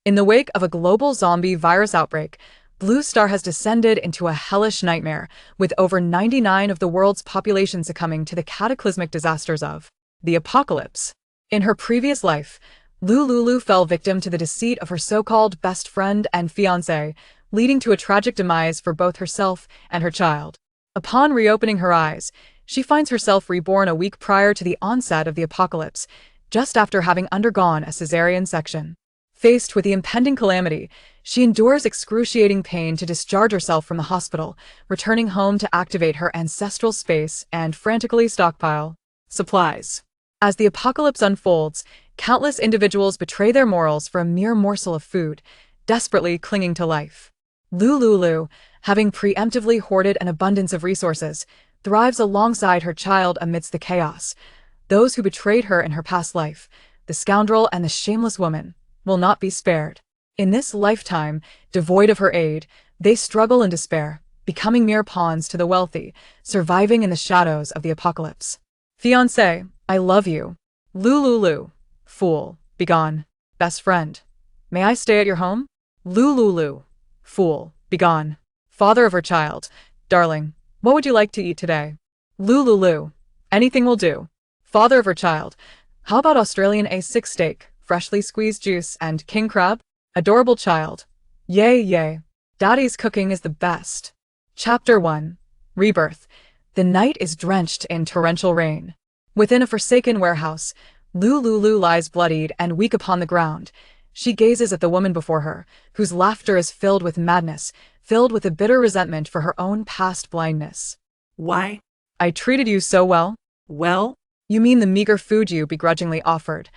In the wake of a global zombie virus outbreak, Blue Star has descended into a hellish nightmare, with over 99% of the world's population succumbing to the cataclysmic disasters of the apocalypse. In her previous life, Lu Liuliu fell victim to the deceit of her so-called best friend and fiancé, leading to a tragic demise for both herself and her child. Upon reopening her eyes, she finds herself reborn a week prior to the onset of the apocalypse, just after having undergone a cesarean section. Faced with the impending calamity, she endures excruciating pain to discharge herself from the hospital, returning home to activate her ancestral space and frantically stockpile supplies. As the apocalypse unfolds, countless individuals betray their morals for a mere morsel of food, desperately clinging to life. Lu Liuliu, having preemptively hoarded an abundance of resources, thrives alongside her child amidst the chaos. Those who betrayed her in her past life, the scoundrel and the shameless woman, will not be spared. In this lifetime, devoid of her aid, they struggle in despair, becoming mere pawns to the wealthy, surviving in the shadows of the apocalypse. Fiancé, I love you. Lu Liuliu. Fool, begone. Best friend, may I stay at your home? Lu Liuliu. Fool, begone. Father of her child, darling, what would you like to eat today? Lu Liuliu. Anything will do. Father of her child, how about Australian A6 steak, freshly squeezed juice, and king crab? Adorable child. Yay, yay. Daddy's cooking is the best. Chapter 1. Rebirth. The night is drenched in torrential rain. Within a forsaken warehouse, Lu Liuliu lies bloodied and weak upon the ground. She gazes at the woman before her, whose laughter is filled with madness, filled with a bitter resentment for her own past blindness. Why? I treated you so well. Well? You mean the meager food you begrudgingly offered.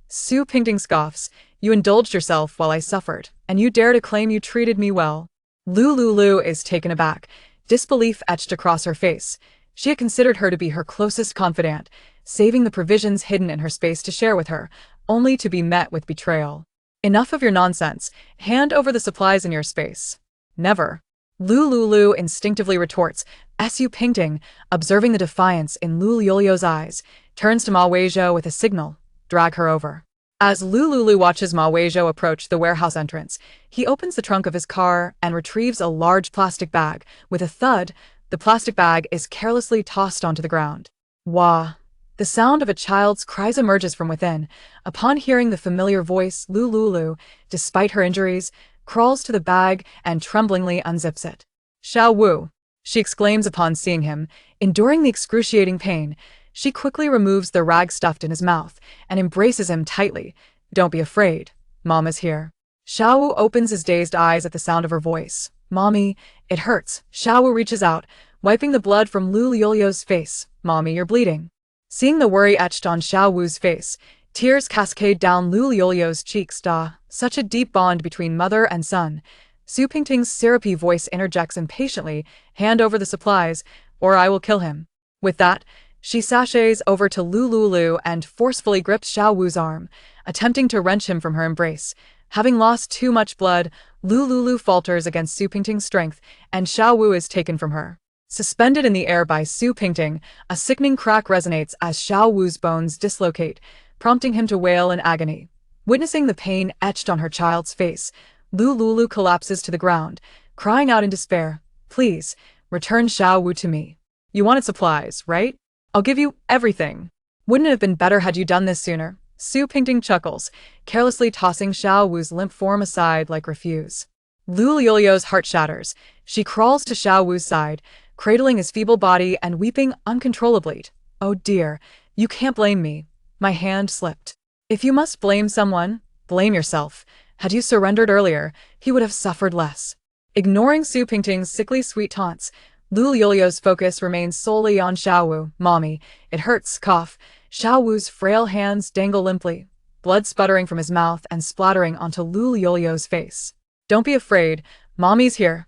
Su Pingting scoffs. You indulged yourself while I suffered, and you dare to claim you treated me well. Lu Liuliu is taken aback, disbelief etched across her face. She had considered her to be her closest confidant, saving the provisions hidden in her space to share with her, only to be met with betrayal. Enough of your nonsense. Hand over the supplies in your space. Never. Lu Liuliu instinctively retorts. Su Pingting, observing the defiance in Lu Liuliu's eyes, turns to Ma Weizhou with a signal. Drag her over. As Lu Liuliu watches Ma Weizhou approach the warehouse entrance, he opens the trunk of his car and retrieves a large plastic bag. With a thud, the plastic bag is carelessly tossed onto the ground. Wah! The sound of a child's cries emerges from within. Upon hearing the familiar voice, Lu Liuliu, despite her injuries, crawls to the bag and tremblingly unzips it. Xiao Wu! She exclaims upon seeing him. Enduring the excruciating pain, she quickly removes the rag stuffed in his mouth and embraces him tightly. Don't be afraid. Mom is here. Xiao Wu opens his dazed eyes at the sound of her voice. Mommy, it hurts. Xiao Wu reaches out, wiping the blood from Lu Liuliu's face. Mommy, you're bleeding. Seeing the worry etched on Xiao Wu's face, tears cascade down Lu Liuliu's cheeks. Such a deep bond between mother and son. Su Pingting's syrupy voice interjects impatiently. Hand over the supplies, or I will kill him. With that, she sashays over to Lu Liuliu and forcefully grips Xiao Wu's arm, attempting to wrench him from her embrace. Having lost too much blood, Lu Liuliu falters against Su Pingting's strength, and Xiao Wu is taken from her. Suspended in the air by Su Pingting, a sickening crack resonates as Xiao Wu's bones dislocate, prompting him to wail in agony. Witnessing the pain etched on her child's face, Lu Liuliu collapses to the ground, crying out in despair. Please, return Xiao Wu to me. You wanted supplies, right? I'll give you everything. Wouldn't it have been better had you done this sooner? Su Pingting chuckles, carelessly tossing Xiao Wu's limp form aside like refuse. Lu Liuliu's heart shatters. She crawls to Xiao Wu's side, cradling his feeble body and weeping uncontrollably. Oh dear, you can't blame me. My hand slipped. If you must blame someone, blame yourself. Had you surrendered earlier, he would have suffered less. Ignoring Su Pingting's sickly sweet taunts, Lu Liuliu's focus remains solely on Xiao Wu. Mommy, it hurts. Cough. Xiao Wu's frail hands dangle limply, blood sputtering from his mouth and splattering onto Lu Liuliu's face. Don't be afraid. Mommy's here.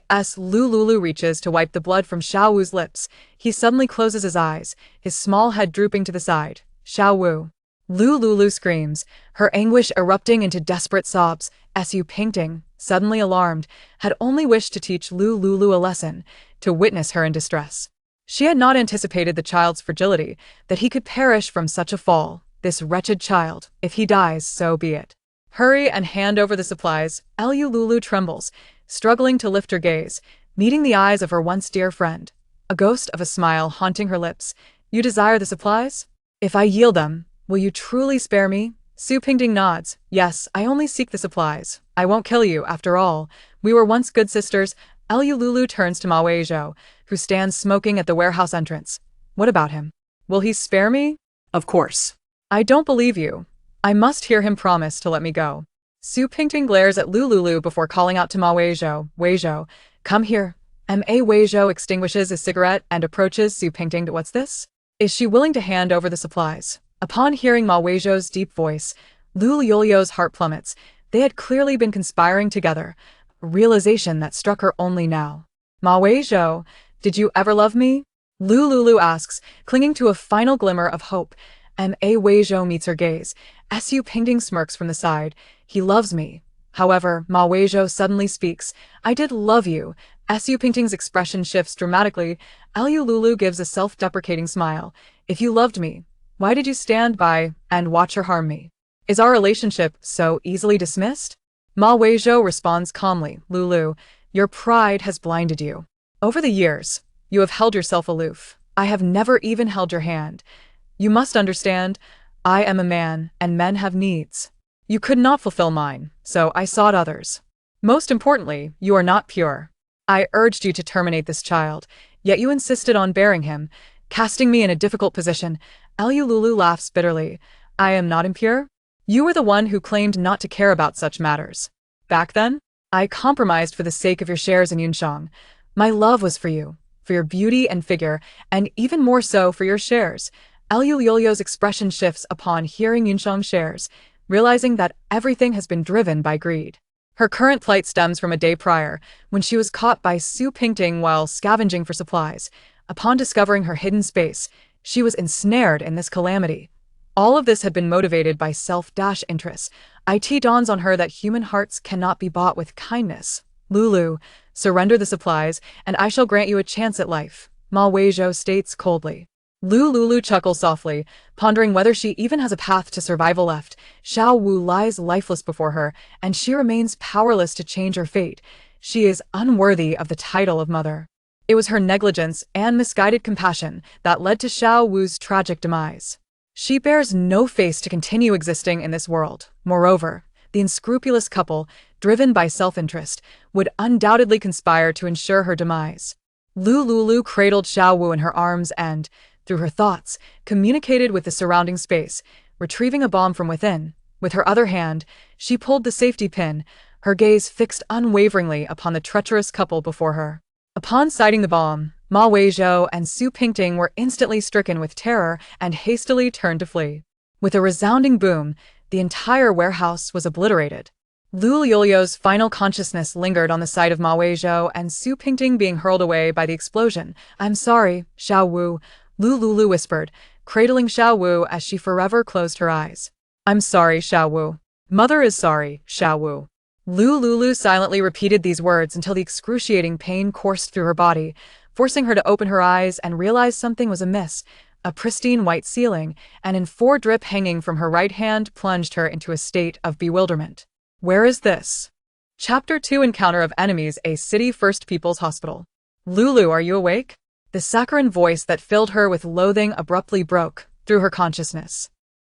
As Lu Liuliu reaches to wipe the blood from Xiao Wu's lips, he suddenly closes his eyes, his small head drooping to the side. Xiao Wu. Lu Liuliu screams, her anguish erupting into desperate sobs. Su Pingting, suddenly alarmed, had only wished to teach Lu Liuliu a lesson, to witness her in distress. She had not anticipated the child's fragility, that he could perish from such a fall. This wretched child, if he dies, so be it. Hurry and hand over the supplies. Lu Liuliu trembles, struggling to lift her gaze, meeting the eyes of her once dear friend. A ghost of a smile haunting her lips. You desire the supplies? If I yield them, will you truly spare me? Su Pingding nods. Yes, I only seek the supplies. I won't kill you, after all. We were once good sisters. Lu Liuliu turns to Ma Weizhou, who stands smoking at the warehouse entrance. What about him? Will he spare me? Of course. I don't believe you. I must hear him promise to let me go. Su Pingting glares at Lu Liuliu before calling out to Ma Weizhou. Weizhou, come here. Ma Weizhou extinguishes his cigarette and approaches Su Pingting. What's this? Is she willing to hand over the supplies? Upon hearing Ma Weizhou's deep voice, Lu Liuliu's heart plummets. They had clearly been conspiring together, a realization that struck her only now. Ma Weizhou, did you ever love me? Lu Liuliu asks, clinging to a final glimmer of hope. Ma Weizhou meets her gaze. Su Pingting smirks from the side. He loves me. However, Ma Weizhou suddenly speaks. I did love you. Su Pingting's expression shifts dramatically. Lu Liuliu gives a self-deprecating smile. If you loved me, why did you stand by and watch her harm me? Is our relationship so easily dismissed? Ma Weizhou responds calmly. Liuliu, your pride has blinded you. Over the years, you have held yourself aloof. I have never even held your hand. You must understand, I am a man, and men have needs. You could not fulfill mine, so I sought others. Most importantly, you are not pure. I urged you to terminate this child, yet you insisted on bearing him, casting me in a difficult position. Lu Liuliu laughs bitterly. I am not impure? You were the one who claimed not to care about such matters. Back then, I compromised for the sake of your shares in Yunshang. My love was for you, for your beauty and figure, and even more so for your shares. Lu Liuliu's expression shifts upon hearing Yunshang shares, realizing that everything has been driven by greed. Her current plight stems from a day prior, when she was caught by Su Pingting while scavenging for supplies. Upon discovering her hidden space, she was ensnared in this calamity. All of this had been motivated by self-interest. It dawns on her that human hearts cannot be bought with kindness. Liuliu, surrender the supplies, and I shall grant you a chance at life, Ma Weizhou states coldly. Lu Liuliu chuckles softly, pondering whether she even has a path to survival left. Xiao Wu lies lifeless before her, and she remains powerless to change her fate. She is unworthy of the title of mother. It was her negligence and misguided compassion that led to Xiao Wu's tragic demise. She bears no face to continue existing in this world. Moreover, the unscrupulous couple, driven by self-interest, would undoubtedly conspire to ensure her demise. Lu Liuliu cradled Xiao Wu in her arms and, through her thoughts, communicated with the surrounding space, retrieving a bomb from within. With her other hand, she pulled the safety pin, her gaze fixed unwaveringly upon the treacherous couple before her. Upon sighting the bomb, Ma Weizhou and Su Pingting were instantly stricken with terror and hastily turned to flee. With a resounding boom, the entire warehouse was obliterated. Lu Liuliu's final consciousness lingered on the sight of Ma Weizhou and Su Pingting being hurled away by the explosion. I'm sorry, Xiao Wu, Lu Liuliu whispered, cradling Xiao Wu as she forever closed her eyes. I'm sorry, Xiao Wu. Mother is sorry, Xiao Wu. Lu Liuliu silently repeated these words until the excruciating pain coursed through her body, forcing her to open her eyes and realize something was amiss. A pristine white ceiling, and in 4 drip hanging from her right hand plunged her into a state of bewilderment. Where is this? Chapter 2 Encounter of Enemies, a City First People's Hospital. Lulu, are you awake? The saccharine voice that filled her with loathing abruptly broke through her consciousness.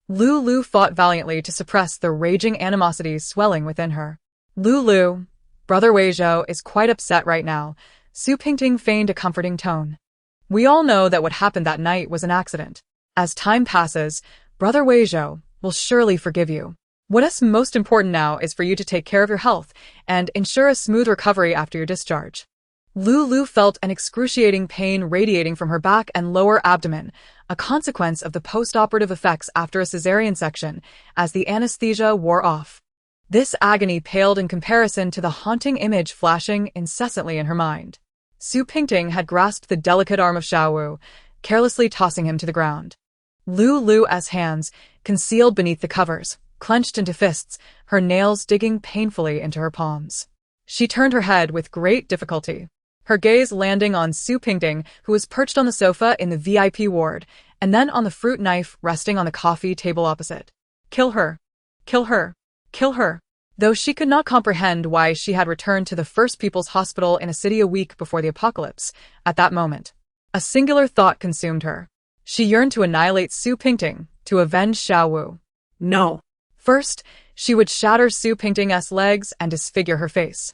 Lulu fought valiantly to suppress the raging animosity swelling within her. Lulu, Brother Weizhou is quite upset right now. Su Pingting feigned a comforting tone. We all know that what happened that night was an accident. As time passes, Brother Weizhou will surely forgive you. What is most important now is for you to take care of your health and ensure a smooth recovery after your discharge. Lulu felt an excruciating pain radiating from her back and lower abdomen, a consequence of the post-operative effects after a cesarean section, as the anesthesia wore off. This agony paled in comparison to the haunting image flashing incessantly in her mind. Su Pingting had grasped the delicate arm of Xiao Wu, carelessly tossing him to the ground. Lulu's hands, concealed beneath the covers, clenched into fists, her nails digging painfully into her palms. She turned her head with great difficulty, her gaze landing on Su Pingting, who was perched on the sofa in the VIP ward, and then on the fruit knife resting on the coffee table opposite. Kill her. Kill her. Kill her. Though she could not comprehend why she had returned to the First People's Hospital in a city a week before the apocalypse, at that moment, a singular thought consumed her. She yearned to annihilate Su Pingting, to avenge Xiao Wu. No. First, she would shatter Su Pingting's legs and disfigure her face,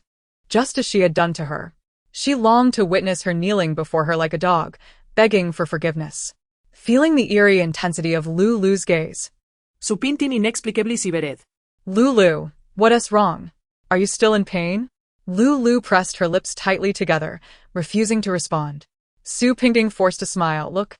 just as she had done to her. She longed to witness her kneeling before her like a dog, begging for forgiveness. Feeling the eerie intensity of Lu Liu's gaze, Su Pingting inexplicably severed. Lu Liu, what is wrong? Are you still in pain? Lu Liu pressed her lips tightly together, refusing to respond. Su Pingting forced a smile. Look,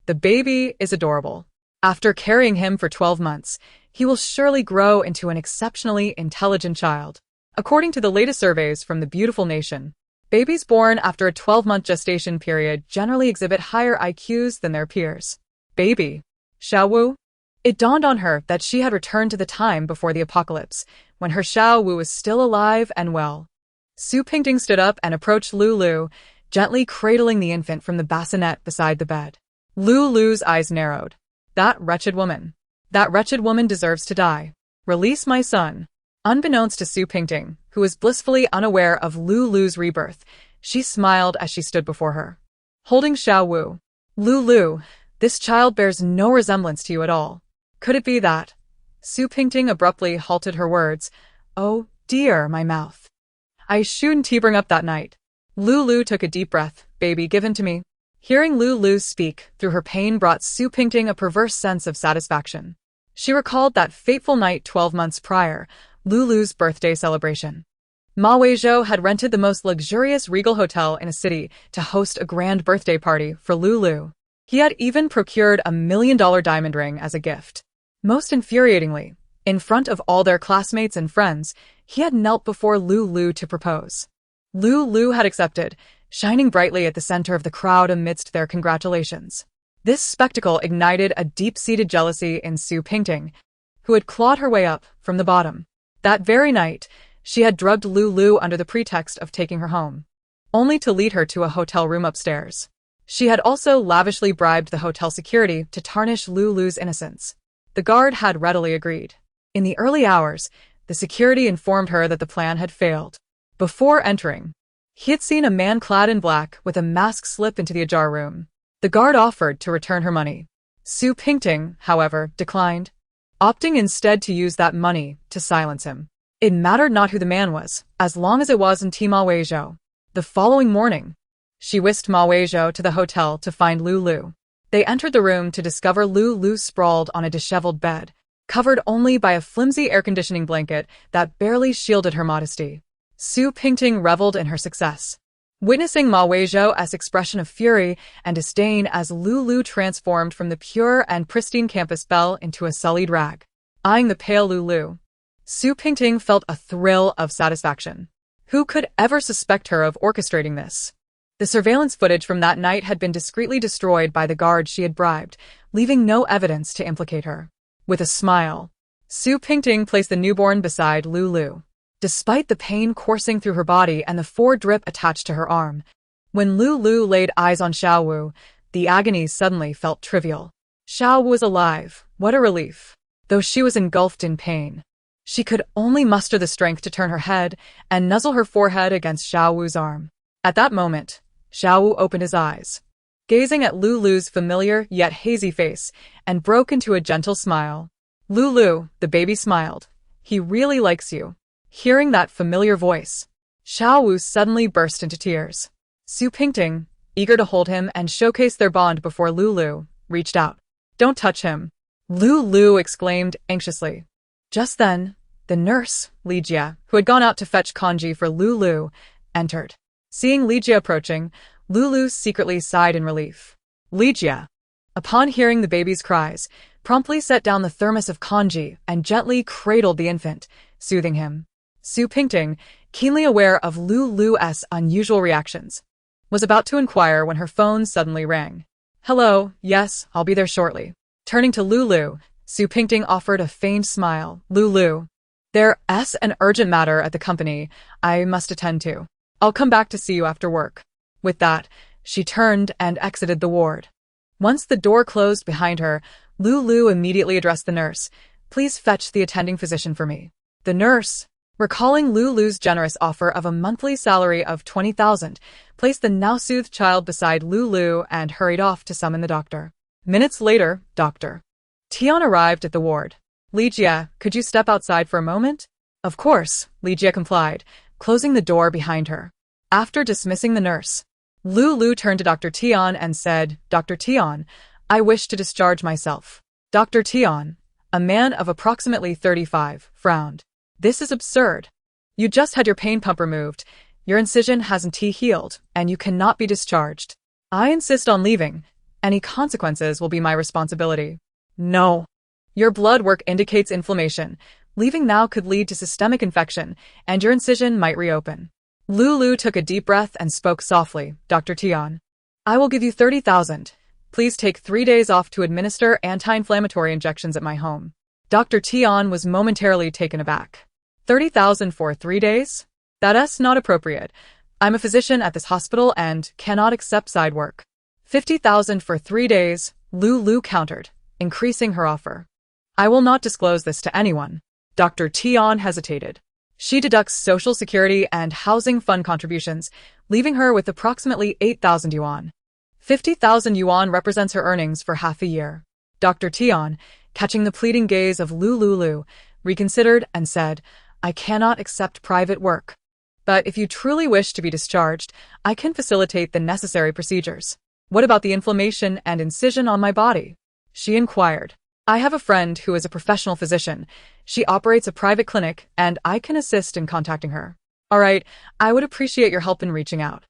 the baby is adorable. After carrying him for 12 months, he will surely grow into an exceptionally intelligent child. According to the latest surveys from the beautiful nation, babies born after a 12-month gestation period generally exhibit higher IQs than their peers. Baby. Xiao Wu? It dawned on her that she had returned to the time before the apocalypse, when her Xiao Wu was still alive and well. Su Pingting stood up and approached Lu Liu, gently cradling the infant from the bassinet beside the bed. Lu Liu's eyes narrowed. That wretched woman. That wretched woman deserves to die. Release my son. Unbeknownst to Su Pingting, who was blissfully unaware of Lu Liu's rebirth, she smiled as she stood before her, holding Xiao Wu. Lu Liu, this child bears no resemblance to you at all. Could it be that? Su Pingting abruptly halted her words. Oh, dear, my mouth. I shouldn't bring up that night. Lu Liu took a deep breath. Baby, give him to me. Hearing Lu Liu speak through her pain brought Su Pingting a perverse sense of satisfaction. She recalled that fateful night 12 months prior, Lu Liu's birthday celebration. Ma Weizhou had rented the most luxurious regal hotel in a city to host a grand birthday party for Lu Liu. He had even procured a $1 million diamond ring as a gift. Most infuriatingly, in front of all their classmates and friends, he had knelt before Lu Liu to propose. Lu Liu had accepted, shining brightly at the center of the crowd amidst their congratulations. This spectacle ignited a deep-seated jealousy in Su Pingting, who had clawed her way up from the bottom. That very night, she had drugged Lu Liu under the pretext of taking her home, only to lead her to a hotel room upstairs. She had also lavishly bribed the hotel security to tarnish Lu Liu's innocence. The guard had readily agreed. In the early hours, the security informed her that the plan had failed. Before entering, he had seen a man clad in black with a mask slip into the ajar room. The guard offered to return her money. Su Pingting, however, declined, opting instead to use that money to silence him. It mattered not who the man was, as long as it wasn't Ma Weizhou. The following morning, she whisked Ma Weizhou to the hotel to find Lu Liu. They entered the room to discover Lu Liu sprawled on a disheveled bed, covered only by a flimsy air-conditioning blanket that barely shielded her modesty. Su Pingting reveled in her success, witnessing Ma Weizhou's expression of fury and disdain as Lu Liu transformed from the pure and pristine campus belle into a sullied rag. Eyeing the pale Lu Liu, Su Pingting felt a thrill of satisfaction. Who could ever suspect her of orchestrating this? The surveillance footage from that night had been discreetly destroyed by the guard she had bribed, leaving no evidence to implicate her. With a smile, Su Pingting placed the newborn beside Lu Liu. Despite the pain coursing through her body and the 4 drip attached to her arm, when Lu Liu laid eyes on Xiao Wu, the agony suddenly felt trivial. Xiao Wu was alive, what a relief. Though she was engulfed in pain, she could only muster the strength to turn her head and nuzzle her forehead against Xiao Wu's arm. At that moment, Xiao Wu opened his eyes, gazing at Lu Liu's familiar yet hazy face, and broke into a gentle smile. Lu Liu, the baby smiled. He really likes you. Hearing that familiar voice, Xiao Wu suddenly burst into tears. Su Pingting, eager to hold him and showcase their bond before Lu Liu, reached out. Don't touch him, Lu Liu exclaimed anxiously. Just then, the nurse, Lijia, who had gone out to fetch congee for Lu Liu, entered. Seeing Lijia approaching, Lu Liu secretly sighed in relief. Lijia, upon hearing the baby's cries, promptly set down the thermos of congee and gently cradled the infant, soothing him. Su Pingting, keenly aware of Lu Liu's unusual reactions, was about to inquire when her phone suddenly rang. Hello, yes, I'll be there shortly. Turning to Lu Liu, Su Pingting offered a faint smile. Lu Liu, there's an urgent matter at the company I must attend to. I'll come back to see you after work. With that, she turned and exited the ward. Once the door closed behind her, Lu Liu immediately addressed the nurse. Please fetch the attending physician for me. The nurse, recalling Lu Lu's generous offer of a monthly salary of 20,000, placed the now-soothed child beside Lu Lu and hurried off to summon the doctor. Minutes later, Dr. Tian arrived at the ward. Ligia, could you step outside for a moment? Of course, Ligia complied, closing the door behind her. After dismissing the nurse, Lu Lu turned to Dr. Tian and said, Dr. Tian, I wish to discharge myself. Dr. Tian, a man of approximately 35, frowned. This is absurd. You just had your pain pump removed, your incision hasn't healed, and you cannot be discharged. I insist on leaving. Any consequences will be my responsibility. No. Your blood work indicates inflammation. Leaving now could lead to systemic infection, and your incision might reopen. Lu Lu took a deep breath and spoke softly, Dr. Tian. I will give you 30,000. Please take 3 days off to administer anti-inflammatory injections at my home. Dr. Tian was momentarily taken aback. 30,000 for 3 days? That's not appropriate. I'm a physician at this hospital and cannot accept side work. 50,000 for 3 days, Lu Lu countered, increasing her offer. I will not disclose this to anyone. Dr. Tian hesitated. She deducts Social Security and Housing Fund contributions, leaving her with approximately 8,000 yuan. 50,000 yuan represents her earnings for half a year. Dr. Tian, catching the pleading gaze of Lu Liuliu, reconsidered and said, I cannot accept private work. But if you truly wish to be discharged, I can facilitate the necessary procedures. What about the inflammation and incision on my body? She inquired. I have a friend who is a professional physician. She operates a private clinic, and I can assist in contacting her. All right, I would appreciate your help in reaching out.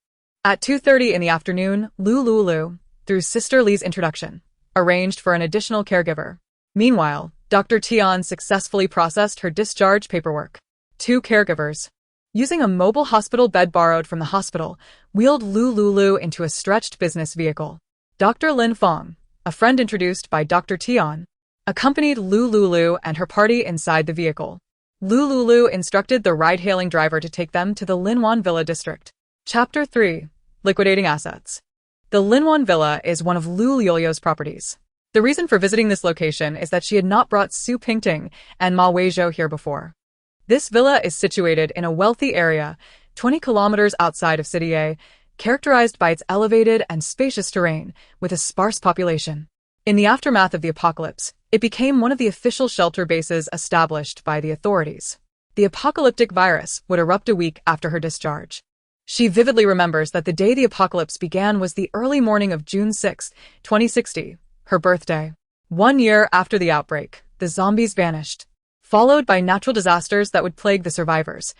At 2:30 in the afternoon, Lu Liuliu, through Sister Li's introduction, arranged for an additional caregiver. Meanwhile, Dr. Tian successfully processed her discharge paperwork. 2 caregivers, using a mobile hospital bed borrowed from the hospital, wheeled Lu Liuliu into a stretched business vehicle. Dr. Lin Feng, a friend introduced by Dr. Tian, accompanied Lu Liuliu and her party inside the vehicle. Lu Liuliu instructed the ride-hailing driver to take them to the Linwan Villa district. Chapter 3. Liquidating Assets. The Linwan Villa is one of Lu Liuliu's properties. The reason for visiting this location is that she had not brought Su Pingting and Ma Weizhou here before. This villa is situated in a wealthy area, 20 kilometers outside of City A, characterized by its elevated and spacious terrain, with a sparse population. In the aftermath of the apocalypse, it became one of the official shelter bases established by the authorities. The apocalyptic virus would erupt a week after her discharge. She vividly remembers that the day the apocalypse began was the early morning of June 6, 2060, her birthday. 1 year after the outbreak, the zombies vanished, followed by natural disasters that would plague the survivors.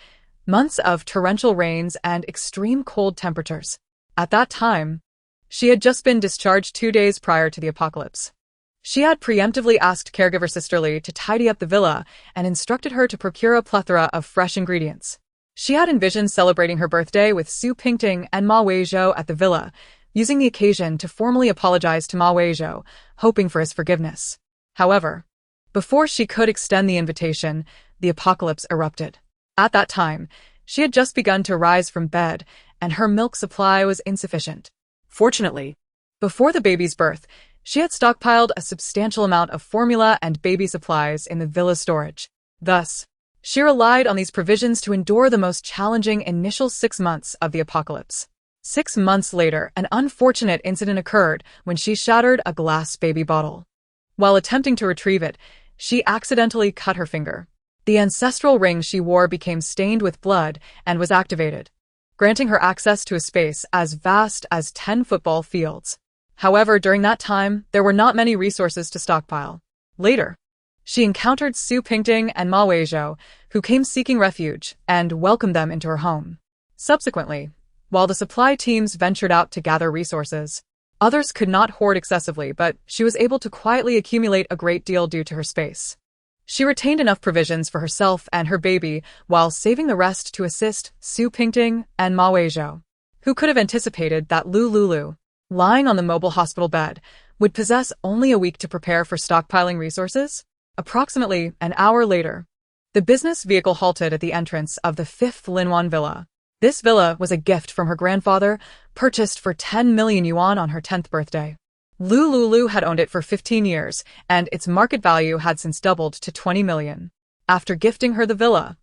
Months of torrential rains and extreme cold temperatures. At that time, she had just been discharged 2 days prior to the apocalypse. She had preemptively asked caregiver Sister Li to tidy up the villa and instructed her to procure a plethora of fresh ingredients. She had envisioned celebrating her birthday with Su Pingting and Ma Weizhou at the villa, using the occasion to formally apologize to Ma Weizhou, hoping for his forgiveness. However, before she could extend the invitation, the apocalypse erupted. At that time, she had just begun to rise from bed, and her milk supply was insufficient. Fortunately, before the baby's birth, she had stockpiled a substantial amount of formula and baby supplies in the villa's storage. Thus, she relied on these provisions to endure the most challenging initial 6 months of the apocalypse. 6 months later, an unfortunate incident occurred when she shattered a glass baby bottle. While attempting to retrieve it, she accidentally cut her finger. The ancestral ring she wore became stained with blood and was activated, granting her access to a space as vast as 10 football fields. However, during that time, there were not many resources to stockpile. Later, she encountered Su Pingting and Ma Weizhou, who came seeking refuge and welcomed them into her home. Subsequently, while the supply teams ventured out to gather resources, others could not hoard excessively, but she was able to quietly accumulate a great deal due to her space. She retained enough provisions for herself and her baby while saving the rest to assist Su Pingting and Ma Weizhou. Who could have anticipated that Lu Liuliu, lying on the mobile hospital bed, would possess only a week to prepare for stockpiling resources? Approximately an hour later, the business vehicle halted at the entrance of the 5th Linwan Villa. This villa was a gift from her grandfather, purchased for 10 million yuan on her 10th birthday. Lu Liuliu had owned it for 15 years, and its market value had since doubled to 20 million. After gifting her the villa,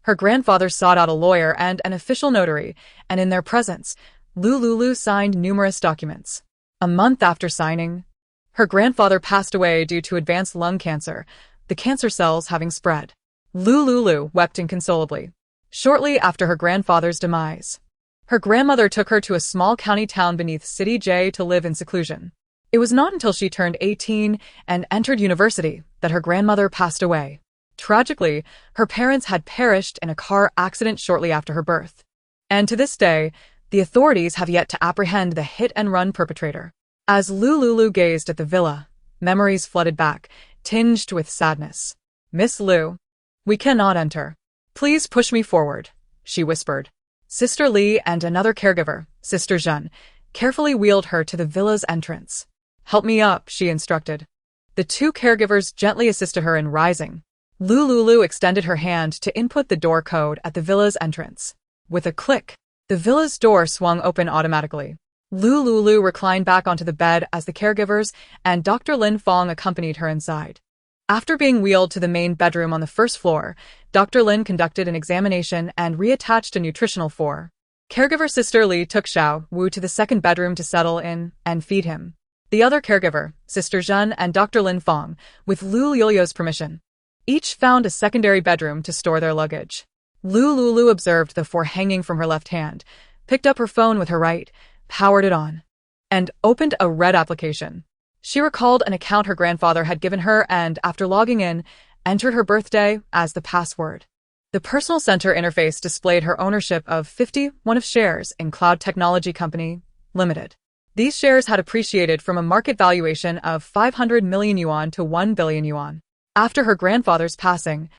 her grandfather sought out a lawyer and an official notary, and in their presence, Lu Liuliu signed numerous documents. A month after signing, her grandfather passed away due to advanced lung cancer, the cancer cells having spread. Lu Liuliu wept inconsolably. Shortly after her grandfather's demise, her grandmother took her to a small county town beneath City J to live in seclusion. It was not until she turned 18 and entered university that her grandmother passed away. Tragically, her parents had perished in a car accident shortly after her birth. And to this day, the authorities have yet to apprehend the hit-and-run perpetrator. As Lu Liuliu gazed at the villa, memories flooded back, tinged with sadness. "Miss Lu, we cannot enter. Please push me forward," she whispered. Sister Li and another caregiver, Sister Zhen, carefully wheeled her to the villa's entrance. "Help me up," she instructed. The two caregivers gently assisted her in rising. Lu Liuliu extended her hand to input the door code at the villa's entrance. With a click, the villa's door swung open automatically. Lu Liuliu reclined back onto the bed as the caregivers and Dr. Lin Fong accompanied her inside. After being wheeled to the main bedroom on the first floor, Dr. Lin conducted an examination and reattached a nutritional fork. Caregiver Sister Li took Xiao Wu to the second bedroom to settle in and feed him. The other caregiver, Sister Zhen and Dr. Lin Fong, with Lu Liuliu's permission, each found a secondary bedroom to store their luggage. Lu Liuliu observed the fork hanging from her left hand, picked up her phone with her right, powered it on, and opened a red application. She recalled an account her grandfather had given her and, after logging in, entered her birthday as the password. The personal center interface displayed her ownership of 51 of shares in Cloud Technology Company, Limited. These shares had appreciated from a market valuation of 500 million yuan to 1 billion yuan. After her grandfather's passing,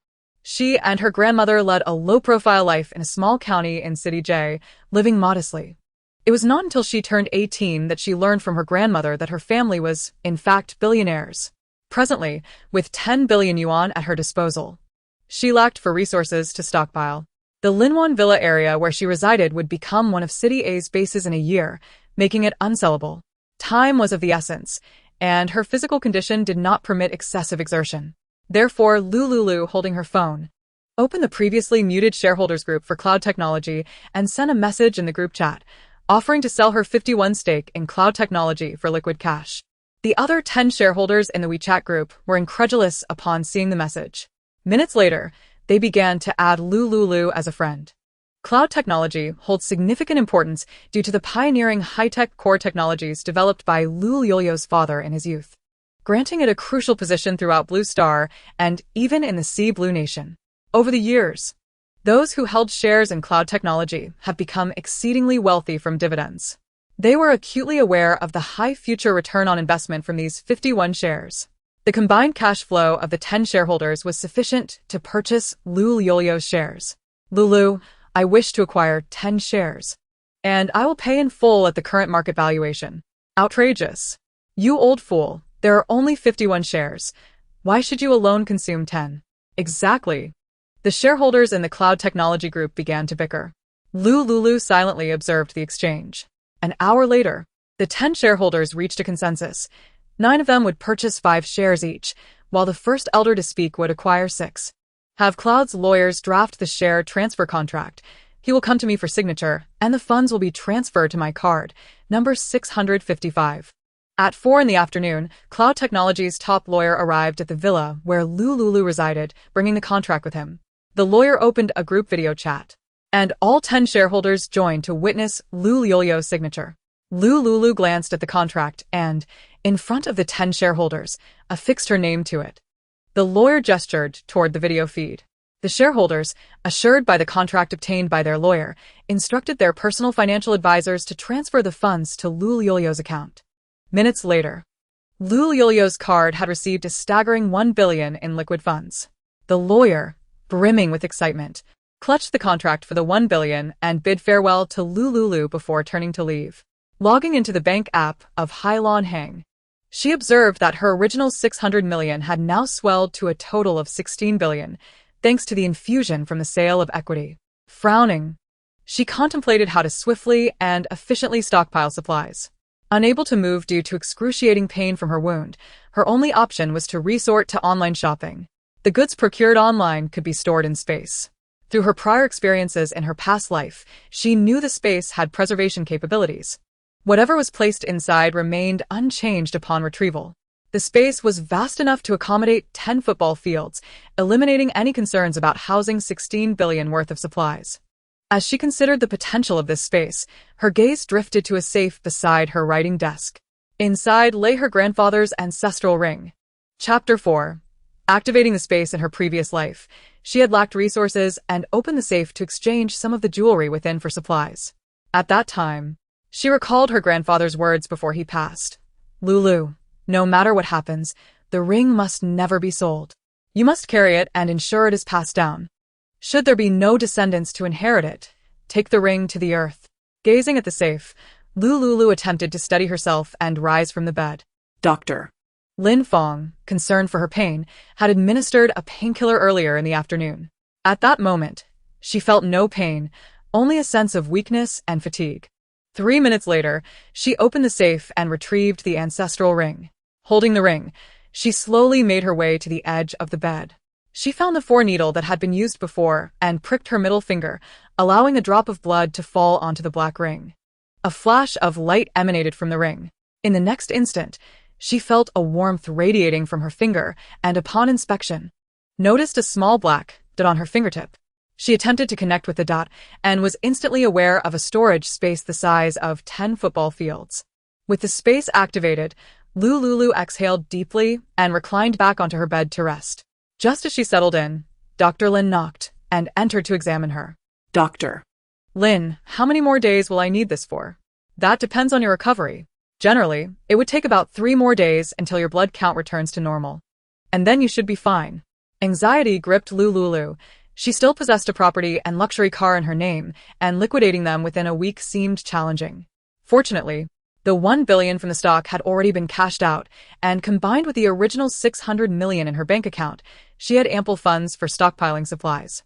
she and her grandmother led a low-profile life in a small county in City J, living modestly. It was not until she turned 18 that she learned from her grandmother that her family was, in fact, billionaires. Presently, with 10 billion yuan at her disposal, she lacked for resources to stockpile. The Linwan Villa area where she resided would become one of City A's bases in a year, making it unsellable. Time was of the essence, and her physical condition did not permit excessive exertion. Therefore, Lu Liuliu, holding her phone, opened the previously muted shareholders group for Cloud Technology and sent a message in the group chat, offering to sell her 51 stake in Cloud Technology for liquid cash. The other 10 shareholders in the WeChat group were incredulous upon seeing the message. Minutes later, they began to add Lu Liuliu as a friend. Cloud technology holds significant importance due to the pioneering high-tech core technologies developed by Lu Liuliu's father in his youth, granting it a crucial position throughout Blue Star and even in the Sea Blue Nation. Over the years, those who held shares in cloud technology have become exceedingly wealthy from dividends. They were acutely aware of the high future return on investment from these 51 shares. The combined cash flow of the 10 shareholders was sufficient to purchase Lu Liuliu's shares. "Lulu, I wish to acquire 10 shares, and I will pay in full at the current market valuation." "Outrageous. You old fool, there are only 51 shares. Why should you alone consume 10? "Exactly." The shareholders in the cloud technology group began to bicker. Lu Liuliu silently observed the exchange. An hour later, the 10 shareholders reached a consensus. 9 of them would purchase 5 shares each, while the first elder to speak would acquire 6. "Have Cloud's lawyers draft the share transfer contract. He will come to me for signature, and the funds will be transferred to my card, number 655. At 4 in the afternoon, Cloud Technology's top lawyer arrived at the villa where Lu Liuliu resided, bringing the contract with him. The lawyer opened a group video chat, and all 10 shareholders joined to witness Lu Liuliu's signature. Lu Liuliu glanced at the contract and, in front of the 10 shareholders, affixed her name to it. The lawyer gestured toward the video feed. The shareholders, assured by the contract obtained by their lawyer, instructed their personal financial advisors to transfer the funds to Lu Liuliu's account. Minutes later, Lu Liuliu's card had received a staggering 1 billion in liquid funds. The lawyer, brimming with excitement, clutched the contract for the 1 billion and bid farewell to Lu Liuliu before turning to leave. Logging into the bank app of Hailan Hang, she observed that her original 600 million had now swelled to a total of 16 billion, thanks to the infusion from the sale of equity. Frowning, she contemplated how to swiftly and efficiently stockpile supplies. Unable to move due to excruciating pain from her wound, her only option was to resort to online shopping. The goods procured online could be stored in space. Through her prior experiences in her past life, she knew the space had preservation capabilities. Whatever was placed inside remained unchanged upon retrieval. The space was vast enough to accommodate 10 football fields, eliminating any concerns about housing 16 billion worth of supplies. As she considered the potential of this space, her gaze drifted to a safe beside her writing desk. Inside lay her grandfather's ancestral ring. Chapter 4. Activating the space in her previous life, she had lacked resources and opened the safe to exchange some of the jewelry within for supplies. At that time, she recalled her grandfather's words before he passed. Lulu, no matter what happens, the ring must never be sold. You must carry it and ensure it is passed down. Should there be no descendants to inherit it, take the ring to the earth. Gazing at the safe, Lu Liuliu attempted to steady herself and rise from the bed. Doctor. Lin Fong, concerned for her pain, had administered a painkiller earlier in the afternoon. At that moment, she felt no pain, only a sense of weakness and fatigue. 3 minutes later, she opened the safe and retrieved the ancestral ring. Holding the ring, she slowly made her way to the edge of the bed. She found the 4-needle that had been used before and pricked her middle finger, allowing a drop of blood to fall onto the black ring. A flash of light emanated from the ring. In the next instant, she felt a warmth radiating from her finger and, upon inspection, noticed a small black dot on her fingertip. She attempted to connect with the dot and was instantly aware of a storage space the size of 10 football fields. With the space activated, Lu Liuliu exhaled deeply and reclined back onto her bed to rest. Just as she settled in, Dr. Lin knocked and entered to examine her. Doctor. Lin, how many more days will I need this for? That depends on your recovery. Generally, it would take about 3 more days until your blood count returns to normal. And then you should be fine. Anxiety gripped Lu Liuliu. She still possessed a property and luxury car in her name, and liquidating them within a week seemed challenging. Fortunately, the 1 billion from the stock had already been cashed out, and combined with the original 600 million in her bank account, she had ample funds for stockpiling supplies.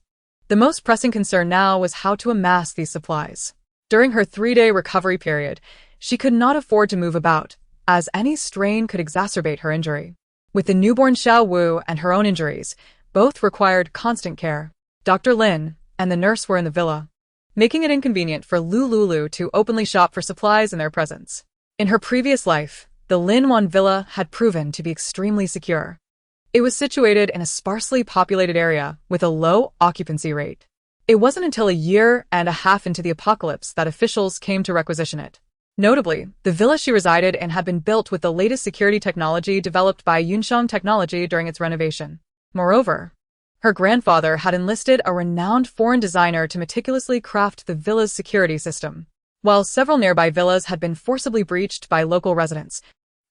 The most pressing concern now was how to amass these supplies. During her 3-day recovery period, she could not afford to move about, as any strain could exacerbate her injury. With the newborn Xiao Wu and her own injuries, both required constant care. Dr. Lin and the nurse were in the villa, making it inconvenient for Lu Liuliu to openly shop for supplies in their presence. In her previous life, the Lin Wan villa had proven to be extremely secure. It was situated in a sparsely populated area with a low occupancy rate. It wasn't until a year and a half into the apocalypse that officials came to requisition it. Notably, the villa she resided in had been built with the latest security technology developed by Yunsheng Technology during its renovation. Moreover, her grandfather had enlisted a renowned foreign designer to meticulously craft the villa's security system. While several nearby villas had been forcibly breached by local residents,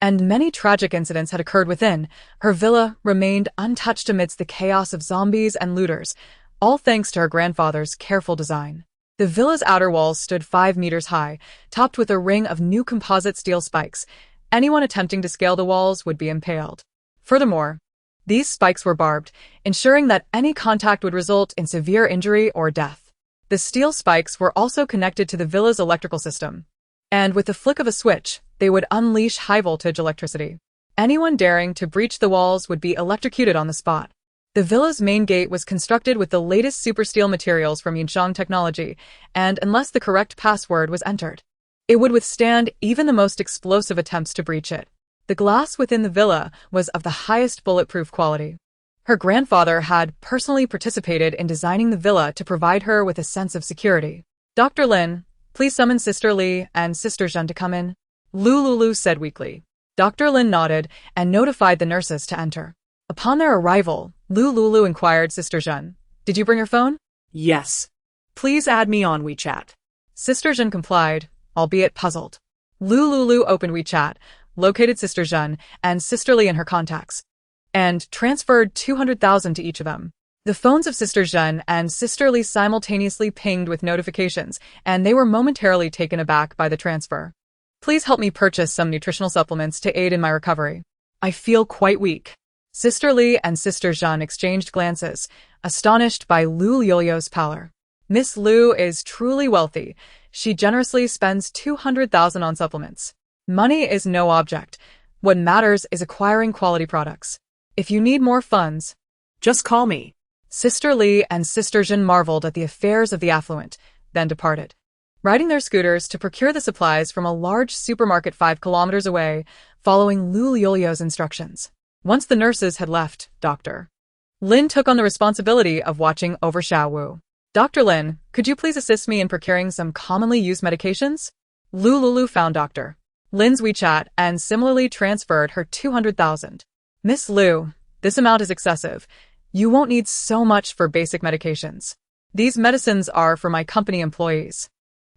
and many tragic incidents had occurred within, her villa remained untouched amidst the chaos of zombies and looters, all thanks to her grandfather's careful design. The villa's outer walls stood 5 meters high, topped with a ring of new composite steel spikes. Anyone attempting to scale the walls would be impaled. Furthermore, these spikes were barbed, ensuring that any contact would result in severe injury or death. The steel spikes were also connected to the villa's electrical system, and with the flick of a switch, they would unleash high-voltage electricity. Anyone daring to breach the walls would be electrocuted on the spot. The villa's main gate was constructed with the latest super steel materials from Yunsheng Technology, and unless the correct password was entered, it would withstand even the most explosive attempts to breach it. The glass within the villa was of the highest bulletproof quality. Her grandfather had personally participated in designing the villa to provide her with a sense of security. Dr. Lin, please summon Sister Li and Sister Zhen to come in, Lu Liuliu said weakly. Dr. Lin nodded and notified the nurses to enter. Upon their arrival, Lu Liuliu inquired Sister Zhen, "Did you bring your phone?" Yes. Please add me on WeChat. Sister Zhen complied, albeit puzzled. Lu Liuliu opened WeChat, located Sister Zhen and Sister Li in her contacts, and transferred 200,000 to each of them. The phones of Sister Zhen and Sister Li simultaneously pinged with notifications, and they were momentarily taken aback by the transfer. "Please help me purchase some nutritional supplements to aid in my recovery. I feel quite weak." Sister Li and Sister Zhen exchanged glances, astonished by Lu Liuliu's pallor. Miss Lu is truly wealthy. She generously spends 200,000 on supplements. Money is no object. What matters is acquiring quality products. If you need more funds, Just call me. Sister Li and Sister Jin marveled at the affairs of the affluent, then departed, riding their scooters to procure the supplies from a large supermarket 5 kilometers away, following Lu Liuliu's instructions. Once the nurses had left, Dr. Lin took on the responsibility of watching over Xiaowu. Dr. Lin, could you please assist me in procuring some commonly used medications? Lu Liuliu found Dr. Lin's WeChat and similarly transferred her 200,000. Miss Liu, this amount is excessive. You won't need so much for basic medications. These medicines are for my company employees.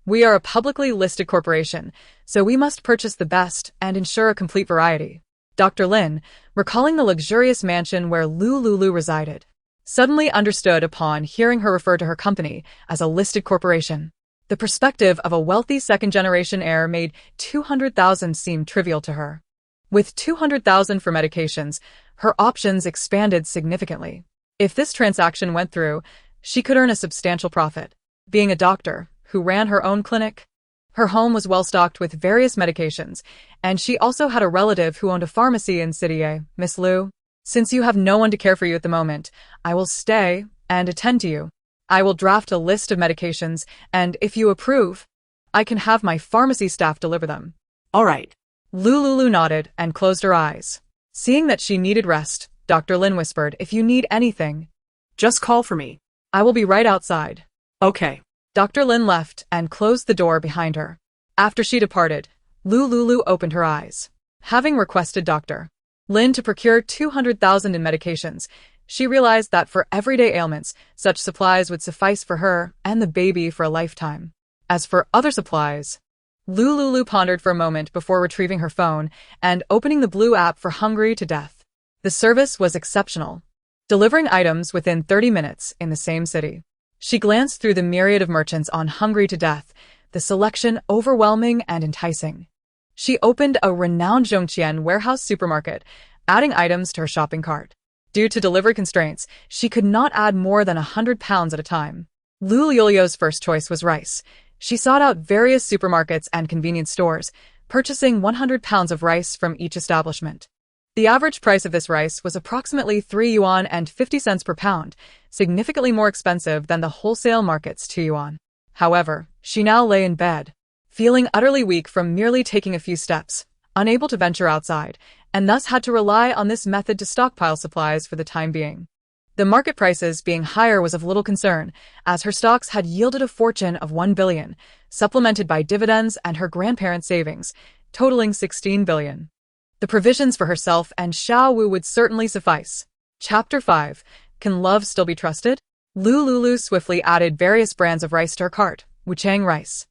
We are a publicly listed corporation, so we must purchase the best and ensure a complete variety. Dr. Lin, recalling the luxurious mansion where Lu Liuliu resided, suddenly understood upon hearing her refer to her company as a listed corporation. The perspective of a wealthy second-generation heir made 200,000 seem trivial to her. With 200,000 for medications, her options expanded significantly. If this transaction went through, she could earn a substantial profit. Being a doctor who ran her own clinic, her home was well stocked with various medications, and she also had a relative who owned a pharmacy in City A. Miss Liu, since you have no one to care for you at the moment, I will stay and attend to you. I will draft a list of medications, and if you approve, I can have my pharmacy staff deliver them. All right. Lu Liuliu nodded and closed her eyes. Seeing that she needed rest, Dr. Lin whispered, if you need anything, just call for me. I will be right outside. Okay. Dr. Lin left and closed the door behind her. After she departed, Lu Liuliu opened her eyes. Having requested Dr. Lin to procure 200,000 in medications, she realized that for everyday ailments, such supplies would suffice for her and the baby for a lifetime. As for other supplies, Lu Liuliu pondered for a moment before retrieving her phone and opening the blue app for Hungry to Death. The service was exceptional, delivering items within 30 minutes in the same city. She glanced through the myriad of merchants on Hungry to Death, the selection overwhelming and enticing. She opened a renowned Zhongqian warehouse supermarket, adding items to her shopping cart. Due to delivery constraints, she could not add more than 100 pounds at a time. Lu Liuliu's first choice was rice. She sought out various supermarkets and convenience stores, purchasing 100 pounds of rice from each establishment. The average price of this rice was approximately 3 yuan and 50 cents per pound, significantly more expensive than the wholesale market's 2 yuan. However, she now lay in bed, feeling utterly weak from merely taking a few steps, unable to venture outside, and thus had to rely on this method to stockpile supplies for the time being. The market prices being higher was of little concern, as her stocks had yielded a fortune of 1 billion, supplemented by dividends and her grandparents' savings, totaling 16 billion. The provisions for herself and Xiaowu would certainly suffice. Chapter 5. Can love still be trusted? Lu Liuliu swiftly added various brands of rice to her cart: Wuchang rice,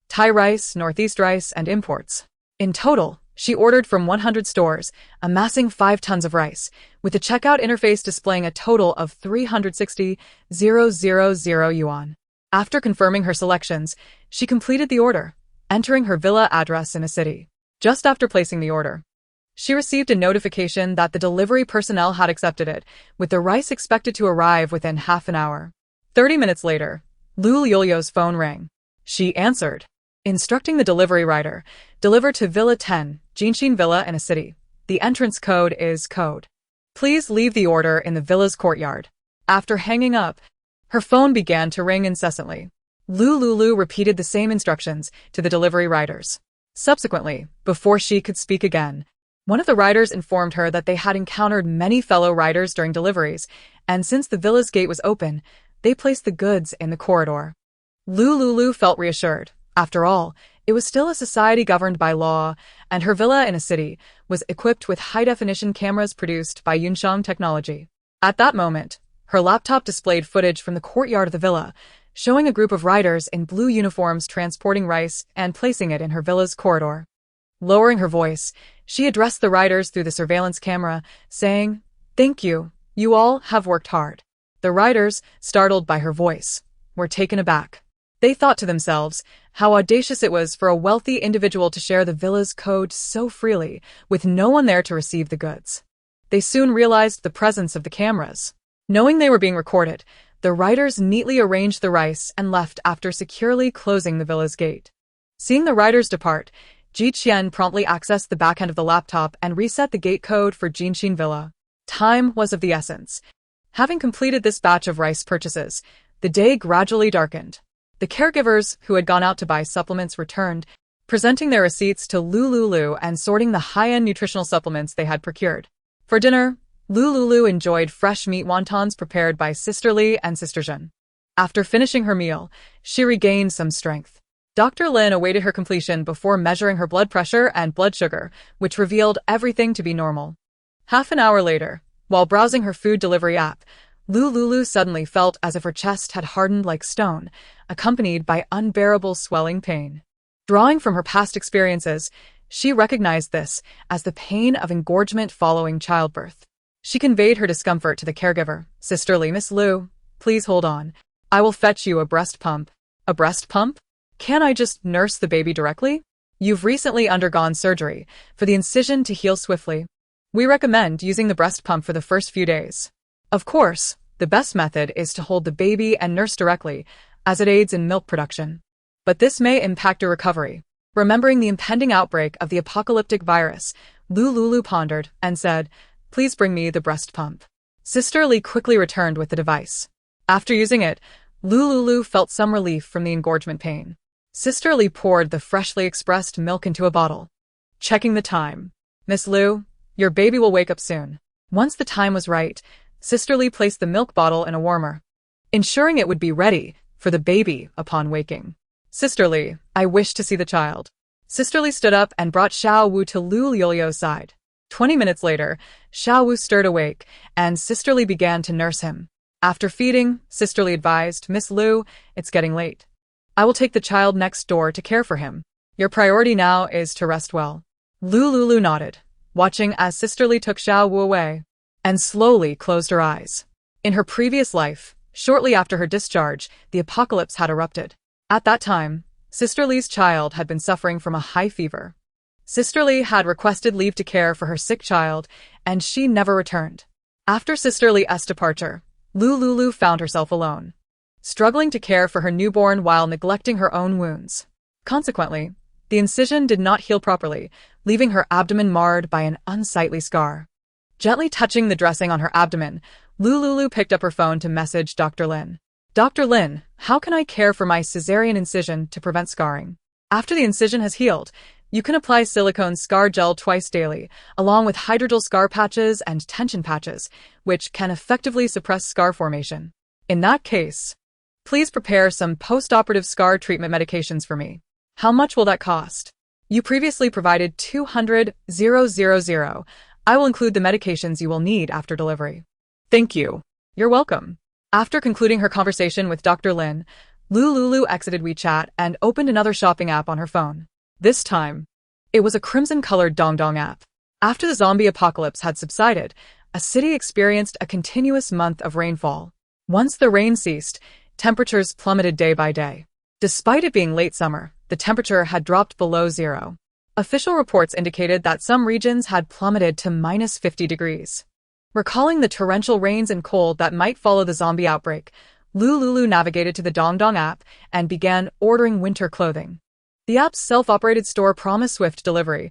Thai rice, Northeast rice, and imports. In total, she ordered from 100 stores, amassing 5 tons of rice, with the checkout interface displaying a total of 360,000 yuan. After confirming her selections, she completed the order, entering her villa address in a city. Just after placing the order, she received a notification that the delivery personnel had accepted it, with the rice expected to arrive within half an hour. 30 minutes later, Lu Liuliu's phone rang. She answered, instructing the delivery rider, deliver to Villa 10, Jinxin Villa in a city. The entrance code is code. Please leave the order in the villa's courtyard. After hanging up, her phone began to ring incessantly. Lu Liuliu repeated the same instructions to the delivery riders. Subsequently, before she could speak again, one of the riders informed her that they had encountered many fellow riders during deliveries, and since the villa's gate was open, they placed the goods in the corridor. Lu Liuliu felt reassured. After all, it was still a society governed by law, and her villa in a city was equipped with high-definition cameras produced by Yunsheng Technology. At that moment, her laptop displayed footage from the courtyard of the villa, showing a group of riders in blue uniforms transporting rice and placing it in her villa's corridor. Lowering her voice, she addressed the riders through the surveillance camera, saying, "Thank you, you all have worked hard." The riders, startled by her voice, were taken aback. They thought to themselves how audacious it was for a wealthy individual to share the villa's code so freely, with no one there to receive the goods. They soon realized the presence of the cameras. Knowing they were being recorded, the riders neatly arranged the rice and left after securely closing the villa's gate. Seeing the riders depart, Ji Qian promptly accessed the back end of the laptop and reset the gate code for Jinxin Villa. Time was of the essence. Having completed this batch of rice purchases, the day gradually darkened. The caregivers who had gone out to buy supplements returned, presenting their receipts to Lu Liuliu and sorting the high-end nutritional supplements they had procured. For dinner, Lu Liuliu enjoyed fresh meat wontons prepared by Sister Li and Sister Zhen. After finishing her meal, she regained some strength. Dr. Lin awaited her completion before measuring her blood pressure and blood sugar, which revealed everything to be normal. Half an hour later, while browsing her food delivery app, Lu Liuliu suddenly felt as if her chest had hardened like stone, accompanied by unbearable swelling pain. Drawing from her past experiences, she recognized this as the pain of engorgement following childbirth. She conveyed her discomfort to the caregiver. Sister Li, Miss Lu, please hold on. I will fetch you a breast pump. A breast pump? Can't I just nurse the baby directly? You've recently undergone surgery for the incision to heal swiftly. We recommend using the breast pump for the first few days. Of course, the best method is to hold the baby and nurse directly, as it aids in milk production. But this may impact your recovery. Remembering the impending outbreak of the apocalyptic virus, Lu Liuliu pondered and said, "Please bring me the breast pump." Sister Li quickly returned with the device. After using it, Lu Liuliu felt some relief from the engorgement pain. Sister Li poured the freshly expressed milk into a bottle. Checking the time. Miss Lu, your baby will wake up soon. Once the time was right, Sister Li placed the milk bottle in a warmer, ensuring it would be ready for the baby upon waking. Sister Li, I wish to see the child. Sister Li stood up and brought Xiao Wu to Lu Liuliu's side. 20 minutes later, Xiao Wu stirred awake, and Sister Li began to nurse him. After feeding, Sister Li advised, Miss Lu, it's getting late. I will take the child next door to care for him. Your priority now is to rest well. Lu Liuliu nodded, watching as Sister Li took Xiao Wu away, and slowly closed her eyes. In her previous life, shortly after her discharge, the apocalypse had erupted. At that time, Sister Li's child had been suffering from a high fever. Sister Li had requested leave to care for her sick child, and she never returned. After Sister Li's departure, Lu Liuliu found herself alone, struggling to care for her newborn while neglecting her own wounds. Consequently, the incision did not heal properly, leaving her abdomen marred by an unsightly scar. Gently touching the dressing on her abdomen, Lu Liuliu picked up her phone to message Dr. Lin. Dr. Lin, how can I care for my cesarean incision to prevent scarring? After the incision has healed, you can apply silicone scar gel twice daily, along with hydrogel scar patches and tension patches, which can effectively suppress scar formation. In that case, please prepare some post-operative scar treatment medications for me. How much will that cost? You previously provided 200,000. I will include the medications you will need after delivery. Thank you. You're welcome. After concluding her conversation with Dr. Lin, Lu Liuliu exited WeChat and opened another shopping app on her phone. This time, it was a crimson-colored Dongdong app. After the zombie apocalypse had subsided, a city experienced a continuous month of rainfall. Once the rain ceased, temperatures plummeted day by day. Despite it being late summer, the temperature had dropped below zero. Official reports indicated that some regions had plummeted to minus 50 degrees. Recalling the torrential rains and cold that might follow the zombie outbreak, Lu Liuliu navigated to the Dongdong app and began ordering winter clothing. The app's self-operated store promised swift delivery.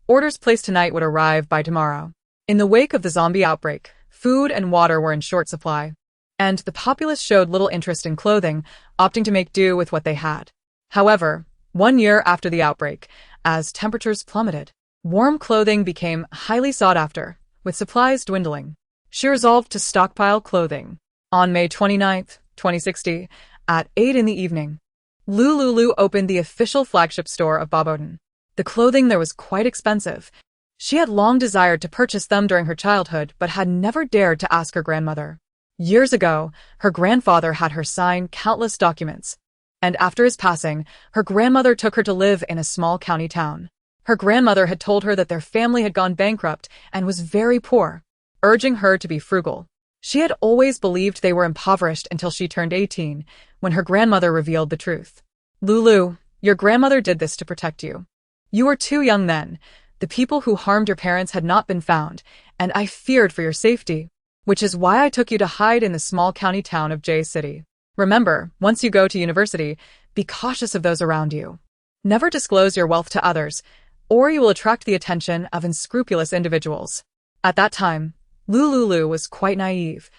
Orders placed tonight would arrive by tomorrow. In the wake of the zombie outbreak, food and water were in short supply, and the populace showed little interest in clothing, opting to make do with what they had. However, 1 year after the outbreak, as temperatures plummeted, warm clothing became highly sought after, with supplies dwindling. She resolved to stockpile clothing. On May 29, 2060, at 8 in the evening, Lu Liuliu opened the official flagship store of Baboden. The clothing there was quite expensive. She had long desired to purchase them during her childhood, but had never dared to ask her grandmother. Years ago, her grandfather had her sign countless documents, and after his passing, her grandmother took her to live in a small county town. Her grandmother had told her that their family had gone bankrupt and was very poor, urging her to be frugal. She had always believed they were impoverished until she turned 18, when her grandmother revealed the truth. Lulu, your grandmother did this to protect you. You were too young then. The people who harmed your parents had not been found, and I feared for your safety, which is why I took you to hide in the small county town of J City. Remember, once you go to university, be cautious of those around you. Never disclose your wealth to others, or you will attract the attention of unscrupulous individuals. At that time, Lu Liuliu was quite naive.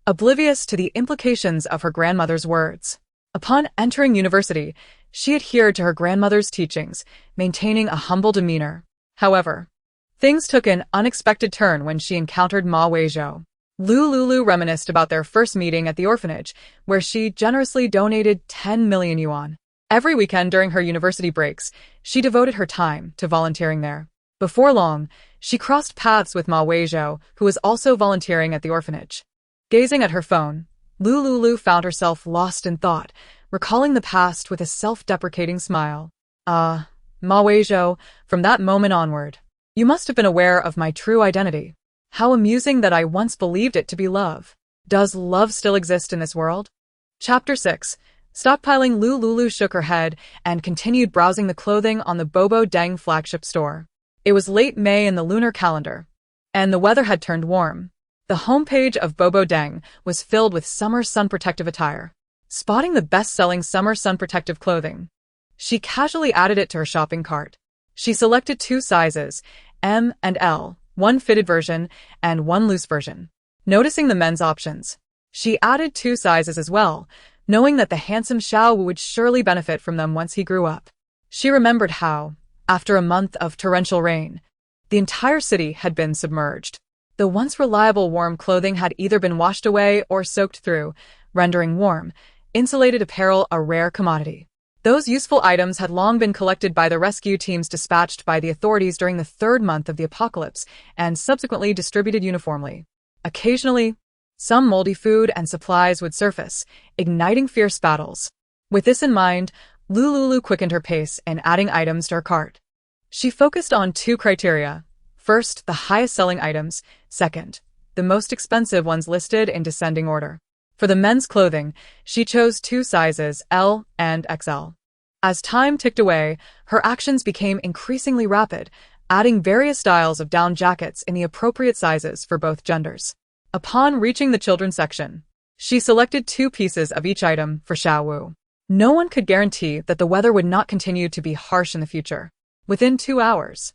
oblivious to the implications of her grandmother's words. Upon entering university, she adhered to her grandmother's teachings, maintaining a humble demeanor. However, things took an unexpected turn when she encountered Ma Weizhou. Lu Liuliu reminisced about their first meeting at the orphanage, where she generously donated 10 million yuan. Every weekend during her university breaks, she devoted her time to volunteering there. Before long, she crossed paths with Ma Weizhou, who was also volunteering at the orphanage. Gazing at her phone, Lu Liuliu found herself lost in thought, recalling the past with a self-deprecating smile. Ma Weizhou, from that moment onward, you must have been aware of my true identity. How amusing that I once believed it to be love. Does love still exist in this world? Chapter 6. Stockpiling. Lu Liuliu shook her head and continued browsing the clothing on the Bobo Deng flagship store. It was late May in the lunar calendar, and the weather had turned warm. The homepage of Bobo Deng was filled with summer sun protective attire. Spotting the best-selling summer sun protective clothing, she casually added it to her shopping cart. She selected 2 sizes, M and L, one fitted version and one loose version. Noticing the men's options, she added 2 sizes as well, knowing that the handsome Xiao Wu would surely benefit from them once he grew up. She remembered how, after a month of torrential rain, the entire city had been submerged. The once reliable warm clothing had either been washed away or soaked through, rendering warm, insulated apparel a rare commodity. Those useful items had long been collected by the rescue teams dispatched by the authorities during the 3rd month of the apocalypse and subsequently distributed uniformly. Occasionally, some moldy food and supplies would surface, igniting fierce battles. With this in mind, Lu Liuliu quickened her pace in adding items to her cart. She focused on 2 criteria. First, the highest-selling items. Second, the most expensive ones listed in descending order. For the men's clothing, she chose 2 sizes, L and XL. As time ticked away, her actions became increasingly rapid, adding various styles of down jackets in the appropriate sizes for both genders. Upon reaching the children's section, she selected 2 pieces of each item for Xiao Wu. No one could guarantee that the weather would not continue to be harsh in the future. Within 2 hours,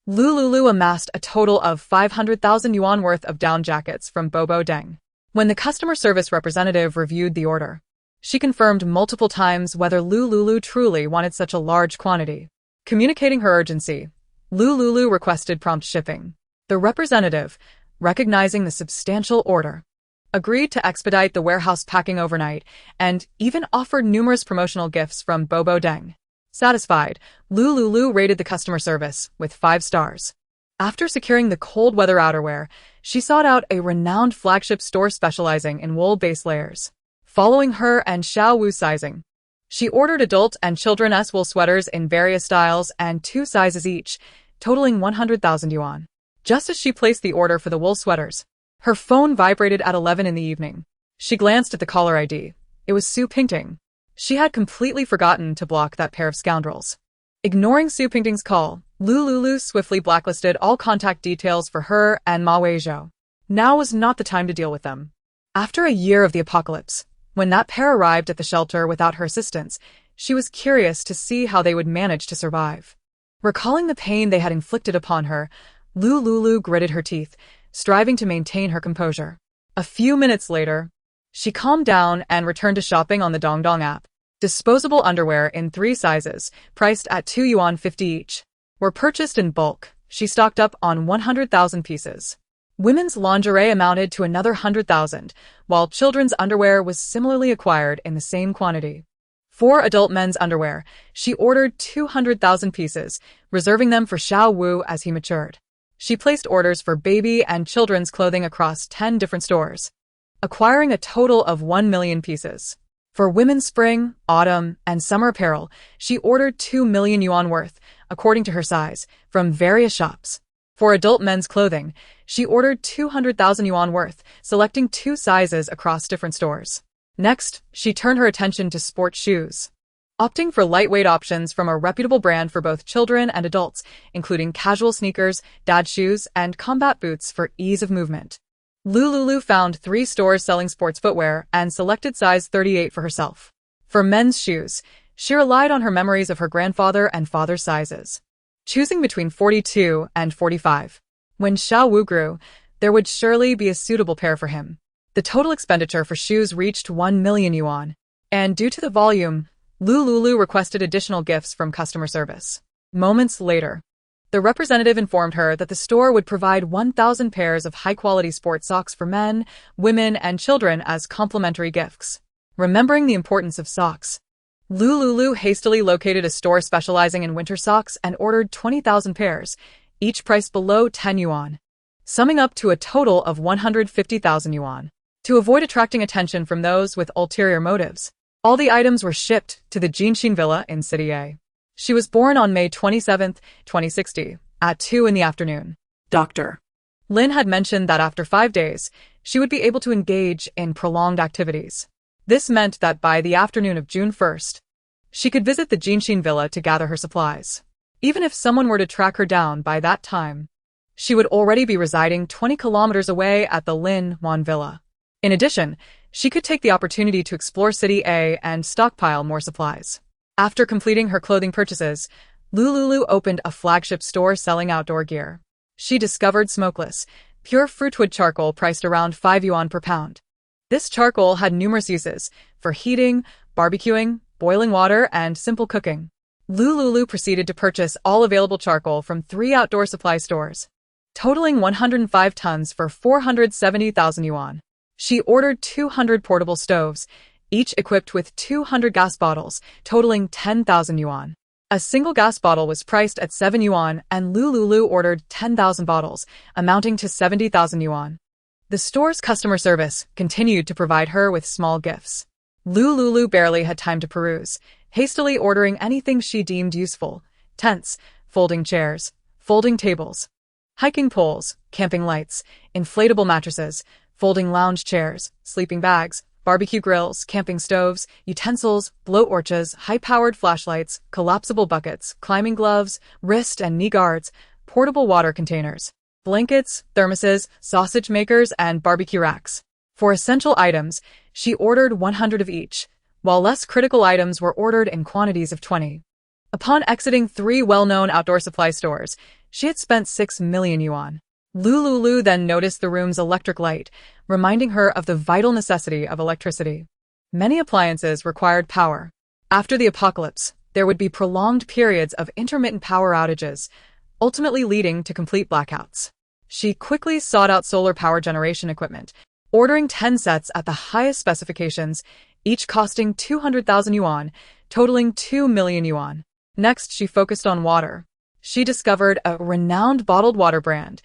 Lu Liuliu amassed a total of 500,000 yuan worth of down jackets from Bobo Deng. When the customer service representative reviewed the order, she confirmed multiple times whether Lu Liuliu truly wanted such a large quantity. Communicating her urgency, Lu Liuliu requested prompt shipping. The representative, recognizing the substantial order, agreed to expedite the warehouse packing overnight and even offered numerous promotional gifts from Bobo Deng. Satisfied, Lu Liuliu rated the customer service with 5 stars. After securing the cold weather outerwear, she sought out a renowned flagship store specializing in wool base layers. Following her and Xiao Wu's sizing, she ordered adult and children's wool sweaters in various styles and 2 sizes each, totaling 100,000 yuan. Just as she placed the order for the wool sweaters, her phone vibrated at 11 in the evening. She glanced at the caller ID. It was Su Pingting. She had completely forgotten to block that pair of scoundrels. Ignoring Su Pingting's call, Lu Liuliu swiftly blacklisted all contact details for her and Ma Weizhou. Now was not the time to deal with them. After a year of the apocalypse, when that pair arrived at the shelter without her assistance, she was curious to see how they would manage to survive. Recalling the pain they had inflicted upon her, Lu Liuliu gritted her teeth, striving to maintain her composure. A few minutes later, she calmed down and returned to shopping on the Dongdong app. Disposable underwear in 3 sizes, priced at 2 yuan 50 each, were purchased in bulk. She stocked up on 100,000 pieces. Women's lingerie amounted to another 100,000, while children's underwear was similarly acquired in the same quantity. For adult men's underwear, she ordered 200,000 pieces, reserving them for Xiao Wu as he matured. She placed orders for baby and children's clothing across 10 different stores, acquiring a total of 1 million pieces. For women's spring, autumn, and summer apparel, she ordered 2 million yuan worth, according to her size, from various shops. For adult men's clothing, she ordered 200,000 yuan worth, selecting 2 sizes across different stores. Next, she turned her attention to sports shoes, opting for lightweight options from a reputable brand for both children and adults, including casual sneakers, dad shoes, and combat boots for ease of movement. Lu Liuliu found 3 stores selling sports footwear and selected size 38 for herself. For men's shoes, she relied on her memories of her grandfather and father's sizes, choosing between 42 and 45. When Xiao Wu grew, there would surely be a suitable pair for him. The total expenditure for shoes reached 1 million yuan. And due to the volume, Lu Liuliu requested additional gifts from customer service. Moments later, the representative informed her that the store would provide 1,000 pairs of high-quality sports socks for men, women, and children as complimentary gifts. Remembering the importance of socks, Lu Liuliu hastily located a store specializing in winter socks and ordered 20,000 pairs, each priced below 10 yuan, summing up to a total of 150,000 yuan. To avoid attracting attention from those with ulterior motives, all the items were shipped to the Jinshin Villa in City A. She was born on May 27, 2060, at 2 in the afternoon. Doctor. Lin had mentioned that after 5 days, she would be able to engage in prolonged activities. This meant that by the afternoon of June 1st, she could visit the Jinshin Villa to gather her supplies. Even if someone were to track her down by that time, she would already be residing 20 kilometers away at the Lin Wan Villa. In addition, she could take the opportunity to explore City A and stockpile more supplies. After completing her clothing purchases, Lu Liuliu opened a flagship store selling outdoor gear. She discovered smokeless, pure fruitwood charcoal priced around 5 yuan per pound. This charcoal had numerous uses for heating, barbecuing, boiling water, and simple cooking. Lu Liuliu proceeded to purchase all available charcoal from 3 outdoor supply stores, totaling 105 tons for 470,000 yuan. She ordered 200 portable stoves, each equipped with 200 gas bottles, totaling 10,000 yuan. A single gas bottle was priced at 7 yuan, and Lu Liuliu ordered 10,000 bottles, amounting to 70,000 yuan. The store's customer service continued to provide her with small gifts. Lu Liuliu barely had time to peruse, hastily ordering anything she deemed useful: tents, folding chairs, folding tables, hiking poles, camping lights, inflatable mattresses, folding lounge chairs, sleeping bags, barbecue grills, camping stoves, utensils, blowtorches, high-powered flashlights, collapsible buckets, climbing gloves, wrist and knee guards, portable water containers, blankets, thermoses, sausage makers, and barbecue racks. For essential items, she ordered 100 of each, while less critical items were ordered in quantities of 20. Upon exiting 3 well-known outdoor supply stores, she had spent 6 million yuan. Lu Liuliu then noticed the room's electric light, reminding her of the vital necessity of electricity. Many appliances required power. After the apocalypse, there would be prolonged periods of intermittent power outages, ultimately leading to complete blackouts. She quickly sought out solar power generation equipment, ordering 10 sets at the highest specifications, each costing 200,000 yuan, totaling 2 million yuan. Next, she focused on water. She discovered a renowned bottled water brand,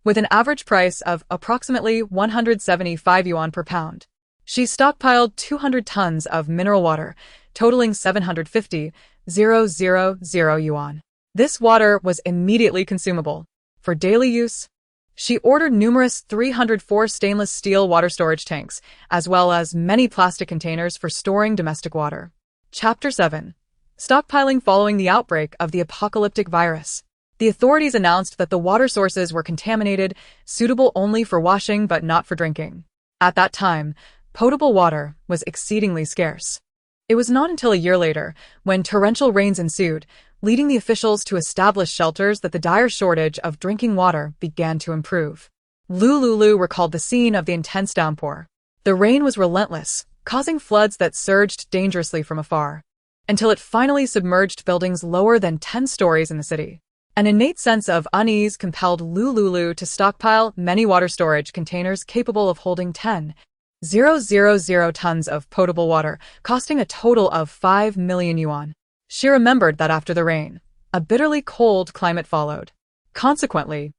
with an average price of approximately 175 yuan per pound. She stockpiled 200 tons of mineral water, totaling 750,000 yuan. This water was immediately consumable. For daily use, she ordered numerous 304 stainless steel water storage tanks, as well as many plastic containers for storing domestic water. Chapter 7. Stockpiling following the outbreak of the apocalyptic virus. The authorities announced that the water sources were contaminated, suitable only for washing but not for drinking. At that time, potable water was exceedingly scarce. It was not until a year later, when torrential rains ensued, leading the officials to establish shelters, that the dire shortage of drinking water began to improve. Lu Liuliu recalled the scene of the intense downpour. The rain was relentless, causing floods that surged dangerously from afar, until it finally submerged buildings lower than 10 stories in the city. An innate sense of unease compelled Lu Liuliu to stockpile many water storage containers capable of holding 10,000 tons of potable water, costing a total of 5 million yuan. She remembered that after the rain, a bitterly cold climate followed. Consequently,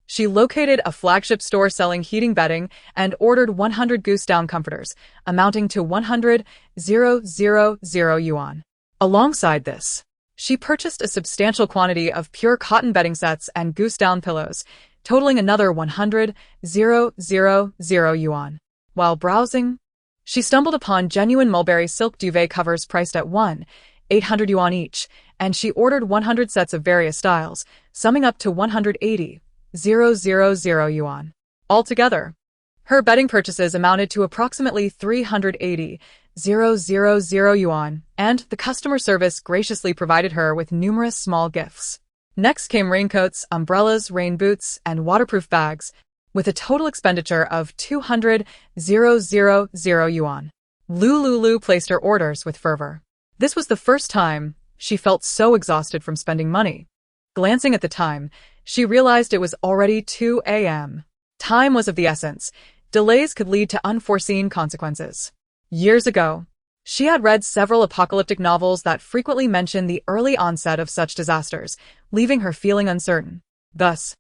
she located a flagship store selling heating bedding and ordered 100 goose down comforters, amounting to 100,000 yuan. Alongside this, she purchased a substantial quantity of pure cotton bedding sets and goose down pillows, totaling another 100,000 yuan. While browsing, she stumbled upon genuine mulberry silk duvet covers priced at 1,800 yuan each, and she ordered 100 sets of various styles, summing up to 180,000 yuan. Altogether, her bedding purchases amounted to approximately 380,000 yuan, and the customer service graciously provided her with numerous small gifts. Next came raincoats, umbrellas, rain boots, and waterproof bags. with a total expenditure of 200,000 yuan. Lu Liuliu placed her orders with fervor. This was the first time she felt so exhausted from spending money. Glancing at the time, she realized it was already 2 a.m. Time was of the essence. Delays could lead to unforeseen consequences. Years ago, she had read several apocalyptic novels that frequently mentioned the early onset of such disasters, leaving her feeling uncertain. Thus,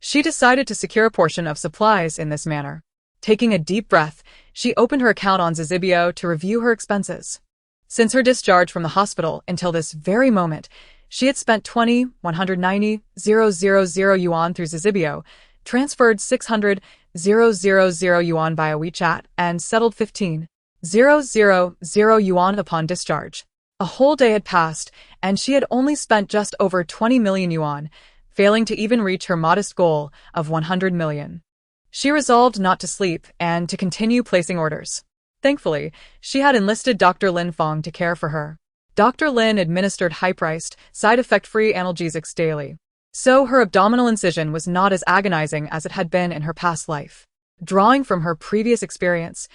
she decided to secure a portion of supplies in this manner. Taking a deep breath, she opened her account on Zizibio to review her expenses. Since her discharge from the hospital until this very moment, she had spent 20,190,000 yuan through Zizibio, transferred 600,000 yuan via WeChat, and settled 15,000 yuan upon discharge. A whole day had passed, and she had only spent just over 20 million yuan, failing to even reach her modest goal of 100 million. She resolved not to sleep and to continue placing orders. Thankfully, she had enlisted Dr. Lin Fong to care for her. Dr. Lin administered high-priced, side-effect-free analgesics daily, so her abdominal incision was not as agonizing as it had been in her past life. Drawing from her previous experience,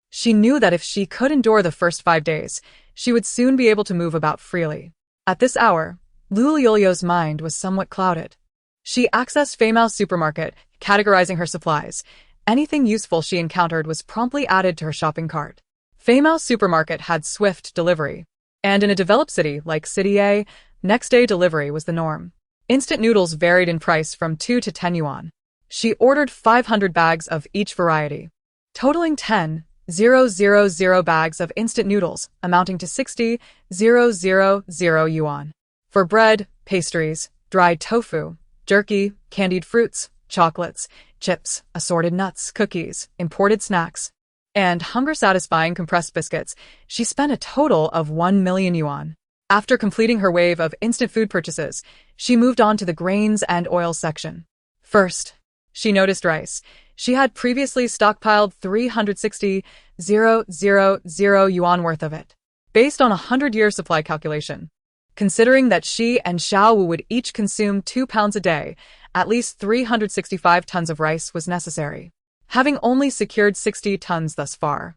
she knew that if she could endure the first 5 days, she would soon be able to move about freely. At this hour, Lu Liuliu's mind was somewhat clouded. She accessed Feimao's supermarket, categorizing her supplies. Anything useful she encountered was promptly added to her shopping cart. Feimao's supermarket had swift delivery, and in a developed city like City A, next-day delivery was the norm. Instant noodles varied in price from 2 to 10 yuan. She ordered 500 bags of each variety, totaling 10,000 bags of instant noodles, amounting to 60,000 yuan. For bread, pastries, dried tofu, jerky, candied fruits, chocolates, chips, assorted nuts, cookies, imported snacks, and hunger-satisfying compressed biscuits, she spent a total of 1 million yuan. After completing her wave of instant food purchases, she moved on to the grains and oils section. First, she noticed rice. She had previously stockpiled 360,000 yuan worth of it, based on a 100-year supply calculation. Considering that she and Xiao Wu would each consume 2 pounds a day, at least 365 tons of rice was necessary. Having only secured 60 tons thus far,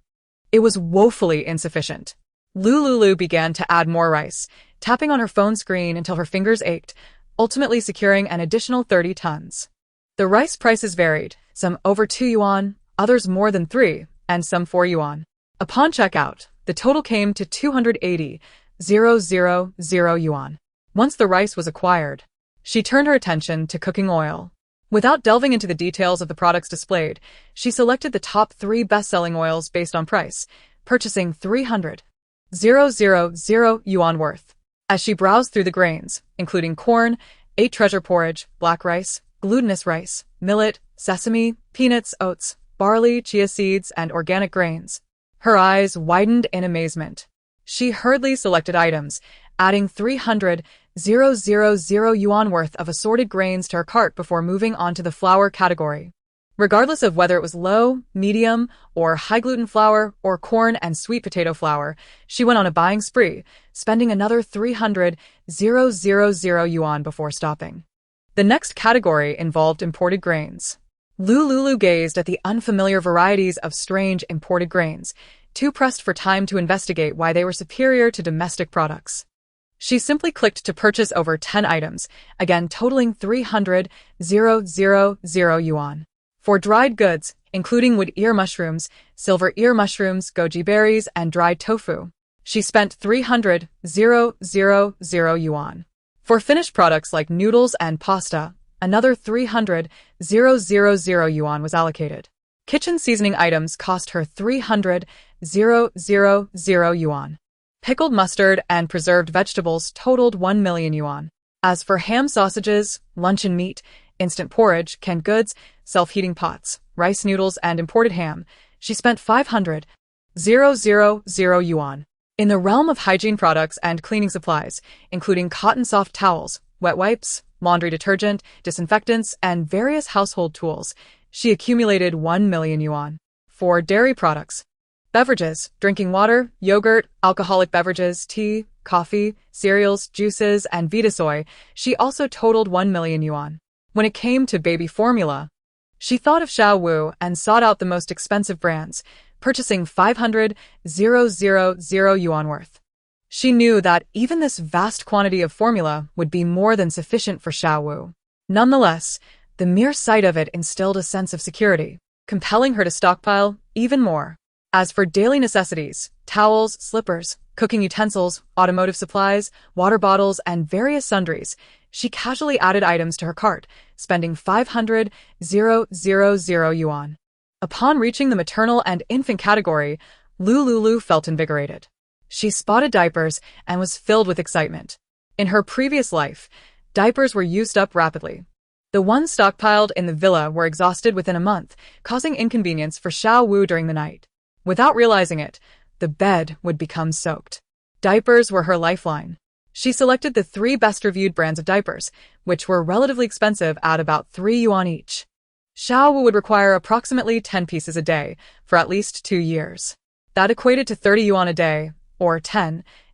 it was woefully insufficient. Lu Liuliu began to add more rice, tapping on her phone screen until her fingers ached, ultimately securing an additional 30 tons. The rice prices varied, some over 2 yuan, others more than 3, and some 4 yuan. Upon checkout, the total came to 280,000 yuan. Once the rice was acquired, she turned her attention to cooking oil. Without delving into the details of the products displayed, she selected the top 3 best-selling oils based on price, purchasing 300,000 yuan worth. As she browsed through the grains, including corn, 8 treasure porridge, black rice, glutinous rice, millet, sesame, peanuts, oats, barley, chia seeds, and organic grains, her eyes widened in amazement. She hurriedly selected items, adding 300,000 yuan worth of assorted grains to her cart before moving on to the flour category. Regardless of whether it was low, medium, or high-gluten flour, or corn and sweet potato flour, she went on a buying spree, spending another 300,000 yuan before stopping. The next category involved imported grains. Lu Liuliu gazed at the unfamiliar varieties of strange imported grains, too pressed for time to investigate why they were superior to domestic products. She simply clicked to purchase over 10 items, again totaling 300,000 yuan. For dried goods, including wood ear mushrooms, silver ear mushrooms, goji berries, and dried tofu, she spent 300,000 yuan. For finished products like noodles and pasta, another 300,000 yuan was allocated. Kitchen seasoning items cost her 300,000 yuan. Pickled mustard and preserved vegetables totaled 1 million yuan. As for ham sausages, luncheon meat, instant porridge, canned goods, self-heating pots, rice noodles, and imported ham, she spent 500,000 yuan. In the realm of hygiene products and cleaning supplies, including cotton soft towels, wet wipes, laundry detergent, disinfectants, and various household tools, she accumulated 1 million yuan. For dairy products, beverages, drinking water, yogurt, alcoholic beverages, tea, coffee, cereals, juices, and Vita soy, she also totaled 1 million yuan. When it came to baby formula, She thought of Xiao Wu and sought out the most expensive brands, purchasing 500,000 yuan worth. She knew that even this vast quantity of formula would be more than sufficient for Xiao Wu. Nonetheless, the mere sight of it instilled a sense of security, compelling her to stockpile even more. As for daily necessities, towels, slippers, cooking utensils, automotive supplies, water bottles, and various sundries, she casually added items to her cart, spending 500,000 yuan. Upon reaching the maternal and infant category, Lu Liuliu felt invigorated. She spotted diapers and was filled with excitement. In her previous life, diapers were used up rapidly. The ones stockpiled in the villa were exhausted within a month, causing inconvenience for Xiao Wu during the night. Without realizing it, the bed would become soaked. Diapers were her lifeline. She selected the 3 best-reviewed brands of diapers, which were relatively expensive at about 3 yuan each. Xiao Wu would require approximately 10 pieces a day for at least 2 years. That equated to 30 yuan a day, or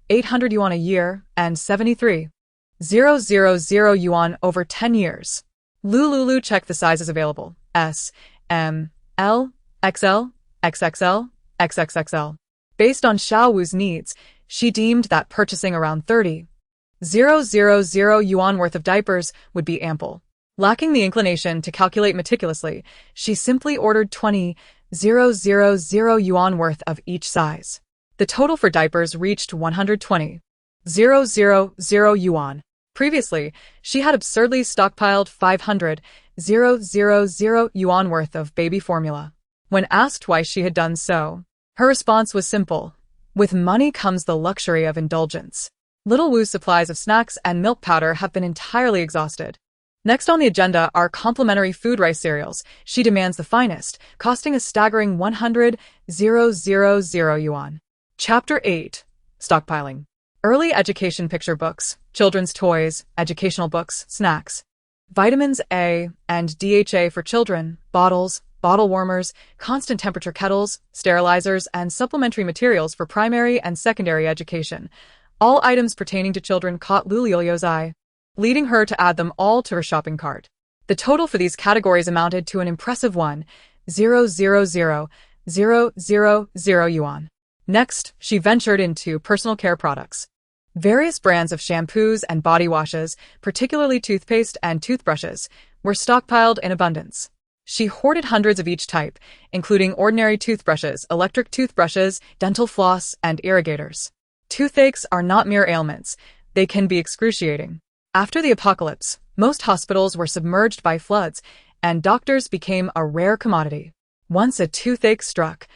800 yuan a year, and 73,000 yuan over 10 years. Lu Liuliu checked the sizes available: S, M, L, XL, XXL, XXXL. Based on Xiao Wu's needs, she deemed that purchasing around 30,000 yuan worth of diapers would be ample. Lacking the inclination to calculate meticulously, she simply ordered 20,000 yuan worth of each size. The total for diapers reached 120,000 yuan. Previously, she had absurdly stockpiled 500,000 yuan worth of baby formula. When asked why she had done so, her response was simple: with money comes the luxury of indulgence. Little Wu's supplies of snacks and milk powder have been entirely exhausted. Next on the agenda are complimentary food rice cereals. She demands the finest, costing a staggering 100,000 yuan. Chapter 8. Stockpiling. Early education picture books, children's toys, educational books, snacks. Vitamins A and DHA for children, bottles, bottle warmers, constant temperature kettles, sterilizers, and supplementary materials for primary and secondary education. All items pertaining to children caught Lu Liuliu's eye, leading her to add them all to her shopping cart. The total for these categories amounted to an impressive 1,000,000 yuan. Next, she ventured into personal care products. Various brands of shampoos and body washes, particularly toothpaste and toothbrushes, were stockpiled in abundance. She hoarded hundreds of each type, including ordinary toothbrushes, electric toothbrushes, dental floss, and irrigators. Toothaches are not mere ailments. They can be excruciating. After the apocalypse, most hospitals were submerged by floods, and doctors became a rare commodity. Once a toothache struck,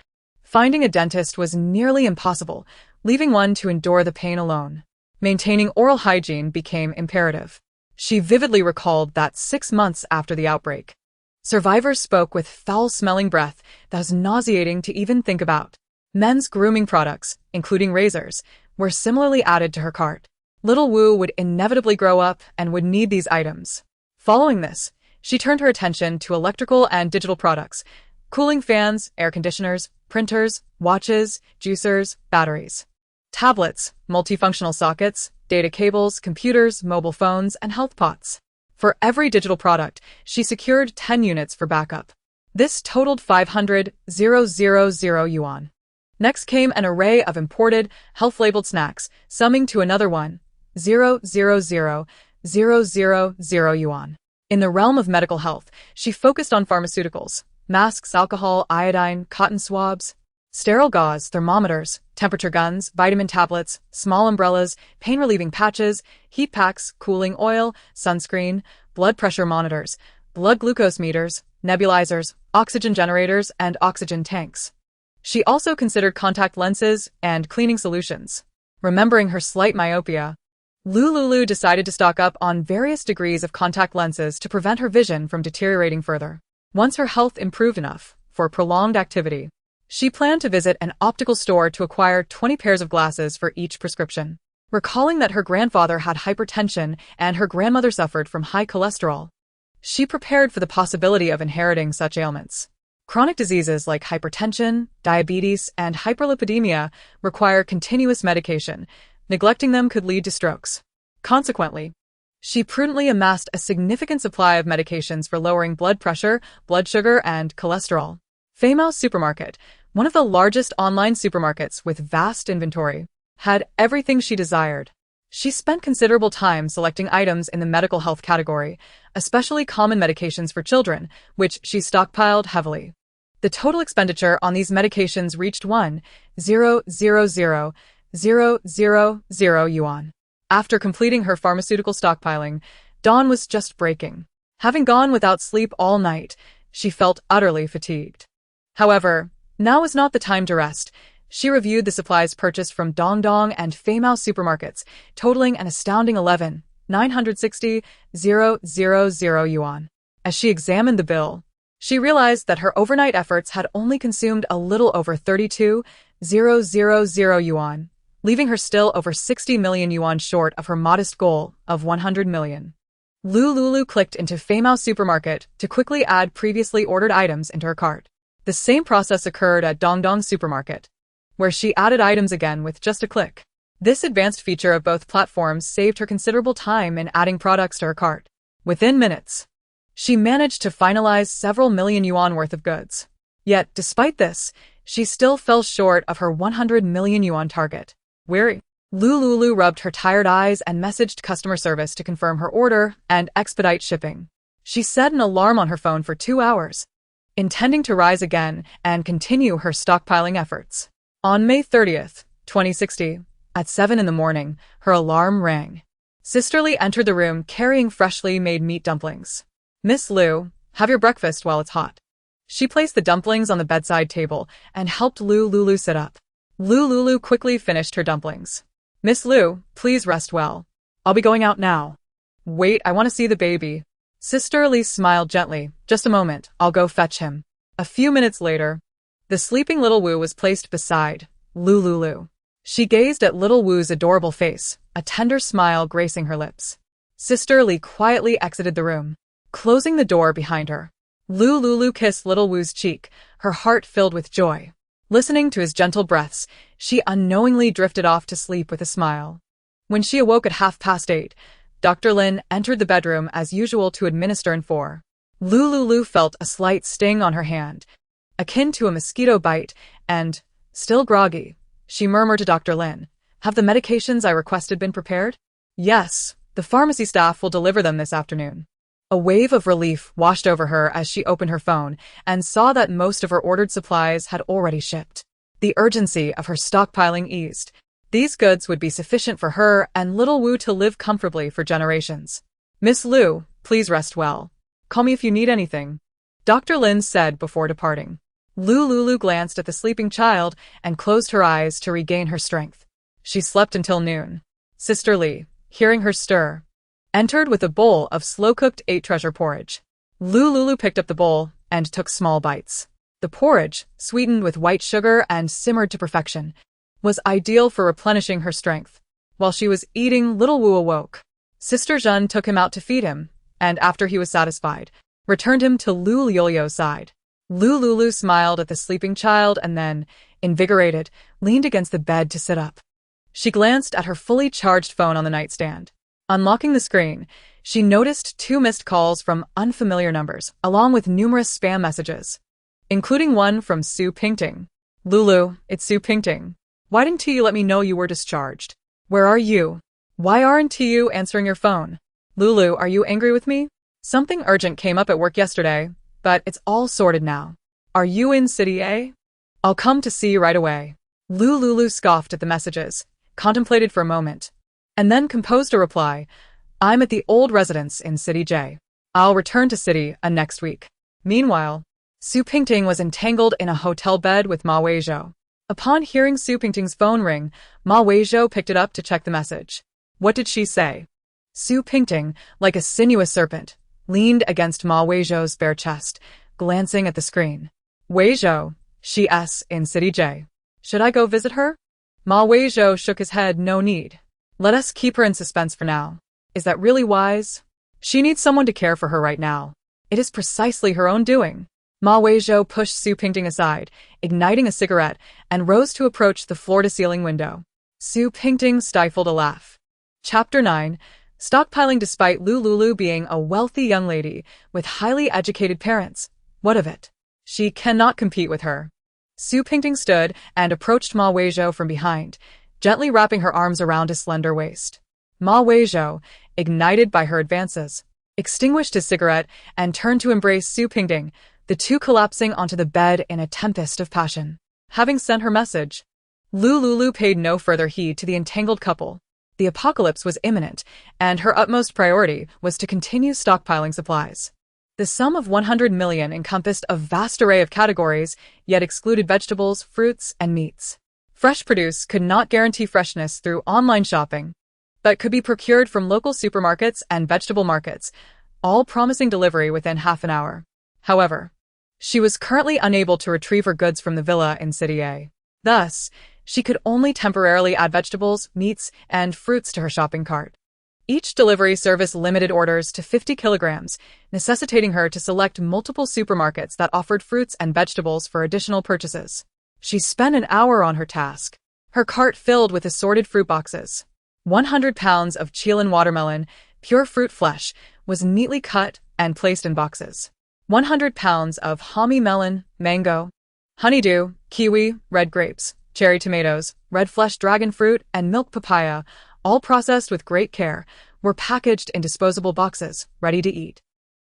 finding a dentist was nearly impossible, leaving one to endure the pain alone. Maintaining oral hygiene became imperative. She vividly recalled that 6 months after the outbreak, survivors spoke with foul-smelling breath that was nauseating to even think about. Men's grooming products, including razors, were similarly added to her cart. Little Wu would inevitably grow up and would need these items. Following this, she turned her attention to electrical and digital products, cooling fans, air conditioners, printers, watches, juicers, batteries, tablets, multifunctional sockets, data cables, computers, mobile phones, and health pots. For every digital product, she secured 10 units for backup. This totaled 500,000 yuan. Next came an array of imported, health-labeled snacks, summing to another 1,000,000 yuan. In the realm of medical health, she focused on pharmaceuticals, masks, alcohol, iodine, cotton swabs, sterile gauze, thermometers, temperature guns, vitamin tablets, small umbrellas, pain-relieving patches, heat packs, cooling oil, sunscreen, blood pressure monitors, blood glucose meters, nebulizers, oxygen generators, and oxygen tanks. She also considered contact lenses and cleaning solutions. Remembering her slight myopia, Lu Liuliu decided to stock up on various degrees of contact lenses to prevent her vision from deteriorating further. Once her health improved enough for prolonged activity, she planned to visit an optical store to acquire 20 pairs of glasses for each prescription. Recalling that her grandfather had hypertension and her grandmother suffered from high cholesterol, she prepared for the possibility of inheriting such ailments. Chronic diseases like hypertension, diabetes, and hyperlipidemia require continuous medication. Neglecting them could lead to strokes. Consequently, She prudently amassed a significant supply of medications for lowering blood pressure, blood sugar, and cholesterol. Famous Supermarket, one of the largest online supermarkets with vast inventory, had everything she desired. She spent considerable time selecting items in the medical health category, especially common medications for children, which she stockpiled heavily. The total expenditure on these medications reached 1,000,000 yuan. After completing her pharmaceutical stockpiling, dawn was just breaking. Having gone without sleep all night, she felt utterly fatigued. However, now was not the time to rest. She reviewed the supplies purchased from Dongdong and Famous supermarkets, totaling an astounding 11,960,000 yuan. As she examined the bill, she realized that her overnight efforts had only consumed a little over 32,000 yuan, leaving her still over 60 million yuan short of her modest goal of 100 million. Lu Liuliu clicked into Famous Supermarket to quickly add previously ordered items into her cart. The same process occurred at Dongdong Supermarket, where she added items again with just a click. This advanced feature of both platforms saved her considerable time in adding products to her cart. Within minutes, she managed to finalize several million yuan worth of goods. Yet, despite this, she still fell short of her 100 million yuan target. Weary, Lu Liuliu rubbed her tired eyes and messaged customer service to confirm her order and expedite shipping. She set an alarm on her phone for 2 hours, intending to rise again and continue her stockpiling efforts. On May 30th, 2060, at 7 in the morning, her alarm rang. Sister Li entered the room carrying freshly made meat dumplings. "Miss Liu, have your breakfast while it's hot." She placed the dumplings on the bedside table and helped Lu Liuliu sit up. Lu Liuliu quickly finished her dumplings. "Miss Liu, please rest well. I'll be going out now." "Wait, I want to see the baby." Sister Li smiled gently. "Just a moment, I'll go fetch him." A few minutes later, the sleeping little Wu was placed beside Lu Liuliu. She gazed at little Wu's adorable face, a tender smile gracing her lips. Sister Li quietly exited the room, closing the door behind her. Lu Liuliu kissed little Wu's cheek, her heart filled with joy. Listening to his gentle breaths, she unknowingly drifted off to sleep with a smile. When she awoke at 8:30, Dr. Lin entered the bedroom as usual to administer N4. Lu Liuliu felt a slight sting on her hand, akin to a mosquito bite, and, still groggy, she murmured to Dr. Lin, "Have the medications I requested been prepared?" "Yes, the pharmacy staff will deliver them this afternoon." A wave of relief washed over her as she opened her phone and saw that most of her ordered supplies had already shipped. The urgency of her stockpiling eased. These goods would be sufficient for her and little Wu to live comfortably for generations. "Miss Liu, please rest well. Call me if you need anything," Dr. Lin said before departing. Lu Liuliu glanced at the sleeping child and closed her eyes to regain her strength. She slept until noon. Sister Li, hearing her stir, entered with a bowl of slow-cooked 8-treasure porridge. Lu Liuliu picked up the bowl and took small bites. The porridge, sweetened with white sugar and simmered to perfection, was ideal for replenishing her strength. While she was eating, little Wu awoke. Sister Zhen took him out to feed him, and after he was satisfied, returned him to Lu Liuliu's side. Lu Liuliu smiled at the sleeping child and then, invigorated, leaned against the bed to sit up. She glanced at her fully charged phone on the nightstand. Unlocking the screen, she noticed 2 missed calls from unfamiliar numbers, along with numerous spam messages, including one from Su Pingting. "Lulu, it's Su Pingting. Why didn't you let me know you were discharged? Where are you? Why aren't you answering your phone? Lulu, are you angry with me? Something urgent came up at work yesterday, but it's all sorted now. Are you in City A? I'll come to see you right away." Lu Liuliu scoffed at the messages, contemplated for a moment, and then composed a reply. "I'm at the old residence in City J. I'll return to City A next week." Meanwhile, Su Pingting was entangled in a hotel bed with Ma Weizhou. Upon hearing Su Pingting's phone ring, Ma Weizhou picked it up to check the message. What did she say? Su Pingting, like a sinuous serpent, leaned against Ma Weizhou's bare chest, glancing at the screen. "Weizhou, she's in City J. Should I go visit her?" Ma Weizhou shook his head. "No need. Let us keep her in suspense for now." "Is that really wise? She needs someone to care for her right now. It is precisely her own doing." Ma Weizhou pushed Su Pingting aside, igniting a cigarette, and rose to approach the floor-to-ceiling window. Su Pingting stifled a laugh. Chapter 9. stockpiling despite Lu Liuliu being a wealthy young lady with highly educated parents. What of it? She cannot compete with her. Su Pingting stood and approached Ma Weizhou from behind, gently wrapping her arms around his slender waist. Ma Weizhou, ignited by her advances, extinguished his cigarette and turned to embrace Su Pingting, the two collapsing onto the bed in a tempest of passion. Having sent her message, Lu Liuliu paid no further heed to the entangled couple. The apocalypse was imminent, and her utmost priority was to continue stockpiling supplies. The sum of 100 million encompassed a vast array of categories, yet excluded vegetables, fruits, and meats. Fresh produce could not guarantee freshness through online shopping, but could be procured from local supermarkets and vegetable markets, all promising delivery within half an hour. However, she was currently unable to retrieve her goods from the villa in City A. Thus, she could only temporarily add vegetables, meats, and fruits to her shopping cart. Each delivery service limited orders to 50 kilograms, necessitating her to select multiple supermarkets that offered fruits and vegetables for additional purchases. She spent an hour on her task, her cart filled with assorted fruit boxes. 100 pounds of Chilean watermelon, pure fruit flesh, was neatly cut and placed in boxes. 100 pounds of Hami melon, mango, honeydew, kiwi, red grapes, cherry tomatoes, red flesh dragon fruit, and milk papaya, all processed with great care, were packaged in disposable boxes, ready to eat.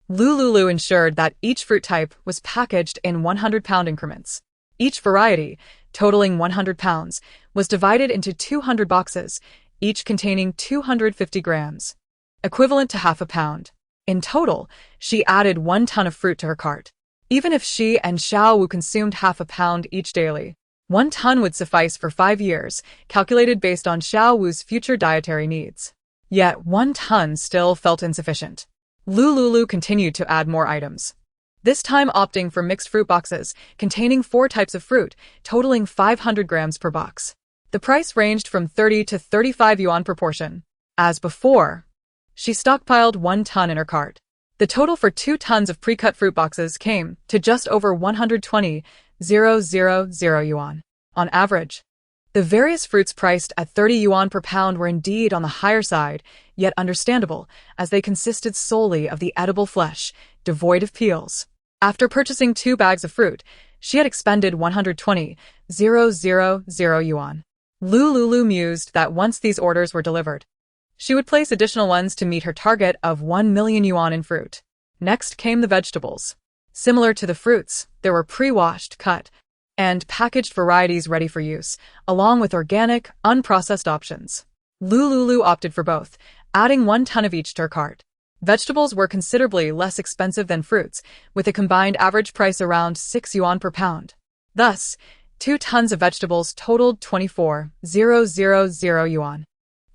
Lu Liuliu ensured that each fruit type was packaged in 100-pound increments. Each variety, totaling 100 pounds, was divided into 200 boxes, each containing 250 grams, equivalent to half a pound. In total, she added 1 ton of fruit to her cart. Even if she and Xiao Wu consumed half a pound each daily, 1 ton would suffice for 5 years, calculated based on Xiao Wu's future dietary needs. Yet 1 ton still felt insufficient. Lu Liuliu continued to add more items, this time opting for mixed fruit boxes containing 4 types of fruit, totaling 500 grams per box. The price ranged from 30 to 35 yuan per portion. As before, she stockpiled 1 ton in her cart. The total for 2 tons of pre-cut fruit boxes came to just over 120,000 yuan. On average, the various fruits priced at 30 yuan per pound were indeed on the higher side, yet understandable, as they consisted solely of the edible flesh, devoid of peels. After purchasing 2 bags of fruit, she had expended 120,000 yuan. Lu Liuliu mused that once these orders were delivered, she would place additional ones to meet her target of 1 million yuan in fruit. Next came the vegetables. Similar to the fruits, there were pre-washed, cut, and packaged varieties ready for use, along with organic, unprocessed options. Lu Liuliu opted for both, adding 1 ton of each to her cart. Vegetables were considerably less expensive than fruits, with a combined average price around 6 yuan per pound. Thus, 2 tons of vegetables totaled 24,000 yuan.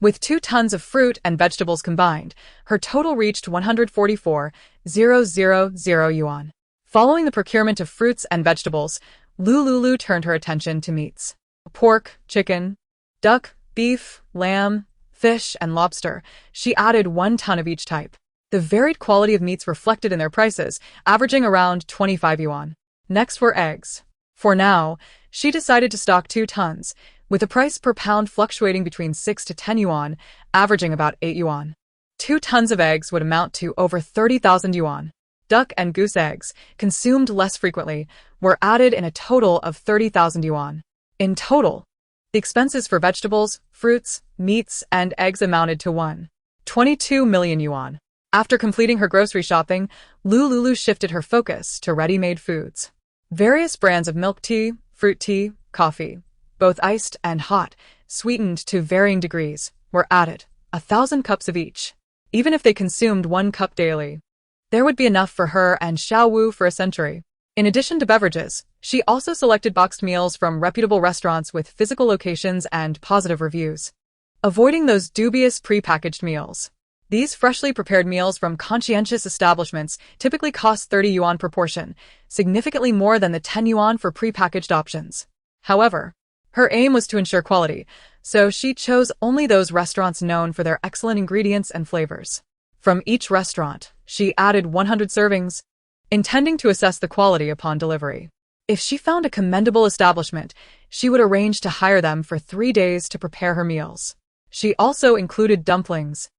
With 2 tons of fruit and vegetables combined, her total reached 144,000 yuan. Following the procurement of fruits and vegetables, Lu Liuliu turned her attention to meats. Pork, chicken, duck, beef, lamb, fish, and lobster. She added 1 ton of each type. The varied quality of meats reflected in their prices, averaging around 25 yuan. Next were eggs. For now, she decided to stock 2 tons, with the price per pound fluctuating between 6 to 10 yuan, averaging about 8 yuan. 2 tons of eggs would amount to over 30,000 yuan. Duck and goose eggs, consumed less frequently, were added in a total of 30,000 yuan. In total, the expenses for vegetables, fruits, meats, and eggs amounted to 1.22 million yuan. After completing her grocery shopping, Lu Liuliu shifted her focus to ready-made foods. Various brands of milk tea, fruit tea, coffee, both iced and hot, sweetened to varying degrees, were added, 1,000 cups of each. Even if they consumed 1 cup daily, there would be enough for her and Xiao Wu for a century. In addition to beverages, she also selected boxed meals from reputable restaurants with physical locations and positive reviews, avoiding those dubious pre-packaged meals. These freshly prepared meals from conscientious establishments typically cost 30 yuan per portion, significantly more than the 10 yuan for pre-packaged options. However, her aim was to ensure quality, so she chose only those restaurants known for their excellent ingredients and flavors. From each restaurant, she added 100 servings, intending to assess the quality upon delivery. If she found a commendable establishment, she would arrange to hire them for 3 days to prepare her meals. She also included dumplings,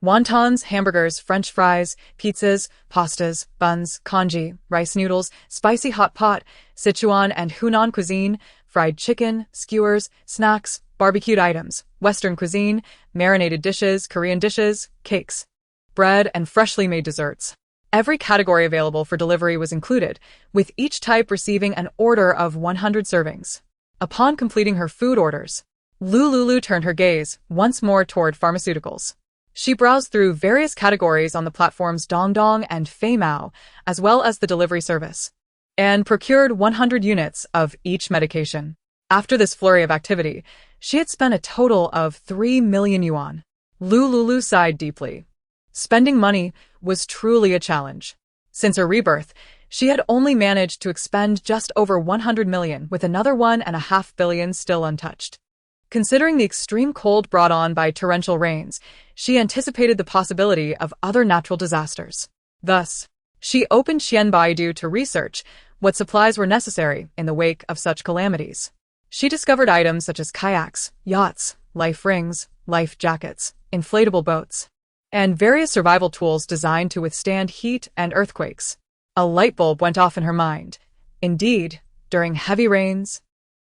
Wontons, hamburgers, French fries, pizzas, pastas, buns, congee, rice noodles, spicy hot pot, Sichuan and Hunan cuisine, fried chicken, skewers, snacks, barbecued items, Western cuisine, marinated dishes, Korean dishes, cakes, bread, and freshly made desserts. Every category available for delivery was included, with each type receiving an order of 100 servings. Upon completing her food orders, Lu Liuliu turned her gaze once more toward pharmaceuticals. She browsed through various categories on the platforms Dongdong and Feimao, as well as the delivery service, and procured 100 units of each medication. After this flurry of activity, she had spent a total of 3 million yuan. Lu Liuliu sighed deeply. Spending money was truly a challenge. Since her rebirth, she had only managed to expend just over 100 million, with another 1.5 billion still untouched. Considering the extreme cold brought on by torrential rains, she anticipated the possibility of other natural disasters. Thus, she opened Xianbaidu to research what supplies were necessary in the wake of such calamities. She discovered items such as kayaks, yachts, life rings, life jackets, inflatable boats, and various survival tools designed to withstand heat and earthquakes. A light bulb went off in her mind. Indeed, during heavy rains,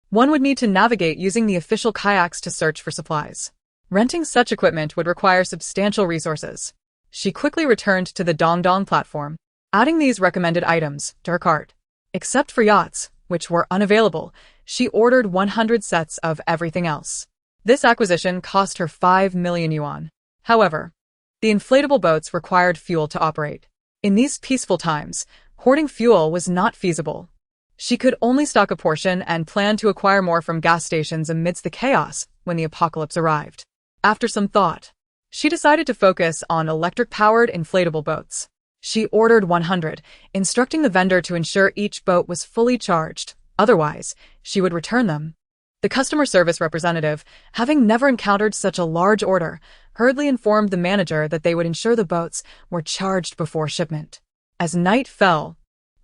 one would need to navigate using the official kayaks to search for supplies. Renting such equipment would require substantial resources. She quickly returned to the Dongdong platform, adding these recommended items to her cart. Except for yachts, which were unavailable, she ordered 100 sets of everything else. This acquisition cost her 5 million yuan. However, the inflatable boats required fuel to operate. In these peaceful times, hoarding fuel was not feasible. She could only stock a portion and plan to acquire more from gas stations amidst the chaos when the apocalypse arrived. After some thought, she decided to focus on electric-powered inflatable boats. She ordered 100, instructing the vendor to ensure each boat was fully charged. Otherwise, she would return them. The customer service representative, having never encountered such a large order, hurriedly informed the manager that they would ensure the boats were charged before shipment. As night fell,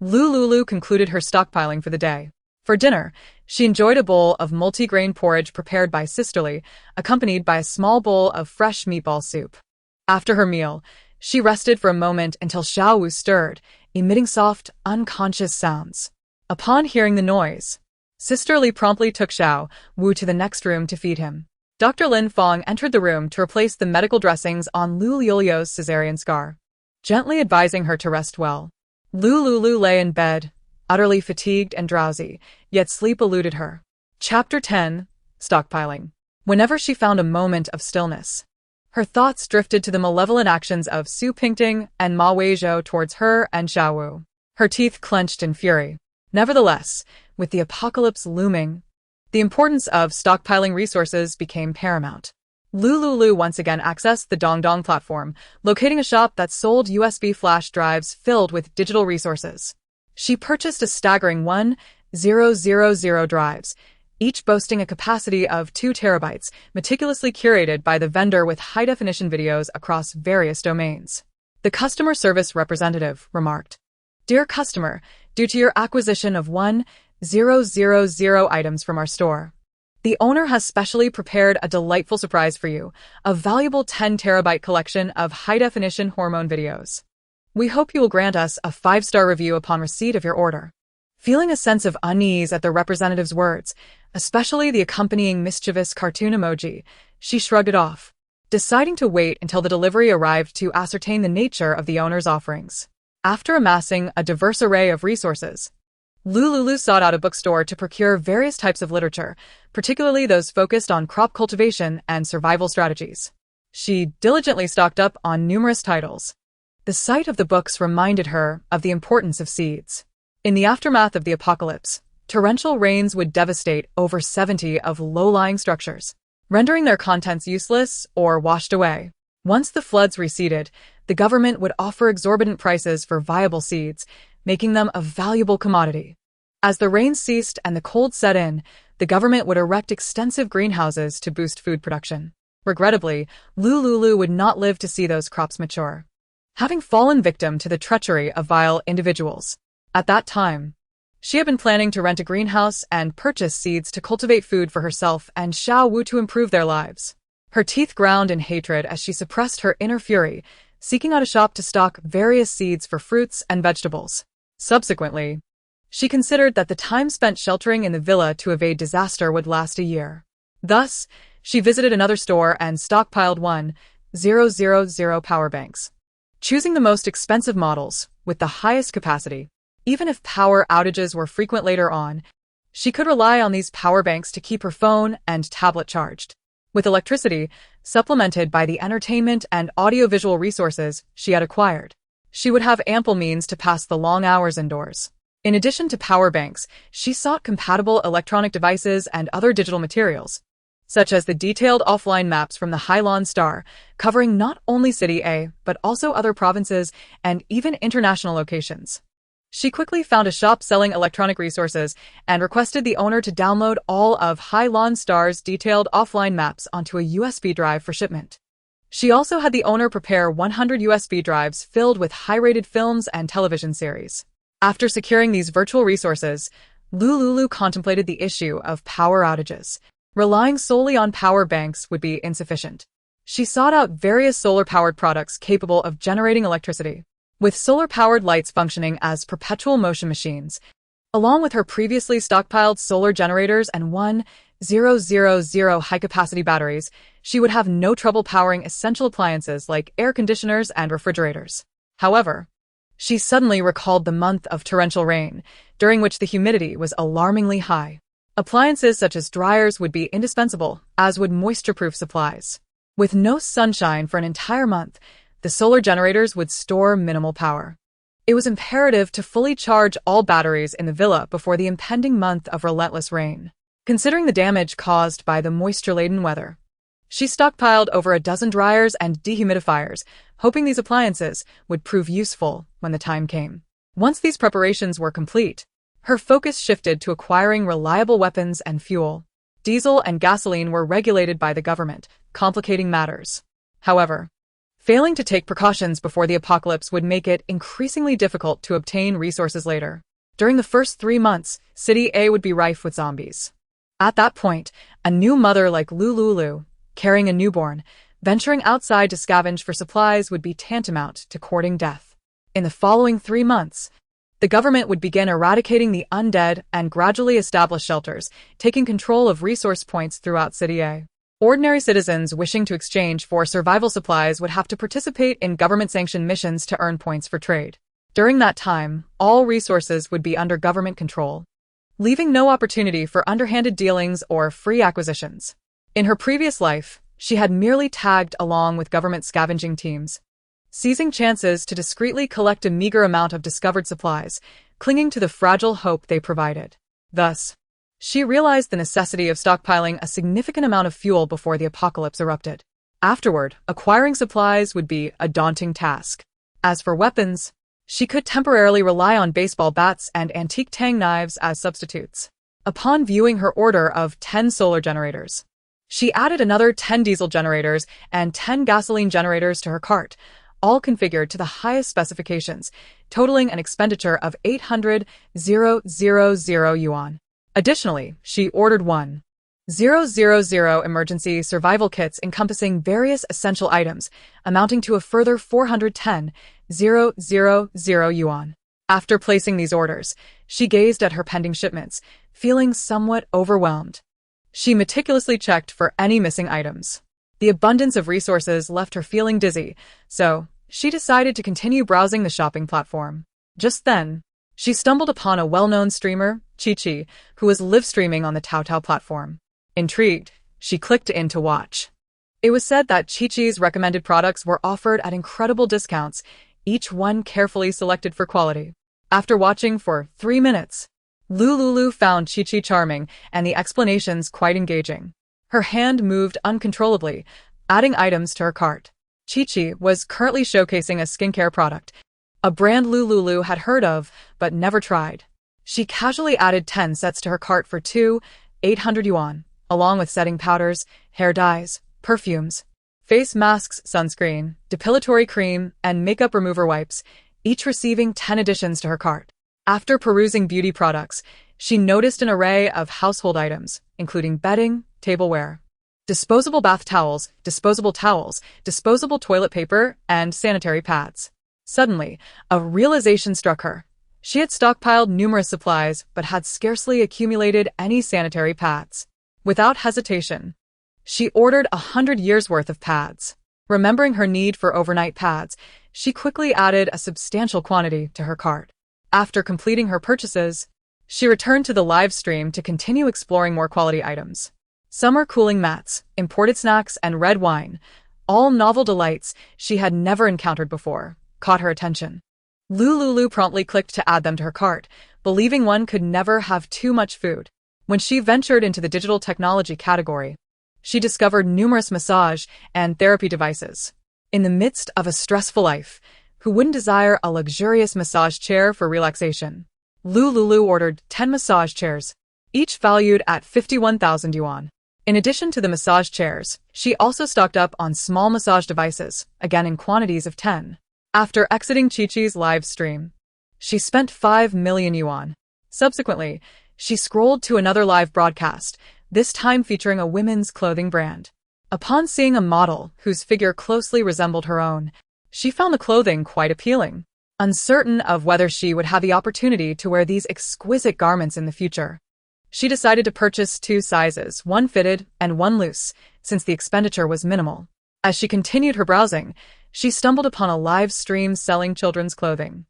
Lu Liuliu concluded her stockpiling for the day. For dinner, she enjoyed a bowl of multi-grain porridge prepared by Sisterly, accompanied by a small bowl of fresh meatball soup. After her meal, she rested for a moment until Xiao Wu stirred, emitting soft, unconscious sounds. Upon hearing the noise, Sisterly promptly took Xiao Wu to the next room to feed him. Dr. Lin Fong entered the room to replace the medical dressings on Lu Liuliu's cesarean scar, gently advising her to rest well. Lu Liuliu lay in bed, utterly fatigued and drowsy, yet sleep eluded her. Chapter 10. Stockpiling. Whenever she found a moment of stillness, her thoughts drifted to the malevolent actions of Su Pingting and Ma Weizhou towards her and Xiao Wu. Her teeth clenched in fury. Nevertheless, with the apocalypse looming, the importance of stockpiling resources became paramount. Lu Liuliu once again accessed the Dongdong platform, locating a shop that sold USB flash drives filled with digital resources. She purchased a staggering 1,000 drives, each boasting a capacity of 2 terabytes, meticulously curated by the vendor with high-definition videos across various domains. The customer service representative remarked, "Dear customer, due to your acquisition of 1,000 items from our store, the owner has specially prepared a delightful surprise for you, a valuable 10-terabyte collection of high-definition hormone videos. We hope you will grant us a 5-star review upon receipt of your order." Feeling a sense of unease at the representative's words, especially the accompanying mischievous cartoon emoji, she shrugged it off, deciding to wait until the delivery arrived to ascertain the nature of the owner's offerings. After amassing a diverse array of resources, Lu Liuliu sought out a bookstore to procure various types of literature, particularly those focused on crop cultivation and survival strategies. She diligently stocked up on numerous titles. The sight of the books reminded her of the importance of seeds. In the aftermath of the apocalypse, torrential rains would devastate over 70 of low-lying structures, rendering their contents useless or washed away. Once the floods receded, the government would offer exorbitant prices for viable seeds, making them a valuable commodity. As the rain ceased and the cold set in, the government would erect extensive greenhouses to boost food production. Regrettably, Lu Liuliu would not live to see those crops mature, having fallen victim to the treachery of vile individuals. At that time, she had been planning to rent a greenhouse and purchase seeds to cultivate food for herself and Xiao Wu to improve their lives. Her teeth ground in hatred as she suppressed her inner fury, seeking out a shop to stock various seeds for fruits and vegetables. Subsequently, she considered that the time spent sheltering in the villa to evade disaster would last a year. Thus, she visited another store and stockpiled 1,000 power banks, choosing the most expensive models with the highest capacity. Even if power outages were frequent later on, she could rely on these power banks to keep her phone and tablet charged. With electricity, supplemented by the entertainment and audiovisual resources she had acquired, she would have ample means to pass the long hours indoors. In addition to power banks, she sought compatible electronic devices and other digital materials, such as the detailed offline maps from the Hylon Star, covering not only City A, but also other provinces and even international locations. She quickly found a shop selling electronic resources and requested the owner to download all of Hylon Star's detailed offline maps onto a USB drive for shipment. She also had the owner prepare 100 USB drives filled with high-rated films and television series. After securing these virtual resources, Lu Liuliu contemplated the issue of power outages. Relying solely on power banks would be insufficient. She sought out various solar-powered products capable of generating electricity, with solar-powered lights functioning as perpetual motion machines. Along with her previously stockpiled solar generators and 1,000 high-capacity batteries, she would have no trouble powering essential appliances like air conditioners and refrigerators. However, she suddenly recalled the month of torrential rain, during which the humidity was alarmingly high. Appliances such as dryers would be indispensable, as would moisture-proof supplies. With no sunshine for an entire month, the solar generators would store minimal power. It was imperative to fully charge all batteries in the villa before the impending month of relentless rain. Considering the damage caused by the moisture-laden weather, she stockpiled over a dozen dryers and dehumidifiers, hoping these appliances would prove useful when the time came. Once these preparations were complete, her focus shifted to acquiring reliable weapons and fuel. Diesel and gasoline were regulated by the government, complicating matters. However, failing to take precautions before the apocalypse would make it increasingly difficult to obtain resources later. During the first 3 months, City A would be rife with zombies. At that point, a new mother like Lu Liuliu, carrying a newborn, venturing outside to scavenge for supplies would be tantamount to courting death. In the following 3 months, the government would begin eradicating the undead and gradually establish shelters, taking control of resource points throughout City A. Ordinary citizens wishing to exchange for survival supplies would have to participate in government-sanctioned missions to earn points for trade. During that time, all resources would be under government control, leaving no opportunity for underhanded dealings or free acquisitions. In her previous life, she had merely tagged along with government scavenging teams, seizing chances to discreetly collect a meager amount of discovered supplies, clinging to the fragile hope they provided. Thus, she realized the necessity of stockpiling a significant amount of fuel before the apocalypse erupted. Afterward, acquiring supplies would be a daunting task. As for weapons, she could temporarily rely on baseball bats and antique tang knives as substitutes. Upon viewing her order of 10 solar generators, she added another 10 diesel generators and 10 gasoline generators to her cart, all configured to the highest specifications, totaling an expenditure of 800,000 yuan. Additionally, she ordered 1,000 emergency survival kits encompassing various essential items, amounting to a further 410,000 yuan. After placing these orders, she gazed at her pending shipments, feeling somewhat overwhelmed. She meticulously checked for any missing items. The abundance of resources left her feeling dizzy, so she decided to continue browsing the shopping platform. Just then, she stumbled upon a well-known streamer, Chi, who was live-streaming on the Taotao platform. Intrigued, she clicked in to watch. It was said that Chi's recommended products were offered at incredible discounts, each one carefully selected for quality. After watching for 3 minutes, Lu Liuliu found Chi charming and the explanations quite engaging. Her hand moved uncontrollably, adding items to her cart. Chi was currently showcasing a skincare product, a brand Lu Liuliu had heard of but never tried. She casually added 10 sets to her cart for 800 yuan, along with setting powders, hair dyes, perfumes, face masks, sunscreen, depilatory cream, and makeup remover wipes, each receiving 10 additions to her cart. After perusing beauty products, she noticed an array of household items, including bedding, tableware, disposable bath towels, disposable toilet paper, and sanitary pads. Suddenly, a realization struck her. She had stockpiled numerous supplies, but had scarcely accumulated any sanitary pads. Without hesitation, she ordered 100 years' worth of pads. Remembering her need for overnight pads, she quickly added a substantial quantity to her cart. After completing her purchases, she returned to the live stream to continue exploring more quality items. Summer cooling mats, imported snacks, and red wine, all novel delights she had never encountered before, caught her attention. Lu Liuliu promptly clicked to add them to her cart, believing one could never have too much food. When she ventured into the digital technology category, she discovered numerous massage and therapy devices. In the midst of a stressful life, who wouldn't desire a luxurious massage chair for relaxation? Lu Liuliu ordered 10 massage chairs, each valued at 51,000 yuan. In addition to the massage chairs, she also stocked up on small massage devices, again in quantities of 10. After exiting Chi-Chi's live stream, she spent 5 million yuan. Subsequently, she scrolled to another live broadcast, this time featuring a women's clothing brand. Upon seeing a model whose figure closely resembled her own, she found the clothing quite appealing. Uncertain of whether she would have the opportunity to wear these exquisite garments in the future, she decided to purchase 2 sizes, one fitted and one loose, since the expenditure was minimal. As she continued her browsing, she stumbled upon a live stream selling children's clothing.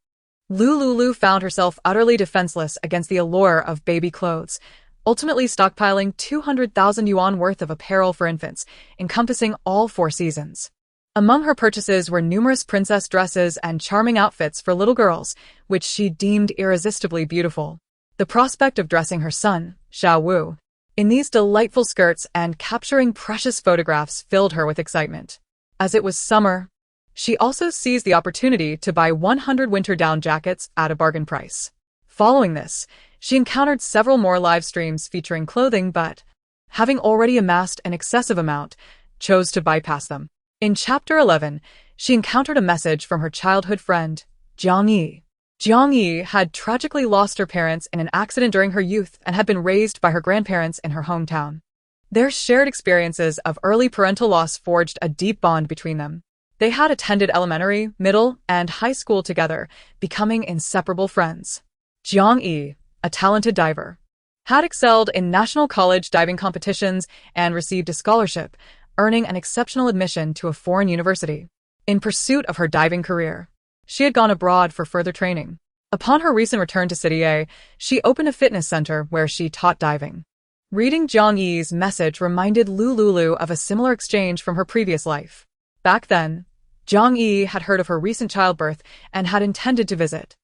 Lu Liuliu found herself utterly defenseless against the allure of baby clothes, ultimately stockpiling 200,000 yuan worth of apparel for infants, encompassing all 4 seasons. Among her purchases were numerous princess dresses and charming outfits for little girls, which she deemed irresistibly beautiful. The prospect of dressing her son, Xiao Wu, in these delightful skirts and capturing precious photographs filled her with excitement. As it was summer, she also seized the opportunity to buy 100 winter down jackets at a bargain price. Following this, she encountered several more live streams featuring clothing but, having already amassed an excessive amount, chose to bypass them. In Chapter 11, she encountered a message from her childhood friend, Jiang Yi. Jiang Yi had tragically lost her parents in an accident during her youth and had been raised by her grandparents in her hometown. Their shared experiences of early parental loss forged a deep bond between them. They had attended elementary, middle, and high school together, becoming inseparable friends. Jiang Yi, a talented diver, had excelled in national college diving competitions and received a scholarship, earning an exceptional admission to a foreign university. In pursuit of her diving career, she had gone abroad for further training. Upon her recent return to City A, she opened a fitness center where she taught diving. Reading Jiang Yi's message reminded Lu Liuliu of a similar exchange from her previous life. Back then, Jiang Yi had heard of her recent childbirth and had intended to visit.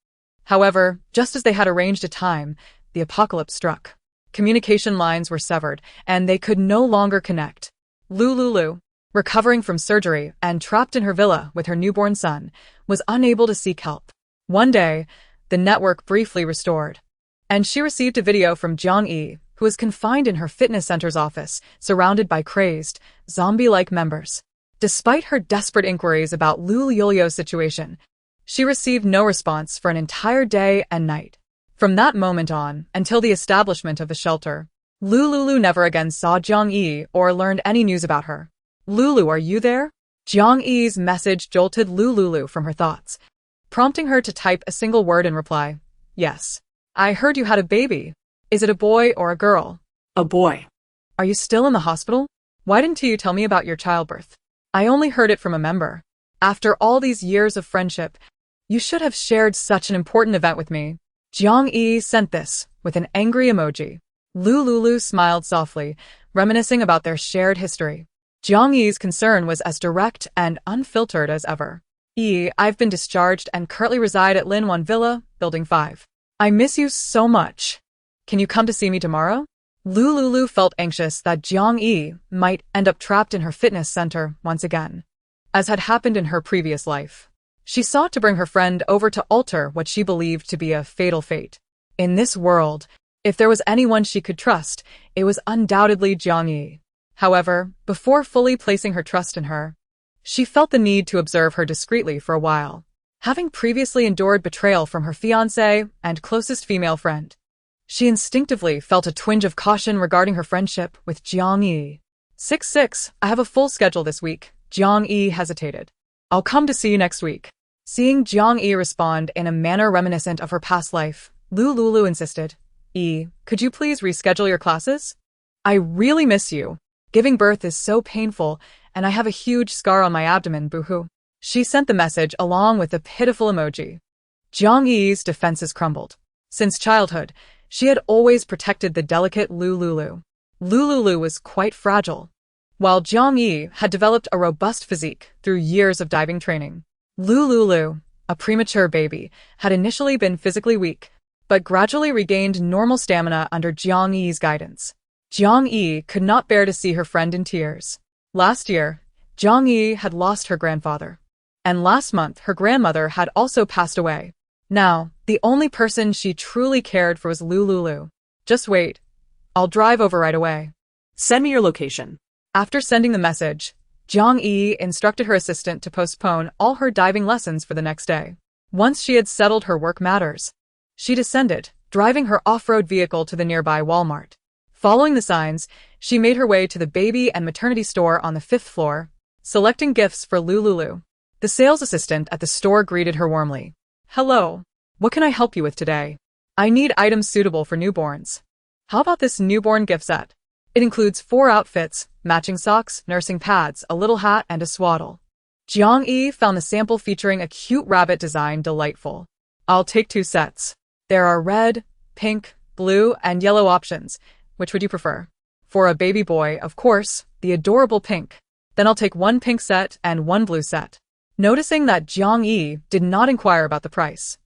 However, just as they had arranged a time, the apocalypse struck. Communication lines were severed, and they could no longer connect. Lu Liuliu, recovering from surgery and trapped in her villa with her newborn son, was unable to seek help. One day, the network briefly restored, and she received a video from Jiang Yi, who was confined in her fitness center's office, surrounded by crazed, zombie-like members. Despite her desperate inquiries about Lu Liuliu's situation, she received no response for an entire day and night. From that moment on, until the establishment of the shelter, Lu Liuliu never again saw Jiang Yi or learned any news about her. "Lulu, are you there?" Jiang Yi's message jolted Lu Liuliu from her thoughts, prompting her to type a single word in reply. "Yes. I heard you had a baby. Is it a boy or a girl?" A boy. "Are you still in the hospital? Why didn't you tell me about your childbirth? I only heard it from a member. After all these years of friendship, you should have shared such an important event with me." Jiang Yi sent this with an angry emoji. Lu Liuliu smiled softly, reminiscing about their shared history. Jiang Yi's concern was as direct and unfiltered as ever. "I've been discharged and currently reside at Linwan Villa, Building 5. I miss you so much. Can you come to see me tomorrow?" Lu Liuliu felt anxious that Jiang Yi might end up trapped in her fitness center once again, as had happened in her previous life. She sought to bring her friend over to alter what she believed to be a fatal fate. In this world, if there was anyone she could trust, it was undoubtedly Jiang Yi. However, before fully placing her trust in her, she felt the need to observe her discreetly for a while. Having previously endured betrayal from her fiancé and closest female friend, she instinctively felt a twinge of caution regarding her friendship with Jiang Yi. 6-6, I have a full schedule this week. Jiang Yi hesitated. I'll come to see you next week. Seeing Jiang Yi respond in a manner reminiscent of her past life, Lu Liuliu insisted. Could you please reschedule your classes? I really miss you. Giving birth is so painful, and I have a huge scar on my abdomen, boo-hoo. She sent the message along with a pitiful emoji. Jiang Yi's defenses crumbled. Since childhood, she had always protected the delicate Lu Liuliu. Lu Liuliu was quite fragile, while Jiang Yi had developed a robust physique through years of diving training. Lu Liuliu, a premature baby, had initially been physically weak, but gradually regained normal stamina under Jiang Yi's guidance. Jiang Yi could not bear to see her friend in tears. Last year, Jiang Yi had lost her grandfather, and last month her grandmother had also passed away. Now, the only person she truly cared for was Lu Liuliu. Just wait. I'll drive over right away. Send me your location. After sending the message, Jiang Yi instructed her assistant to postpone all her diving lessons for the next day. Once she had settled her work matters, she descended, driving her off-road vehicle to the nearby Walmart. Following the signs, she made her way to the baby and maternity store on the 5th floor, selecting gifts for Lu Liuliu. The sales assistant at the store greeted her warmly. Hello. What can I help you with today? I need items suitable for newborns. How about this newborn gift set? It includes 4 outfits, matching socks, nursing pads, a little hat, and a swaddle. Jiang Yi found the sample featuring a cute rabbit design delightful. I'll take 2 sets. There are red, pink, blue, and yellow options. Which would you prefer? For a baby boy, of course, the adorable pink. Then I'll take 1 pink set and 1 blue set. Noticing that Jiang Yi did not inquire about the price,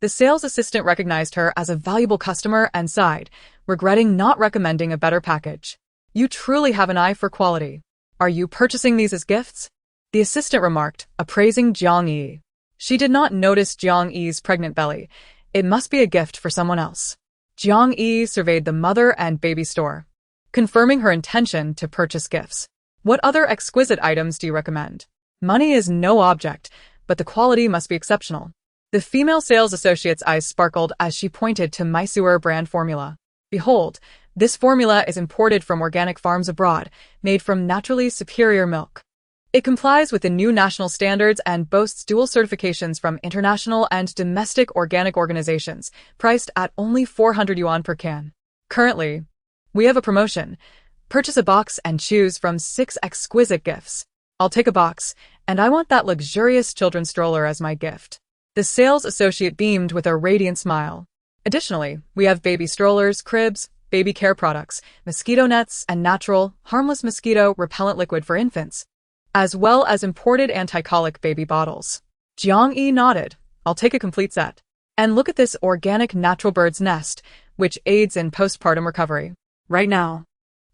the sales assistant recognized her as a valuable customer and sighed, regretting not recommending a better package. You truly have an eye for quality. Are you purchasing these as gifts? The assistant remarked, appraising Jiang Yi. She did not notice Jiang Yi's pregnant belly. It must be a gift for someone else. Jiang Yi surveyed the mother and baby store, confirming her intention to purchase gifts. What other exquisite items do you recommend? Money is no object, but the quality must be exceptional. The female sales associate's eyes sparkled as she pointed to Mysore brand formula. Behold, this formula is imported from organic farms abroad, made from naturally superior milk. It complies with the new national standards and boasts dual certifications from international and domestic organic organizations, priced at only 400 yuan per can. Currently, we have a promotion. Purchase a box and choose from 6 exquisite gifts. I'll take a box, and I want that luxurious children's stroller as my gift. The sales associate beamed with a radiant smile. Additionally, we have baby strollers, cribs, baby care products, mosquito nets, and natural, harmless mosquito repellent liquid for infants, as well as imported anti-colic baby bottles. Jiang Yi nodded. I'll take a complete set. And look at this organic natural bird's nest, which aids in postpartum recovery. Right now.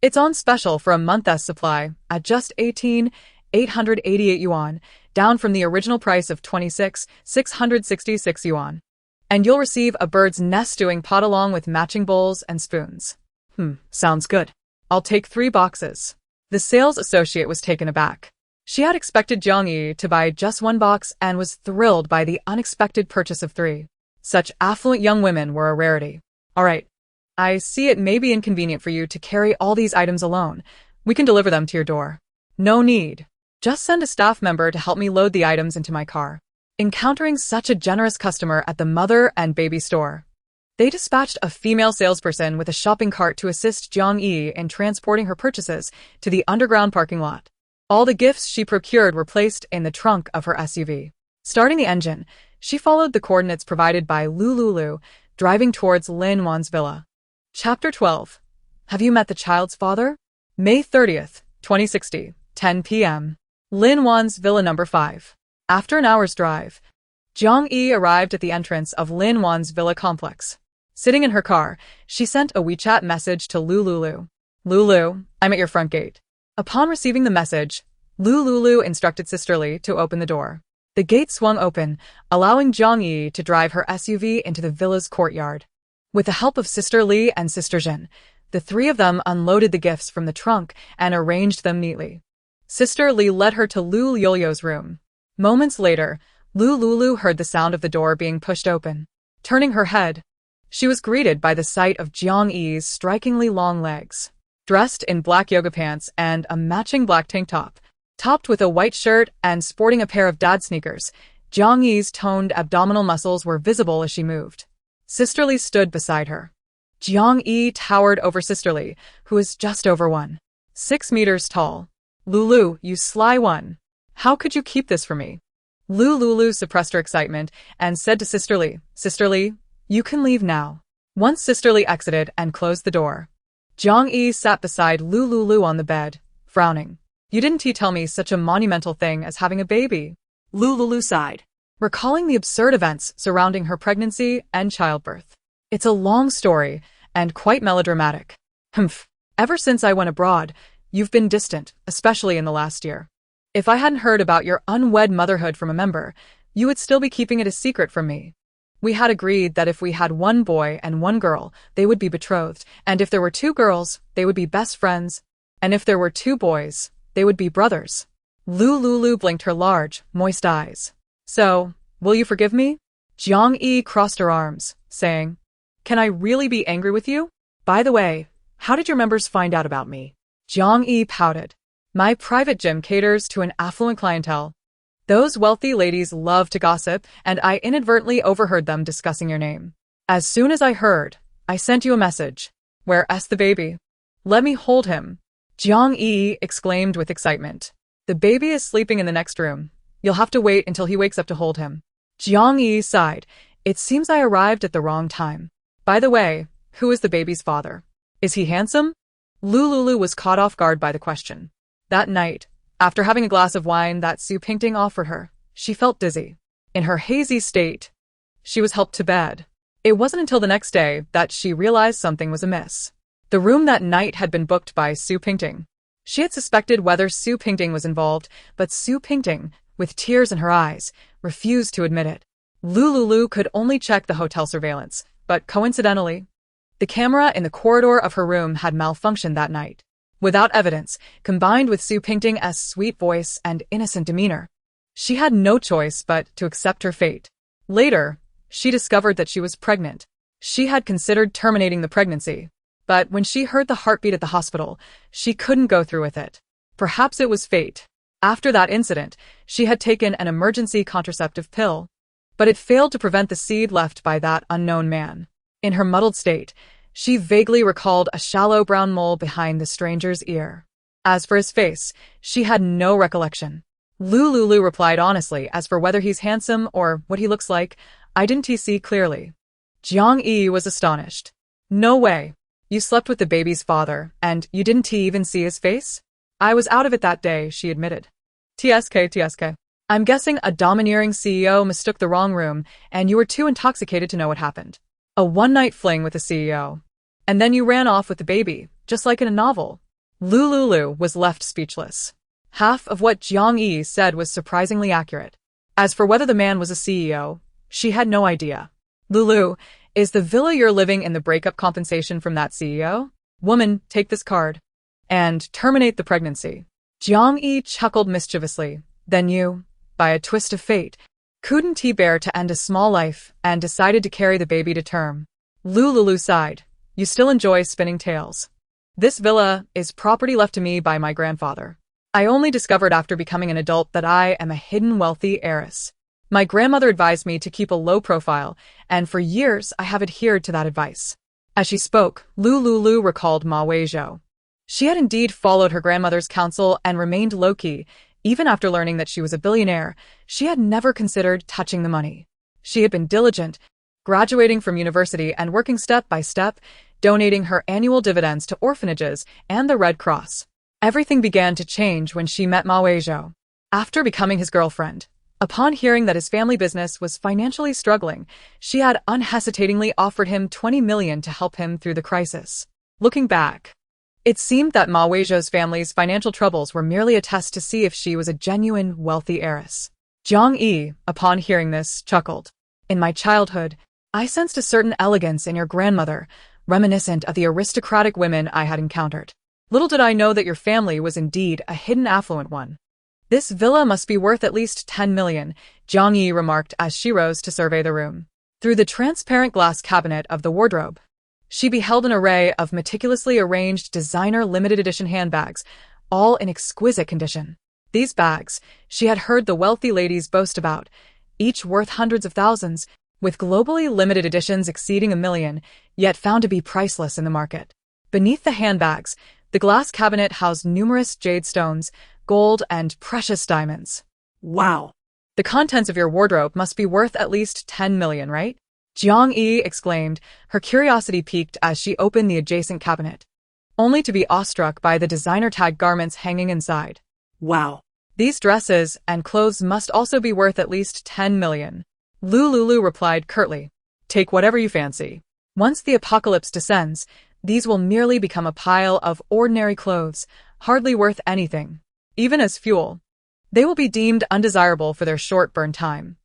It's on special for a month's supply at just 18,888 yuan, down from the original price of 26,666 yuan. And you'll receive a bird's nest stewing pot along with matching bowls and spoons. Sounds good. I'll take 3 boxes. The sales associate was taken aback. She had expected Jiang Yi to buy just 1 box and was thrilled by the unexpected purchase of 3. Such affluent young women were a rarity. All right. I see it may be inconvenient for you to carry all these items alone. We can deliver them to your door. No need. Just send a staff member to help me load the items into my car. Encountering such a generous customer at the mother and baby store, they dispatched a female salesperson with a shopping cart to assist Jiang Yi in transporting her purchases to the underground parking lot. All the gifts she procured were placed in the trunk of her SUV. Starting the engine, she followed the coordinates provided by Lu Liuliu, driving towards Lin Wan's villa. Chapter 12. Have you met the child's father? May 30th, 2060, 10 p.m. Lin Wan's villa number 5. After an hour's drive, Jiang Yi arrived at the entrance of Lin Wan's villa complex. Sitting in her car, she sent a WeChat message to Lu Liuliu. Lulu, I'm at your front gate. Upon receiving the message, Lu Liuliu instructed Sister Li to open the door. The gate swung open, allowing Jiang Yi to drive her SUV into the villa's courtyard. With the help of Sister Li and Sister Jin, the 3 of them unloaded the gifts from the trunk and arranged them neatly. Sister Li led her to Lu Liuliu's room. Moments later, Lu Liuliu heard the sound of the door being pushed open. Turning her head, she was greeted by the sight of Jiang Yi's strikingly long legs. dressed in black yoga pants and a matching black tank top. Topped with a white shirt and sporting a pair of dad sneakers, Jiang Yi's toned abdominal muscles were visible as she moved. Sister Li stood beside her. Jiang Yi towered over Sister Li, who was just over 1.6 meters tall. Lulu, you sly one. How could you keep this from me? Lu Liuliu suppressed her excitement and said to Sister Li, you can leave now. Once Sister Li exited and closed the door, Jiang Yi sat beside Lu Liuliu on the bed, frowning. You didn't tell me such a monumental thing as having a baby. Lu Liuliu sighed, recalling the absurd events surrounding her pregnancy and childbirth. It's a long story and quite melodramatic. Humph. Ever since I went abroad, you've been distant, especially in the last year. If I hadn't heard about your unwed motherhood from a member, you would still be keeping it a secret from me. We had agreed that if we had one boy and one girl, they would be betrothed, and if there were two girls, they would be best friends, and if there were two boys, they would be brothers. Lu Liuliu blinked her large, moist eyes. So, will you forgive me? Jiang Yi crossed her arms, saying, can I really be angry with you? By the way, how did your members find out about me? Jiang Yi pouted. My private gym caters to an affluent clientele. Those wealthy ladies love to gossip, and I inadvertently overheard them discussing your name. As soon as I heard, I sent you a message. Where's the baby? Let me hold him. Jiang Yi exclaimed with excitement. The baby is sleeping in the next room. You'll have to wait until he wakes up to hold him. Jiang Yi sighed. It seems I arrived at the wrong time. By the way, who is the baby's father? Is he handsome? Lu Liuliu was caught off guard by the question. That night, after having a glass of wine that Su Pingting offered her, she felt dizzy. In her hazy state, she was helped to bed. It wasn't until the next day that she realized something was amiss. The room that night had been booked by Su Pingting. She had suspected whether Su Pingting was involved, but Su Pingting, with tears in her eyes, refused to admit it. Lu Liuliu could only check the hotel surveillance, but coincidentally, the camera in the corridor of her room had malfunctioned that night. Without evidence, combined with Su Pingting's sweet voice and innocent demeanor, she had no choice but to accept her fate. Later, she discovered that she was pregnant. She had considered terminating the pregnancy, but when she heard the heartbeat at the hospital, she couldn't go through with it. Perhaps it was fate. After that incident, she had taken an emergency contraceptive pill, but it failed to prevent the seed left by that unknown man. In her muddled state, she vaguely recalled a shallow brown mole behind the stranger's ear. As for his face, she had no recollection. Lu Liuliu replied honestly. As for whether he's handsome or what he looks like, I didn't see clearly. Jiang Yi was astonished. No way. You slept with the baby's father, and you didn't even see his face? I was out of it that day, she admitted. TSK. I'm guessing a domineering CEO mistook the wrong room, and you were too intoxicated to know what happened. A one-night fling with the CEO. And then you ran off with the baby, just like in a novel. Lu Liuliu was left speechless. Half of what Jiang Yi said was surprisingly accurate. As for whether the man was a CEO, she had no idea. Lulu, is the villa you're living in the breakup compensation from that CEO? Woman, take this card. And terminate the pregnancy. Jiang Yi chuckled mischievously. Then you, by a twist of fate, couldn't bear to end a small life and decided to carry the baby to term. Lu Liuliu sighed. You still enjoy spinning tales. This villa is property left to me by my grandfather. I only discovered after becoming an adult that I am a hidden wealthy heiress. My grandmother advised me to keep a low profile, and for years I have adhered to that advice. As she spoke, Lu Liuliu recalled Ma Weizhou. She had indeed followed her grandmother's counsel and remained low-key. Even after learning that she was a billionaire, she had never considered touching the money. She had been diligent, graduating from university and working step by step, donating her annual dividends to orphanages and the Red Cross. Everything began to change when she met Ma Weizhou. After becoming his girlfriend, upon hearing that his family business was financially struggling, she had unhesitatingly offered him 20 million to help him through the crisis. Looking back, it seemed that Ma Weizhou's family's financial troubles were merely a test to see if she was a genuine, wealthy heiress. Jiang Yi, upon hearing this, chuckled. In my childhood, I sensed a certain elegance in your grandmother, reminiscent of the aristocratic women I had encountered. Little did I know that your family was indeed a hidden affluent one. This villa must be worth at least 10 million, Jiang Yi remarked as she rose to survey the room. Through the transparent glass cabinet of the wardrobe, She beheld an array of meticulously arranged designer limited edition handbags, all in exquisite condition. These bags, she had heard the wealthy ladies boast about, each worth hundreds of thousands, with globally limited editions exceeding 1 million, yet found to be priceless in the market. Beneath the handbags, the glass cabinet housed numerous jade stones, gold, and precious diamonds. Wow. The contents of your wardrobe must be worth at least 10 million, right? Jiang Yi exclaimed, her curiosity piqued as she opened the adjacent cabinet, only to be awestruck by the designer-tag garments hanging inside. Wow. These dresses and clothes must also be worth at least 10 million. Lu Liuliu replied curtly, take whatever you fancy. Once the apocalypse descends, these will merely become a pile of ordinary clothes, hardly worth anything, even as fuel. They will be deemed undesirable for their short burn time.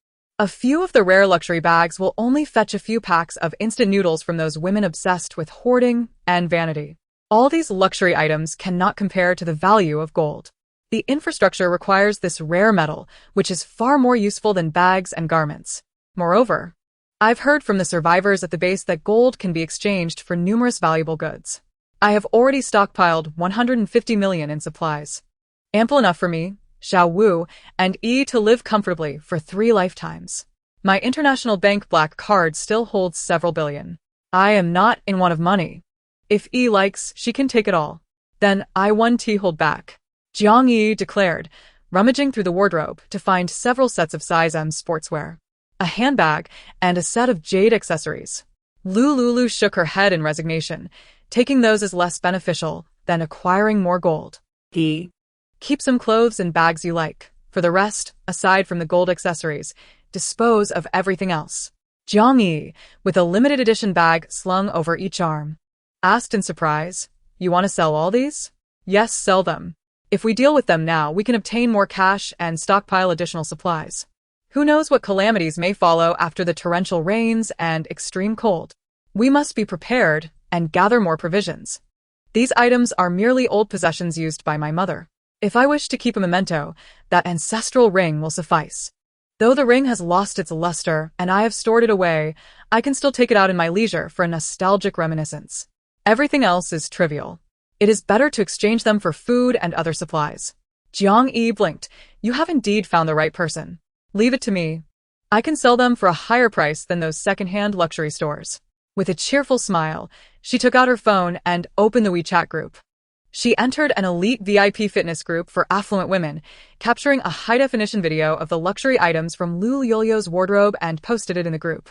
A few of the rare luxury bags will only fetch a few packs of instant noodles from those women obsessed with hoarding and vanity. All these luxury items cannot compare to the value of gold. The infrastructure requires this rare metal, which is far more useful than bags and garments. Moreover, I've heard from the survivors at the base that gold can be exchanged for numerous valuable goods. I have already stockpiled 150 million in supplies. Ample enough for me, Xiao Wu, and Yi to live comfortably for 3 lifetimes. My international bank black card still holds several billion. I am not in want of money. If Yi likes, she can take it all. Then I won't hold back. Jiang Yi declared, rummaging through the wardrobe to find several sets of size M sportswear, a handbag, and a set of jade accessories. Lu Liuliu shook her head in resignation, taking those as less beneficial than acquiring more gold. Keep some clothes and bags you like. For the rest, aside from the gold accessories, dispose of everything else. Jiang Yi, with a limited edition bag slung over each arm, asked in surprise, you want to sell all these? Yes, sell them. If we deal with them now, we can obtain more cash and stockpile additional supplies. Who knows what calamities may follow after the torrential rains and extreme cold? We must be prepared and gather more provisions. These items are merely old possessions used by my mother. If I wish to keep a memento, that ancestral ring will suffice. Though the ring has lost its luster and I have stored it away, I can still take it out in my leisure for a nostalgic reminiscence. Everything else is trivial. It is better to exchange them for food and other supplies. Jiang Yi blinked. You have indeed found the right person. Leave it to me. I can sell them for a higher price than those second-hand luxury stores. With a cheerful smile, she took out her phone and opened the WeChat group. She entered an elite VIP fitness group for affluent women, capturing a high-definition video of the luxury items from Lu Liuliu's wardrobe and posted it in the group.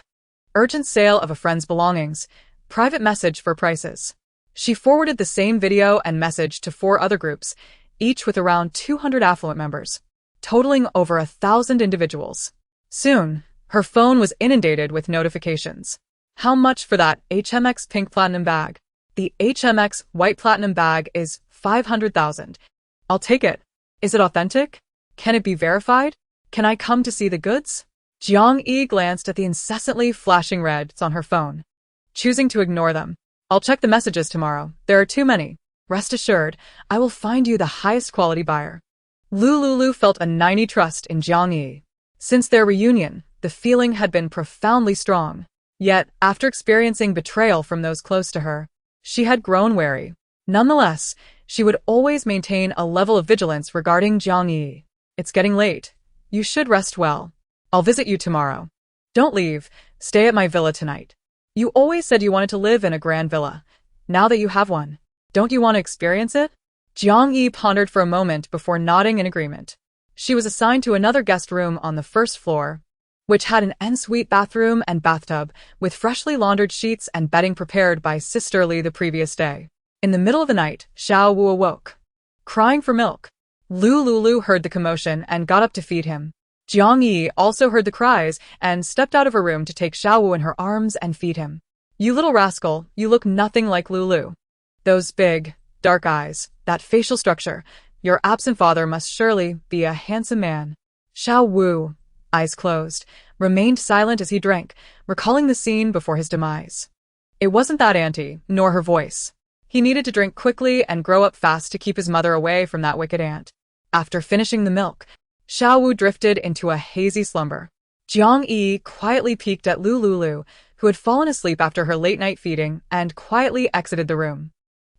Urgent sale of a friend's belongings. Private message for prices. She forwarded the same video and message to 4 other groups, each with around 200 affluent members, totaling over 1,000 individuals. Soon, her phone was inundated with notifications. How much for that HMX pink platinum bag? The HMX white platinum bag is 500,000. I'll take it. Is it authentic? Can it be verified? Can I come to see the goods? Jiang Yi glanced at the incessantly flashing reds on her phone, choosing to ignore them. I'll check the messages tomorrow. There are too many. Rest assured, I will find you the highest quality buyer. Lu Liuliu felt a 90 trust in Jiang Yi. Since their reunion, the feeling had been profoundly strong. Yet, after experiencing betrayal from those close to her, she had grown wary. Nonetheless, she would always maintain a level of vigilance regarding Jiang Yi. It's getting late. You should rest well. I'll visit you tomorrow. Don't leave. Stay at my villa tonight. You always said you wanted to live in a grand villa. Now that you have one, don't you want to experience it? Jiang Yi pondered for a moment before nodding in agreement. She was assigned to another guest room on the first floor, which had an ensuite bathroom and bathtub with freshly laundered sheets and bedding prepared by Sister Li the previous day. In the middle of the night, Xiao Wu awoke, crying for milk. Lu Liuliu heard the commotion and got up to feed him. Jiang Yi also heard the cries and stepped out of her room to take Xiao Wu in her arms and feed him. You little rascal, you look nothing like Lu Liuliu. Those big, dark eyes, that facial structure, your absent father must surely be a handsome man. Xiao Wu, eyes closed, remained silent as he drank, recalling the scene before his demise. It wasn't that auntie, nor her voice. He needed to drink quickly and grow up fast to keep his mother away from that wicked aunt. After finishing the milk, Xiao Wu drifted into a hazy slumber. Jiang Yi quietly peeked at Lu Liuliu, who had fallen asleep after her late-night feeding and quietly exited the room.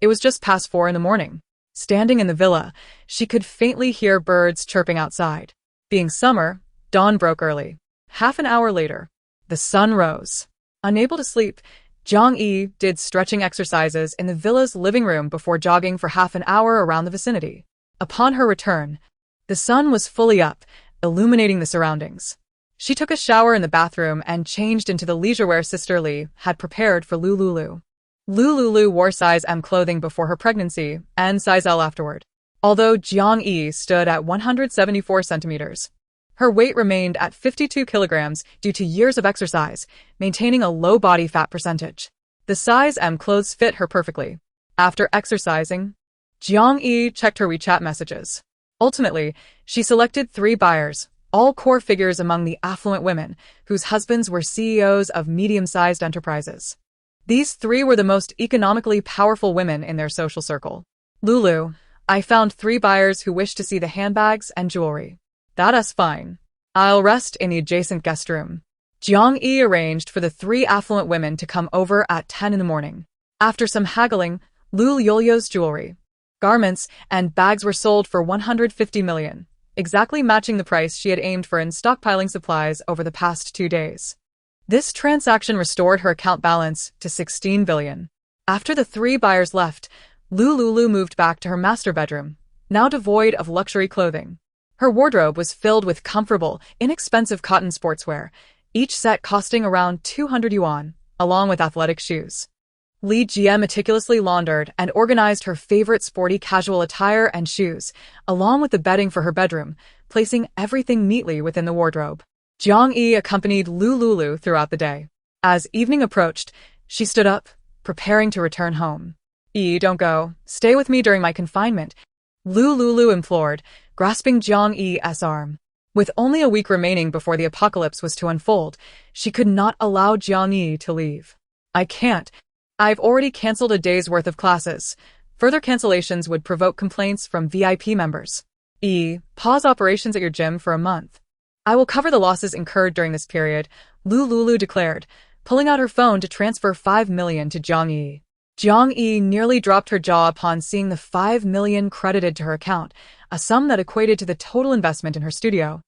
It was just past 4 in the morning. Standing in the villa, she could faintly hear birds chirping outside. Being summer, dawn broke early. Half an hour later, the sun rose. Unable to sleep, Jiang-yi did stretching exercises in the villa's living room before jogging for half an hour around the vicinity. Upon her return, the sun was fully up, illuminating the surroundings. She took a shower in the bathroom and changed into the leisurewear Sister Li had prepared for Lu Liuliu. Lu Liuliu wore size M clothing before her pregnancy and size L afterward. Although Jiang-yi stood at 174 centimeters, her weight remained at 52 kilograms due to years of exercise, maintaining a low body fat percentage. The size M clothes fit her perfectly. After exercising, Jiang-yi checked her WeChat messages. Ultimately, she selected 3 buyers, all core figures among the affluent women, whose husbands were CEOs of medium-sized enterprises. These 3 were the most economically powerful women in their social circle. Lulu, I found 3 buyers who wish to see the handbags and jewelry. That's fine. I'll rest in the adjacent guest room. Jiang-yi arranged for the 3 affluent women to come over at 10 in the morning. After some haggling, Lu Liuliu's jewelry, garments, and bags were sold for 150 million, exactly matching the price she had aimed for in stockpiling supplies over the past 2 days. This transaction restored her account balance to 16 billion. After the 3 buyers left, Lu Liuliu moved back to her master bedroom, now devoid of luxury clothing. Her wardrobe was filled with comfortable, inexpensive cotton sportswear, each set costing around 200 yuan, along with athletic shoes. Li Jie meticulously laundered and organized her favorite sporty casual attire and shoes, along with the bedding for her bedroom, placing everything neatly within the wardrobe. Jiang-yi accompanied Lu Liuliu throughout the day. As evening approached, she stood up, preparing to return home. Don't go. Stay with me during my confinement, Lu Liuliu implored, grasping Jiang-yi's arm. With only a week remaining before the apocalypse was to unfold, she could not allow Jiang-yi to leave. I can't. I've already canceled a day's worth of classes. Further cancellations would provoke complaints from VIP members. Pause operations at your gym for a month. I will cover the losses incurred during this period, Lu Liuliu declared, pulling out her phone to transfer 5 million to Jiang-yi. Jiang-yi nearly dropped her jaw upon seeing the 5 million credited to her account, a sum that equated to the total investment in her studio,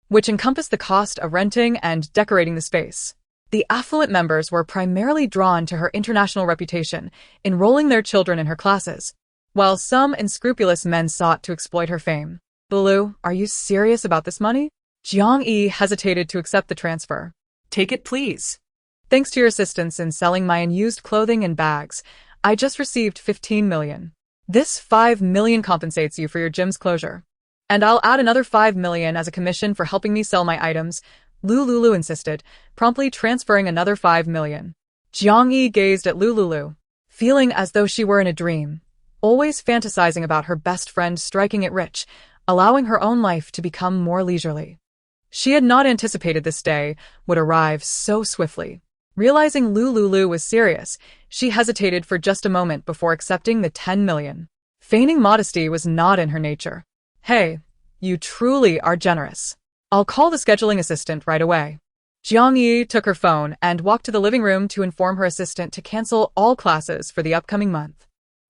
which encompassed the cost of renting and decorating the space. The affluent members were primarily drawn to her international reputation, enrolling their children in her classes, while some unscrupulous men sought to exploit her fame. Lu, are you serious about this money? Jiang-yi hesitated to accept the transfer. Take it, please. Thanks to your assistance in selling my unused clothing and bags, I just received 15 million. This 5 million compensates you for your gym's closure. And I'll add another 5 million as a commission for helping me sell my items, Lu Liuliu insisted, promptly transferring another 5 million. Jiang-yi gazed at Lu Liuliu, feeling as though she were in a dream, always fantasizing about her best friend striking it rich, allowing her own life to become more leisurely. She had not anticipated this day would arrive so swiftly. Realizing Lu Liuliu was serious, she hesitated for just a moment before accepting the 10 million. Feigning modesty was not in her nature. Hey, you truly are generous. I'll call the scheduling assistant right away. Jiang-yi took her phone and walked to the living room to inform her assistant to cancel all classes for the upcoming month.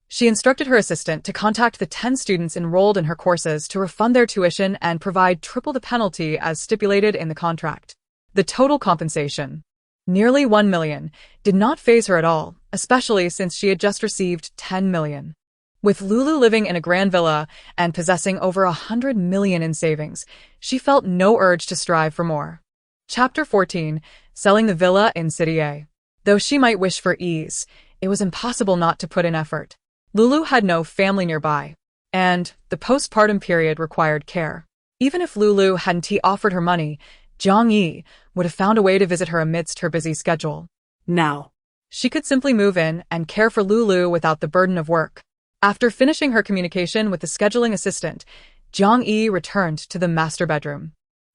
She instructed her assistant to contact the 10 students enrolled in her courses to refund their tuition and provide triple the penalty as stipulated in the contract. The total compensation, nearly 1 million, did not faze her at all, especially since she had just received 10 million. With Lulu living in a grand villa and possessing over 100 million in savings, she felt no urge to strive for more. Chapter 14. Selling the villa in City A. Though she might wish for ease, it was impossible not to put in effort. Lulu had no family nearby, and the postpartum period required care. Even if Lulu hadn't offered her money, Jiang-yi would have found a way to visit her amidst her busy schedule. Now, she could simply move in and care for Lulu without the burden of work. After finishing her communication with the scheduling assistant, Jiang-yi returned to the master bedroom.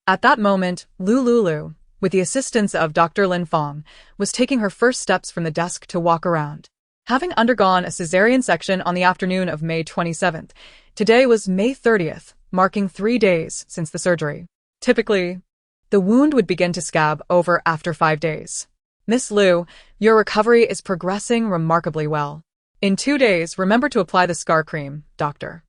At that moment, Lu Liuliu, with the assistance of Dr. Lin Fong, was taking her first steps from the desk to walk around. Having undergone a cesarean section on the afternoon of May 27th, today was May 30th, marking 3 days since the surgery. Typically, the wound would begin to scab over after 5 days. Miss Liu, your recovery is progressing remarkably well. In 2 days, remember to apply the scar cream, doctor.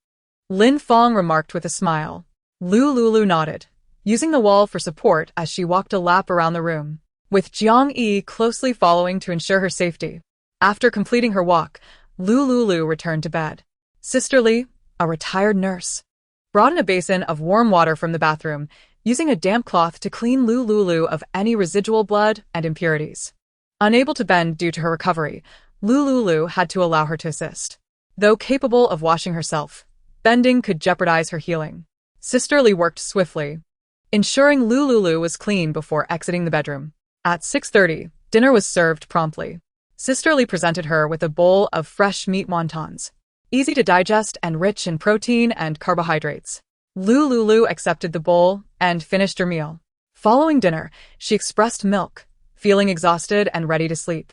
Lin Fong remarked with a smile. Lu Liuliu nodded, using the wall for support as she walked a lap around the room, with Jiang Yi closely following to ensure her safety. After completing her walk, Lu Liuliu returned to bed. Sister Li, a retired nurse, brought in a basin of warm water from the bathroom, using a damp cloth to clean Lu Liuliu of any residual blood and impurities. Unable to bend due to her recovery, Lu Liuliu had to allow her to assist. Though capable of washing herself, bending could jeopardize her healing. Sister Li worked swiftly, ensuring Lu Liuliu was clean before exiting the bedroom. At 6:30, dinner was served promptly. Sister Li presented her with a bowl of fresh meat wontons, easy to digest and rich in protein and carbohydrates. Lu Liuliu accepted the bowl and finished her meal. Following dinner, she expressed milk, feeling exhausted and ready to sleep,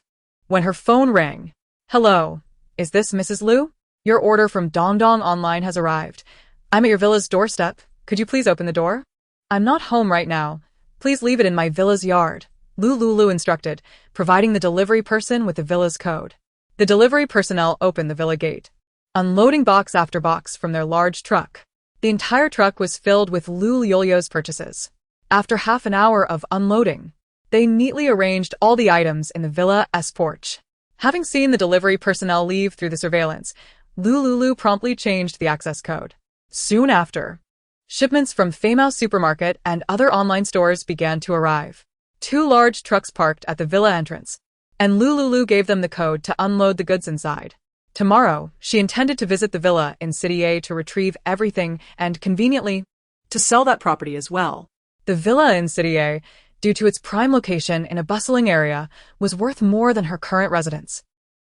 when her phone rang. Hello, is this Mrs. Liu? Your order from Dongdong Online has arrived. I'm at your villa's doorstep. Could you please open the door? I'm not home right now. Please leave it in my villa's yard, Lu Liuliu instructed, providing the delivery person with the villa's code. The delivery personnel opened the villa gate, unloading box after box from their large truck. The entire truck was filled with Lu Liuliu's purchases. After half an hour of unloading, they neatly arranged all the items in the villa's porch. Having seen the delivery personnel leave through the surveillance, Lu Liuliu promptly changed the access code. Soon after, shipments from Famous Supermarket and other online stores began to arrive. 2 large trucks parked at the villa entrance, and Lu Liuliu gave them the code to unload the goods inside. Tomorrow, she intended to visit the villa in City A to retrieve everything and, conveniently, To sell that property as well. the villa in City A, due to its prime location in a bustling area, was worth more than her current residence,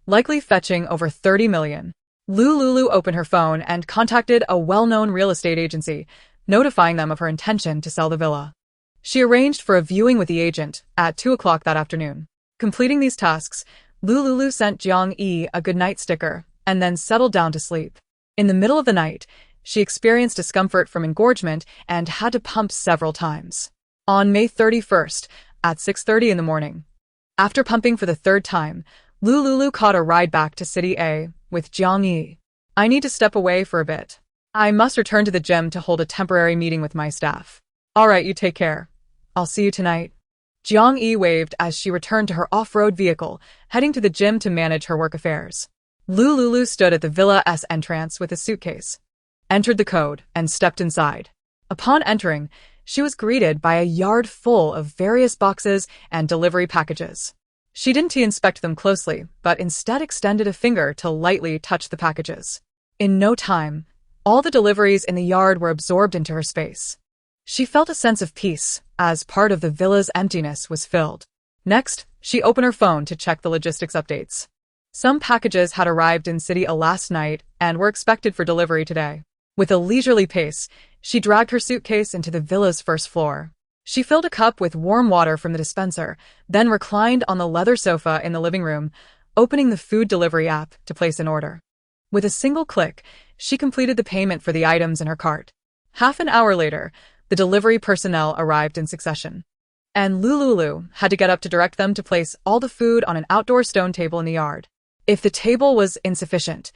likely fetching over 30 million. Lu Liuliu opened her phone and contacted a well-known real estate agency, notifying them of her intention to sell the villa. She arranged for a viewing with the agent at 2 o'clock that afternoon. Completing these tasks, Lu Liuliu sent Jiang Yi a goodnight sticker and then settled down to sleep. In the middle of the night, she experienced discomfort from engorgement and had to pump several times. On May 31st, at 6:30 in the morning, after pumping for the 3rd time, Lu Liuliu caught a ride back to City A with Jiang Yi. I need to step away for a bit. I must return to the gym to hold a temporary meeting with my staff. All right, you take care. I'll see you tonight. Jiang Yi waved as she returned to her off-road vehicle, heading to the gym to manage her work affairs. Lu Liuliu stood at the villa's entrance with a suitcase, entered the code, and stepped inside. Upon entering, she was greeted by a yard full of various boxes and delivery packages. She didn't inspect them closely, but instead extended a finger to lightly touch the packages. In no time, all the deliveries in the yard were absorbed into her space. She felt a sense of peace, as part of the villa's emptiness was filled. Next, she opened her phone to check the logistics updates. Some packages had arrived in City A last night and were expected for delivery today. With a leisurely pace, she dragged her suitcase into the villa's 1st floor. She filled a cup with warm water from the dispenser, then reclined on the leather sofa in the living room, opening the food delivery app to place an order. With a single click, she completed the payment for the items in her cart. Half an hour later, the delivery personnel arrived in succession, and Lu Liuliu had to get up to direct them to place all the food on an outdoor stone table in the yard. If the table was insufficient,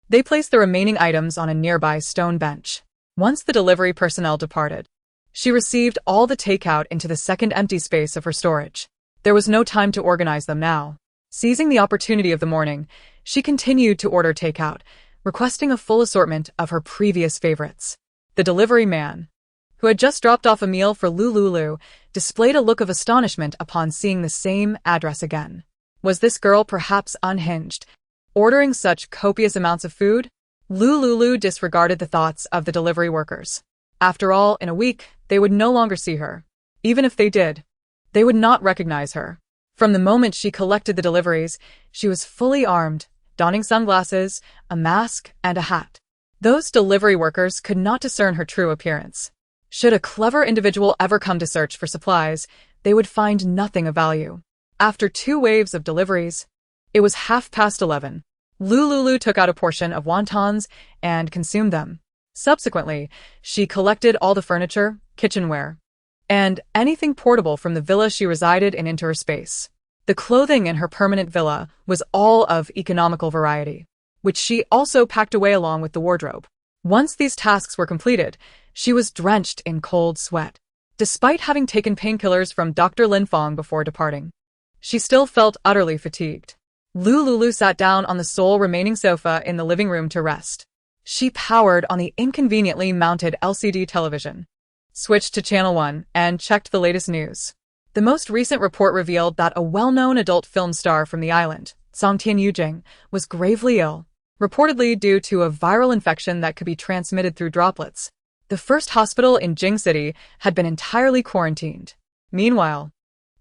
they placed the remaining items on a nearby stone bench. Once the delivery personnel departed, she received all the takeout into the second empty space of her storage. There was no time to organize them now. Seizing the opportunity of the morning, she continued to order takeout, requesting a full assortment of her previous favorites. The delivery man, who had just dropped off a meal for Lu Liuliu, displayed a look of astonishment upon seeing the same address again. Was this girl perhaps unhinged, ordering such copious amounts of food? Lu Liuliu disregarded the thoughts of the delivery workers. After all, in a week, they would no longer see her. Even if they did, they would not recognize her. From the moment she collected the deliveries, she was fully armed, donning sunglasses, a mask, and a hat. Those delivery workers could not discern her true appearance. Should a clever individual ever come to search for supplies, they would find nothing of value. After 2 waves of deliveries, it was 11:30. Lu Liuliu took out a portion of wontons and consumed them. Subsequently, she collected all the furniture, kitchenware, and anything portable from the villa she resided in into her space. The clothing in her permanent villa was all of economical variety, which she also packed away along with the wardrobe. Once these tasks were completed, she was drenched in cold sweat. Despite having taken painkillers from Dr. Lin Fong before departing, she still felt utterly fatigued. Lu Liuliu sat down on the sole remaining sofa in the living room to rest. She powered on the inconveniently mounted LCD television, switched to Channel 1, and checked the latest news. The most recent report revealed that a well-known adult film star from the island, Songtian Yujing, was gravely ill, reportedly due to a viral infection that could be transmitted through droplets. The first hospital in Jing City had been entirely quarantined. Meanwhile,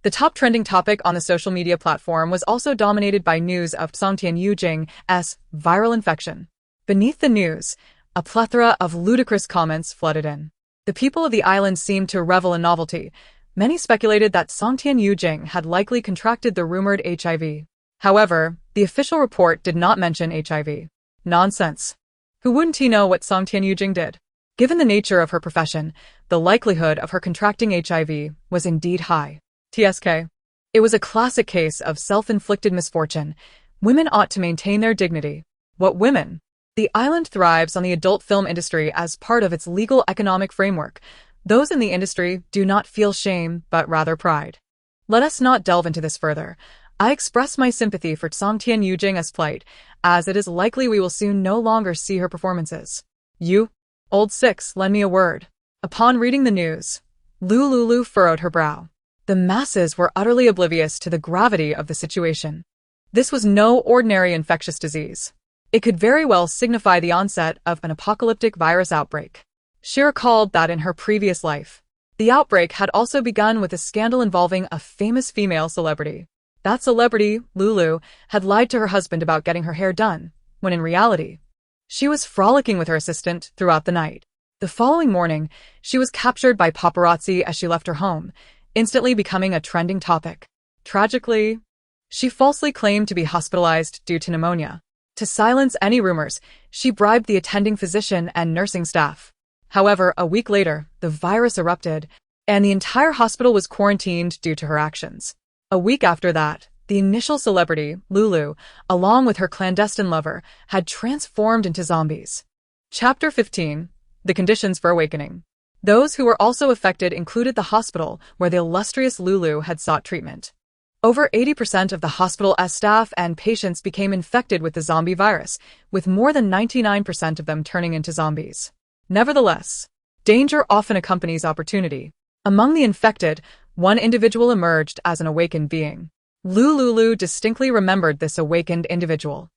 the top trending topic on the social media platform was also dominated by news of Songtian Yujing's viral infection. Beneath the news, a plethora of ludicrous comments flooded in. The people of the island seemed to revel in novelty. Many speculated that Songtian Yujing had likely contracted the rumored HIV. However, the official report did not mention HIV. Nonsense. Who wouldn't he know what Songtian Yujing did? Given the nature of her profession, the likelihood of her contracting HIV was indeed high. TSK. It was a classic case of self-inflicted misfortune. Women ought to maintain their dignity. What women? The island thrives on the adult film industry as part of its legal economic framework. Those in the industry do not feel shame, but rather pride. Let us not delve into this further. I express my sympathy for Songtian Yujing's plight, as it is likely we will soon no longer see her performances. You, old six, lend me a word. Upon reading the news, Lu Liuliu furrowed her brow. The masses were utterly oblivious to the gravity of the situation. This was no ordinary infectious disease. It could very well signify the onset of an apocalyptic virus outbreak. She recalled that in her previous life, the outbreak had also begun with a scandal involving a famous female celebrity. That celebrity, Lulu, had lied to her husband about getting her hair done, when in reality, she was frolicking with her assistant throughout the night. The following morning, she was captured by paparazzi as she left her home, instantly becoming a trending topic. Tragically, she falsely claimed to be hospitalized due to pneumonia. To silence any rumors, she bribed the attending physician and nursing staff. However, a week later, the virus erupted, and the entire hospital was quarantined due to her actions. A week after that, the initial celebrity, Lulu, along with her clandestine lover, had transformed into zombies. Chapter 15. The Conditions for Awakening. Those who were also affected included the hospital where the illustrious Lulu had sought treatment. Over 80% of the hospital's staff and patients became infected with the zombie virus, with more than 99% of them turning into zombies. Nevertheless, danger often accompanies opportunity. Among the infected, one individual emerged as an awakened being. Lu Liuliu distinctly remembered this awakened individual.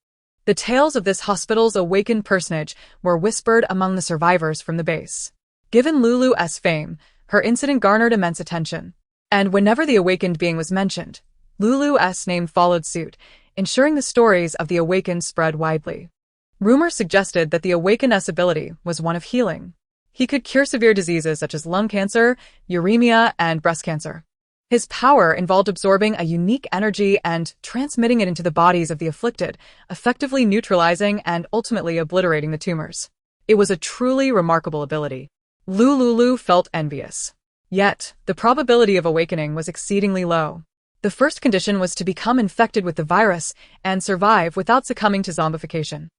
The tales of this hospital's awakened personage were whispered among the survivors from the base. Given Lulu's fame, her incident garnered immense attention. And whenever the awakened being was mentioned, Lulu's name followed suit, ensuring the stories of the awakened spread widely. Rumors suggested that the awakened's ability was one of healing. He could cure severe diseases such as lung cancer, uremia, and breast cancer. His power involved absorbing a unique energy and transmitting it into the bodies of the afflicted, effectively neutralizing and ultimately obliterating the tumors. It was a truly remarkable ability. Lu Liuliu felt envious. Yet, the probability of awakening was exceedingly low. The first condition was to become infected with the virus and survive without succumbing to zombification.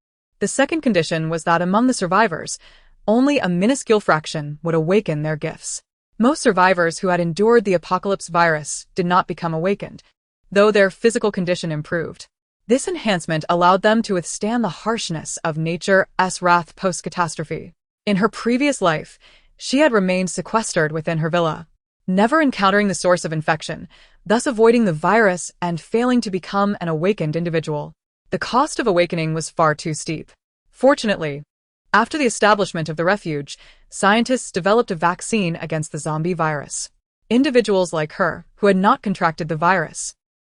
The second condition was that among the survivors, only a minuscule fraction would awaken their gifts. Most survivors who had endured the apocalypse virus did not become awakened, though their physical condition improved. This enhancement allowed them to withstand the harshness of nature's wrath post-catastrophe. In her previous life, she had remained sequestered within her villa, never encountering the source of infection, thus avoiding the virus and failing to become an awakened individual. The cost of awakening was far too steep. Fortunately, after the establishment of the refuge, scientists developed a vaccine against the zombie virus. Individuals like her, who had not contracted the virus,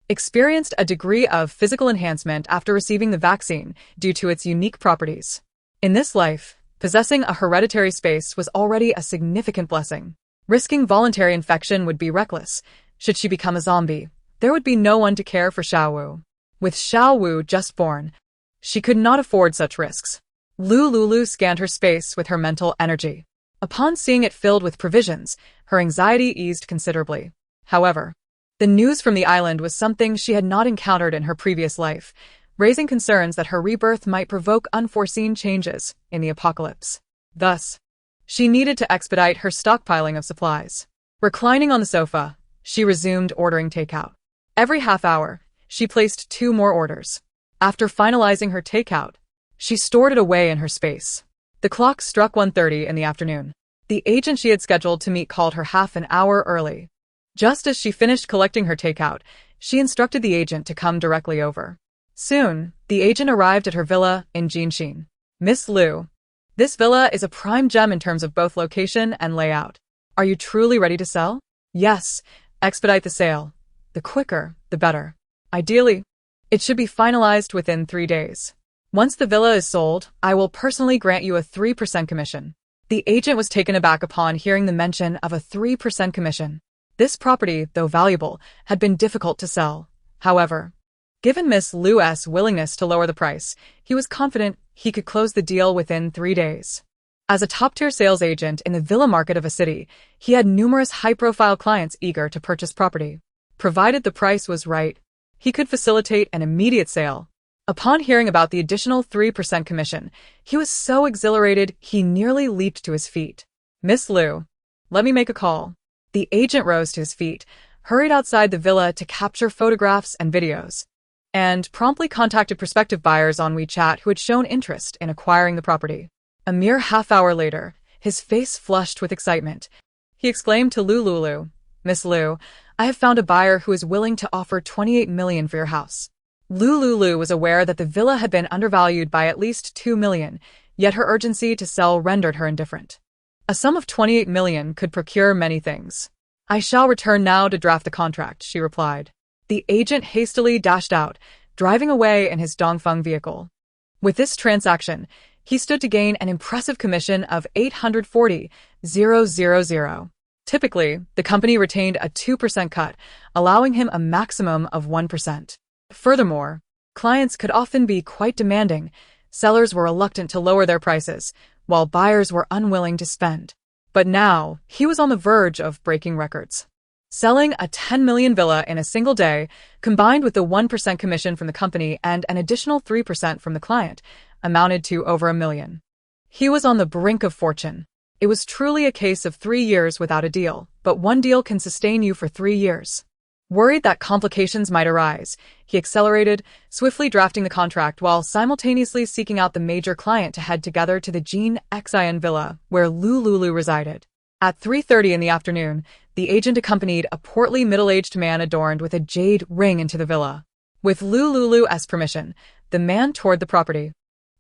experienced a degree of physical enhancement after receiving the vaccine due to its unique properties. In this life, possessing a hereditary space was already a significant blessing. Risking voluntary infection would be reckless. Should she become a zombie, there would be no one to care for Xiaowu. With Xiaowu just born, she could not afford such risks. Lu Liuliu scanned her space with her mental energy. Upon seeing it filled with provisions, her anxiety eased considerably. However, The news from the island was something she had not encountered in her previous life, raising concerns that her rebirth might provoke unforeseen changes in the apocalypse. Thus, she needed to expedite her stockpiling of supplies. Reclining on the sofa, she resumed ordering takeout. Every half hour, she placed 2 more orders. After finalizing her takeout, she stored it away in her space. The clock struck 1:30 in the afternoon. The agent she had scheduled to meet called her half an hour early. Just as she finished collecting her takeout, she instructed the agent to come directly over. Soon, the agent arrived at her villa in Jinshin. Miss Lu, this villa is a prime gem in terms of both location and layout. Are you truly ready to sell? Yes, expedite the sale. The quicker, the better. Ideally, it should be finalized within 3 days. Once the villa is sold, I will personally grant you a 3% commission. The agent was taken aback upon hearing the mention of a 3% commission. This property, though valuable, had been difficult to sell. However, given Miss Lu's willingness to lower the price, he was confident he could close the deal within 3 days. As a top-tier sales agent in the villa market of a city, he had numerous high-profile clients eager to purchase property. Provided the price was right, he could facilitate an immediate sale. Upon hearing about the additional 3% commission, he was so exhilarated he nearly leaped to his feet. Miss Lu, let me make a call. The agent rose to his feet, hurried outside the villa to capture photographs and videos, and promptly contacted prospective buyers on WeChat who had shown interest in acquiring the property. A mere half-hour later, his face flushed with excitement. He exclaimed to Lu Liuliu, Miss Lu, I have found a buyer who is willing to offer 28 million for your house. Lu Liuliu was aware that the villa had been undervalued by at least 2 million, yet her urgency to sell rendered her indifferent. A sum of 28 million could procure many things. I shall return now to draft the contract, she replied. The agent hastily dashed out, driving away in his Dongfeng vehicle. With this transaction, he stood to gain an impressive commission of 840,000. Typically, the company retained a 2% cut, allowing him a maximum of 1%. Furthermore, clients could often be quite demanding. Sellers were reluctant to lower their prices, while buyers were unwilling to spend. But now, he was on the verge of breaking records. Selling a 10 million villa in a single day, combined with the 1% commission from the company and an additional 3% from the client, amounted to over $1 million. He was on the brink of fortune. It was truly a case of 3 years without a deal, but one deal can sustain you for 3 years. Worried that complications might arise, he accelerated, swiftly drafting the contract while simultaneously seeking out the major client to head together to the Jin Xian villa, where Lu Liuliu resided. At 3:30 in the afternoon, the agent accompanied a portly middle-aged man adorned with a jade ring into the villa. With Lu Liuliu's permission, the man toured the property,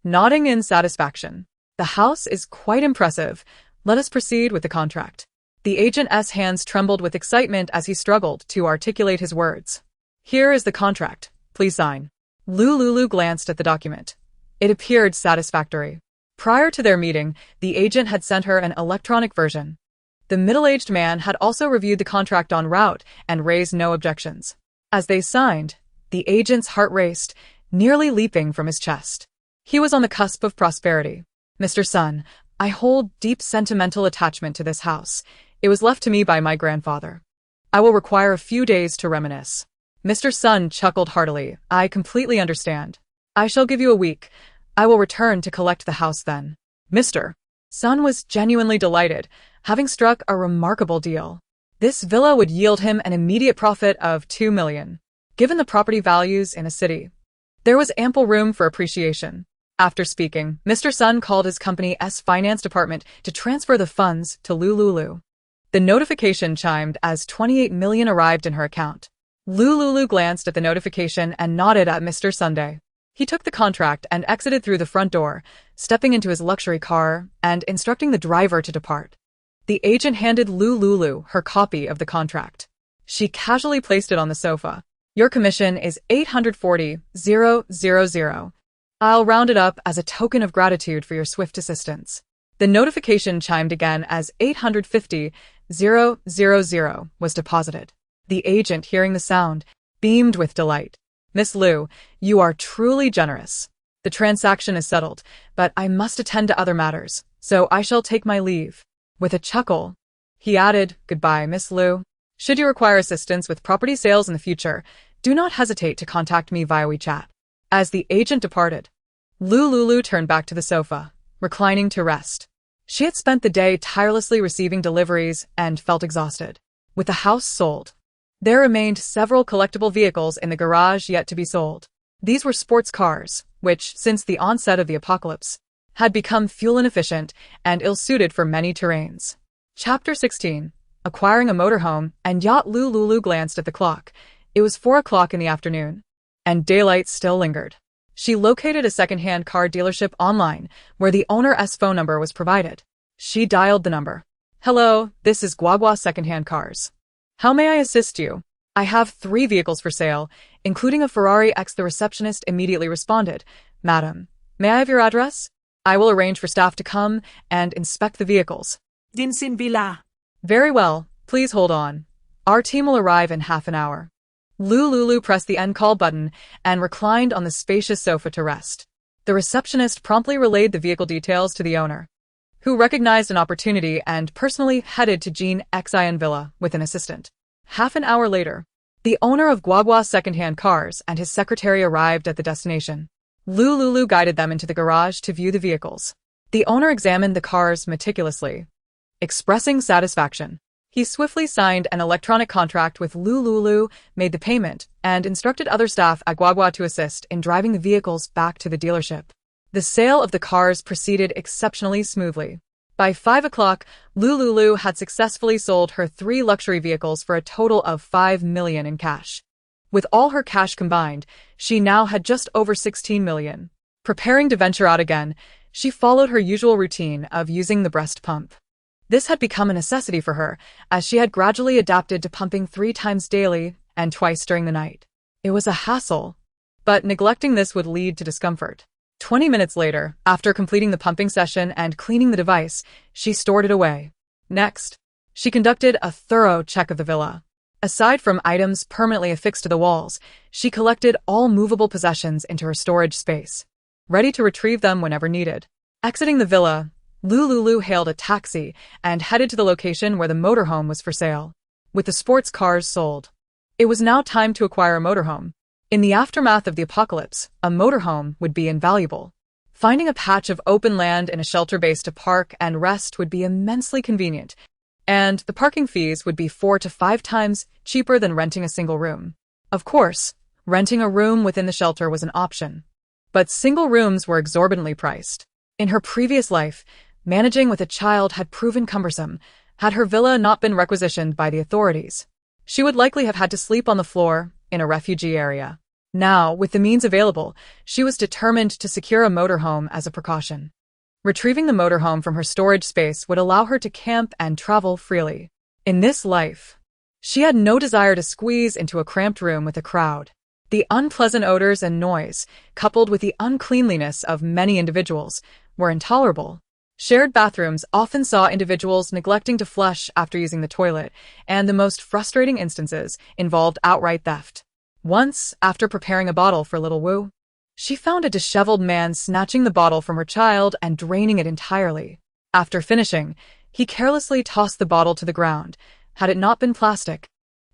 nodding in satisfaction. The house is quite impressive. Let us proceed with the contract. The agent's hands trembled with excitement as he struggled to articulate his words. Here is the contract. Please sign. Lu Liuliu glanced at the document. It appeared satisfactory. Prior to their meeting, the agent had sent her an electronic version. The middle-aged man had also reviewed the contract en route and raised no objections. As they signed, the agent's heart raced, nearly leaping from his chest. He was on the cusp of prosperity. Mr. Sun, I hold deep sentimental attachment to this house. It was left to me by my grandfather. I will require a few days to reminisce. Mr. Sun chuckled heartily. I completely understand. I shall give you a week. I will return to collect the house then. Mr. Sun was genuinely delighted, having struck a remarkable deal. This villa would yield him an immediate profit of 2 million. Given the property values in a city, there was ample room for appreciation. After speaking, Mr. Sun called his company's finance department to transfer the funds to Lu Liuliu. The notification chimed as 28 million arrived in her account. Lu Liuliu glanced at the notification and nodded at Mr. Sunday. He took the contract and exited through the front door, stepping into his luxury car and instructing the driver to depart. The agent handed Lu Liuliu her copy of the contract. She casually placed it on the sofa. Your commission is 840,000. I'll round it up as a token of gratitude for your swift assistance. The notification chimed again as 850,000 was deposited. The agent, hearing the sound, beamed with delight. Miss Lu, you are truly generous. The transaction is settled, but I must attend to other matters, so I shall take my leave. With a chuckle, he added, Goodbye, Miss Lu. Should you require assistance with property sales in the future, do not hesitate to contact me via WeChat. As the agent departed, Lu Liuliu turned back to the sofa, reclining to rest. She had spent the day tirelessly receiving deliveries and felt exhausted. With the house sold, there remained several collectible vehicles in the garage yet to be sold. These were sports cars, which, since the onset of the apocalypse, had become fuel inefficient and ill-suited for many terrains. Chapter 16. Acquiring a motorhome and yacht. Lu Liuliu glanced at the clock. It was 4 o'clock in the afternoon, and daylight still lingered. She located a second-hand car dealership online, where the owner's phone number was provided. She dialed the number. "Hello, this is Guagua Second-Hand Cars. How may I assist you? I have 3 vehicles for sale, including a Ferrari X." The receptionist immediately responded. "Madam, may I have your address? I will arrange for staff to come and inspect the vehicles." Dinsin Villa. "Very well, please hold on. Our team will arrive in half an hour." Lu Liuliu pressed the end call button and reclined on the spacious sofa to rest. The receptionist promptly relayed the vehicle details to the owner, who recognized an opportunity and personally headed to Jean Xin Villa with an assistant. Half an hour later, the owner of Guagua Second-Hand Cars and his secretary arrived at the destination. Lu Liuliu guided them into the garage to view the vehicles. The owner examined the cars meticulously, expressing satisfaction. He swiftly signed an electronic contract with Lu Liuliu, made the payment, and instructed other staff at Guagua to assist in driving the vehicles back to the dealership. The sale of the cars proceeded exceptionally smoothly. By 5 o'clock, Lu Liuliu had successfully sold her 3 luxury vehicles for a total of 5 million in cash. With all her cash combined, she now had just over 16 million. Preparing to venture out again, she followed her usual routine of using the breast pump. This had become a necessity for her, as she had gradually adapted to pumping 3 times daily and twice during the night. It was a hassle, but neglecting this would lead to discomfort. 20 minutes later, after completing the pumping session and cleaning the device, she stored it away. Next, she conducted a thorough check of the villa. Aside from items permanently affixed to the walls, she collected all movable possessions into her storage space, ready to retrieve them whenever needed. Exiting the villa, Lu Liuliu hailed a taxi and headed to the location where the motorhome was for sale. With the sports cars sold, it was now time to acquire a motorhome. In the aftermath of the apocalypse, a motorhome would be invaluable. Finding a patch of open land in a shelter base to park and rest would be immensely convenient, and the parking fees would be 4 to 5 times cheaper than renting a single room. Of course, renting a room within the shelter was an option, but single rooms were exorbitantly priced. In her previous life, managing with a child had proven cumbersome. Had her villa not been requisitioned by the authorities, she would likely have had to sleep on the floor in a refugee area. Now, with the means available, she was determined to secure a motorhome as a precaution. Retrieving the motorhome from her storage space would allow her to camp and travel freely. In this life, she had no desire to squeeze into a cramped room with a crowd. The unpleasant odors and noise, coupled with the uncleanliness of many individuals, were intolerable. Shared bathrooms often saw individuals neglecting to flush after using the toilet, and the most frustrating instances involved outright theft. Once, after preparing a bottle for little Wu, she found a disheveled man snatching the bottle from her child and draining it entirely. After finishing, he carelessly tossed the bottle to the ground. Had it not been plastic,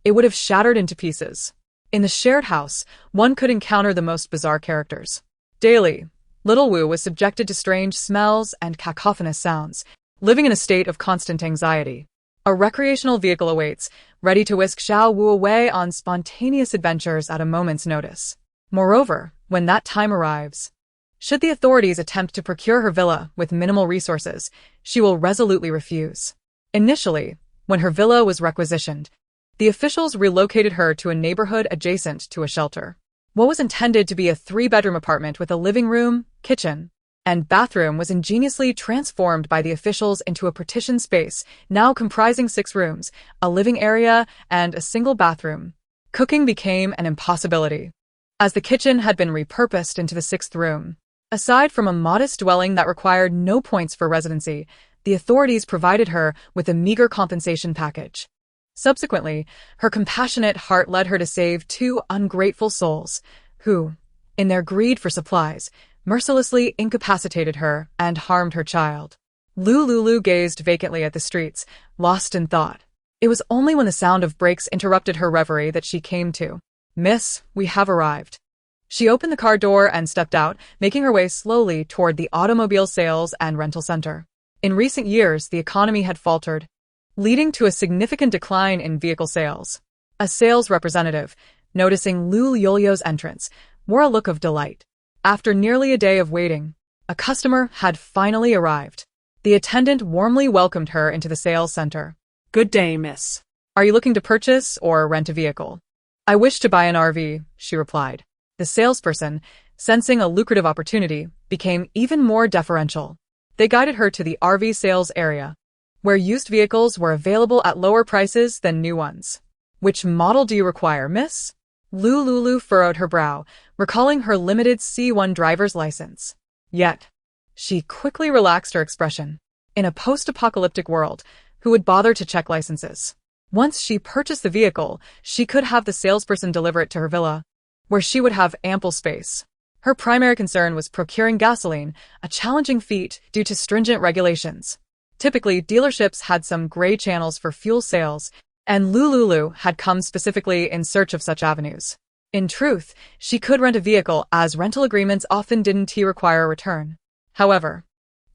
it would have shattered into pieces. In the shared house, one could encounter the most bizarre characters. Daily, little Wu was subjected to strange smells and cacophonous sounds, living in a state of constant anxiety. A recreational vehicle awaits, ready to whisk Xiao Wu away on spontaneous adventures at a moment's notice. Moreover, when that time arrives, should the authorities attempt to procure her villa with minimal resources, she will resolutely refuse. Initially, when her villa was requisitioned, the officials relocated her to a neighborhood adjacent to a shelter. What was intended to be a 3-bedroom apartment with a living room, kitchen, and bathroom was ingeniously transformed by the officials into a partitioned space, now comprising 6 rooms, a living area, and a single bathroom. Cooking became an impossibility, as the kitchen had been repurposed into the 6th room. Aside from a modest dwelling that required no points for residency, the authorities provided her with a meager compensation package. Subsequently, her compassionate heart led her to save 2 ungrateful souls, who, in their greed for supplies, mercilessly incapacitated her and harmed her child. Lu Liuliu gazed vacantly at the streets, lost in thought. It was only when the sound of brakes interrupted her reverie that she came to. "Miss, we have arrived." She opened the car door and stepped out, making her way slowly toward the automobile sales and rental center. In recent years, the economy had faltered, leading to a significant decline in vehicle sales. A sales representative, noticing Lu Liuliu's entrance, wore a look of delight. After nearly a day of waiting, a customer had finally arrived. The attendant warmly welcomed her into the sales center. "Good day, miss. "Are you looking to purchase or rent a vehicle?" "I wish to buy an RV," she replied. The salesperson, sensing a lucrative opportunity, became even more deferential. They guided her to the RV sales area, where used vehicles were available at lower prices than new ones. "Which model do you require, miss?" Lu Liuliu furrowed her brow, recalling her limited C1 driver's license. Yet, she quickly relaxed her expression. In a post-apocalyptic world, who would bother to check licenses? Once she purchased the vehicle, she could have the salesperson deliver it to her villa, where she would have ample space. Her primary concern was procuring gasoline, a challenging feat due to stringent regulations. Typically, dealerships had some gray channels for fuel sales, and Lu Liuliu had come specifically in search of such avenues. In truth, she could rent a vehicle as rental agreements often didn't require a return. However,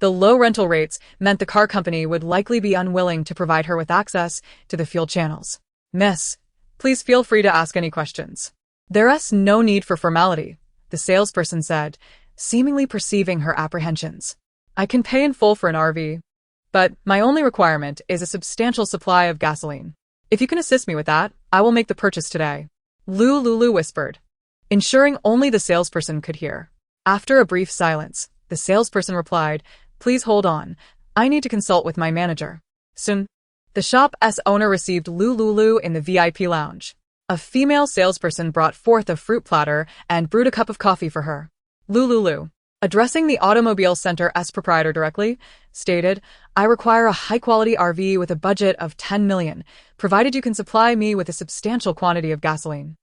the low rental rates meant the car company would likely be unwilling to provide her with access to the fuel channels. "Miss, please feel free to ask any questions." "There's no need for formality," the salesperson said, seemingly perceiving her apprehensions. "I can pay in full for an RV, but my only requirement is a substantial supply of gasoline. If you can assist me with that, I will make the purchase today," Lu Liuliu whispered, ensuring only the salesperson could hear. After a brief silence, the salesperson replied, "Please hold on. I need to consult with my manager." Soon, the shop's owner received Lu Liuliu in the VIP lounge. A female salesperson brought forth a fruit platter and brewed a cup of coffee for her. Lu Liuliu, addressing the automobile center's proprietor directly, stated, "I require a high-quality RV with a budget of 10 million, provided you can supply me with a substantial quantity of gasoline."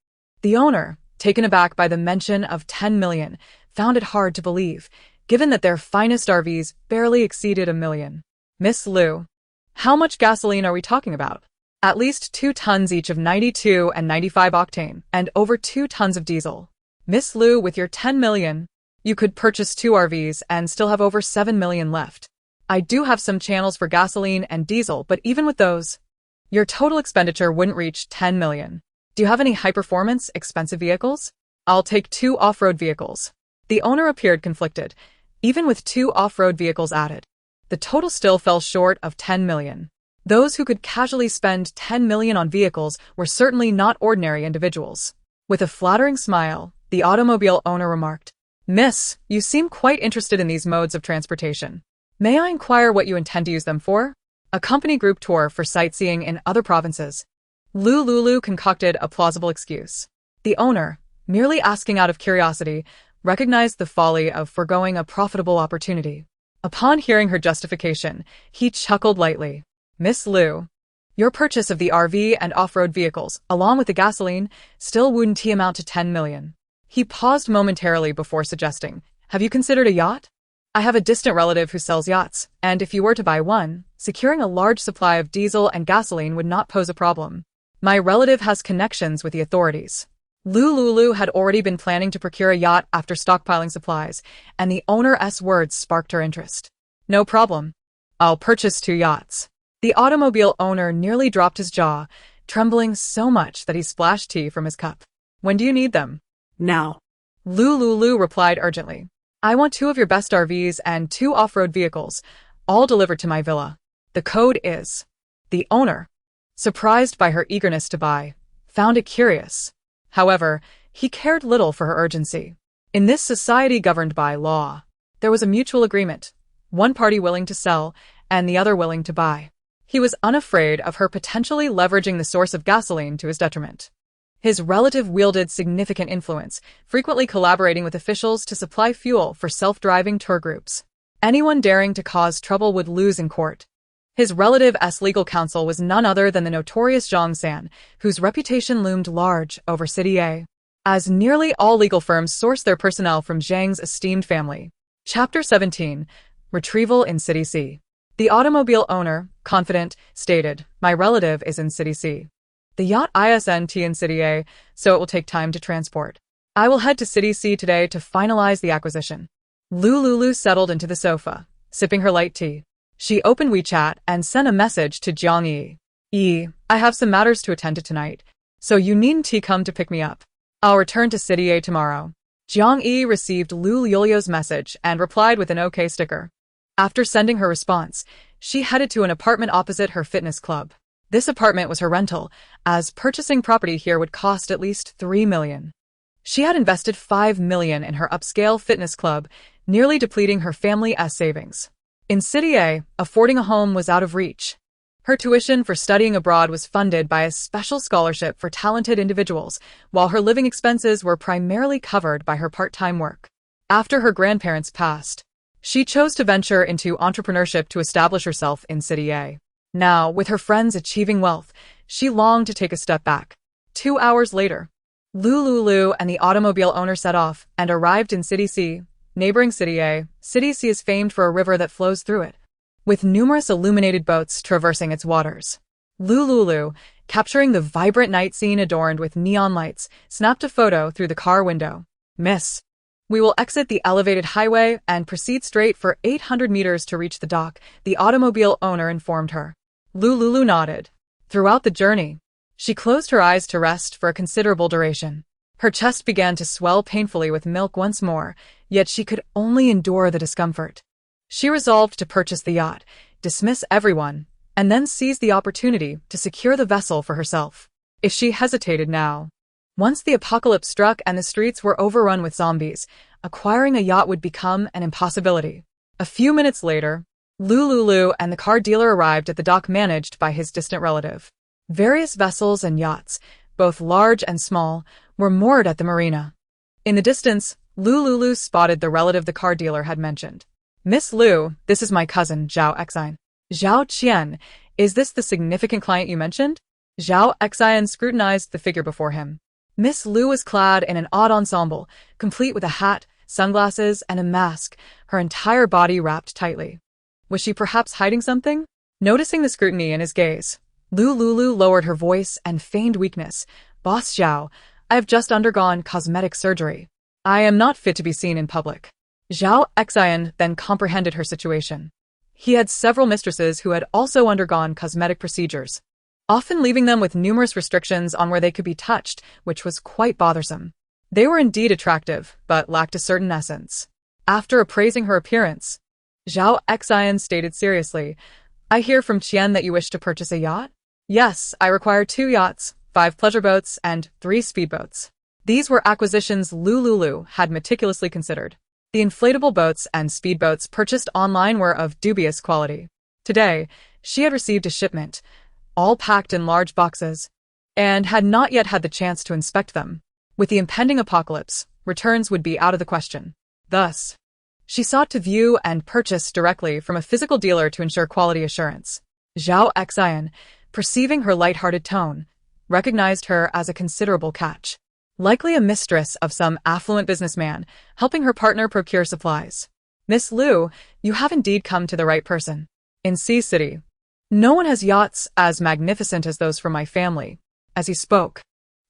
The owner, taken aback by the mention of 10 million, found it hard to believe, given that their finest RVs barely exceeded $1 million. "Miss Liu, how much gasoline are we talking about?" "At least 2 tons each of 92 and 95 octane, and over 2 tons of diesel." "Miss Liu, with your 10 million, you could purchase 2 RVs and still have over 7 million left. I do have some channels for gasoline and diesel, but even with those, your total expenditure wouldn't reach 10 million. Do you have any high-performance, expensive vehicles?" "I'll take 2 off-road vehicles." The owner appeared conflicted. Even with 2 off-road vehicles added, the total still fell short of 10 million. Those who could casually spend 10 million on vehicles were certainly not ordinary individuals. With a flattering smile, the automobile owner remarked, "Miss, you seem quite interested in these modes of transportation. May I inquire what you intend to use them for?" "A company group tour for sightseeing in other provinces." Lu Liuliu concocted a plausible excuse. The owner, merely asking out of curiosity, recognized the folly of foregoing a profitable opportunity. Upon hearing her justification, he chuckled lightly. "Miss Liu, your purchase of the RV and off-road vehicles, along with the gasoline, still wouldn't amount to 10 million. He paused momentarily before suggesting, "Have you considered a yacht? I have a distant relative who sells yachts, and if you were to buy one, securing a large supply of diesel and gasoline would not pose a problem. My relative has connections with the authorities." Lu Liuliu had already been planning to procure a yacht after stockpiling supplies, and the owner's words sparked her interest. "No problem. I'll purchase 2 yachts." The automobile owner nearly dropped his jaw, trembling so much that he splashed tea from his cup. "When do you need them?" "Now." Lu Liuliu replied urgently. "I want 2 of your best RVs and 2 off-road vehicles, all delivered to my villa. The code is..." The owner, surprised by her eagerness to buy, found it curious. However, he cared little for her urgency. In this society governed by law, there was a mutual agreement, one party willing to sell and the other willing to buy. He was unafraid of her potentially leveraging the source of gasoline to his detriment. His relative wielded significant influence, frequently collaborating with officials to supply fuel for self-driving tour groups. Anyone daring to cause trouble would lose in court. His relative's legal counsel was none other than the notorious Zhang San, whose reputation loomed large over City A, as nearly all legal firms sourced their personnel from Zhang's esteemed family. Chapter 17. Retrieval in City C. The automobile owner, confident, stated, "My relative is in City C. The yacht isn't in City A, so it will take time to transport. I will head to City C today to finalize the acquisition." Lu Liuliu settled into the sofa, sipping her light tea. She opened WeChat and sent a message to Jiang Yi. "I have some matters to attend to tonight, so you needn't come to pick me up. I'll return to City A tomorrow." Jiang Yi received Lu Liuliu's message and replied with an OK sticker. After sending her response, she headed to an apartment opposite her fitness club. This apartment was her rental, as purchasing property here would cost at least 3 million. She had invested 5 million in her upscale fitness club, nearly depleting her family's savings. In City A, affording a home was out of reach. Her tuition for studying abroad was funded by a special scholarship for talented individuals, while her living expenses were primarily covered by her part-time work. After her grandparents passed, she chose to venture into entrepreneurship to establish herself in City A. Now, with her friends achieving wealth, she longed to take a step back. 2 hours later, Lu Liuliu and the automobile owner set off and arrived in City C, neighboring City A. City C is famed for a river that flows through it, with numerous illuminated boats traversing its waters. Lu Liuliu, capturing the vibrant night scene adorned with neon lights, snapped a photo through the car window. "Miss, we will exit the elevated highway and proceed straight for 800 meters to reach the dock," the automobile owner informed her. Lu Liuliu nodded. Throughout the journey, she closed her eyes to rest for a considerable duration. Her chest began to swell painfully with milk once more, yet she could only endure the discomfort. She resolved to purchase the yacht, dismiss everyone, and then seize the opportunity to secure the vessel for herself. If she hesitated now, once the apocalypse struck and the streets were overrun with zombies, acquiring a yacht would become an impossibility. A few minutes later, Lu Liuliu and the car dealer arrived at the dock managed by his distant relative. Various vessels and yachts, both large and small, were moored at the marina. In the distance, Lu Liuliu spotted the relative the car dealer had mentioned. "Miss Lu, this is my cousin, Zhao Xian." "Zhao Qian, is this the significant client you mentioned?" Zhao Xian scrutinized the figure before him. Miss Lu was clad in an odd ensemble, complete with a hat, sunglasses, and a mask, her entire body wrapped tightly. Was she perhaps hiding something? Noticing the scrutiny in his gaze, Lu Liuliu lowered her voice and feigned weakness. "Boss Zhao, I have just undergone cosmetic surgery. I am not fit to be seen in public." Zhao Xian then comprehended her situation. He had several mistresses who had also undergone cosmetic procedures, often leaving them with numerous restrictions on where they could be touched, which was quite bothersome. They were indeed attractive, but lacked a certain essence. After appraising her appearance, Zhao Xian stated seriously, "I hear from Qian that you wish to purchase a yacht?" "Yes, I require 2 yachts, 5 pleasure boats, and 3 speedboats." These were acquisitions Lu Liuliu had meticulously considered. The inflatable boats and speedboats purchased online were of dubious quality. Today, she had received a shipment, all packed in large boxes, and had not yet had the chance to inspect them. With the impending apocalypse, returns would be out of the question. Thus, she sought to view and purchase directly from a physical dealer to ensure quality assurance. Zhao Xian, perceiving her light-hearted tone, recognized her as a considerable catch. Likely a mistress of some affluent businessman, helping her partner procure supplies. "Miss Lu, you have indeed come to the right person. In Sea City, no one has yachts as magnificent as those from my family." As he spoke,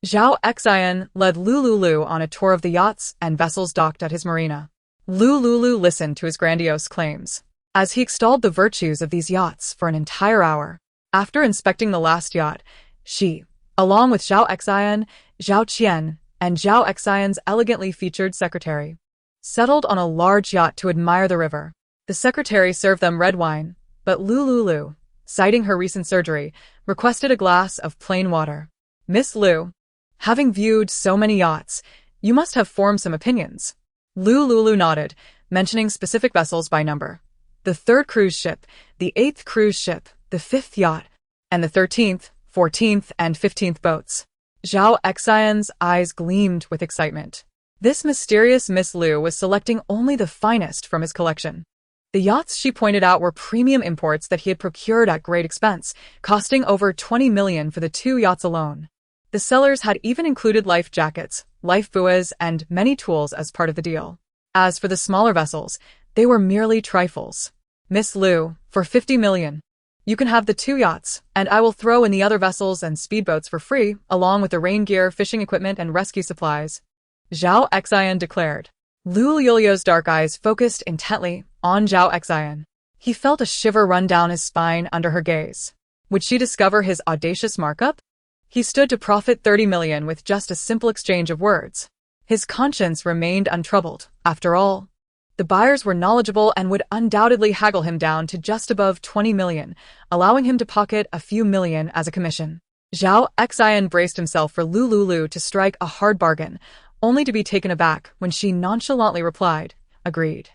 Zhao Xian led Lu Liuliu on a tour of the yachts and vessels docked at his marina. Lu Liuliu listened to his grandiose claims, as he extolled the virtues of these yachts for an entire hour. After inspecting the last yacht, she, along with Zhao Xian, Zhao Qian, and Zhao Xian's elegantly featured secretary, settled on a large yacht to admire the river. The secretary served them red wine, but Lu Liuliu, citing her recent surgery, requested a glass of plain water. "Miss Lu, having viewed so many yachts, you must have formed some opinions." Lu Liuliu nodded, mentioning specific vessels by number. The 3rd cruise ship, the 8th cruise ship, the 5th yacht, and the 13th, 14th, and 15th boats. Zhao Xian's eyes gleamed with excitement. This mysterious Miss Lu was selecting only the finest from his collection. The yachts she pointed out were premium imports that he had procured at great expense, costing over 20 million for the 2 yachts alone. The sellers had even included life jackets, life buoys, and many tools as part of the deal. As for the smaller vessels, they were merely trifles. Miss Lu, for 50 million. You can have the 2 yachts, and I will throw in the other vessels and speedboats for free, along with the rain gear, fishing equipment, and rescue supplies. Zhao Xian declared. Lu Liuliu's dark eyes focused intently on Zhao Xian. He felt a shiver run down his spine under her gaze. Would she discover his audacious markup? He stood to profit 30 million with just a simple exchange of words. His conscience remained untroubled. After all, the buyers were knowledgeable and would undoubtedly haggle him down to just above 20 million, allowing him to pocket a few million as a commission. Zhao Xian braced himself for Lu Liuliu to strike a hard bargain, only to be taken aback when she nonchalantly replied, "Agreed."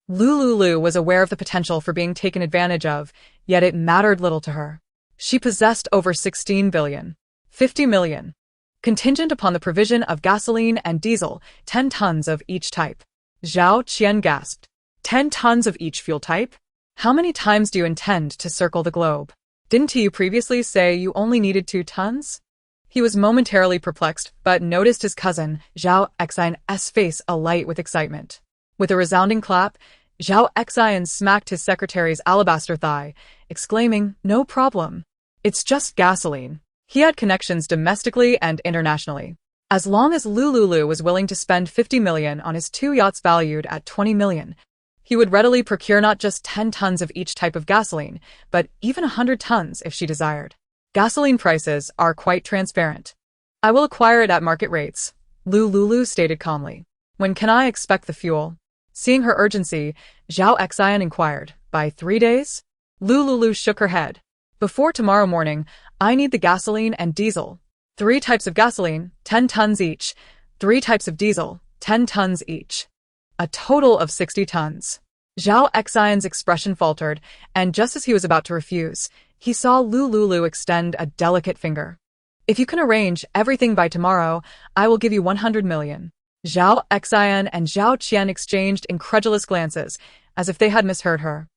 Lu Liuliu was aware of the potential for being taken advantage of, yet it mattered little to her. She possessed over 16 billion. 50 million. Contingent upon the provision of gasoline and diesel, 10 tons of each type. Zhao Qian gasped. 10 tons of each fuel type? How many times do you intend to circle the globe? Didn't you previously say you only needed 2 tons? He was momentarily perplexed, but noticed his cousin, Zhao Xian's face alight with excitement. With a resounding clap, Zhao Xian smacked his secretary's alabaster thigh, exclaiming, "No problem. It's just gasoline." He had connections domestically and internationally. As long as Lu Liuliu was willing to spend 50 million on his 2 yachts valued at 20 million, he would readily procure not just 10 tons of each type of gasoline, but even 100 tons if she desired. Gasoline prices are quite transparent. I will acquire it at market rates, Lu Liuliu stated calmly. When can I expect the fuel? Seeing her urgency, Zhao Xian inquired, by 3 days? Lu Liuliu shook her head. Before tomorrow morning, I need the gasoline and diesel. 3 types of gasoline, 10 tons each. 3 types of diesel, 10 tons each. A total of 60 tons. Zhao Xian's expression faltered, and just as he was about to refuse, he saw Lu Liuliu extend a delicate finger. If you can arrange everything by tomorrow, I will give you 100 million. Zhao Xian and Zhao Qian exchanged incredulous glances, as if they had misheard her.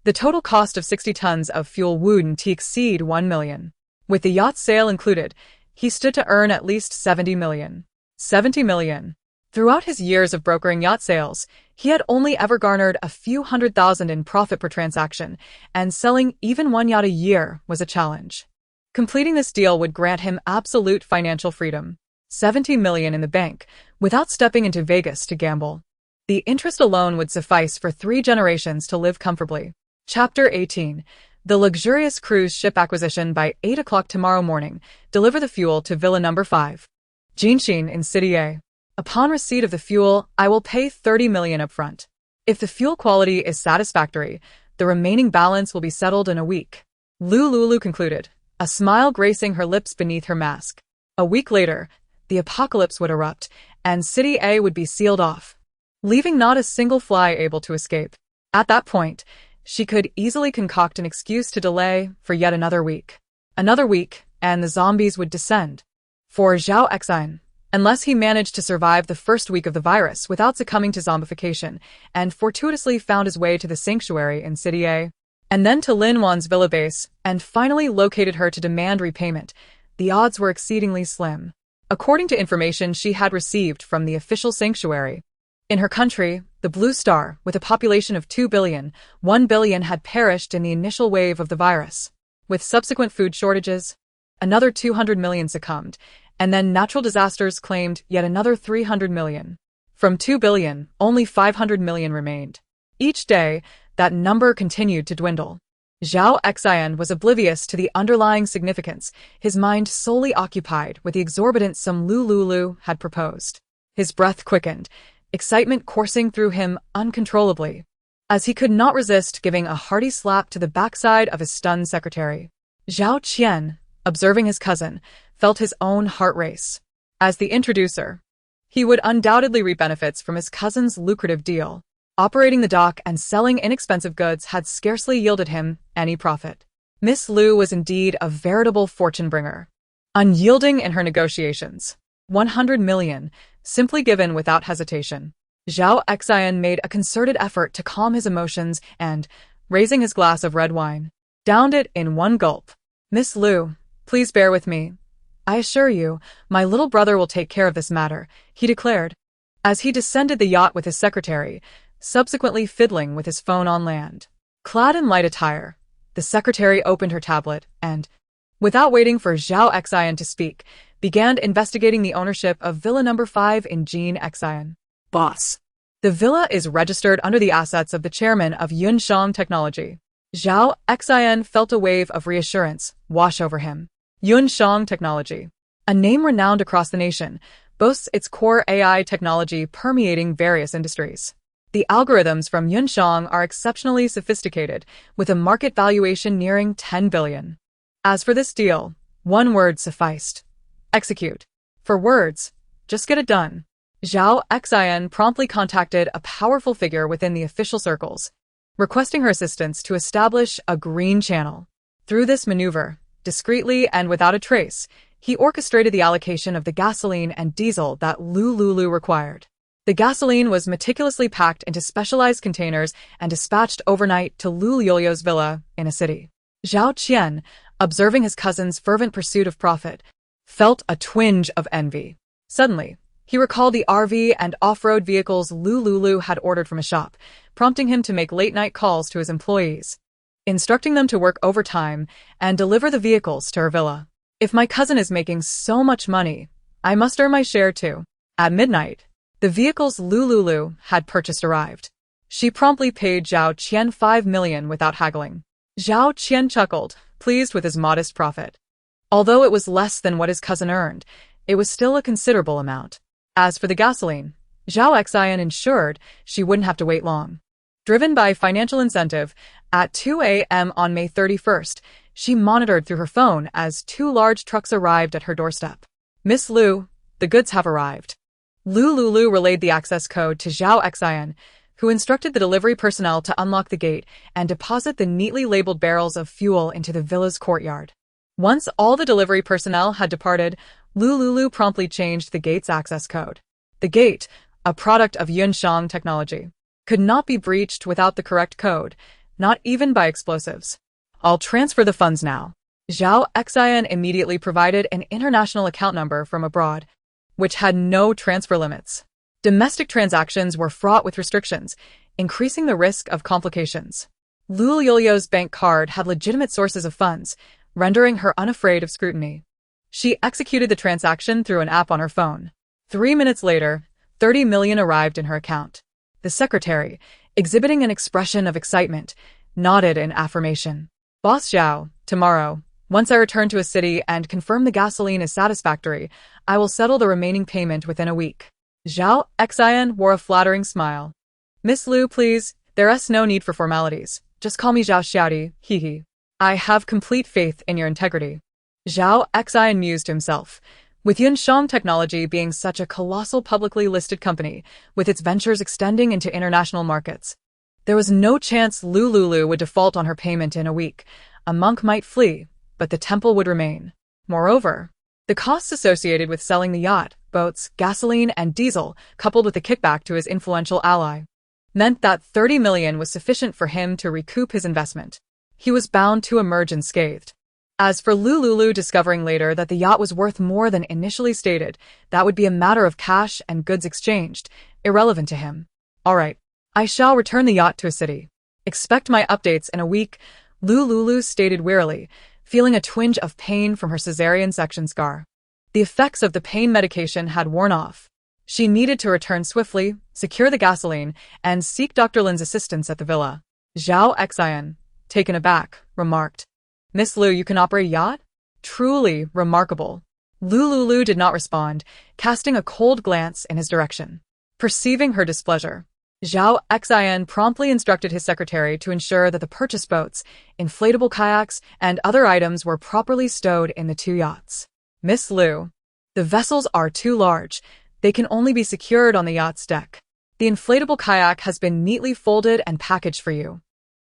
The total cost of 60 tons of fuel wouldn't exceed 1 million. With the yacht sale included, he stood to earn at least 70 million. 70 million. Throughout his years of brokering yacht sales, he had only ever garnered a few 100,000 in profit per transaction, and selling even 1 yacht a year was a challenge. Completing this deal would grant him absolute financial freedom. 70 million in the bank, without stepping into Vegas to gamble. The interest alone would suffice for 3 generations to live comfortably. Chapter 18. The luxurious cruise ship acquisition by 8 o'clock tomorrow morning. Deliver the fuel to Villa number 5. Jinshin in City A. Upon receipt of the fuel, I will pay 30 million upfront. If the fuel quality is satisfactory, the remaining balance will be settled in a week. Lu Liuliu concluded, a smile gracing her lips beneath her mask. A week later, the apocalypse would erupt, and City A would be sealed off, leaving not a single fly able to escape. At that point, she could easily concoct an excuse to delay for yet another week. Another week, and the zombies would descend. For Zhao Xian, unless he managed to survive the first week of the virus without succumbing to zombification, and fortuitously found his way to the sanctuary in City A, and then to Lin Wan's villa base, and finally located her to demand repayment, the odds were exceedingly slim. According to information she had received from the official sanctuary, in her country, the Blue Star, with a population of 2 billion, 1 billion had perished in the initial wave of the virus. With subsequent food shortages, another 200 million succumbed, and then natural disasters claimed yet another 300 million. From 2 billion, only 500 million remained. Each day, that number continued to dwindle. Zhao Xian was oblivious to the underlying significance, his mind solely occupied with the exorbitant sum Lu Liuliu had proposed. His breath quickened, excitement coursing through him uncontrollably, as he could not resist giving a hearty slap to the backside of his stunned secretary. Zhao Qian, observing his cousin, felt his own heart race. As the introducer, he would undoubtedly reap benefits from his cousin's lucrative deal. Operating the dock and selling inexpensive goods had scarcely yielded him any profit. Miss Lu was indeed a veritable fortune-bringer. Unyielding in her negotiations, 100 million, simply given without hesitation. Zhao Xian made a concerted effort to calm his emotions and, raising his glass of red wine, downed it in one gulp. Miss Lu, please bear with me. I assure you, my little brother will take care of this matter, he declared, as he descended the yacht with his secretary, subsequently fiddling with his phone on land. Clad in light attire, the secretary opened her tablet and, without waiting for Zhao Xian to speak, began investigating the ownership of Villa Number 5 in Jean Xian. Boss. The villa is registered under the assets of the chairman of Yunshang Technology. Zhao Xian felt a wave of reassurance wash over him. Yunshang Technology, a name renowned across the nation, boasts its core AI technology permeating various industries. The algorithms from Yunshang are exceptionally sophisticated, with a market valuation nearing 10 billion. As for this deal, one word sufficed. Execute. For words, just get it done. Zhao Xian promptly contacted a powerful figure within the official circles, requesting her assistance to establish a green channel. Through this maneuver, discreetly and without a trace, he orchestrated the allocation of the gasoline and diesel that Lu Liuliu required. The gasoline was meticulously packed into specialized containers and dispatched overnight to Lu Liuliu's villa in a city. Zhao Qian, observing his cousin's fervent pursuit of profit, felt a twinge of envy. Suddenly, he recalled the RV and off-road vehicles Lu Liuliu had ordered from a shop, prompting him to make late-night calls to his employees, instructing them to work overtime and deliver the vehicles to her villa. If my cousin is making so much money, I must earn my share too. At midnight, the vehicles Lu Liuliu had purchased arrived. She promptly paid Zhao Qian 5 million without haggling. Zhao Qian chuckled, pleased with his modest profit. Although it was less than what his cousin earned, it was still a considerable amount. As for the gasoline, Zhao Xian ensured she wouldn't have to wait long. Driven by financial incentive, at 2 a.m. on May 31st, she monitored through her phone as 2 large trucks arrived at her doorstep. Miss Lu, the goods have arrived. Lu Liuliu relayed the access code to Zhao Xian, who instructed the delivery personnel to unlock the gate and deposit the neatly labeled barrels of fuel into the villa's courtyard. Once all the delivery personnel had departed, Lu Liuliu promptly changed the gate's access code. The gate, a product of Yunshang Technology, could not be breached without the correct code, not even by explosives. I'll transfer the funds now. Zhao Xian immediately provided an international account number from abroad, which had no transfer limits. Domestic transactions were fraught with restrictions, increasing the risk of complications. Lu Liuliu's bank card had legitimate sources of funds, rendering her unafraid of scrutiny. She executed the transaction through an app on her phone. 3 minutes later, 30 million arrived in her account. The secretary, exhibiting an expression of excitement, nodded in affirmation. Boss Zhao, tomorrow, once I return to a city and confirm the gasoline is satisfactory, I will settle the remaining payment within a week. Zhao Xian wore a flattering smile. Miss Lu, please, there's no need for formalities. Just call me Zhao Xiaodi, hee. I have complete faith in your integrity. Zhao Xian mused to himself. With Yunshang Technology being such a colossal publicly listed company, with its ventures extending into international markets, there was no chance Lu Liuliu would default on her payment in a week. A monk might flee, but the temple would remain. Moreover, the costs associated with selling the yacht, boats, gasoline, and diesel, coupled with the kickback to his influential ally, meant that 30 million was sufficient for him to recoup his investment. He was bound to emerge unscathed. As for Lu Liuliu discovering later that the yacht was worth more than initially stated, that would be a matter of cash and goods exchanged, irrelevant to him. All right, I shall return the yacht to a city. Expect my updates in a week, Lu Liuliu stated wearily, feeling a twinge of pain from her cesarean section scar. The effects of the pain medication had worn off. She needed to return swiftly, secure the gasoline, and seek Dr. Lin's assistance at the villa. Zhao Xian, taken aback, remarked, Miss Lu, you can operate a yacht? Truly remarkable. Lu Liuliu did not respond, casting a cold glance in his direction. Perceiving her displeasure, Zhao Xian promptly instructed his secretary to ensure that the purchase boats, inflatable kayaks, and other items were properly stowed in the 2 yachts. Miss Lu, the vessels are too large. They can only be secured on the yacht's deck. The inflatable kayak has been neatly folded and packaged for you.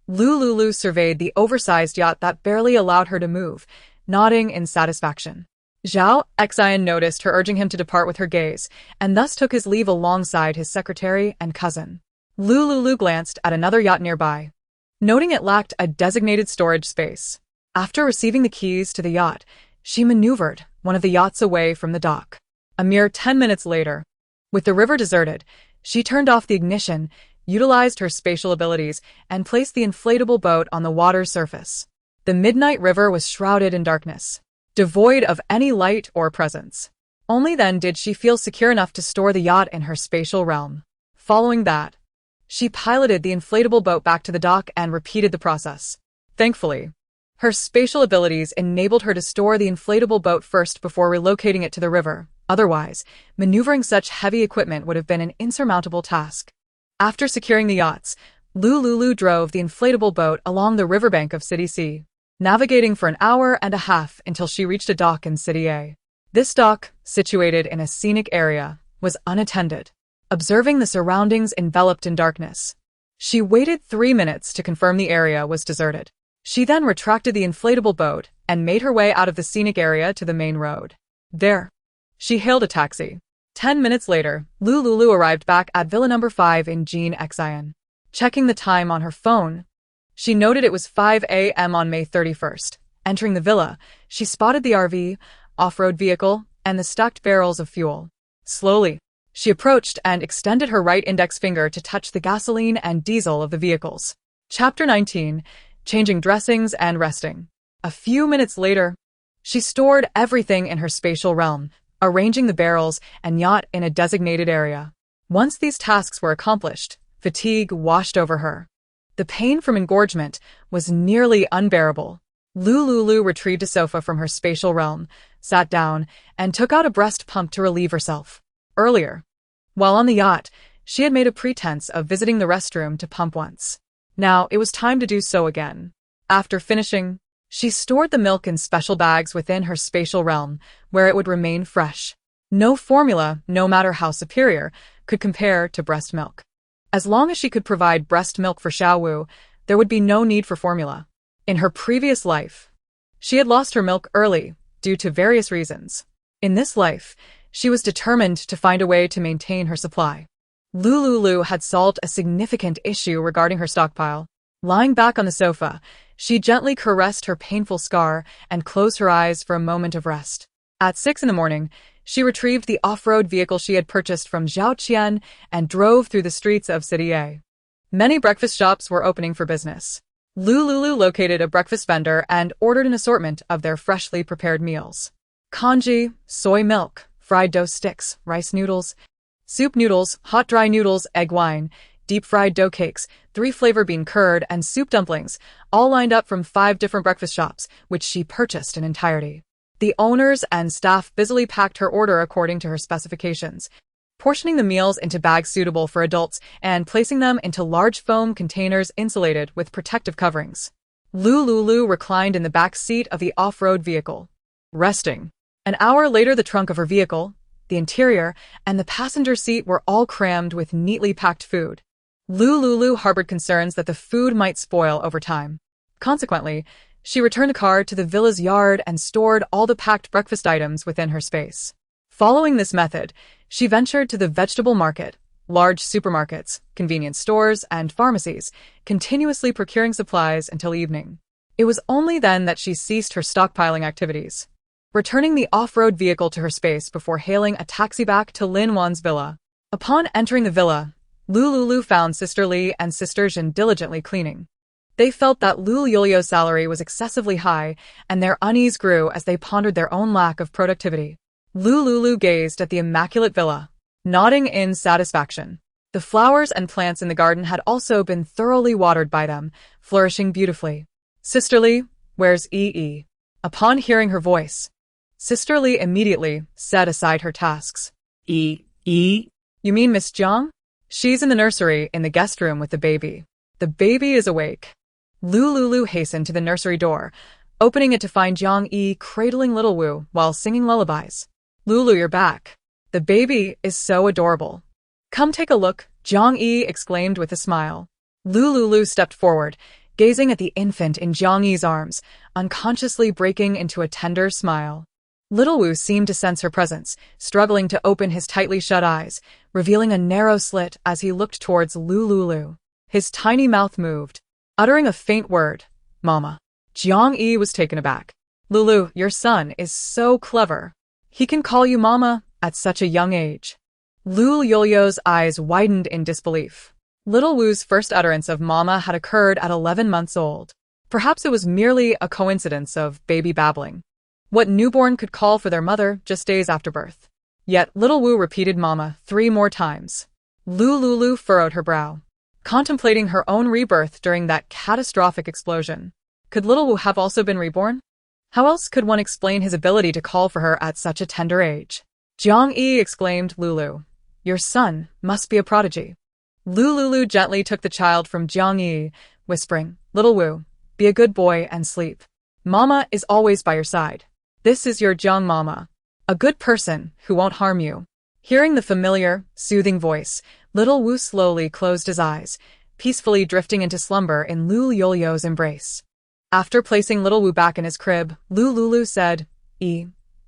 Lu Liuliu surveyed the oversized yacht that barely allowed her to move, nodding in satisfaction. Zhao Xian noticed her urging him to depart with her gaze, and thus took his leave alongside his secretary and cousin. Lu Liuliu glanced at another yacht nearby, noting it lacked a designated storage space. After receiving the keys to the yacht, she maneuvered one of the yachts away from the dock. A mere 10 minutes later, with the river deserted, she turned off the ignition, utilized her spatial abilities, and placed the inflatable boat on the water's surface. The midnight river was shrouded in darkness, devoid of any light or presence. Only then did she feel secure enough to store the yacht in her spatial realm. Following that, she piloted the inflatable boat back to the dock and repeated the process. Thankfully, her spatial abilities enabled her to store the inflatable boat first before relocating it to the river. Otherwise, maneuvering such heavy equipment would have been an insurmountable task. After securing the yachts, Lu Liuliu drove the inflatable boat along the riverbank of City C, navigating for an hour and a half until she reached a dock in City A. This dock, situated in a scenic area, was unattended. Observing the surroundings enveloped in darkness, she waited 3 minutes to confirm the area was deserted. She then retracted the inflatable boat and made her way out of the scenic area to the main road. There, she hailed a taxi. 10 minutes later, Lu Liuliu arrived back at Villa number 5 in Jean Xian. Checking the time on her phone, she noted it was 5 a.m. on May 31st. Entering the villa, she spotted the RV, off-road vehicle, and the stacked barrels of fuel. Slowly, she approached and extended her right index finger to touch the gasoline and diesel of the vehicles. Chapter 19. Changing dressings and resting. A few minutes later, she stored everything in her spatial realm, arranging the barrels and yacht in a designated area. Once these tasks were accomplished, fatigue washed over her. The pain from engorgement was nearly unbearable. Lu Liuliu retrieved a sofa from her spatial realm, sat down, and took out a breast pump to relieve herself. Earlier, while on the yacht, she had made a pretense of visiting the restroom to pump once. Now it was time to do so again. After finishing, she stored the milk in special bags within her spatial realm, where it would remain fresh. No formula, no matter how superior, could compare to breast milk. As long as she could provide breast milk for Xiaowu, there would be no need for formula. In her previous life, she had lost her milk early, due to various reasons. In this life, she was determined to find a way to maintain her supply. Lu Liuliu had solved a significant issue regarding her stockpile. Lying back on the sofa, she gently caressed her painful scar and closed her eyes for a moment of rest. At 6 a.m, she retrieved the off-road vehicle she had purchased from Zhaoqian and drove through the streets of City A. Many breakfast shops were opening for business. Lu Liuliu located a breakfast vendor and ordered an assortment of their freshly prepared meals. Congee, soy milk, fried dough sticks, rice noodles, soup noodles, hot dry noodles, egg wine, deep-fried dough cakes, 3-flavor bean curd, and soup dumplings, all lined up from 5 different breakfast shops, which she purchased in entirety. The owners and staff busily packed her order according to her specifications, portioning the meals into bags suitable for adults and placing them into large foam containers insulated with protective coverings. Lu Liuliu reclined in the back seat of the off-road vehicle, resting. An hour later, the trunk of her vehicle, the interior, and the passenger seat were all crammed with neatly packed food. Lu Liuliu harbored concerns that the food might spoil over time. Consequently, she returned the car to the villa's yard and stored all the packed breakfast items within her space. Following this method, she ventured to the vegetable market, large supermarkets, convenience stores, and pharmacies, continuously procuring supplies until evening. It was only then that she ceased her stockpiling activities, returning the off-road vehicle to her space before hailing a taxi back to Lin Wan's villa. Upon entering the villa, Lu Liuliu found Sister Li and Sister Zhen diligently cleaning. They felt that Lu Liuliu's salary was excessively high, and their unease grew as they pondered their own lack of productivity. Lu Liuliu gazed at the immaculate villa, nodding in satisfaction. The flowers and plants in the garden had also been thoroughly watered by them, flourishing beautifully. "Sister Li, where's Yi?" Upon hearing her voice, Sister Li immediately set aside her tasks. E. "You mean Miss Jiang? She's in the nursery in the guest room with the baby. The baby is awake." Lu Liuliu hastened to the nursery door, opening it to find Jiang Yi cradling little Wu while singing lullabies. "Lulu, you're back. The baby is so adorable. Come take a look," Jiang Yi exclaimed with a smile. Lu Liuliu stepped forward, gazing at the infant in Jiang Yi's arms, unconsciously breaking into a tender smile. Little Wu seemed to sense her presence, struggling to open his tightly shut eyes, revealing a narrow slit as he looked towards Lu Liuliu. His tiny mouth moved, uttering a faint word, "Mama." Jiang Yi was taken aback. "Lulu, your son is so clever. He can call you Mama at such a young age." Lu Liuliu's eyes widened in disbelief. Little Wu's first utterance of mama had occurred at 11 months old. Perhaps it was merely a coincidence of baby babbling. What newborn could call for their mother just days after birth? Yet Little Wu repeated mama 3 more times. Lu Liuliu furrowed her brow, contemplating her own rebirth during that catastrophic explosion. Could Little Wu have also been reborn? How else could one explain his ability to call for her at such a tender age? Jiang Yi, exclaimed Lulu. Your son must be a prodigy. Lu Liuliu gently took the child from Jiang Yi, whispering, Little Wu, be a good boy and sleep. Mama is always by your side. This is your Jiang Mama, a good person who won't harm you. Hearing the familiar, soothing voice, Little Wu slowly closed his eyes, peacefully drifting into slumber in Lu Liuliu's embrace. After placing Little Wu back in his crib, Lu Liuliu said,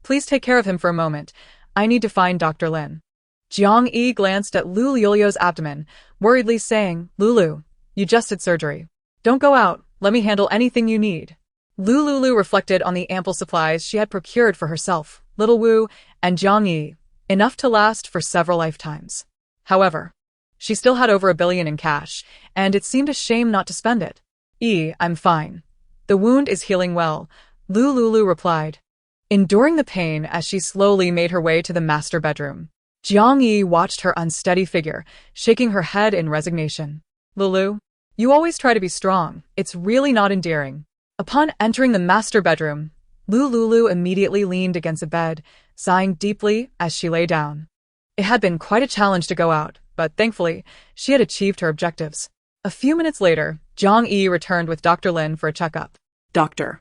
Please take care of him for a moment. I need to find Dr. Lin. Jiang Yi glanced at Lu Liuliu's abdomen, worriedly saying, Lulu, you just had surgery. Don't go out, let me handle anything you need. Lu Liuliu reflected on the ample supplies she had procured for herself, Little Wu, and Jiang Yi, enough to last for several lifetimes. However, she still had over $1 billion in cash, and it seemed a shame not to spend it. I'm fine. The wound is healing well, Lu Liuliu replied, enduring the pain as she slowly made her way to the master bedroom. Jiang Yi watched her unsteady figure, shaking her head in resignation. Lulu, you always try to be strong. It's really not endearing. Upon entering the master bedroom, Lu Liuliu immediately leaned against the bed, sighing deeply as she lay down. It had been quite a challenge to go out, but thankfully, she had achieved her objectives. A few minutes later, Jiang Yi returned with Dr. Lin for a checkup. Doctor.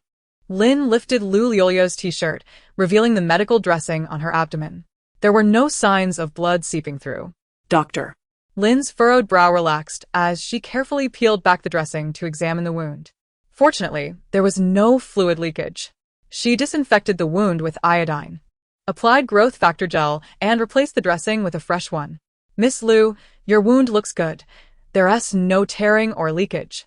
Lin lifted Lu Liuliu's t-shirt, revealing the medical dressing on her abdomen. There were no signs of blood seeping through. Doctor. Lin's furrowed brow relaxed as she carefully peeled back the dressing to examine the wound. Fortunately, there was no fluid leakage. She disinfected the wound with iodine, applied growth factor gel, and replaced the dressing with a fresh one. Miss Lu, your wound looks good. There's no tearing or leakage.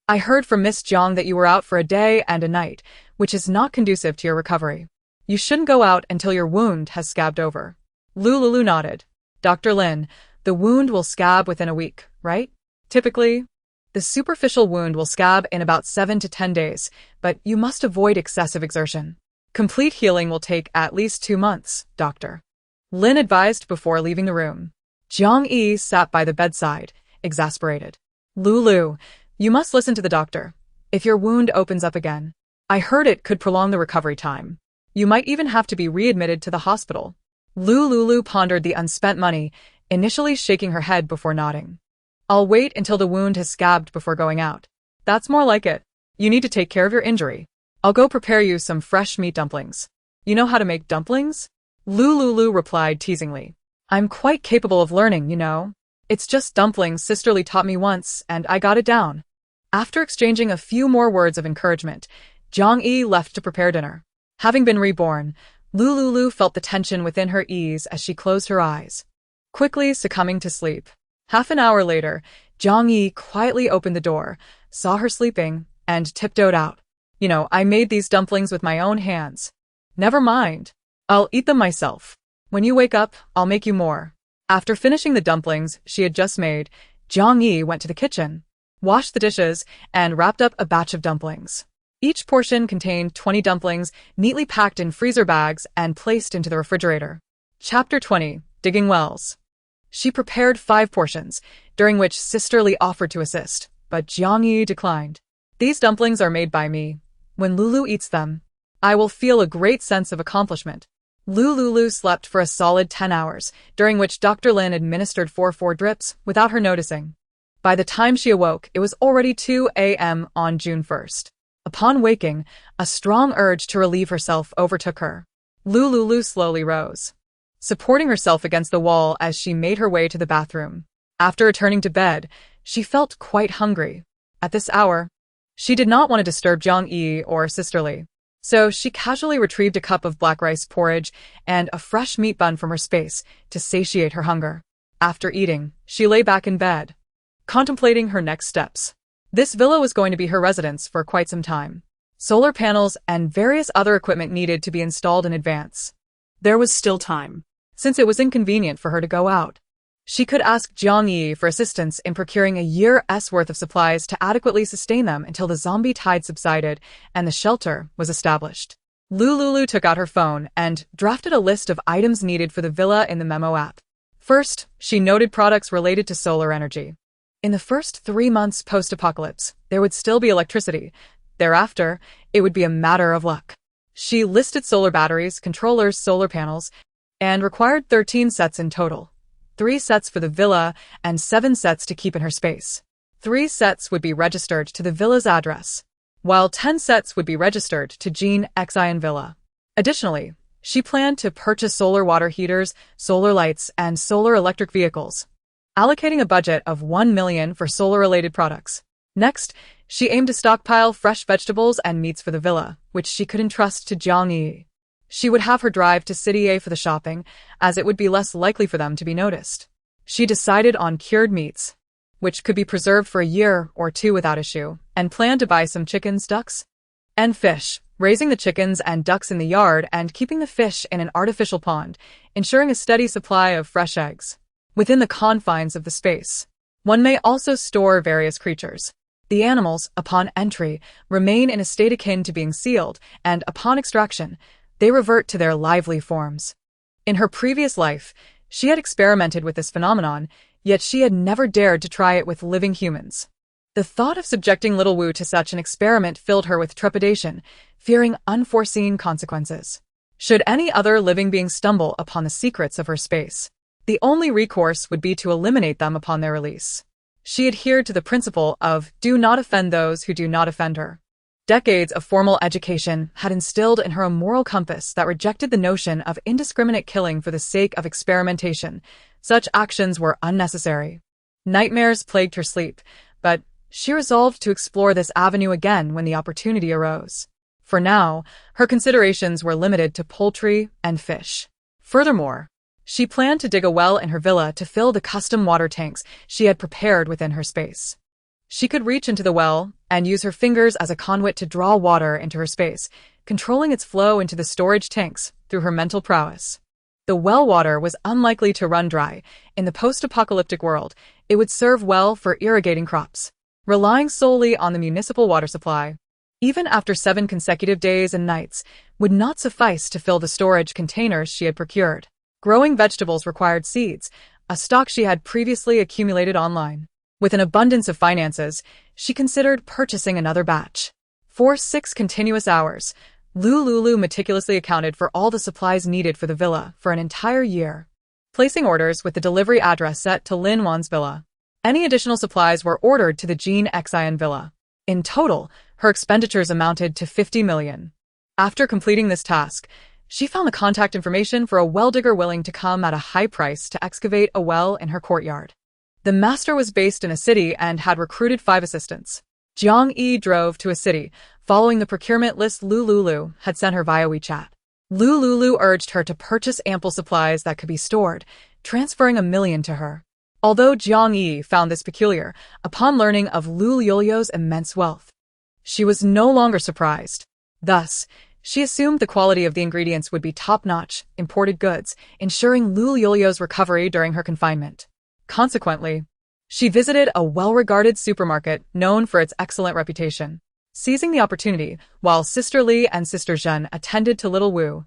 I heard from Miss Jiang that you were out for a day and a night, which is not conducive to your recovery. You shouldn't go out until your wound has scabbed over. Lu Liuliu nodded. Dr. Lin, the wound will scab within a week, right? Typically, the superficial wound will scab in about 7 to 10 days, but you must avoid excessive exertion. Complete healing will take at least 2 months, doctor. Lin advised before leaving the room. Jiang Yi sat by the bedside, exasperated. Lulu, you must listen to the doctor. If your wound opens up again, I heard it could prolong the recovery time. You might even have to be readmitted to the hospital. Lu Liuliu pondered the unspent money, initially shaking her head before nodding. I'll wait until the wound has scabbed before going out. That's more like it. You need to take care of your injury. I'll go prepare you some fresh meat dumplings. You know how to make dumplings? Lu Liuliu replied teasingly. I'm quite capable of learning, you know. It's just dumplings Sisterly taught me once, and I got it down. After exchanging a few more words of encouragement, Jiang Yi left to prepare dinner. Having been reborn, Lu Liuliu felt the tension within her ease as she closed her eyes, quickly succumbing to sleep. Half an hour later, Jiang Yi quietly opened the door, saw her sleeping, and tiptoed out. I made these dumplings with my own hands. Never mind. I'll eat them myself. When you wake up, I'll make you more. After finishing the dumplings she had just made, Jiang Yi went to the kitchen, washed the dishes, and wrapped up a batch of dumplings. Each portion contained 20 dumplings, neatly packed in freezer bags and placed into the refrigerator. Chapter 20. Digging Wells. She prepared 5 portions, during which Sisterly offered to assist, but Jiang Yi declined. These dumplings are made by me. When Lulu eats them, I will feel a great sense of accomplishment. Lu Liuliu slept for a solid 10 hours, during which Dr. Lin administered 4 drips without her noticing. By the time she awoke, it was already 2 a.m. on June 1st. Upon waking, a strong urge to relieve herself overtook her. Lu Liuliu slowly rose, supporting herself against the wall as she made her way to the bathroom. After returning to bed, she felt quite hungry. At this hour, she did not want to disturb Jiang Yi or Sisterly, so she casually retrieved a cup of black rice porridge and a fresh meat bun from her space to satiate her hunger. After eating, she lay back in bed, contemplating her next steps. This villa was going to be her residence for quite some time. Solar panels and various other equipment needed to be installed in advance. There was still time, since it was inconvenient for her to go out. She could ask Jiang Yi for assistance in procuring a year's worth of supplies to adequately sustain them until the zombie tide subsided and the shelter was established. Lu Liuliu took out her phone and drafted a list of items needed for the villa in the memo app. First, she noted products related to solar energy. In the first 3 months post-apocalypse, there would still be electricity. Thereafter, it would be a matter of luck. She listed solar batteries, controllers, solar panels, and required 13 sets in total. 3 sets for the villa and 7 sets to keep in her space. 3 sets would be registered to the villa's address, while 10 sets would be registered to Jean Xian Villa. Additionally, she planned to purchase solar water heaters, solar lights, and solar electric vehicles, allocating a budget of 1 million for solar-related products. Next, she aimed to stockpile fresh vegetables and meats for the villa, which she could entrust to Jiang Yi. She would have her drive to City A for the shopping, as it would be less likely for them to be noticed. She decided on cured meats, which could be preserved for a year or 2 without issue, and planned to buy some chickens, ducks, and fish, raising the chickens and ducks in the yard and keeping the fish in an artificial pond, ensuring a steady supply of fresh eggs. Within the confines of the space, one may also store various creatures. The animals, upon entry, remain in a state akin to being sealed, and upon extraction, they revert to their lively forms. In her previous life, she had experimented with this phenomenon, yet she had never dared to try it with living humans. The thought of subjecting little Wu to such an experiment filled her with trepidation, fearing unforeseen consequences. Should any other living being stumble upon the secrets of her space, the only recourse would be to eliminate them upon their release. She adhered to the principle of do not offend those who do not offend her. Decades of formal education had instilled in her a moral compass that rejected the notion of indiscriminate killing for the sake of experimentation. Such actions were unnecessary. Nightmares plagued her sleep, but she resolved to explore this avenue again when the opportunity arose. For now, her considerations were limited to poultry and fish. Furthermore, she planned to dig a well in her villa to fill the custom water tanks she had prepared within her space. She could reach into the well and use her fingers as a conduit to draw water into her space, controlling its flow into the storage tanks through her mental prowess. The well water was unlikely to run dry. In the post-apocalyptic world, it would serve well for irrigating crops. Relying solely on the municipal water supply, even after 7 consecutive days and nights, would not suffice to fill the storage containers she had procured. Growing vegetables required seeds, a stock she had previously accumulated online. With an abundance of finances, she considered purchasing another batch. For 6 continuous hours, Lu Liuliu meticulously accounted for all the supplies needed for the villa for an entire year, placing orders with the delivery address set to Lin Wan's villa. Any additional supplies were ordered to the Jean Xian Villa. In total, her expenditures amounted to 50 million. After completing this task, she found the contact information for a well digger willing to come at a high price to excavate a well in her courtyard. The master was based in a city and had recruited 5 assistants. Jiang Yi drove to a city, following the procurement list Lu Liuliu had sent her via WeChat. Lu Liuliu urged her to purchase ample supplies that could be stored, transferring 1 million to her. Although Jiang Yi found this peculiar, upon learning of Lu Liuliu's immense wealth, she was no longer surprised. Thus, she assumed the quality of the ingredients would be top-notch, imported goods, ensuring Lu Liuliu's recovery during her confinement. Consequently, she visited a well-regarded supermarket known for its excellent reputation. Seizing the opportunity, while Sister Li and Sister Zhen attended to little Wu,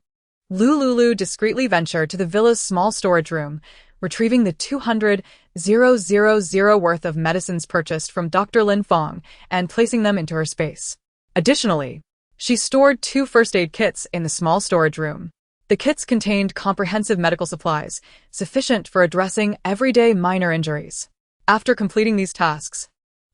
Lu Liuliu discreetly ventured to the villa's small storage room, retrieving the 200,000 worth of medicines purchased from Dr. Lin Fong and placing them into her space. Additionally, she stored 2 first aid kits in the small storage room. The kits contained comprehensive medical supplies, sufficient for addressing everyday minor injuries. After completing these tasks,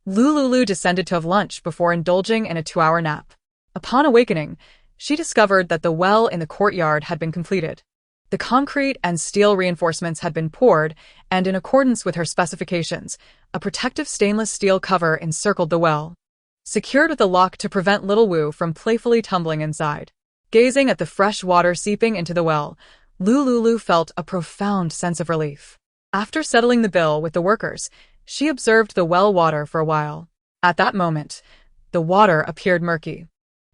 Lu Liuliu descended to have lunch before indulging in a 2-hour nap. Upon awakening, she discovered that the well in the courtyard had been completed. The concrete and steel reinforcements had been poured, and in accordance with her specifications, a protective stainless steel cover encircled the well, secured with a lock to prevent little Wu from playfully tumbling inside. Gazing at the fresh water seeping into the well, Lu Liuliu felt a profound sense of relief. After settling the bill with the workers, she observed the well water for a while. At that moment, the water appeared murky,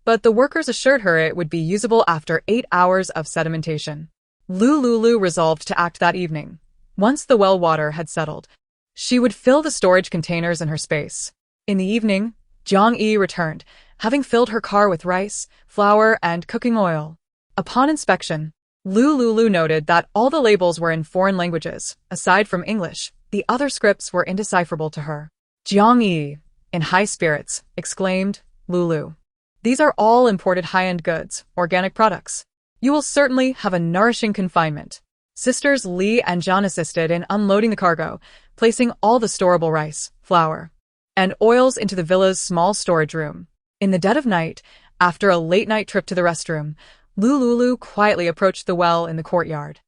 but the workers assured her it would be usable after 8 hours of sedimentation. Lu Liuliu resolved to act that evening. Once the well water had settled, she would fill the storage containers in her space. In the evening, Jiang Yi returned, having filled her car with rice, flour, and cooking oil. Upon inspection, Lu Liuliu noted that all the labels were in foreign languages. Aside from English, the other scripts were indecipherable to her. Jiang Yi, in high spirits, exclaimed, "Lu Liu, these are all imported high-end goods, organic products. You will certainly have a nourishing confinement." Sisters Li and Zhan assisted in unloading the cargo, placing all the storable rice, flour, and oils into the villa's small storage room. In the dead of night, after a late-night trip to the restroom, Lu Liuliu quietly approached the well in the courtyard.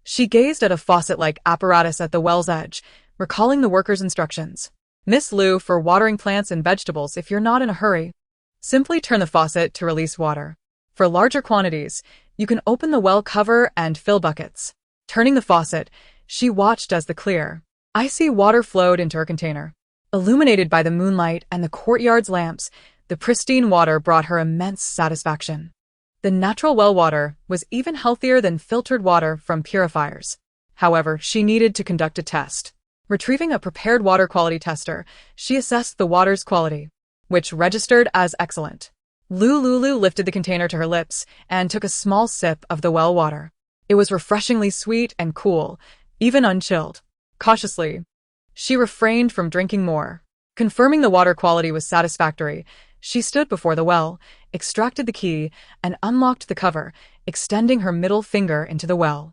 She gazed at a faucet-like apparatus at the well's edge, recalling the worker's instructions. "Miss Lu, for watering plants and vegetables if you're not in a hurry. Simply turn the faucet to release water. For larger quantities, you can open the well cover and fill buckets." Turning the faucet, she watched as the clear, icy water flowed into her container. Illuminated by the moonlight and the courtyard's lamps, the pristine water brought her immense satisfaction. The natural well water was even healthier than filtered water from purifiers. However, she needed to conduct a test. Retrieving a prepared water quality tester, she assessed the water's quality, which registered as excellent. Lu Liuliu lifted the container to her lips and took a small sip of the well water. It was refreshingly sweet and cool, even unchilled. Cautiously, she refrained from drinking more. Confirming the water quality was satisfactory, she stood before the well, extracted the key, and unlocked the cover, extending her middle finger into the well.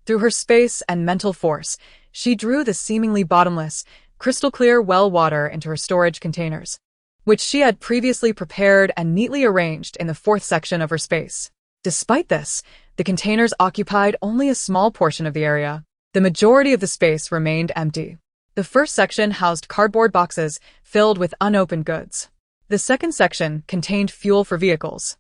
Through her space and mental force, she drew the seemingly bottomless, crystal-clear well water into her storage containers, which she had previously prepared and neatly arranged in the fourth section of her space. Despite this, the containers occupied only a small portion of the area. The majority of the space remained empty. The first section housed cardboard boxes filled with unopened goods. The second section contained fuel for vehicles.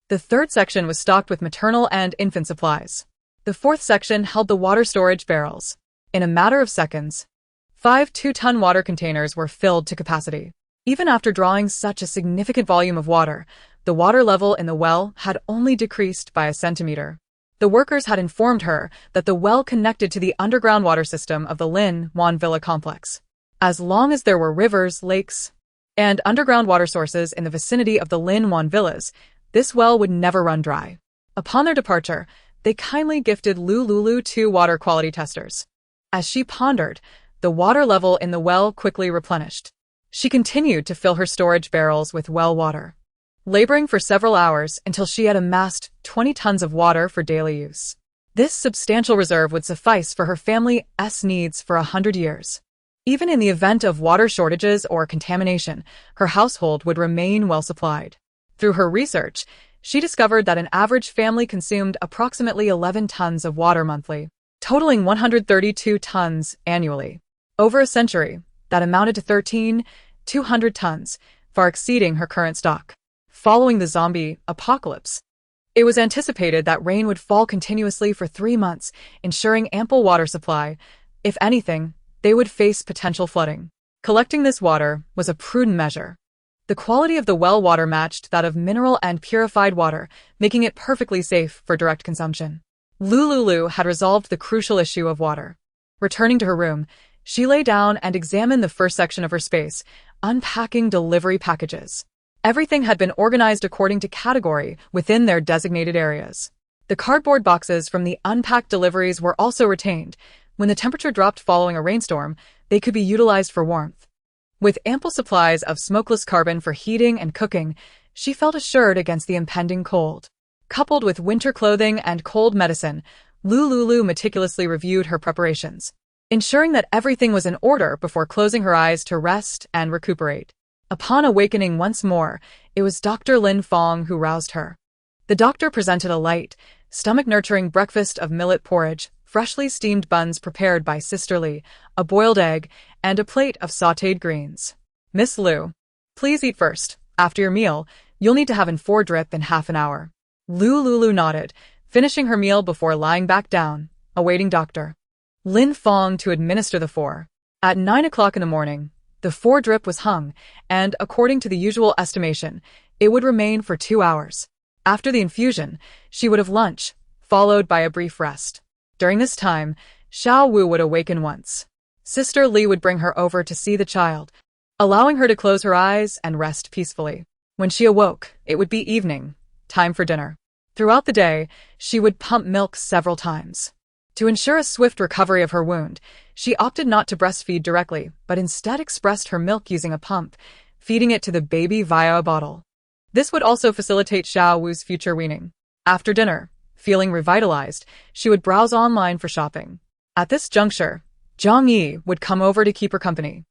The third section was stocked with maternal and infant supplies. The fourth section held the water storage barrels. In a matter of seconds, 5 2-ton water containers were filled to capacity. Even after drawing such a significant volume of water, the water level in the well had only decreased by a centimeter. The workers had informed her that the well connected to the underground water system of the Lin Wan Villa complex. As long as there were rivers, lakes, and underground water sources in the vicinity of the Lin Wan Villas, this well would never run dry. Upon their departure, they kindly gifted Lu Liuliu 2 water quality testers. As she pondered, the water level in the well quickly replenished. She continued to fill her storage barrels with well water, laboring for several hours until she had amassed 20 tons of water for daily use. This substantial reserve would suffice for her family's needs for 100 years. Even in the event of water shortages or contamination, her household would remain well supplied. Through her research, she discovered that an average family consumed approximately 11 tons of water monthly, totaling 132 tons annually. Over a century, that amounted to 13,200 tons, far exceeding her current stock. Following the zombie apocalypse, it was anticipated that rain would fall continuously for 3 months, ensuring ample water supply. If anything, they would face potential flooding. Collecting this water was a prudent measure. The quality of the well water matched that of mineral and purified water, making it perfectly safe for direct consumption. Lu Liuliu had resolved the crucial issue of water. Returning to her room, she lay down and examined the first section of her space, unpacking delivery packages. Everything had been organized according to category within their designated areas. The cardboard boxes from the unpacked deliveries were also retained. When the temperature dropped following a rainstorm, they could be utilized for warmth. With ample supplies of smokeless carbon for heating and cooking, she felt assured against the impending cold. Coupled with winter clothing and cold medicine, Lu Liuliu meticulously reviewed her preparations, ensuring that everything was in order before closing her eyes to rest and recuperate. Upon awakening once more, it was Dr. Lin Fong who roused her. The doctor presented a light, stomach-nurturing breakfast of millet porridge, freshly steamed buns prepared by Sister Li, a boiled egg, and a plate of sautéed greens. "Miss Lu, please eat first. After your meal, you'll need to have an 4 drip in half an hour." Lu Liuliu nodded, finishing her meal before lying back down, awaiting Dr. Lin Fong to administer the 4. At 9 o'clock in the morning, the 4 drip was hung, and according to the usual estimation, it would remain for 2 hours. After the infusion, she would have lunch, followed by a brief rest. During this time, Xiao Wu would awaken once. Sister Li would bring her over to see the child, allowing her to close her eyes and rest peacefully. When she awoke, it would be evening, time for dinner. Throughout the day, she would pump milk several times. To ensure a swift recovery of her wound, she opted not to breastfeed directly, but instead expressed her milk using a pump, feeding it to the baby via a bottle. This would also facilitate Xiao Wu's future weaning. After dinner, feeling revitalized, she would browse online for shopping. At this juncture, Jiang Yi would come over to keep her company.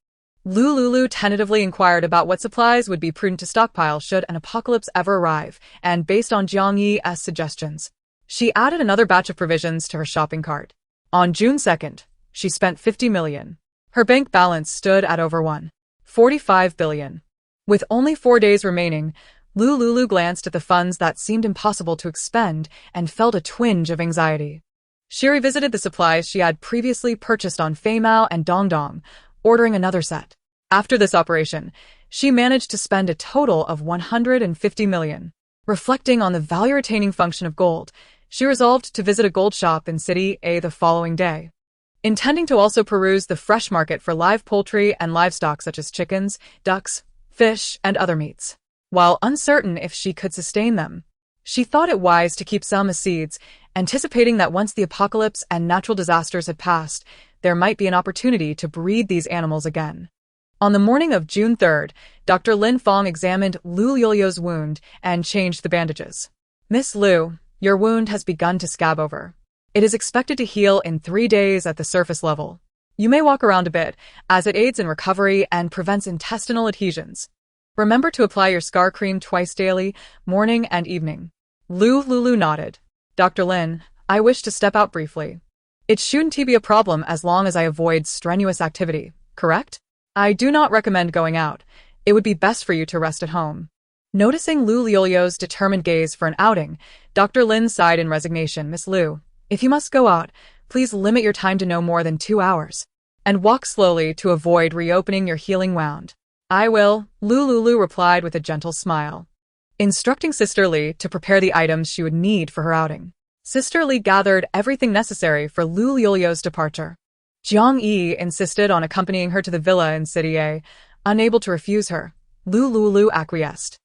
Lu Liuliu tentatively inquired about what supplies would be prudent to stockpile should an apocalypse ever arrive, and based on Jiang Yi's suggestions, she added another batch of provisions to her shopping cart. On June 2nd, she spent 50 million. Her bank balance stood at over 1.45 billion. With only 4 days remaining, Lu Liuliu glanced at the funds that seemed impossible to expend and felt a twinge of anxiety. She revisited the supplies she had previously purchased on Feimao and Dongdong, ordering another set. After this operation, she managed to spend a total of 150 million. Reflecting on the value-retaining function of gold, she resolved to visit a gold shop in City A the following day. Intending to also peruse the fresh market for live poultry and livestock such as chickens, ducks, fish, and other meats. While uncertain if she could sustain them, she thought it wise to keep some as seeds, anticipating that once the apocalypse and natural disasters had passed, there might be an opportunity to breed these animals again. On the morning of June 3rd, Dr. Lin Fong examined Lu Liuliu's wound and changed the bandages. Miss Lu, your wound has begun to scab over. It is expected to heal in 3 days at the surface level. You may walk around a bit, as it aids in recovery and prevents intestinal adhesions. Remember to apply your scar cream twice daily, morning and evening. Lu Liuliu nodded. Dr. Lin, I wish to step out briefly. It shouldn't be a problem as long as I avoid strenuous activity, correct? I do not recommend going out. It would be best for you to rest at home. Noticing Lu Liuliu's determined gaze for an outing, Dr. Lin sighed in resignation. Miss Lu, if you must go out, please limit your time to no more than 2 hours, and walk slowly to avoid reopening your healing wound. I will, Lu Liuliu replied with a gentle smile, instructing Sister Li to prepare the items she would need for her outing. Sister Li gathered everything necessary for Lu Liuliu's departure. Jiang Yi insisted on accompanying her to the villa in City A. Unable to refuse her, Lu Liuliu acquiesced.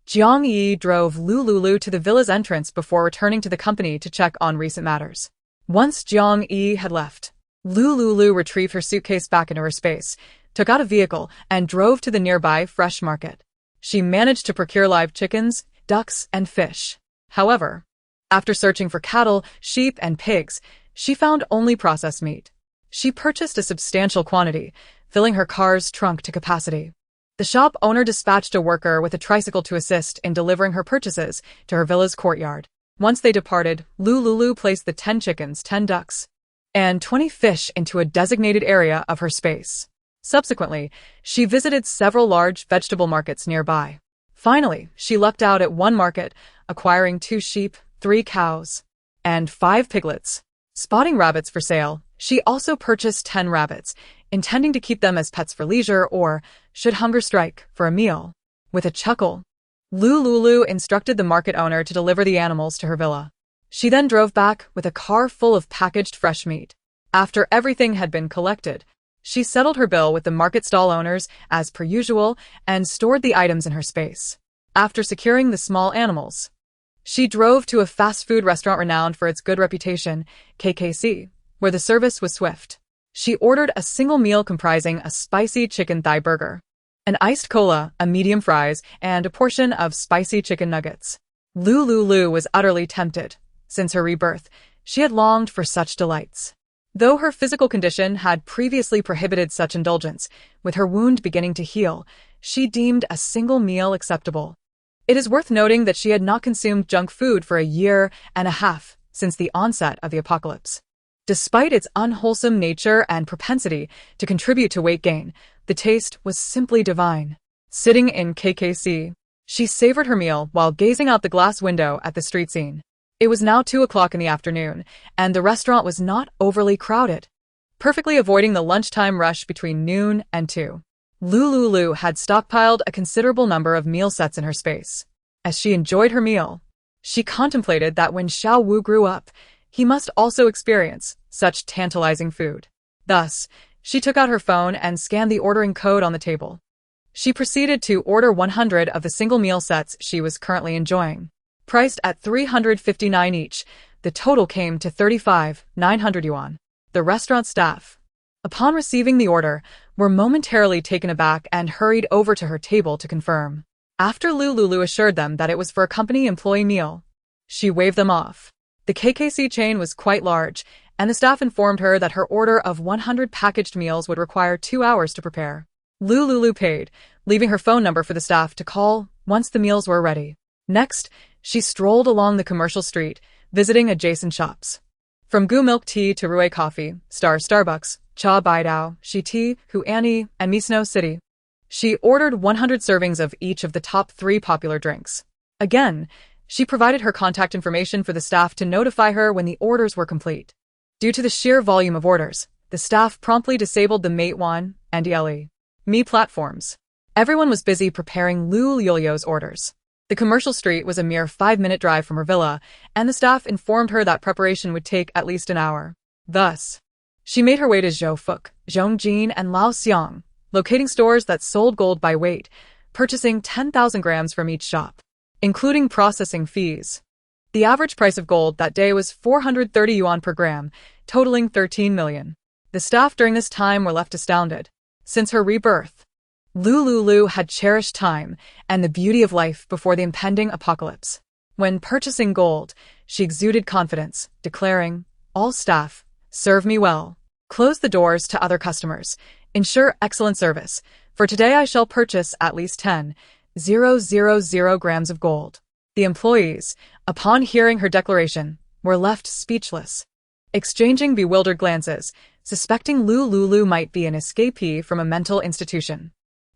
Jiang Yi drove Lu Liuliu to the villa's entrance before returning to the company to check on recent matters. Once Jiang Yi had left, Lu Liuliu retrieved her suitcase back into her space, took out a vehicle, and drove to the nearby fresh market. She managed to procure live chickens, ducks, and fish. However, after searching for cattle, sheep, and pigs, she found only processed meat. She purchased a substantial quantity, filling her car's trunk to capacity. The shop owner dispatched a worker with a tricycle to assist in delivering her purchases to her villa's courtyard. Once they departed, Lu Liuliu placed the 10 chickens, 10 ducks, and 20 fish into a designated area of her space. Subsequently, she visited several large vegetable markets nearby. Finally, she lucked out at one market, acquiring 2 sheep, 3 cows, and 5 piglets. Spotting rabbits for sale, she also purchased 10 rabbits, intending to keep them as pets for leisure or, should hunger strike, for a meal. With a chuckle, Lu Liuliu instructed the market owner to deliver the animals to her villa. She then drove back with a car full of packaged fresh meat. After everything had been collected, she settled her bill with the market stall owners as per usual and stored the items in her space. After securing the small animals, she drove to a fast food restaurant renowned for its good reputation, KKC, where the service was swift. She ordered a single meal comprising a spicy chicken thigh burger, an iced cola, a medium fries, and a portion of spicy chicken nuggets. Lu Liuliu was utterly tempted. Since her rebirth, she had longed for such delights. Though her physical condition had previously prohibited such indulgence, with her wound beginning to heal, she deemed a single meal acceptable. It is worth noting that she had not consumed junk food for a year and a half since the onset of the apocalypse. Despite its unwholesome nature and propensity to contribute to weight gain, the taste was simply divine. Sitting in KKC, she savored her meal while gazing out the glass window at the street scene. It was now 2 o'clock in the afternoon, and the restaurant was not overly crowded, perfectly avoiding the lunchtime rush between noon and 2. Lu Liuliu had stockpiled a considerable number of meal sets in her space. As she enjoyed her meal, she contemplated that when Xiao Wu grew up, he must also experience such tantalizing food. Thus, she took out her phone and scanned the ordering code on the table. She proceeded to order 100 of the single meal sets she was currently enjoying. Priced at 359 each, the total came to 35,900 yuan. The restaurant staff, upon receiving the order, were momentarily taken aback and hurried over to her table to confirm. After Lu Liuliu assured them that it was for a company employee meal, she waved them off. The KKC chain was quite large, and the staff informed her that her order of 100 packaged meals would require 2 hours to prepare. Lu Liuliu paid, leaving her phone number for the staff to call once the meals were ready. Next, she strolled along the commercial street, visiting adjacent shops. From Gu Milk Tea to Rue Coffee, Starbucks, Cha Baidao, Shi Tea, Hu Annie, and Misno City. She ordered 100 servings of each of the top 3 popular drinks. Again, she provided her contact information for the staff to notify her when the orders were complete. Due to the sheer volume of orders, the staff promptly disabled the Meituan and Me platforms. Everyone was busy preparing Lu Liuliu's orders. The commercial street was a mere 5-minute drive from her villa, and the staff informed her that preparation would take at least an hour. Thus, she made her way to Zhoufuk, Zhongjin, and Laoxiang, locating stores that sold gold by weight, purchasing 10,000 grams from each shop, including processing fees. The average price of gold that day was 430 yuan per gram, totaling 13 million. The staff during this time were left astounded. Since her rebirth, Lu Liuliu had cherished time and the beauty of life before the impending apocalypse. When purchasing gold, she exuded confidence, declaring, "All staff, serve me well. Close the doors to other customers. Ensure excellent service. For today I shall purchase at least 10,000 grams of gold." The employees, upon hearing her declaration, were left speechless, exchanging bewildered glances, suspecting Lu Liuliu might be an escapee from a mental institution.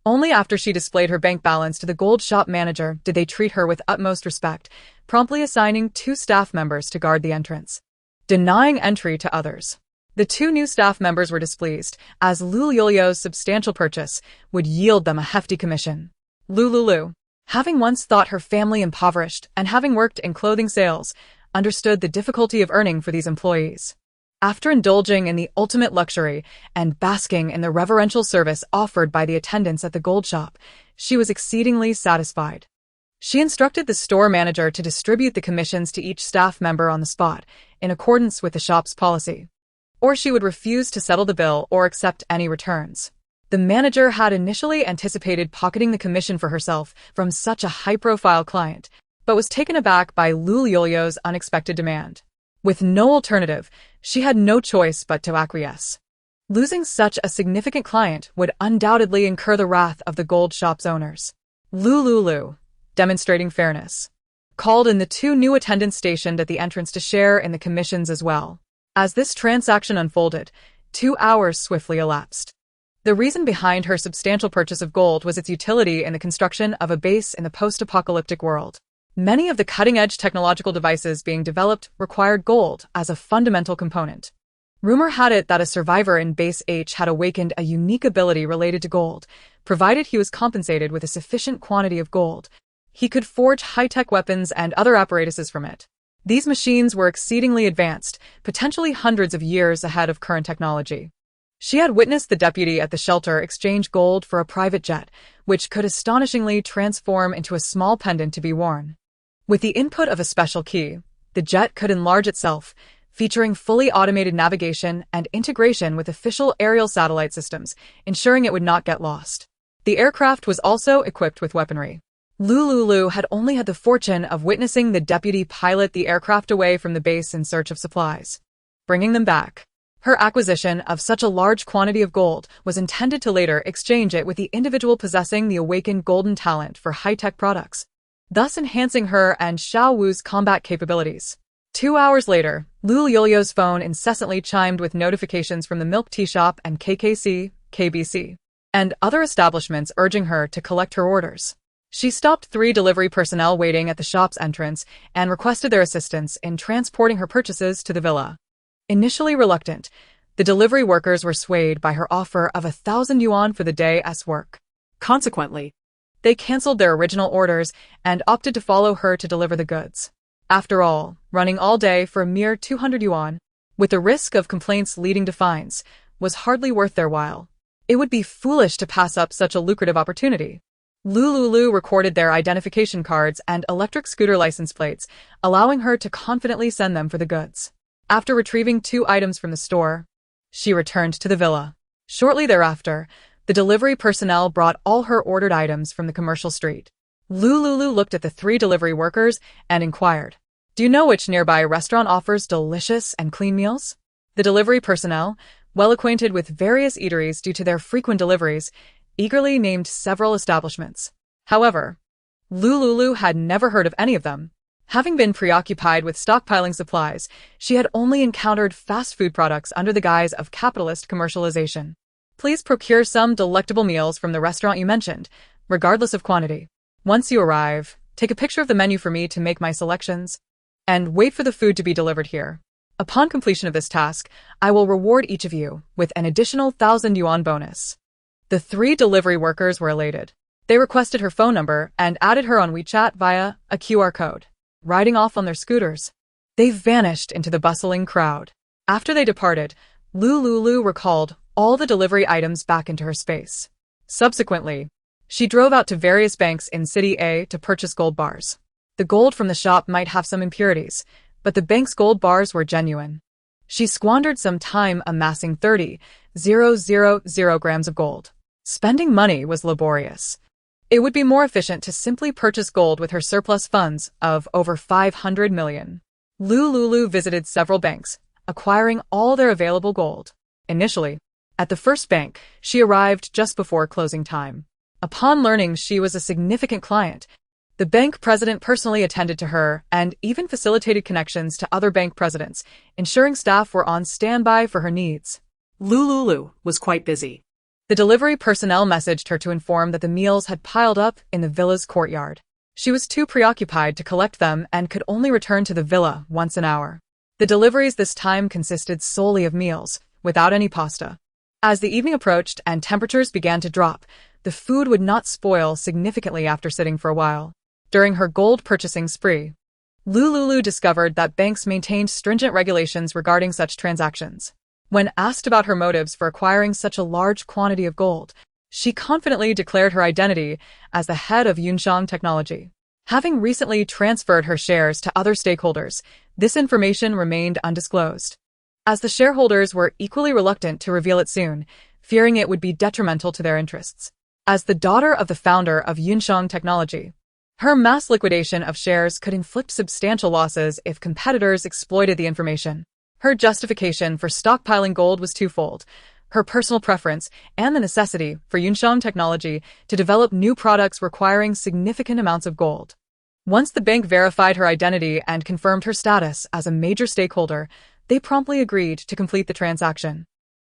Only after she displayed her bank balance to the gold shop manager did they treat her with utmost respect, promptly assigning 2 staff members to guard the entrance, denying entry to others. The 2 new staff members were displeased, as Lu Liuliu's substantial purchase would yield them a hefty commission. Lu Liuliu, having once thought her family impoverished and having worked in clothing sales, understood the difficulty of earning for these employees. After indulging in the ultimate luxury and basking in the reverential service offered by the attendants at the gold shop, she was exceedingly satisfied. She instructed the store manager to distribute the commissions to each staff member on the spot, in accordance with the shop's policy, or she would refuse to settle the bill or accept any returns. The manager had initially anticipated pocketing the commission for herself from such a high-profile client, but was taken aback by Lu Liuliu's unexpected demand. With no alternative, she had no choice but to acquiesce. Losing such a significant client would undoubtedly incur the wrath of the gold shop's owners. Lu Liuliu, demonstrating fairness, called in the 2 new attendants stationed at the entrance to share in the commissions as well. As this transaction unfolded, 2 hours swiftly elapsed. The reason behind her substantial purchase of gold was its utility in the construction of a base in the post-apocalyptic world. Many of the cutting-edge technological devices being developed required gold as a fundamental component. Rumor had it that a survivor in Base H had awakened a unique ability related to gold. Provided he was compensated with a sufficient quantity of gold, he could forge high-tech weapons and other apparatuses from it. These machines were exceedingly advanced, potentially hundreds of years ahead of current technology. She had witnessed the deputy at the shelter exchange gold for a private jet, which could astonishingly transform into a small pendant to be worn. With the input of a special key, the jet could enlarge itself, featuring fully automated navigation and integration with official aerial satellite systems, ensuring it would not get lost. The aircraft was also equipped with weaponry. Lu Liuliu had only had the fortune of witnessing the deputy pilot the aircraft away from the base in search of supplies, bringing them back. Her acquisition of such a large quantity of gold was intended to later exchange it with the individual possessing the awakened golden talent for high-tech products, thus enhancing her and Xiao Wu's combat capabilities. 2 hours later, Lu Liuliu's phone incessantly chimed with notifications from the milk tea shop and KKC, KBC, and other establishments urging her to collect her orders. She stopped 3 delivery personnel waiting at the shop's entrance and requested their assistance in transporting her purchases to the villa. Initially reluctant, the delivery workers were swayed by her offer of 1,000 yuan for the day's work. Consequently, they cancelled their original orders and opted to follow her to deliver the goods. After all, running all day for a mere 200 yuan, with the risk of complaints leading to fines, was hardly worth their while. It would be foolish to pass up such a lucrative opportunity. Lu Liuliu recorded their identification cards and electric scooter license plates, allowing her to confidently send them for the goods. After retrieving 2 items from the store, she returned to the villa. Shortly thereafter, the delivery personnel brought all her ordered items from the commercial street. Lu Liuliu looked at the 3 delivery workers and inquired, "Do you know which nearby restaurant offers delicious and clean meals?" The delivery personnel, well acquainted with various eateries due to their frequent deliveries, eagerly named several establishments. However, Lu Liuliu had never heard of any of them. Having been preoccupied with stockpiling supplies, she had only encountered fast food products under the guise of capitalist commercialization. "Please procure some delectable meals from the restaurant you mentioned, regardless of quantity. Once you arrive, take a picture of the menu for me to make my selections, and wait for the food to be delivered here. Upon completion of this task, I will reward each of you with an additional 1,000 yuan bonus." The 3 delivery workers were elated. They requested her phone number and added her on WeChat via a QR code. Riding off on their scooters, they vanished into the bustling crowd. After they departed, Lu Liuliu recalled all the delivery items back into her space. Subsequently, she drove out to various banks in City A to purchase gold bars. The gold from the shop might have some impurities, but the bank's gold bars were genuine. She squandered some time amassing 30,000 grams of gold. Spending money was laborious. It would be more efficient to simply purchase gold with her surplus funds of over 500 million. Lu Liuliu visited several banks, acquiring all their available gold. Initially, at the first bank, she arrived just before closing time. Upon learning she was a significant client, the bank president personally attended to her and even facilitated connections to other bank presidents, ensuring staff were on standby for her needs. Lu Liuliu was quite busy. The delivery personnel messaged her to inform that the meals had piled up in the villa's courtyard. She was too preoccupied to collect them and could only return to the villa once an hour. The deliveries this time consisted solely of meals, without any pasta. As the evening approached and temperatures began to drop, the food would not spoil significantly after sitting for a while. During her gold purchasing spree, Lu Liuliu discovered that banks maintained stringent regulations regarding such transactions. When asked about her motives for acquiring such a large quantity of gold, she confidently declared her identity as the head of Yunshang Technology. Having recently transferred her shares to other stakeholders, this information remained undisclosed, as the shareholders were equally reluctant to reveal it soon, fearing it would be detrimental to their interests. As the daughter of the founder of Yunshang Technology, her mass liquidation of shares could inflict substantial losses if competitors exploited the information. Her justification for stockpiling gold was twofold: her personal preference and the necessity for Yunshang Technology to develop new products requiring significant amounts of gold. Once the bank verified her identity and confirmed her status as a major stakeholder, they promptly agreed to complete the transaction.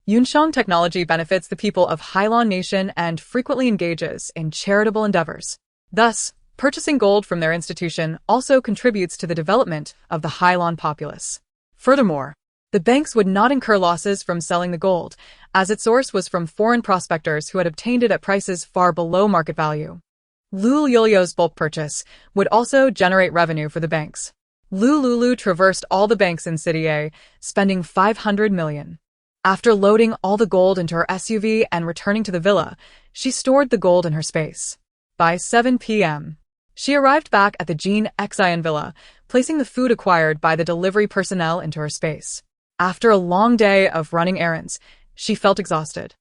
Yunshang Technology benefits the people of Hailan Nation and frequently engages in charitable endeavors. Thus, purchasing gold from their institution also contributes to the development of the Hailan populace. Furthermore, the banks would not incur losses from selling the gold, as its source was from foreign prospectors who had obtained it at prices far below market value. Lu Liuliu's bulk purchase would also generate revenue for the banks. Lu Liuliu traversed all the banks in City A, spending 500 million. After loading all the gold into her SUV and returning to the villa, she stored the gold in her space. By 7 p.m., she arrived back at the Jean Xian villa, placing the food acquired by the delivery personnel into her space. After a long day of running errands, she felt exhausted.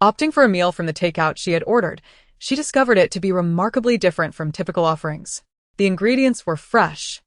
Opting for a meal from the takeout she had ordered, she discovered it to be remarkably different from typical offerings. The ingredients were fresh,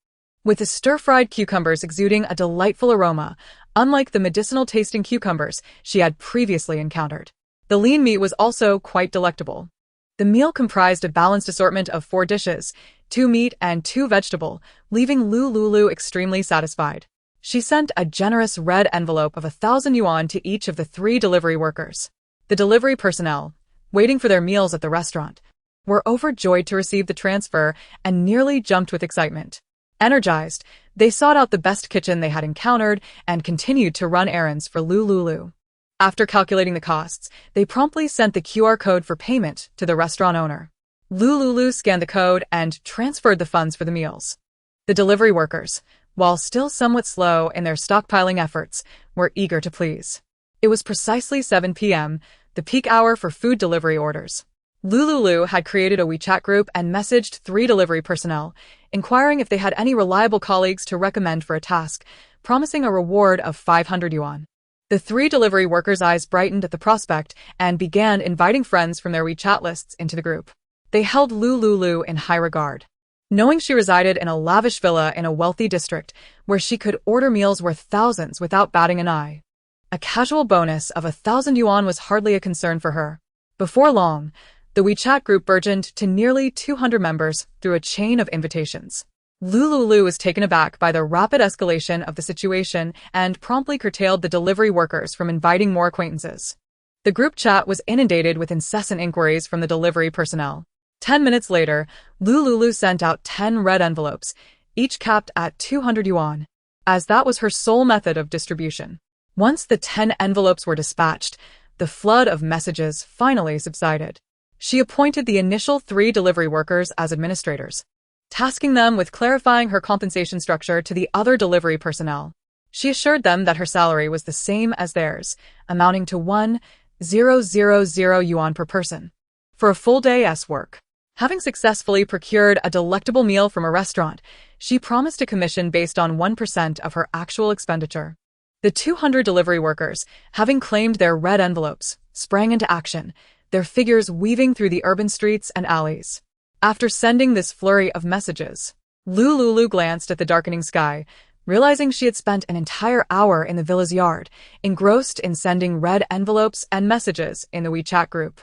with the stir-fried cucumbers exuding a delightful aroma, unlike the medicinal-tasting cucumbers she had previously encountered. The lean meat was also quite delectable. The meal comprised a balanced assortment of 4 dishes, 2 meat and 2 vegetable, leaving Lu Liuliu extremely satisfied. She sent a generous red envelope of 1,000 yuan to each of the 3 delivery workers. The delivery personnel, waiting for their meals at the restaurant, were overjoyed to receive the transfer and nearly jumped with excitement. Energized, they sought out the best kitchen they had encountered and continued to run errands for Lu Liuliu. After calculating the costs, they promptly sent the QR code for payment to the restaurant owner. Lu Liuliu scanned the code and transferred the funds for the meals. The delivery workers, while still somewhat slow in their stockpiling efforts, were eager to please. It was precisely 7 p.m., the peak hour for food delivery orders. Lu Liuliu had created a WeChat group and messaged 3 delivery personnel, inquiring if they had any reliable colleagues to recommend for a task, promising a reward of 500 yuan. The 3 delivery workers' eyes brightened at the prospect and began inviting friends from their WeChat lists into the group. They held Lu Liuliu in high regard. Knowing she resided in a lavish villa in a wealthy district where she could order meals worth thousands without batting an eye, a casual bonus of 1,000 yuan was hardly a concern for her. Before long, the WeChat group burgeoned to nearly 200 members through a chain of invitations. Lu Liuliu was taken aback by the rapid escalation of the situation and promptly curtailed the delivery workers from inviting more acquaintances. The group chat was inundated with incessant inquiries from the delivery personnel. 10 minutes later, Lu Liuliu sent out 10 red envelopes, each capped at 200 yuan, as that was her sole method of distribution. Once the 10 envelopes were dispatched, the flood of messages finally subsided. She appointed the initial 3 delivery workers as administrators, tasking them with clarifying her compensation structure to the other delivery personnel. She assured them that her salary was the same as theirs, amounting to 1,000 yuan per person, for a full day's work. Having successfully procured a delectable meal from a restaurant, she promised a commission based on 1% of her actual expenditure. The 200 delivery workers, having claimed their red envelopes, sprang into action, their figures weaving through the urban streets and alleys. After sending this flurry of messages, Lu Liuliu glanced at the darkening sky, realizing she had spent an entire hour in the villa's yard, engrossed in sending red envelopes and messages in the WeChat group.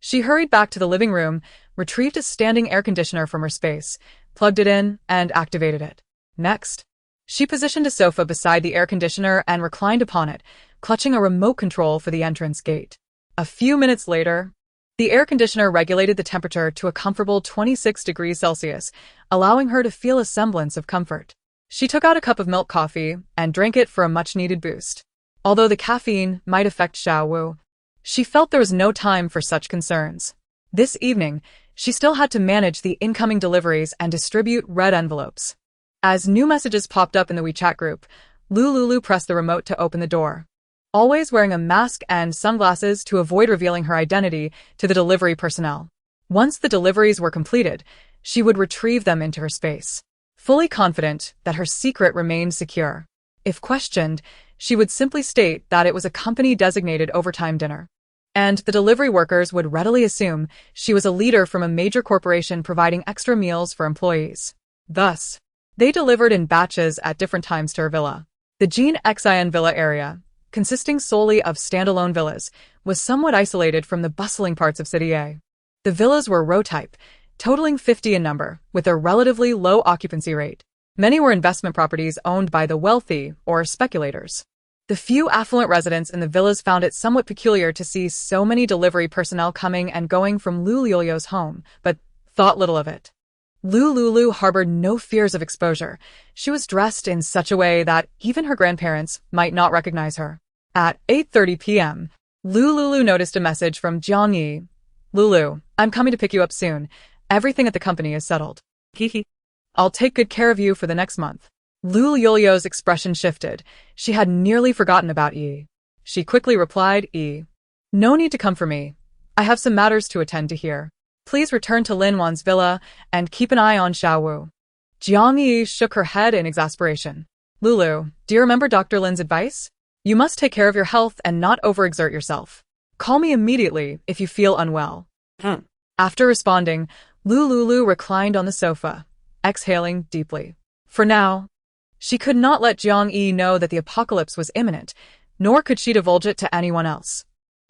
She hurried back to the living room, retrieved a standing air conditioner from her space, plugged it in, and activated it. Next, she positioned a sofa beside the air conditioner and reclined upon it, clutching a remote control for the entrance gate. A few minutes later, the air conditioner regulated the temperature to a comfortable 26 degrees Celsius, allowing her to feel a semblance of comfort. She took out a cup of milk coffee and drank it for a much-needed boost. Although the caffeine might affect Xiaowu, she felt there was no time for such concerns. This evening, she still had to manage the incoming deliveries and distribute red envelopes. As new messages popped up in the WeChat group, Lu Liuliu pressed the remote to open the door, always wearing a mask and sunglasses to avoid revealing her identity to the delivery personnel. Once the deliveries were completed, she would retrieve them into her space, fully confident that her secret remained secure. If questioned, she would simply state that it was a company-designated overtime dinner, and the delivery workers would readily assume she was a leader from a major corporation providing extra meals for employees. Thus, they delivered in batches at different times to her villa. The Jean Xian villa area, consisting solely of standalone villas, was somewhat isolated from the bustling parts of City A. The villas were row-type, totaling 50 in number, with a relatively low occupancy rate. Many were investment properties owned by the wealthy or speculators. The few affluent residents in the villas found it somewhat peculiar to see so many delivery personnel coming and going from Lu Liuliu's home, but thought little of it. Lu Liuliu harbored no fears of exposure. She was dressed in such a way that even her grandparents might not recognize her. At 8:30 p.m., Lu Liuliu noticed a message from Jiang Yi. "Lulu, I'm coming to pick you up soon. Everything at the company is settled. Hehe. I'll take good care of you for the next month." Lu Liuliu's expression shifted. She had nearly forgotten about Yi. She quickly replied, "No need to come for me. I have some matters to attend to here. Please return to Lin Wan's villa and keep an eye on Xiaowu." Jiang Yi shook her head in exasperation. "Lulu, do you remember Dr. Lin's advice? You must take care of your health and not overexert yourself. Call me immediately if you feel unwell." After responding, Lu Liuliu reclined on the sofa, exhaling deeply. For now, she could not let Jiang Yi know that the apocalypse was imminent, nor could she divulge it to anyone else.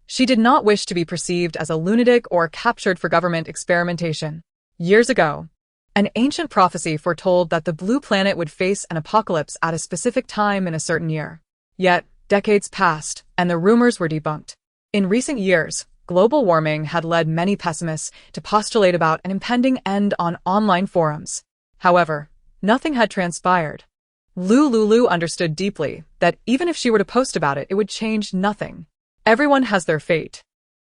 She did not wish to be perceived as a lunatic or captured for government experimentation. Years ago, an ancient prophecy foretold that the blue planet would face an apocalypse at a specific time in a certain year. Yet, decades passed, and the rumors were debunked. In recent years, global warming had led many pessimists to postulate about an impending end on online forums. However, nothing had transpired. Lu Liuliu understood deeply that even if she were to post about it, it would change nothing. Everyone has their fate.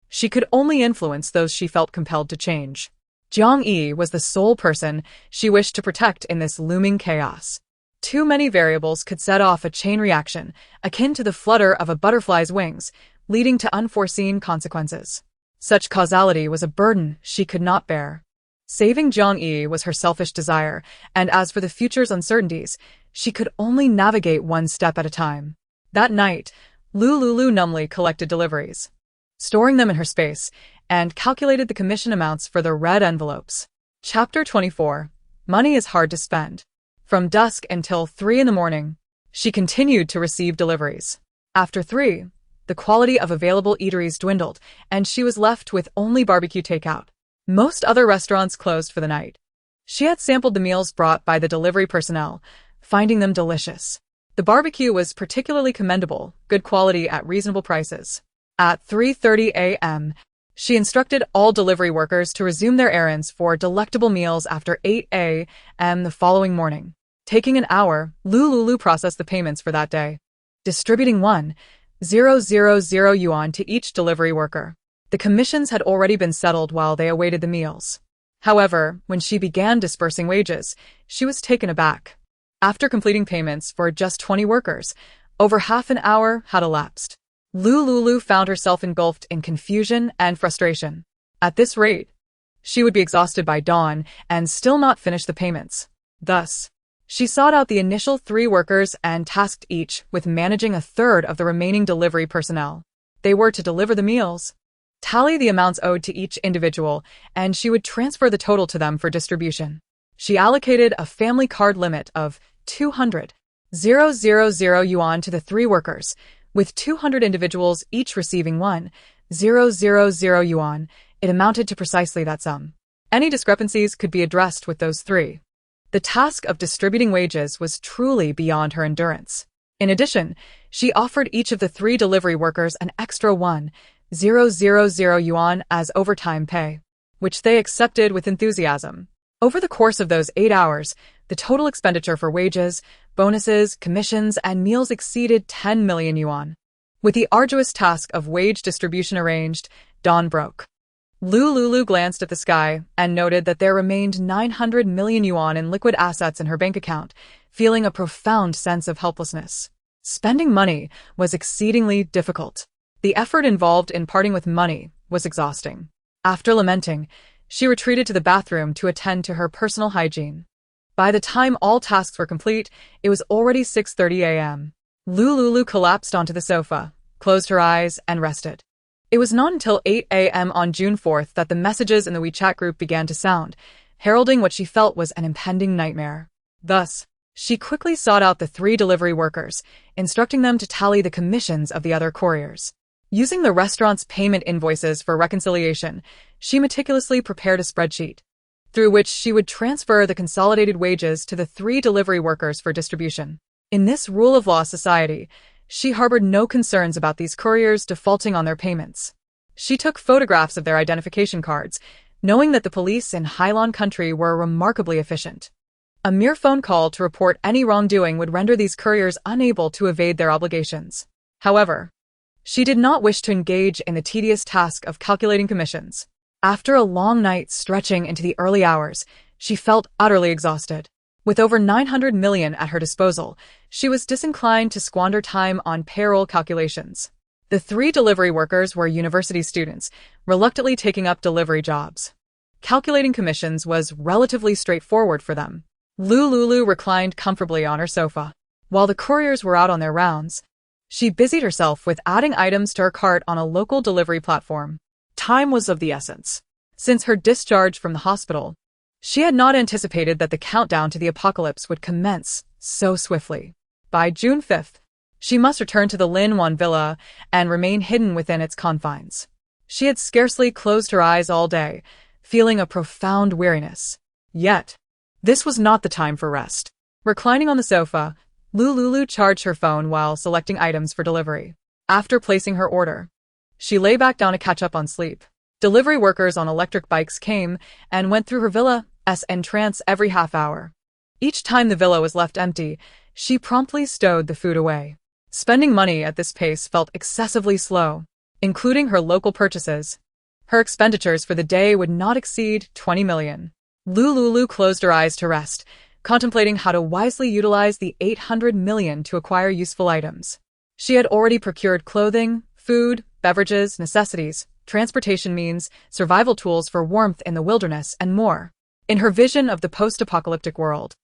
She could only influence those she felt compelled to change. Jiang Yi was the sole person she wished to protect in this looming chaos. Too many variables could set off a chain reaction, akin to the flutter of a butterfly's wings, leading to unforeseen consequences. Such causality was a burden she could not bear. Saving Zhang-Yi was her selfish desire, and as for the future's uncertainties, she could only navigate one step at a time. That night, Lu Liuliu numbly collected deliveries, storing them in her space, and calculated the commission amounts for the red envelopes. Chapter 24. Money is hard to spend. From dusk until 3 in the morning, she continued to receive deliveries. After 3, the quality of available eateries dwindled, and she was left with only barbecue takeout. Most other restaurants closed for the night. She had sampled the meals brought by the delivery personnel, finding them delicious. The barbecue was particularly commendable, good quality at reasonable prices. At 3:30 a.m., she instructed all delivery workers to resume their errands for delectable meals after 8 a.m. the following morning. Taking an hour, Lu Liuliu processed the payments for that day, distributing 1,000 yuan to each delivery worker. The commissions had already been settled while they awaited the meals. However, when she began dispersing wages, she was taken aback. After completing payments for just 20 workers, over half an hour had elapsed. Lu Liuliu found herself engulfed in confusion and frustration. At this rate, she would be exhausted by dawn and still not finish the payments. Thus, she sought out the initial 3 workers and tasked each with managing a third of the remaining delivery personnel. They were to deliver the meals, tally the amounts owed to each individual, and she would transfer the total to them for distribution. She allocated a family card limit of 200,000 yuan to the 3 workers, with 200 individuals each receiving 1,000 yuan. It amounted to precisely that sum. Any discrepancies could be addressed with those 3. The task of distributing wages was truly beyond her endurance. In addition, she offered each of the 3 delivery workers an extra 1,000 yuan as overtime pay, which they accepted with enthusiasm. Over the course of those 8 hours, the total expenditure for wages, bonuses, commissions, and meals exceeded 10 million yuan. With the arduous task of wage distribution arranged, dawn broke. Lu Liuliu glanced at the sky and noted that there remained 900 million yuan in liquid assets in her bank account, feeling a profound sense of helplessness. Spending money was exceedingly difficult. The effort involved in parting with money was exhausting. After lamenting, she retreated to the bathroom to attend to her personal hygiene. By the time all tasks were complete, it was already 6:30 a.m. Lu Liuliu collapsed onto the sofa, closed her eyes, and rested. It was not until 8 a.m. on June 4th that the messages in the WeChat group began to sound, heralding what she felt was an impending nightmare. Thus, she quickly sought out the 3 delivery workers, instructing them to tally the commissions of the other couriers. Using the restaurant's payment invoices for reconciliation, she meticulously prepared a spreadsheet, through which she would transfer the consolidated wages to the 3 delivery workers for distribution. In this rule of law society, she harbored no concerns about these couriers defaulting on their payments. She took photographs of their identification cards, knowing that the police in Hailan country were remarkably efficient. A mere phone call to report any wrongdoing would render these couriers unable to evade their obligations. However, she did not wish to engage in the tedious task of calculating commissions. After a long night stretching into the early hours, she felt utterly exhausted. With over 900 million at her disposal, she was disinclined to squander time on payroll calculations. The 3 delivery workers were university students, reluctantly taking up delivery jobs. Calculating commissions was relatively straightforward for them. Lu Liuliu reclined comfortably on her sofa. While the couriers were out on their rounds, she busied herself with adding items to her cart on a local delivery platform. Time was of the essence. Since her discharge from the hospital, she had not anticipated that the countdown to the apocalypse would commence so swiftly. By June 5th, she must return to the Lin Wan villa and remain hidden within its confines. She had scarcely closed her eyes all day, feeling a profound weariness. Yet, this was not the time for rest. Reclining on the sofa, Lu Liuliu charged her phone while selecting items for delivery. After placing her order, she lay back down to catch up on sleep. Delivery workers on electric bikes came and went through her villa's entrance every half hour. Each time the villa was left empty, she promptly stowed the food away. Spending money at this pace felt excessively slow. Including her local purchases, her expenditures for the day would not exceed 20 million. Lu Liuliu closed her eyes to rest, contemplating how to wisely utilize the 800 million to acquire useful items. She had already procured clothing, food, beverages, necessities, transportation means, survival tools for warmth in the wilderness, and more. In her vision of the post-apocalyptic world,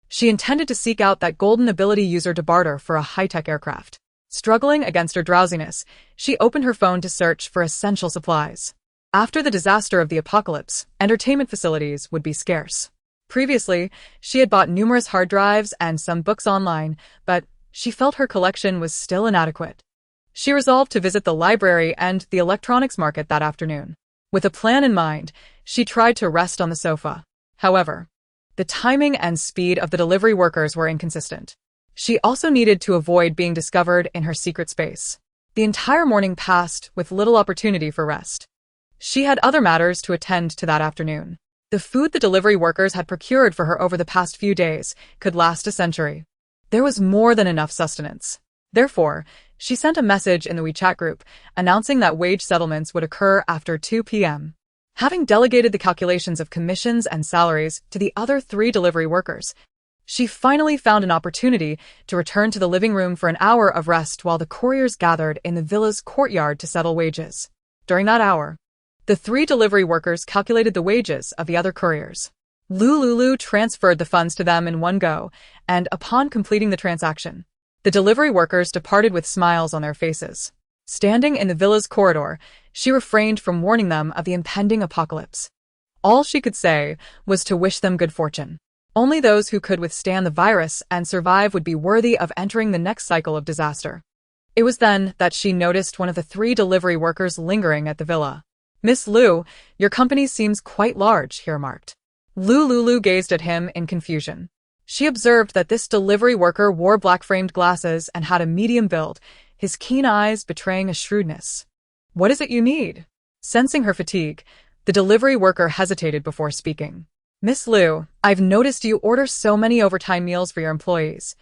she intended to seek out that golden ability user to barter for a high-tech aircraft. Struggling against her drowsiness, she opened her phone to search for essential supplies. After the disaster of the apocalypse, entertainment facilities would be scarce. Previously, she had bought numerous hard drives and some books online, but she felt her collection was still inadequate. She resolved to visit the library and the electronics market that afternoon. With a plan in mind, she tried to rest on the sofa. However, the timing and speed of the delivery workers were inconsistent. She also needed to avoid being discovered in her secret space. The entire morning passed with little opportunity for rest. She had other matters to attend to that afternoon. The food the delivery workers had procured for her over the past few days could last a century. There was more than enough sustenance. Therefore, she sent a message in the WeChat group announcing that wage settlements would occur after 2 p.m. Having delegated the calculations of commissions and salaries to the other 3 delivery workers, she finally found an opportunity to return to the living room for an hour of rest while the couriers gathered in the villa's courtyard to settle wages. During that hour, the 3 delivery workers calculated the wages of the other couriers. Lu Liuliu transferred the funds to them in one go, and upon completing the transaction, the delivery workers departed with smiles on their faces. Standing in the villa's corridor, she refrained from warning them of the impending apocalypse. All she could say was to wish them good fortune. Only those who could withstand the virus and survive would be worthy of entering the next cycle of disaster. It was then that she noticed one of the 3 delivery workers lingering at the villa. "Miss Lu, your company seems quite large," he remarked. Lu Liuliu gazed at him in confusion. She observed that this delivery worker wore black-framed glasses and had a medium build, his keen eyes betraying a shrewdness. "What is it you need?" Sensing her fatigue, the delivery worker hesitated before speaking. "Miss Lu, I've noticed you order so many overtime meals for your employees.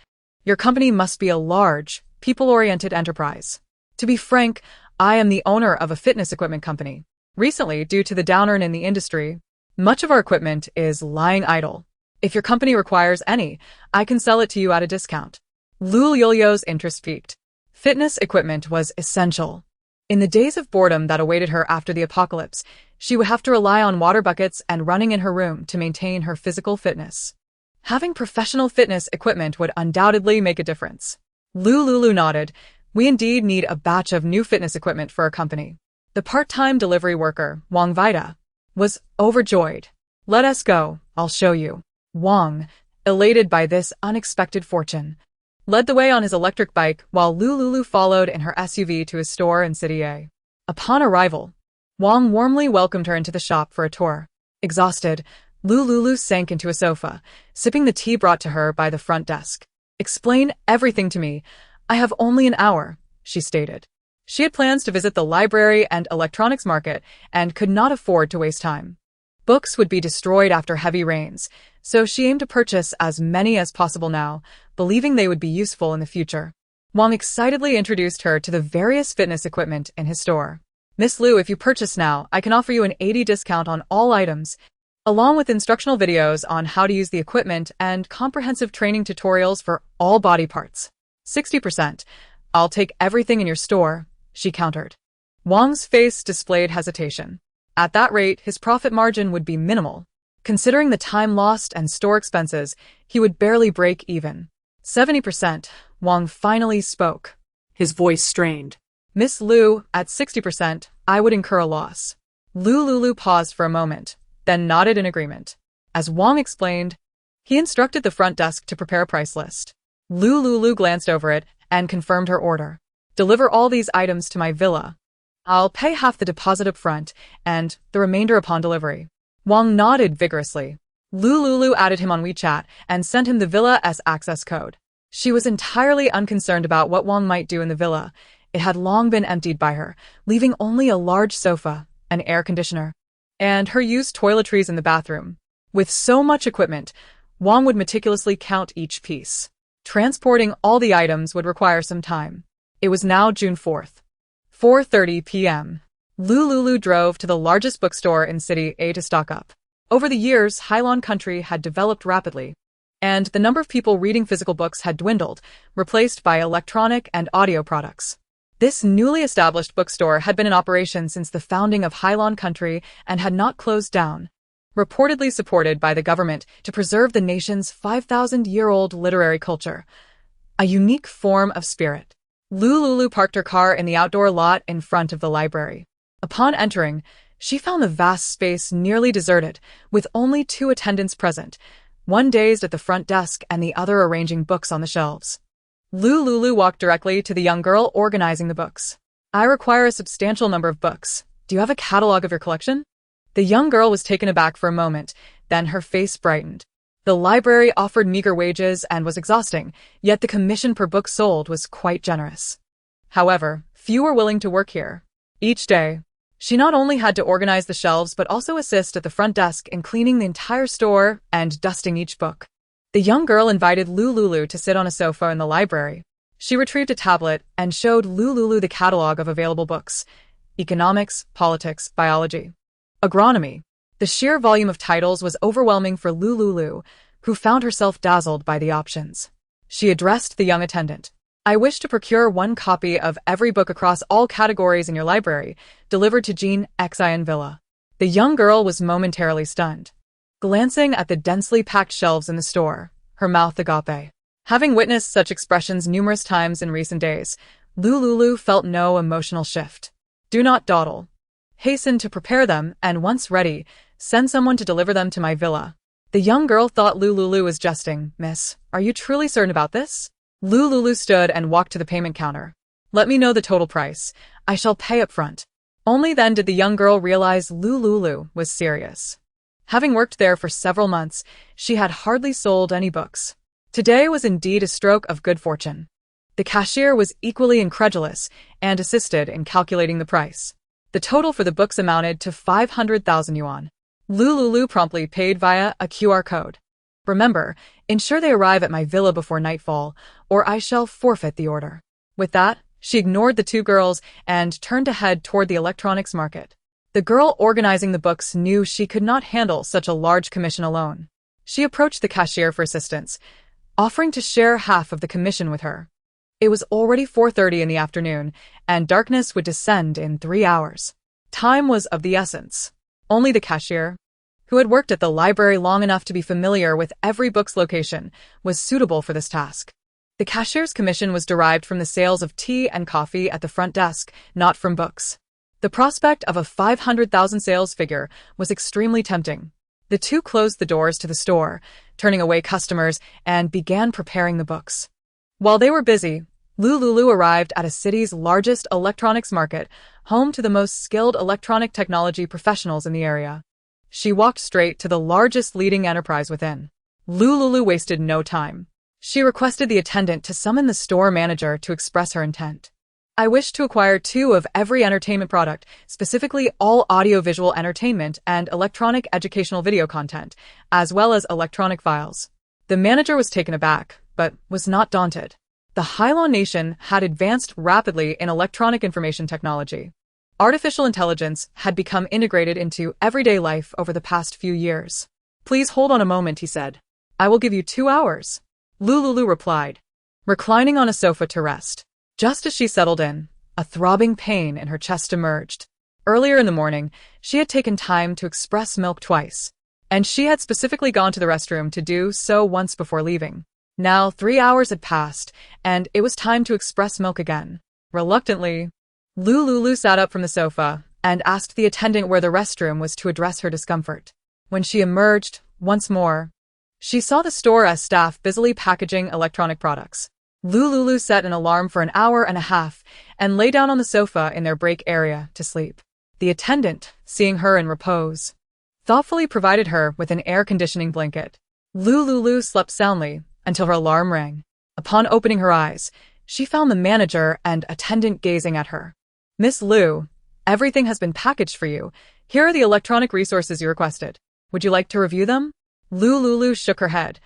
Your company must be a large, people-oriented enterprise. To be frank, I am the owner of a fitness equipment company. Recently, due to the downturn in the industry, much of our equipment is lying idle. If your company requires any, I can sell it to you at a discount." Lu Liuliu's interest peaked. Fitness equipment was essential. In the days of boredom that awaited her after the apocalypse, she would have to rely on water buckets and running in her room to maintain her physical fitness. Having professional fitness equipment would undoubtedly make a difference. Lu Liuliu nodded. "We indeed need a batch of new fitness equipment for our company." The part-time delivery worker, Wang Vida, was overjoyed. "Let us go, I'll show you." Wang, elated by this unexpected fortune, led the way on his electric bike while Lu Liuliu followed in her SUV to his store in City A. Upon arrival, Wang warmly welcomed her into the shop for a tour. Exhausted, Lu Liuliu sank into a sofa, sipping the tea brought to her by the front desk. "Explain everything to me. I have only an hour," she stated. She had plans to visit the library and electronics market and could not afford to waste time. Books would be destroyed after heavy rains, so she aimed to purchase as many as possible now, believing they would be useful in the future. Wang excitedly introduced her to the various fitness equipment in his store. "Miss Lu, if you purchase now, I can offer you an 80% discount on all items, along with instructional videos on how to use the equipment and comprehensive training tutorials for all body parts. 60%. I'll take everything in your store," she countered. Wang's face displayed hesitation. At that rate, his profit margin would be minimal. Considering the time lost and store expenses, he would barely break even. 70%, Wang finally spoke. His voice strained. "Miss Lu, at 60%, I would incur a loss." Lu Liuliu paused for a moment, then nodded in agreement. As Wang explained, he instructed the front desk to prepare a price list. Lu Liuliu glanced over it and confirmed her order. "Deliver all these items to my villa. I'll pay half the deposit up front and the remainder upon delivery." Wang nodded vigorously. Lu Liuliu added him on WeChat and sent him the villa's access code. She was entirely unconcerned about what Wang might do in the villa. It had long been emptied by her, leaving only a large sofa, an air conditioner, and her used toiletries in the bathroom. With so much equipment, Wang would meticulously count each piece. Transporting all the items would require some time. It was now June 4th. 4:30 p.m. Lu Liuliu drove to the largest bookstore in City A to stock up. Over the years, Hailon country had developed rapidly. and the number of people reading physical books had dwindled, replaced by electronic and audio products. This newly established bookstore had been in operation since the founding of Hylon Country and had not closed down, reportedly supported by the government to preserve the nation's 5,000-year-old literary culture. A unique form of spirit. Lu Liuliu parked her car in the outdoor lot in front of the library. Upon entering, she found the vast space nearly deserted, with only 2 attendants present, one dazed at the front desk and the other arranging books on the shelves. Lu Liuliu walked directly to the young girl organizing the books. "I require a substantial number of books. Do you have a catalog of your collection?" The young girl was taken aback for a moment, then her face brightened. The library offered meager wages and was exhausting, yet the commission per book sold was quite generous. However, few were willing to work here. Each day, she not only had to organize the shelves but also assist at the front desk in cleaning the entire store and dusting each book. The young girl invited Lu Liuliu to sit on a sofa in the library. She retrieved a tablet and showed Lu Liuliu the catalog of available books: economics, politics, biology, agronomy. The sheer volume of titles was overwhelming for Lu Liuliu, who found herself dazzled by the options. She addressed the young attendant. "I wish to procure 1 copy of every book across all categories in your library, delivered to Jean Xin Villa." The young girl was momentarily stunned. Glancing at the densely packed shelves in the store, her mouth agape. Having witnessed such expressions numerous times in recent days, Lu Liuliu felt no emotional shift. "Do not dawdle. Hasten to prepare them, and once ready, send someone to deliver them to my villa." The young girl thought Lu Liuliu was jesting. "Miss, are you truly certain about this?" Lu Liuliu stood and walked to the payment counter. "Let me know the total price. I shall pay up front." Only then did the young girl realize Lu Liuliu was serious. Having worked there for several months, she had hardly sold any books. Today was indeed a stroke of good fortune. The cashier was equally incredulous and assisted in calculating the price. The total for the books amounted to 500,000 yuan. Lu Liuliu promptly paid via a QR code. "Remember, ensure they arrive at my villa before nightfall, or I shall forfeit the order." With that, she ignored the 2 girls and turned to head toward the electronics market. The girl organizing the books knew she could not handle such a large commission alone. She approached the cashier for assistance, offering to share half of the commission with her. It was already 4:30 in the afternoon, and darkness would descend in 3 hours. Time was of the essence. Only the cashier, who had worked at the library long enough to be familiar with every book's location, was suitable for this task. The cashier's commission was derived from the sales of tea and coffee at the front desk, not from books. The prospect of a 500,000 sales figure was extremely tempting. The 2 closed the doors to the store, turning away customers, and began preparing the books. While they were busy, Lu Liuliu arrived at a city's largest electronics market, home to the most skilled electronic technology professionals in the area. She walked straight to the largest leading enterprise within. Lu Liuliu wasted no time. She requested the attendant to summon the store manager to express her intent. "I wish to acquire 2 of every entertainment product, specifically all audiovisual entertainment and electronic educational video content, as well as electronic files." The manager was taken aback, but was not daunted. The Hylon nation had advanced rapidly in electronic information technology. Artificial intelligence had become integrated into everyday life over the past few years. "Please hold on a moment," he said. "I will give you 2 hours." Lu Liuliu replied, reclining on a sofa to rest. Just as she settled in, a throbbing pain in her chest emerged. Earlier in the morning, she had taken time to express milk twice, and she had specifically gone to the restroom to do so once before leaving. Now 3 hours had passed, and it was time to express milk again. Reluctantly, Lu Liuliu sat up from the sofa and asked the attendant where the restroom was to address her discomfort. When she emerged, once more, she saw the store staff busily packaging electronic products. Lu Liuliu set an alarm for an hour and a half and lay down on the sofa in their break area to sleep. The attendant, seeing her in repose, thoughtfully provided her with an air conditioning blanket. Lu Liuliu slept soundly until her alarm rang. Upon opening her eyes, she found the manager and attendant gazing at her. "Miss Liu, everything has been packaged for you. Here are the electronic resources you requested. Would you like to review them?" Lu Liuliu shook her head.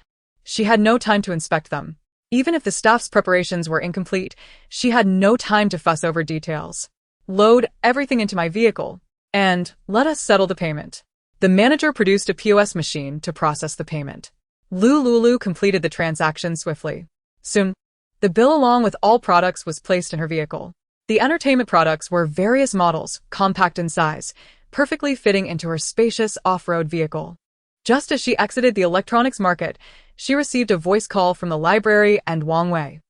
She had no time to inspect them. Even if the staff's preparations were incomplete, she had no time to fuss over details. "Load everything into my vehicle, and let us settle the payment." The manager produced a POS machine to process the payment. Lu Liuliu completed the transaction swiftly. Soon, the bill along with all products was placed in her vehicle. The entertainment products were various models, compact in size, perfectly fitting into her spacious off-road vehicle. Just as she exited the electronics market, she received a voice call from the library and Wang Wei.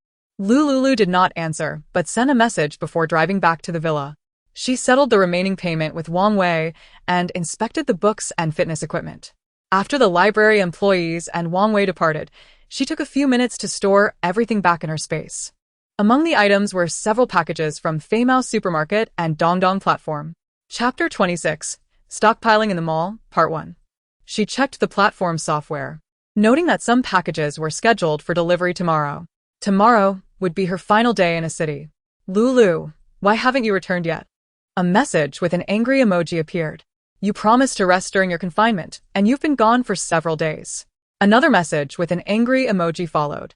Lu Liuliu did not answer, but sent a message before driving back to the villa. She settled the remaining payment with Wang Wei and inspected the books and fitness equipment. After the library employees and Wang Wei departed, she took a few minutes to store everything back in her space. Among the items were several packages from Famous Supermarket and Dongdong Platform. Chapter 26, Stockpiling in the Mall, Part 1. She checked the platform software, noting that some packages were scheduled for delivery tomorrow. Tomorrow would be her final day in a city. Liuliu, why haven't you returned yet? A message with an angry emoji appeared. You promised to rest during your confinement, and you've been gone for several days. Another message with an angry emoji followed.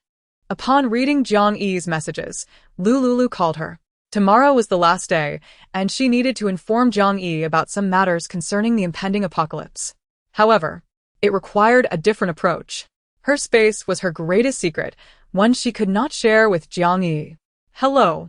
Upon reading Jiang Yi's messages, Lu Liuliu called her. Tomorrow was the last day, and she needed to inform Jiang Yi about some matters concerning the impending apocalypse. However, it required a different approach. Her space was her greatest secret, one she could not share with Jiang Yi. Hello.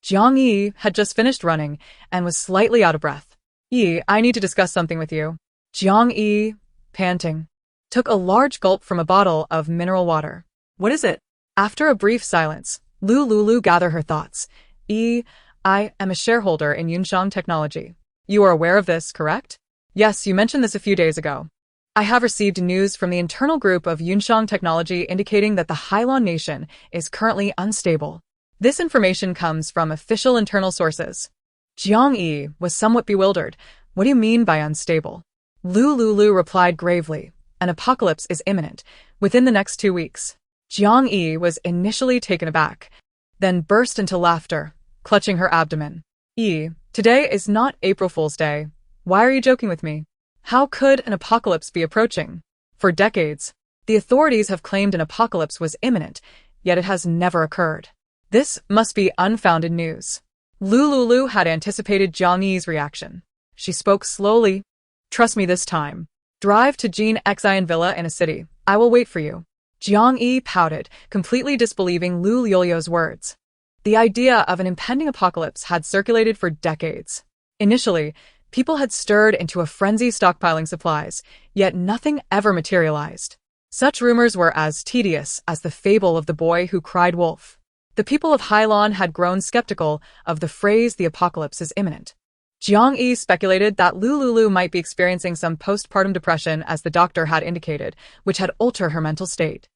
Jiang Yi had just finished running and was slightly out of breath. Yi, I need to discuss something with you. Jiang Yi, panting, took a large gulp from a bottle of mineral water. What is it? After a brief silence, Lu Liuliu gathered her thoughts. I am a shareholder in Yunshang Technology. You are aware of this, correct? Yes, you mentioned this a few days ago. I have received news from the internal group of Yunshang Technology indicating that the Hailan nation is currently unstable. This information comes from official internal sources. Jiang Yi was somewhat bewildered. What do you mean by unstable? Lu Liuliu replied gravely. An apocalypse is imminent, within the next 2 weeks. Jiang Yi was initially taken aback, then burst into laughter, clutching her abdomen. Yi, today is not April Fool's Day. Why are you joking with me? How could an apocalypse be approaching? For decades, the authorities have claimed an apocalypse was imminent, yet it has never occurred. This must be unfounded news. Lu Liuliu had anticipated Jiang Yi's reaction. She spoke slowly. Trust me this time. Drive to Jean Xian Villa in a city. I will wait for you. Jiang Yi pouted, completely disbelieving Lu Liuliu's words. The idea of an impending apocalypse had circulated for decades. Initially, people had stirred into a frenzy stockpiling supplies, yet nothing ever materialized. Such rumors were as tedious as the fable of the boy who cried wolf. The people of Hailan had grown skeptical of the phrase the apocalypse is imminent. Jiang Yi speculated that Lu Liuliu might be experiencing some postpartum depression as the doctor had indicated, which had altered her mental state.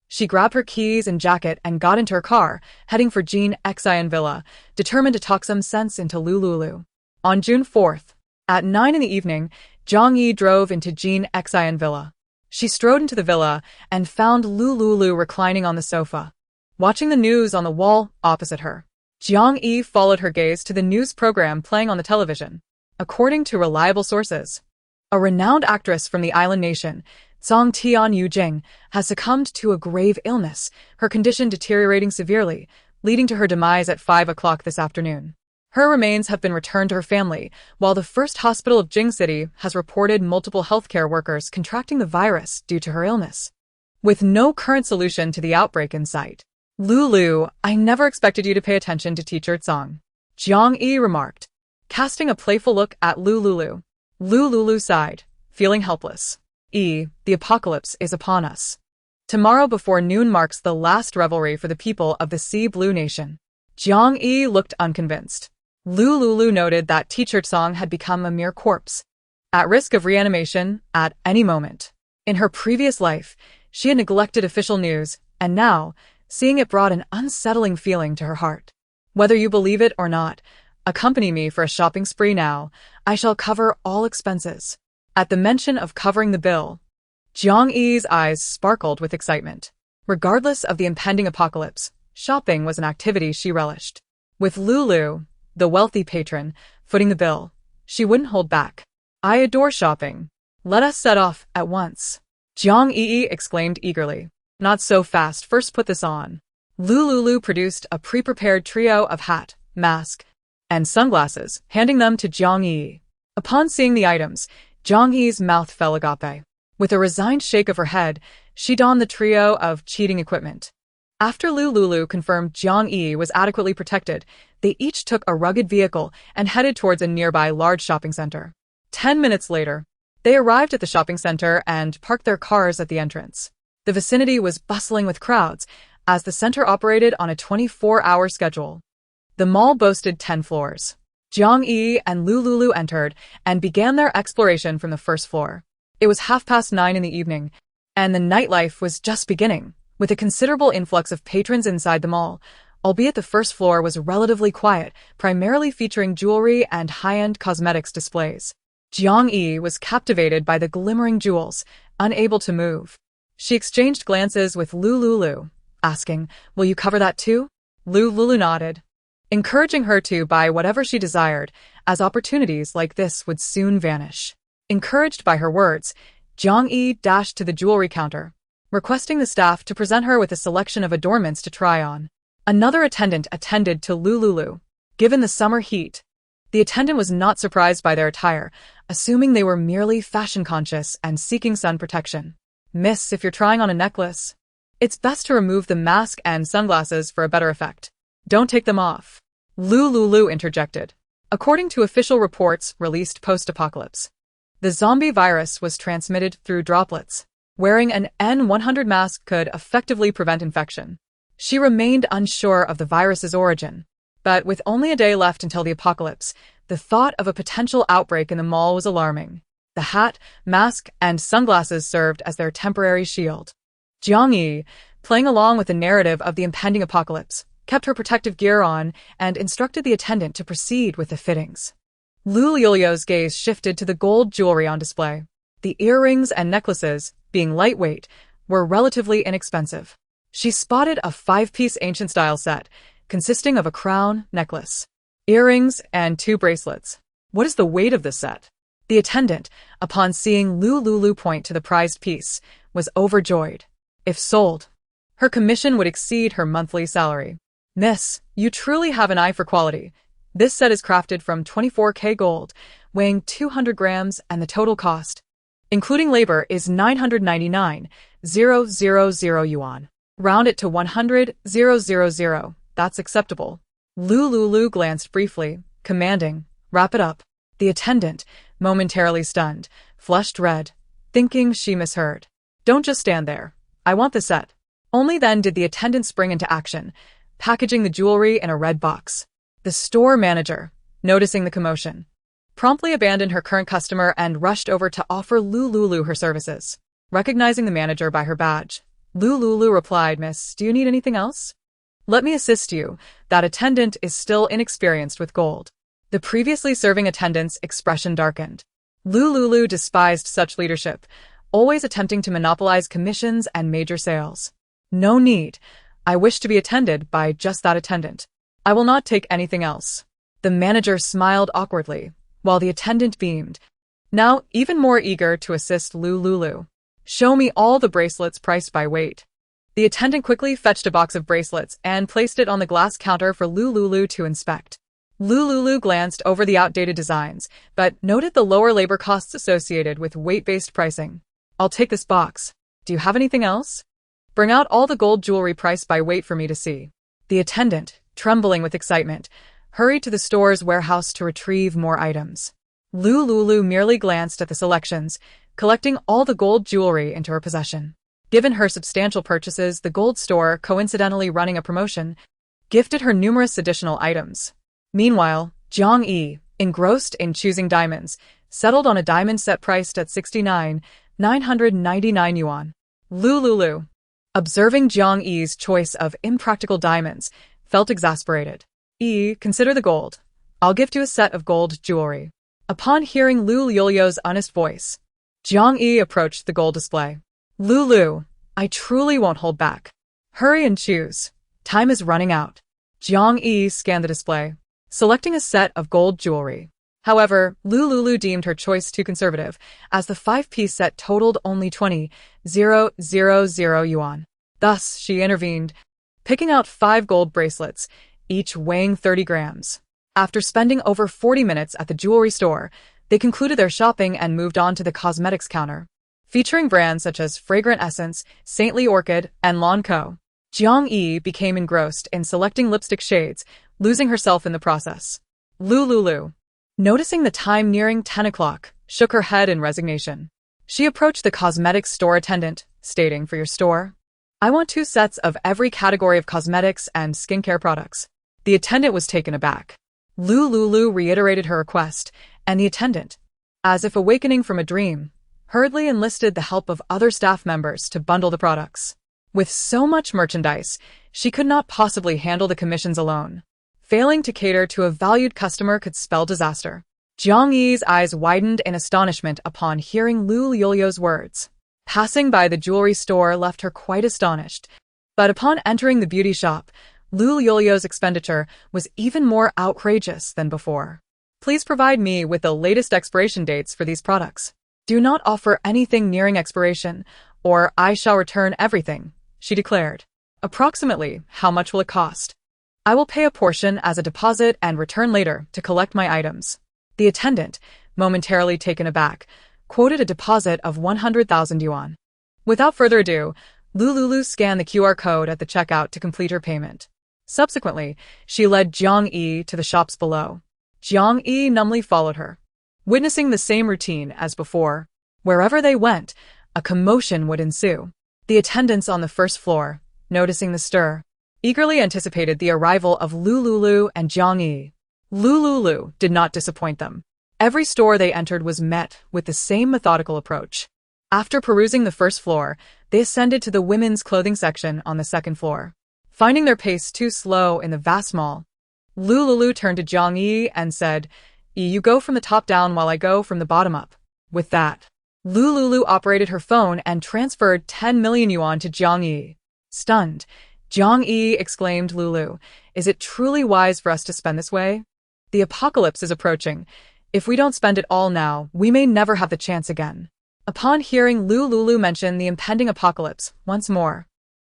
She grabbed her keys and jacket and got into her car, heading for Jean Xian Villa, determined to talk some sense into Lu Liuliu. On June 4th, at 9 in the evening, Jiang Yi drove into Jean Xian Villa. She strode into the villa and found Lu Liuliu reclining on the sofa, watching the news on the wall opposite her. Jiang Yi followed her gaze to the news program playing on the television. According to reliable sources, a renowned actress from the island nation, Zhang Tian Yujing, has succumbed to a grave illness, her condition deteriorating severely, leading to her demise at 5 o'clock this afternoon. Her remains have been returned to her family, while the first hospital of Jing City has reported multiple healthcare workers contracting the virus due to her illness. With no current solution to the outbreak in sight, Liuliu, I never expected you to pay attention to Teacher Zhang, Jiang Yi remarked, casting a playful look at Lu Liuliu. Lu Liuliu sighed, feeling helpless. The apocalypse is upon us. Tomorrow before noon marks the last revelry for the people of the Sea Blue Nation. Jiang Yi looked unconvinced. Lu Liuliu noted that Teacher Zhang had become a mere corpse, at risk of reanimation at any moment. In her previous life, she had neglected official news, and now, seeing it brought an unsettling feeling to her heart. Whether you believe it or not, accompany me for a shopping spree now. I shall cover all expenses. At the mention of covering the bill, Jiang Yi's eyes sparkled with excitement. Regardless of the impending apocalypse, shopping was an activity she relished. With Liuliu, the wealthy patron, footing the bill, she wouldn't hold back. I adore shopping. Let us set off at once. Jiang Yi exclaimed eagerly. Not so fast, first put this on. Lu Liuliu produced a pre-prepared trio of hat, mask, and sunglasses, handing them to Jiang Yi. Upon seeing the items, Jiang Yi's mouth fell agape. With a resigned shake of her head, she donned the trio of cheating equipment. After Lu Liuliu confirmed Jiang Yi was adequately protected, they each took a rugged vehicle and headed towards a nearby large shopping center. 10 minutes later, they arrived at the shopping center and parked their cars at the entrance. The vicinity was bustling with crowds, as the center operated on a 24-hour schedule. The mall boasted 10 floors. Jiang Yi and Lu Liuliu entered and began their exploration from the first floor. It was 9:30 in the evening, and the nightlife was just beginning, with a considerable influx of patrons inside the mall, albeit the first floor was relatively quiet, primarily featuring jewelry and high-end cosmetics displays. Jiang Yi was captivated by the glimmering jewels, unable to move. She exchanged glances with Lu Liuliu, asking, "Will you cover that too?" Lu Liuliu nodded, encouraging her to buy whatever she desired, as opportunities like this would soon vanish. Encouraged by her words, Jiang Yi dashed to the jewelry counter, requesting the staff to present her with a selection of adornments to try on. Another attendant attended to Lu Liuliu. Given the summer heat, the attendant was not surprised by their attire, assuming they were merely fashion-conscious and seeking sun protection. "Miss, if you're trying on a necklace, it's best to remove the mask and sunglasses for a better effect. Don't take them off," Lu Liuliu interjected. According to official reports released post-apocalypse, the zombie virus was transmitted through droplets. Wearing an N100 mask could effectively prevent infection. She remained unsure of the virus's origin, but with only a day left until the apocalypse, the thought of a potential outbreak in the mall was alarming. The hat, mask, and sunglasses served as their temporary shield. Jiang Yi, playing along with the narrative of the impending apocalypse, kept her protective gear on and instructed the attendant to proceed with the fittings. Lu Liuliu's gaze shifted to the gold jewelry on display. The earrings and necklaces, being lightweight, were relatively inexpensive. She spotted a 5-piece ancient-style set, consisting of a crown, necklace, earrings, and 2 bracelets. "What is the weight of this set?" The attendant, upon seeing Lu Liuliu point to the prized piece, was overjoyed. If sold, her commission would exceed her monthly salary. "Miss, you truly have an eye for quality. This set is crafted from 24K gold, weighing 200 grams, and the total cost, including labor, is 999,000 yuan. Round it to 100,000. That's acceptable." Lu Liuliu glanced briefly, commanding, "Wrap it up." The attendant, momentarily stunned, flushed red, thinking she misheard. "Don't just stand there. I want the set." Only then did the attendant spring into action, packaging the jewelry in a red box. The store manager, noticing the commotion, promptly abandoned her current customer and rushed over to offer Lu Liuliu her services. Recognizing the manager by her badge, Lu Liuliu replied, "Miss, do you need anything else?" "Let me assist you." That attendant is still inexperienced with gold. The previously serving attendant's expression darkened. Lu Liuliu despised such leadership, always attempting to monopolize commissions and major sales. "No need. I wish to be attended by just that attendant. I will not take anything else." The manager smiled awkwardly, while the attendant beamed, now even more eager to assist Lu Liuliu. "Show me all the bracelets priced by weight." The attendant quickly fetched a box of bracelets and placed it on the glass counter for Lu Liuliu to inspect. Lu Liuliu glanced over the outdated designs, but noted the lower labor costs associated with weight-based pricing. "I'll take this box. Do you have anything else? Bring out all the gold jewelry priced by weight for me to see." The attendant, trembling with excitement, hurried to the store's warehouse to retrieve more items. Lu Liuliu merely glanced at the selections, collecting all the gold jewelry into her possession. Given her substantial purchases, the gold store, coincidentally running a promotion, gifted her numerous additional items. Meanwhile, Jiang Yi, engrossed in choosing diamonds, settled on a diamond set priced at 69,999 yuan. Lu Liuliu, observing Jiang Yi's choice of impractical diamonds, felt exasperated. Consider the gold. I'll gift you a set of gold jewelry." Upon hearing Lu Liuliu's honest voice, Jiang Yi approached the gold display. "Liu, I truly won't hold back. Hurry and choose. Time is running out." Jiang Yi scanned the display, selecting a set of gold jewelry. However, Lu Liuliu deemed her choice too conservative, as the 5-piece set totaled only 20,000 yuan. Thus, she intervened, picking out 5 gold bracelets, each weighing 30 grams. After spending over 40 minutes at the jewelry store, they concluded their shopping and moved on to the cosmetics counter. featuring brands such as Fragrant Essence, Saintly Orchid, and Lawn Co. Jiang Yi became engrossed in selecting lipstick shades, losing herself in the process. Lu Liuliu, noticing the time nearing 10 o'clock, shook her head in resignation. She approached the cosmetics store attendant, stating, "For your store, I want 2 sets of every category of cosmetics and skincare products." The attendant was taken aback. Lu Liuliu reiterated her request, and the attendant, as if awakening from a dream, hurriedly enlisted the help of other staff members to bundle the products. With so much merchandise, she could not possibly handle the commissions alone. Failing to cater to a valued customer could spell disaster. Jiang Yi's eyes widened in astonishment upon hearing Lu Liuliu's words. Passing by the jewelry store left her quite astonished, but upon entering the beauty shop, Lu Liuliu's expenditure was even more outrageous than before. "Please provide me with the latest expiration dates for these products. Do not offer anything nearing expiration, or I shall return everything," she declared. "Approximately, how much will it cost? I will pay a portion as a deposit and return later to collect my items." The attendant, momentarily taken aback, quoted a deposit of 100,000 yuan. Without further ado, Lu Liuliu scanned the QR code at the checkout to complete her payment. Subsequently, she led Jiang Yi to the shops below. Jiang Yi numbly followed her, witnessing the same routine as before. Wherever they went, a commotion would ensue. The attendants on the first floor, noticing the stir, eagerly anticipated the arrival of Lu Liuliu and Jiang Yi. Lu Liuliu did not disappoint them. Every store they entered was met with the same methodical approach. After perusing the first floor, they ascended to the women's clothing section on the second floor. Finding their pace too slow in the vast mall, Lu Liuliu turned to Jiang Yi and said, "You go from the top down while I go from the bottom up." With that, Lu Liuliu operated her phone and transferred 10 million yuan to Jiang Yi. Stunned, Jiang Yi exclaimed, "Liuliu, is it truly wise for us to spend this way? The apocalypse is approaching. If we don't spend it all now, we may never have the chance again." Upon hearing Lu Liuliu mention the impending apocalypse once more,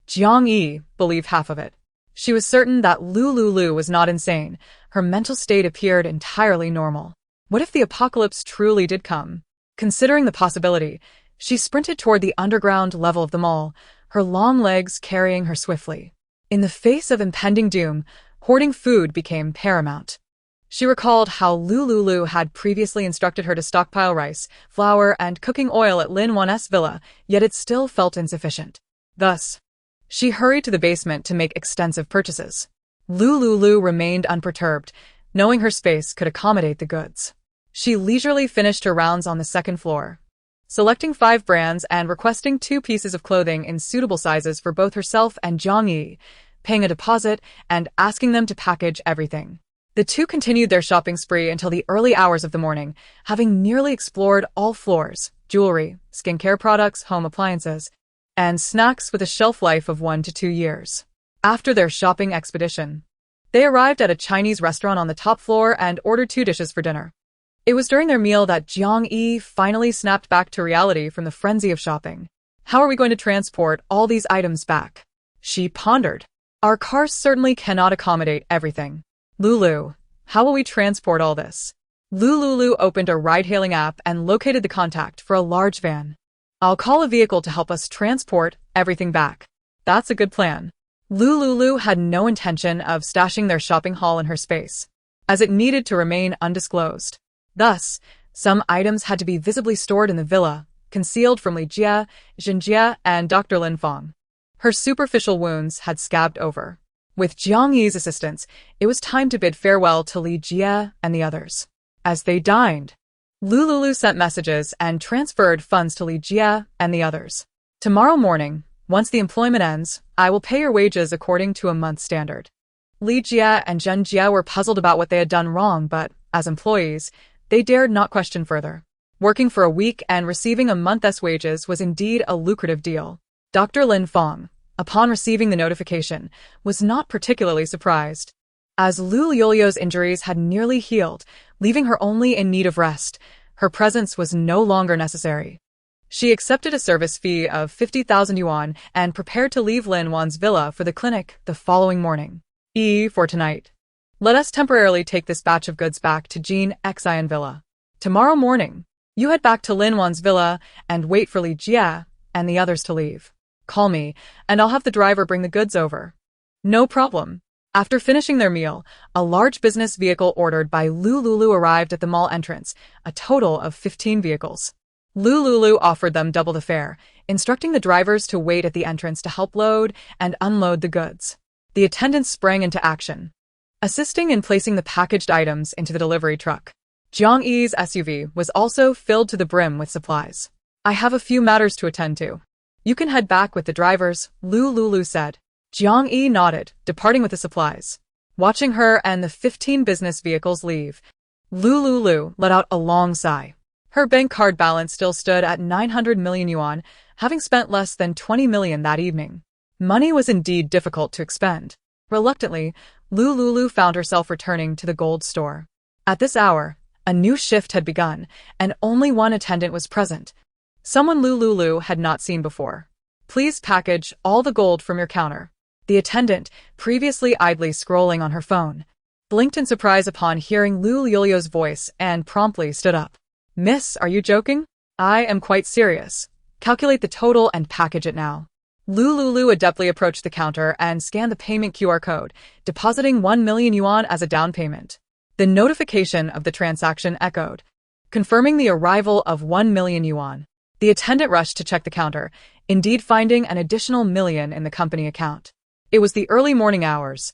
Jiang Yi believed half of it. She was certain that Lu Liuliu was not insane. Her mental state appeared entirely normal. What if the apocalypse truly did come? Considering the possibility, she sprinted toward the underground level of the mall, her long legs carrying her swiftly. In the face of impending doom, hoarding food became paramount. She recalled how Lu Liuliu had previously instructed her to stockpile rice, flour, and cooking oil at Lin Wan's villa, yet it still felt insufficient. Thus, she hurried to the basement to make extensive purchases. Lu Liuliu remained unperturbed, knowing her space could accommodate the goods. She leisurely finished her rounds on the second floor, selecting 5 brands and requesting 2 pieces of clothing in suitable sizes for both herself and Jiang Yi, paying a deposit and asking them to package everything. The two continued their shopping spree until the early hours of the morning, having nearly explored all floors: jewelry, skincare products, home appliances, and snacks with a shelf life of 1 to 2 years. After their shopping expedition, they arrived at a Chinese restaurant on the top floor and ordered 2 dishes for dinner. It was during their meal that Jiang Yi finally snapped back to reality from the frenzy of shopping. "How are we going to transport all these items back?" she pondered. "Our cars certainly cannot accommodate everything. Liuliu, how will we transport all this?" Lu Liuliu opened a ride-hailing app and located the contact for a large van. "I'll call a vehicle to help us transport everything back." "That's a good plan." Lu Liuliu had no intention of stashing their shopping haul in her space, as it needed to remain undisclosed. Thus, some items had to be visibly stored in the villa, concealed from Li Jie, Xin Jie, and Dr. Lin Feng. Her superficial wounds had scabbed over. With Jiang Yi's assistance, it was time to bid farewell to Li Jie and the others. As they dined, Lu Liuliu sent messages and transferred funds to Li Jie and the others. "Tomorrow morning, once the employment ends, I will pay your wages according to a month's standard." Li Jie and Zhen Jie were puzzled about what they had done wrong, but, as employees, they dared not question further. Working for a week and receiving a month's wages was indeed a lucrative deal. Dr. Lin Feng, upon receiving the notification, was not particularly surprised. As Lu Liuliu's injuries had nearly healed, leaving her only in need of rest, her presence was no longer necessary. She accepted a service fee of 50,000 yuan and prepared to leave Lin Wan's villa for the clinic the following morning. For tonight, let us temporarily take this batch of goods back to Jean Xian Villa. Tomorrow morning, You head back to Lin Wan's villa and wait for Li Jie and the others to leave. Call me, and I'll have the driver bring the goods over. No problem. After finishing their meal, a large business vehicle ordered by Lu Liuliu arrived at the mall entrance, a total of 15 vehicles. Lu Liuliu offered them double the fare, instructing the drivers to wait at the entrance to help load and unload the goods. The attendants sprang into action, assisting in placing the packaged items into the delivery truck. Jiang Yi's SUV was also filled to the brim with supplies. I have a few matters to attend to. You can head back with the drivers, Lu Liuliu said. Jiang Yi nodded, departing with the supplies. Watching her and the 15 business vehicles leave, Lu Liuliu let out a long sigh. Her bank card balance still stood at 900 million yuan, having spent less than 20 million that evening. Money was indeed difficult to expend. Reluctantly, Lu Liuliu found herself returning to the gold store. At this hour, a new shift had begun, and only one attendant was present. Someone Lu Liuliu had not seen before. Please package all the gold from your counter. The attendant, previously idly scrolling on her phone, blinked in surprise upon hearing Lu Liuliu's voice and promptly stood up. Miss, are you joking? I am quite serious. Calculate the total and package it now. Lu Liuliu adeptly approached the counter and scanned the payment QR code, depositing 1 million yuan as a down payment. The notification of the transaction echoed, confirming the arrival of 1 million yuan. The attendant rushed to check the counter, indeed finding an additional million in the company account. It was the early morning hours,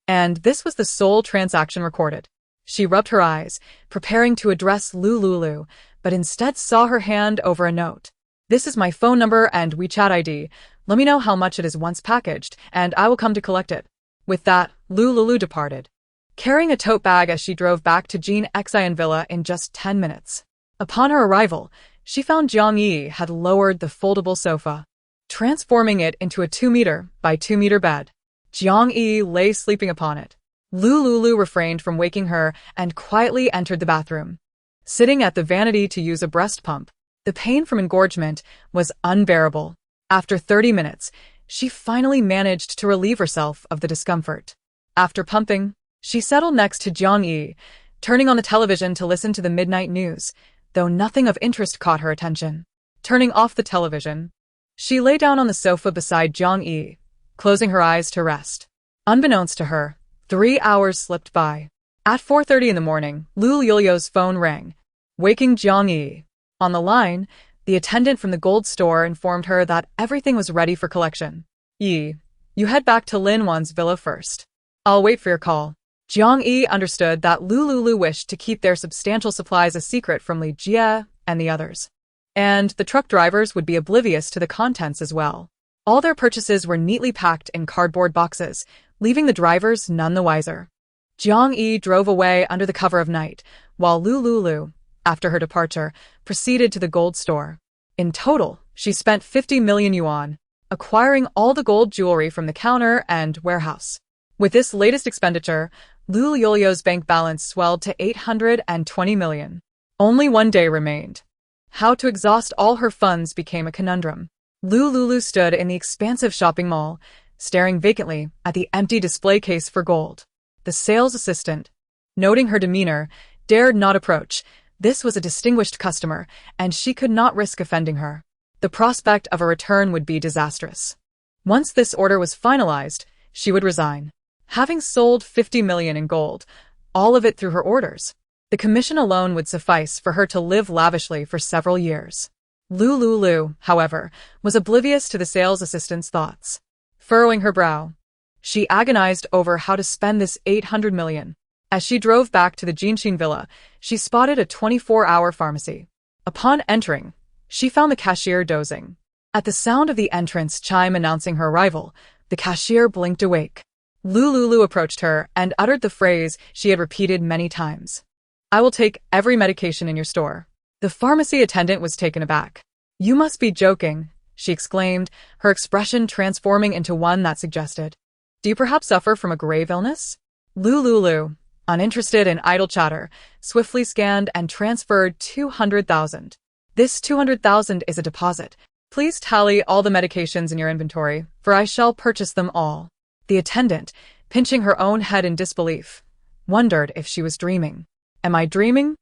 and this was the sole transaction recorded. She rubbed her eyes, preparing to address Lu Liuliu, but instead saw her hand over a note. This is my phone number and WeChat ID. Let me know how much it is once packaged, and I will come to collect it. With that, Lu Liuliu departed, carrying a tote bag as she drove back to Jean Xian Villa in just 10 minutes. Upon her arrival, she found Jiang Yi had lowered the foldable sofa, transforming it into a 2-meter by 2-meter bed. Jiang Yi lay sleeping upon it. Lu Liuliu refrained from waking her and quietly entered the bathroom. Sitting at the vanity to use a breast pump, the pain from engorgement was unbearable. After 30 minutes, she finally managed to relieve herself of the discomfort. After pumping, she settled next to Jiang Yi, turning on the television to listen to the midnight news, though nothing of interest caught her attention. Turning off the television, she lay down on the sofa beside Jiang Yi, closing her eyes to rest. Unbeknownst to her, 3 hours slipped by. At 4:30 in the morning, Lu Liuliu's phone rang, waking Jiang Yi. On the line, the attendant from the gold store informed her that everything was ready for collection. Yi, you head back to Lin Wan's villa first. I'll wait for your call. Jiang Yi understood that Lu Liuliu wished to keep their substantial supplies a secret from Li Jie and the others. And the truck drivers would be oblivious to the contents as well. All their purchases were neatly packed in cardboard boxes, leaving the drivers none the wiser. Jiang Yi drove away under the cover of night, while Lu Liuliu, after her departure, proceeded to the gold store. In total, she spent 50 million yuan, acquiring all the gold jewelry from the counter and warehouse. With this latest expenditure, Lu Liuliu's bank balance swelled to 820 million. Only one day remained. How to exhaust all her funds became a conundrum. Lu Liuliu stood in the expansive shopping mall, staring vacantly at the empty display case for gold. The sales assistant, noting her demeanor, dared not approach. This was a distinguished customer, and she could not risk offending her. The prospect of a return would be disastrous. Once this order was finalized, she would resign. Having sold 50 million in gold, all of it through her orders, the commission alone would suffice for her to live lavishly for several years. Lu Liuliu, however, was oblivious to the sales assistant's thoughts. Furrowing her brow, she agonized over how to spend this 800 million. As she drove back to the Jinxin villa, she spotted a 24-hour pharmacy. Upon entering, she found the cashier dozing. At the sound of the entrance chime announcing her arrival, the cashier blinked awake. Lu Liuliu approached her and uttered the phrase she had repeated many times. I will take every medication in your store. The pharmacy attendant was taken aback. You must be joking, she exclaimed, her expression transforming into one that suggested. Do you perhaps suffer from a grave illness? Lu Liuliu, uninterested in idle chatter, swiftly scanned and transferred 200,000. This 200,000 is a deposit. Please tally all the medications in your inventory, for I shall purchase them all. The attendant, pinching her own head in disbelief, wondered if she was dreaming. Am I dreaming?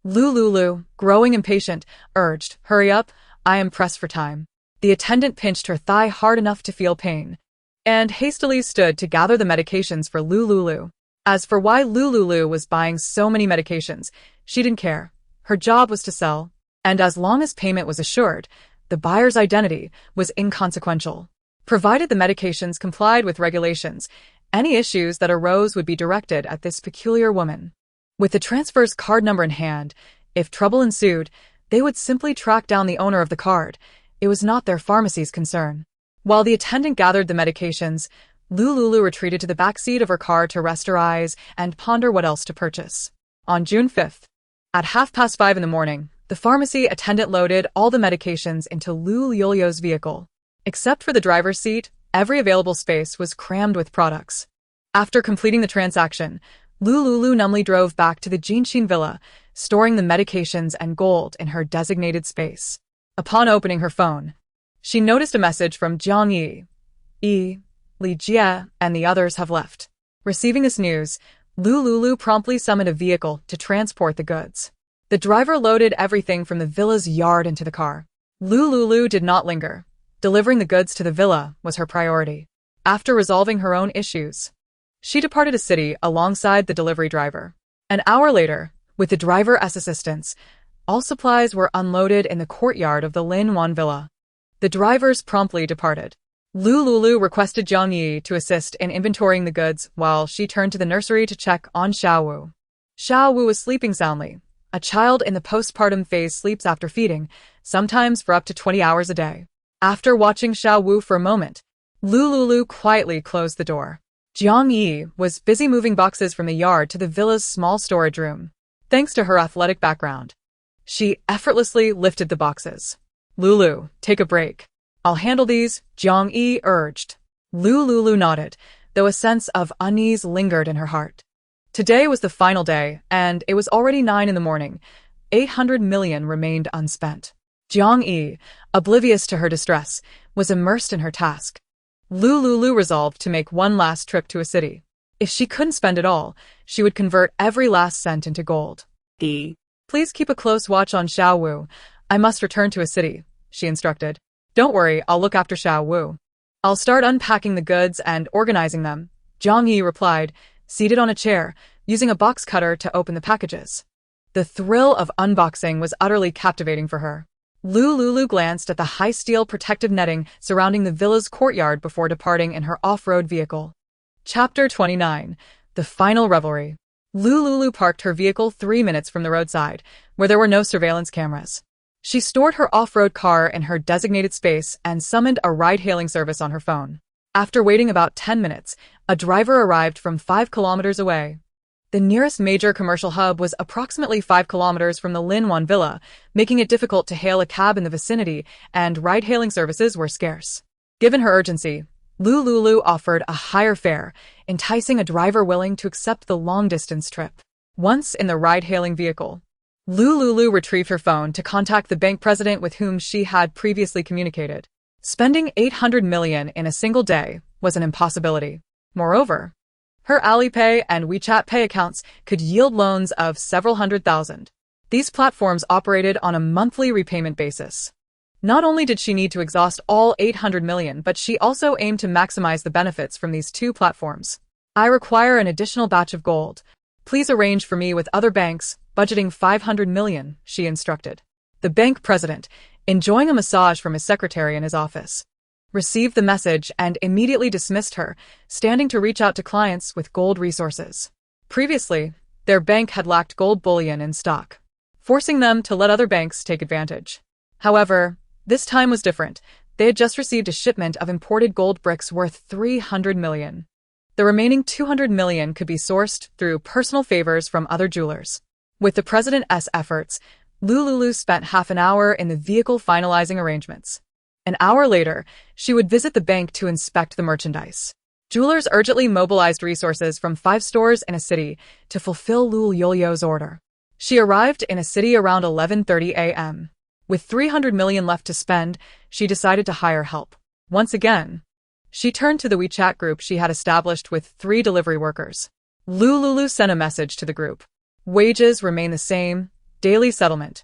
Lu Liuliu, growing impatient, urged, "Hurry up, I am pressed for time." The attendant pinched her thigh hard enough to feel pain, and hastily stood to gather the medications for Lu Liuliu. As for why Lu Liuliu was buying so many medications, she didn't care. Her job was to sell, and as long as payment was assured, the buyer's identity was inconsequential. Provided the medications complied with regulations, any issues that arose would be directed at this peculiar woman. With the transfer's card number in hand, if trouble ensued, they would simply track down the owner of the card. It was not their pharmacy's concern. While the attendant gathered the medications, Lu Liuliu retreated to the back seat of her car to rest her eyes and ponder what else to purchase. On June 5th, at 5:30 in the morning, the pharmacy attendant loaded all the medications into Lu Liuliu's vehicle. Except for the driver's seat, every available space was crammed with products. After completing the transaction, Lu Liuliu numbly drove back to the Jinshin villa, storing the medications and gold in her designated space. Upon opening her phone, she noticed a message from Jiang Yi, Li Jie, and the others have left. Receiving this news, Lu Liuliu promptly summoned a vehicle to transport the goods. The driver loaded everything from the villa's yard into the car. Lu Liuliu did not linger. Delivering the goods to the villa was her priority. After resolving her own issues, she departed a city alongside the delivery driver. An hour later, with the driver as assistance, all supplies were unloaded in the courtyard of the Linwan villa. The drivers promptly departed. Lu Liuliu requested Jiang Yi to assist in inventorying the goods while she turned to the nursery to check on Xiaowu. Xiaowu was sleeping soundly. A child in the postpartum phase sleeps after feeding, sometimes for up to 20 hours a day. After watching Xiaowu for a moment, Lu Liuliu quietly closed the door. Jiang Yi was busy moving boxes from the yard to the villa's small storage room. Thanks to her athletic background, she effortlessly lifted the boxes. "Liuliu, take a break. I'll handle these," Jiang Yi urged. Lu Liuliu nodded, though a sense of unease lingered in her heart. Today was the final day, and it was already 9 in the morning. 800 million remained unspent. Jiang Yi, oblivious to her distress, was immersed in her task. Lu Liuliu resolved to make one last trip to a city. If she couldn't spend it all, she would convert every last cent into gold. "Please keep a close watch on Xiaowu. I must return to a city," she instructed. "Don't worry, I'll look after Xiaowu. I'll start unpacking the goods and organizing them," Jiang Yi replied, seated on a chair, using a box cutter to open the packages. The thrill of unboxing was utterly captivating for her. Lu Liuliu glanced at the high steel protective netting surrounding the villa's courtyard before departing in her off-road vehicle. Chapter 29. The Final Revelry. Lu Liuliu parked her vehicle 3 minutes from the roadside, where there were no surveillance cameras. She stored her off-road car in her designated space and summoned a ride-hailing service on her phone. After waiting about 10 minutes, a driver arrived from 5 kilometers away. The nearest major commercial hub was approximately 5 kilometers from the Linwan villa, making it difficult to hail a cab in the vicinity, and ride-hailing services were scarce. Given her urgency, Lu Liuliu offered a higher fare, enticing a driver willing to accept the long-distance trip. Once in the ride-hailing vehicle, Lu Liuliu retrieved her phone to contact the bank president with whom she had previously communicated. Spending 800 million in a single day was an impossibility. Moreover, her Alipay and WeChat Pay accounts could yield loans of several hundred thousand. These platforms operated on a monthly repayment basis. Not only did she need to exhaust all 800 million, but she also aimed to maximize the benefits from these two platforms. "I require an additional batch of gold. Please arrange for me with other banks, budgeting 500 million, she instructed. The bank president, enjoying a massage from his secretary in his office, received the message and immediately dismissed her, standing to reach out to clients with gold resources. Previously, their bank had lacked gold bullion in stock, forcing them to let other banks take advantage. However, this time was different. They had just received a shipment of imported gold bricks worth 300 million. The remaining 200 million could be sourced through personal favors from other jewelers. With the president's efforts, Lu Liuliu spent half an hour in the vehicle finalizing arrangements. An hour later, she would visit the bank to inspect the merchandise. Jewelers urgently mobilized resources from 5 stores in a city to fulfill Lu Liuliu's order. She arrived in a city around 11:30 a.m. With 300 million left to spend, she decided to hire help. Once again, she turned to the WeChat group she had established with 3 delivery workers. Lu Liuliu sent a message to the group. "Wages remain the same. Daily settlement.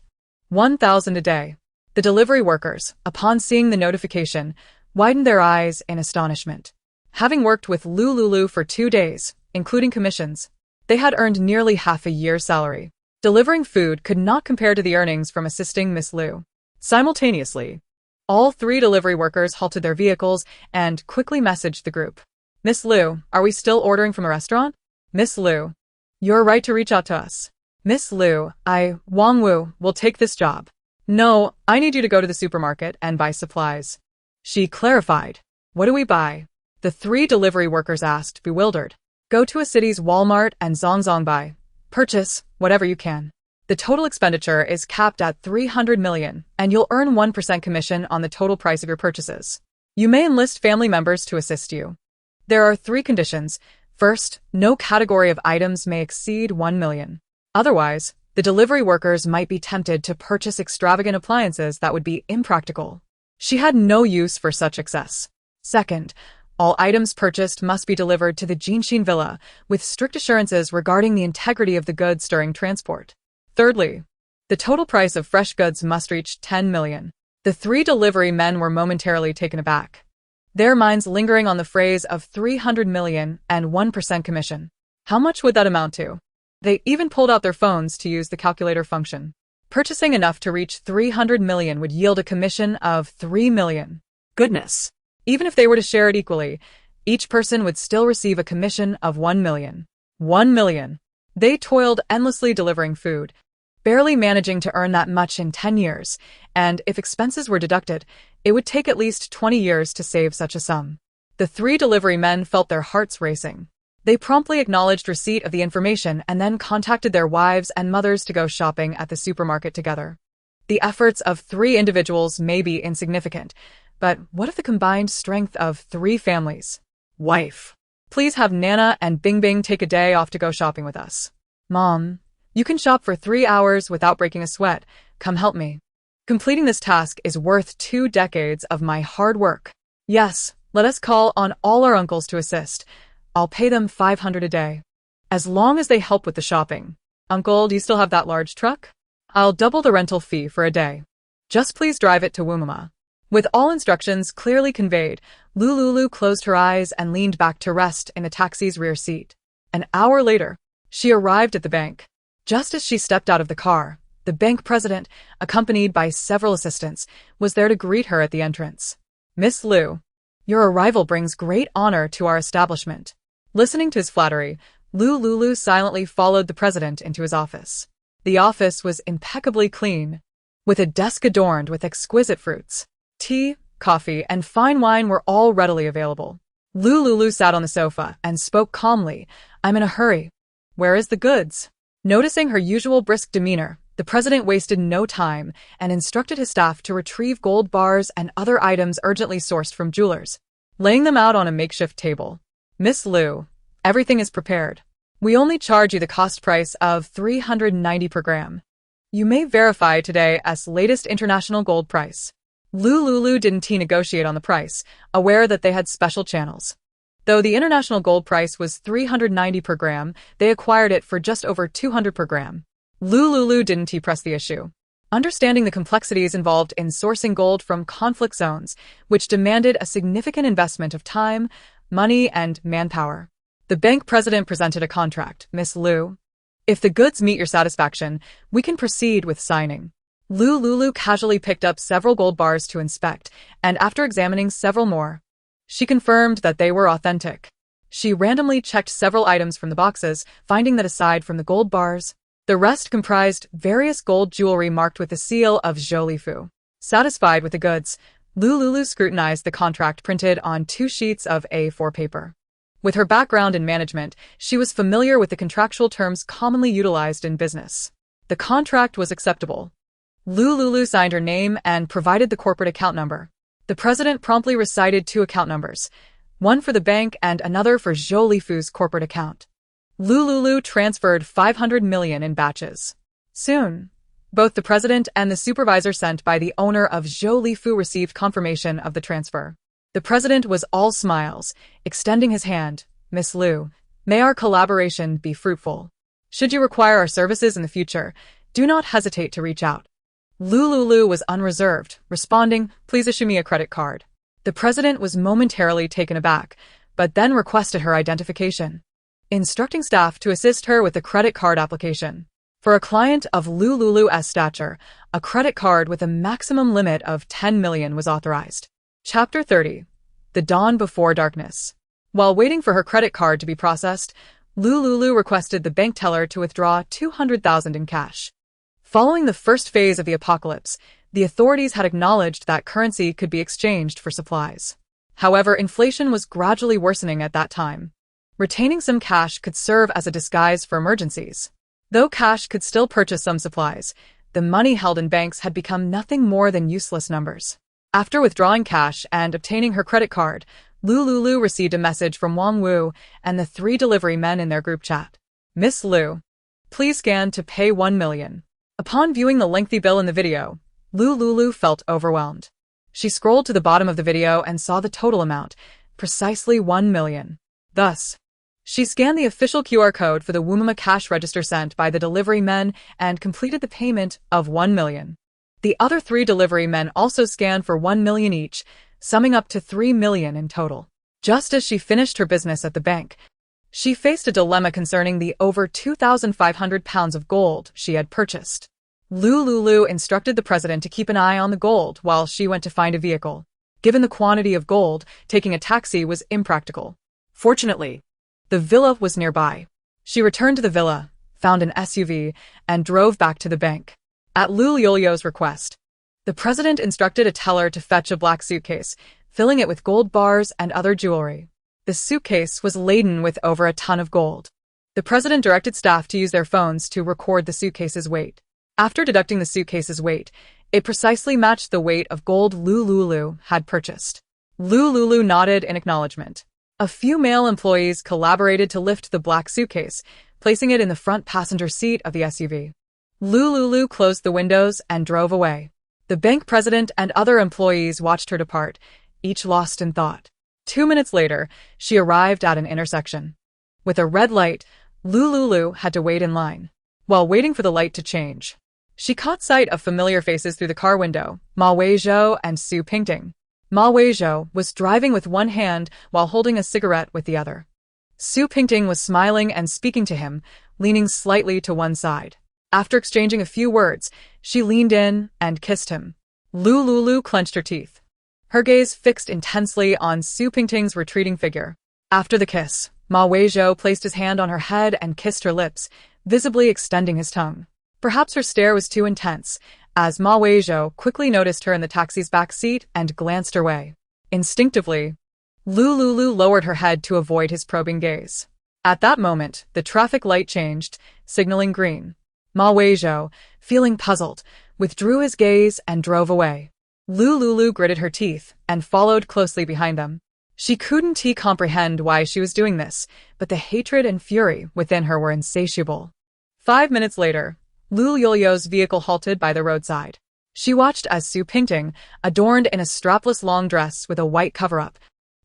1,000 a day. The delivery workers, upon seeing the notification, widened their eyes in astonishment. Having worked with Lu Liuliu for 2 days, including commissions, they had earned nearly half a year's salary. Delivering food could not compare to the earnings from assisting Miss Liu. Simultaneously, all 3 delivery workers halted their vehicles and quickly messaged the group. Miss Liu, are we still ordering from a restaurant? Miss Liu, you're right to reach out to us. Miss Liu, Wang Wu, will take this job. No, I need you to go to the supermarket and buy supplies. She clarified. What do we buy? The 3 delivery workers asked, bewildered. Go to a city's Walmart and Zongzong buy. Purchase whatever you can. The total expenditure is capped at 300 million, and you'll earn 1% commission on the total price of your purchases. You may enlist family members to assist you. There are 3 conditions. First, no category of items may exceed 1 million. Otherwise, the delivery workers might be tempted to purchase extravagant appliances that would be impractical. She had no use for such excess. Second, all items purchased must be delivered to the Jinshin villa, with strict assurances regarding the integrity of the goods during transport. Thirdly, the total price of fresh goods must reach 10 million. The 3 delivery men were momentarily taken aback, their minds lingering on the phrase of 300 million and 1% commission. How much would that amount to? They even pulled out their phones to use the calculator function. Purchasing enough to reach 300 million would yield a commission of 3 million. Goodness. Even if they were to share it equally, each person would still receive a commission of 1 million. 1 million. They toiled endlessly delivering food, barely managing to earn that much in 10 years, and if expenses were deducted, it would take at least 20 years to save such a sum. The 3 delivery men felt their hearts racing. They promptly acknowledged receipt of the information and then contacted their wives and mothers to go shopping at the supermarket together. The efforts of 3 individuals may be insignificant, but what if the combined strength of 3 families? Wife, please have Nana and Bingbing take a day off to go shopping with us. Mom, you can shop for 3 hours without breaking a sweat. Come help me. Completing this task is worth 2 decades of my hard work. Yes, let us call on all our uncles to assist. I'll pay them 500 a day. As long as they help with the shopping. Uncle, do you still have that large truck? I'll double the rental fee for a day. Just please drive it to Wumama. With all instructions clearly conveyed, Lu Liuliu closed her eyes and leaned back to rest in the taxi's rear seat. An hour later, she arrived at the bank. Just as she stepped out of the car, the bank president, accompanied by several assistants, was there to greet her at the entrance. Miss Liu, your arrival brings great honor to our establishment. Listening to his flattery, Lu Liuliu silently followed the president into his office. The office was impeccably clean, with a desk adorned with exquisite fruits. Tea, coffee, and fine wine were all readily available. Lu Liuliu sat on the sofa and spoke calmly. I'm in a hurry. Where is the goods? Noticing her usual brisk demeanor, the president wasted no time and instructed his staff to retrieve gold bars and other items urgently sourced from jewelers, laying them out on a makeshift table. Miss Liu, everything is prepared. We only charge you the cost price of 390 per gram. You may verify today as latest international gold price. Lu Liuliu didn't negotiate on the price, aware that they had special channels. Though the international gold price was 390 per gram, they acquired it for just over 200 per gram. Lu Liuliu didn't press the issue, understanding the complexities involved in sourcing gold from conflict zones, which demanded a significant investment of time, money, and manpower. The bank president presented a contract. Miss Liu, if the goods meet your satisfaction, we can proceed with signing. Lu Liuliu casually picked up several gold bars to inspect, and after examining several more, she confirmed that they were authentic. She randomly checked several items from the boxes, finding that aside from the gold bars, the rest comprised various gold jewelry marked with the seal of Zhou. Satisfied with the goods, Lu Liuliu scrutinized the contract printed on 2 sheets of A4 paper. With her background in management, she was familiar with the contractual terms commonly utilized in business. The contract was acceptable. Lu Liuliu signed her name and provided the corporate account number. The president promptly recited 2 account numbers, one for the bank and another for Zhou corporate account. Lu Liuliu transferred 500 million in batches. Soon, both the president and the supervisor sent by the owner of Zhou received confirmation of the transfer. The president was all smiles, extending his hand. Miss Liu, may our collaboration be fruitful. Should you require our services in the future, Do not hesitate to reach out. Lu Liuliu was unreserved, responding, "Please issue me a credit card." The president was momentarily taken aback, but then requested her identification, instructing staff to assist her with the credit card application. For a client of Lu Liuliu's stature, a credit card with a maximum limit of 10 million was authorized. Chapter 30. The Dawn Before Darkness. While waiting for her credit card to be processed, Lu Liuliu requested the bank teller to withdraw 200,000 in cash. Following the first phase of the apocalypse, the authorities had acknowledged that currency could be exchanged for supplies. However, inflation was gradually worsening at that time. Retaining some cash could serve as a disguise for emergencies. Though cash could still purchase some supplies, the money held in banks had become nothing more than useless numbers. After withdrawing cash and obtaining her credit card, Lu Liuliu received a message from Wang Wu and the 3 delivery men in their group chat. "Miss Liu, please scan to pay 1 million. Upon viewing the lengthy bill in the video, Lu Liuliu felt overwhelmed. She scrolled to the bottom of the video and saw the total amount, precisely 1 million. Thus, she scanned the official QR code for the Wumama cash register sent by the delivery men and completed the payment of 1 million. The other 3 delivery men also scanned for 1 million each, summing up to 3 million in total. Just as she finished her business at the bank, she faced a dilemma concerning the over 2,500 pounds of gold she had purchased. Lu Liuliu instructed the president to keep an eye on the gold while she went to find a vehicle. Given the quantity of gold, taking a taxi was impractical. Fortunately, the villa was nearby. She returned to the villa, found an SUV, and drove back to the bank. At Lu Liuliu's request, the president instructed a teller to fetch a black suitcase, filling it with gold bars and other jewelry. The suitcase was laden with over a ton of gold. The president directed staff to use their phones to record the suitcase's weight. After deducting the suitcase's weight, it precisely matched the weight of gold Lu Liuliu had purchased. Lu Liuliu nodded in acknowledgement. A few male employees collaborated to lift the black suitcase, placing it in the front passenger seat of the SUV. Lu Liuliu closed the windows and drove away. The bank president and other employees watched her depart, each lost in thought. 2 minutes later, she arrived at an intersection. With a red light, Lu Liuliu had to wait in line. While waiting for the light to change, she caught sight of familiar faces through the car window, Ma Weizhou and Su Pingting. Ma Weizhou was driving with one hand while holding a cigarette with the other. Su Pingting was smiling and speaking to him, leaning slightly to one side. After exchanging a few words, she leaned in and kissed him. Lu Liuliu clenched her teeth, her gaze fixed intensely on Su Pingting's retreating figure. After the kiss, Ma Weizhou placed his hand on her head and kissed her lips, visibly extending his tongue. Perhaps her stare was too intense, as Ma Weizhou quickly noticed her in the taxi's back seat and glanced her way. Instinctively, Lu Liuliu lowered her head to avoid his probing gaze. At that moment, the traffic light changed, signaling green. Ma Weizhou, feeling puzzled, withdrew his gaze and drove away. Lu Liuliu gritted her teeth and followed closely behind them. She couldn't comprehend why she was doing this, but the hatred and fury within her were insatiable. 5 minutes later, Lu Liuliu's vehicle halted by the roadside. She watched as Su Pingting, adorned in a strapless long dress with a white cover-up,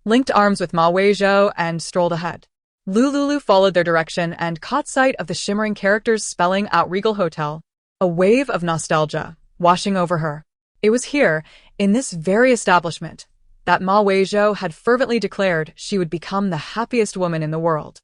linked arms with Ma Weizhou and strolled ahead. Lu Liuliu followed their direction and caught sight of the shimmering characters spelling out Regal Hotel. A wave of nostalgia washing over her. It was here, in this very establishment, that Ma Weizhou had fervently declared she would become the happiest woman in the world.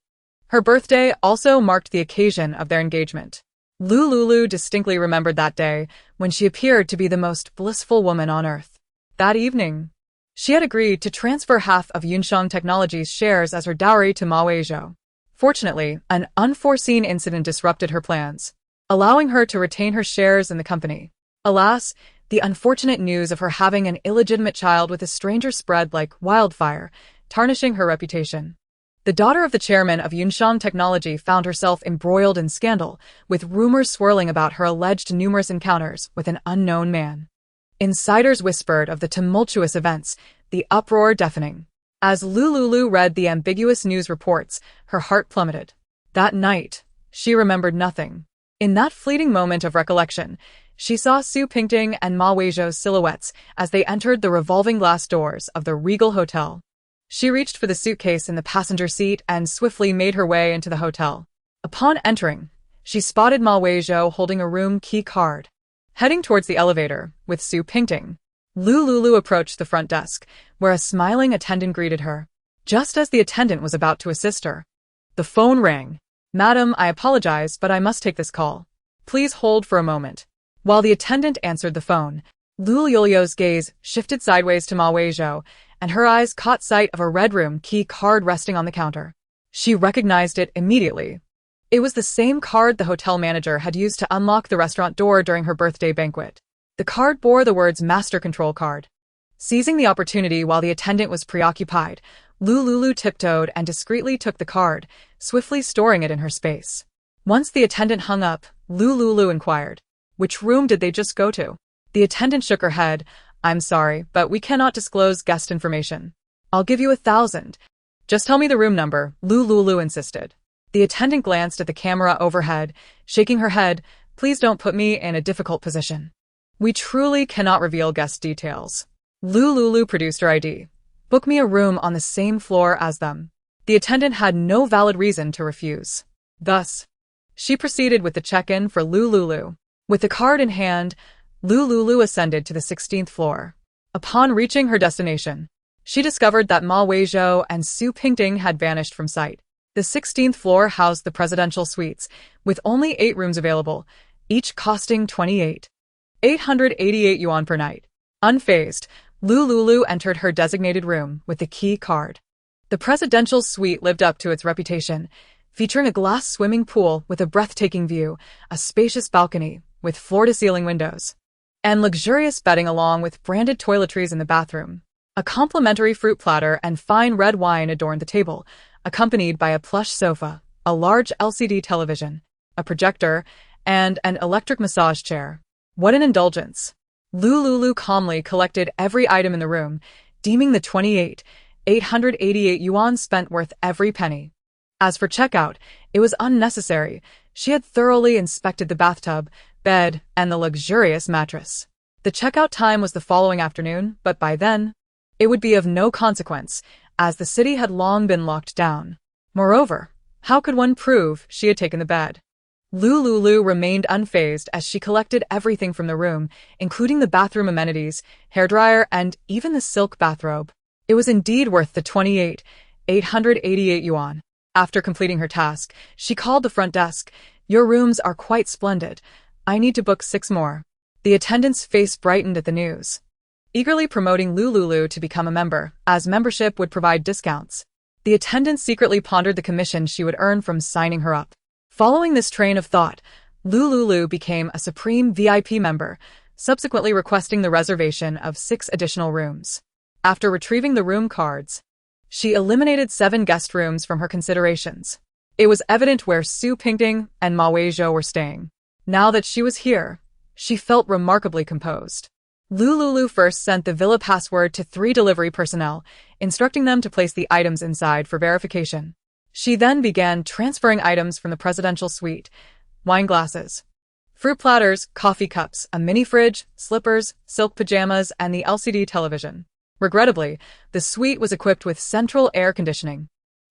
Her birthday also marked the occasion of their engagement. Lu Liuliu distinctly remembered that day when she appeared to be the most blissful woman on earth. That evening, she had agreed to transfer half of Yunsheng Technology's shares as her dowry to Ma Weizhou. Fortunately, an unforeseen incident disrupted her plans, allowing her to retain her shares in the company. Alas, the unfortunate news of her having an illegitimate child with a stranger spread like wildfire, tarnishing her reputation. The daughter of the chairman of Yunsheng Technology found herself embroiled in scandal, with rumors swirling about her alleged numerous encounters with an unknown man. Insiders whispered of the tumultuous events, the uproar deafening. As Lu Liuliu read the ambiguous news reports, her heart plummeted. That night, she remembered nothing. In that fleeting moment of recollection, she saw Su Pingting and Ma Weizhou's silhouettes as they entered the revolving glass doors of the Regal Hotel. She reached for the suitcase in the passenger seat and swiftly made her way into the hotel. Upon entering, she spotted Ma Weizhou holding a room key card. Heading towards the elevator, with Su Pingting, Lu Liuliu approached the front desk, where a smiling attendant greeted her. Just as the attendant was about to assist her, the phone rang. "Madam, I apologize, but I must take this call. Please hold for a moment." While the attendant answered the phone, Lu Liuliu's gaze shifted sideways to Ma Weizhou, and her eyes caught sight of a red room key card resting on the counter. She recognized it immediately. It was the same card the hotel manager had used to unlock the restaurant door during her birthday banquet. The card bore the words Master Control Card. Seizing the opportunity while the attendant was preoccupied, Lu Liuliu tiptoed and discreetly took the card, swiftly storing it in her space. Once the attendant hung up, Lu Liuliu inquired, "Which room did they just go to?" The attendant shook her head. "I'm sorry, but we cannot disclose guest information." "I'll give you 1,000. Just tell me the room number," Lu Liuliu insisted. The attendant glanced at the camera overhead, shaking her head. "Please don't put me in a difficult position. We truly cannot reveal guest details." Lu Liuliu produced her ID. "Book me a room on the same floor as them." The attendant had no valid reason to refuse. Thus, she proceeded with the check-in for Lu Liuliu. With the card in hand, Lu Liuliu ascended to the 16th floor. Upon reaching her destination, she discovered that Ma Weizhou and Su Pingting had vanished from sight. The 16th floor housed the presidential suites, with only 8 rooms available, each costing 28,888 yuan per night. Unfazed, Lu Liuliu entered her designated room with the key card. The presidential suite lived up to its reputation, featuring a glass swimming pool with a breathtaking view, a spacious balcony with floor-to-ceiling windows, and luxurious bedding along with branded toiletries in the bathroom. A complimentary fruit platter and fine red wine adorned the table, accompanied by a plush sofa, a large LCD television, a projector, and an electric massage chair. What an indulgence! Lu Liuliu calmly collected every item in the room, deeming the 28,888 yuan spent worth every penny. As for checkout, it was unnecessary. She had thoroughly inspected the bathtub, bed, and the luxurious mattress. The checkout time was the following afternoon, but by then, it would be of no consequence, as the city had long been locked down. Moreover, how could one prove she had taken the bed? Lu Liuliu remained unfazed as she collected everything from the room, including the bathroom amenities, hairdryer, and even the silk bathrobe. It was indeed worth the 28,888 yuan. After completing her task, she called the front desk. "Your rooms are quite splendid. I need to book 6 more. The attendant's face brightened at the news, eagerly promoting Lu Liuliu to become a member, as membership would provide discounts. The attendant secretly pondered the commission she would earn from signing her up. Following this train of thought, Lu Liuliu became a supreme VIP member, subsequently requesting the reservation of 6 additional rooms. After retrieving the room cards, she eliminated 7 guest rooms from her considerations. It was evident where Su Pingting and Ma Weizhou were staying. Now that she was here, she felt remarkably composed. Lu Liuliu first sent the villa password to 3 delivery personnel, instructing them to place the items inside for verification. She then began transferring items from the presidential suite: wine glasses, fruit platters, coffee cups, a mini fridge, slippers, silk pajamas, and the LCD television. Regrettably, the suite was equipped with central air conditioning,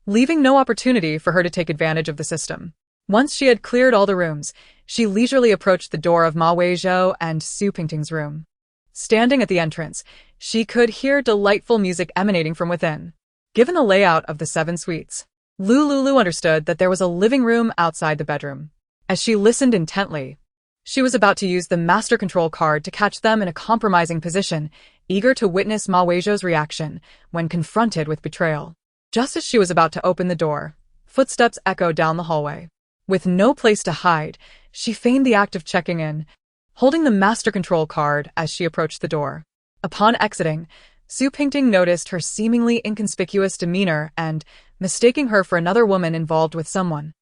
leaving no opportunity for her to take advantage of the system. Once she had cleared all the rooms, she leisurely approached the door of Ma Weizhou and Su Pingting's room. Standing at the entrance, she could hear delightful music emanating from within. Given the layout of the 7 suites, Lu Liuliu understood that there was a living room outside the bedroom. As she listened intently, she was about to use the master control card to catch them in a compromising position, eager to witness Ma Weizhou's reaction when confronted with betrayal. Just as she was about to open the door, footsteps echoed down the hallway. With no place to hide, she feigned the act of checking in, holding the master control card as she approached the door. Upon exiting, Su Pingting noticed her seemingly inconspicuous demeanor and, mistaking her for another woman involved with someone,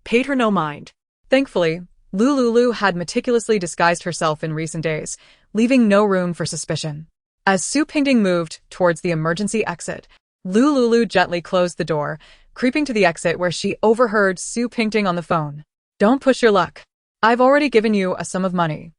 Paid her no mind. Thankfully, Lu Liuliu had meticulously disguised herself in recent days, leaving no room for suspicion. As Su Pingting moved towards the emergency exit, Lu Liuliu gently closed the door, creeping to the exit where she overheard Su Pingting on the phone. "Don't push your luck. I've already given you a sum of money.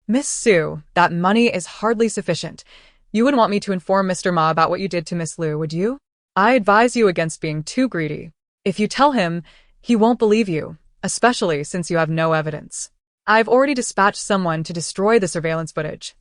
Miss Su, that money is hardly sufficient. You wouldn't want me to inform Mr. Ma about what you did to Miss Lu, would you? I advise you against being too greedy. If you tell him, he won't believe you. especially since you have no evidence. I've already dispatched someone to destroy the surveillance footage.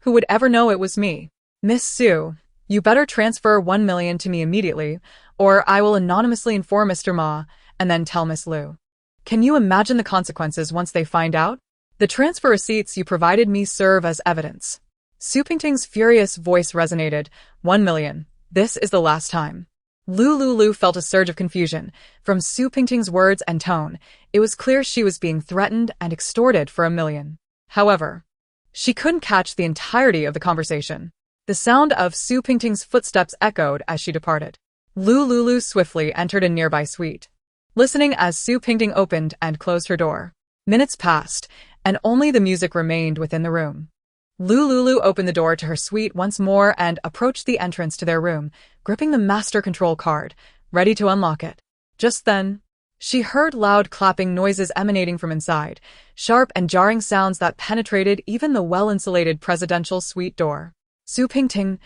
Who would ever know it was me? Miss Sue, you better transfer 1 million to me immediately, or I will anonymously inform Mr. Ma and then tell Miss Lu. Can you imagine the consequences once they find out? The transfer receipts you provided me serve as evidence. Su Pingting's furious voice resonated. 1 million. This is the last time. Lu Liuliu felt a surge of confusion. From Su Pingting's words and tone, it was clear she was being threatened and extorted for 1 million. However, she couldn't catch the entirety of the conversation. The sound of Su Pingting's footsteps echoed as she departed. Lu Liuliu swiftly entered a nearby suite, listening as Su Pingting opened and closed her door. Minutes passed, and only the music remained within the room. Lu Liuliu opened the door to her suite once more and approached the entrance to their room, gripping the master control card, ready to unlock it. Just then, she heard loud clapping noises emanating from inside, sharp and jarring sounds that penetrated even the well-insulated presidential suite door. Su Pingting's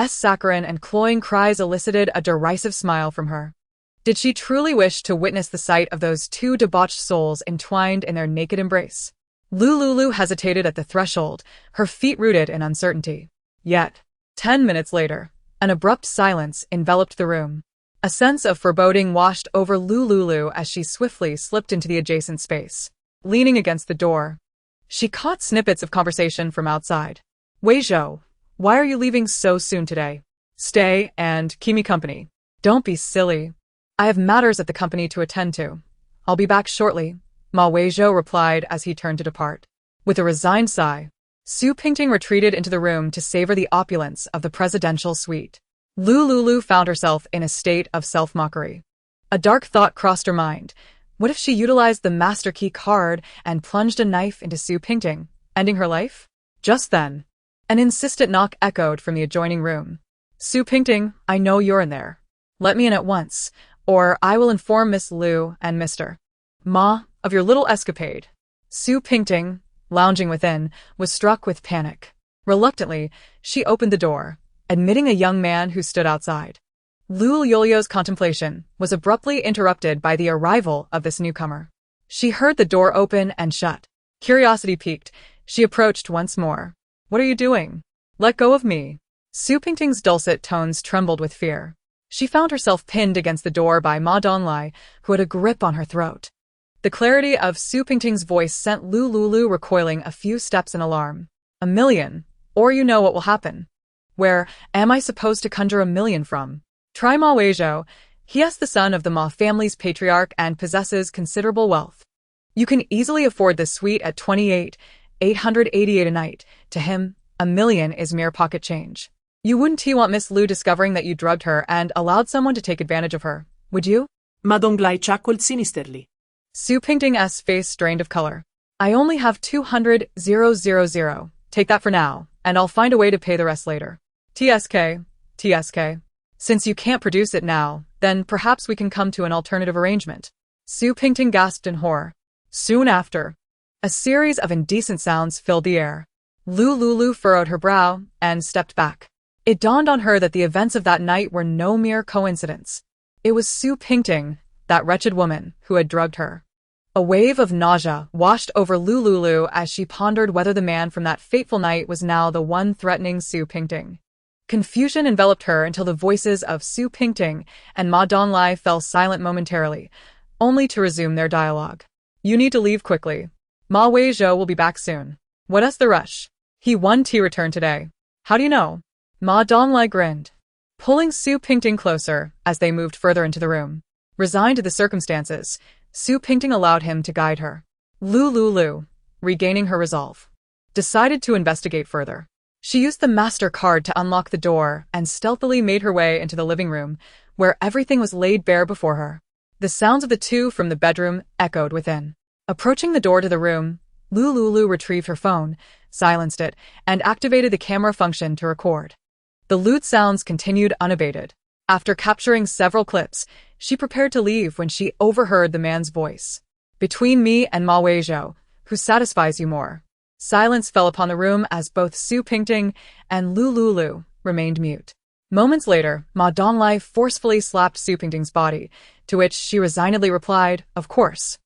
saccharine and cloying cries elicited a derisive smile from her. Did she truly wish to witness the sight of those two debauched souls entwined in their naked embrace? Lu Liuliu hesitated at the threshold, her feet rooted in uncertainty. Yet, 10 minutes later, an abrupt silence enveloped the room. A sense of foreboding washed over Lu Liuliu as she swiftly slipped into the adjacent space. Leaning against the door, she caught snippets of conversation from outside. Wei Zhou, why are you leaving so soon today? Stay and keep me company. Don't be silly. I have matters at the company to attend to. I'll be back shortly, Ma Weizhou replied as he turned to depart. With a resigned sigh, Su Pingting retreated into the room to savor the opulence of the presidential suite. Lu Liuliu found herself in a state of self-mockery. A dark thought crossed her mind. What if she utilized the master key card and plunged a knife into Su Pingting, ending her life? Just then, an insistent knock echoed from the adjoining room. Su Pingting, I know you're in there. Let me in at once, or I will inform Miss Lu and Mr. Ma of your little escapade. Su Pingting, lounging within, was struck with panic. Reluctantly, she opened the door, admitting a young man who stood outside. Lu Liuliu's contemplation was abruptly interrupted by the arrival of this newcomer. She heard the door open and shut. Curiosity piqued, she approached once more. What are you doing? Let go of me. Su Pingting's dulcet tones trembled with fear. She found herself pinned against the door by Ma Donglai, who had a grip on her throat. The clarity of Su Pingting's voice sent Lu Liuliu recoiling a few steps in alarm. 1 million, or you know what will happen. Where am I supposed to conjure 1 million from? Try Ma Weizhou. He is the son of the Ma family's patriarch and possesses considerable wealth. You can easily afford this suite at 28,888 a night. To him, 1 million is mere pocket change. You wouldn't want Miss Lu discovering that you drugged her and allowed someone to take advantage of her, would you? Ma Donglai chuckled sinisterly. Su Pingting's face strained of color. I only have 200,000. Take that for now, and I'll find a way to pay the rest later. TSK. Since you can't produce it now, then perhaps we can come to an alternative arrangement. Su Pingting gasped in horror. Soon after, a series of indecent sounds filled the air. Lu Liuliu furrowed her brow and stepped back. It dawned on her that the events of that night were no mere coincidence. It was Su Pingting, that wretched woman, who had drugged her. A wave of nausea washed over Lu Liuliu as she pondered whether the man from that fateful night was now the one threatening Su Pingting. Confusion enveloped her until the voices of Su Pingting and Ma Donglai fell silent momentarily, only to resume their dialogue. You need to leave quickly. Ma Weizhou will be back soon. What is the rush? He won tea return today. How do you know? Ma Donglai grinned, pulling Su Pingting closer as they moved further into the room. Resigned to the circumstances, Su Pingting allowed him to guide her. Lu Liuliu, regaining her resolve, decided to investigate further. She used the master card to unlock the door and stealthily made her way into the living room, where everything was laid bare before her. The sounds of the two from the bedroom echoed within. Approaching the door to the room, Lu Liuliu retrieved her phone, silenced it, and activated the camera function to record. The lewd sounds continued unabated. After capturing several clips, she prepared to leave when she overheard the man's voice. Between me and Ma Weizhou, who satisfies you more? Silence fell upon the room as both Su Pingting and Lu Liuliu remained mute. Moments later, Ma Donglai forcefully slapped Su Pingting's body, to which she resignedly replied, of course.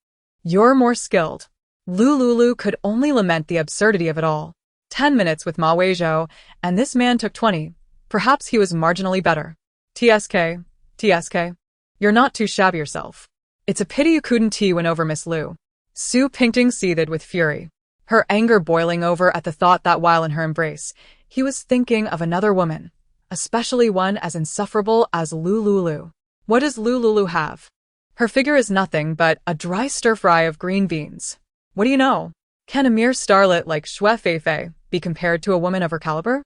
You're more skilled. Lu Liuliu could only lament the absurdity of it all. 10 minutes with Ma Weizhou, and this man took 20. Perhaps he was marginally better. TSK. You're not too shabby yourself. It's a pity you couldn't win over Miss Lu. Su Pingting seethed with fury, her anger boiling over at the thought that while in her embrace, he was thinking of another woman, especially one as insufferable as Lu Liuliu. What does Lu Liuliu have? Her figure is nothing but a dry stir-fry of green beans. What do you know? Can a mere starlet like Xue Feifei be compared to a woman of her caliber?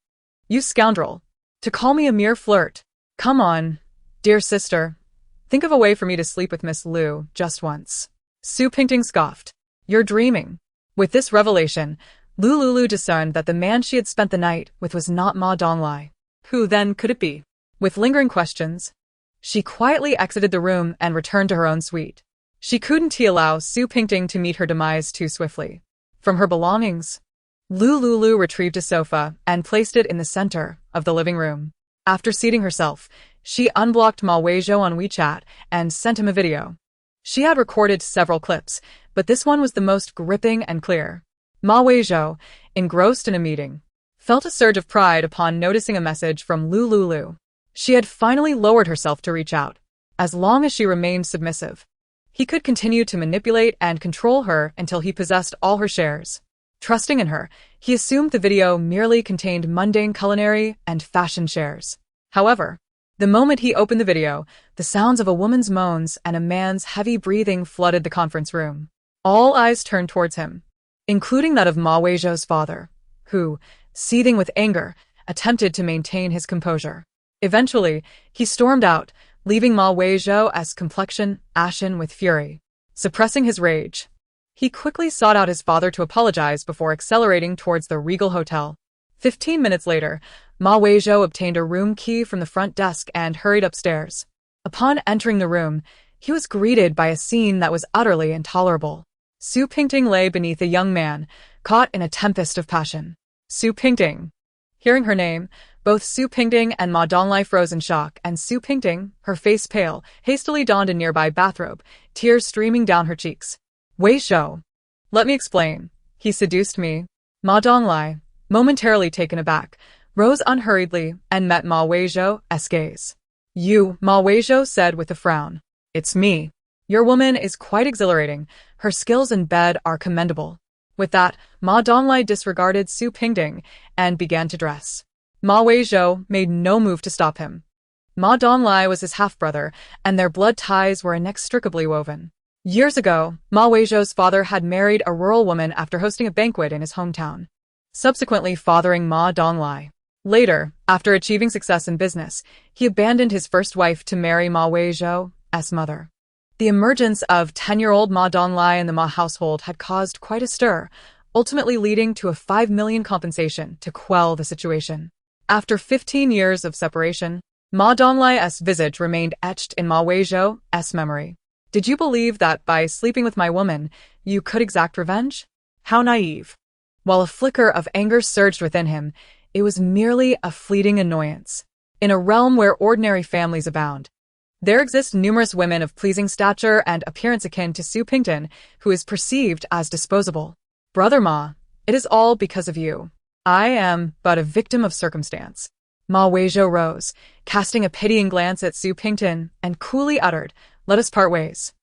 You scoundrel! To call me a mere flirt! Come on, dear sister. Think of a way for me to sleep with Miss Lu just once. Su Pingting scoffed. You're dreaming. With this revelation, Lu Liuliu discerned that the man she had spent the night with was not Ma Donglai. Who then could it be? With lingering questions, she quietly exited the room and returned to her own suite. She couldn't allow Su Pingting to meet her demise too swiftly. From her belongings, Lu Liuliu retrieved a sofa and placed it in the center of the living room. After seating herself, she unblocked Ma Weizhou on WeChat and sent him a video. She had recorded several clips, but this one was the most gripping and clear. Ma Weizhou, engrossed in a meeting, felt a surge of pride upon noticing a message from Lu Liuliu. She had finally lowered herself to reach out. As long as she remained submissive, he could continue to manipulate and control her until he possessed all her shares. Trusting in her, he assumed the video merely contained mundane culinary and fashion shares. However, the moment he opened the video, the sounds of a woman's moans and a man's heavy breathing flooded the conference room. All eyes turned towards him, including that of Ma Weizhou's father, who, seething with anger, attempted to maintain his composure. Eventually, he stormed out, leaving Ma Weizhou's complexion ashen with fury. Suppressing his rage, he quickly sought out his father to apologize before accelerating towards the Regal Hotel. 15 minutes later, Ma Weizhou obtained a room key from the front desk and hurried upstairs. Upon entering the room, he was greeted by a scene that was utterly intolerable. Su Pingting lay beneath a young man, caught in a tempest of passion. Su Pingting. Hearing her name, both Su Pingting and Ma Donglai froze in shock, and Su Pingting, her face pale, hastily donned a nearby bathrobe, tears streaming down her cheeks. Weizhou. Let me explain. He seduced me. Ma Donglai, momentarily taken aback, rose unhurriedly and met Ma Weizhou's gaze. You, Ma Weizhou said with a frown. It's me. Your woman is quite exhilarating. Her skills in bed are commendable. With that, Ma Donglai disregarded Su Pingting and began to dress. Ma Weizhou made no move to stop him. Ma Donglai was his half-brother, and their blood ties were inextricably woven. Years ago, Ma Weizhou's father had married a rural woman after hosting a banquet in his hometown, subsequently fathering Ma Donglai. Later, after achieving success in business, he abandoned his first wife to marry Ma Weizhou's mother. The emergence of 10-year-old Ma Donglai in the Ma household had caused quite a stir, ultimately leading to a 5 million compensation to quell the situation. After 15 years of separation, Ma Donglai's visage remained etched in Ma Weizhou's memory. Did you believe that by sleeping with my woman, you could exact revenge? How naive. While a flicker of anger surged within him, it was merely a fleeting annoyance. In a realm where ordinary families abound, there exist numerous women of pleasing stature and appearance akin to Su Pingting, who is perceived as disposable. Brother Ma, it is all because of you. I am but a victim of circumstance. Ma Weizhou rose, casting a pitying glance at Su Pingting, and coolly uttered, let us part ways.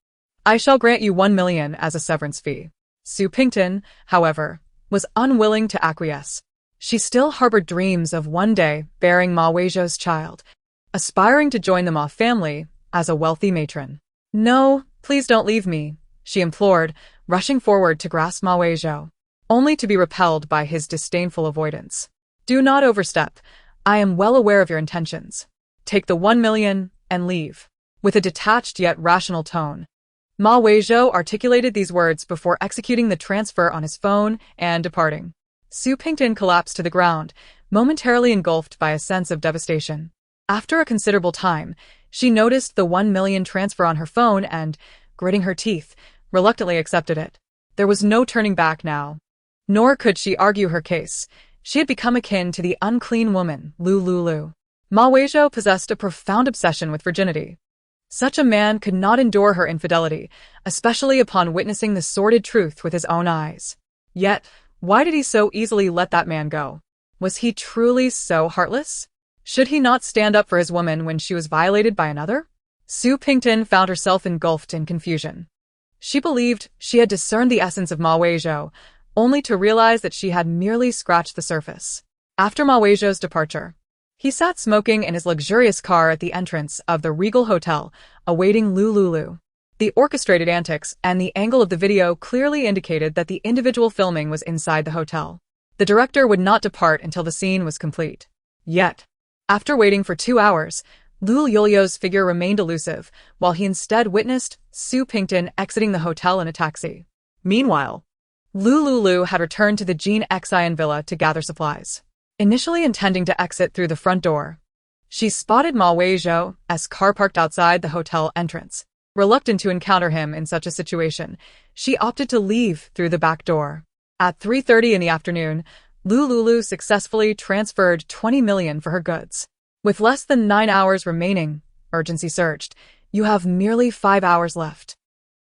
I shall grant you 1 million as a severance fee. Su Pingting, however, was unwilling to acquiesce. She still harbored dreams of one day bearing Ma Weizhou's child, aspiring to join the Ma family as a wealthy matron. No, please don't leave me, she implored, rushing forward to grasp Ma Weizhou, only to be repelled by his disdainful avoidance. Do not overstep. I am well aware of your intentions. Take the 1 million and leave. With a detached yet rational tone, Ma Weizhou articulated these words before executing the transfer on his phone and departing. Su Pingting collapsed to the ground, momentarily engulfed by a sense of devastation. After a considerable time, she noticed the 1 million transfer on her phone and, gritting her teeth, reluctantly accepted it. There was no turning back now. Nor could she argue her case. She had become akin to the unclean woman, Lu Liuliu. Ma Weizhou possessed a profound obsession with virginity. Such a man could not endure her infidelity, especially upon witnessing the sordid truth with his own eyes. Yet, why did he so easily let that man go? Was he truly so heartless? Should he not stand up for his woman when she was violated by another? Su Pington found herself engulfed in confusion. She believed she had discerned the essence of Ma Weizhou, only to realize that she had merely scratched the surface. After Ma Weizhou's departure, he sat smoking in his luxurious car at the entrance of the Regal Hotel, awaiting Lu Liuliu. The orchestrated antics and the angle of the video clearly indicated that the individual filming was inside the hotel. The director would not depart until the scene was complete. Yet, after waiting for 2 hours, Lu Liuliu's figure remained elusive, while he instead witnessed Su Pington exiting the hotel in a taxi. Meanwhile, Lu Liuliu had returned to the Jean Xian villa to gather supplies. Initially intending to exit through the front door, she spotted Ma Weizhou's car parked outside the hotel entrance. Reluctant to encounter him in such a situation, she opted to leave through the back door. At 3:30 in the afternoon, Lu Liuliu successfully transferred 20 million for her goods. With less than 9 hours remaining, urgency surged. You have merely 5 hours left.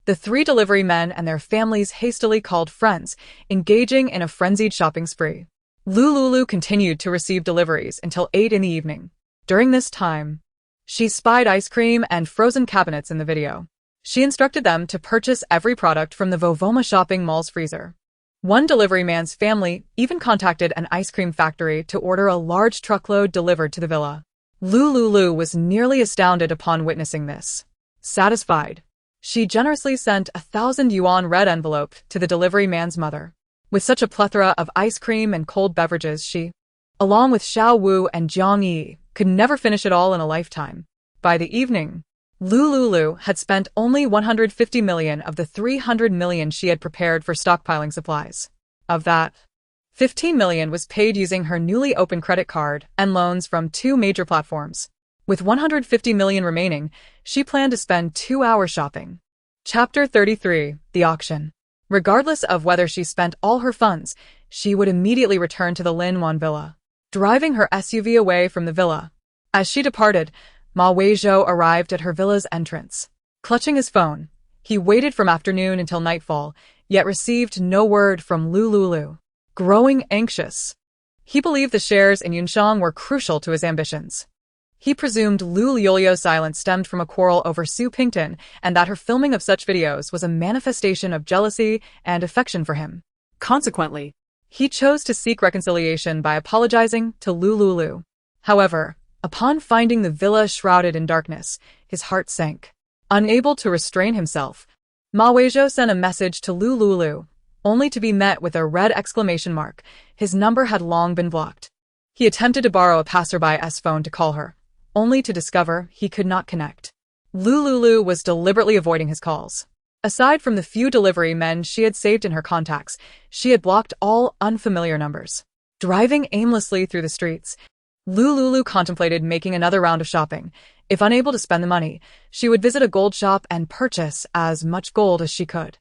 The 3 delivery men and their families hastily called friends, engaging in a frenzied shopping spree. Lu Liuliu continued to receive deliveries until 8 in the evening. During this time, she spied ice cream and frozen cabinets in the video. She instructed them to purchase every product from the Vovoma shopping mall's freezer. One delivery man's family even contacted an ice cream factory to order a large truckload delivered to the villa. Lu Liuliu was nearly astounded upon witnessing this. Satisfied, she generously sent a 1,000 yuan red envelope to the delivery man's mother. With such a plethora of ice cream and cold beverages, she, along with Xiao Wu and Jiang Yi, could never finish it all in a lifetime. By the evening, Lu Liuliu had spent only 150 million of the 300 million she had prepared for stockpiling supplies. Of that, 15 million was paid using her newly opened credit card and loans from 2 major platforms. With 150 million remaining, she planned to spend 2 hours shopping. Chapter 33, The Auction. Regardless of whether she spent all her funds, she would immediately return to the Lin Wan villa. Driving her SUV away from the villa. As she departed, Ma Weizhou arrived at her villa's entrance. Clutching his phone, he waited from afternoon until nightfall, yet received no word from Lu Liuliu. Growing anxious, he believed the shares in Yunshang were crucial to his ambitions. He presumed Lu Liuliu's silence stemmed from a quarrel over Su Pington and that her filming of such videos was a manifestation of jealousy and affection for him. Consequently, he chose to seek reconciliation by apologizing to Lu Liuliu. However, upon finding the villa shrouded in darkness, his heart sank. Unable to restrain himself, Ma Weizhou sent a message to Lu Liuliu, only to be met with a red exclamation mark. His number had long been blocked. He attempted to borrow a passerby's phone to call her, only to discover he could not connect. Lu Liuliu was deliberately avoiding his calls. Aside from the few delivery men she had saved in her contacts, she had blocked all unfamiliar numbers. Driving aimlessly through the streets, Lu Liuliu contemplated making another round of shopping. If unable to spend the money, she would visit a gold shop and purchase as much gold as she could.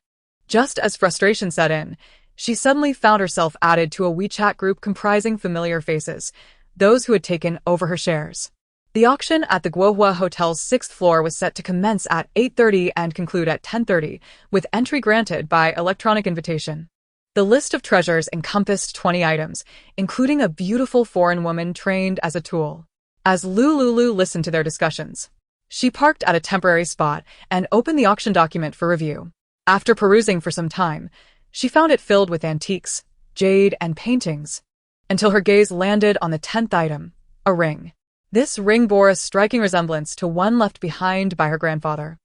Just as frustration set in, she suddenly found herself added to a WeChat group comprising familiar faces, those who had taken over her shares. The auction at the Guohua Hotel's 6th floor was set to commence at 8:30 and conclude at 10:30, with entry granted by electronic invitation. The list of treasures encompassed 20 items, including a beautiful foreign woman trained as a tool. As Lu Liuliu listened to their discussions, she parked at a temporary spot and opened the auction document for review. After perusing for some time, she found it filled with antiques, jade, and paintings, until her gaze landed on the 10th item, a ring. This ring bore a striking resemblance to one left behind by her grandfather.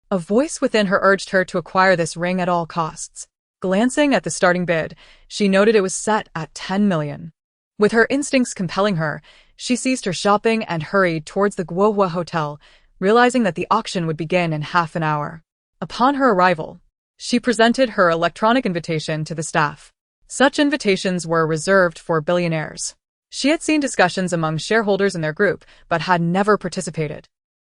A voice within her urged her to acquire this ring at all costs. Glancing at the starting bid, she noted it was set at 10 million. With her instincts compelling her, she ceased her shopping and hurried towards the Guohua Hotel, realizing that the auction would begin in half an hour. Upon her arrival, she presented her electronic invitation to the staff. Such invitations were reserved for billionaires. She had seen discussions among shareholders in their group, but had never participated.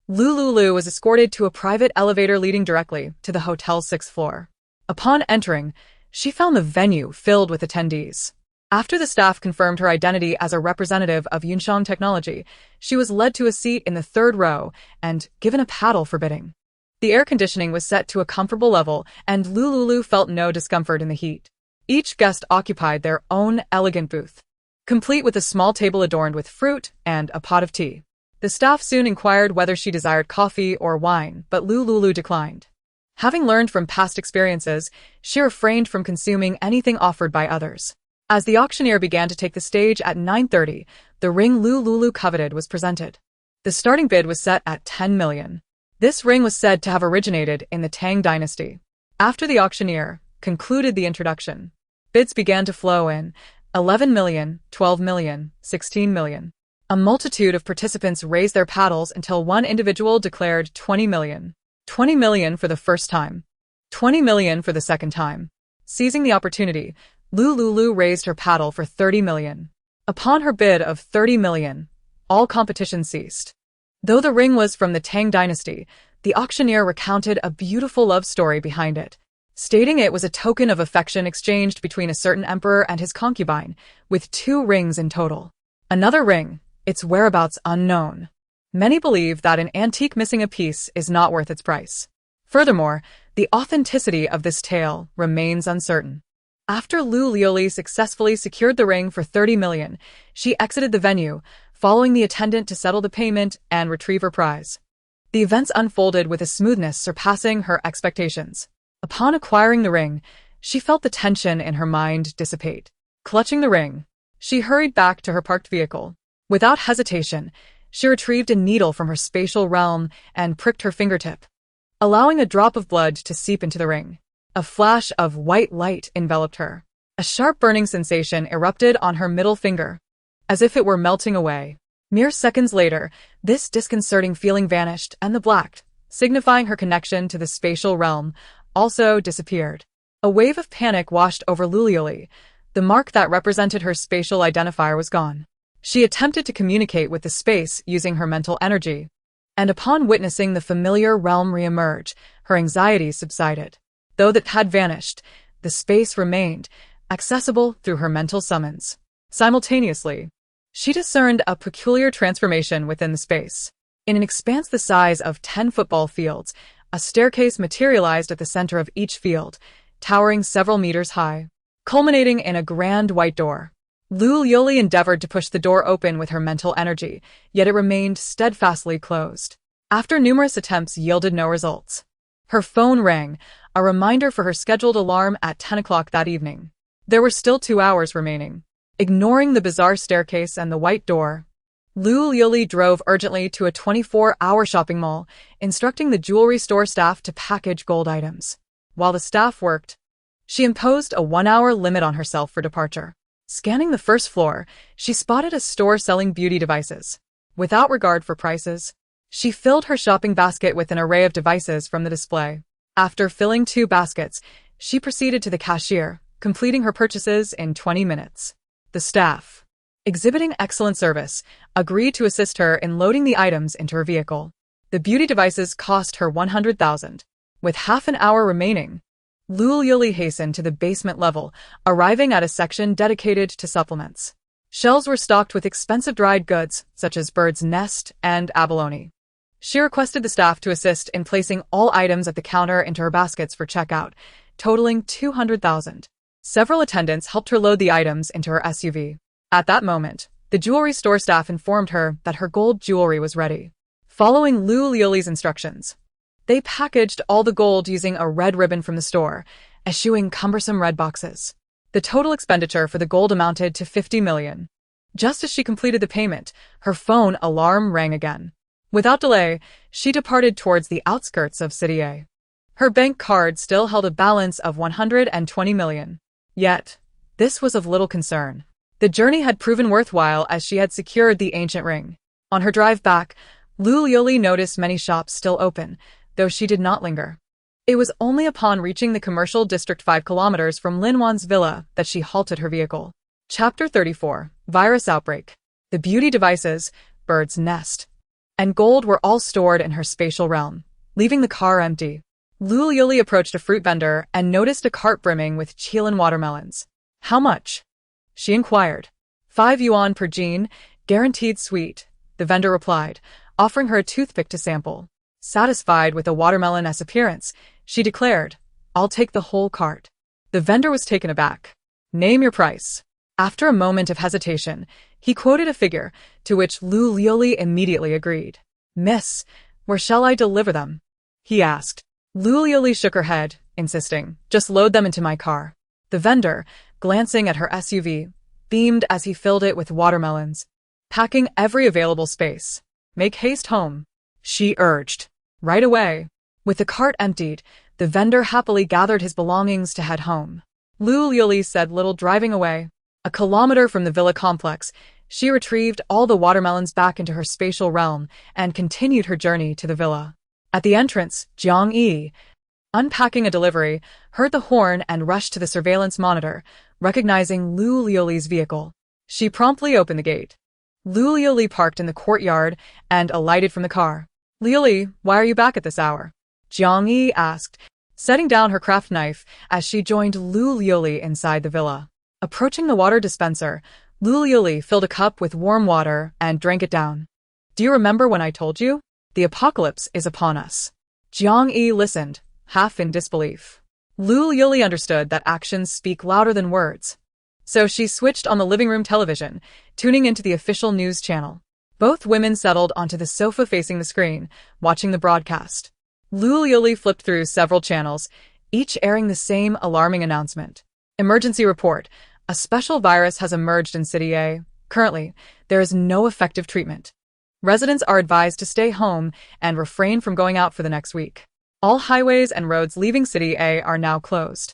Lu Liuliu was escorted to a private elevator leading directly to the hotel's 6th floor. Upon entering, she found the venue filled with attendees. After the staff confirmed her identity as a representative of Yunshang technology, she was led to a seat in the third row and given a paddle for bidding. The air conditioning was set to a comfortable level, and Lu Liuliu felt no discomfort in the heat. Each guest occupied their own elegant booth, complete with a small table adorned with fruit and a pot of tea. The staff soon inquired whether she desired coffee or wine, but Lu Liuliu declined. Having learned from past experiences, she refrained from consuming anything offered by others. As the auctioneer began to take the stage at 9:30, the ring Lu Liuliu coveted was presented. The starting bid was set at 10 million. This ring was said to have originated in the Tang dynasty. After the auctioneer concluded the introduction, bids began to flow in: 11 million, 12 million, 16 million. A multitude of participants raised their paddles until one individual declared 20 million. 20 million for the first time. 20 million for the second time. Seizing the opportunity, Lu Liuliu raised her paddle for 30 million. Upon her bid of 30 million, all competition ceased. Though the ring was from the Tang dynasty, the auctioneer recounted a beautiful love story behind it, stating it was a token of affection exchanged between a certain emperor and his concubine, with 2 rings in total. Another ring, its whereabouts unknown. Many believe that an antique missing a piece is not worth its price. Furthermore, the authenticity of this tale remains uncertain. After Lu Liuliu successfully secured the ring for 30 million, she exited the venue, following the attendant to settle the payment and retrieve her prize. The events unfolded with a smoothness surpassing her expectations. Upon acquiring the ring, she felt the tension in her mind dissipate. Clutching the ring, she hurried back to her parked vehicle. Without hesitation, she retrieved a needle from her spatial realm and pricked her fingertip, allowing a drop of blood to seep into the ring. A flash of white light enveloped her. A sharp burning sensation erupted on her middle finger, as if it were melting away. Mere seconds later, this disconcerting feeling vanished, and the black, signifying her connection to the spatial realm, also disappeared. A wave of panic washed over Lu Liuliu. The mark that represented her spatial identifier was gone. She attempted to communicate with the space using her mental energy, and upon witnessing the familiar realm reemerge, her anxiety subsided. Though that had vanished, the space remained, accessible through her mental summons. Simultaneously, she discerned a peculiar transformation within the space. In an expanse the size of 10 football fields, a staircase materialized at the center of each field, towering several meters high, culminating in a grand white door. Lu Liuliu endeavored to push the door open with her mental energy, yet it remained steadfastly closed. After numerous attempts yielded no results, her phone rang, a reminder for her scheduled alarm at 10 o'clock that evening. There were still 2 hours remaining. Ignoring the bizarre staircase and the white door, Lu Liuliu drove urgently to a 24-hour shopping mall, instructing the jewelry store staff to package gold items. While the staff worked, she imposed a 1-hour limit on herself for departure. Scanning the first floor, she spotted a store selling beauty devices. Without regard for prices, she filled her shopping basket with an array of devices from the display. After filling 2 baskets, she proceeded to the cashier, completing her purchases in 20 minutes. The staff, exhibiting excellent service, agreed to assist her in loading the items into her vehicle. The beauty devices cost her 100,000. With half an hour remaining, Lu Liuliu hastened to the basement level, arriving at a section dedicated to supplements. Shelves were stocked with expensive dried goods, such as bird's nest and abalone. She requested the staff to assist in placing all items at the counter into her baskets for checkout, totaling 200,000. Several attendants helped her load the items into her SUV. At that moment, the jewelry store staff informed her that her gold jewelry was ready. Following Lu Liuliu's instructions, they packaged all the gold using a red ribbon from the store, eschewing cumbersome red boxes. The total expenditure for the gold amounted to 50 million. Just as she completed the payment, her phone alarm rang again. Without delay, she departed towards the outskirts of City A. Her bank card still held a balance of 120 million. Yet, this was of little concern. The journey had proven worthwhile as she had secured the ancient ring. On her drive back, Lu Liuliu noticed many shops still open, though she did not linger. It was only upon reaching the commercial district 5 kilometers from Lin Wan's villa that she halted her vehicle. Chapter 34, Virus Outbreak. The beauty devices, bird's nest, and gold were all stored in her spatial realm, leaving the car empty. Lu Liuliu approached a fruit vendor and noticed a cart brimming with Chilean watermelons. How much? she inquired. 5 yuan per jean, guaranteed sweet, the vendor replied, offering her a toothpick to sample. Satisfied with the watermelon-esque appearance, she declared, I'll take the whole cart. The vendor was taken aback. Name your price. After a moment of hesitation, he quoted a figure, to which Lu Liuliu immediately agreed. Miss, where shall I deliver them? He asked. Lu Liuliu shook her head, insisting, just load them into my car. The vendor, glancing at her SUV, beamed as he filled it with watermelons, packing every available space. Make haste home, she urged. Right away. With the cart emptied, the vendor happily gathered his belongings to head home. Lu Liuliu said little driving away. A kilometer from the villa complex, she retrieved all the watermelons back into her spatial realm and continued her journey to the villa. At the entrance, Jiang Yi, unpacking a delivery, heard the horn and rushed to the surveillance monitor, recognizing Lu Liuliu's vehicle. She promptly opened the gate. Lu Liuliu parked in the courtyard and alighted from the car. Liuliu, why are you back at this hour? Jiang Yi asked, setting down her craft knife as she joined Lu Liuliu inside the villa. Approaching the water dispenser, Lu Liuliu filled a cup with warm water and drank it down. Do you remember when I told you? The apocalypse is upon us. Jiang Yi listened, half in disbelief. Lu Liuliu understood that actions speak louder than words. So she switched on the living room television, tuning into the official news channel. Both women settled onto the sofa facing the screen, watching the broadcast. Lu Liuliu flipped through several channels, each airing the same alarming announcement. Emergency report. A special virus has emerged in City A. Currently, there is no effective treatment. Residents are advised to stay home and refrain from going out for the next week. All highways and roads leaving City A are now closed.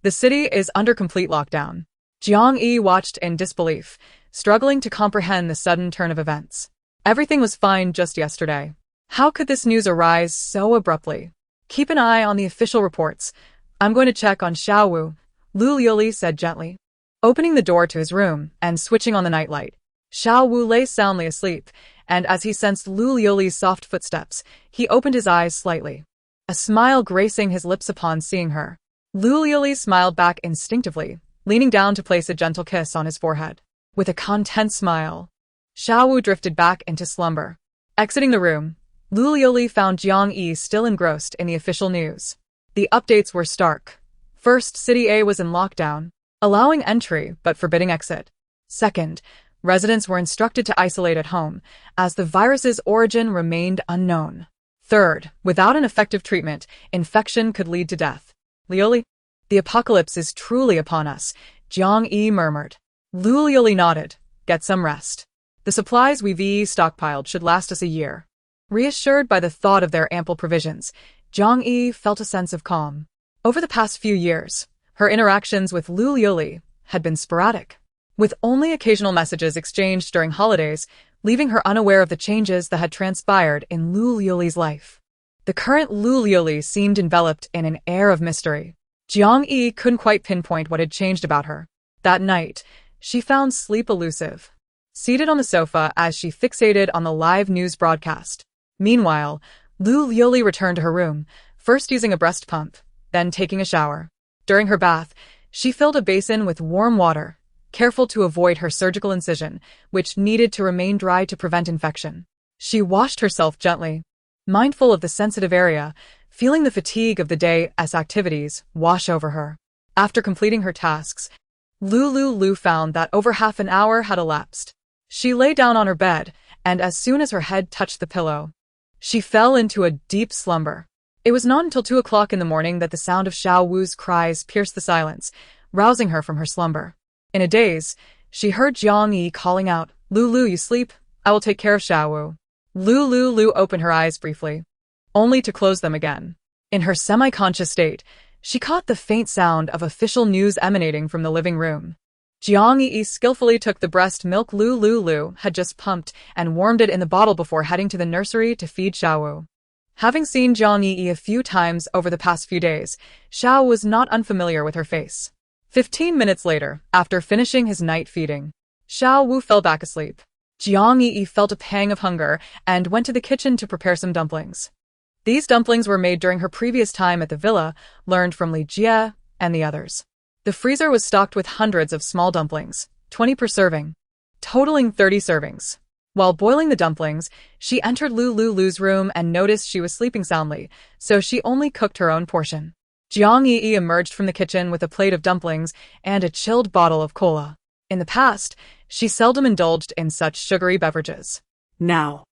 The city is under complete lockdown. Jiang Yi watched in disbelief, struggling to comprehend the sudden turn of events. Everything was fine just yesterday. How could this news arise so abruptly? Keep an eye on the official reports. I'm going to check on Xiaowu, Lu Liuliu said gently. Opening the door to his room and switching on the nightlight, Xiaowu lay soundly asleep, and as he sensed Lu Liuliu's soft footsteps, he opened his eyes slightly. A smile gracing his lips upon seeing her. Lu Liuliu smiled back instinctively, leaning down to place a gentle kiss on his forehead. With a content smile, Xiaowu drifted back into slumber. Exiting the room, Lu Liuliu found Jiang Yi still engrossed in the official news. The updates were stark. First, City A was in lockdown, allowing entry but forbidding exit. Second, residents were instructed to isolate at home, as the virus's origin remained unknown. Third, without an effective treatment, infection could lead to death. Liuliu, the apocalypse is truly upon us, Jiang Yi murmured. Lu Liuliu nodded. Get some rest. The supplies we've stockpiled should last us a year. Reassured by the thought of their ample provisions, Jiang Yi felt a sense of calm. Over the past few years, her interactions with Lu Liuliu had been sporadic, with only occasional messages exchanged during holidays, leaving her unaware of the changes that had transpired in Lu Liuliu's life. The current Lu Liuliu seemed enveloped in an air of mystery. Jiang Yi couldn't quite pinpoint what had changed about her. That night, she found sleep elusive, seated on the sofa as she fixated on the live news broadcast. Meanwhile, Lu Liuliu returned to her room, first using a breast pump, then taking a shower. During her bath, she filled a basin with warm water, careful to avoid her surgical incision, which needed to remain dry to prevent infection. She washed herself gently, mindful of the sensitive area, feeling the fatigue of the day's activities wash over her. After completing her tasks, Lu Liuliu found that over half an hour had elapsed. She lay down on her bed, and as soon as her head touched the pillow, she fell into a deep slumber. It was not until 2 o'clock in the morning that the sound of Xiaowu's cries pierced the silence, rousing her from her slumber. In a daze, she heard Jiang Yi calling out, Lu Liuliu, you sleep? I will take care of Xiaowu. Lu Liuliu opened her eyes briefly, only to close them again. In her semi-conscious state, she caught the faint sound of official news emanating from the living room. Jiang Yi skillfully took the breast milk Lu Liuliu had just pumped and warmed it in the bottle before heading to the nursery to feed Xiaowu. Having seen Jiang Yi a few times over the past few days, Xiao was not unfamiliar with her face. 15 minutes later, after finishing his night feeding, Xiaowu fell back asleep. Jiang Yi felt a pang of hunger and went to the kitchen to prepare some dumplings. These dumplings were made during her previous time at the villa, learned from Li Jie and the others. The freezer was stocked with hundreds of small dumplings, 20 per serving, totaling 30 servings. While boiling the dumplings, she entered Lu Liuliu's room and noticed she was sleeping soundly, so she only cooked her own portion. Jiang Yi emerged from the kitchen with a plate of dumplings and a chilled bottle of cola. In the past, she seldom indulged in such sugary beverages. Now,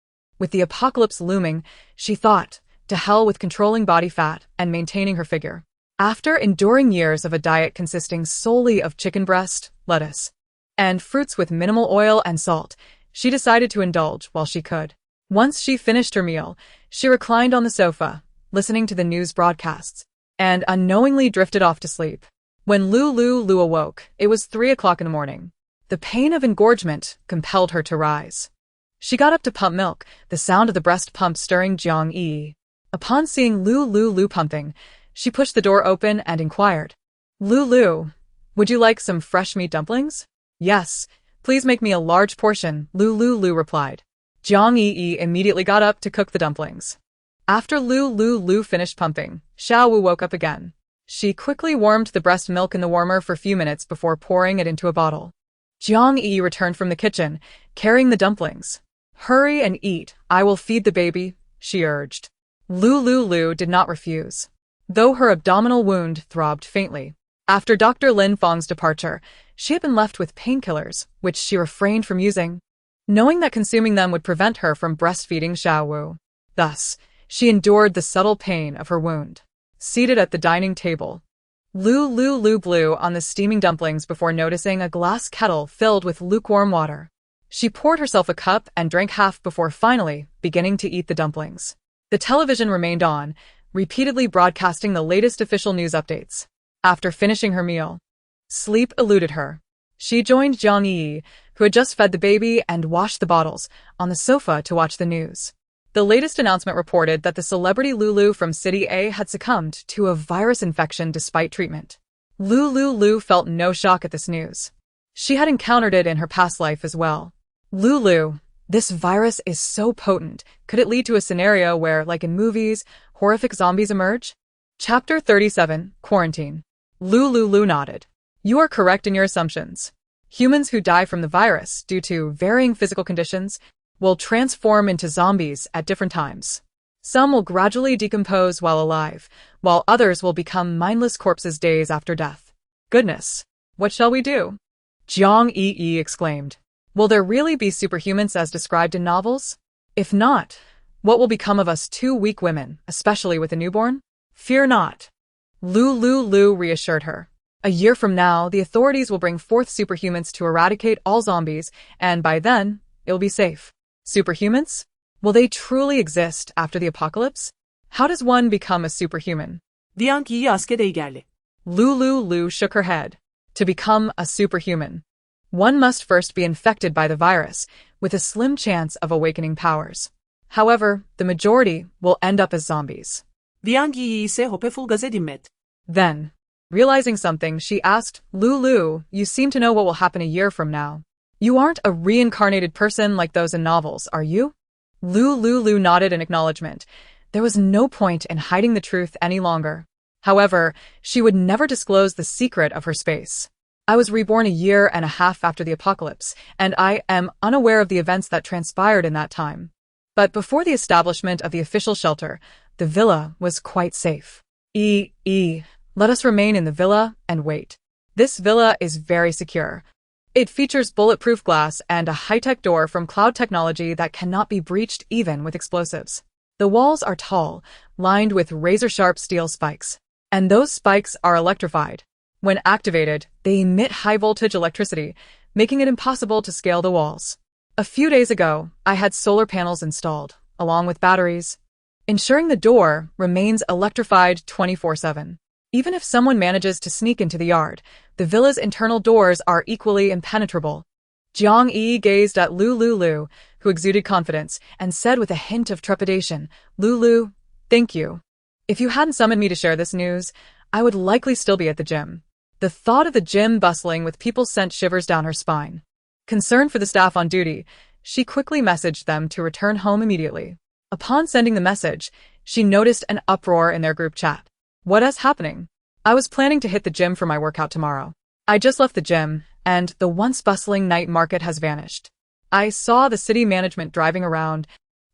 With the apocalypse looming, she thought, to hell with controlling body fat and maintaining her figure. After enduring years of a diet consisting solely of chicken breast, lettuce, and fruits with minimal oil and salt, she decided to indulge while she could. Once she finished her meal, she reclined on the sofa, listening to the news broadcasts, and unknowingly drifted off to sleep. When Lu Liuliu awoke, it was 3 o'clock in the morning. The pain of engorgement compelled her to rise. She got up to pump milk, the sound of the breast pump stirring Jiang Yi. Upon seeing Lu Liuliu pumping, she pushed the door open and inquired, "Lu Liu, would you like some fresh meat dumplings?" "Yes, please make me a large portion," Lu Liuliu replied. Jiang Yi immediately got up to cook the dumplings. After Lu Liuliu finished pumping, Xiao Wu woke up again. She quickly warmed the breast milk in the warmer for a few minutes before pouring it into a bottle. Jiang Yi returned from the kitchen, carrying the dumplings. "Hurry and eat, I will feed the baby," she urged. Lu Liuliu did not refuse, though her abdominal wound throbbed faintly. After Dr. Lin Feng's departure, she had been left with painkillers, which she refrained from using, knowing that consuming them would prevent her from breastfeeding Xiao Wu. Thus, she endured the subtle pain of her wound. Seated at the dining table, Lu Liuliu blew on the steaming dumplings before noticing a glass kettle filled with lukewarm water. She poured herself a cup and drank half before finally beginning to eat the dumplings. The television remained on, repeatedly broadcasting the latest official news updates. After finishing her meal, sleep eluded her. She joined Jiang Yi, who had just fed the baby and washed the bottles, on the sofa to watch the news. The latest announcement reported that the celebrity Lulu from City A had succumbed to a virus infection despite treatment. Lu Liuliu felt no shock at this news. She had encountered it in her past life as well. "Lulu, this virus is so potent. Could it lead to a scenario where, like in movies, horrific zombies emerge?" Chapter 37, Quarantine. Lu Liuliu nodded. "You are correct in your assumptions. Humans who die from the virus due to varying physical conditions will transform into zombies at different times. Some will gradually decompose while alive, while others will become mindless corpses days after death. Goodness, what shall we do?" Jiang Yi exclaimed. "Will there really be superhumans as described in novels? If not, what will become of us two weak women, especially with a newborn?" "Fear not," Lu Liuliu reassured her. "A year from now, the authorities will bring forth superhumans to eradicate all zombies, and by then, it will be safe." Superhumans? Will they truly exist after the apocalypse? How does one become a superhuman? Jiang Yi asked eagerly. Lu Liuliu shook her head. To become a superhuman, one must first be infected by the virus, with a slim chance of awakening powers. However, the majority will end up as zombies. Jiang Yi ise hoppefulgaze dinmedi. Then, realizing something, she asked, "Lulu, you seem to know what will happen a year from now. You aren't a reincarnated person like those in novels, are you?" Lu Liuliu nodded in acknowledgement. There was no point in hiding the truth any longer. However, she would never disclose the secret of her space. "I was reborn a year and a half after the apocalypse, and I am unaware of the events that transpired in that time. But before the establishment of the official shelter, the villa was quite safe. Let us remain in the villa and wait. This villa is very secure. It features bulletproof glass and a high-tech door from cloud technology that cannot be breached even with explosives. The walls are tall, lined with razor-sharp steel spikes, and those spikes are electrified. When activated, they emit high-voltage electricity, making it impossible to scale the walls. A few days ago, I had solar panels installed, along with batteries, ensuring the door remains electrified 24/7. Even if someone manages to sneak into the yard, the villa's internal doors are equally impenetrable." Jiang Yi gazed at Lu Liuliu, who exuded confidence, and said with a hint of trepidation, "Lulu, thank you. If you hadn't summoned me to share this news, I would likely still be at the gym." The thought of the gym bustling with people sent shivers down her spine. Concerned for the staff on duty, she quickly messaged them to return home immediately. Upon sending the message, she noticed an uproar in their group chat. "What is happening? I was planning to hit the gym for my workout tomorrow. I just left the gym, and the once bustling night market has vanished. I saw the city management driving around,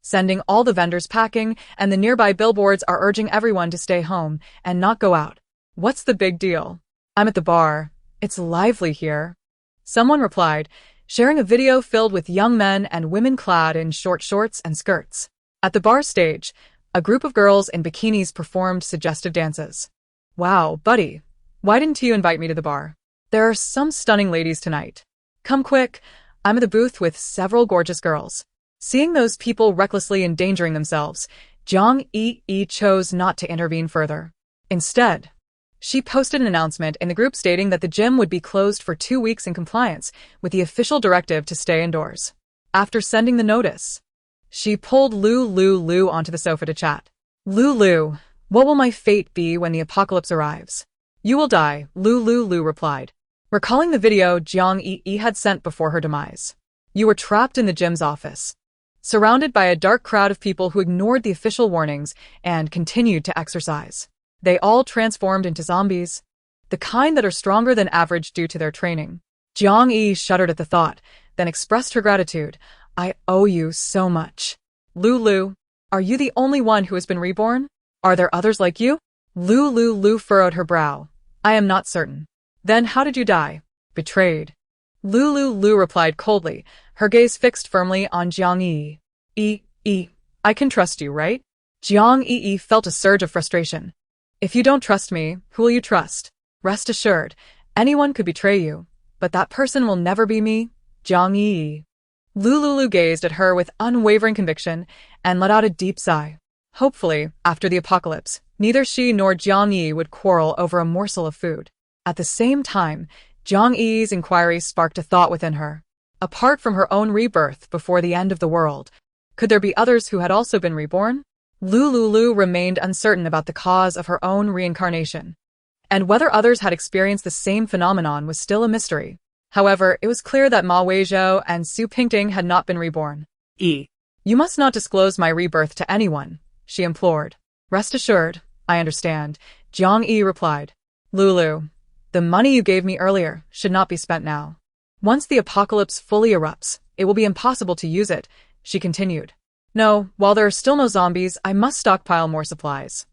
sending all the vendors packing, and the nearby billboards are urging everyone to stay home and not go out. What's the big deal? I'm at the bar. It's lively here. Someone replied, sharing a video filled with young men and women clad in short shorts and skirts. At the bar stage, a group of girls in bikinis performed suggestive dances. Wow, buddy, why didn't you invite me to the bar? There are some stunning ladies tonight. Come quick, I'm at the booth with several gorgeous girls. Seeing those people recklessly endangering themselves, Jiang Yi chose not to intervene further. Instead, she posted an announcement in the group stating that the gym would be closed for 2 weeks in compliance with the official directive to stay indoors. After sending the notice, she pulled Lu Liuliu onto the sofa to chat. Lu Liu, what will my fate be when the apocalypse arrives? You will die, Lu Liuliu replied, recalling the video Jiang Yi had sent before her demise. You were trapped in the gym's office, surrounded by a dark crowd of people who ignored the official warnings and continued to exercise. They all transformed into zombies, the kind that are stronger than average due to their training. Jiang Yi shuddered at the thought, then expressed her gratitude. I owe you so much. Lu Liu, are you the only one who has been reborn? Are there others like you? Lu Liuliu furrowed her brow. I am not certain. Then how did you die? Betrayed. Lu Liuliu replied coldly, her gaze fixed firmly on Jiang Yi. I can trust you, right? Jiang Yi felt a surge of frustration. If you don't trust me, who will you trust? Rest assured, anyone could betray you, but that person will never be me, Jiang Yi. Lu Liuliu gazed at her with unwavering conviction and let out a deep sigh. Hopefully, after the apocalypse, neither she nor Jiang Yi would quarrel over a morsel of food. At the same time, Jiang Yi's inquiry sparked a thought within her. Apart from her own rebirth before the end of the world, could there be others who had also been reborn? Lu Liuliu remained uncertain about the cause of her own reincarnation, and whether others had experienced the same phenomenon was still a mystery. However, it was clear that Ma Weizhou and Su Pingting had not been reborn. You must not disclose my rebirth to anyone, she implored. Rest assured, I understand, Jiang Yi replied. Liuliu, the money you gave me earlier should not be spent now. Once the apocalypse fully erupts, it will be impossible to use it, she continued. No, while there are still no zombies, I must stockpile more supplies.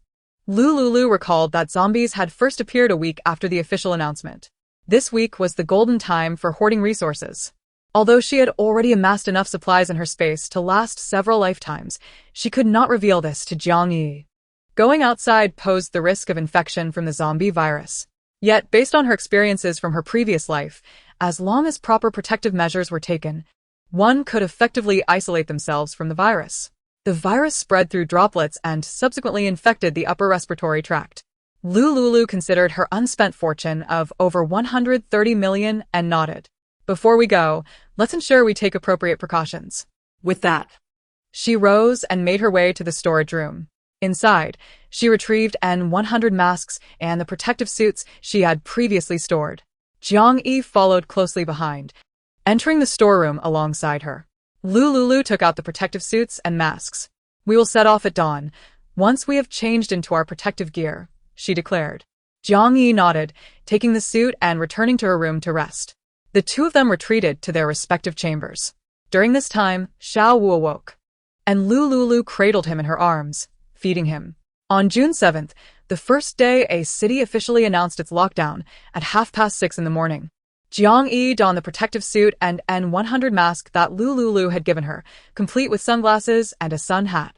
Lu Liuliu recalled that zombies had first appeared a week after the official announcement. This week was the golden time for hoarding resources. Although she had already amassed enough supplies in her space to last several lifetimes, she could not reveal this to Jiang Yi. Going outside posed the risk of infection from the zombie virus. Yet, based on her experiences from her previous life, as long as proper protective measures were taken, one could effectively isolate themselves from the virus. The virus spread through droplets and subsequently infected the upper respiratory tract. Lu Liuliu considered her unspent fortune of over 130 million and nodded. Before we go, let's ensure we take appropriate precautions. With that, she rose and made her way to the storage room. Inside, she retrieved N100 masks and the protective suits she had previously stored. Jiang Yi followed closely behind, entering the storeroom alongside her. Lu Liuliu took out the protective suits and masks. We will set off at dawn, once we have changed into our protective gear, she declared. Jiang Yi nodded, taking the suit and returning to her room to rest. The two of them retreated to their respective chambers. During this time, Xiao Wu awoke, and Lu Liuliu cradled him in her arms, feeding him. On June 7th, the first day a city officially announced its lockdown, at 6:30 in the morning. Jiang Yi donned the protective suit and N100 mask that Lu Liuliu had given her, complete with sunglasses and a sun hat.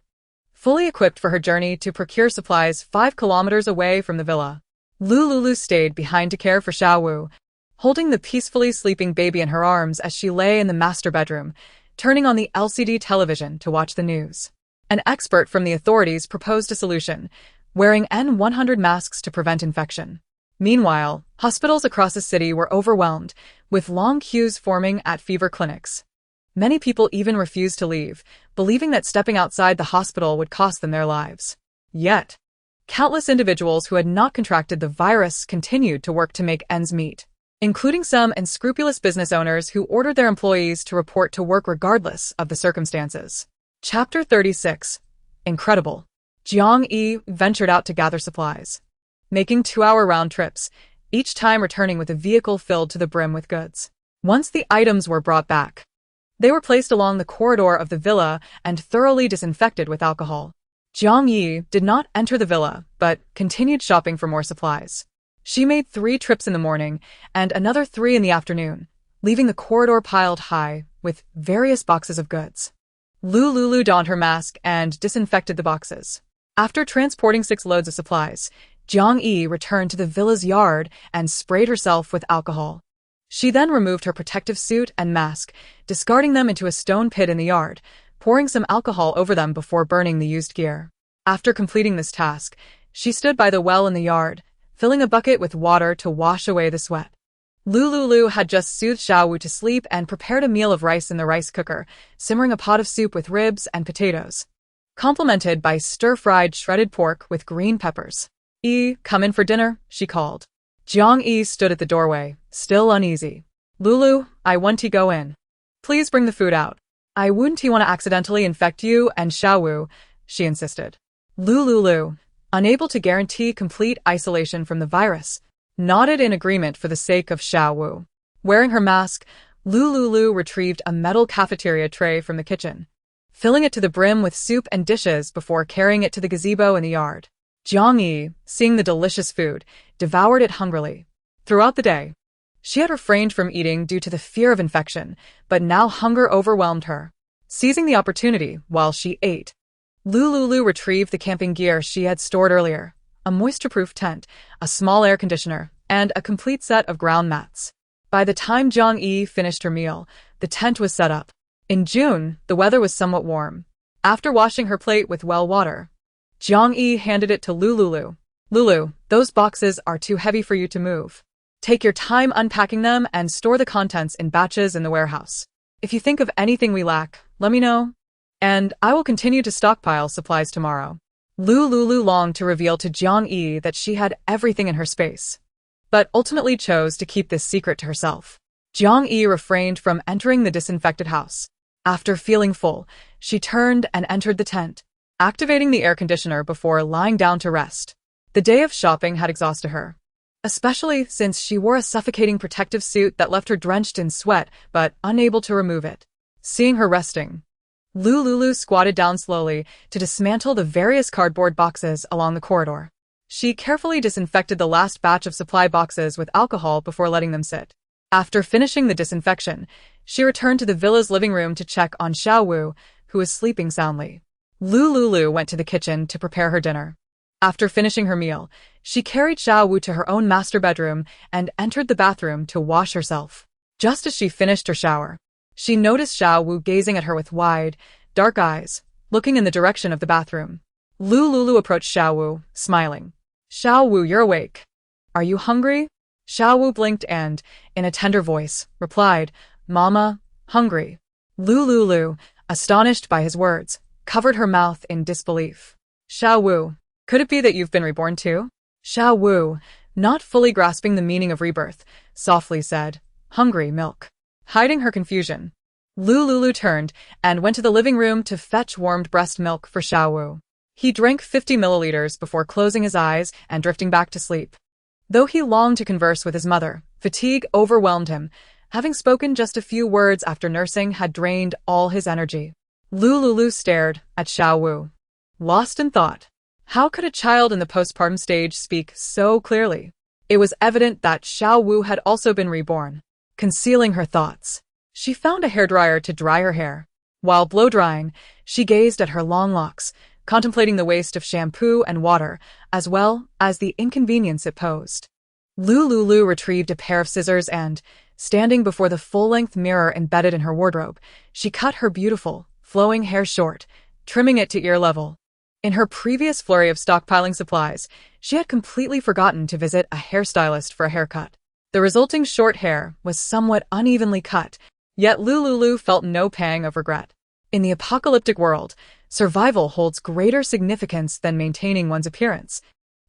Fully equipped for her journey to procure supplies 5 kilometers away from the villa, Lu Liuliu stayed behind to care for Xiao Wu, holding the peacefully sleeping baby in her arms as she lay in the master bedroom, turning on the LCD television to watch the news. An expert from the authorities proposed a solution, wearing N100 masks to prevent infection. Meanwhile, hospitals across the city were overwhelmed, with long queues forming at fever clinics. Many people even refused to leave, believing that stepping outside the hospital would cost them their lives. Yet, countless individuals who had not contracted the virus continued to work to make ends meet, including some unscrupulous business owners who ordered their employees to report to work regardless of the circumstances. Chapter 36. Incredible. Jiang Yi ventured out to gather supplies. Making 2-hour round trips, each time returning with a vehicle filled to the brim with goods. Once the items were brought back, they were placed along the corridor of the villa and thoroughly disinfected with alcohol. Jiang Yi did not enter the villa, but continued shopping for more supplies. She made 3 trips in the morning and another 3 in the afternoon, leaving the corridor piled high with various boxes of goods. Lu Liuliu donned her mask and disinfected the boxes. After transporting 6 loads of supplies, Jiang Yi returned to the villa's yard and sprayed herself with alcohol. She then removed her protective suit and mask, discarding them into a stone pit in the yard, pouring some alcohol over them before burning the used gear. After completing this task, she stood by the well in the yard, filling a bucket with water to wash away the sweat. Lu Liuliu had just soothed Xiaowu to sleep and prepared a meal of rice in the rice cooker, simmering a pot of soup with ribs and potatoes, complemented by stir-fried shredded pork with green peppers. Come in for dinner, she called. Jiang Yi stood at the doorway, still uneasy. Lulu, I want to go in. Please bring the food out. I wouldn't want to accidentally infect you and Xiaowu, she insisted. Lu Liuliu, unable to guarantee complete isolation from the virus, nodded in agreement for the sake of Xiaowu. Wearing her mask, Lu Liuliu retrieved a metal cafeteria tray from the kitchen, filling it to the brim with soup and dishes before carrying it to the gazebo in the yard. Jiang Yi, seeing the delicious food, devoured it hungrily. Throughout the day, she had refrained from eating due to the fear of infection, but now hunger overwhelmed her. Seizing the opportunity while she ate, Lu Liuliu retrieved the camping gear she had stored earlier, a moisture-proof tent, a small air conditioner, and a complete set of ground mats. By the time Jiang Yi finished her meal, the tent was set up. In June, the weather was somewhat warm. After washing her plate with well water, Jiang Yi handed it to Lu Liuliu. Lulu, those boxes are too heavy for you to move. Take your time unpacking them and store the contents in batches in the warehouse. If you think of anything we lack, let me know, and I will continue to stockpile supplies tomorrow. Lu Liuliu longed to reveal to Jiang Yi that she had everything in her space, but ultimately chose to keep this secret to herself. Jiang Yi refrained from entering the disinfected house. After feeling full, she turned and entered the tent, activating the air conditioner before lying down to rest. The day of shopping had exhausted her, especially since she wore a suffocating protective suit that left her drenched in sweat but unable to remove it. Seeing her resting, Lu Liuliu squatted down slowly to dismantle the various cardboard boxes along the corridor. She carefully disinfected the last batch of supply boxes with alcohol before letting them sit. After finishing the disinfection, she returned to the villa's living room to check on Xiaowu, who was sleeping soundly. Lu Liuliu went to the kitchen to prepare her dinner. After finishing her meal, she carried Xiaowu to her own master bedroom and entered the bathroom to wash herself. Just as she finished her shower, she noticed Xiaowu gazing at her with wide, dark eyes, looking in the direction of the bathroom. Lu Liuliu approached Xiaowu, smiling. Xiaowu, you're awake. Are you hungry? Xiaowu blinked and, in a tender voice, replied, Mama, hungry. Lu Liuliu, astonished by his words, covered her mouth in disbelief. Xiaowu, could it be that you've been reborn too? Xiaowu, not fully grasping the meaning of rebirth, softly said, Hungry milk. Hiding her confusion, Lu Liuliu turned and went to the living room to fetch warmed breast milk for Xiaowu. He drank 50 milliliters before closing his eyes and drifting back to sleep. Though he longed to converse with his mother, fatigue overwhelmed him. Having spoken just a few words after nursing had drained all his energy. Lu Liuliu stared at Xiaowu, lost in thought. How could a child in the postpartum stage speak so clearly? It was evident that Xiaowu had also been reborn. Concealing her thoughts, she found a hairdryer to dry her hair. While blow-drying, she gazed at her long locks, contemplating the waste of shampoo and water, as well as the inconvenience it posed. Lu Liuliu retrieved a pair of scissors and, standing before the full-length mirror embedded in her wardrobe, she cut her beautiful, flowing hair short, trimming it to ear level. In her previous flurry of stockpiling supplies, she had completely forgotten to visit a hairstylist for a haircut. The resulting short hair was somewhat unevenly cut, yet Lu Liuliu felt no pang of regret. In the apocalyptic world, survival holds greater significance than maintaining one's appearance,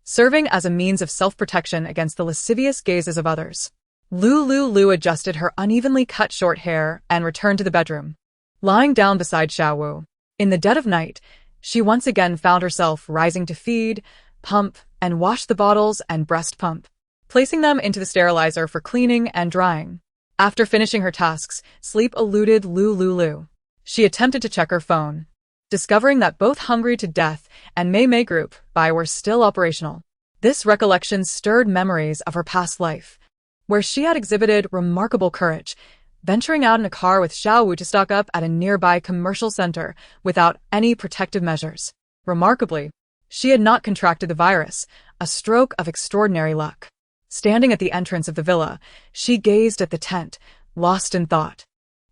serving as a means of self-protection against the lascivious gazes of others. Lu Liuliu adjusted her unevenly cut short hair and returned to the bedroom. Lying down beside Xiaowu, in the dead of night, she once again found herself rising to feed, pump, and wash the bottles and breast pump. placing them into the sterilizer for cleaning and drying. After finishing her tasks, sleep eluded Lu Liuliu. She attempted to check her phone, discovering that both Hungry to Death and Mei Mei Group Buy were still operational. This recollection stirred memories of her past life, where she had exhibited remarkable courage, venturing out in a car with Xiao Wu to stock up at a nearby commercial center without any protective measures. Remarkably, she had not contracted the virus, a stroke of extraordinary luck. Standing at the entrance of the villa, she gazed at the tent, lost in thought.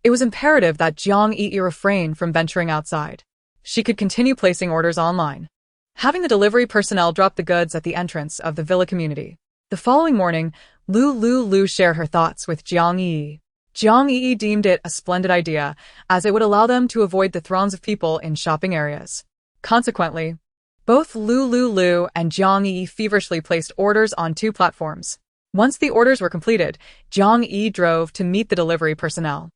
It was imperative that Jiang Yi refrain from venturing outside. She could continue placing orders online, having the delivery personnel drop the goods at the entrance of the villa community. The following morning, Lu Liuliu shared her thoughts with Jiang Yi. Jiang Yi deemed it a splendid idea, as it would allow them to avoid the throngs of people in shopping areas. Consequently, both Lu Liuliu and Jiang Yi feverishly placed orders on 2 platforms. Once the orders were completed, Jiang Yi drove to meet the delivery personnel.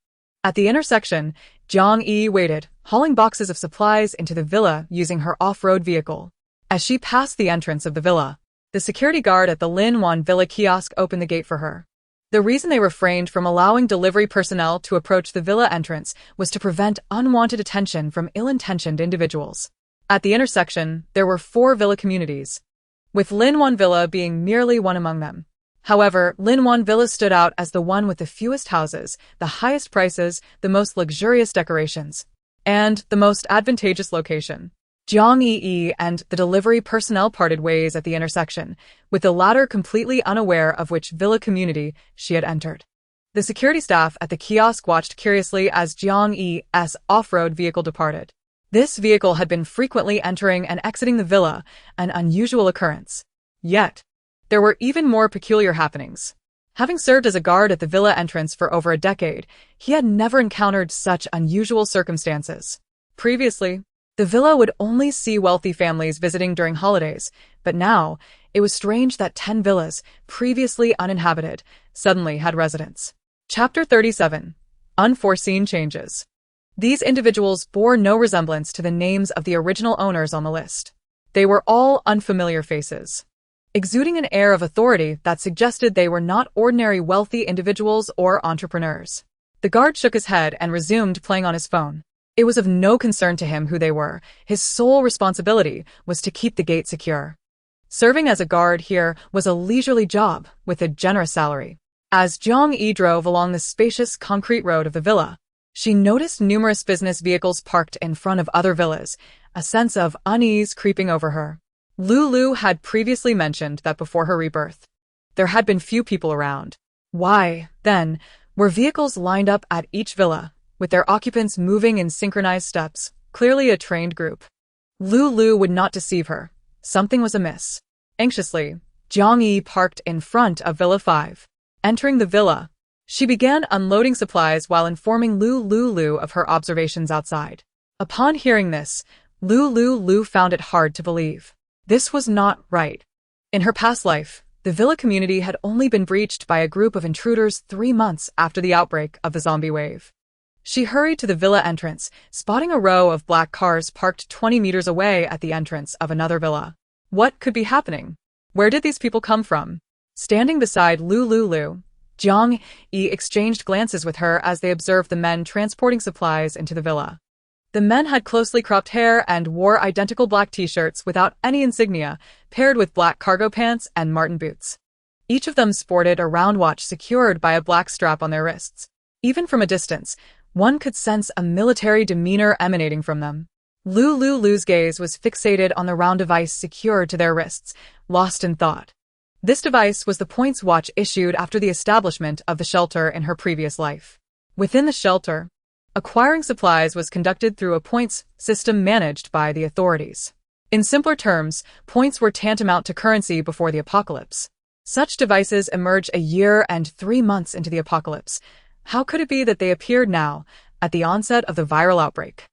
At the intersection, Jiang Yi waited, hauling boxes of supplies into the villa using her off-road vehicle. As she passed the entrance of the villa, the security guard at the Linwan Villa kiosk opened the gate for her. The reason they refrained from allowing delivery personnel to approach the villa entrance was to prevent unwanted attention from ill-intentioned individuals. At the intersection, there were 4 villa communities, with Linwan Villa being merely one among them. However, Linwan Villa stood out as the one with the fewest houses, the highest prices, the most luxurious decorations, and the most advantageous location. Jiang Yi and the delivery personnel parted ways at the intersection, with the latter completely unaware of which villa community she had entered. The security staff at the kiosk watched curiously as Jiang Yi's off-road vehicle departed. This vehicle had been frequently entering and exiting the villa, an unusual occurrence. Yet, there were even more peculiar happenings. Having served as a guard at the villa entrance for over a decade, he had never encountered such unusual circumstances. Previously, the villa would only see wealthy families visiting during holidays, but now, it was strange that 10 villas, previously uninhabited, suddenly had residents. Chapter 37. Unforeseen Changes. These individuals bore no resemblance to the names of the original owners on the list. They were all unfamiliar faces, exuding an air of authority that suggested they were not ordinary wealthy individuals or entrepreneurs. The guard shook his head and resumed playing on his phone. It was of no concern to him who they were. His sole responsibility was to keep the gate secure. Serving as a guard here was a leisurely job with a generous salary. As Jiang Yi drove along the spacious concrete road of the villa, she noticed numerous business vehicles parked in front of other villas, a sense of unease creeping over her. Lu Liu had previously mentioned that before her rebirth, there had been few people around. Why, then, were vehicles lined up at each villa, with their occupants moving in synchronized steps, clearly a trained group? Lu Liu would not deceive her. Something was amiss. Anxiously, Jiang Yi parked in front of Villa 5. Entering the villa, she began unloading supplies while informing Lu Liuliu of her observations outside. Upon hearing this, Lu Liuliu found it hard to believe. This was not right. In her past life, the villa community had only been breached by a group of intruders 3 months after the outbreak of the zombie wave. She hurried to the villa entrance, spotting a row of black cars parked 20 meters away at the entrance of another villa. What could be happening? Where did these people come from? Standing beside Lu Liuliu, Jiang Yi exchanged glances with her as they observed the men transporting supplies into the villa. The men had closely cropped hair and wore identical black t-shirts without any insignia, paired with black cargo pants and marten boots. Each of them sported a round watch secured by a black strap on their wrists. Even from a distance, one could sense a military demeanor emanating from them. Lu Liuliu's gaze was fixated on the round device secured to their wrists, lost in thought. This device was the points watch issued after the establishment of the shelter in her previous life. Within the shelter, acquiring supplies was conducted through a points system managed by the authorities. In simpler terms, points were tantamount to currency before the apocalypse. Such devices emerged a year and 3 months into the apocalypse. How could it be that they appeared now, at the onset of the viral outbreak?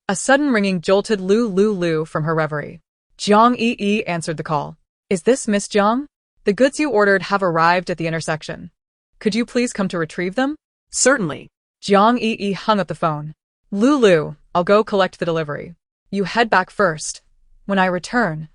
A sudden ringing jolted Lu Liuliu from her reverie. Jiang Yi answered the call. Is this Miss Jiang? The goods you ordered have arrived at the intersection. Could you please come to retrieve them? Certainly. Jiang Yi hung up the phone. Lu Liu, I'll go collect the delivery. You head back first. When I return,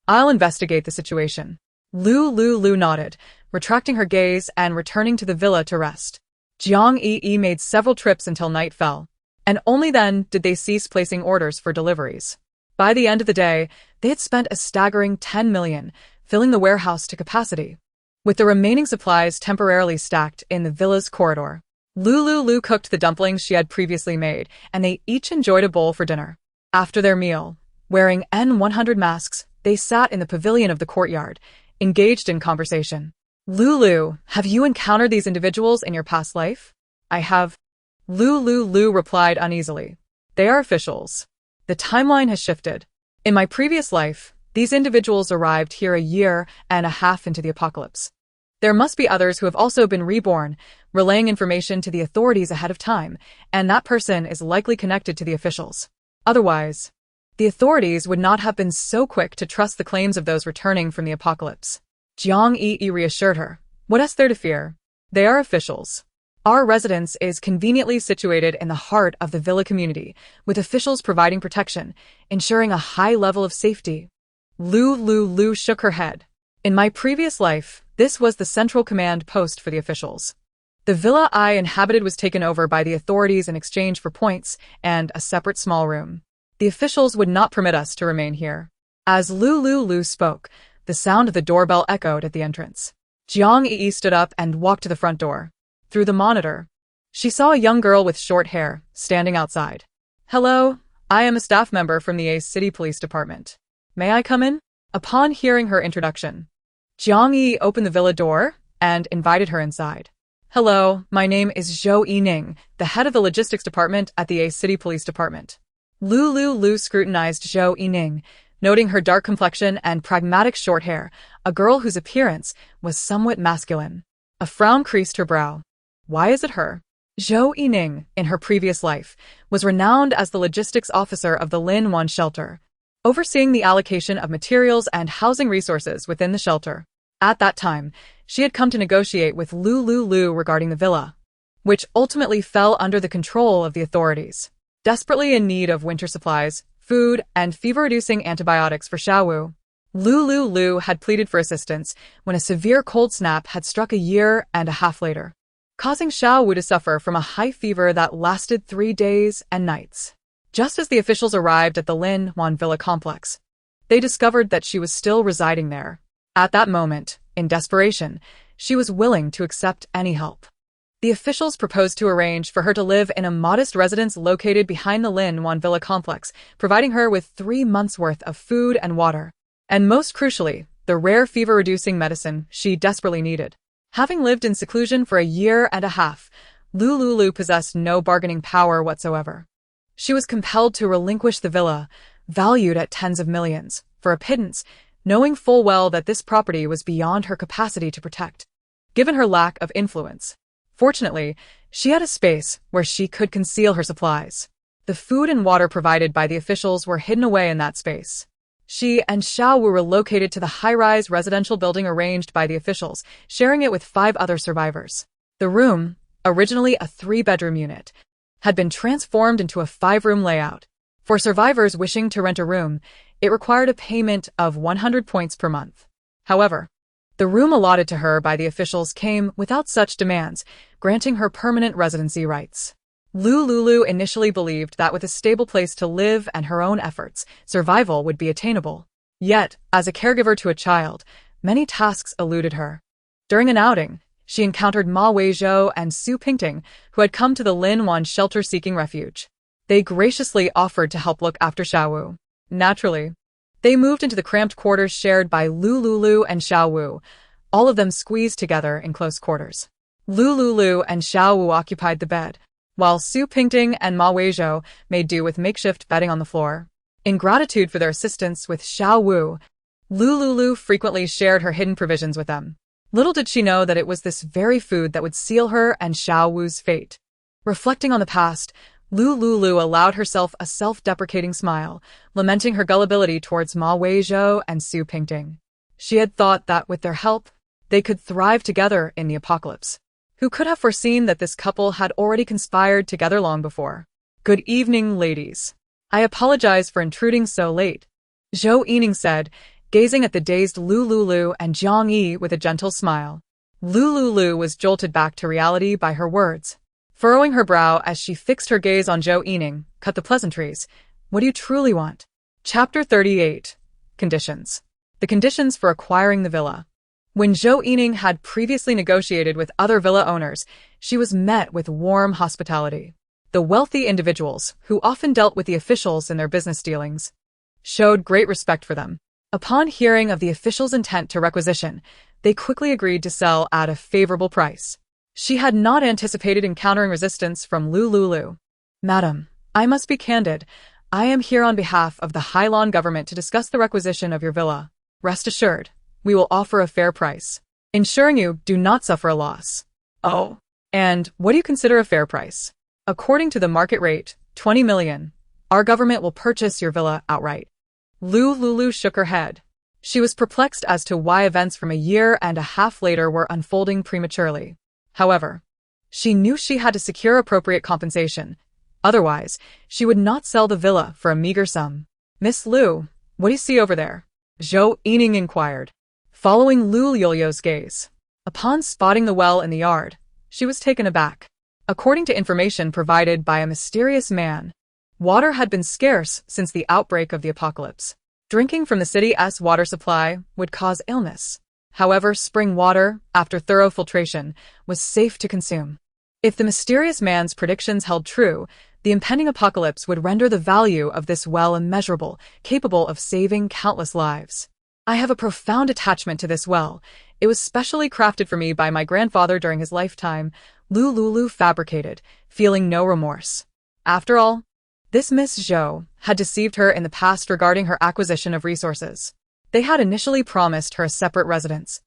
I'll investigate the situation. Lu Liuliu nodded, retracting her gaze and returning to the villa to rest. Jiang Yi made several trips until night fell, and only then did they cease placing orders for deliveries. By the end of the day, they had spent a staggering 10 million, filling the warehouse to capacity, with the remaining supplies temporarily stacked in the villa's corridor. Lu Liuliu cooked the dumplings she had previously made, and they each enjoyed a bowl for dinner. After their meal, wearing N100 masks, they sat in the pavilion of the courtyard, engaged in conversation. Liu, have you encountered these individuals in your past life? I have. Lu Liuliu replied uneasily. They are officials. The timeline has shifted. In my previous life, these individuals arrived here a year and a half into the apocalypse. There must be others who have also been reborn, relaying information to the authorities ahead of time, and that person is likely connected to the officials. Otherwise, the authorities would not have been so quick to trust the claims of those returning from the apocalypse. Jiang Yi reassured her. What is there to fear? They are officials. Our residence is conveniently situated in the heart of the villa community, with officials providing protection, ensuring a high level of safety. Lu Liuliu shook her head. In my previous life, this was the central command post for the officials. The villa I inhabited was taken over by the authorities in exchange for points and a separate small room. The officials would not permit us to remain here. As Lu Liuliu spoke, the sound of the doorbell echoed at the entrance. Jiang Yi stood up and walked to the front door. Through the monitor, she saw a young girl with short hair standing outside. Hello, I am a staff member from the City Police Department. May I come in? Upon hearing her introduction, Jiang Yi opened the villa door and invited her inside. Hello, my name is Zhou Yining, the head of the logistics department at the City Police Department. Lu Liuliu scrutinized Zhou Yining, noting her dark complexion and pragmatic short hair, a girl whose appearance was somewhat masculine. A frown creased her brow. Why is it her? Zhou Yining, in her previous life, was renowned as the logistics officer of the Lin Wan shelter, overseeing the allocation of materials and housing resources within the shelter. At that time, she had come to negotiate with Lu Liuliu regarding the villa, which ultimately fell under the control of the authorities. Desperately in need of winter supplies, food, and fever-reducing antibiotics for Xiaowu, Lu Liuliu had pleaded for assistance when a severe cold snap had struck a year and a half later, causing Xiaowu to suffer from a high fever that lasted 3 days and nights. Just as the officials arrived at the Lin Wan Villa complex, they discovered that she was still residing there. At that moment, in desperation, she was willing to accept any help. The officials proposed to arrange for her to live in a modest residence located behind the Lin Wan Villa complex, providing her with 3 months' worth of food and water, and most crucially, the rare fever-reducing medicine she desperately needed. Having lived in seclusion for a year and a half, Lu Liuliu possessed no bargaining power whatsoever. She was compelled to relinquish the villa, valued at tens of millions, for a pittance, knowing full well that this property was beyond her capacity to protect, given her lack of influence. Fortunately, she had a space where she could conceal her supplies. The food and water provided by the officials were hidden away in that space. She and Xiao were relocated to the high-rise residential building arranged by the officials, sharing it with 5 other survivors. The room, originally a 3-bedroom unit, had been transformed into a 5-room layout. For survivors wishing to rent a room, it required a payment of 100 points per month. However, the room allotted to her by the officials came without such demands, granting her permanent residency rights. Lu Liuliu initially believed that with a stable place to live and her own efforts, survival would be attainable. Yet, as a caregiver to a child, many tasks eluded her. During an outing, she encountered Ma Weizhou and Su Pingting, who had come to the Lin Wan shelter seeking refuge. They graciously offered to help look after Xiaowu. Naturally, they moved into the cramped quarters shared by Lu Liuliu and Xiaowu, all of them squeezed together in close quarters. Lu Liuliu and Xiaowu occupied the bed, while Su Pingting and Ma Weizhou made do with makeshift bedding on the floor. In gratitude for their assistance with Xiaowu, Lu Liuliu frequently shared her hidden provisions with them. Little did she know that it was this very food that would seal her and Xiaowu's fate. Reflecting on the past, Lu Liuliu allowed herself a self-deprecating smile, lamenting her gullibility towards Ma Weizhou and Su Pingting. She had thought that with their help, they could thrive together in the apocalypse. Who could have foreseen that this couple had already conspired together long before? Good evening, ladies. I apologize for intruding so late, Zhou Yining said, gazing at the dazed Lu Liuliu and Jiang Yi with a gentle smile. Lu Liuliu was jolted back to reality by her words. Furrowing her brow as she fixed her gaze on Zhou Yining, cut the pleasantries. What do you truly want? Chapter 38. Conditions. The conditions for acquiring the villa. When Zhou Yining had previously negotiated with other villa owners, she was met with warm hospitality. The wealthy individuals, who often dealt with the officials in their business dealings, showed great respect for them. Upon hearing of the officials' intent to requisition, they quickly agreed to sell at a favorable price. She had not anticipated encountering resistance from Lu Liuliu. Madam, I must be candid. I am here on behalf of the Hailan government to discuss the requisition of your villa. Rest assured, we will offer a fair price, ensuring you do not suffer a loss. Oh, and what do you consider a fair price? According to the market rate, 20 million. Our government will purchase your villa outright. Lu Liuliu shook her head. She was perplexed as to why events from a year and a half later were unfolding prematurely. However, she knew she had to secure appropriate compensation. Otherwise, she would not sell the villa for a meager sum. Miss Lu, what do you see over there? Zhou Yining inquired, following Lu Liuliu's gaze. Upon spotting the well in the yard, she was taken aback. According to information provided by a mysterious man, water had been scarce since the outbreak of the apocalypse. Drinking from the city's water supply would cause illness. However, spring water, after thorough filtration, was safe to consume. If the mysterious man's predictions held true, the impending apocalypse would render the value of this well immeasurable, capable of saving countless lives. I have a profound attachment to this well. It was specially crafted for me by my grandfather during his lifetime, Lu Liuliu fabricated, feeling no remorse. After all, this Miss Zhou had deceived her in the past regarding her acquisition of resources. They had initially promised her a separate residence,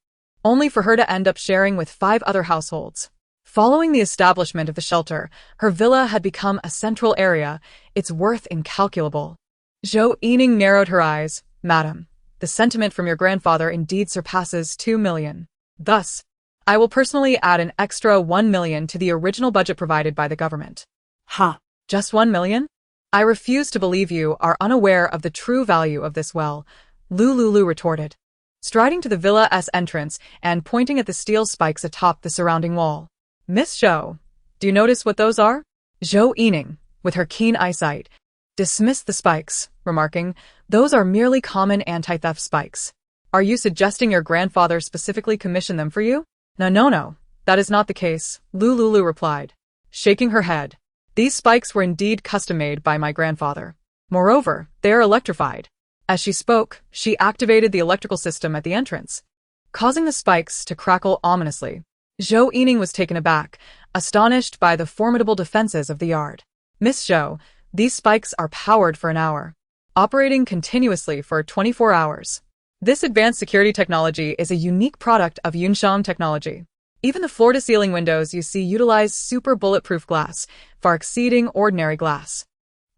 only for her to end up sharing with 5 other households. Following the establishment of the shelter, her villa had become a central area, its worth incalculable. Zhou Yining narrowed her eyes. Madam, the sentiment from your grandfather indeed surpasses 2 million. Thus, I will personally add an extra 1 million to the original budget provided by the government. Ha! Just 1 million? I refuse to believe you are unaware of the true value of this well, Lu Liuliu retorted, striding to the villa's entrance and pointing at the steel spikes atop the surrounding wall. Miss Zhou, do you notice what those are? Zhou Yining, with her keen eyesight, dismissed the spikes, remarking, those are merely common anti-theft spikes. Are you suggesting your grandfather specifically commissioned them for you? No, that is not the case, Lu Liuliu replied, shaking her head. These spikes were indeed custom-made by my grandfather. Moreover, they are electrified. As she spoke, she activated the electrical system at the entrance, causing the spikes to crackle ominously. Zhou Yining was taken aback, astonished by the formidable defenses of the yard. Miss Zhou, these spikes are powered for an hour, operating continuously for 24 hours. This advanced security technology is a unique product of Yunsham technology. Even the floor-to-ceiling windows you see utilize super bulletproof glass, far exceeding ordinary glass.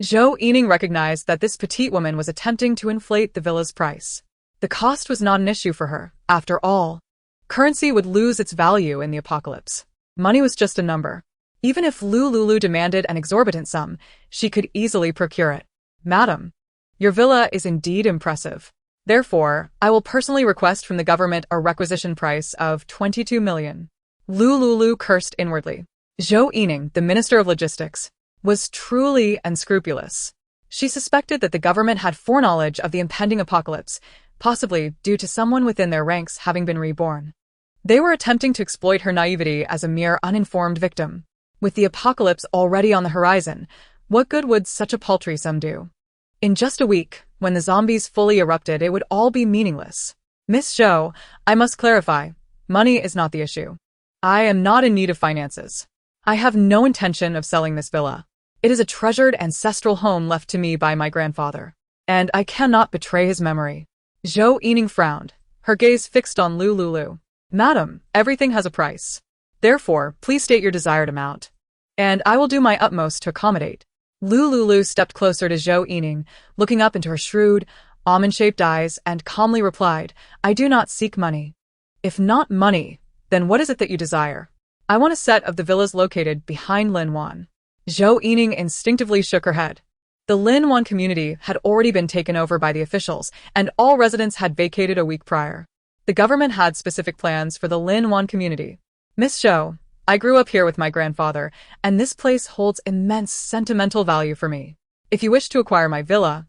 Zhou Yining recognized that this petite woman was attempting to inflate the villa's price. The cost was not an issue for her, after all. Currency would lose its value in the apocalypse. Money was just a number. Even if Lu Liuliu demanded an exorbitant sum, she could easily procure it. Madam, your villa is indeed impressive. Therefore, I will personally request from the government a requisition price of 22 million. Lu Liuliu cursed inwardly. Zhou Yining, the Minister of Logistics, was truly unscrupulous. She suspected that the government had foreknowledge of the impending apocalypse, possibly due to someone within their ranks having been reborn. They were attempting to exploit her naivety as a mere uninformed victim. With the apocalypse already on the horizon, what good would such a paltry sum do? In just a week, when the zombies fully erupted, it would all be meaningless. Miss Zhou, I must clarify, money is not the issue. I am not in need of finances. I have no intention of selling this villa. It is a treasured ancestral home left to me by my grandfather, and I cannot betray his memory. Zhou Yining frowned, her gaze fixed on Lu Liuliu. Madam, everything has a price. Therefore, please state your desired amount, and I will do my utmost to accommodate. Lu Liuliu stepped closer to Zhou Yining, looking up into her shrewd, almond-shaped eyes, and calmly replied, I do not seek money. If not money, then what is it that you desire? I want a set of the villas located behind Linwan. Zhou Yining instinctively shook her head. The Linwan community had already been taken over by the officials, and all residents had vacated a week prior. The government had specific plans for the Lin Wan community. Miss Zhou, I grew up here with my grandfather, and this place holds immense sentimental value for me. If you wish to acquire my villa,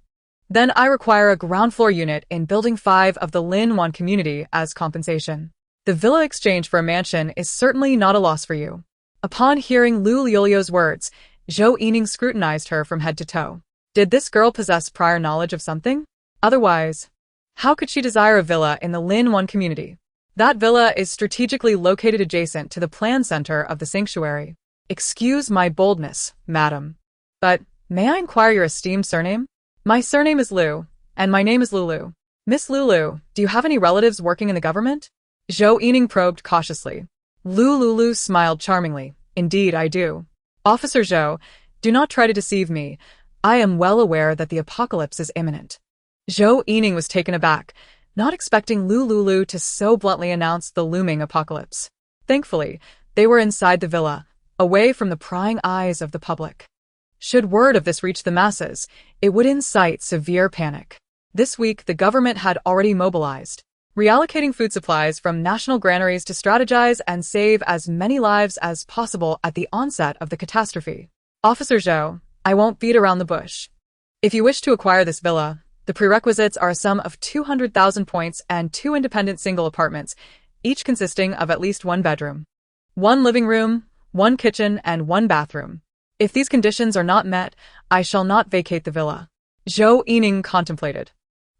then I require a ground floor unit in Building 5 of the Lin Wan community as compensation. The villa exchange for a mansion is certainly not a loss for you. Upon hearing Lu Liuliu's words, Zhou Yining scrutinized her from head to toe. Did this girl possess prior knowledge of something? Otherwise, how could she desire a villa in the Lin Wan community? That villa is strategically located adjacent to the planned center of the sanctuary. Excuse my boldness, madam. But may I inquire your esteemed surname? My surname is Liu, and my name is Lu Liu. Miss Lu Liu, do you have any relatives working in the government? Zhou Yining probed cautiously. Lu Liuliu smiled charmingly. Indeed, I do. Officer Zhou, do not try to deceive me. I am well aware that the apocalypse is imminent. Zhou Yining was taken aback, not expecting Lu Liuliu to so bluntly announce the looming apocalypse. Thankfully, they were inside the villa, away from the prying eyes of the public. Should word of this reach the masses, it would incite severe panic. This week, the government had already mobilized, reallocating food supplies from national granaries to strategize and save as many lives as possible at the onset of the catastrophe. Officer Zhou, I won't beat around the bush. If you wish to acquire this villa, the prerequisites are a sum of 200,000 points and 2 independent single apartments, each consisting of at least 1 bedroom, 1 living room, 1 kitchen, and 1 bathroom. If these conditions are not met, I shall not vacate the villa. Zhou Yining contemplated.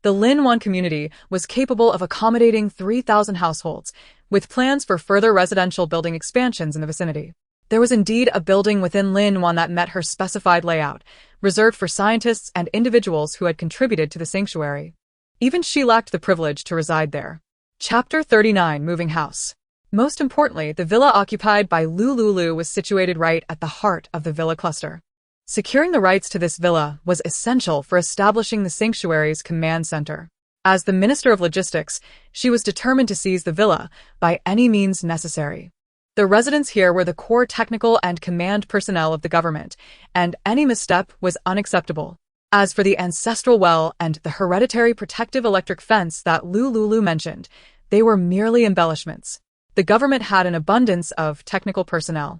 The Lin Wan community was capable of accommodating 3,000 households, with plans for further residential building expansions in the vicinity. There was indeed a building within Lin Wan that met her specified layout, reserved for scientists and individuals who had contributed to the sanctuary. Even she lacked the privilege to reside there. Chapter 39, Moving House. Most importantly, the villa occupied by Lu Liuliu was situated right at the heart of the villa cluster. Securing the rights to this villa was essential for establishing the sanctuary's command center. As the Minister of Logistics, she was determined to seize the villa by any means necessary. The residents here were the core technical and command personnel of the government, and any misstep was unacceptable. As for the ancestral well and the hereditary protective electric fence that Lu Liuliu mentioned, they were merely embellishments. The government had an abundance of technical personnel,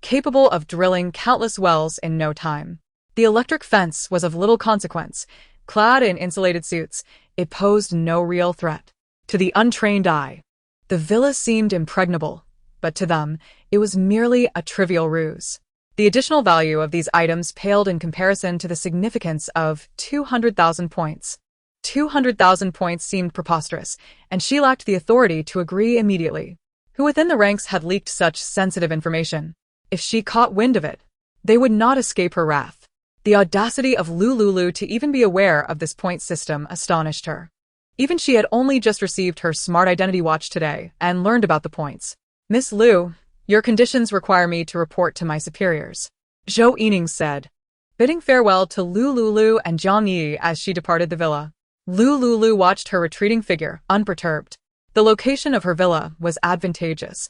capable of drilling countless wells in no time. The electric fence was of little consequence. Clad in insulated suits, it posed no real threat. To the untrained eye, the villa seemed impregnable, but to them, it was merely a trivial ruse. The additional value of these items paled in comparison to the significance of 200,000 points. 200,000 points seemed preposterous, and she lacked the authority to agree immediately. Who within the ranks had leaked such sensitive information? If she caught wind of it, they would not escape her wrath. The audacity of Lu Liuliu to even be aware of this point system astonished her. Even she had only just received her smart identity watch today and learned about the points. Miss Liu, your conditions require me to report to my superiors, Zhou Yining said, bidding farewell to Lu Liuliu and Jiang Yi as she departed the villa. Lu Liuliu watched her retreating figure, unperturbed. The location of her villa was advantageous,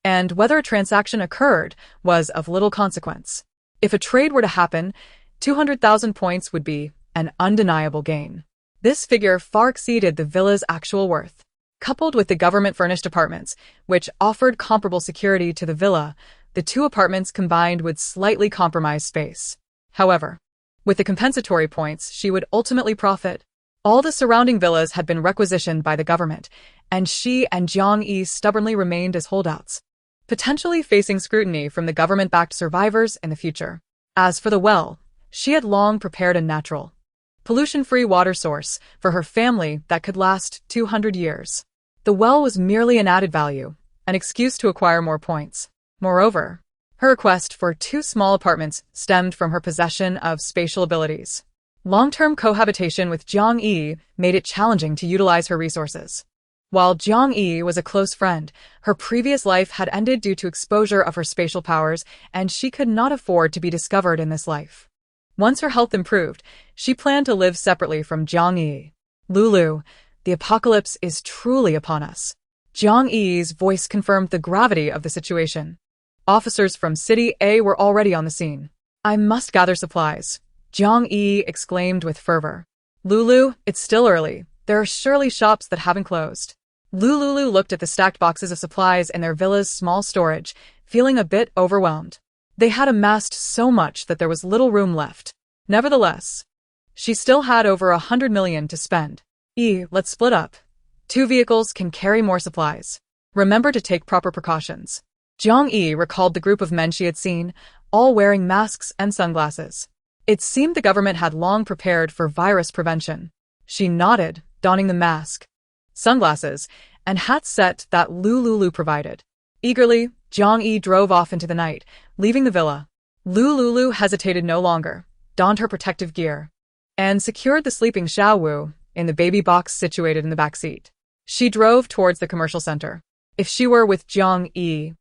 and whether a transaction occurred was of little consequence. If a trade were to happen, 200,000 points would be an undeniable gain. This figure far exceeded the villa's actual worth. Coupled with the government-furnished apartments, which offered comparable security to the villa, the 2 apartments combined would slightly compromise space. However, with the compensatory points, she would ultimately profit. All the surrounding villas had been requisitioned by the government, and she and Jiang Yi stubbornly remained as holdouts, potentially facing scrutiny from the government-backed survivors in the future. As for the well, she had long prepared a natural, pollution-free water source for her family that could last 200 years. The well was merely an added value, an excuse to acquire more points. Moreover, her request for 2 small apartments stemmed from her possession of spatial abilities. Long-term cohabitation with Jiang Yi made it challenging to utilize her resources. While Jiang Yi was a close friend, her previous life had ended due to exposure of her spatial powers, and she could not afford to be discovered in this life. Once her health improved, she planned to live separately from Jiang Yi. Liuliu, the apocalypse is truly upon us. Jiang Yi's voice confirmed the gravity of the situation. Officers from City A were already on the scene. I must gather supplies, Jiang Yi exclaimed with fervor. Liuliu, it's still early. There are surely shops that haven't closed. Lu Liuliu looked at the stacked boxes of supplies in their villa's small storage, feeling a bit overwhelmed. They had amassed so much that there was little room left. Nevertheless, she still had over 100 million to spend. Let's split up. 2 vehicles can carry more supplies. Remember to take proper precautions. Jiang Yi recalled the group of men she had seen, all wearing masks and sunglasses. It seemed the government had long prepared for virus prevention. She nodded, donning the mask, sunglasses, and hat set that Lu Liuliu provided. Eagerly, Jiang Yi drove off into the night, leaving the villa. Lu Liuliu hesitated no longer, donned her protective gear, and secured the sleeping Xiao Wu in the baby box situated in the back seat. She drove towards the commercial center. If she were with Jiang Yi,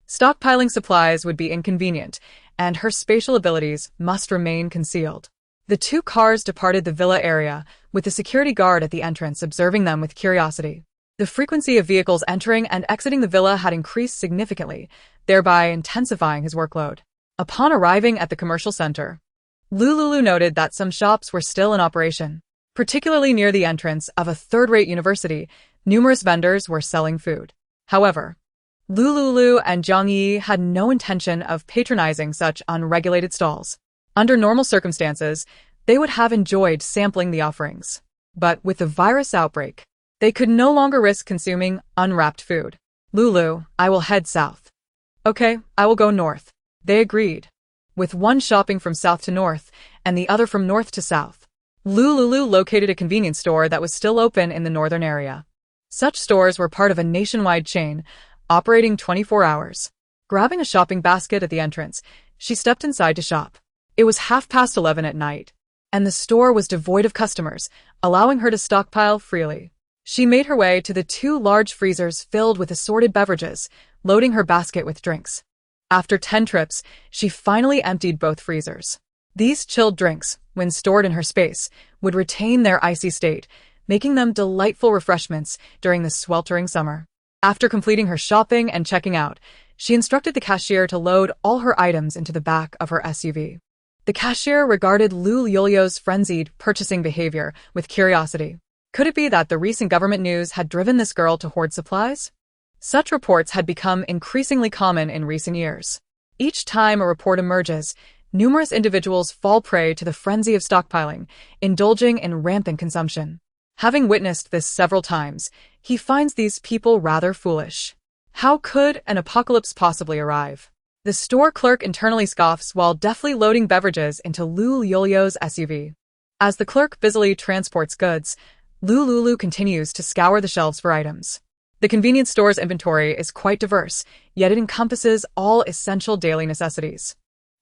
stockpiling supplies would be inconvenient, and her spatial abilities must remain concealed. The 2 cars departed the villa area, with the security guard at the entrance observing them with curiosity. The frequency of vehicles entering and exiting the villa had increased significantly, thereby intensifying his workload. Upon arriving at the commercial center, Lu Liuliu noted that some shops were still in operation. Particularly near the entrance of a third-rate university, numerous vendors were selling food. However, Lu Liuliu and Jiang Yi had no intention of patronizing such unregulated stalls. Under normal circumstances, they would have enjoyed sampling the offerings. But with the virus outbreak, they could no longer risk consuming unwrapped food. Liuliu, I will head south. Okay, I will go north. They agreed, with one shopping from south to north and the other from north to south. Lu Liuliu located a convenience store that was still open in the northern area. Such stores were part of a nationwide chain, operating 24 hours. Grabbing a shopping basket at the entrance, she stepped inside to shop. It was 11:30 at night, and the store was devoid of customers, allowing her to stockpile freely. She made her way to the 2 large freezers filled with assorted beverages, loading her basket with drinks. After 10 trips, she finally emptied both freezers. These chilled drinks, when stored in her space, would retain their icy state, making them delightful refreshments during the sweltering summer. After completing her shopping and checking out, she instructed the cashier to load all her items into the back of her SUV. The cashier regarded Lu Liuliu's frenzied purchasing behavior with curiosity. Could it be that the recent government news had driven this girl to hoard supplies? Such reports had become increasingly common in recent years. Each time a report emerges, numerous individuals fall prey to the frenzy of stockpiling, indulging in rampant consumption. Having witnessed this several times, he finds these people rather foolish. How could an apocalypse possibly arrive? The store clerk internally scoffs while deftly loading beverages into Lu Liuliu's SUV. As the clerk busily transports goods, Lu Liuliu continues to scour the shelves for items. The convenience store's inventory is quite diverse, yet it encompasses all essential daily necessities.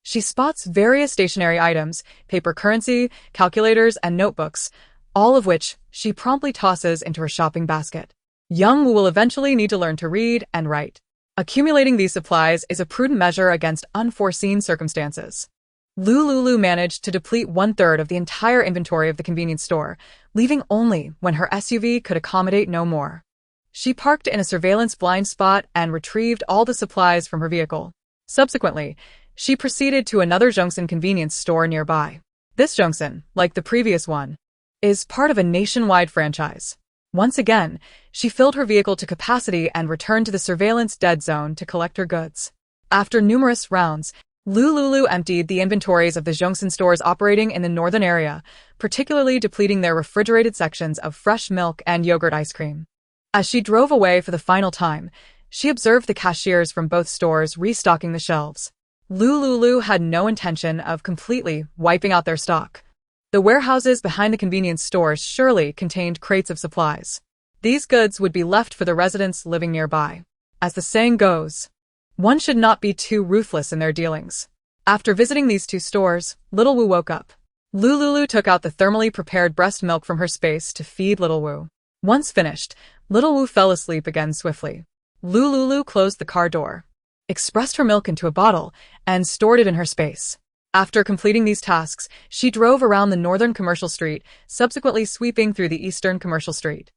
She spots various stationery items, paper currency, calculators, and notebooks, all of which she promptly tosses into her shopping basket. Young Wu will eventually need to learn to read and write. Accumulating these supplies is a prudent measure against unforeseen circumstances. Lu Liuliu managed to deplete 1/3 of the entire inventory of the convenience store, leaving only when her SUV could accommodate no more. She parked in a surveillance blind spot and retrieved all the supplies from her vehicle. Subsequently, she proceeded to another Zhongxin convenience store nearby. This Zhongxin, like the previous one, is part of a nationwide franchise. Once again, she filled her vehicle to capacity and returned to the surveillance dead zone to collect her goods. After numerous rounds, Lu Liuliu emptied the inventories of the Zhongxin stores operating in the northern area, particularly depleting their refrigerated sections of fresh milk and yogurt ice cream. As she drove away for the final time, she observed the cashiers from both stores restocking the shelves. Lu Liuliu had no intention of completely wiping out their stock. The warehouses behind the convenience stores surely contained crates of supplies. These goods would be left for the residents living nearby. As the saying goes, one should not be too ruthless in their dealings. After visiting these 2 stores, Little Wu woke up. Lu Liuliu took out the thermally prepared breast milk from her space to feed Little Wu. Once finished, Little Wu fell asleep again swiftly. Lu Liuliu closed the car door, expressed her milk into a bottle, and stored it in her space. After completing these tasks, she drove around the northern commercial street, subsequently sweeping through the eastern commercial street.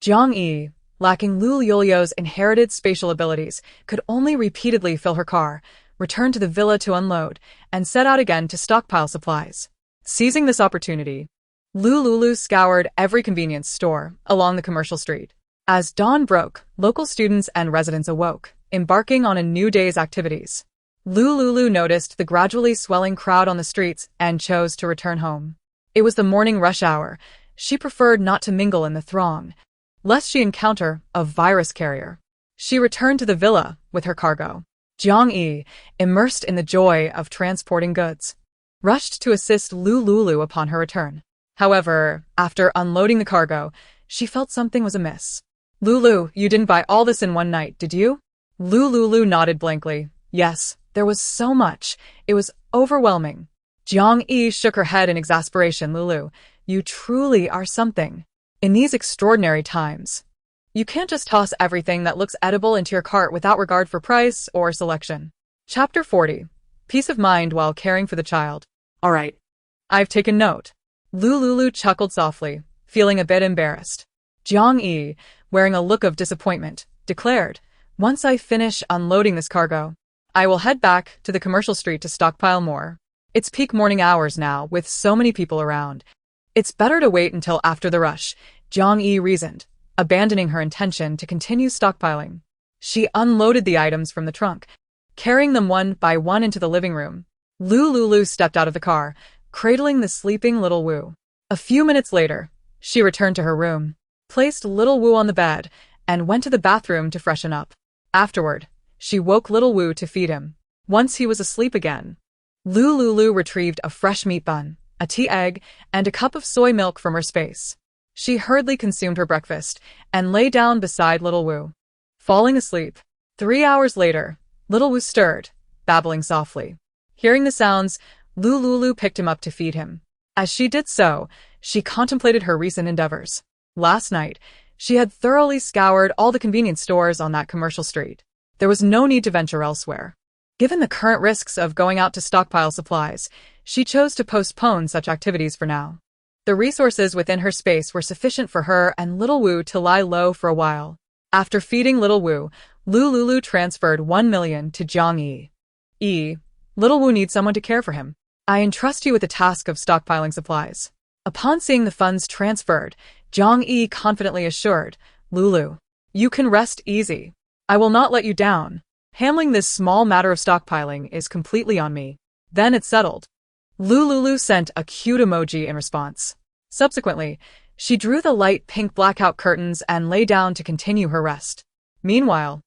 Jiang Yi, lacking Lu Liuliu's inherited spatial abilities, could only repeatedly fill her car, return to the villa to unload, and set out again to stockpile supplies. Seizing this opportunity, Lu Liuliu scoured every convenience store along the commercial street. As dawn broke, local students and residents awoke, embarking on a new day's activities. Lu Liuliu noticed the gradually swelling crowd on the streets and chose to return home. It was the morning rush hour. She preferred not to mingle in the throng, lest she encounter a virus carrier. She returned to the villa with her cargo. Jiang Yi, immersed in the joy of transporting goods, rushed to assist Lu Liuliu upon her return. However, after unloading the cargo, she felt something was amiss. Lulu, you didn't buy all this in one night, did you? Lu Liuliu nodded blankly. Yes, there was so much. It was overwhelming. Jiang Yi shook her head in exasperation. Lulu, you truly are something. In these extraordinary times, you can't just toss everything that looks edible into your cart without regard for price or selection. Chapter 40. Peace of mind while caring for the child. All right. I've taken note. Lu Liuliu chuckled softly, feeling a bit embarrassed. Jiang Yi, wearing a look of disappointment, declared, once I finish unloading this cargo, I will head back to the commercial street to stockpile more. It's peak morning hours now, with so many people around. It's better to wait until after the rush, Jiang Yi reasoned, abandoning her intention to continue stockpiling. She unloaded the items from the trunk, carrying them one by one into the living room. Lu Liuliu stepped out of the car, cradling the sleeping little Wu. A few minutes later, she returned to her room, placed little Wu on the bed, and went to the bathroom to freshen up. Afterward, she woke little Wu to feed him. Once he was asleep again, Lu Liuliu retrieved a fresh meat bun, a tea egg, and a cup of soy milk from her space. She hurriedly consumed her breakfast and lay down beside little Wu, falling asleep. 3 hours later, little Wu stirred, babbling softly. Hearing the sounds, Lu Liuliu picked him up to feed him. As she did so, she contemplated her recent endeavors. Last night, she had thoroughly scoured all the convenience stores on that commercial street. There was no need to venture elsewhere. Given the current risks of going out to stockpile supplies, she chose to postpone such activities for now. The resources within her space were sufficient for her and little Wu to lie low for a while. After feeding little Wu, Lu Liuliu transferred 1 million to Jiang Yi. Little Wu needs someone to care for him. I entrust you with the task of stockpiling supplies. Upon seeing the funds transferred, Jiang Yi confidently assured, Lulu, you can rest easy. I will not let you down. Handling this small matter of stockpiling is completely on me. Then it's settled. Lu Liuliu sent a cute emoji in response. Subsequently, she drew the light pink blackout curtains and lay down to continue her rest. Meanwhile,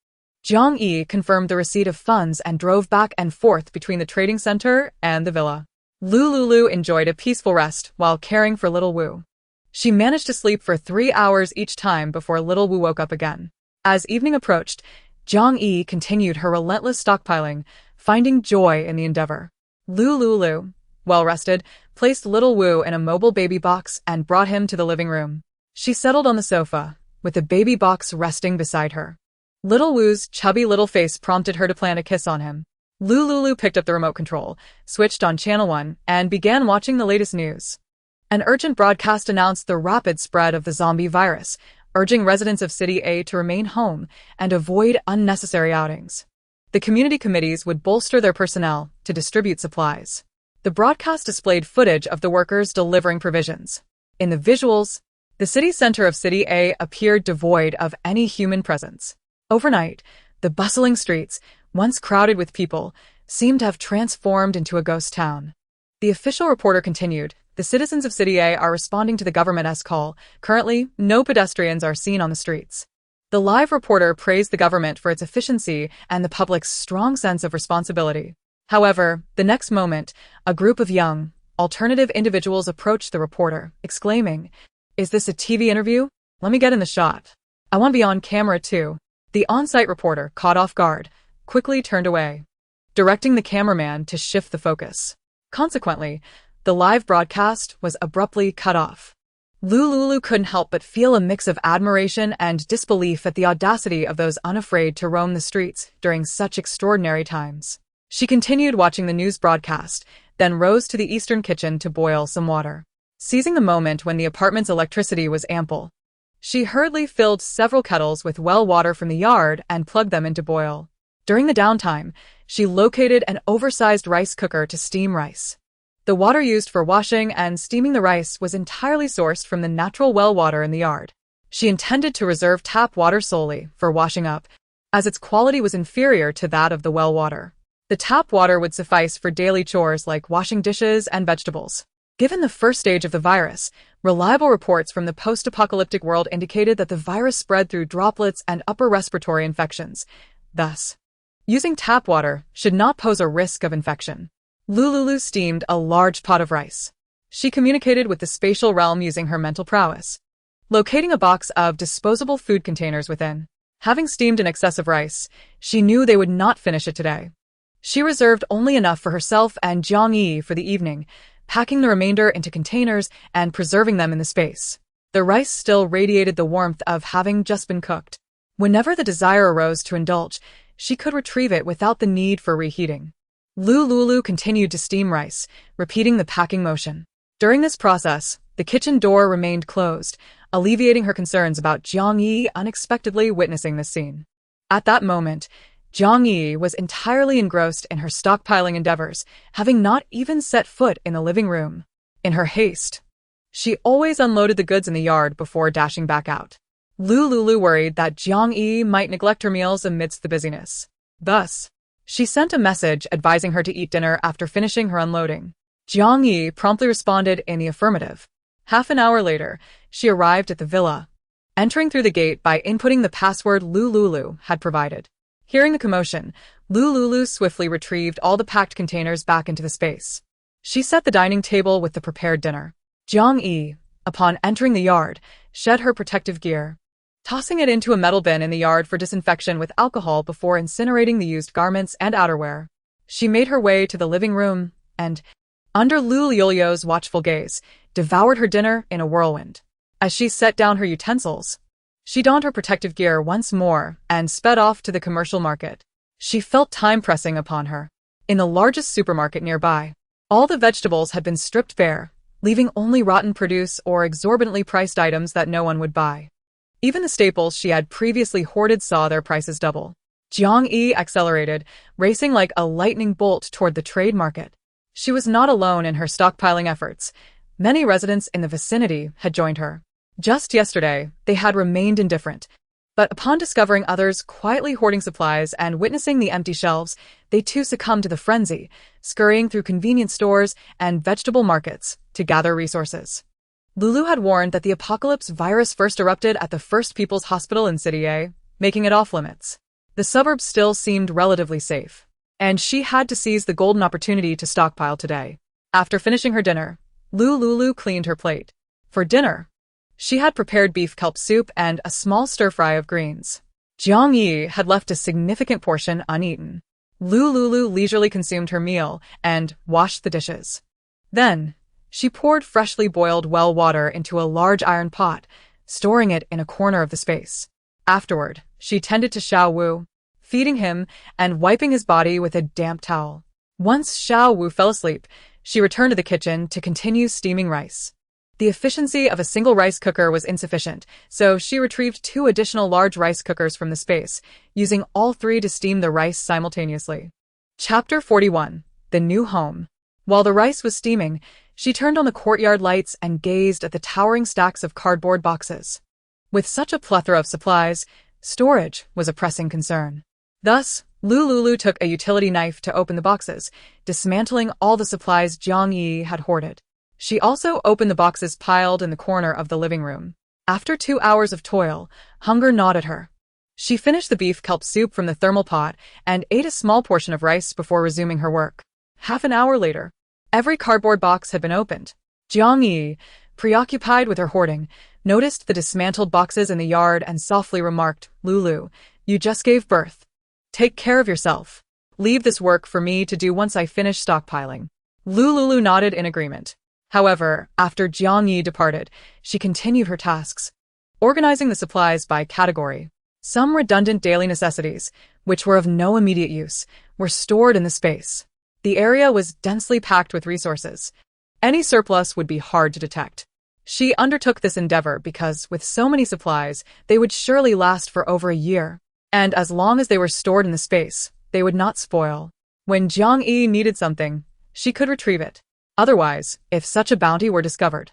Jiang Yi confirmed the receipt of funds and drove back and forth between the trading center and the villa. Lu Liuliu enjoyed a peaceful rest while caring for little Wu. She managed to sleep for 3 hours each time before little Wu woke up again. As evening approached, Jiang Yi continued her relentless stockpiling, finding joy in the endeavor. Lu Liuliu, well-rested, placed little Wu in a mobile baby box and brought him to the living room. She settled on the sofa, with the baby box resting beside her. Little Wu's chubby little face prompted her to plant a kiss on him. Lu Liuliu picked up the remote control, switched on Channel 1, and began watching the latest news. An urgent broadcast announced the rapid spread of the zombie virus, urging residents of City A to remain home and avoid unnecessary outings. The community committees would bolster their personnel to distribute supplies. The broadcast displayed footage of the workers delivering provisions. In the visuals, the city center of City A appeared devoid of any human presence. Overnight, the bustling streets, once crowded with people, seemed to have transformed into a ghost town. The official reporter continued, the citizens of City A are responding to the government's call. Currently, no pedestrians are seen on the streets. The live reporter praised the government for its efficiency and the public's strong sense of responsibility. However, the next moment, a group of young, alternative individuals approached the reporter, exclaiming, "Is this a TV interview? Let me get in the shot. I want to be on camera too." The on-site reporter, caught off guard, quickly turned away, directing the cameraman to shift the focus. Consequently, the live broadcast was abruptly cut off. Lu Liuliu couldn't help but feel a mix of admiration and disbelief at the audacity of those unafraid to roam the streets during such extraordinary times. She continued watching the news broadcast, then rose to the eastern kitchen to boil some water. Seizing the moment when the apartment's electricity was ample, she hurriedly filled several kettles with well water from the yard and plugged them into boil. During the downtime, she located an oversized rice cooker to steam rice. The water used for washing and steaming the rice was entirely sourced from the natural well water in the yard. She intended to reserve tap water solely for washing up, as its quality was inferior to that of the well water. The tap water would suffice for daily chores like washing dishes and vegetables. Given the first stage of the virus, reliable reports from the post-apocalyptic world indicated that the virus spread through droplets and upper respiratory infections. Thus, using tap water should not pose a risk of infection. Lu Liuliu steamed a large pot of rice. She communicated with the spatial realm using her mental prowess, locating a box of disposable food containers within. Having steamed an excess of rice, she knew they would not finish it today. She reserved only enough for herself and Jiang Yi for the evening, packing the remainder into containers and preserving them in the space. The rice still radiated the warmth of having just been cooked. Whenever the desire arose to indulge, she could retrieve it without the need for reheating. Lu Liuliu continued to steam rice, repeating the packing motion. During this process, the kitchen door remained closed, alleviating her concerns about Jiang Yi unexpectedly witnessing this scene. At that moment, Jiang Yi was entirely engrossed in her stockpiling endeavors, having not even set foot in the living room. In her haste, she always unloaded the goods in the yard before dashing back out. Lu Liuliu worried that Jiang Yi might neglect her meals amidst the busyness. Thus, she sent a message advising her to eat dinner after finishing her unloading. Jiang Yi promptly responded in the affirmative. Half an hour later, she arrived at the villa, entering through the gate by inputting the password Lu Liuliu had provided. Hearing the commotion, Lu Liuliu swiftly retrieved all the packed containers back into the space. She set the dining table with the prepared dinner. Jiang Yi, upon entering the yard, shed her protective gear, tossing it into a metal bin in the yard for disinfection with alcohol before incinerating the used garments and outerwear. She made her way to the living room and, under Lu Liuliu's watchful gaze, devoured her dinner in a whirlwind. As she set down her utensils, she donned her protective gear once more and sped off to the commercial market. She felt time pressing upon her. In the largest supermarket nearby, all the vegetables had been stripped bare, leaving only rotten produce or exorbitantly priced items that no one would buy. Even the staples she had previously hoarded saw their prices double. Jiang Yi accelerated, racing like a lightning bolt toward the trade market. She was not alone in her stockpiling efforts. Many residents in the vicinity had joined her. Just yesterday, they had remained indifferent, but upon discovering others quietly hoarding supplies and witnessing the empty shelves, they too succumbed to the frenzy, scurrying through convenience stores and vegetable markets to gather resources. Lulu had warned that the apocalypse virus first erupted at the First People's Hospital in City A, making it off-limits. The suburbs still seemed relatively safe, and she had to seize the golden opportunity to stockpile today. After finishing her dinner, Lu Liuliu cleaned her plate. For dinner, she had prepared beef kelp soup and a small stir-fry of greens. Jiang Yi had left a significant portion uneaten. Lu Liuliu leisurely consumed her meal and washed the dishes. Then, she poured freshly boiled well water into a large iron pot, storing it in a corner of the space. Afterward, she tended to Xiao Wu, feeding him and wiping his body with a damp towel. Once Xiao Wu fell asleep, she returned to the kitchen to continue steaming rice. The efficiency of a single rice cooker was insufficient, so she retrieved 2 additional large rice cookers from the space, using all 3 to steam the rice simultaneously. Chapter 41. The New Home. While the rice was steaming, she turned on the courtyard lights and gazed at the towering stacks of cardboard boxes. With such a plethora of supplies, storage was a pressing concern. Thus, Lu Liuliu took a utility knife to open the boxes, dismantling all the supplies Jiang Yi had hoarded. She also opened the boxes piled in the corner of the living room. After 2 hours of toil, hunger gnawed at her. She finished the beef kelp soup from the thermal pot and ate a small portion of rice before resuming her work. Half an hour later, every cardboard box had been opened. Jiang Yi, preoccupied with her hoarding, noticed the dismantled boxes in the yard and softly remarked, "Lulu, you just gave birth. Take care of yourself. Leave this work for me to do once I finish stockpiling." Lu Liuliu nodded in agreement. However, after Jiang Yi departed, she continued her tasks, organizing the supplies by category. Some redundant daily necessities, which were of no immediate use, were stored in the space. The area was densely packed with resources. Any surplus would be hard to detect. She undertook this endeavor because, with so many supplies, they would surely last for over a year. And as long as they were stored in the space, they would not spoil. When Jiang Yi needed something, she could retrieve it. Otherwise, if such a bounty were discovered,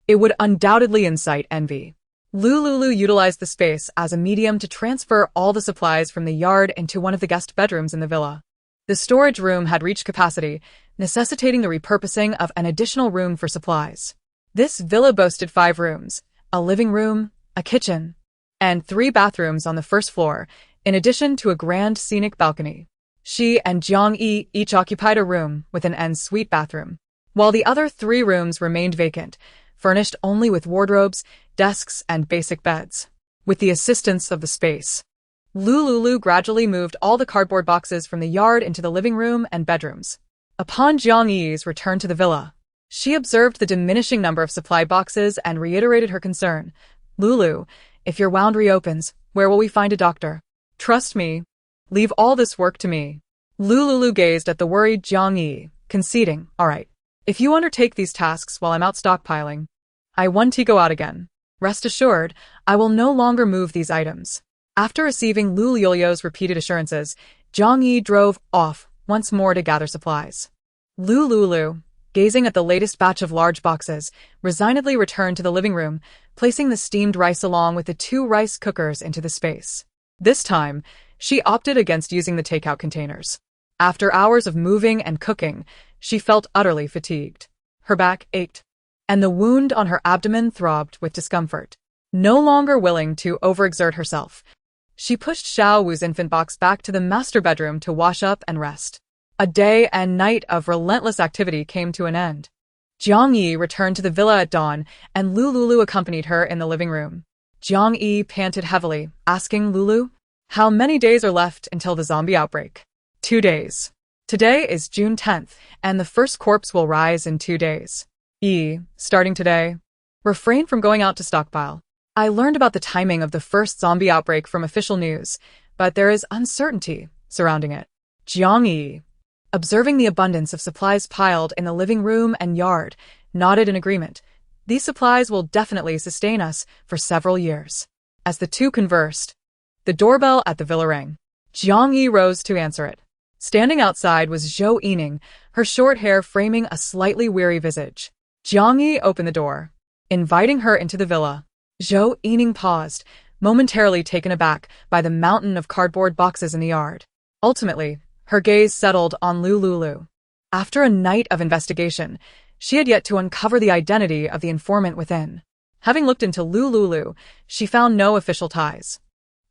it would undoubtedly incite envy. Lu Liuliu utilized the space as a medium to transfer all the supplies from the yard into one of the guest bedrooms in the villa. The storage room had reached capacity, necessitating the repurposing of an additional room for supplies. This villa boasted 5 rooms, a living room, a kitchen, and 3 bathrooms on the first floor, in addition to a grand scenic balcony. She and Jiang Yi each occupied a room with an en-suite bathroom, while the other 3 rooms remained vacant, furnished only with wardrobes, desks, and basic beds. With the assistance of the space, Lu Liuliu gradually moved all the cardboard boxes from the yard into the living room and bedrooms. Upon Jiang Yi's return to the villa, she observed the diminishing number of supply boxes and reiterated her concern. "Lulu, if your wound reopens, where will we find a doctor? Trust me. Leave all this work to me." Lu Liuliu gazed at the worried Jiang Yi, conceding, "All right. If you undertake these tasks while I'm out stockpiling, I want to go out again. Rest assured, I will no longer move these items." After receiving Lu Liuliu's repeated assurances, Jiang Yi drove off once more to gather supplies. Lu Liuliu, gazing at the latest batch of large boxes, resignedly returned to the living room, placing the steamed rice along with the 2 rice cookers into the space. This time, she opted against using the takeout containers. After hours of moving and cooking, she felt utterly fatigued. Her back ached, and the wound on her abdomen throbbed with discomfort. No longer willing to overexert herself, she pushed Xiao Wu's infant box back to the master bedroom to wash up and rest. A day and night of relentless activity came to an end. Jiang Yi returned to the villa at dawn, and Lu Liuliu accompanied her in the living room. Jiang Yi panted heavily, asking Lulu, "How many days are left until the zombie outbreak?" 2 days. Today is June 10th, and the first corpse will rise in 2 days. Starting today, refrain from going out to stockpile. I learned about the timing of the first zombie outbreak from official news, but there is uncertainty surrounding it. Jiang Yi, observing the abundance of supplies piled in the living room and yard, nodded in agreement. These supplies will definitely sustain us for several years. As the two conversed, the doorbell at the villa rang. Jiang Yi rose to answer it. Standing outside was Zhou Yining, her short hair framing a slightly weary visage. Jiang Yi opened the door, inviting her into the villa. Zhou Yining paused, momentarily taken aback by the mountain of cardboard boxes in the yard. Ultimately, her gaze settled on Lu Liuliu. After a night of investigation, she had yet to uncover the identity of the informant within. Having looked into Lu Liuliu, she found no official ties.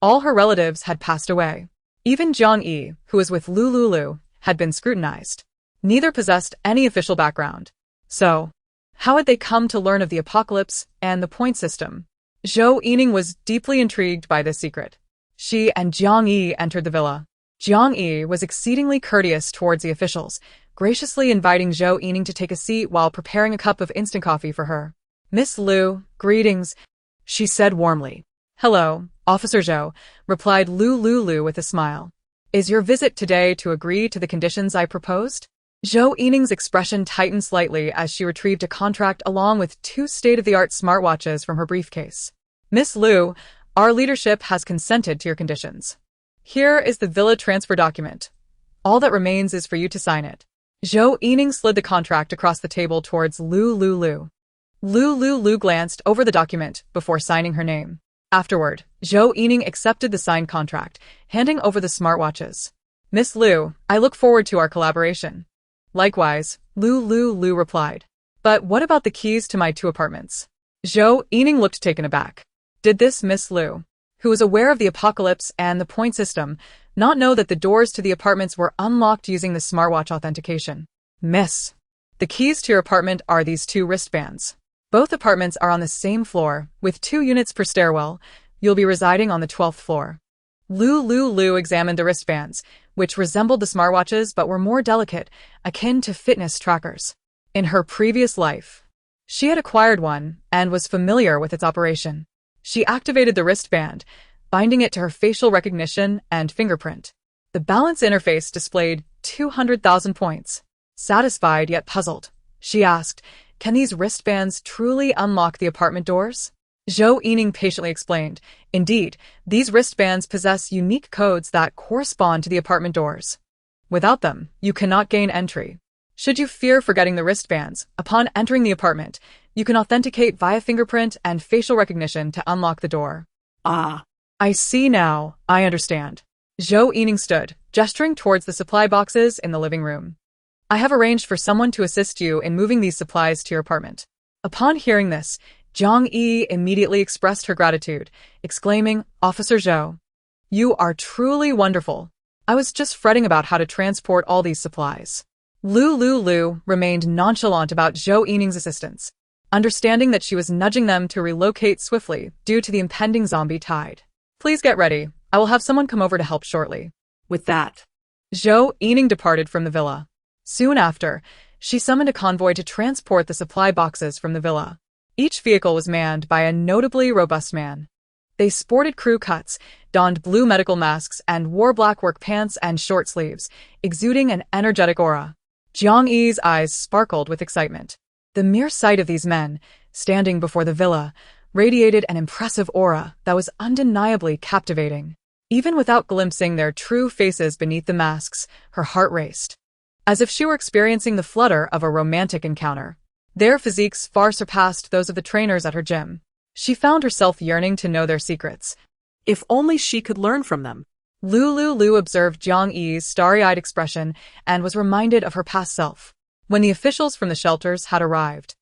All her relatives had passed away. Even Jiang Yi, who was with Lu Liuliu, had been scrutinized. Neither possessed any official background. So, how had they come to learn of the apocalypse and the point system? Zhou Yining was deeply intrigued by this secret. She and Jiang Yi entered the villa. Jiang Yi was exceedingly courteous towards the officials, graciously inviting Zhou Yining to take a seat while preparing a cup of instant coffee for her. "Miss Lu, greetings," she said warmly. "Hello, Officer Zhou," replied Lu Liuliu with a smile. "Is your visit today to agree to the conditions I proposed?" Zhou Yining's expression tightened slightly as she retrieved a contract along with 2 state-of-the-art smartwatches from her briefcase. "Miss Lu, our leadership has consented to your conditions. Here is the villa transfer document. All that remains is for you to sign it." Zhou Yining slid the contract across the table towards Lu Liuliu. Lu Liuliu glanced over the document before signing her name. Afterward, Zhou Yining accepted the signed contract, handing over the smartwatches. "Miss Lu, I look forward to our collaboration." "Likewise," Lu Liuliu replied. "But what about the keys to my 2 apartments?" Zhou Yining looked taken aback. Did this Miss Lu, who was aware of the apocalypse and the point system, not know that the doors to the apartments were unlocked using the smartwatch authentication? "Miss, the keys to your apartment are these 2 wristbands. Both apartments are on the same floor, with 2 units per stairwell. You'll be residing on the 12th floor." Lu Liuliu examined the wristbands, which resembled the smartwatches but were more delicate, akin to fitness trackers. In her previous life, she had acquired one and was familiar with its operation. She activated the wristband, binding it to her facial recognition and fingerprint. The balance interface displayed 200,000 points. Satisfied yet puzzled, she asked, "Can these wristbands truly unlock the apartment doors?" Zhou Yining patiently explained, "Indeed, these wristbands possess unique codes that correspond to the apartment doors. Without them, you cannot gain entry. Should you fear forgetting the wristbands, upon entering the apartment, You can authenticate via fingerprint and facial recognition to unlock the door. Ah, I see now. I understand. Zhou Yining stood, gesturing towards the supply boxes in the living room. I have arranged for someone to assist you in moving these supplies to your apartment. Upon hearing this, Zhang Yi immediately expressed her gratitude, exclaiming, Officer Zhou, you are truly wonderful. I was just fretting about how to transport all these supplies. Lu Liuliu remained nonchalant about Zhou Yining's assistance, understanding that she was nudging them to relocate swiftly due to the impending zombie tide. Please get ready. I will have someone come over to help shortly. with that. Zhou Yining departed from the villa. Soon after, she summoned a convoy to transport the supply boxes from the villa. Each vehicle was manned by a notably robust man. They sported crew cuts, donned blue medical masks, and wore black work pants and short sleeves, exuding an energetic aura. Jiang Yi's eyes sparkled with excitement. The mere sight of these men, standing before the villa, radiated an impressive aura that was undeniably captivating. Even without glimpsing their true faces beneath the masks, her heart raced, as if she were experiencing the flutter of a romantic encounter. Their physiques far surpassed those of the trainers at her gym. She found herself yearning to know their secrets. If only she could learn from them. Lu Liuliu observed Jiang Yi's starry-eyed expression and was reminded of her past self, when the officials from the shelters had arrived.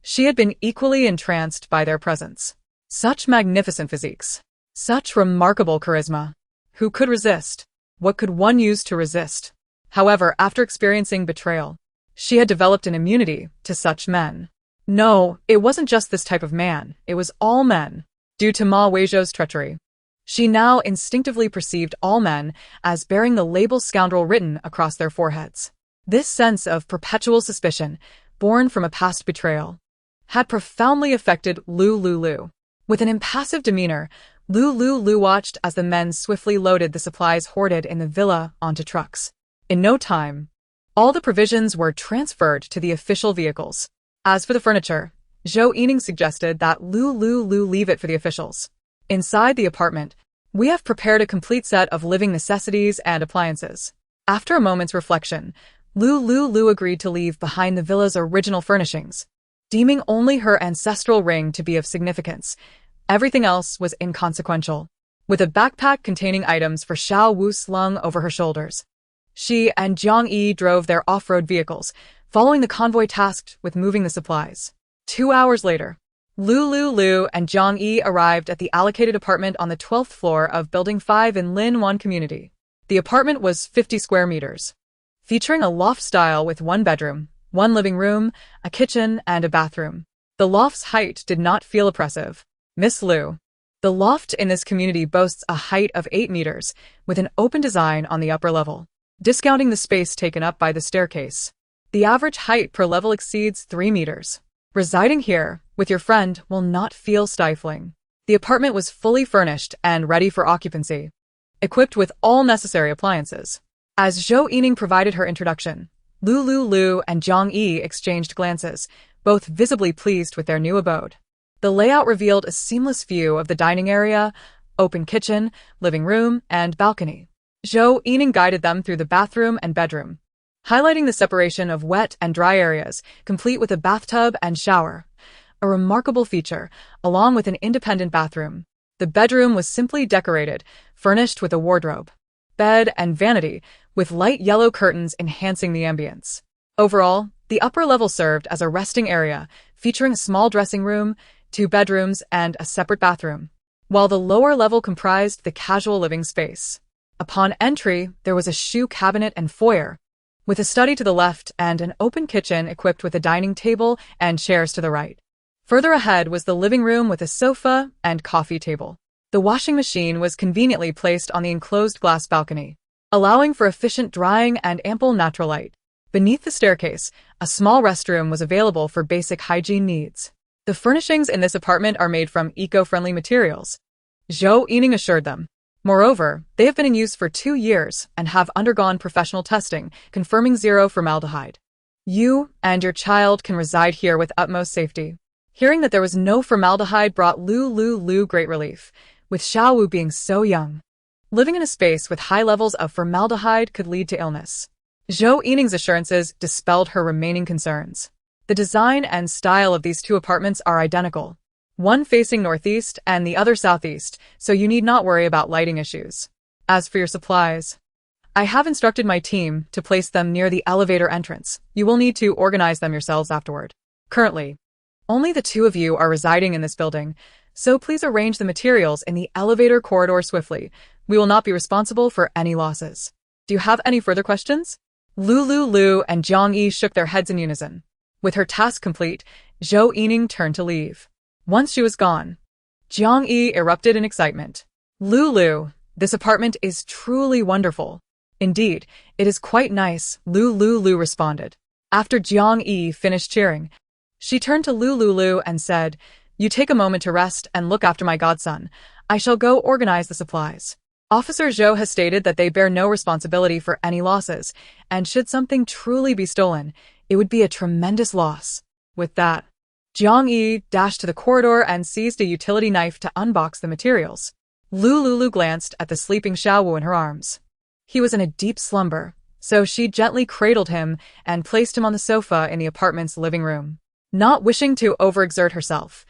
She had been equally entranced by their presence. Such magnificent physiques. Such remarkable charisma. Who could resist? What could one use to resist? However, after experiencing betrayal, she had developed an immunity to such men. No, it wasn't just this type of man, it was all men. Due to Ma Weizhou's treachery, she now instinctively perceived all men as bearing the label scoundrel written across their foreheads. This sense of perpetual suspicion, born from a past betrayal, had profoundly affected Lu Liuliu. With an impassive demeanor, Lu Liuliu watched as the men swiftly loaded the supplies hoarded in the villa onto trucks. In no time, all the provisions were transferred to the official vehicles. As for the furniture, Zhou Yining suggested that Lu Liuliu leave it for the officials. Inside the apartment, we have prepared a complete set of living necessities and appliances. After a moment's reflection, Lu Liuliu agreed to leave behind the villa's original furnishings, deeming only her ancestral ring to be of significance. Everything else was inconsequential. With a backpack containing items for Xiao Wu slung over her shoulders, she and Jiang Yi drove their off-road vehicles, following the convoy tasked with moving the supplies. 2 hours later, Lu Liuliu and Jiang Yi arrived at the allocated apartment on the 12th floor of Building 5 in Lin Wan Community. The apartment was 50 square meters, featuring a loft style with 1 bedroom, 1 living room, a kitchen, and a bathroom. The loft's height did not feel oppressive. Miss Lu. The loft in this community boasts a height of 8 meters, with an open design on the upper level, discounting the space taken up by the staircase. The average height per level exceeds 3 meters. Residing here, with your friend, will not feel stifling. The apartment was fully furnished and ready for occupancy, equipped with all necessary appliances. As Zhou Yining provided her introduction, Lu Liuliu and Jiang Yi exchanged glances, both visibly pleased with their new abode. The layout revealed a seamless view of the dining area, open kitchen, living room, and balcony. Zhou Yining guided them through the bathroom and bedroom, highlighting the separation of wet and dry areas, complete with a bathtub and shower. A remarkable feature, along with an independent bathroom. The bedroom was simply decorated, furnished with a wardrobe, bed, and vanity, with light yellow curtains enhancing the ambience. Overall, the upper level served as a resting area, featuring a small dressing room, 2 bedrooms, and a separate bathroom, while the lower level comprised the casual living space. Upon entry, there was a shoe cabinet and foyer, with a study to the left and an open kitchen equipped with a dining table and chairs to the right. Further ahead was the living room with a sofa and coffee table. The washing machine was conveniently placed on the enclosed glass balcony, allowing for efficient drying and ample natural light. Beneath the staircase, a small restroom was available for basic hygiene needs. The furnishings in this apartment are made from eco-friendly materials, Zhou Yining assured them. Moreover, they have been in use for 2 years and have undergone professional testing, confirming 0 formaldehyde. You and your child can reside here with utmost safety. Hearing that there was no formaldehyde brought Lu Liuliu great relief, with Xiao Wu being so young. Living in a space with high levels of formaldehyde could lead to illness. Zhou Yining's assurances dispelled her remaining concerns. The design and style of these two apartments are identical. One facing northeast and the other southeast, so you need not worry about lighting issues. As for your supplies, I have instructed my team to place them near the elevator entrance. You will need to organize them yourselves afterward. Currently, only the two of you are residing in this building, so please arrange the materials in the elevator corridor swiftly. We will not be responsible for any losses. Do you have any further questions? Lu Liuliu and Jiang Yi shook their heads in unison. With her task complete, Zhou Yining turned to leave. Once she was gone, Jiang Yi erupted in excitement. Lu Liu, this apartment is truly wonderful. Indeed, it is quite nice, Lu Liuliu responded. After Jiang Yi finished cheering, she turned to Lu Liuliu and said, "You take a moment to rest and look after my godson. I shall go organize the supplies." Officer Zhou has stated that they bear no responsibility for any losses, and should something truly be stolen, it would be a tremendous loss. With that, Jiang Yi dashed to the corridor and seized a utility knife to unbox the materials. Lu Liuliu glanced at the sleeping Xiaowu in her arms. He was in a deep slumber, so she gently cradled him and placed him on the sofa in the apartment's living room. Not wishing to overexert herself,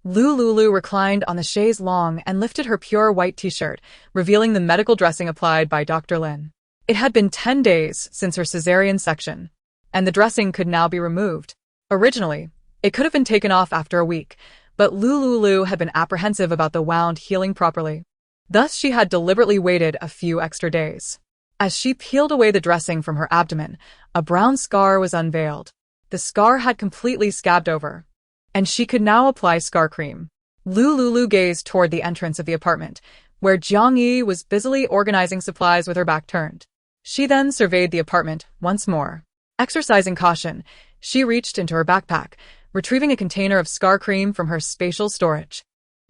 Lu Liuliu reclined on the chaise longue and lifted her pure white t-shirt, revealing the medical dressing applied by Dr. Lin. It had been 10 days since her cesarean section, and the dressing could now be removed. Originally, it could have been taken off after a week, but Lu Liuliu had been apprehensive about the wound healing properly. Thus she had deliberately waited a few extra days. As she peeled away the dressing from her abdomen, a brown scar was unveiled. The scar had completely scabbed over, and she could now apply scar cream. Lu Liuliu gazed toward the entrance of the apartment, where Jiang Yi was busily organizing supplies with her back turned. She then surveyed the apartment once more. Exercising caution, she reached into her backpack, retrieving a container of scar cream from her spatial storage.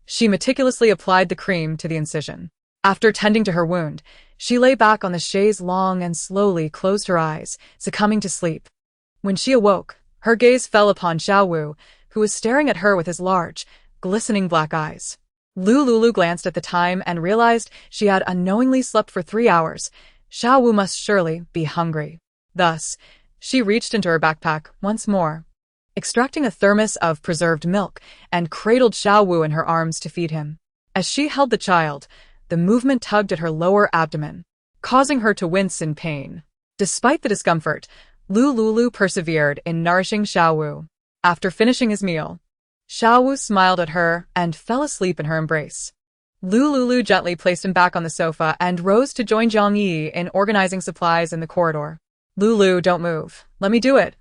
She meticulously applied the cream to the incision. After tending to her wound, she lay back on the chaise longue and slowly closed her eyes, succumbing to sleep. When she awoke, her gaze fell upon Xiaowu, who was staring at her with his large, glistening black eyes. Lu Liuliu glanced at the time and realized she had unknowingly slept for 3 hours. Xiaowu must surely be hungry. Thus, she reached into her backpack once more, extracting a thermos of preserved milk, and cradled Xiaowu in her arms to feed him. As she held the child, the movement tugged at her lower abdomen, causing her to wince in pain. Despite the discomfort, Lu Liuliu persevered in nourishing Xiaowu. After finishing his meal, Xiaowu smiled at her and fell asleep in her embrace. Lu Liuliu gently placed him back on the sofa and rose to join Jiang Yi in organizing supplies in the corridor. "Lulu, don't move. Let me do it,"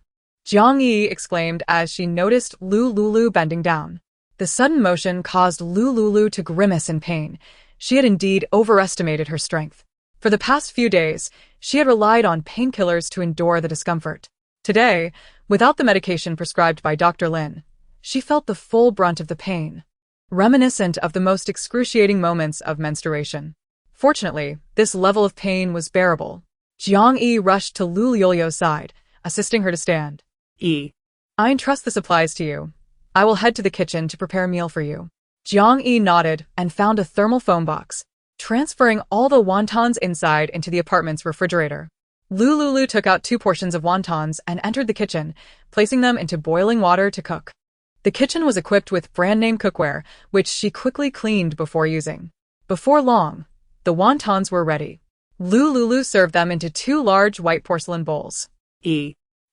Jiang Yi exclaimed as she noticed Lu Liuliu bending down. The sudden motion caused Lu Liuliu to grimace in pain. She had indeed overestimated her strength. For the past few days, she had relied on painkillers to endure the discomfort. Today, without the medication prescribed by Dr. Lin, she felt the full brunt of the pain, reminiscent of the most excruciating moments of menstruation. Fortunately, this level of pain was bearable. Jiang Yi rushed to Lu Liuliu's side, assisting her to stand. "I entrust the supplies to you. I will head to the kitchen to prepare a meal for you." Jiang Yi nodded and found a thermal foam box, transferring all the wontons inside into the apartment's refrigerator. Lu Liuliu took out 2 portions of wontons and entered the kitchen, placing them into boiling water to cook. The kitchen was equipped with brand-name cookware, which she quickly cleaned before using. Before long, the wontons were ready. Lu Liuliu served them into 2 large white porcelain bowls.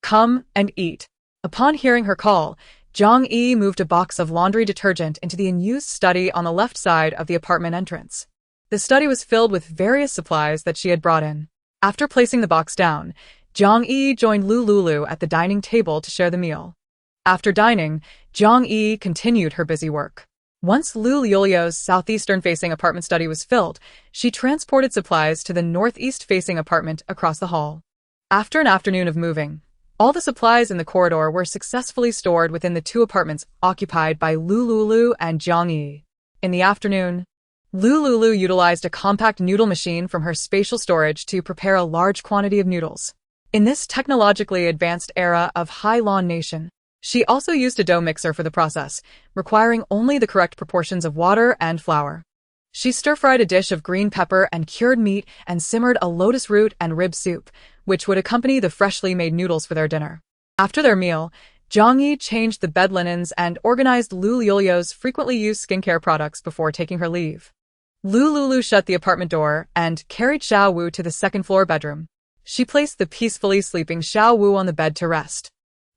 "Come and eat." Upon hearing her call, Jiang Yi moved a box of laundry detergent into the unused study on the left side of the apartment entrance. The study was filled with various supplies that she had brought in. After placing the box down, Jiang Yi joined Lu Liuliu at the dining table to share the meal. After dining, Jiang Yi continued her busy work. Once Lu Liuliu's southeastern-facing apartment study was filled, she transported supplies to the northeast-facing apartment across the hall. After an afternoon of moving, all the supplies in the corridor were successfully stored within the 2 apartments occupied by Lu Liuliu and Jiang Yi. In the afternoon, Lu Liuliu utilized a compact noodle machine from her spatial storage to prepare a large quantity of noodles. In this technologically advanced era of Hai-Lan Nation, she also used a dough mixer for the process, requiring only the correct proportions of water and flour. She stir-fried a dish of green pepper and cured meat and simmered a lotus root and rib soup, which would accompany the freshly made noodles for their dinner. After their meal, Zhang Yi changed the bed linens and organized Lu Liuliu's frequently used skincare products before taking her leave. Lu Liuliu shut the apartment door and carried Xiao Wu to the second-floor bedroom. She placed the peacefully sleeping Xiao Wu on the bed to rest,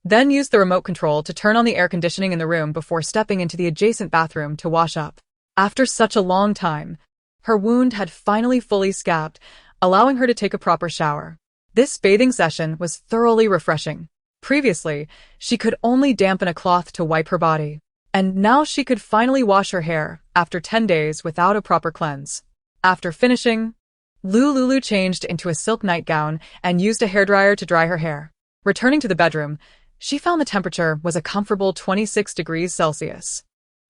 then used the remote control to turn on the air conditioning in the room before stepping into the adjacent bathroom to wash up. After such a long time, her wound had finally fully scabbed, allowing her to take a proper shower. This bathing session was thoroughly refreshing. Previously, she could only dampen a cloth to wipe her body, and now she could finally wash her hair after 10 days without a proper cleanse. After finishing, Lu Liuliu changed into a silk nightgown and used a hairdryer to dry her hair. Returning to the bedroom, she found the temperature was a comfortable 26 degrees Celsius.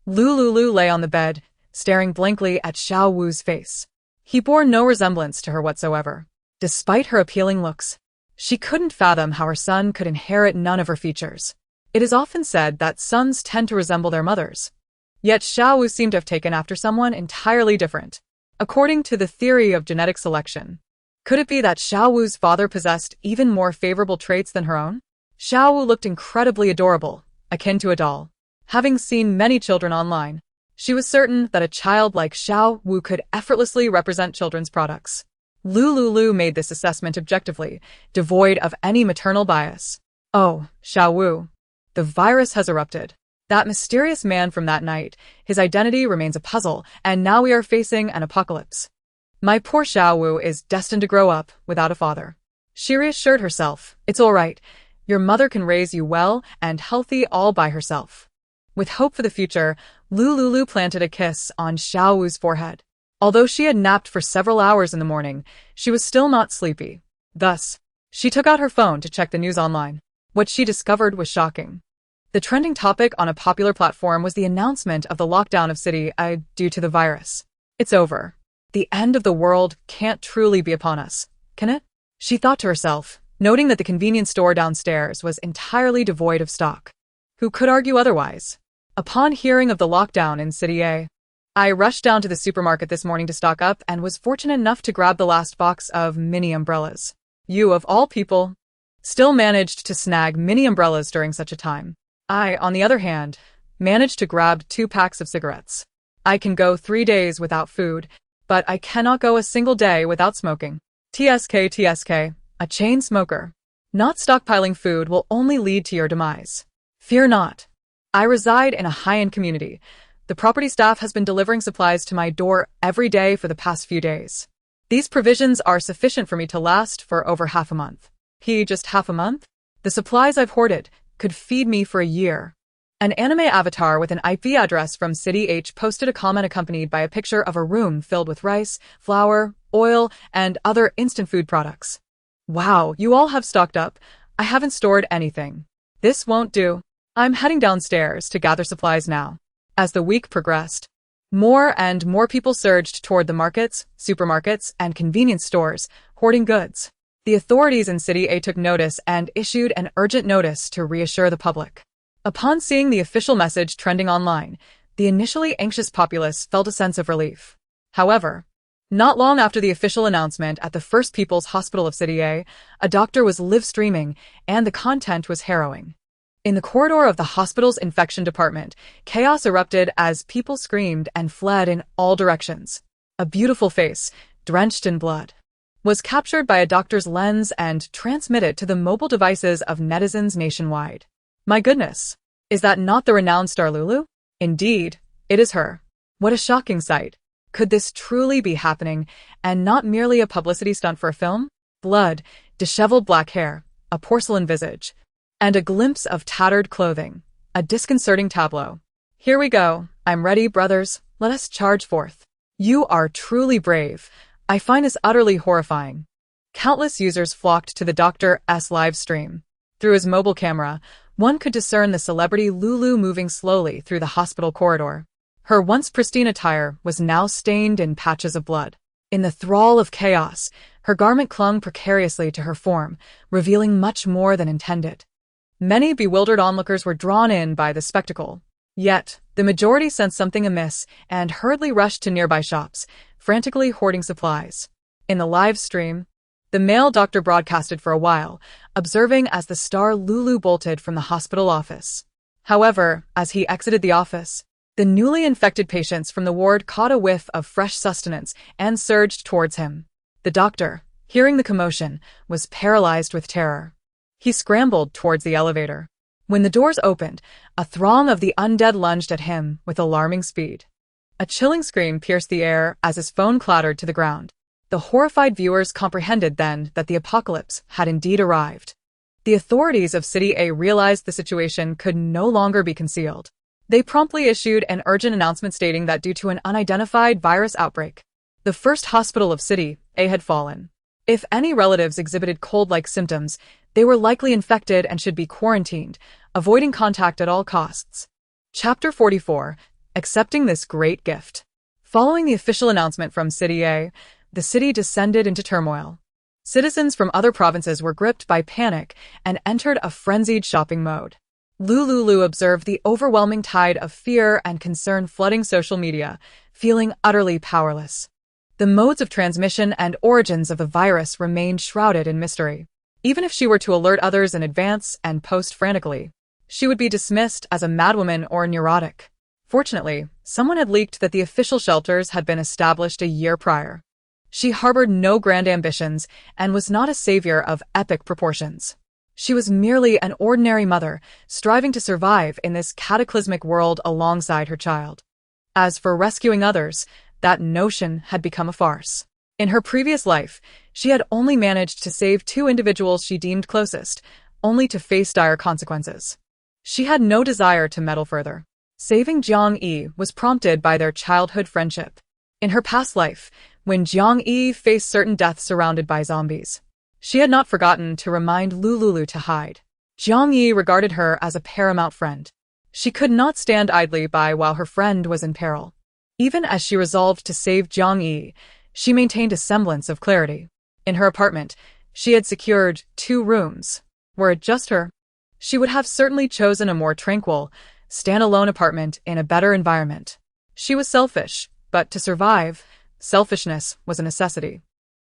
Lu Liuliu lay on the bed, staring blankly at Xiao Wu's face. He bore no resemblance to her whatsoever. Despite her appealing looks, she couldn't fathom how her son could inherit none of her features. It is often said that sons tend to resemble their mothers. Yet Xiao Wu seemed to have taken after someone entirely different. According to the theory of genetic selection, could it be that Xiao Wu's father possessed even more favorable traits than her own? Xiao Wu looked incredibly adorable, akin to a doll. Having seen many children online, she was certain that a child like Xiao Wu could effortlessly represent children's products. Lu Liuliu made this assessment objectively, devoid of any maternal bias. Oh, Xiao Wu. The virus has erupted. That mysterious man from that night, his identity remains a puzzle, and now we are facing an apocalypse. My poor Xiao Wu is destined to grow up without a father. She reassured herself, it's all right. Your mother can raise you well and healthy all by herself. With hope for the future, Lu Liuliu planted a kiss on Xiao Wu's forehead. Although she had napped for several hours in the morning, she was still not sleepy. Thus, she took out her phone to check the news online. What she discovered was shocking. The trending topic on a popular platform was the announcement of the lockdown of city due to the virus. It's over. The end of the world can't truly be upon us, can it? She thought to herself, noting that the convenience store downstairs was entirely devoid of stock. Who could argue otherwise? Upon hearing of the lockdown in City A, I rushed down to the supermarket this morning to stock up and was fortunate enough to grab the last box of mini umbrellas. You, of all people, still managed to snag mini umbrellas during such a time. I, on the other hand, managed to grab 2 packs of cigarettes. I can go 3 days without food, but I cannot go a single day without smoking. TSK, a chain smoker. Not stockpiling food will only lead to your demise. Fear not. I reside in a high-end community. The property staff has been delivering supplies to my door every day for the past few days. These provisions are sufficient for me to last for over half a month. Just half a month? The supplies I've hoarded could feed me for a year. An anime avatar with an IP address from City H posted a comment accompanied by a picture of a room filled with rice, flour, oil, and other instant food products. Wow, you all have stocked up. I haven't stored anything. This won't do. I'm heading downstairs to gather supplies now. As the week progressed, more and more people surged toward the markets, supermarkets, and convenience stores, hoarding goods. The authorities in City A took notice and issued an urgent notice to reassure the public. Upon seeing the official message trending online, the initially anxious populace felt a sense of relief. However, not long after the official announcement at the First People's Hospital of City A doctor was live streaming, and the content was harrowing. In the corridor of the hospital's infection department, chaos erupted as people screamed and fled in all directions. A beautiful face, drenched in blood, was captured by a doctor's lens and transmitted to the mobile devices of netizens nationwide. My goodness, is that not the renowned star Lulu? Indeed, it is her. What a shocking sight. Could this truly be happening, and not merely a publicity stunt for a film? Blood, disheveled black hair, a porcelain visage, and a glimpse of tattered clothing. A disconcerting tableau. Here we go. I'm ready, brothers. Let us charge forth. You are truly brave. I find this utterly horrifying. Countless users flocked to the Doctor's live stream. Through his mobile camera, one could discern the celebrity Lulu moving slowly through the hospital corridor. Her once pristine attire was now stained in patches of blood. In the thrall of chaos, her garment clung precariously to her form, revealing much more than intended. Many bewildered onlookers were drawn in by the spectacle. Yet, the majority sensed something amiss and hurriedly rushed to nearby shops, frantically hoarding supplies. In the live stream, The male doctor broadcasted for a while, observing as the star Lulu bolted from the hospital office. However, as he exited the office, the newly infected patients from the ward caught a whiff of fresh sustenance and surged towards him. The doctor, hearing the commotion, was paralyzed with terror. He scrambled towards the elevator. When the doors opened, a throng of the undead lunged at him with alarming speed. A chilling scream pierced the air as his phone clattered to the ground. The horrified viewers comprehended then that the apocalypse had indeed arrived. The authorities of City A realized the situation could no longer be concealed. They promptly issued an urgent announcement stating that due to an unidentified virus outbreak, the first hospital of City A had fallen. If any relatives exhibited cold-like symptoms, they were likely infected and should be quarantined, avoiding contact at all costs. Chapter 44. Accepting this great gift. Following the official announcement from City A, the city descended into turmoil. Citizens from other provinces were gripped by panic and entered a frenzied shopping mode. Lu Liuliu observed the overwhelming tide of fear and concern flooding social media, feeling utterly powerless. The modes of transmission and origins of the virus remained shrouded in mystery. Even if she were to alert others in advance and post frantically, she would be dismissed as a madwoman or neurotic. Fortunately, someone had leaked that the official shelters had been established a year prior. She harbored no grand ambitions and was not a savior of epic proportions. She was merely an ordinary mother, striving to survive in this cataclysmic world alongside her child. As for rescuing others, that notion had become a farce. In her previous life, she had only managed to save 2 individuals she deemed closest, only to face dire consequences. She had no desire to meddle further. Saving Jiang Yi was prompted by their childhood friendship. In her past life, when Jiang Yi faced certain death surrounded by zombies, she had not forgotten to remind Lu Liuliu to hide. Jiang Yi regarded her as a paramount friend. She could not stand idly by while her friend was in peril. Even as she resolved to save Jiang Yi, she maintained a semblance of clarity. In her apartment, she had secured 2 rooms. Were it just her, she would have certainly chosen a more tranquil, standalone apartment in a better environment. She was selfish, but to survive, selfishness was a necessity.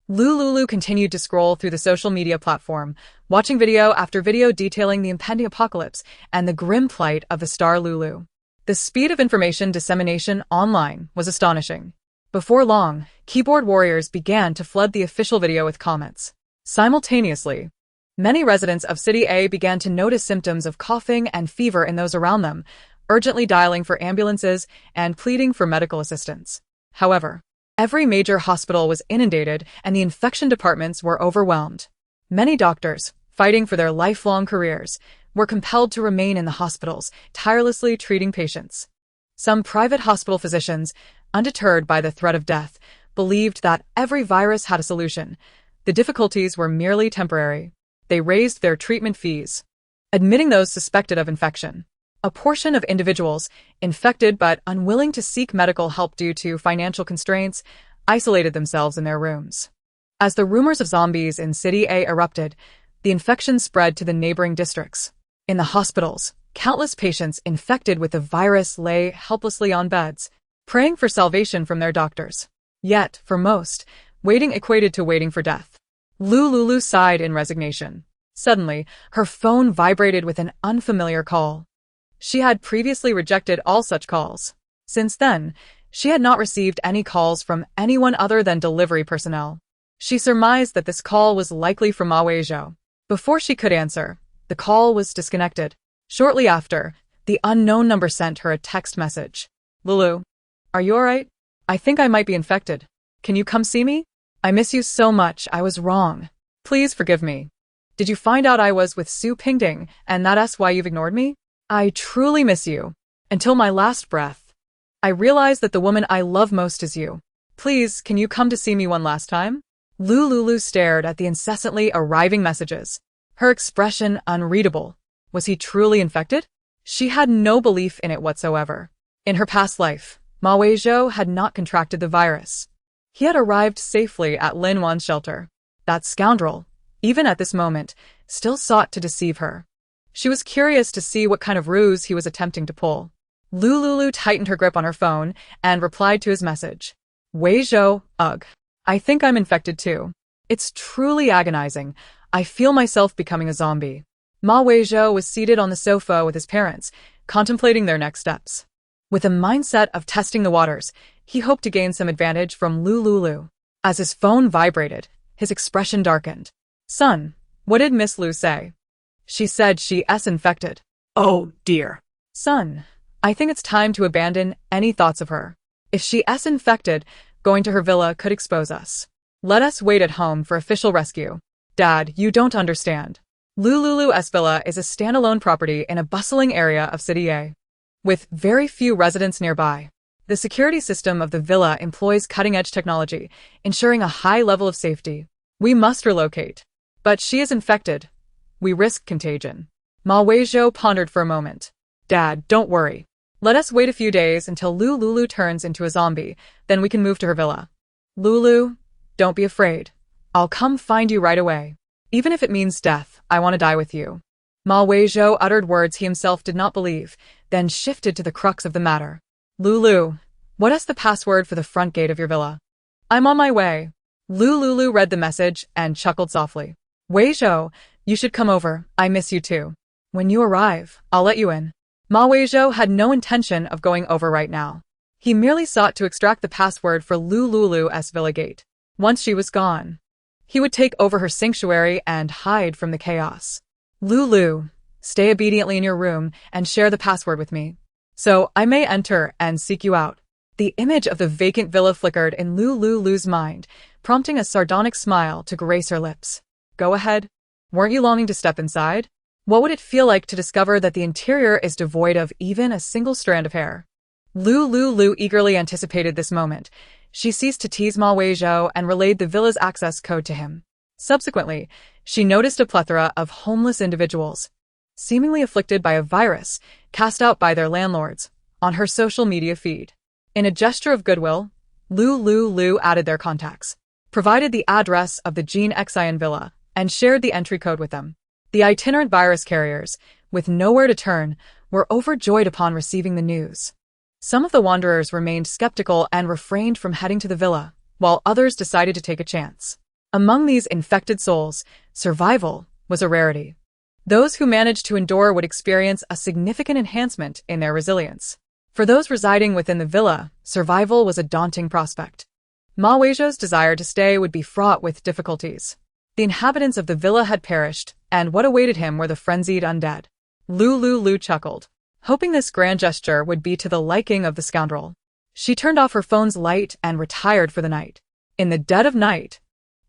Lu Liuliu continued to scroll through the social media platform, watching video after video detailing the impending apocalypse and the grim plight of the star Lulu. The speed of information dissemination online was astonishing. Before long, keyboard warriors began to flood the official video with comments. Simultaneously, many residents of City A began to notice symptoms of coughing and fever in those around them, urgently dialing for ambulances and pleading for medical assistance. However, every major hospital was inundated and the infection departments were overwhelmed. Many doctors, fighting for their lifelong careers, were compelled to remain in the hospitals, tirelessly treating patients. Some private hospital physicians, undeterred by the threat of death, believed that every virus had a solution. The difficulties were merely temporary. They raised their treatment fees, admitting those suspected of infection. A portion of individuals, infected but unwilling to seek medical help due to financial constraints, isolated themselves in their rooms. As the rumors of zombies in City A erupted, the infection spread to the neighboring districts. In the hospitals, countless patients infected with the virus lay helplessly on beds, praying for salvation from their doctors. Yet, for most, waiting equated to waiting for death. Lu Liuliu sighed in resignation. Suddenly, her phone vibrated with an unfamiliar call. She had previously rejected all such calls. Since then, she had not received any calls from anyone other than delivery personnel. She surmised that this call was likely from Ma Weizhou. Before she could answer, the call was disconnected. Shortly after, the unknown number sent her a text message. "Lulu, are you alright? I think I might be infected. Can you come see me? I miss you so much. I was wrong. Please forgive me. Did you find out I was with Su Pingding and that's why you've ignored me? I truly miss you. Until my last breath. I realize that the woman I love most is you. Please, can you come to see me one last time?" Lu Liuliu stared at the incessantly arriving messages, her expression unreadable. Was he truly infected? She had no belief in it whatsoever. In her past life, Ma Weizhou had not contracted the virus. He had arrived safely at Lin Wan's shelter. That scoundrel, even at this moment, still sought to deceive her. She was curious to see what kind of ruse he was attempting to pull. Lu Liuliu tightened her grip on her phone and replied to his message. "Weizhou, ugh. I think I'm infected too. It's truly agonizing. I feel myself becoming a zombie. Ma Weizhou was seated on the sofa with his parents, contemplating their next steps. With a mindset of testing the waters, he hoped to gain some advantage from Lu Liuliu. As his phone vibrated, his expression darkened. "Son, what did Miss Lu say?" "She said she's infected." Oh, dear. "Son, I think it's time to abandon any thoughts of her. If she's infected, going to her villa could expose us. Let us wait at home for official rescue." "Dad, you don't understand. Lu Liuliu's villa is a standalone property in a bustling area of City A, with very few residents nearby. The security system of the villa employs cutting-edge technology, ensuring a high level of safety. We must relocate. But she is infected. We risk contagion." Ma Weizhou pondered for a moment. "Dad, don't worry. Let us wait a few days until Lu Liuliu turns into a zombie, then we can move to her villa. Lulu, don't be afraid. I'll come find you right away. Even if it means death, I want to die with you." Ma Weizhou uttered words he himself did not believe, then shifted to the crux of the matter. "Lulu, what is the password for the front gate of your villa?" "I'm on my way." Lu Liuliu read the message and chuckled softly. "Weizhou, you should come over. I miss you too. When you arrive, I'll let you in." Ma Weizhou had no intention of going over right now. He merely sought to extract the password for Lu Liuliu's villa gate. Once she was gone, he would take over her sanctuary and hide from the chaos. "Lulu, stay obediently in your room and share the password with me, so I may enter and seek you out." The image of the vacant villa flickered in Lu Liuliu's mind, prompting a sardonic smile to grace her lips. "Go ahead. Weren't you longing to step inside? What would it feel like to discover that the interior is devoid of even a single strand of hair?" Lu Liuliu eagerly anticipated this moment. She ceased to tease Ma Weizhou and relayed the villa's access code to him. Subsequently, she noticed a plethora of homeless individuals, seemingly afflicted by a virus cast out by their landlords, on her social media feed. In a gesture of goodwill, Lu Liuliu added their contacts, provided the address of the Jean Xian villa, and shared the entry code with them. The itinerant virus carriers, with nowhere to turn, were overjoyed upon receiving the news. Some of the wanderers remained skeptical and refrained from heading to the villa, while others decided to take a chance. Among these infected souls, survival was a rarity. Those who managed to endure would experience a significant enhancement in their resilience. For those residing within the villa, survival was a daunting prospect. Ma Weizhou's desire to stay would be fraught with difficulties. The inhabitants of the villa had perished, and what awaited him were the frenzied undead. Lu Liuliu chuckled, hoping this grand gesture would be to the liking of the scoundrel. She turned off her phone's light and retired for the night. In the dead of night,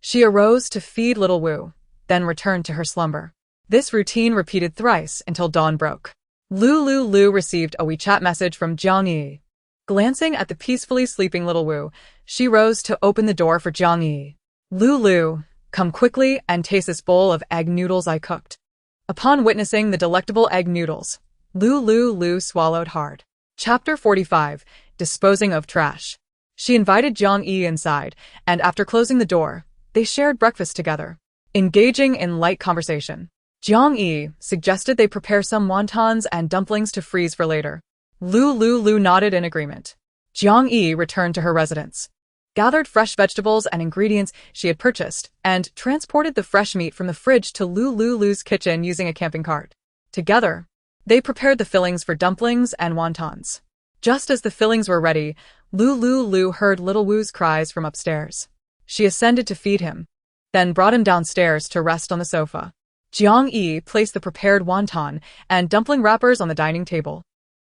she arose to feed little Wu, then returned to her slumber. This routine repeated thrice until dawn broke. Lu Liuliu received a WeChat message from Jiang Yi. Glancing at the peacefully sleeping little Wu, she rose to open the door for Jiang Yi. "Lulu, come quickly and taste this bowl of egg noodles I cooked." Upon witnessing the delectable egg noodles, Lu Liuliu swallowed hard. Chapter 45, Disposing of Trash. She invited Jiang Yi inside, and after closing the door, they shared breakfast together. Engaging in light conversation, Jiang Yi suggested they prepare some wontons and dumplings to freeze for later. Lu Liuliu nodded in agreement. Jiang Yi returned to her residence, gathered fresh vegetables and ingredients she had purchased, and transported the fresh meat from the fridge to Lu Liuliu's kitchen using a camping cart. Together, they prepared the fillings for dumplings and wontons. Just as the fillings were ready, Lu Liuliu heard little Wu's cries from upstairs. She ascended to feed him, then brought him downstairs to rest on the sofa. Jiang Yi placed the prepared wonton and dumpling wrappers on the dining table.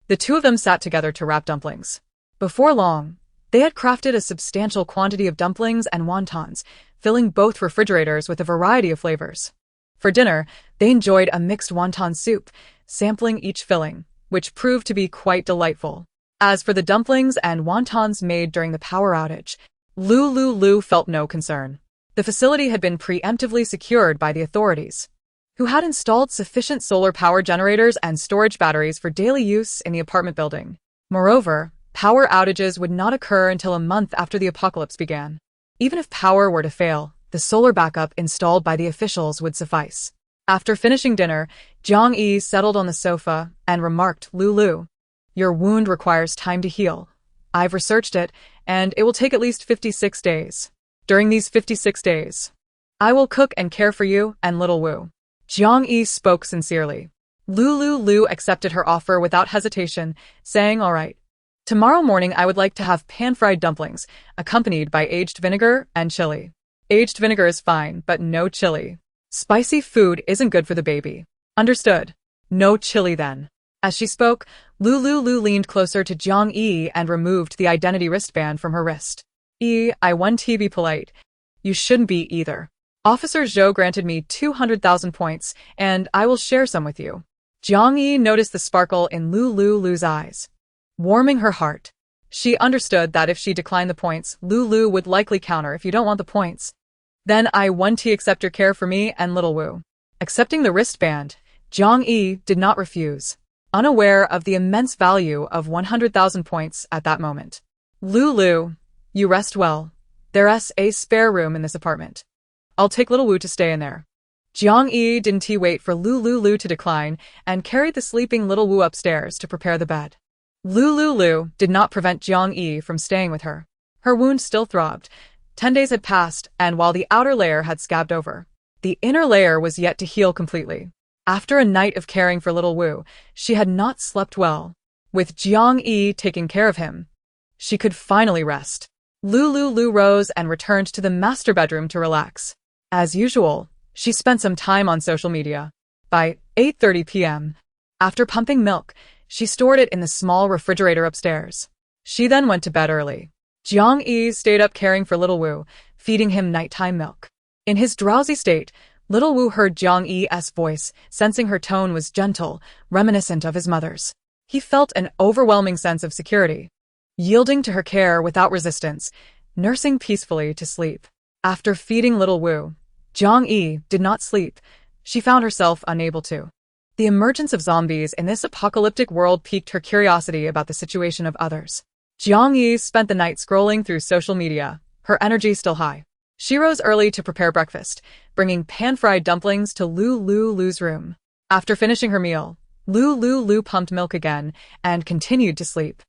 The two of them sat together to wrap dumplings. Before long, they had crafted a substantial quantity of dumplings and wontons, filling both refrigerators with a variety of flavors. For dinner, they enjoyed a mixed wonton soup, sampling each filling, which proved to be quite delightful. As for the dumplings and wontons made during the power outage, Lu Liuliu felt no concern. The facility had been preemptively secured by the authorities, who had installed sufficient solar power generators and storage batteries for daily use in the apartment building. Moreover, power outages would not occur until a month after the apocalypse began. Even if power were to fail, the solar backup installed by the officials would suffice. After finishing dinner, Jiang Yi settled on the sofa and remarked, "Lulu, your wound requires time to heal. I've researched it, and it will take at least 56 days. During these 56 days, I will cook and care for you and little Wu. Jiang Yi spoke sincerely. Lu Liuliu accepted her offer without hesitation, saying all right. Tomorrow morning I would like to have pan-fried dumplings, accompanied by aged vinegar and chili. Aged vinegar is fine, but no chili. Spicy food isn't good for the baby. Understood. No chili then. As she spoke, Lu Liuliu leaned closer to Jiang Yi and removed the identity wristband from her wrist. I want to be polite. You shouldn't be either. Officer Zhou granted me 200,000 points, and I will share some with you. Jiang Yi noticed the sparkle in Lu Liuliu's eyes, warming her heart. She understood that if she declined the points, Lu Liu would likely counter if you don't want the points. Then I want to accept your care for me and little Wu. Accepting the wristband, Jiang Yi did not refuse, unaware of the immense value of 100,000 points at that moment. Lu Liu, you rest well. There's a spare room in this apartment. I'll take little Wu to stay in there. Jiang Yi didn't wait for Lu Liuliu to decline and carried the sleeping little Wu upstairs to prepare the bed. Lu Liuliu did not prevent Jiang Yi from staying with her. Her wound still throbbed. 10 days had passed, and while the outer layer had scabbed over, the inner layer was yet to heal completely. After a night of caring for little Wu, she had not slept well. With Jiang Yi taking care of him, she could finally rest. Lu Liuliu rose and returned to the master bedroom to relax. As usual, she spent some time on social media. By 8:30 p.m., after pumping milk, she stored it in the small refrigerator upstairs. She then went to bed early. Jiang Yi stayed up caring for little Wu, feeding him nighttime milk. In his drowsy state, little Wu heard Jiang Yi's voice, sensing her tone was gentle, reminiscent of his mother's. He felt an overwhelming sense of security. Yielding to her care without resistance, nursing peacefully to sleep. After feeding little Wu, Jiang Yi did not sleep. She found herself unable to. The emergence of zombies in this apocalyptic world piqued her curiosity about the situation of others. Jiang Yi spent the night scrolling through social media, her energy still high. She rose early to prepare breakfast, bringing pan-fried dumplings to Lu Liuliu's room. After finishing her meal, Lu Liuliu pumped milk again and continued to sleep.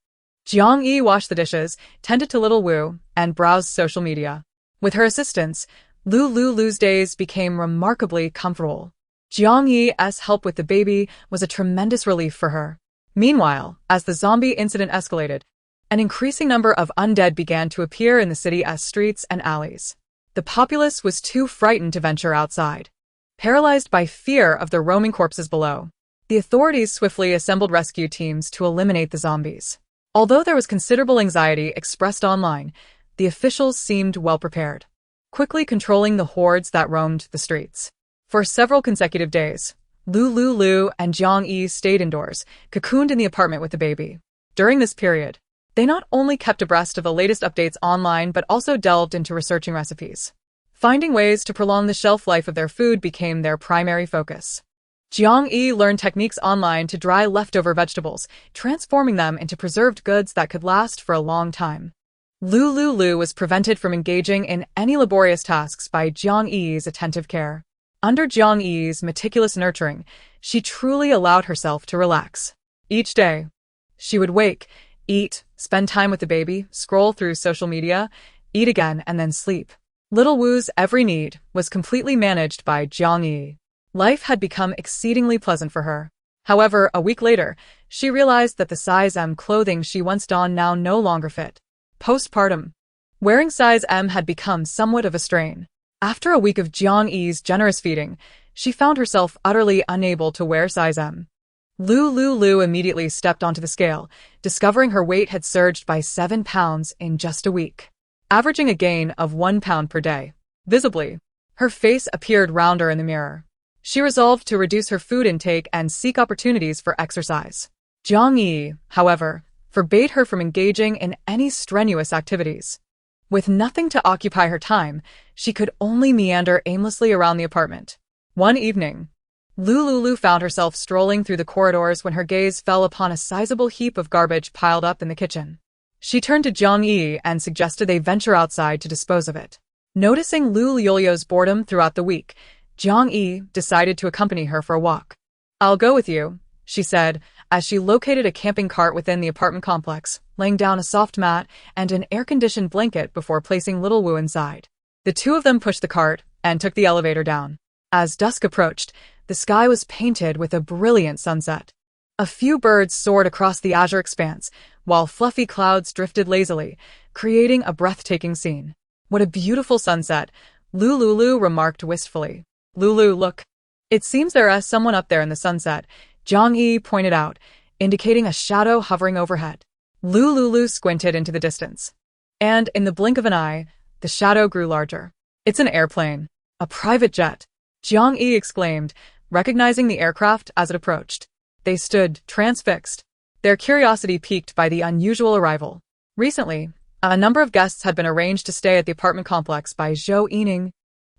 Jiang Yi washed the dishes, tended to little Wu, and browsed social media. With her assistance, Lu Liuliu's days became remarkably comfortable. Jiang Yi's help with the baby was a tremendous relief for her. Meanwhile, as the zombie incident escalated, an increasing number of undead began to appear in the city as streets and alleys. The populace was too frightened to venture outside, paralyzed by fear of the roaming corpses below. The authorities swiftly assembled rescue teams to eliminate the zombies. Although there was considerable anxiety expressed online, the officials seemed well prepared, quickly controlling the hordes that roamed the streets. For several consecutive days, Lu Liuliu and Jiang Yi stayed indoors, cocooned in the apartment with the baby. During this period, they not only kept abreast of the latest updates online but also delved into researching recipes. Finding ways to prolong the shelf life of their food became their primary focus. Jiang Yi learned techniques online to dry leftover vegetables, transforming them into preserved goods that could last for a long time. Lu Liuliu was prevented from engaging in any laborious tasks by Jiang Yi's attentive care. Under Jiang Yi's meticulous nurturing, she truly allowed herself to relax. Each day, she would wake, eat, spend time with the baby, scroll through social media, eat again, and then sleep. Little Wu's every need was completely managed by Jiang Yi. Life had become exceedingly pleasant for her. However, a week later, she realized that the size M clothing she once donned now no longer fit. Postpartum. Wearing size M had become somewhat of a strain. After a week of Jiang Yi's generous feeding, she found herself utterly unable to wear size M. Lu Liuliu immediately stepped onto the scale, discovering her weight had surged by 7 pounds in just a week, averaging a gain of 1 pound per day. Visibly, her face appeared rounder in the mirror. She resolved to reduce her food intake and seek opportunities for exercise. Jiang Yi, however, forbade her from engaging in any strenuous activities. With nothing to occupy her time, she could only meander aimlessly around the apartment. One evening, Lu Liuliu found herself strolling through the corridors when her gaze fell upon a sizable heap of garbage piled up in the kitchen. She turned to Jiang Yi and suggested they venture outside to dispose of it. Noticing Lu Liuliu's boredom throughout the week, Jiang Yi decided to accompany her for a walk. "I'll go with you," she said, as she located a camping cart within the apartment complex, laying down a soft mat and an air-conditioned blanket before placing little Wu inside. The two of them pushed the cart, and took the elevator down. As dusk approached, the sky was painted with a brilliant sunset. A few birds soared across the azure expanse, while fluffy clouds drifted lazily, creating a breathtaking scene. "What a beautiful sunset," Lu Liuliu remarked wistfully. "Lulu, look. It seems there is someone up there in the sunset," Zhang Yi pointed out, indicating a shadow hovering overhead. Lu Liuliu squinted into the distance. And in the blink of an eye, the shadow grew larger. "It's an airplane. A private jet," Zhang Yi exclaimed, recognizing the aircraft as it approached. They stood, transfixed, their curiosity piqued by the unusual arrival. Recently, a number of guests had been arranged to stay at the apartment complex by Zhou Yining,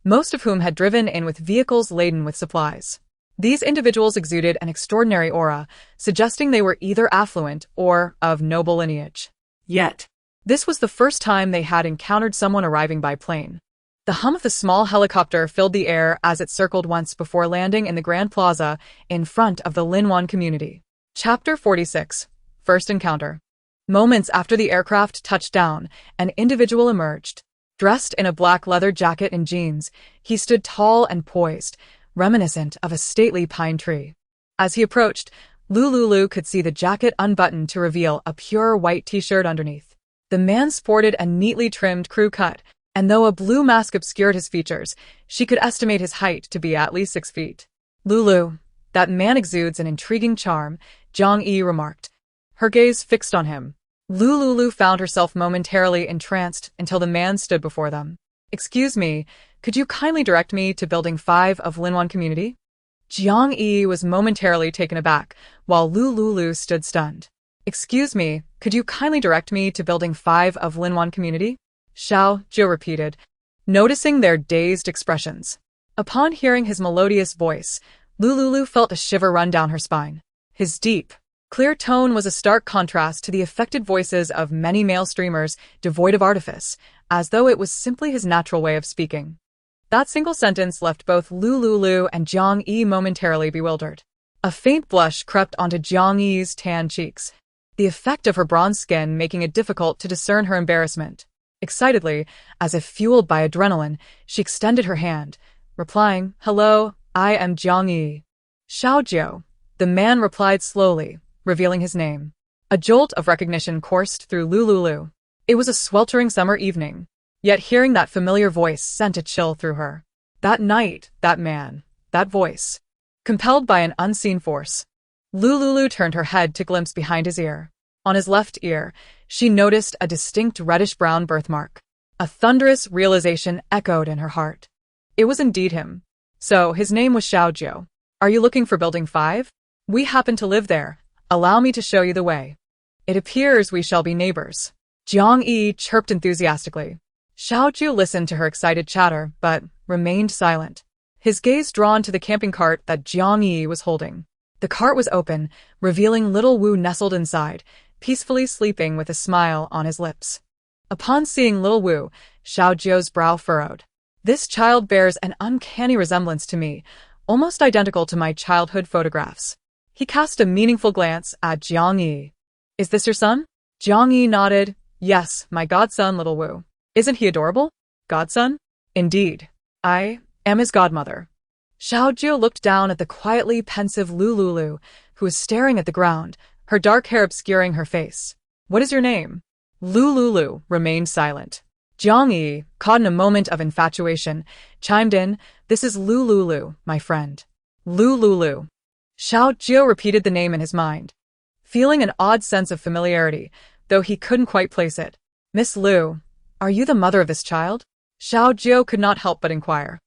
most of whom had driven in with vehicles laden with supplies. These individuals exuded an extraordinary aura, suggesting they were either affluent or of noble lineage. Yet, this was the first time they had encountered someone arriving by plane. The hum of the small helicopter filled the air as it circled once before landing in the Grand Plaza in front of the Linwan community. Chapter 46. First Encounter. Moments after the aircraft touched down, an individual emerged. Dressed in a black leather jacket and jeans, he stood tall and poised, reminiscent of a stately pine tree. As he approached, Lu Liuliu could see the jacket unbuttoned to reveal a pure white t-shirt underneath. The man sported a neatly trimmed crew cut, and though a blue mask obscured his features, she could estimate his height to be at least 6 feet. "Lulu, that man exudes an intriguing charm," Zhang Yi remarked, her gaze fixed on him. Lu Liuliu found herself momentarily entranced until the man stood before them. "Excuse me, could you kindly direct me to Building 5 of Linwan Community?" Zhang Yi was momentarily taken aback, while Lu Liuliu stood stunned. "Excuse me, could you kindly direct me to Building 5 of Linwan Community?" Xiao Jiu repeated, noticing their dazed expressions. Upon hearing his melodious voice, Lu Liuliu felt a shiver run down her spine. His deep, clear tone was a stark contrast to the affected voices of many male streamers devoid of artifice, as though it was simply his natural way of speaking. That single sentence left both Lu Liuliu and Zhang Yi momentarily bewildered. A faint blush crept onto Zhang Yi's tan cheeks, the effect of her bronze skin making it difficult to discern her embarrassment. Excitedly, as if fueled by adrenaline, she extended her hand, replying, "Hello, I am Zhang Yi." "Xiaojiu," the man replied slowly, revealing his name. A jolt of recognition coursed through Lu Liuliu. It was a sweltering summer evening, yet hearing that familiar voice sent a chill through her. That night, that man, that voice. Compelled by an unseen force, Lu Liuliu turned her head to glimpse behind his ear. On his left ear, she noticed a distinct reddish-brown birthmark. A thunderous realization echoed in her heart. It was indeed him. So, his name was Xiaojiu. "Are you looking for Building 5? We happen to live there. Allow me to show you the way. It appears we shall be neighbors." Zhang Yi chirped enthusiastically. Xiaojiu listened to her excited chatter, but remained silent, his gaze drawn to the camping cart that Zhang Yi was holding. The cart was open, revealing little Wu nestled inside, peacefully sleeping with a smile on his lips. Upon seeing little Wu, Xiaojiu's brow furrowed. "This child bears an uncanny resemblance to me, almost identical to my childhood photographs." He cast a meaningful glance at Zhang Yi. "Is this your son?" Zhang Yi nodded. "Yes, my godson, little Wu. Isn't he adorable?" "Godson? Indeed. I am his godmother." Xiaojiu looked down at the quietly pensive Lu Liuliu, who was staring at the ground, her dark hair obscuring her face. "What is your name?" Lu Liuliu remained silent. Zhang Yi, caught in a moment of infatuation, chimed in, "This is Lu Liuliu, my friend." Lu Liuliu. Xiaojiu repeated the name in his mind, feeling an odd sense of familiarity, though he couldn't quite place it. "Miss Liu, are you the mother of this child?" Xiaojiu could not help but inquire.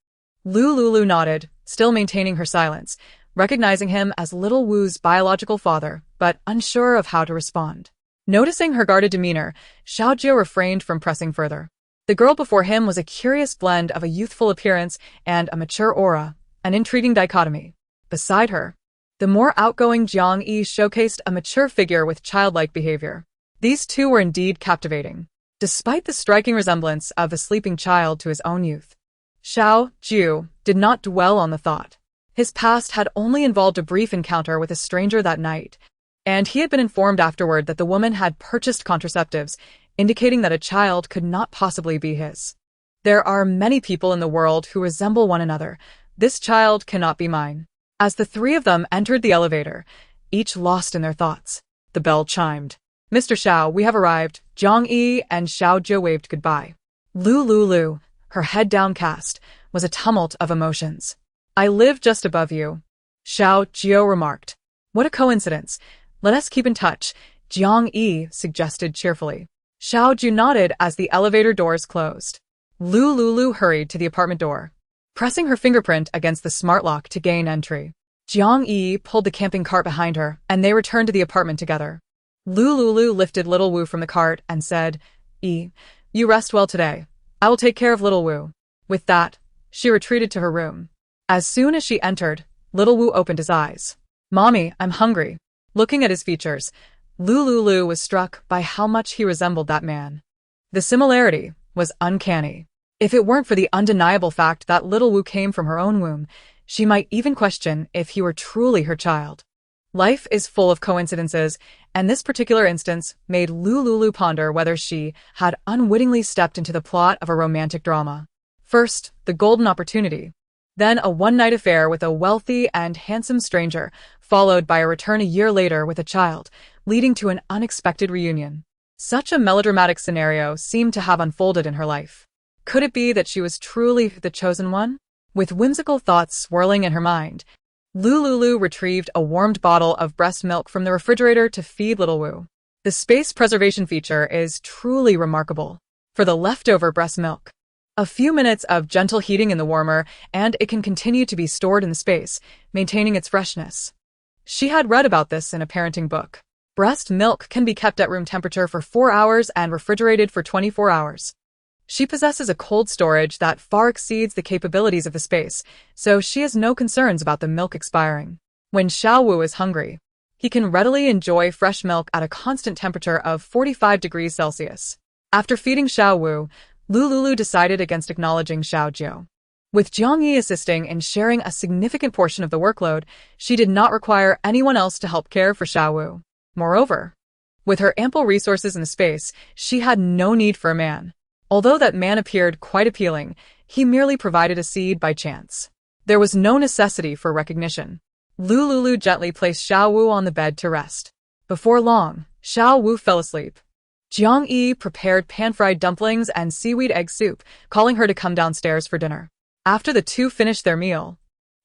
Lu Liuliu nodded, still maintaining her silence, recognizing him as little Wu's biological father, but unsure of how to respond. Noticing her guarded demeanor, Xiaojiu refrained from pressing further. The girl before him was a curious blend of a youthful appearance and a mature aura, an intriguing dichotomy. Beside her, the more outgoing Zhang Yi showcased a mature figure with childlike behavior. These two were indeed captivating, despite the striking resemblance of the sleeping child to his own youth. Xiaojiu did not dwell on the thought. His past had only involved a brief encounter with a stranger that night, and he had been informed afterward that the woman had purchased contraceptives, indicating that a child could not possibly be his. There are many people in the world who resemble one another. This child cannot be mine. As the three of them entered the elevator, each lost in their thoughts, the bell chimed. Mr. Xiao, we have arrived. Jiang Yi and Xiao Jiu waved goodbye. Lu Liuliu, her head downcast, was a tumult of emotions. I live just above you, Xiao Jiu remarked. What a coincidence. Let us keep in touch, Jiang Yi suggested cheerfully. Xiao Jiu nodded as the elevator doors closed. Lu Liuliu hurried to the apartment door, pressing her fingerprint against the smart lock to gain entry. Jiang Yi pulled the camping cart behind her, and they returned to the apartment together. Lu Liuliu lifted little Wu from the cart and said, "Yi, you rest well today. I will take care of little Wu." With that, she retreated to her room. As soon as she entered, little Wu opened his eyes. "Mommy, I'm hungry." Looking at his features, Lu Liuliu was struck by how much he resembled that man. The similarity was uncanny. If it weren't for the undeniable fact that little Wu came from her own womb, she might even question if he were truly her child. Life is full of coincidences, and this particular instance made Lu Liuliu ponder whether she had unwittingly stepped into the plot of a romantic drama. First, the golden opportunity. Then a one-night affair with a wealthy and handsome stranger, followed by a return a year later with a child, leading to an unexpected reunion. Such a melodramatic scenario seemed to have unfolded in her life. Could it be that she was truly the chosen one? With whimsical thoughts swirling in her mind, Lu Liuliu retrieved a warmed bottle of breast milk from the refrigerator to feed little Wu. The space preservation feature is truly remarkable. For the leftover breast milk, a few minutes of gentle heating in the warmer, and it can continue to be stored in the space, maintaining its freshness. She had read about this in a parenting book. Breast milk can be kept at room temperature for 4 hours and refrigerated for 24 hours. She possesses a cold storage that far exceeds the capabilities of the space, so she has no concerns about the milk expiring. When Xiao Wu is hungry, he can readily enjoy fresh milk at a constant temperature of 45 degrees Celsius. After feeding Xiao Wu, Lu Liuliu decided against acknowledging Xiao Jiu. With Jiang Yi assisting and sharing a significant portion of the workload, she did not require anyone else to help care for Xiao Wu. Moreover, with her ample resources in the space, she had no need for a man. Although that man appeared quite appealing, he merely provided a seed by chance. There was no necessity for recognition. Lu Liuliu gently placed Xiao Wu on the bed to rest. Before long, Xiao Wu fell asleep. Jiang Yi prepared pan-fried dumplings and seaweed egg soup, calling her to come downstairs for dinner. After the two finished their meal,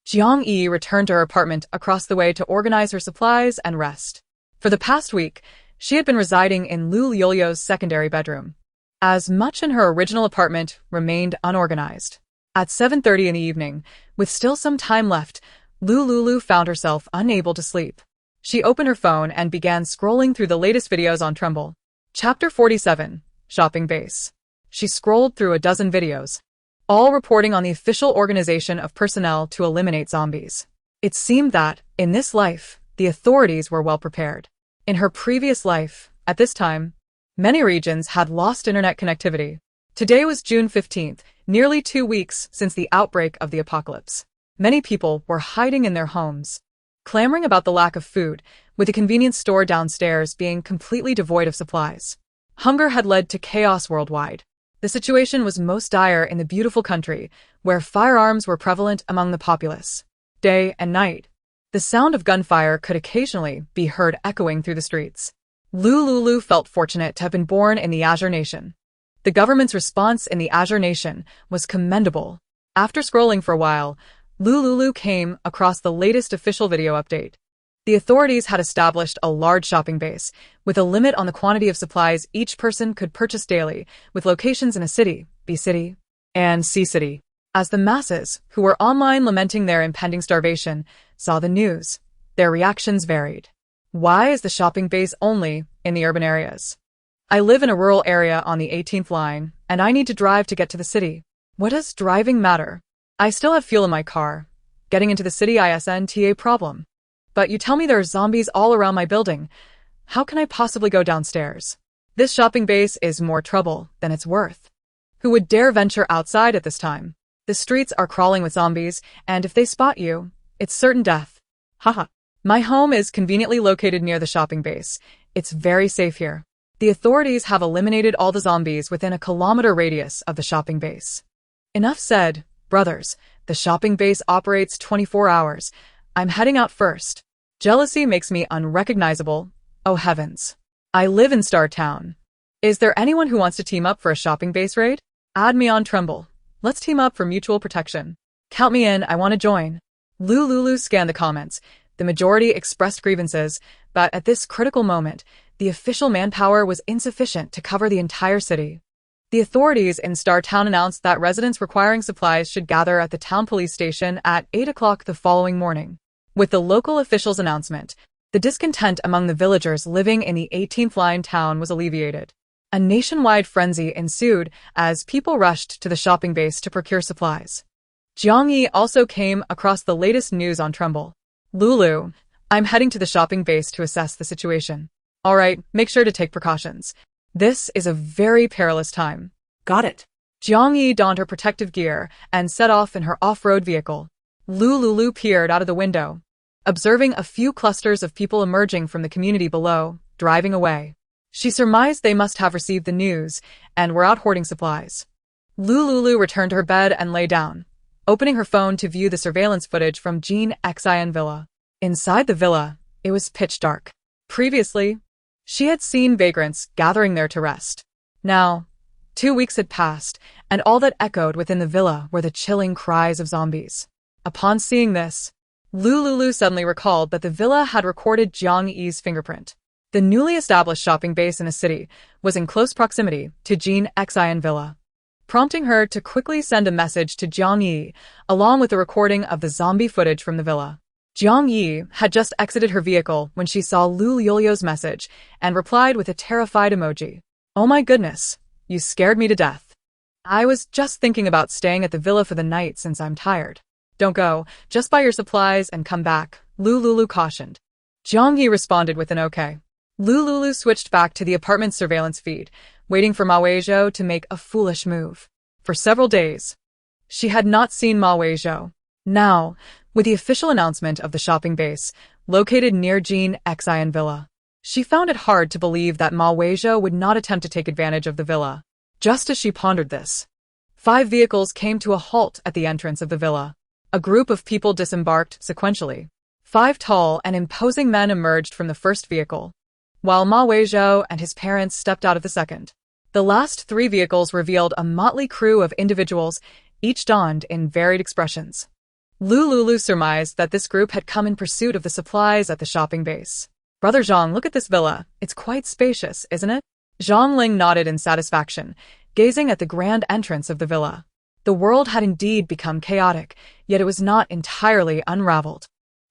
Jiang Yi returned to her apartment across the way to organize her supplies and rest. For the past week, she had been residing in Lu Liuliu's secondary bedroom, as much in her original apartment remained unorganized. At 7:30 in the evening, with still some time left, Lu Liuliu found herself unable to sleep. She opened her phone and began scrolling through the latest videos on Trumbull. Chapter 47, Shopping Base. She scrolled through a dozen videos, all reporting on the official organization of personnel to eliminate zombies. It seemed that, in this life, the authorities were well prepared. In her previous life, at this time, many regions had lost internet connectivity. Today was June 15th, nearly 2 weeks since the outbreak of the apocalypse. Many people were hiding in their homes, clamoring about the lack of food, with the convenience store downstairs being completely devoid of supplies. Hunger had led to chaos worldwide. The situation was most dire in the beautiful country, where firearms were prevalent among the populace. Day and night, the sound of gunfire could occasionally be heard echoing through the streets. Lu Liuliu felt fortunate to have been born in the Azure Nation. The government's response in the Azure Nation was commendable. After scrolling for a while, Lu Liuliu came across the latest official video update. The authorities had established a large shopping base, with a limit on the quantity of supplies each person could purchase daily, with locations in a city, B City, and C City. As the masses, who were online lamenting their impending starvation, saw the news, their reactions varied. Why is the shopping base only in the urban areas? I live in a rural area on the 18th line, and I need to drive to get to the city. What does driving matter? I still have fuel in my car. Getting into the city isn't a problem. But you tell me there are zombies all around my building. How can I possibly go downstairs? This shopping base is more trouble than it's worth. Who would dare venture outside at this time? The streets are crawling with zombies, and if they spot you, it's certain death. Haha. My home is conveniently located near the shopping base. It's very safe here. The authorities have eliminated all the zombies within a kilometer radius of the shopping base. Enough said, brothers. The shopping base operates 24 hours. I'm heading out first. Jealousy makes me unrecognizable. Oh heavens. I live in Star Town. Is there anyone who wants to team up for a shopping base raid? Add me on Tremble. Let's team up for mutual protection. Count me in, I want to join. Lu Liuliu scanned the comments. The majority expressed grievances, but at this critical moment, the official manpower was insufficient to cover the entire city. The authorities in Star Town announced that residents requiring supplies should gather at the town police station at 8 o'clock the following morning. With the local officials' announcement, the discontent among the villagers living in the 18th line town was alleviated. A nationwide frenzy ensued as people rushed to the shopping base to procure supplies. Jiang Yi also came across the latest news on Tremble. Lulu, I'm heading to the shopping base to assess the situation. All right, make sure to take precautions. This is a very perilous time. Got it. Jiang Yi donned her protective gear and set off in her off-road vehicle. Lu Liuliu peered out of the window, observing a few clusters of people emerging from the community below, driving away. She surmised they must have received the news and were out hoarding supplies. Lu Liuliu returned to her bed and lay down, opening her phone to view the surveillance footage from Jean Xian Villa. Inside the villa, it was pitch dark. Previously, she had seen vagrants gathering there to rest. Now, 2 weeks had passed, and all that echoed within the villa were the chilling cries of zombies. Upon seeing this, Lu Liuliu suddenly recalled that the villa had recorded Jiang Yi's fingerprint. The newly established shopping base in the city was in close proximity to Jean Xian Villa, prompting her to quickly send a message to Jiang Yi, along with a recording of the zombie footage from the villa. Jiang Yi had just exited her vehicle when she saw Lu Liuliu's message and replied with a terrified emoji. Oh my goodness, you scared me to death. I was just thinking about staying at the villa for the night since I'm tired. Don't go, just buy your supplies and come back, Lu Liuliu cautioned. Jiang Yi responded with an okay. Lu Liuliu switched back to the apartment's surveillance feed, waiting for Ma Weizhou to make a foolish move. For several days, she had not seen Ma Weizhou. Now, with the official announcement of the shopping base, located near Jean Xian Villa, she found it hard to believe that Ma Weizhou would not attempt to take advantage of the villa. Just as she pondered this, 5 vehicles came to a halt at the entrance of the villa. A group of people disembarked sequentially. 5 tall and imposing men emerged from the first vehicle, while Ma Weizhou and his parents stepped out of the second. The last 3 vehicles revealed a motley crew of individuals, each donned in varied expressions. Lu Liuliu surmised that this group had come in pursuit of the supplies at the shopping base. Brother Zhang, look at this villa. It's quite spacious, isn't it? Zhang Ling nodded in satisfaction, gazing at the grand entrance of the villa. The world had indeed become chaotic, yet it was not entirely unraveled.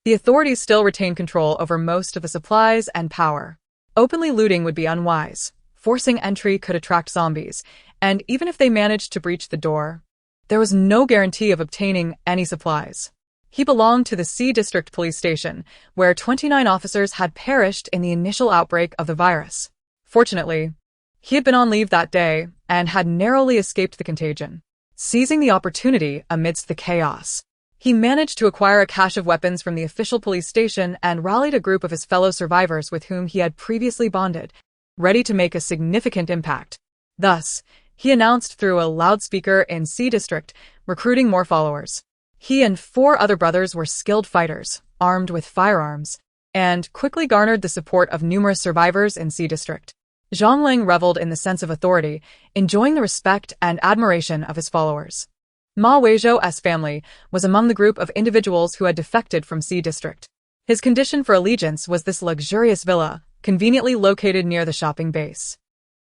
The authorities still retained control over most of the supplies and power. Openly looting would be unwise. Forcing entry could attract zombies, and even if they managed to breach the door, there was no guarantee of obtaining any supplies. He belonged to the C District Police Station, where 29 officers had perished in the initial outbreak of the virus. Fortunately, he had been on leave that day and had narrowly escaped the contagion. Seizing the opportunity amidst the chaos, he managed to acquire a cache of weapons from the official police station and rallied a group of his fellow survivors with whom he had previously bonded, ready to make a significant impact. Thus, he announced through a loudspeaker in C District, recruiting more followers. He and 4 other brothers were skilled fighters, armed with firearms, and quickly garnered the support of numerous survivors in C District. Zhang Ling reveled in the sense of authority, enjoying the respect and admiration of his followers. Ma Weizhou's family was among the group of individuals who had defected from C District. His condition for allegiance was this luxurious villa, conveniently located near the shopping base.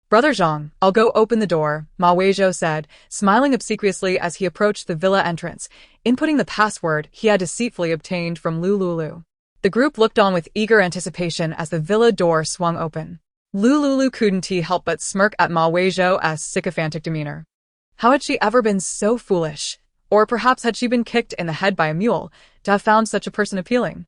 Brother Zhang, I'll go open the door, Ma Weizhou said, smiling obsequiously as he approached the villa entrance, inputting the password he had deceitfully obtained from Lu Liuliu. The group looked on with eager anticipation as the villa door swung open. Lu Liuliu couldn't help but smirk at Ma Weizhou's sycophantic demeanor. How had she ever been so foolish? Or perhaps had she been kicked in the head by a mule to have found such a person appealing?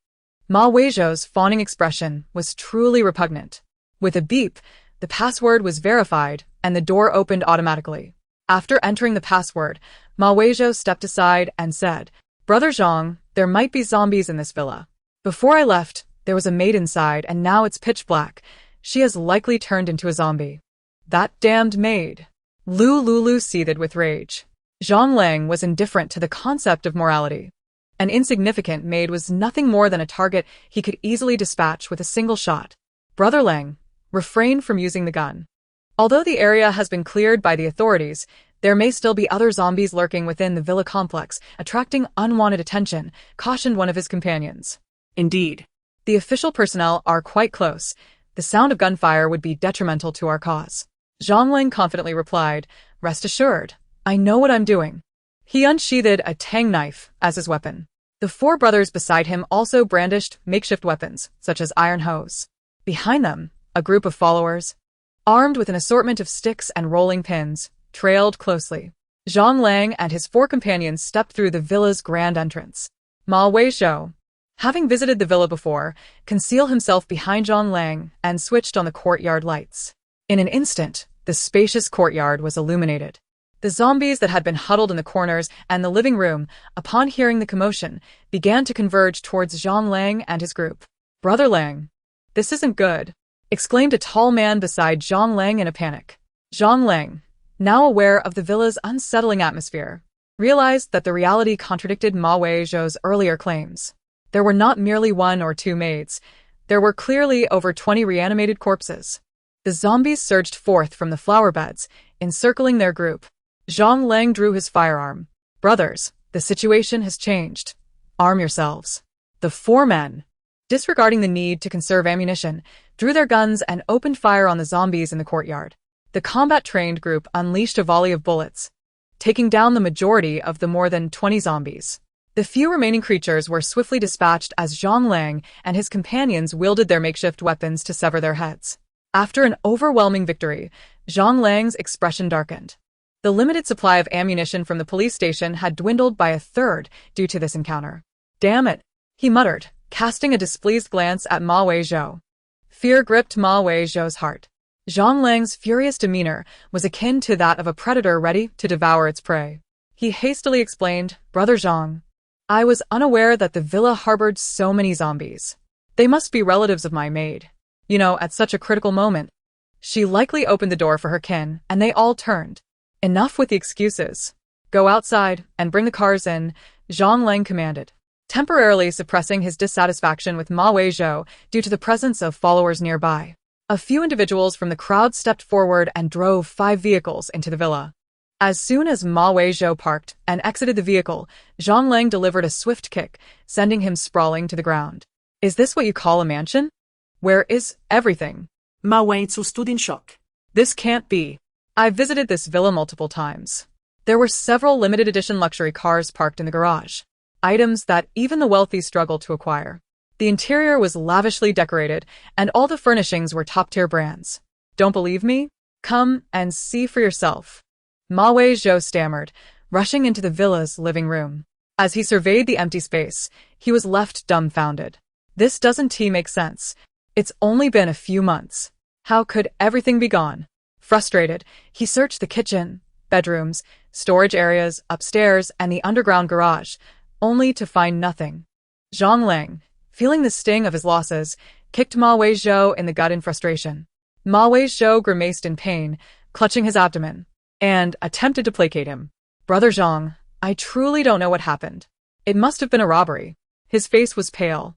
Ma Weizhou's fawning expression was truly repugnant. With a beep, the password was verified, and the door opened automatically. After entering the password, Ma Weizhou stepped aside and said, Brother Zhang, there might be zombies in this villa. Before I left, there was a maid inside, and now it's pitch black. She has likely turned into a zombie. That damned maid. Lu Liuliu seethed with rage. Zhang Lang was indifferent to the concept of morality. An insignificant maid was nothing more than a target he could easily dispatch with a single shot. Brother Lang, refrain from using the gun. Although the area has been cleared by the authorities, there may still be other zombies lurking within the villa complex, attracting unwanted attention, cautioned one of his companions. Indeed. The official personnel are quite close. The sound of gunfire would be detrimental to our cause. Zhang Lang confidently replied, "Rest assured, I know what I'm doing." He unsheathed a tang knife as his weapon. The four brothers beside him also brandished makeshift weapons, such as iron hoes. Behind them, a group of followers, armed with an assortment of sticks and rolling pins, trailed closely. Zhang Lang and his four companions stepped through the villa's grand entrance. Ma Weizhou, having visited the villa before, concealed himself behind Zhang Lang and switched on the courtyard lights. In an instant, the spacious courtyard was illuminated. The zombies that had been huddled in the corners and the living room, upon hearing the commotion, began to converge towards Zhang Lang and his group. "Brother Lang, this isn't good," exclaimed a tall man beside Zhang Lang in a panic. Zhang Lang, now aware of the villa's unsettling atmosphere, realized that the reality contradicted Ma Weizhou's earlier claims. There were not merely one or two maids. There were clearly over 20 reanimated corpses. The zombies surged forth from the flower beds, encircling their group. Zhang Lang drew his firearm. "Brothers, the situation has changed. Arm yourselves." The four men, disregarding the need to conserve ammunition, drew their guns and opened fire on the zombies in the courtyard. The combat-trained group unleashed a volley of bullets, taking down the majority of the more than 20 zombies. The few remaining creatures were swiftly dispatched as Zhang Lang and his companions wielded their makeshift weapons to sever their heads. After an overwhelming victory, Zhang Lang's expression darkened. The limited supply of ammunition from the police station had dwindled by a third due to this encounter. "Damn it," he muttered, casting a displeased glance at Ma Weizhou. Fear gripped Ma Weizhou's heart. Zhang Lang's furious demeanor was akin to that of a predator ready to devour its prey. He hastily explained, "Brother Zhang, I was unaware that the villa harbored so many zombies. They must be relatives of my maid. You know, at such a critical moment, she likely opened the door for her kin, and they all turned. Enough with the excuses. Go outside and bring the cars in," Zhang Lang commanded, temporarily suppressing his dissatisfaction with Ma Weizhou due to the presence of followers nearby. A few individuals from the crowd stepped forward and drove 5 vehicles into the villa. As soon as Ma Weizhou parked and exited the vehicle, Zhang Lang delivered a swift kick, sending him sprawling to the ground. "Is this what you call a mansion? Where is everything?" Ma Weizhou stood in shock. "This can't be. I've visited this villa multiple times. There were several limited edition luxury cars parked in the garage, items that even the wealthy struggle to acquire. The interior was lavishly decorated, and all the furnishings were top-tier brands. Don't believe me? Come and see for yourself." Ma Weizhou stammered, rushing into the villa's living room. As he surveyed the empty space, he was left dumbfounded. "This doesn't make sense. It's only been a few months. How could everything be gone?" Frustrated, he searched the kitchen, bedrooms, storage areas, upstairs, and the underground garage, only to find nothing. Zhang Lang, feeling the sting of his losses, kicked Ma Weizhou in the gut in frustration. Ma Weizhou grimaced in pain, clutching his abdomen, and attempted to placate him. "Brother Zhang, I truly don't know what happened. It must have been a robbery." His face was pale,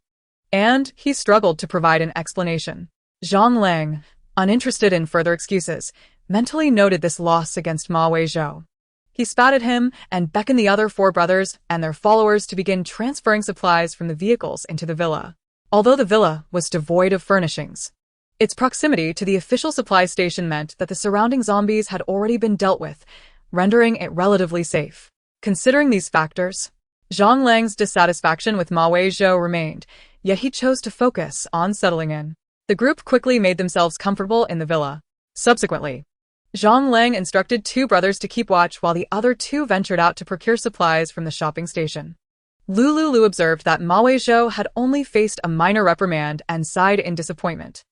and he struggled to provide an explanation. Zhang Lang, uninterested in further excuses, mentally noted this loss against Ma Weizhou. He spat at him and beckoned the other 4 brothers and their followers to begin transferring supplies from the vehicles into the villa. Although the villa was devoid of furnishings, its proximity to the official supply station meant that the surrounding zombies had already been dealt with, rendering it relatively safe. Considering these factors, Zhang Lang's dissatisfaction with Ma Weizhou remained, yet he chose to focus on settling in. The group quickly made themselves comfortable in the villa. Subsequently, Zhang Lang instructed 2 brothers to keep watch while the other 2 ventured out to procure supplies from the shopping station. Lu Liuliu observed that Ma Weizhou had only faced a minor reprimand and sighed in disappointment.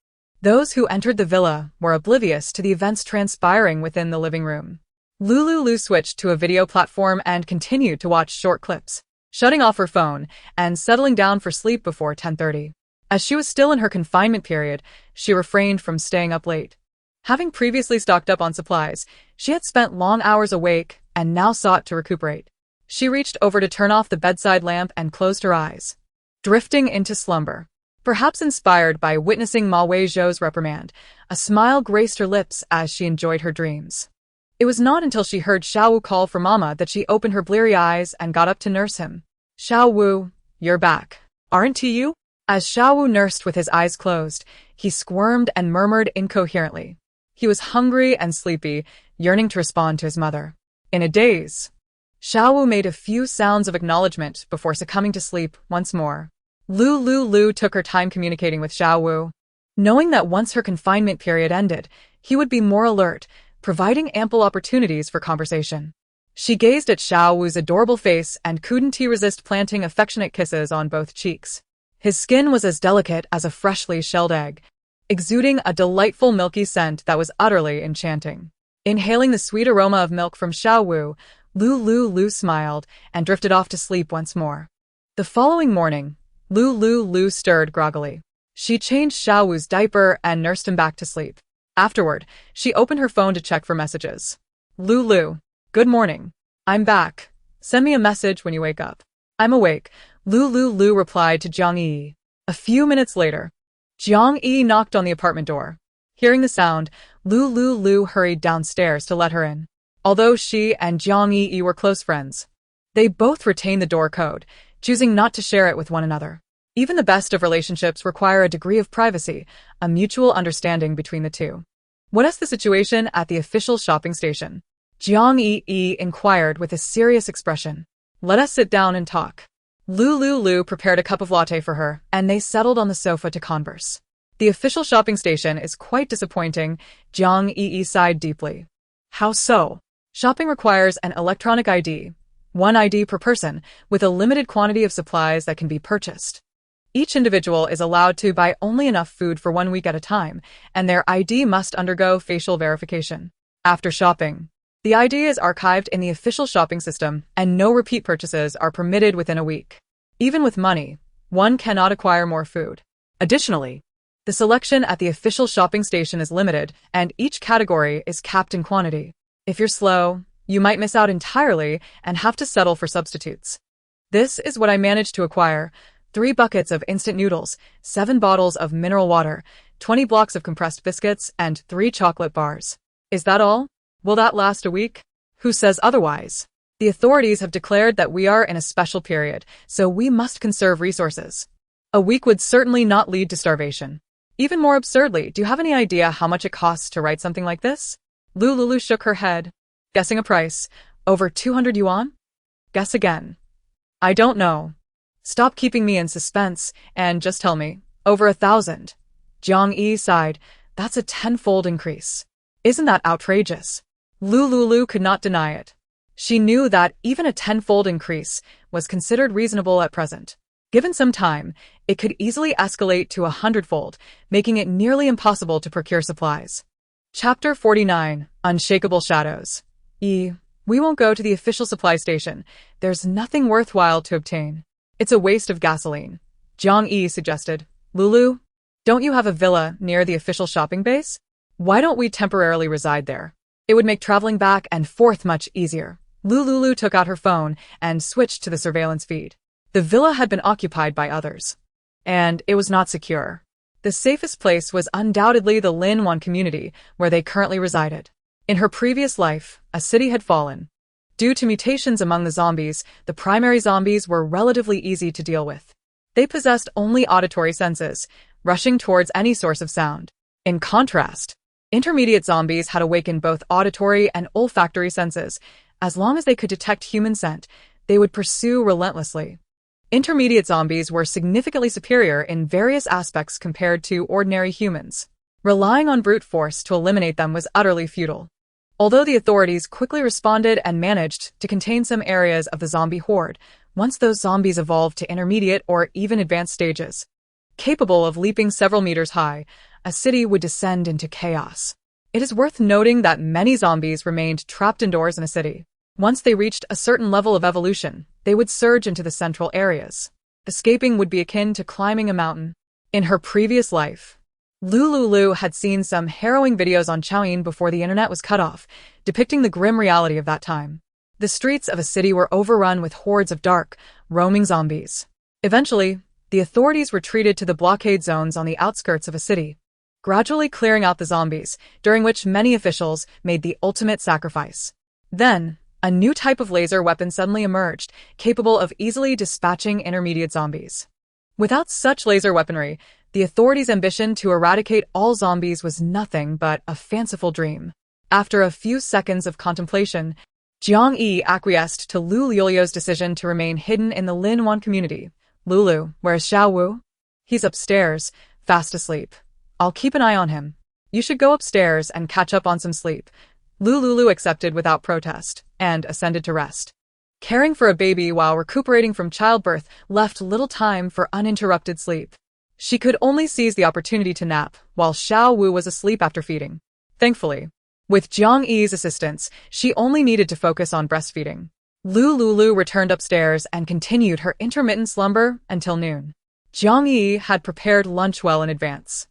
Those who entered the villa were oblivious to the events transpiring within the living room. Lu Liuliu switched to a video platform and continued to watch short clips, shutting off her phone and settling down for sleep before 10:30. As she was still in her confinement period, she refrained from staying up late. Having previously stocked up on supplies, she had spent long hours awake and now sought to recuperate. She reached over to turn off the bedside lamp and closed her eyes, drifting into slumber. Perhaps inspired by witnessing Ma Weizhou's reprimand, a smile graced her lips as she enjoyed her dreams. It was not until she heard Xiao Wu call for Mama that she opened her bleary eyes and got up to nurse him. "Xiao Wu, you're back. Aren't you?" As Xiao Wu nursed with his eyes closed, he squirmed and murmured incoherently. He was hungry and sleepy, yearning to respond to his mother. In a daze, Xiao Wu made a few sounds of acknowledgement before succumbing to sleep once more. Lu Liuliu took her time communicating with Xiao Wu, knowing that once her confinement period ended, he would be more alert, providing ample opportunities for conversation. She gazed at Xiao Wu's adorable face and couldn't resist planting affectionate kisses on both cheeks. His skin was as delicate as a freshly shelled egg, exuding a delightful milky scent that was utterly enchanting. Inhaling the sweet aroma of milk from Xiao Wu, Lu Liuliu smiled and drifted off to sleep once more. The following morning, Lu Liuliu stirred groggily. She changed Xiao Wu's diaper and nursed him back to sleep. Afterward, she opened her phone to check for messages. "Lu, good morning. I'm back. Send me a message when you wake up." "I'm awake," Lu Liuliu replied to Jiang Yi. A few minutes later, Jiang Yi knocked on the apartment door. Hearing the sound, Lu Liuliu hurried downstairs to let her in. Although she and Jiang Yi were close friends, they both retained the door code, choosing not to share it with one another. Even the best of relationships require a degree of privacy, a mutual understanding between the two. "What is the situation at the official shopping station?" Jiang Yi inquired with a serious expression. "Let us sit down and talk." Lu Liuliu prepared a cup of latte for her, and they settled on the sofa to converse. "The official shopping station is quite disappointing," Jiang Yi sighed deeply. "How so?" "Shopping requires an electronic ID, one ID per person, with a limited quantity of supplies that can be purchased. Each individual is allowed to buy only enough food for 1 week at a time, and their ID must undergo facial verification. After shopping, the ID is archived in the official shopping system, and no repeat purchases are permitted within a week. Even with money, one cannot acquire more food. Additionally, the selection at the official shopping station is limited, and each category is capped in quantity. If you're slow, you might miss out entirely and have to settle for substitutes. This is what I managed to acquire: 3 buckets of instant noodles, 7 bottles of mineral water, 20 blocks of compressed biscuits, and 3 chocolate bars. Is that all? Will that last a week? Who says otherwise? The authorities have declared that we are in a special period, so we must conserve resources. A week would certainly not lead to starvation. Even more absurdly, do you have any idea how much it costs to write something like this?" Lu Liuliu shook her head. "Guessing a price, over 200 yuan? Guess again." "I don't know." "Stop keeping me in suspense, and just tell me." "Over 1,000. Jiang Yi sighed. "That's a 10-fold increase. Isn't that outrageous?" Lu Liuliu could not deny it. She knew that even a 10-fold increase was considered reasonable at present. Given some time, it could easily escalate to 100-fold, making it nearly impossible to procure supplies. Chapter 49, Unshakable Shadows. We won't go to the official supply station. There's nothing worthwhile to obtain. It's a waste of gasoline, Jiang Yi suggested. "Lulu, don't you have a villa near the official shopping base? Why don't we temporarily reside there? It would make traveling back and forth much easier." Lu Liuliu took out her phone and switched to the surveillance feed. The villa had been occupied by others, and it was not secure. The safest place was undoubtedly the Linwan community, where they currently resided. In her previous life, a city had fallen. Due to mutations among the zombies, the primary zombies were relatively easy to deal with. They possessed only auditory senses, rushing towards any source of sound. In contrast, intermediate zombies had awakened both auditory and olfactory senses. As long as they could detect human scent, they would pursue relentlessly. Intermediate zombies were significantly superior in various aspects compared to ordinary humans. Relying on brute force to eliminate them was utterly futile. Although the authorities quickly responded and managed to contain some areas of the zombie horde, once those zombies evolved to intermediate or even advanced stages, capable of leaping several meters high, a city would descend into chaos. It is worth noting that many zombies remained trapped indoors in a city. Once they reached a certain level of evolution, they would surge into the central areas. Escaping would be akin to climbing a mountain. In her previous life, Lu Liuliu had seen some harrowing videos on Chaoyin before the internet was cut off, depicting the grim reality of that time. The streets of a city were overrun with hordes of dark, roaming zombies. Eventually, the authorities retreated to the blockade zones on the outskirts of a city, gradually clearing out the zombies, during which many officials made the ultimate sacrifice. Then, a new type of laser weapon suddenly emerged, capable of easily dispatching intermediate zombies. Without such laser weaponry, the authorities' ambition to eradicate all zombies was nothing but a fanciful dream. After a few seconds of contemplation, Jiang Yi acquiesced to Lu Liuliu's decision to remain hidden in the Linwan community. Lulu, where's Xiao Wu? He's upstairs, fast asleep. I'll keep an eye on him. You should go upstairs and catch up on some sleep. Lu Liuliu accepted without protest, and ascended to rest. Caring for a baby while recuperating from childbirth left little time for uninterrupted sleep. She could only seize the opportunity to nap, while Xiao Wu was asleep after feeding. Thankfully, with Jiang Yi's assistance, she only needed to focus on breastfeeding. Lu Liuliu returned upstairs and continued her intermittent slumber until noon. Jiang Yi had prepared lunch well in advance.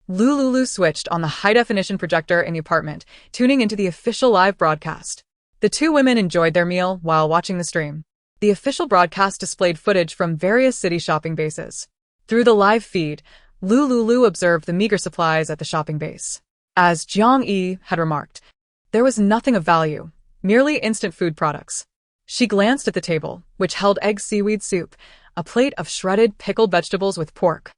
Lu Liuliu switched on the high-definition projector in the apartment, tuning into the official live broadcast. The two women enjoyed their meal while watching the stream. The official broadcast displayed footage from various city shopping bases. Through the live feed, Lu Liuliu observed the meager supplies at the shopping base. As Jiang Yi had remarked, there was nothing of value, merely instant food products. She glanced at the table, which held egg seaweed soup, a plate of shredded pickled vegetables with pork,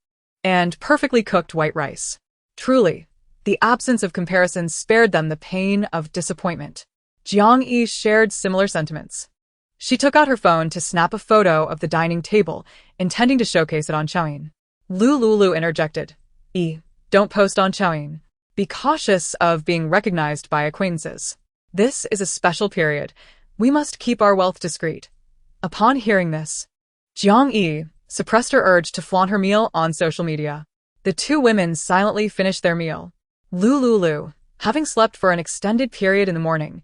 and perfectly cooked white rice. Truly, the absence of comparison spared them the pain of disappointment. Jiang Yi shared similar sentiments. She took out her phone to snap a photo of the dining table, intending to showcase it on Xiaoyin. Lu Liuliu interjected, Don't post on Xiaoyin. Be cautious of being recognized by acquaintances. This is a special period. We must keep our wealth discreet. Upon hearing this, Jiang Yi suppressed her urge to flaunt her meal on social media. The two women silently finished their meal. Lu Liuliu, having slept for an extended period in the morning,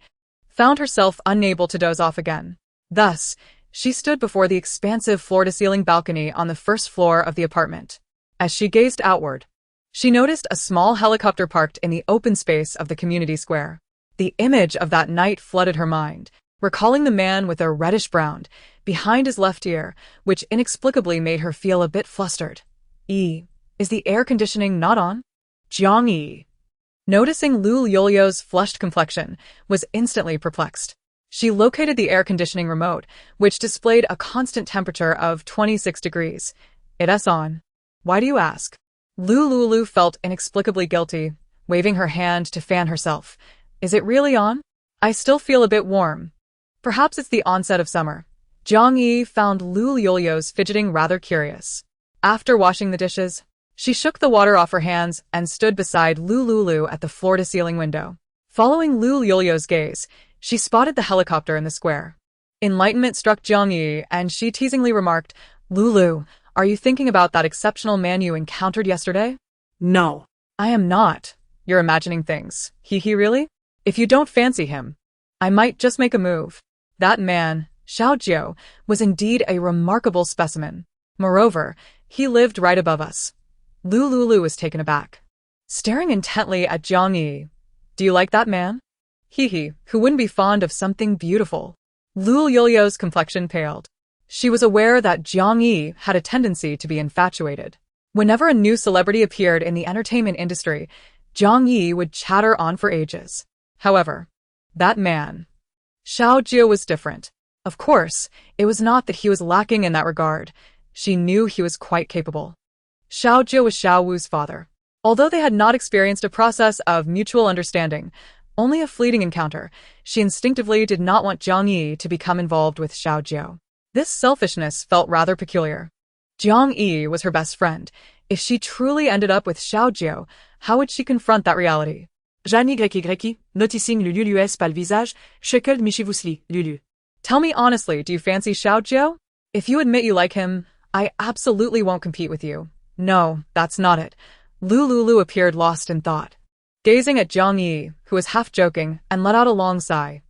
found herself unable to doze off again. Thus, she stood before the expansive floor-to-ceiling balcony on the first floor of the apartment. As she gazed outward, she noticed a small helicopter parked in the open space of the community square. The image of that night flooded her mind, recalling the man with a reddish-brown behind his left ear, which inexplicably made her feel a bit flustered. Is the air conditioning not on? Jiang Yi, noticing Lu Liuliu's flushed complexion, was instantly perplexed. She located the air conditioning remote, which displayed a constant temperature of 26 degrees. It's on. Why do you ask? Lu Liuliu felt inexplicably guilty, waving her hand to fan herself. Is it really on? I still feel a bit warm. Perhaps it's the onset of summer. Jiang Yi found Lu Liuliu's fidgeting rather curious. After washing the dishes, she shook the water off her hands and stood beside Lu Liuliu at the floor-to-ceiling window. Following Lu Liuliu's gaze, she spotted the helicopter in the square. Enlightenment struck Jiang Yi, and she teasingly remarked, Lulu, are you thinking about that exceptional man you encountered yesterday? No. I am not. You're imagining things. Really? If you don't fancy him, I might just make a move. That man, Xiao Jiu, was indeed a remarkable specimen. Moreover, he lived right above us. Lu Liuliu was taken aback, staring intently at Jiang Yi. Do you like that man? Who wouldn't be fond of something beautiful? Lu Liuliu's complexion paled. She was aware that Jiang Yi had a tendency to be infatuated. Whenever a new celebrity appeared in the entertainment industry, Jiang Yi would chatter on for ages. However, that man, Xiao Jiu, was different. Of course, it was not that he was lacking in that regard. She knew he was quite capable. Xiao Jiu was Xiao Wu's father. Although they had not experienced a process of mutual understanding, only a fleeting encounter, she instinctively did not want Jiang Yi to become involved with Xiao Jiu. This selfishness felt rather peculiar. Jiang Yi was her best friend. If she truly ended up with Xiao Jiu, how would she confront that reality? Jeanne Y, noticing Lu Liuliu's pale visage, chuckled mischievously, Lulu. Tell me honestly, do you fancy Xiao Jiu? If you admit you like him, I absolutely won't compete with you. No, that's not it. Lu Liuliu appeared lost in thought, gazing at Jiang Yi, who was half joking, and let out a long sigh.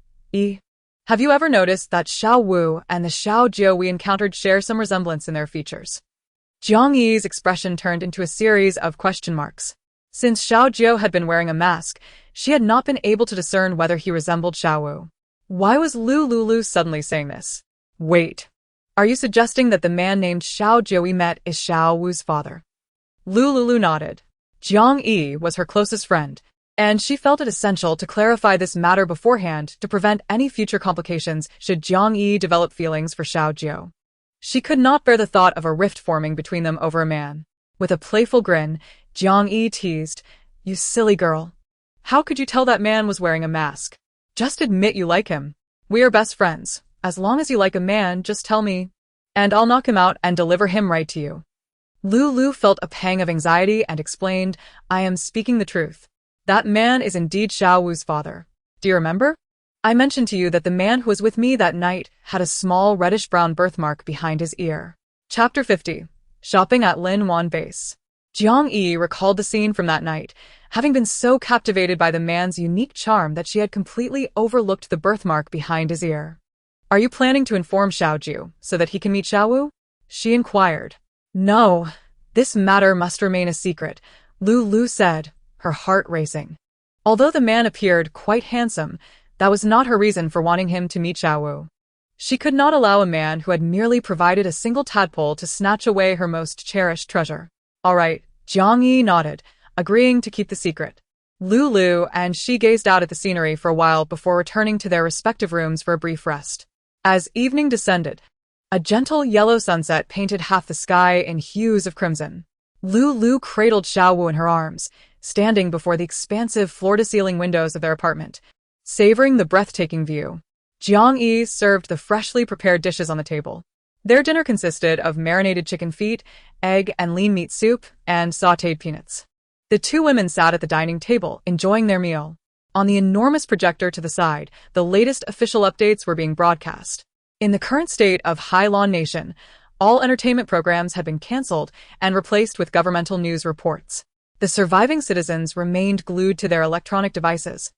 Have you ever noticed that Xiao Wu and the Xiao Jiu we encountered share some resemblance in their features? Jiang Yi's expression turned into a series of question marks. Since Xiao Jiu had been wearing a mask, she had not been able to discern whether he resembled Xiao Wu. Why was Lu Liuliu suddenly saying this? Wait. Are you suggesting that the man named Xiao Jie we met is Xiao Wu's father? Lu Liuliu nodded. Jiang Yi was her closest friend, and she felt it essential to clarify this matter beforehand to prevent any future complications should Jiang Yi develop feelings for Xiao Jie. She could not bear the thought of a rift forming between them over a man. With a playful grin, Jiang Yi teased, "You silly girl. How could you tell that man was wearing a mask? Just admit you like him. We are best friends. As long as you like a man, just tell me, and I'll knock him out and deliver him right to you." Lu Liuliu felt a pang of anxiety and explained, "I am speaking the truth. That man is indeed Xiao Wu's father. Do you remember? I mentioned to you that the man who was with me that night had a small reddish-brown birthmark behind his ear." Chapter 50. Shopping at Lin Wan Base. Jiang Yi recalled the scene from that night, having been so captivated by the man's unique charm that she had completely overlooked the birthmark behind his ear. "Are you planning to inform Xiao Jie so that he can meet Xiao Wu?" she inquired. "No, this matter must remain a secret," Lu Liuliu said, her heart racing. Although the man appeared quite handsome, that was not her reason for wanting him to meet Xiao Wu. She could not allow a man who had merely provided a single tadpole to snatch away her most cherished treasure. "All right," Jiang Yi nodded, agreeing to keep the secret. Lu Liuliu and she gazed out at the scenery for a while before returning to their respective rooms for a brief rest. As evening descended, a gentle yellow sunset painted half the sky in hues of crimson. Lu Liuliu cradled Xiao Wu in her arms, standing before the expansive floor-to-ceiling windows of their apartment, savoring the breathtaking view. Jiang Yi served the freshly prepared dishes on the table. Their dinner consisted of marinated chicken feet, egg and lean meat soup, and sautéed peanuts. The two women sat at the dining table, enjoying their meal. On the enormous projector to the side, the latest official updates were being broadcast. In the current state of Hailan Nation, all entertainment programs had been cancelled and replaced with governmental news reports. The surviving citizens remained glued to their electronic devices,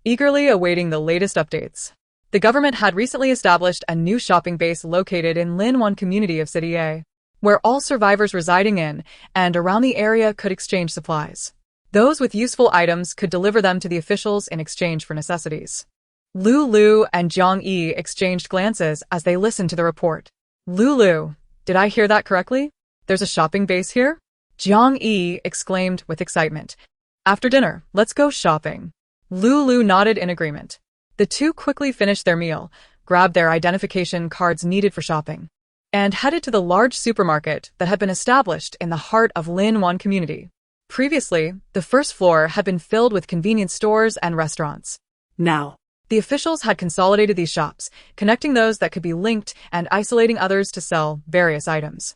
eagerly awaiting the latest updates. The government had recently established a new shopping base located in Linwan community of City A, where all survivors residing in and around the area could exchange supplies. Those with useful items could deliver them to the officials in exchange for necessities. Lu Liuliu and Jiang Yi exchanged glances as they listened to the report. "Lu Liuliu, did I hear that correctly? There's a shopping base here?" Jiang Yi exclaimed with excitement. "After dinner, let's go shopping." Lu Liuliu nodded in agreement. The two quickly finished their meal, grabbed their identification cards needed for shopping, and headed to the large supermarket that had been established in the heart of Linwan community. Previously, the first floor had been filled with convenience stores and restaurants. Now, the officials had consolidated these shops, connecting those that could be linked and isolating others to sell various items.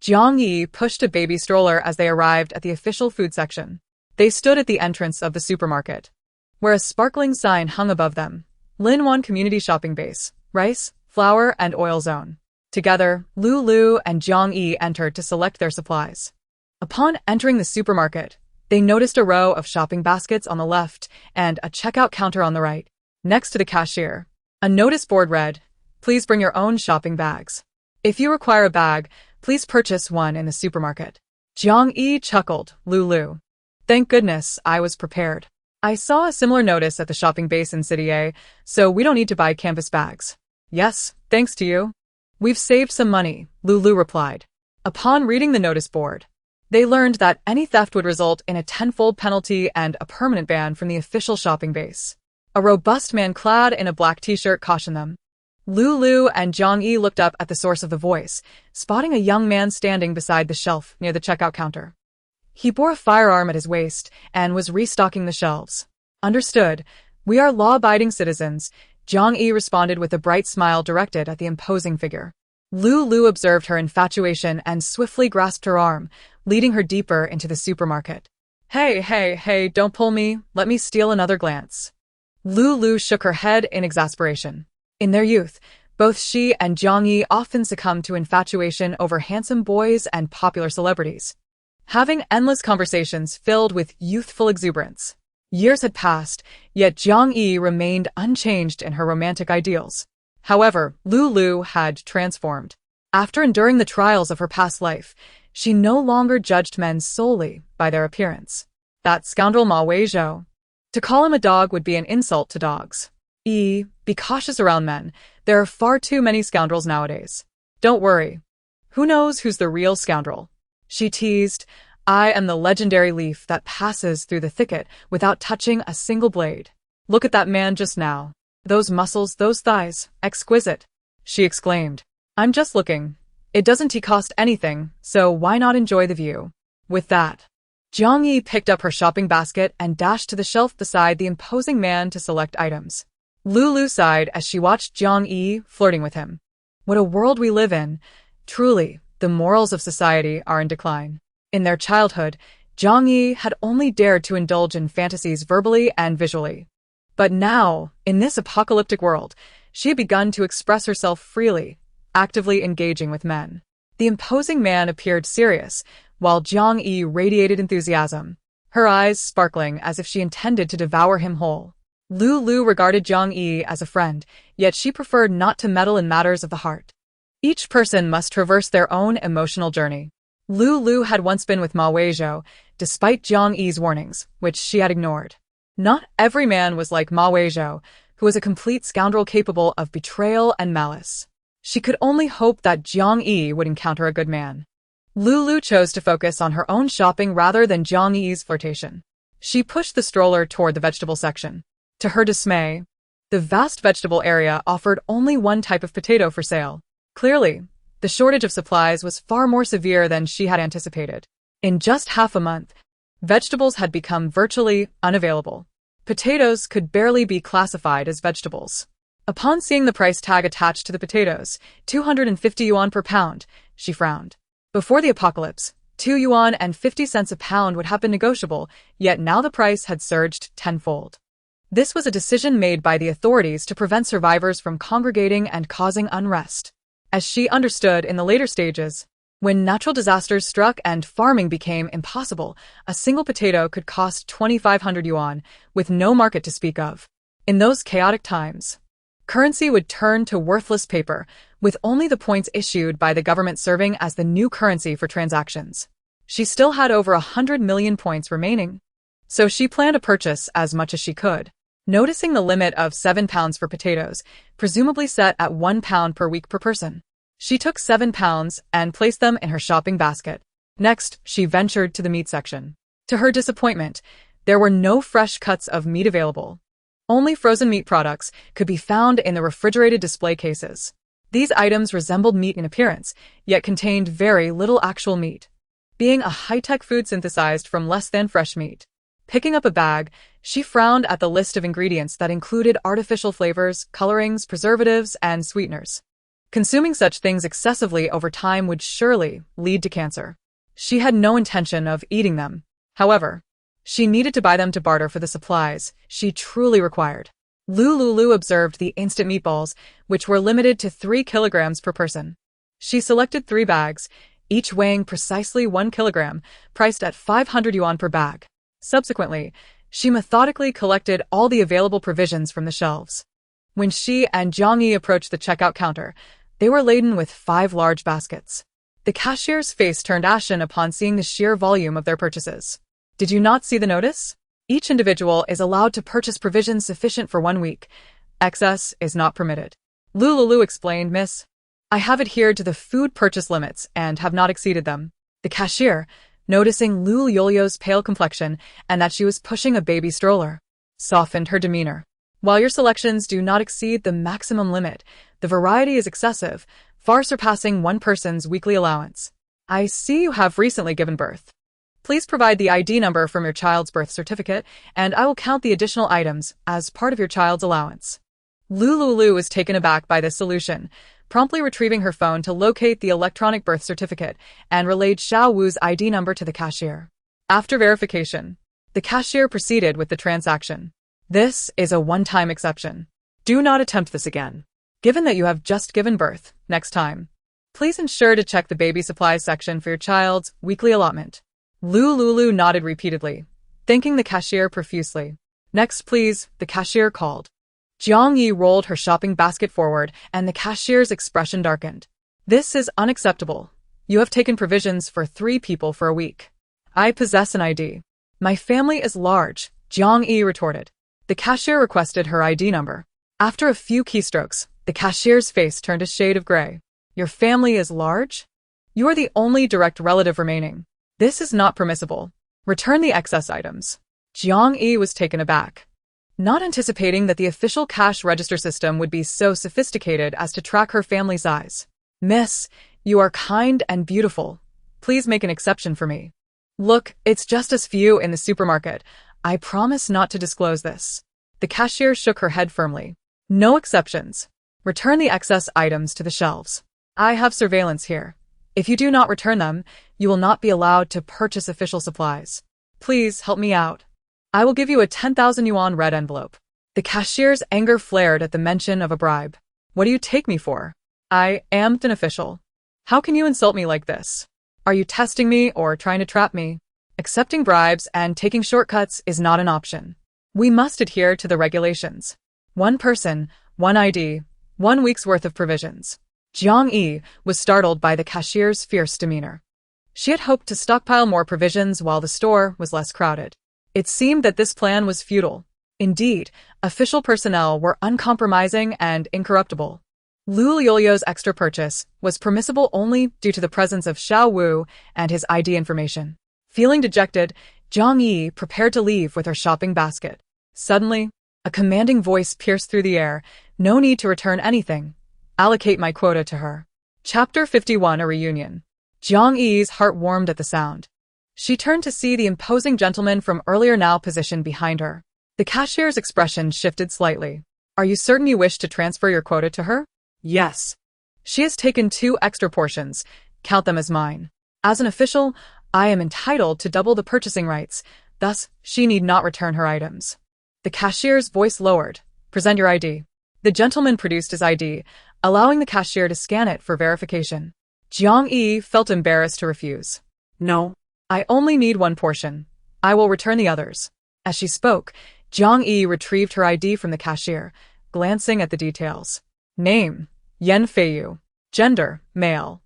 Jiang Yi pushed a baby stroller as they arrived at the official food section. They stood at the entrance of the supermarket, where a sparkling sign hung above them. Linwan Community Shopping Base, Rice, Flour, and Oil Zone. Together, Lu Liuliu and Jiang Yi entered to select their supplies. Upon entering the supermarket, they noticed a row of shopping baskets on the left and a checkout counter on the right. Next to the cashier, a notice board read, "Please bring your own shopping bags. If you require a bag, please purchase one in the supermarket." Jiang Yi chuckled, "Lu Liuliu. Thank goodness I was prepared. I saw a similar notice at the shopping base in City A, so we don't need to buy canvas bags." "Yes, thanks to you. We've saved some money," Lu Liuliu replied. Upon reading the notice board, they learned that any theft would result in a tenfold penalty and a permanent ban from the official shopping base. A robust man clad in a black t-shirt cautioned them. Lu Liuliu and Jiang Yi looked up at the source of the voice, spotting a young man standing beside the shelf near the checkout counter. He bore a firearm at his waist and was restocking the shelves. "Understood. We are law-abiding citizens," Jiang Yi responded with a bright smile directed at the imposing figure. Lu Liuliu observed her infatuation and swiftly grasped her arm, leading her deeper into the supermarket. Hey, don't pull me. Let me steal another glance." Lu Liuliu shook her head in exasperation. In their youth, both she and Jiang Yi often succumbed to infatuation over handsome boys and popular celebrities, having endless conversations filled with youthful exuberance. Years had passed, yet Jiang Yi remained unchanged in her romantic ideals. However, Lu Liuliu had transformed. After enduring the trials of her past life, she no longer judged men solely by their appearance. That scoundrel Ma Weizhou. To call him a dog would be an insult to dogs. Be cautious around men. There are far too many scoundrels nowadays. Don't worry. Who knows who's the real scoundrel? She teased. I am the legendary leaf that passes through the thicket without touching a single blade. Look at that man just now. Those muscles, those thighs, exquisite, she exclaimed. I'm just looking. It doesn't cost anything, so why not enjoy the view? With that, Jiang Yi picked up her shopping basket and dashed to the shelf beside the imposing man to select items. Lu Liuliu sighed as she watched Jiang Yi flirting with him. What a world we live in. Truly, the morals of society are in decline. In their childhood, Jiang Yi had only dared to indulge in fantasies verbally and visually. But now, in this apocalyptic world, she had begun to express herself freely, actively engaging with men. The imposing man appeared serious, while Jiang Yi radiated enthusiasm, her eyes sparkling as if she intended to devour him whole. Lu Liuliu regarded Jiang Yi as a friend, yet she preferred not to meddle in matters of the heart. Each person must traverse their own emotional journey. Lu Liuliu had once been with Ma Weizhou, despite Jiang Yi's warnings, which she had ignored. Not every man was like Ma Weizhou, who was a complete scoundrel capable of betrayal and malice. She could only hope that Jiang Yi would encounter a good man. Lu Liuliu chose to focus on her own shopping rather than Jiang Yi's flirtation. She pushed the stroller toward the vegetable section. To her dismay, the vast vegetable area offered only one type of potato for sale. Clearly, the shortage of supplies was far more severe than she had anticipated. In just half a month, vegetables had become virtually unavailable. Potatoes could barely be classified as vegetables. Upon seeing the price tag attached to the potatoes, 250 yuan per pound, she frowned. Before the apocalypse, 2 yuan and 50 cents a pound would have been negotiable, yet now the price had surged tenfold. This was a decision made by the authorities to prevent survivors from congregating and causing unrest. As she understood in the later stages, when natural disasters struck and farming became impossible, a single potato could cost 2,500 yuan, with no market to speak of. In those chaotic times, currency would turn to worthless paper, with only the points issued by the government serving as the new currency for transactions. She still had over 100 million points remaining, so she planned to purchase as much as she could. Noticing the limit of 7 pounds for potatoes, presumably set at 1 pound per week per person, she took 7 pounds and placed them in her shopping basket. Next, she ventured to the meat section. To her disappointment, there were no fresh cuts of meat available. Only frozen meat products could be found in the refrigerated display cases. These items resembled meat in appearance, yet contained very little actual meat, being a high-tech food synthesized from less than fresh meat. Picking up a bag, she frowned at the list of ingredients that included artificial flavors, colorings, preservatives, and sweeteners. Consuming such things excessively over time would surely lead to cancer. She had no intention of eating them. However, she needed to buy them to barter for the supplies she truly required. Lu Liuliu observed the instant meatballs, which were limited to 3 kilograms per person. She selected 3 bags, each weighing precisely 1 kilogram, priced at 500 yuan per bag. Subsequently, she methodically collected all the available provisions from the shelves. When she and Jiang Yi approached the checkout counter, they were laden with 5 large baskets. The cashier's face turned ashen upon seeing the sheer volume of their purchases. Did you not see the notice? Each individual is allowed to purchase provisions sufficient for 1 week. Excess is not permitted. Lu Liuliu explained, Miss. I have adhered to the food purchase limits and have not exceeded them. The cashier, noticing Lu Liuliu's pale complexion and that she was pushing a baby stroller, softened her demeanor. While your selections do not exceed the maximum limit, the variety is excessive, far surpassing one person's weekly allowance. I see you have recently given birth. Please provide the ID number from your child's birth certificate, and I will count the additional items as part of your child's allowance. Lu Liuliu was taken aback by this solution, promptly retrieving her phone to locate the electronic birth certificate and relayed Xiao Wu's ID number to the cashier. After verification, the cashier proceeded with the transaction. This is a one-time exception. Do not attempt this again. Given that you have just given birth, next time, please ensure to check the baby supplies section for your child's weekly allotment. Lu Liuliu nodded repeatedly, thanking the cashier profusely. Next, please, the cashier called. Jiang Yi rolled her shopping basket forward, and the cashier's expression darkened. This is unacceptable. You have taken provisions for 3 people for a week. I possess an ID. My family is large, Jiang Yi retorted. The cashier requested her ID number. After a few keystrokes, the cashier's face turned a shade of gray. Your family is large? You are the only direct relative remaining. This is not permissible. Return the excess items. Jiang Yi was taken aback, not anticipating that the official cash register system would be so sophisticated as to track her family size. Miss, you are kind and beautiful. Please make an exception for me. Look, it's just as few in the supermarket. I promise not to disclose this. The cashier shook her head firmly. No exceptions. Return the excess items to the shelves. I have surveillance here. If you do not return them, you will not be allowed to purchase official supplies. Please help me out. I will give you a 10,000 yuan red envelope. The cashier's anger flared at the mention of a bribe. What do you take me for? I am an official. How can you insult me like this? Are you testing me or trying to trap me? Accepting bribes and taking shortcuts is not an option. We must adhere to the regulations. One person, one ID, 1 week's worth of provisions. Jiang Yi was startled by the cashier's fierce demeanor. She had hoped to stockpile more provisions while the store was less crowded. It seemed that this plan was futile. Indeed, official personnel were uncompromising and incorruptible. Lu Liuliu's extra purchase was permissible only due to the presence of Xiao Wu and his ID information. Feeling dejected, Jiang Yi prepared to leave with her shopping basket. Suddenly, a commanding voice pierced through the air. No need to return anything. Allocate my quota to her. Chapter 51, A Reunion. Jiang Yi's heart warmed at the sound. She turned to see the imposing gentleman from earlier now positioned behind her. The cashier's expression shifted slightly. Are you certain you wish to transfer your quota to her? Yes. She has taken 2 extra portions. Count them as mine. As an official, I am entitled to double the purchasing rights. Thus, she need not return her items. The cashier's voice lowered. Present your ID. The gentleman produced his ID, allowing the cashier to scan it for verification. Jiang Yi felt embarrassed to refuse. No. I only need 1 portion. I will return the others. As she spoke, Jiang Yi retrieved her ID from the cashier, glancing at the details. Name, Yan Feiyu. Gender, male.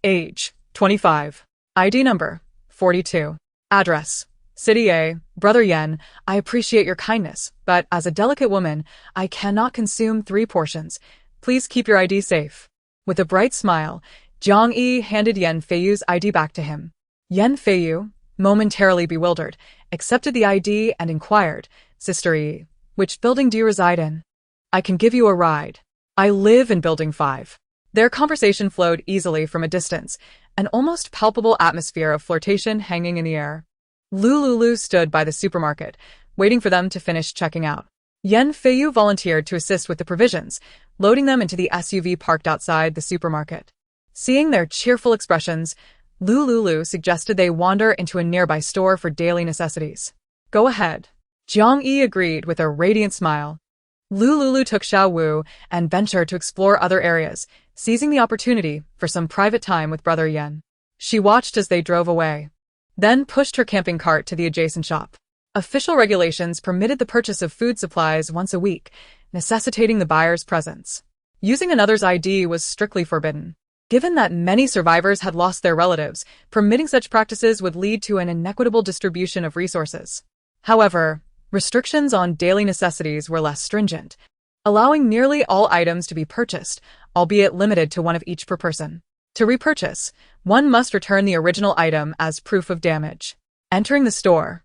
Age, 25. ID number, 42. Address, City A. Brother Yan, I appreciate your kindness, but as a delicate woman, I cannot consume 3 portions. Please keep your ID safe. With a bright smile, Jiang Yi handed Yan Feiyu's ID back to him. Yan Feiyu, momentarily bewildered, accepted the ID and inquired, Sister Yi, which building do you reside in? I can give you a ride. I live in Building 5. Their conversation flowed easily from a distance, an almost palpable atmosphere of flirtation hanging in the air. Lu Liuliu stood by the supermarket, waiting for them to finish checking out. Yan Feiyu volunteered to assist with the provisions, loading them into the SUV parked outside the supermarket. Seeing their cheerful expressions, Lu Liuliu suggested they wander into a nearby store for daily necessities. Go ahead. Jiang Yi agreed with a radiant smile. Lu Liuliu took Xiao Wu and ventured to explore other areas, seizing the opportunity for some private time with Brother Yan. She watched as they drove away, then pushed her camping cart to the adjacent shop. Official regulations permitted the purchase of food supplies once a week, necessitating the buyer's presence. Using another's ID was strictly forbidden. Given that many survivors had lost their relatives, permitting such practices would lead to an inequitable distribution of resources. However, restrictions on daily necessities were less stringent, allowing nearly all items to be purchased, albeit limited to 1 of each per person. To repurchase, one must return the original item as proof of damage. Entering the store,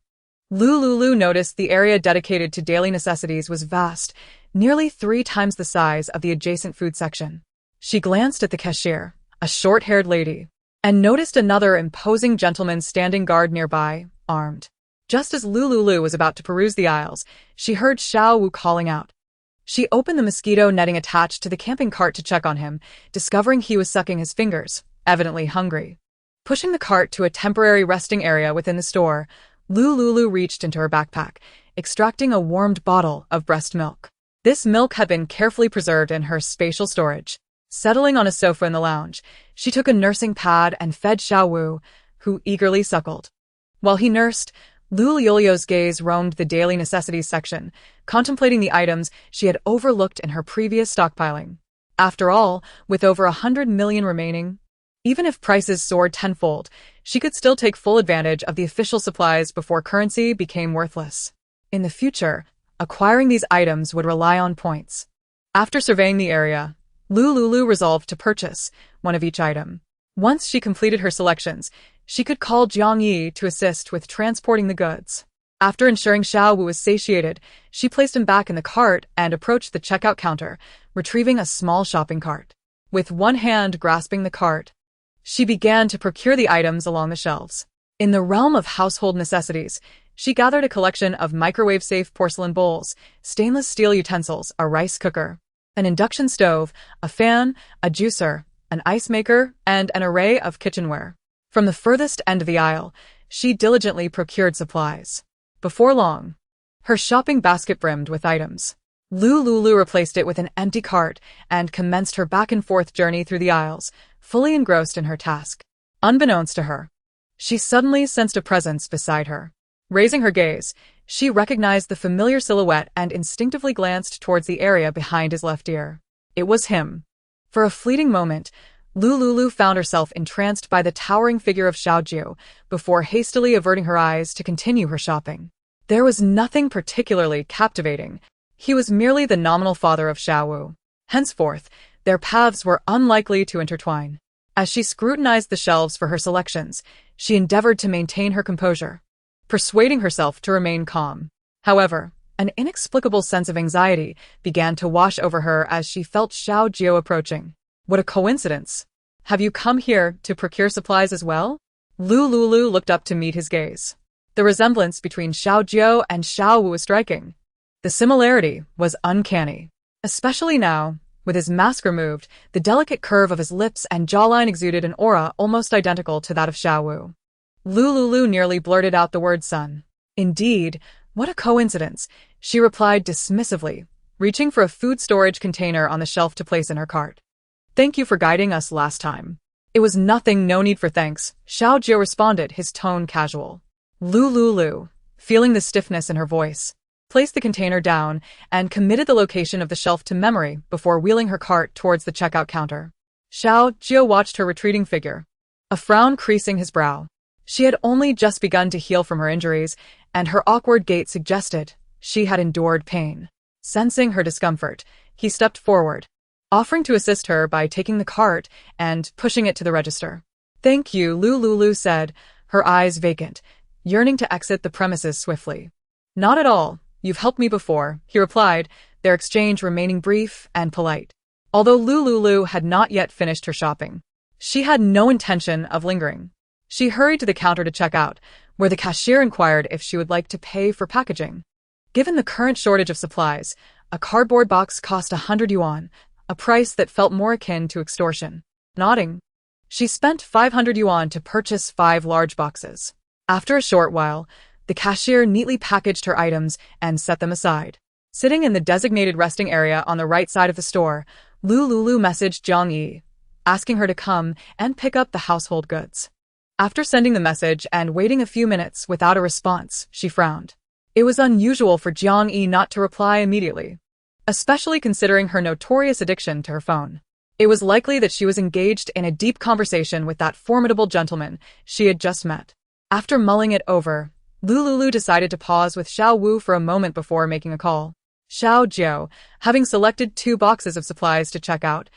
Lu Liuliu noticed the area dedicated to daily necessities was vast, nearly 3 times the size of the adjacent food section. She glanced at the cashier, a short-haired lady, and noticed another imposing gentleman standing guard nearby, armed. Just as Lu Liuliu was about to peruse the aisles, she heard Xiao Wu calling out. She opened the mosquito netting attached to the camping cart to check on him, discovering he was sucking his fingers, evidently hungry. Pushing the cart to a temporary resting area within the store, Lu Liuliu reached into her backpack, extracting a warmed bottle of breast milk. This milk had been carefully preserved in her spatial storage. Settling on a sofa in the lounge, she took a nursing pad and fed Xiao Wu, who eagerly suckled. While he nursed, Lu Liuliu's gaze roamed the daily necessities section, contemplating the items she had overlooked in her previous stockpiling. After all, with over 100 million remaining, even if prices soared tenfold, she could still take full advantage of the official supplies before currency became worthless. In the future, acquiring these items would rely on points. After surveying the area, Lu Liuliu resolved to purchase one of each item. Once she completed her selections, she could call Jiang Yi to assist with transporting the goods. After ensuring Xiao Wu was satiated, she placed him back in the cart and approached the checkout counter, retrieving a small shopping cart. With one hand grasping the cart, she began to procure the items along the shelves. In the realm of household necessities, she gathered a collection of microwave-safe porcelain bowls, stainless steel utensils, a rice cooker, an induction stove, a fan, a juicer, an ice maker, and an array of kitchenware. From the furthest end of the aisle, she diligently procured supplies. Before long, her shopping basket brimmed with items. Lu Liuliu replaced it with an empty cart and commenced her back-and-forth journey through the aisles, fully engrossed in her task. Unbeknownst to her, she suddenly sensed a presence beside her. Raising her gaze, she recognized the familiar silhouette and instinctively glanced towards the area behind his left ear. It was him. For a fleeting moment, Lu Liuliu found herself entranced by the towering figure of Xiao Jiu before hastily averting her eyes to continue her shopping. There was nothing particularly captivating. He was merely the nominal father of Xiao Wu. Henceforth, their paths were unlikely to intertwine. As she scrutinized the shelves for her selections, she endeavored to maintain her composure, persuading herself to remain calm. However, an inexplicable sense of anxiety began to wash over her as she felt Xiao Jiu approaching. What a coincidence! Have you come here to procure supplies as well? Lu Liuliu looked up to meet his gaze. The resemblance between Xiao Jiu and Xiao Wu was striking. The similarity was uncanny. Especially now, with his mask removed, the delicate curve of his lips and jawline exuded an aura almost identical to that of Xiao Wu. Lu Liuliu nearly blurted out the word son. Indeed, what a coincidence, she replied dismissively, reaching for a food storage container on the shelf to place in her cart. Thank you for guiding us last time. It was nothing, no need for thanks, Xiao Jiu responded, his tone casual. Lu Liuliu, feeling the stiffness in her voice, placed the container down and committed the location of the shelf to memory before wheeling her cart towards the checkout counter. Xiao Jiu watched her retreating figure, a frown creasing his brow. She had only just begun to heal from her injuries, and her awkward gait suggested she had endured pain. Sensing her discomfort, he stepped forward, offering to assist her by taking the cart and pushing it to the register. Thank you, Lu Liuliu said, her eyes vacant, yearning to exit the premises swiftly. Not at all, you've helped me before, he replied, their exchange remaining brief and polite. Although Lu Liuliu had not yet finished her shopping, she had no intention of lingering. She hurried to the counter to check out, where the cashier inquired if she would like to pay for packaging. Given the current shortage of supplies, a cardboard box cost 100 yuan, a price that felt more akin to extortion. Nodding, she spent 500 yuan to purchase 5 large boxes. After a short while, the cashier neatly packaged her items and set them aside. Sitting in the designated resting area on the right side of the store, Lu Liuliu messaged Jiang Yi, asking her to come and pick up the household goods. After sending the message and waiting a few minutes without a response, she frowned. It was unusual for Jiang Yi not to reply immediately, especially considering her notorious addiction to her phone. It was likely that she was engaged in a deep conversation with that formidable gentleman she had just met. After mulling it over, Lu Liuliu decided to pause with Xiao Wu for a moment before making a call. Xiao Jiu, having selected 2 boxes of supplies to check out,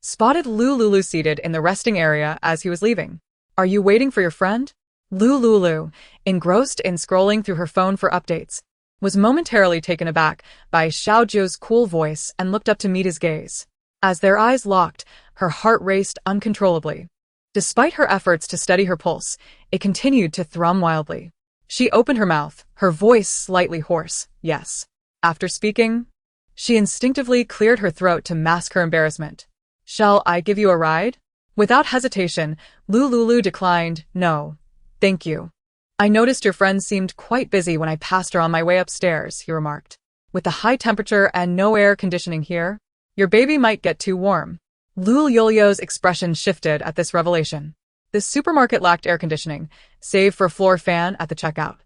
spotted Lu Liuliu seated in the resting area as he was leaving. Are you waiting for your friend? Lu Liuliu, engrossed in scrolling through her phone for updates, was momentarily taken aback by Xiao Jiu's cool voice and looked up to meet his gaze. As their eyes locked, her heart raced uncontrollably. Despite her efforts to steady her pulse, it continued to thrum wildly. She opened her mouth, her voice slightly hoarse. Yes. After speaking, she instinctively cleared her throat to mask her embarrassment. Shall I give you a ride? Without hesitation, Lu Liuliu declined. No, thank you. I noticed your friend seemed quite busy when I passed her on my way upstairs, he remarked. With the high temperature and no air conditioning here, your baby might get too warm. Lu Liuliu's expression shifted at this revelation. The supermarket lacked air conditioning, save for a floor fan at the checkout.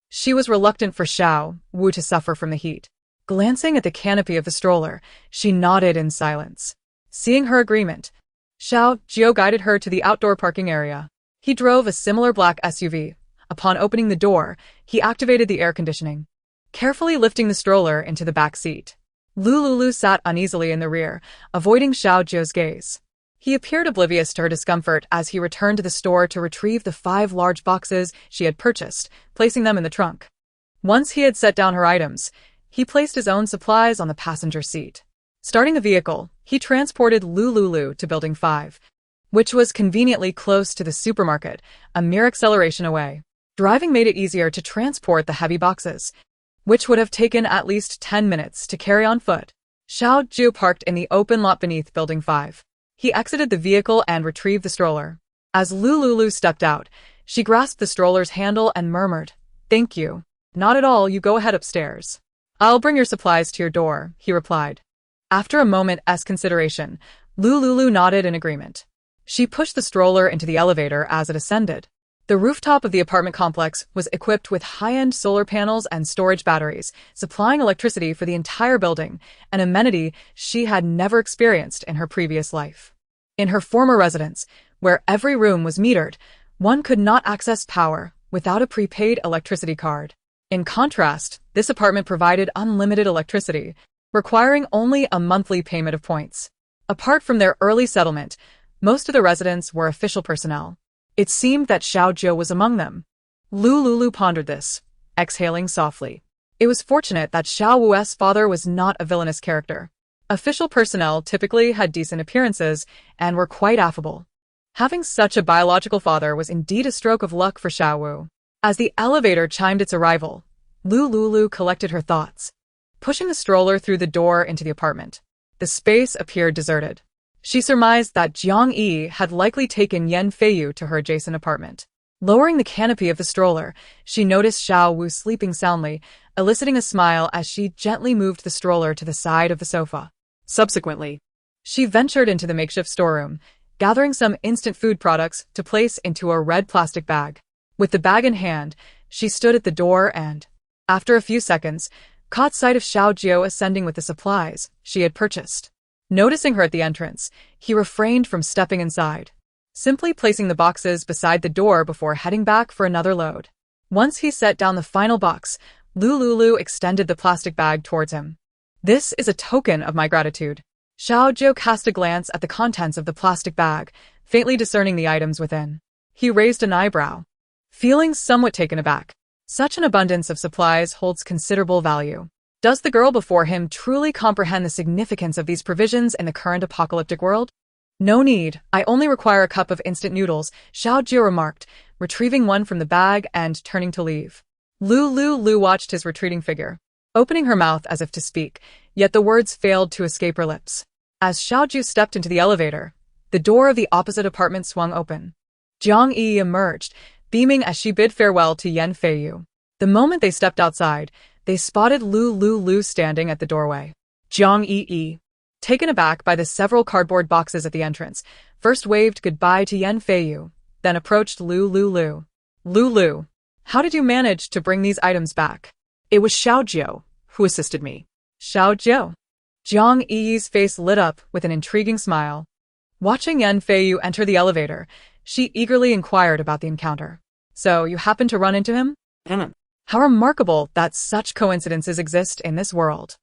She was reluctant for Xiao Wu to suffer from the heat. Glancing at the canopy of the stroller, she nodded in silence. Seeing her agreement, Xiao Jiu guided her to the outdoor parking area. He drove a similar black SUV. Upon opening the door, he activated the air conditioning, carefully lifting the stroller into the back seat. Lu Liuliu sat uneasily in the rear, avoiding Xiao Zhou's gaze. He appeared oblivious to her discomfort as he returned to the store to retrieve the 5 large boxes she had purchased, placing them in the trunk. Once he had set down her items, he placed his own supplies on the passenger seat. Starting the vehicle, he transported Lu Liuliu to Building 5, which was conveniently close to the supermarket, a mere acceleration away. Driving made it easier to transport the heavy boxes, which would have taken at least 10 minutes to carry on foot. Xiao Zhou parked in the open lot beneath Building 5. He exited the vehicle and retrieved the stroller. As Lu Liuliu stepped out, she grasped the stroller's handle and murmured, "Thank you." "Not at all, you go ahead upstairs. I'll bring your supplies to your door," he replied. After a moment's consideration, Lu Liuliu nodded in agreement. She pushed the stroller into the elevator as it ascended. The rooftop of the apartment complex was equipped with high-end solar panels and storage batteries, supplying electricity for the entire building, an amenity she had never experienced in her previous life. In her former residence, where every room was metered, one could not access power without a prepaid electricity card. In contrast, this apartment provided unlimited electricity, requiring only a monthly payment of points. Apart from their early settlement, most of the residents were official personnel. It seemed that Xiao Zhou was among them. Lu Liuliu pondered this, exhaling softly. It was fortunate that Xiao Wu's father was not a villainous character. Official personnel typically had decent appearances and were quite affable. Having such a biological father was indeed a stroke of luck for Xiao Wu. As the elevator chimed its arrival, Lu Liuliu collected her thoughts. Pushing the stroller through the door into the apartment, the space appeared deserted. She surmised that Jiang Yi had likely taken Yan Feiyu to her adjacent apartment. Lowering the canopy of the stroller, she noticed Xiao Wu sleeping soundly, eliciting a smile as she gently moved the stroller to the side of the sofa. Subsequently, she ventured into the makeshift storeroom, gathering some instant food products to place into a red plastic bag. With the bag in hand, she stood at the door and, after a few seconds, caught sight of Xiao Zhou ascending with the supplies she had purchased. Noticing her at the entrance, he refrained from stepping inside, simply placing the boxes beside the door before heading back for another load. Once he set down the final box, Lu Liuliu extended the plastic bag towards him. "This is a token of my gratitude." Xiao Zhou cast a glance at the contents of the plastic bag, faintly discerning the items within. He raised an eyebrow, feeling somewhat taken aback. Such an abundance of supplies holds considerable value. Does the girl before him truly comprehend the significance of these provisions in the current apocalyptic world? "No need, I only require a cup of instant noodles," Xiao Zhou remarked, retrieving one from the bag and turning to leave. Lu Liuliu watched his retreating figure, opening her mouth as if to speak, yet the words failed to escape her lips. As Xiao Zhou stepped into the elevator, the door of the opposite apartment swung open. Jiang Yi emerged, beaming as she bid farewell to Yan Feiyu. The moment they stepped outside, they spotted Lu Liuliu standing at the doorway. Jiang Yi, taken aback by the several cardboard boxes at the entrance, first waved goodbye to Yan Feiyu, then approached Lu Liuliu. "Lu, how did you manage to bring these items back?" It was Xiao Zhou who assisted me. "Xiao Zhou?" Jiang Yi's face lit up with an intriguing smile. Watching Yan Feiyu enter the elevator, she eagerly inquired about the encounter. "So you happened to run into him?" How remarkable that such coincidences exist in this world.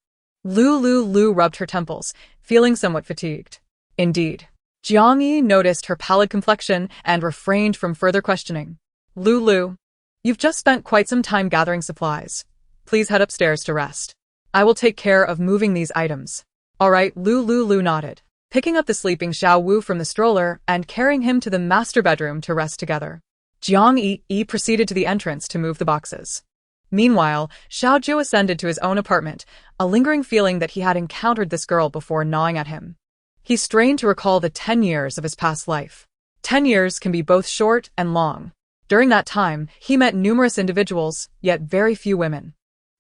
Lu Liuliu rubbed her temples, feeling somewhat fatigued. Indeed. Jiang Yi noticed her pallid complexion and refrained from further questioning. "Lu, you've just spent quite some time gathering supplies. Please head upstairs to rest. I will take care of moving these items." "All right," Lu Liuliu nodded, picking up the sleeping Xiao Wu from the stroller and carrying him to the master bedroom to rest together. Jiang Yi proceeded to the entrance to move the boxes. Meanwhile, Xiao Zhou ascended to his own apartment, a lingering feeling that he had encountered this girl before gnawing at him. He strained to recall the 10 years of his past life. 10 years can be both short and long. During that time, he met numerous individuals, yet very few women.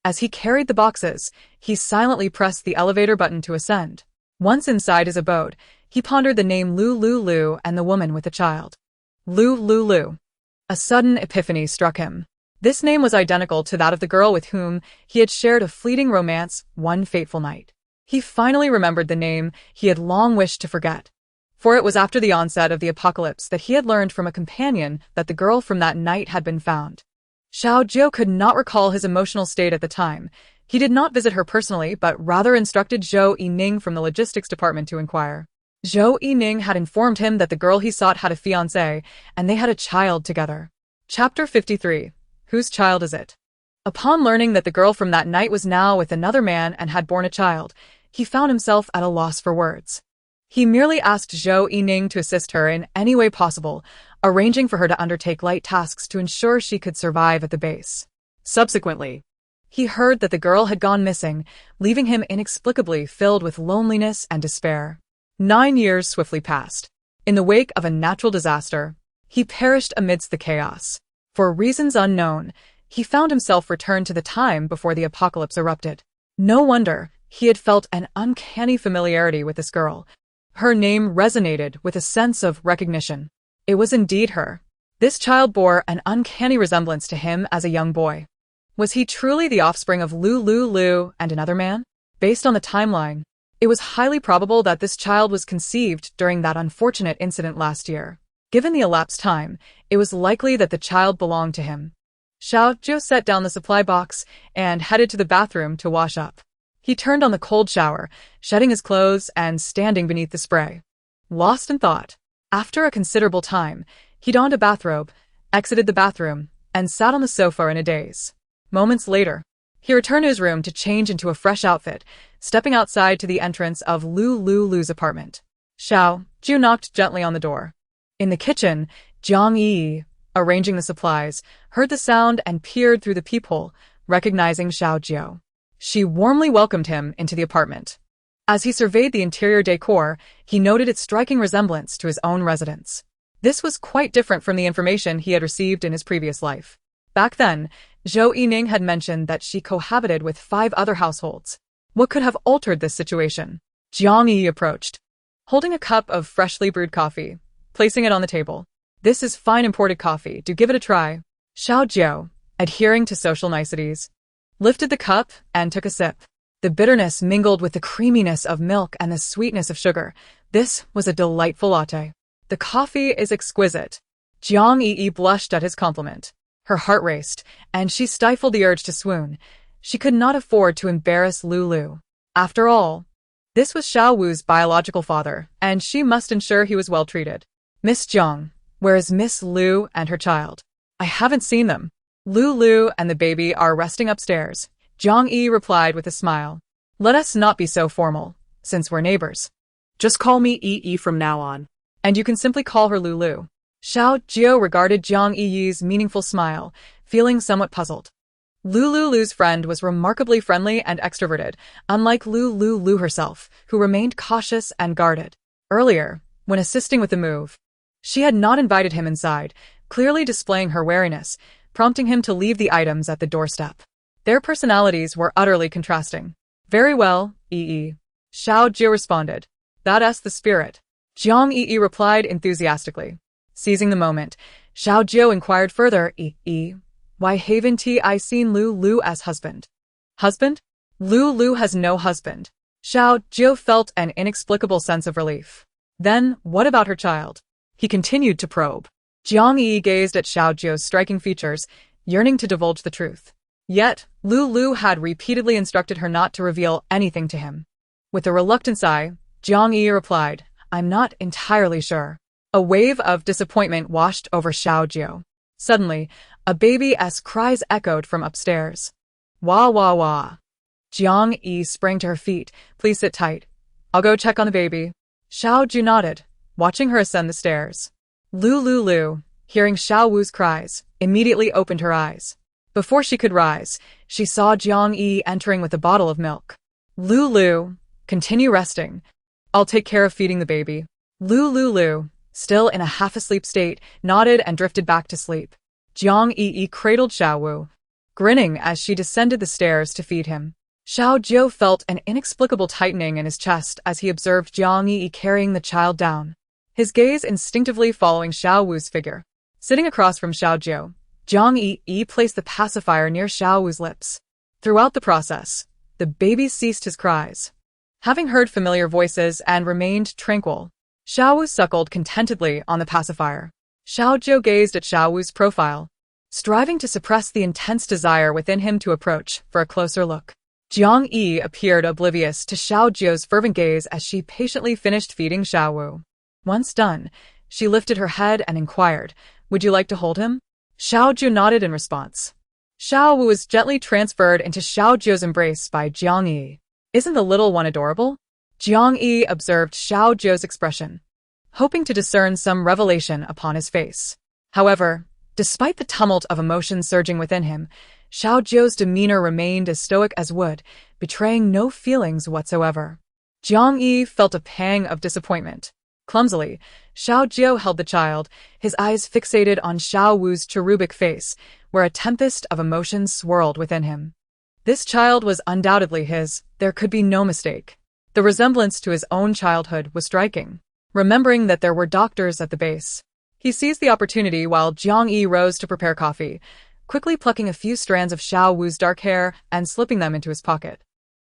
As he carried the boxes, he silently pressed the elevator button to ascend. Once inside his abode, he pondered the name Lu Liuliu and the woman with the child. Lu Liuliu. A sudden epiphany struck him. This name was identical to that of the girl with whom he had shared a fleeting romance one fateful night. He finally remembered the name he had long wished to forget. For it was after the onset of the apocalypse that he had learned from a companion that the girl from that night had been found. Xiao Zhou could not recall his emotional state at the time, He did not visit her personally, but rather instructed Zhou Yining from the logistics department to inquire. Zhou Yining had informed him that the girl he sought had a fiancé, and they had a child together. Chapter 53. Whose child is it? Upon learning that the girl from that night was now with another man and had borne a child, he found himself at a loss for words. He merely asked Zhou Yining to assist her in any way possible, arranging for her to undertake light tasks to ensure she could survive at the base. Subsequently, he heard that the girl had gone missing, leaving him inexplicably filled with loneliness and despair. 9 years swiftly passed. In the wake of a natural disaster, he perished amidst the chaos. For reasons unknown, he found himself returned to the time before the apocalypse erupted. No wonder he had felt an uncanny familiarity with this girl. Her name resonated with a sense of recognition. It was indeed her. This child bore an uncanny resemblance to him as a young boy. Was he truly the offspring of Lu Liuliu and another man? Based on the timeline, it was highly probable that this child was conceived during that unfortunate incident last year. Given the elapsed time, it was likely that the child belonged to him. Xiaozhou set down the supply box and headed to the bathroom to wash up. He turned on the cold shower, shedding his clothes and standing beneath the spray. Lost in thought, after a considerable time, he donned a bathrobe, exited the bathroom, and sat on the sofa in a daze. Moments later, he returned to his room to change into a fresh outfit, stepping outside to the entrance of Lu Liuliu's apartment. Xiaozhou knocked gently on the door. In the kitchen, Jiang Yi, arranging the supplies, heard the sound and peered through the peephole, recognizing Xiaozhou. She warmly welcomed him into the apartment. As he surveyed the interior decor, he noted its striking resemblance to his own residence. This was quite different from the information he had received in his previous life. Back then, Zhou Yining had mentioned that she cohabited with 5 other households. What could have altered this situation? Jiang Yi approached, holding a cup of freshly brewed coffee, placing it on the table. This is fine imported coffee, do give it a try. Xiaozhou, adhering to social niceties, lifted the cup and took a sip. The bitterness mingled with the creaminess of milk and the sweetness of sugar. This was a delightful latte. The coffee is exquisite. Jiang Yi blushed at his compliment. Her heart raced, and she stifled the urge to swoon. She could not afford to embarrass Lu Liu. After all, this was Xiao Wu's biological father, and she must ensure he was well treated. Miss Jiang, where is Miss Liu and her child? I haven't seen them. Lu Liu and the baby are resting upstairs. Jiang Yi replied with a smile. Let us not be so formal, since we're neighbors. Just call me Yi from now on. And you can simply call her Lu Liu. Xiaozhou regarded Jiang Yi's meaningful smile, feeling somewhat puzzled. Lu Liuliu's friend was remarkably friendly and extroverted, unlike Lu Liuliu herself, who remained cautious and guarded. Earlier, when assisting with the move, she had not invited him inside, clearly displaying her wariness, prompting him to leave the items at the doorstep. Their personalities were utterly contrasting. Very well, Yi. Xiaozhou responded. That's the spirit. Jiang Yi replied enthusiastically. Seizing the moment, Xiaozhou inquired further, why haven't I seen Lu Liu as husband? Husband? Lu Liu has no husband. Xiaozhou felt an inexplicable sense of relief. Then, what about her child? He continued to probe. Jiang Yi gazed at Xiaozhou's striking features, yearning to divulge the truth. Yet, Lu Liu had repeatedly instructed her not to reveal anything to him. With a reluctant sigh, Jiang Yi replied, I'm not entirely sure. A wave of disappointment washed over Xiaozhou. Suddenly, a baby's cries echoed from upstairs. Wah wah wah. Jiang Yi sprang to her feet. Please sit tight. I'll go check on the baby. Xiaozhou nodded, watching her ascend the stairs. Lu Liuliu, hearing Xiao Wu's cries, immediately opened her eyes. Before she could rise, she saw Jiang Yi entering with a bottle of milk. Lu Liu, continue resting. I'll take care of feeding the baby. Lu Liuliu, still in a half-asleep state, nodded and drifted back to sleep. Jiang Yi cradled Xiao Wu, grinning as she descended the stairs to feed him. Xiaozhou felt an inexplicable tightening in his chest as he observed Jiang Yi carrying the child down, his gaze instinctively following Xiao Wu's figure. Sitting across from Xiaozhou, Jiang Yi placed the pacifier near Xiao Wu's lips. Throughout the process, the baby ceased his cries. Having heard familiar voices and remained tranquil, Xiao Wu suckled contentedly on the pacifier. Xiaozhou gazed at Xiao Wu's profile, striving to suppress the intense desire within him to approach for a closer look. Jiang Yi appeared oblivious to Xiao Jiu's fervent gaze as she patiently finished feeding Xiao Wu. Once done, she lifted her head and inquired, "Would you like to hold him?" Xiao Jiu nodded in response. Xiao Wu was gently transferred into Xiao Jiu's embrace by Jiang Yi. "Isn't the little one adorable?" Jiang Yi observed Xiao Jiu's expression, hoping to discern some revelation upon his face. However, despite the tumult of emotion surging within him, Xiao Jiu's demeanor remained as stoic as wood, betraying no feelings whatsoever. Jiang Yi felt a pang of disappointment. Clumsily, Xiao Jiu held the child, his eyes fixated on Xiao Wu's cherubic face, where a tempest of emotions swirled within him. This child was undoubtedly his, there could be no mistake. The resemblance to his own childhood was striking. Remembering that there were doctors at the base, he seized the opportunity while Jiang Yi rose to prepare coffee, quickly plucking a few strands of Xiao Wu's dark hair and slipping them into his pocket.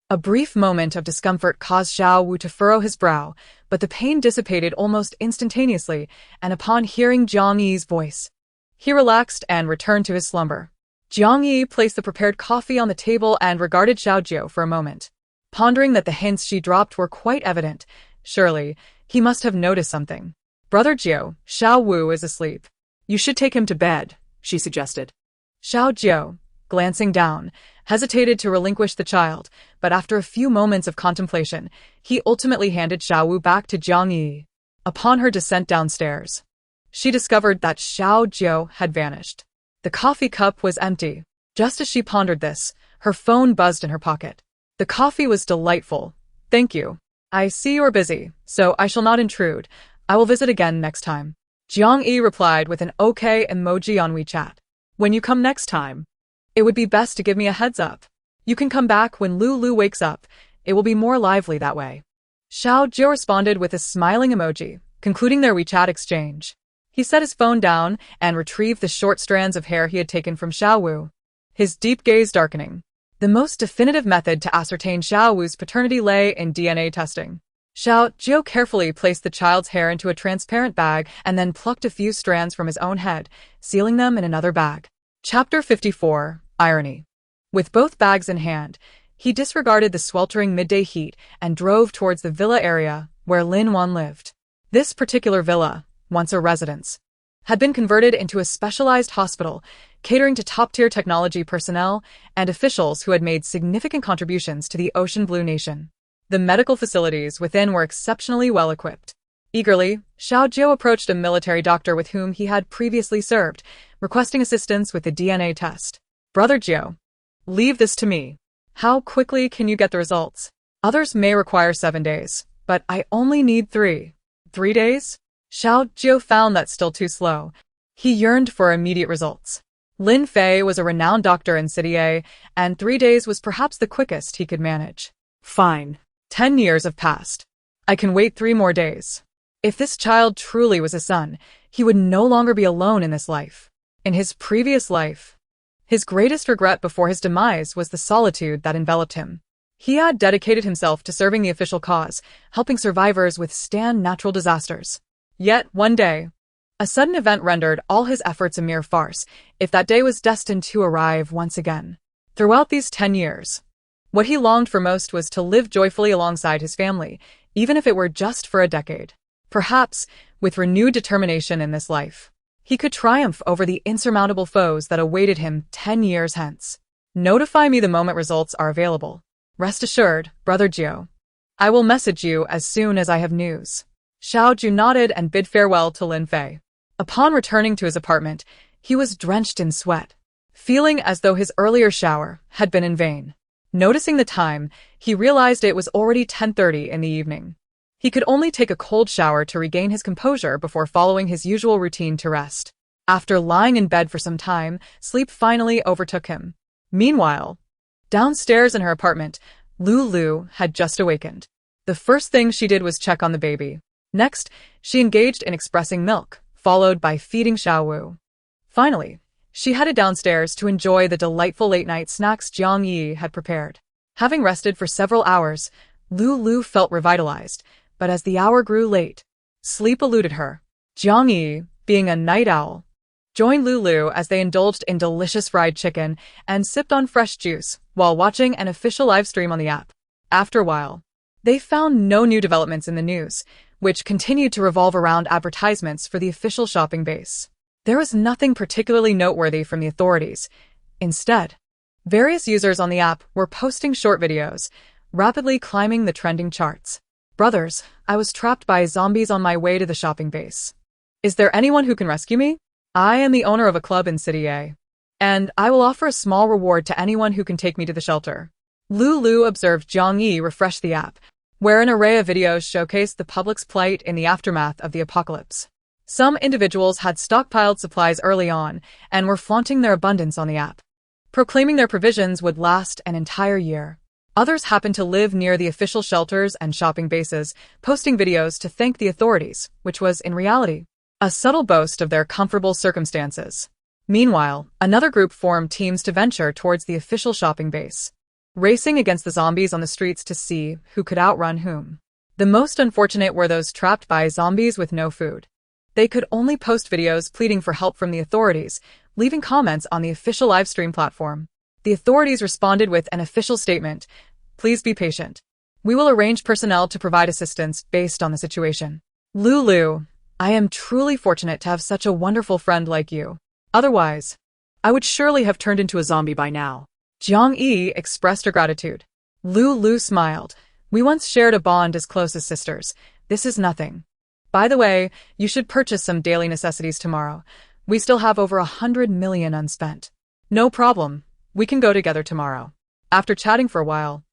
A brief moment of discomfort caused Xiao Wu to furrow his brow, but the pain dissipated almost instantaneously, and upon hearing Jiang Yi's voice, he relaxed and returned to his slumber. Jiang Yi placed the prepared coffee on the table and regarded Xiao Jiu for a moment, pondering that the hints she dropped were quite evident. Surely, he must have noticed something. "Brother Jiu, Xiao Wu is asleep. You should take him to bed," she suggested. Xiao Jiu, glancing down, hesitated to relinquish the child, but after a few moments of contemplation, he ultimately handed Xiao Wu back to Jiang Yi. Upon her descent downstairs, she discovered that Xiao Jiu had vanished. The coffee cup was empty. Just as she pondered this, her phone buzzed in her pocket. "The coffee was delightful. Thank you. I see you're busy, so I shall not intrude. I will visit again next time." Jiang Yi replied with an OK emoji on WeChat. "When you come next time, it would be best to give me a heads up. You can come back when Lu Liu wakes up. It will be more lively that way." Xiao Jiu responded with a smiling emoji, concluding their WeChat exchange. He set his phone down and retrieved the short strands of hair he had taken from Xiao Wu, his deep gaze darkening. The most definitive method to ascertain Xiao Wu's paternity lay in DNA testing. Xiao Jiu carefully placed the child's hair into a transparent bag and then plucked a few strands from his own head, sealing them in another bag. Chapter 54, Irony. With both bags in hand, he disregarded the sweltering midday heat and drove towards the villa area where Lin Wan lived. This particular villa, once a residence, had been converted into a specialized hospital, catering to top-tier technology personnel and officials who had made significant contributions to the Ocean Blue Nation. The medical facilities within were exceptionally well-equipped. Eagerly, Xiao Jiu approached a military doctor with whom he had previously served, requesting assistance with the DNA test. "Brother Jiu, leave this to me. How quickly can you get the results? Others may require 7 days, but I only need 3. 3 days?" Xiao Jiu found that still too slow. He yearned for immediate results. Lin Fei was a renowned doctor in City A, and 3 days was perhaps the quickest he could manage. "Fine. 10 years have passed. I can wait 3 more days. If this child truly was his son, he would no longer be alone in this life. In his previous life, his greatest regret before his demise was the solitude that enveloped him. He had dedicated himself to serving the official cause, helping survivors withstand natural disasters. Yet, one day, a sudden event rendered all his efforts a mere farce, if that day was destined to arrive once again. Throughout these 10 years, what he longed for most was to live joyfully alongside his family, even if it were just for a decade. Perhaps, with renewed determination in this life, he could triumph over the insurmountable foes that awaited him 10 years hence. Notify me the moment results are available. Rest assured, Brother Jiu. I will message you as soon as I have news. Xiao Jiu nodded and bid farewell to Lin Fei. Upon returning to his apartment, he was drenched in sweat, feeling as though his earlier shower had been in vain. Noticing the time, he realized it was already 10:30 in the evening. He could only take a cold shower to regain his composure before following his usual routine to rest. After lying in bed for some time, sleep finally overtook him. Meanwhile, downstairs in her apartment, Lu Liu had just awakened. The first thing she did was check on the baby. Next, she engaged in expressing milk, followed by feeding Xiao Wu. Finally, she headed downstairs to enjoy the delightful late-night snacks Jiang Yi had prepared. Having rested for several hours, Lu Liu felt revitalized, but as the hour grew late, sleep eluded her. Jiang Yi, being a night owl, joined Lu Liu as they indulged in delicious fried chicken and sipped on fresh juice, while watching an official live stream on the app. After a while, they found no new developments in the news, which continued to revolve around advertisements for the official shopping base. There was nothing particularly noteworthy from the authorities. Instead, various users on the app were posting short videos, rapidly climbing the trending charts. Brothers, I was trapped by zombies on my way to the shopping base. Is there anyone who can rescue me? I am the owner of a club in City A, and I will offer a small reward to anyone who can take me to the shelter. Lu Liu observed Zhang Yi refresh the app, where an array of videos showcased the public's plight in the aftermath of the apocalypse. Some individuals had stockpiled supplies early on and were flaunting their abundance on the app, proclaiming their provisions would last an entire year. Others happened to live near the official shelters and shopping bases, posting videos to thank the authorities, which was, in reality, a subtle boast of their comfortable circumstances. Meanwhile, another group formed teams to venture towards the official shopping base, racing against the zombies on the streets to see who could outrun whom. The most unfortunate were those trapped by zombies with no food. They could only post videos pleading for help from the authorities, leaving comments on the official live stream platform. The authorities responded with an official statement: "Please be patient. We will arrange personnel to provide assistance based on the situation." Lu Liu, I am truly fortunate to have such a wonderful friend like you. Otherwise, I would surely have turned into a zombie by now. Zhang Yi expressed her gratitude. Lu Liu smiled. We once shared a bond as close as sisters. This is nothing. By the way, you should purchase some daily necessities tomorrow. We still have over 100 million unspent. No problem. We can go together tomorrow. After chatting for a while,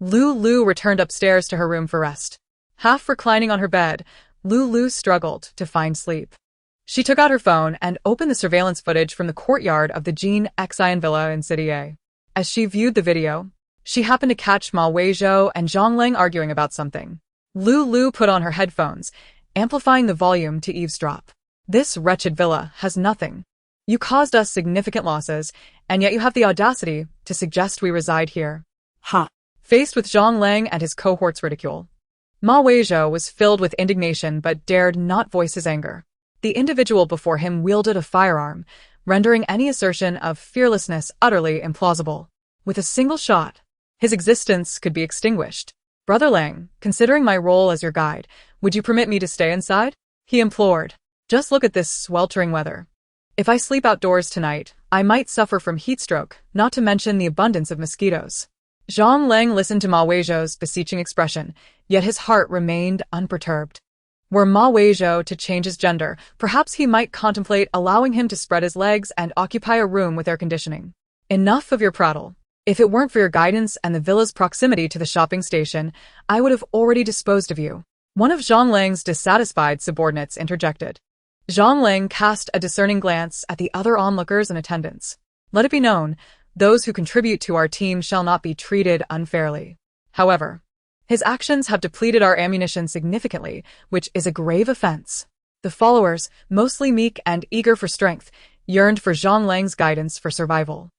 Lu Liu returned upstairs to her room for rest. Half reclining on her bed, Lu Liu struggled to find sleep. She took out her phone and opened the surveillance footage from the courtyard of the Jean Xian Villa in City A. As she viewed the video, she happened to catch Ma Weizhou and Zhang Lang arguing about something. Lu Liu put on her headphones, amplifying the volume to eavesdrop. This wretched villa has nothing. You caused us significant losses, and yet you have the audacity to suggest we reside here. Ha! Faced with Zhang Lang and his cohort's ridicule, Ma Weizhou was filled with indignation but dared not voice his anger. The individual before him wielded a firearm, rendering any assertion of fearlessness utterly implausible. With a single shot, his existence could be extinguished. Brother Lang, considering my role as your guide, would you permit me to stay inside? He implored. Just look at this sweltering weather. If I sleep outdoors tonight, I might suffer from heat stroke, not to mention the abundance of mosquitoes. Zhang Lang listened to Ma Weizhou's beseeching expression, yet his heart remained unperturbed. Were Ma Weizhou to change his gender, perhaps he might contemplate allowing him to spread his legs and occupy a room with air conditioning. Enough of your prattle. If it weren't for your guidance and the villa's proximity to the shopping station, I would have already disposed of you. One of Zhang Lang's dissatisfied subordinates interjected. Zhang Lang cast a discerning glance at the other onlookers in attendance. Let it be known, those who contribute to our team shall not be treated unfairly. However, his actions have depleted our ammunition significantly, which is a grave offense. The followers, mostly meek and eager for strength, yearned for Zhang Lang's guidance for survival.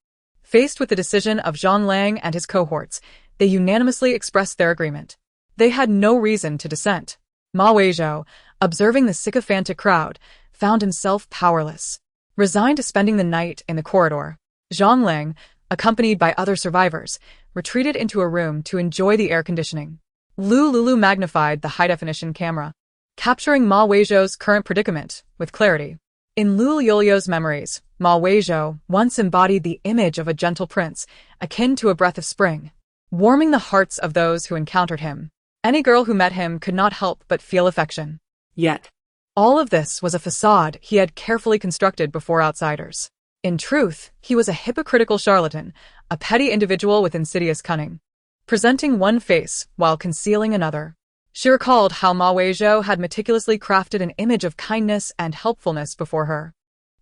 Faced with the decision of Zhang Lang and his cohorts, they unanimously expressed their agreement. They had no reason to dissent. Ma Weizhou, observing the sycophantic crowd, found himself powerless. Resigned to spending the night in the corridor, Zhang Lang, accompanied by other survivors, retreated into a room to enjoy the air conditioning. Lu Liuliu magnified the high-definition camera, capturing Ma Weizhou's current predicament with clarity. In Lu Liuliu's memories, Ma Weizhou once embodied the image of a gentle prince, akin to a breath of spring, warming the hearts of those who encountered him. Any girl who met him could not help but feel affection. Yet, all of this was a facade he had carefully constructed before outsiders. In truth, he was a hypocritical charlatan, a petty individual with insidious cunning, presenting one face while concealing another. She recalled how Ma Weizhou had meticulously crafted an image of kindness and helpfulness before her.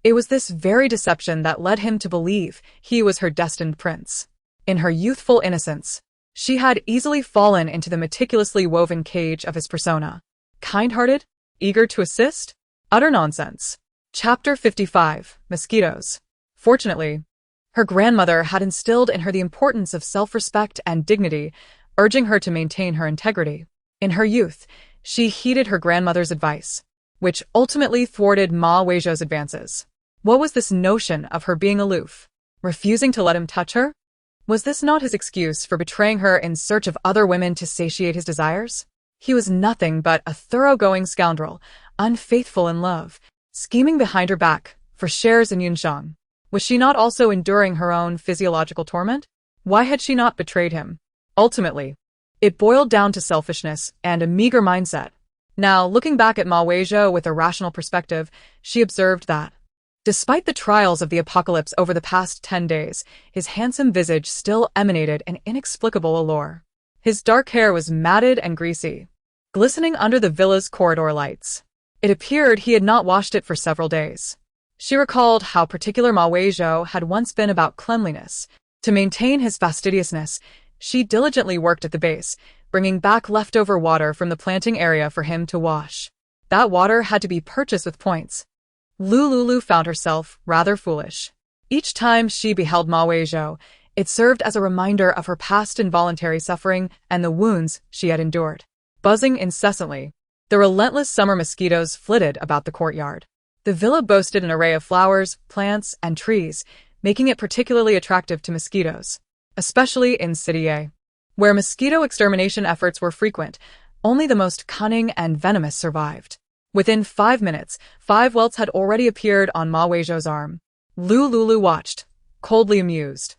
It was this very deception that led him to believe he was her destined prince. In her youthful innocence, she had easily fallen into the meticulously woven cage of his persona. Kind-hearted? Eager to assist? Utter nonsense. Chapter 55. Mosquitoes. Fortunately, her grandmother had instilled in her the importance of self-respect and dignity, urging her to maintain her integrity. In her youth, she heeded her grandmother's advice, which ultimately thwarted Ma Weizhou's advances. What was this notion of her being aloof, refusing to let him touch her? Was this not his excuse for betraying her in search of other women to satiate his desires? He was nothing but a thoroughgoing scoundrel, unfaithful in love, scheming behind her back for shares in Yunshang. Was she not also enduring her own physiological torment? Why had she not betrayed him? Ultimately, it boiled down to selfishness and a meager mindset. Now, looking back at Ma Weizhou with a rational perspective, she observed that, despite the trials of the apocalypse over the past 10 days, his handsome visage still emanated an inexplicable allure. His dark hair was matted and greasy, glistening under the villa's corridor lights. It appeared he had not washed it for several days. She recalled how particular Ma Weizhou had once been about cleanliness. To maintain his fastidiousness, she diligently worked at the base, bringing back leftover water from the planting area for him to wash. That water had to be purchased with points. Lu Liuliu found herself rather foolish. Each time she beheld Ma Weizhou, it served as a reminder of her past involuntary suffering and the wounds she had endured. Buzzing incessantly, the relentless summer mosquitoes flitted about the courtyard. The villa boasted an array of flowers, plants, and trees, making it particularly attractive to mosquitoes, especially in City A, where mosquito extermination efforts were frequent. Only the most cunning and venomous survived. Within 5 minutes, 5 welts had already appeared on Ma Weizhou's arm. Lu Liuliu watched, coldly amused,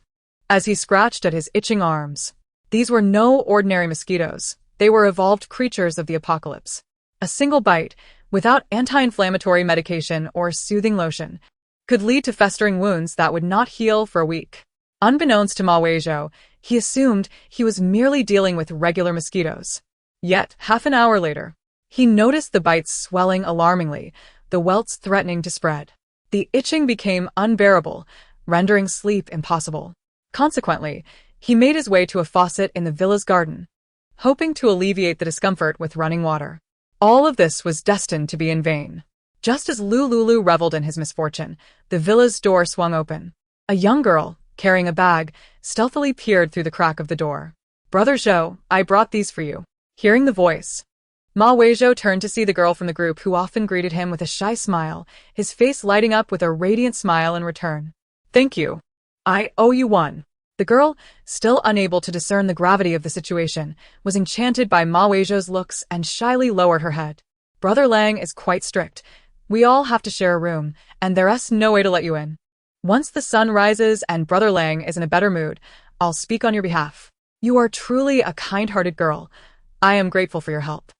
as he scratched at his itching arms. These were no ordinary mosquitoes. They were evolved creatures of the apocalypse. A single bite, without anti-inflammatory medication or soothing lotion, could lead to festering wounds that would not heal for a week. Unbeknownst to Ma Weizhou, he assumed he was merely dealing with regular mosquitoes. Yet, half an hour later, he noticed the bites swelling alarmingly, the welts threatening to spread. The itching became unbearable, rendering sleep impossible. Consequently, he made his way to a faucet in the villa's garden, hoping to alleviate the discomfort with running water. All of this was destined to be in vain. Just as Lu Liuliu reveled in his misfortune, the villa's door swung open. A young girl, carrying a bag, stealthily peered through the crack of the door. "Brother Zhou, I brought these for you." Hearing the voice, Ma Weizhou turned to see the girl from the group who often greeted him with a shy smile, his face lighting up with a radiant smile in return. "Thank you. I owe you one." The girl, still unable to discern the gravity of the situation, was enchanted by Ma Weizhou's looks and shyly lowered her head. "Brother Lang is quite strict. We all have to share a room, and there's no way to let you in. Once the sun rises and Brother Lang is in a better mood, I'll speak on your behalf. You are truly a kind-hearted girl. I am grateful for your help."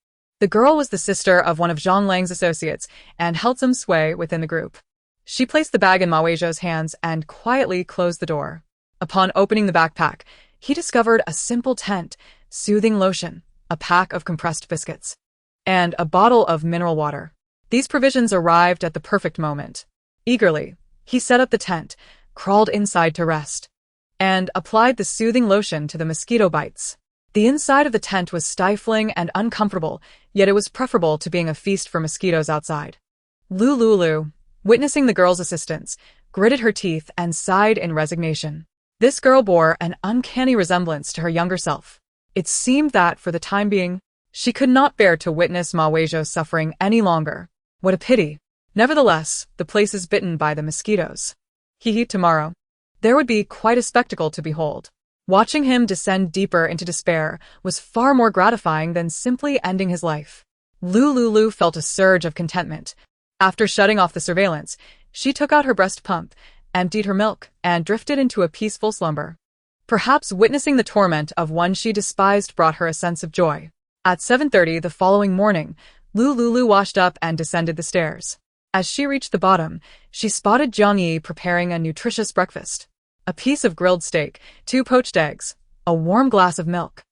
The girl was the sister of one of Zhang Lang's associates and held some sway within the group. She placed the bag in Ma Weizhou's hands and quietly closed the door. Upon opening the backpack, he discovered a simple tent, soothing lotion, a pack of compressed biscuits, and a bottle of mineral water. These provisions arrived at the perfect moment. Eagerly, he set up the tent, crawled inside to rest, and applied the soothing lotion to the mosquito bites. The inside of the tent was stifling and uncomfortable, yet it was preferable to being a feast for mosquitoes outside. Lu Liuliu, witnessing the girl's assistance, gritted her teeth and sighed in resignation. This girl bore an uncanny resemblance to her younger self. It seemed that, for the time being, she could not bear to witness Ma Weizhou's suffering any longer. What a pity. Nevertheless, the place is bitten by the mosquitoes. Tomorrow, there would be quite a spectacle to behold. Watching him descend deeper into despair was far more gratifying than simply ending his life. Lu Liuliu felt a surge of contentment. After shutting off the surveillance, she took out her breast pump, emptied her milk, and drifted into a peaceful slumber. Perhaps witnessing the torment of one she despised brought her a sense of joy. At 7:30 the following morning, Lu Liuliu washed up and descended the stairs. As she reached the bottom, she spotted Jiang Yi preparing a nutritious breakfast. A piece of grilled steak, 2 poached eggs, a warm glass of milk,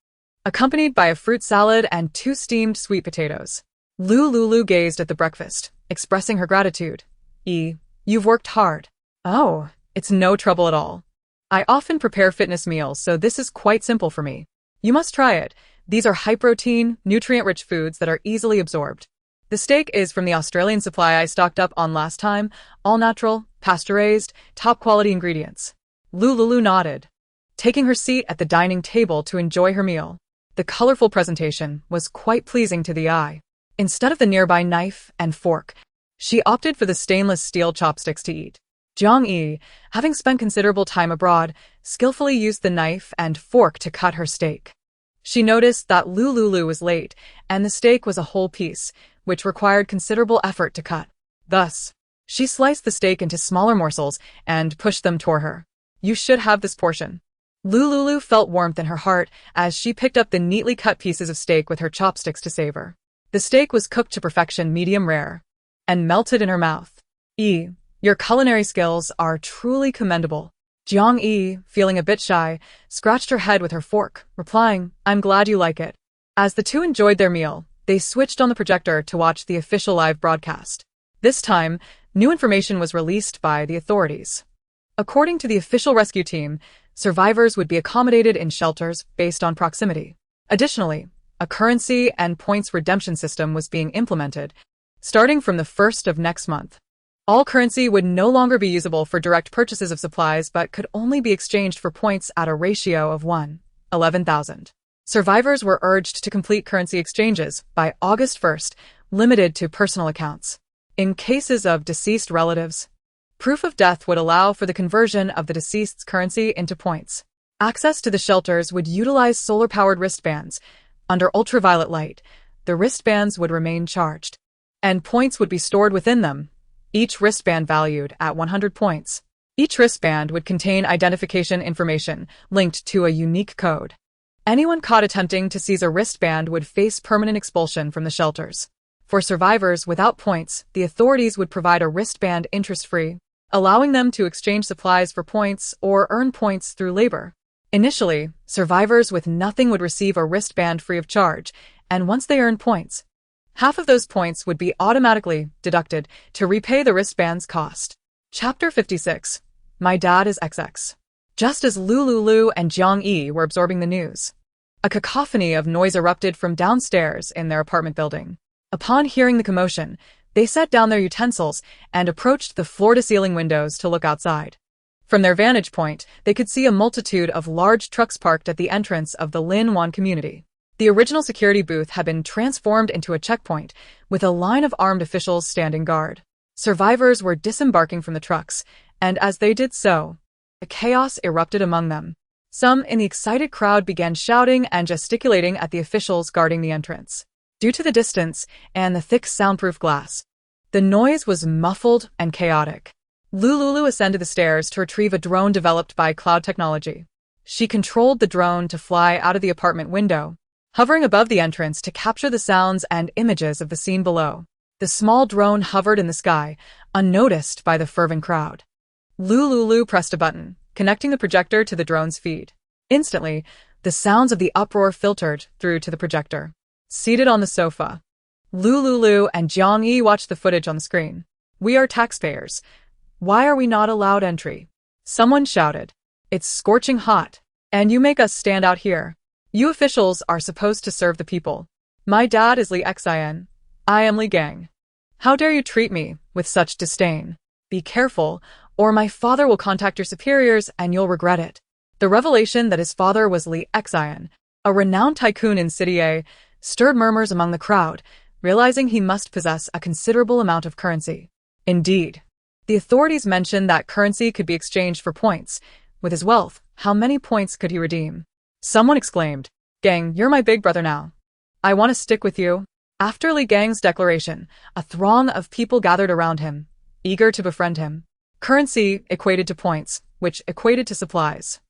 accompanied by a fruit salad and 2 steamed sweet potatoes. Lu Liuliu gazed at the breakfast, expressing her gratitude. You've worked hard." "Oh, it's no trouble at all. I often prepare fitness meals, so this is quite simple for me. You must try it. These are high-protein, nutrient-rich foods that are easily absorbed. The steak is from the Australian supply I stocked up on last time, all natural, pasture-raised, top-quality ingredients." Lu Liuliu nodded, taking her seat at the dining table to enjoy her meal. The colorful presentation was quite pleasing to the eye. Instead of the nearby knife and fork, she opted for the stainless steel chopsticks to eat. Jiang Yi, having spent considerable time abroad, skillfully used the knife and fork to cut her steak. She noticed that Lu Liuliu was late, and the steak was a whole piece, which required considerable effort to cut. Thus, she sliced the steak into smaller morsels and pushed them toward her. "You should have this portion." Lu Liuliu felt warmth in her heart as she picked up the neatly cut pieces of steak with her chopsticks to savor. The steak was cooked to perfection, medium rare, and melted in her mouth. Your culinary skills are truly commendable." Jiang Yi, feeling a bit shy, scratched her head with her fork, replying, "I'm glad you like it." As the two enjoyed their meal, they switched on the projector to watch the official live broadcast. This time, new information was released by the authorities. According to the official rescue team, survivors would be accommodated in shelters based on proximity. Additionally, a currency and points redemption system was being implemented, starting from the 1st of next month. All currency would no longer be usable for direct purchases of supplies but could only be exchanged for points at a ratio of 1:11,000. Survivors were urged to complete currency exchanges by August 1st, limited to personal accounts. In cases of deceased relatives, proof of death would allow for the conversion of the deceased's currency into points. Access to the shelters would utilize solar-powered wristbands. Under ultraviolet light, the wristbands would remain charged, and points would be stored within them, each wristband valued at 100 points. Each wristband would contain identification information linked to a unique code. Anyone caught attempting to seize a wristband would face permanent expulsion from the shelters. For survivors without points, the authorities would provide a wristband interest-free, allowing them to exchange supplies for points or earn points through labor. Initially, survivors with nothing would receive a wristband free of charge, and once they earned points, half of those points would be automatically deducted to repay the wristband's cost. Chapter 56. My Dad is XX. Just as Lu Liuliu and Jiang Yi were absorbing the news, a cacophony of noise erupted from downstairs in their apartment building. Upon hearing the commotion, they set down their utensils and approached the floor-to-ceiling windows to look outside. From their vantage point, they could see a multitude of large trucks parked at the entrance of the Lin Wan community. The original security booth had been transformed into a checkpoint, with a line of armed officials standing guard. Survivors were disembarking from the trucks, and as they did so, a chaos erupted among them. Some in the excited crowd began shouting and gesticulating at the officials guarding the entrance. Due to the distance and the thick soundproof glass, the noise was muffled and chaotic. Lu Liuliu ascended the stairs to retrieve a drone developed by Cloud Technology. She controlled the drone to fly out of the apartment window, hovering above the entrance to capture the sounds and images of the scene below. The small drone hovered in the sky, unnoticed by the fervent crowd. Lu Liuliu pressed a button, connecting the projector to the drone's feed. Instantly, the sounds of the uproar filtered through to the projector. Seated on the sofa, Lu Liuliu and Jiang Yi watched the footage on the screen. "We are taxpayers. Why are we not allowed entry?" Someone shouted. "It's scorching hot, and you make us stand out here. You officials are supposed to serve the people. My dad is Li Xian. I am Li Gang. How dare you treat me with such disdain? Be careful, or my father will contact your superiors and you'll regret it." The revelation that his father was Li Xian, a renowned tycoon in City A, stirred murmurs among the crowd, realizing he must possess a considerable amount of currency. Indeed, the authorities mentioned that currency could be exchanged for points. With his wealth, how many points could he redeem? Someone exclaimed, "Gang, you're my big brother now. I want to stick with you." After Li Gang's declaration, a throng of people gathered around him, eager to befriend him. Currency equated to points, which equated to supplies.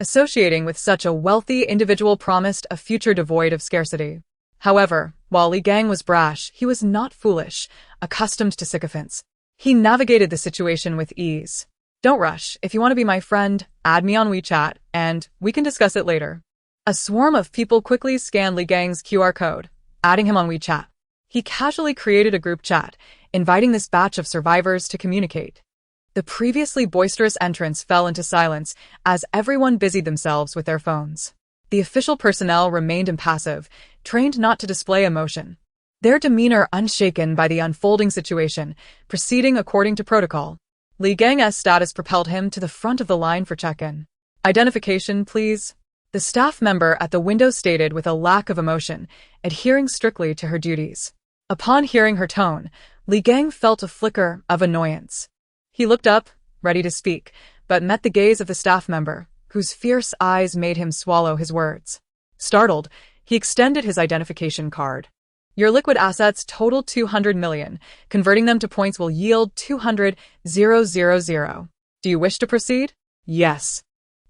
Associating with such a wealthy individual promised a future devoid of scarcity. However, while Li Gang was brash, he was not foolish, accustomed to sycophants. He navigated the situation with ease. "Don't rush. If you want to be my friend, add me on WeChat, and we can discuss it later." A swarm of people quickly scanned Li Gang's QR code, adding him on WeChat. He casually created a group chat, inviting this batch of survivors to communicate. The previously boisterous entrance fell into silence as everyone busied themselves with their phones. The official personnel remained impassive, trained not to display emotion, their demeanor unshaken by the unfolding situation, proceeding according to protocol. Li Gang's status propelled him to the front of the line for check-in. "Identification, please," the staff member at the window stated with a lack of emotion, adhering strictly to her duties. Upon hearing her tone, Li Gang felt a flicker of annoyance. He looked up, ready to speak, but met the gaze of the staff member, whose fierce eyes made him swallow his words. Startled, he extended his identification card. Your liquid assets total 200 million. Converting them to points will yield 200,000. Do you wish to proceed? Yes.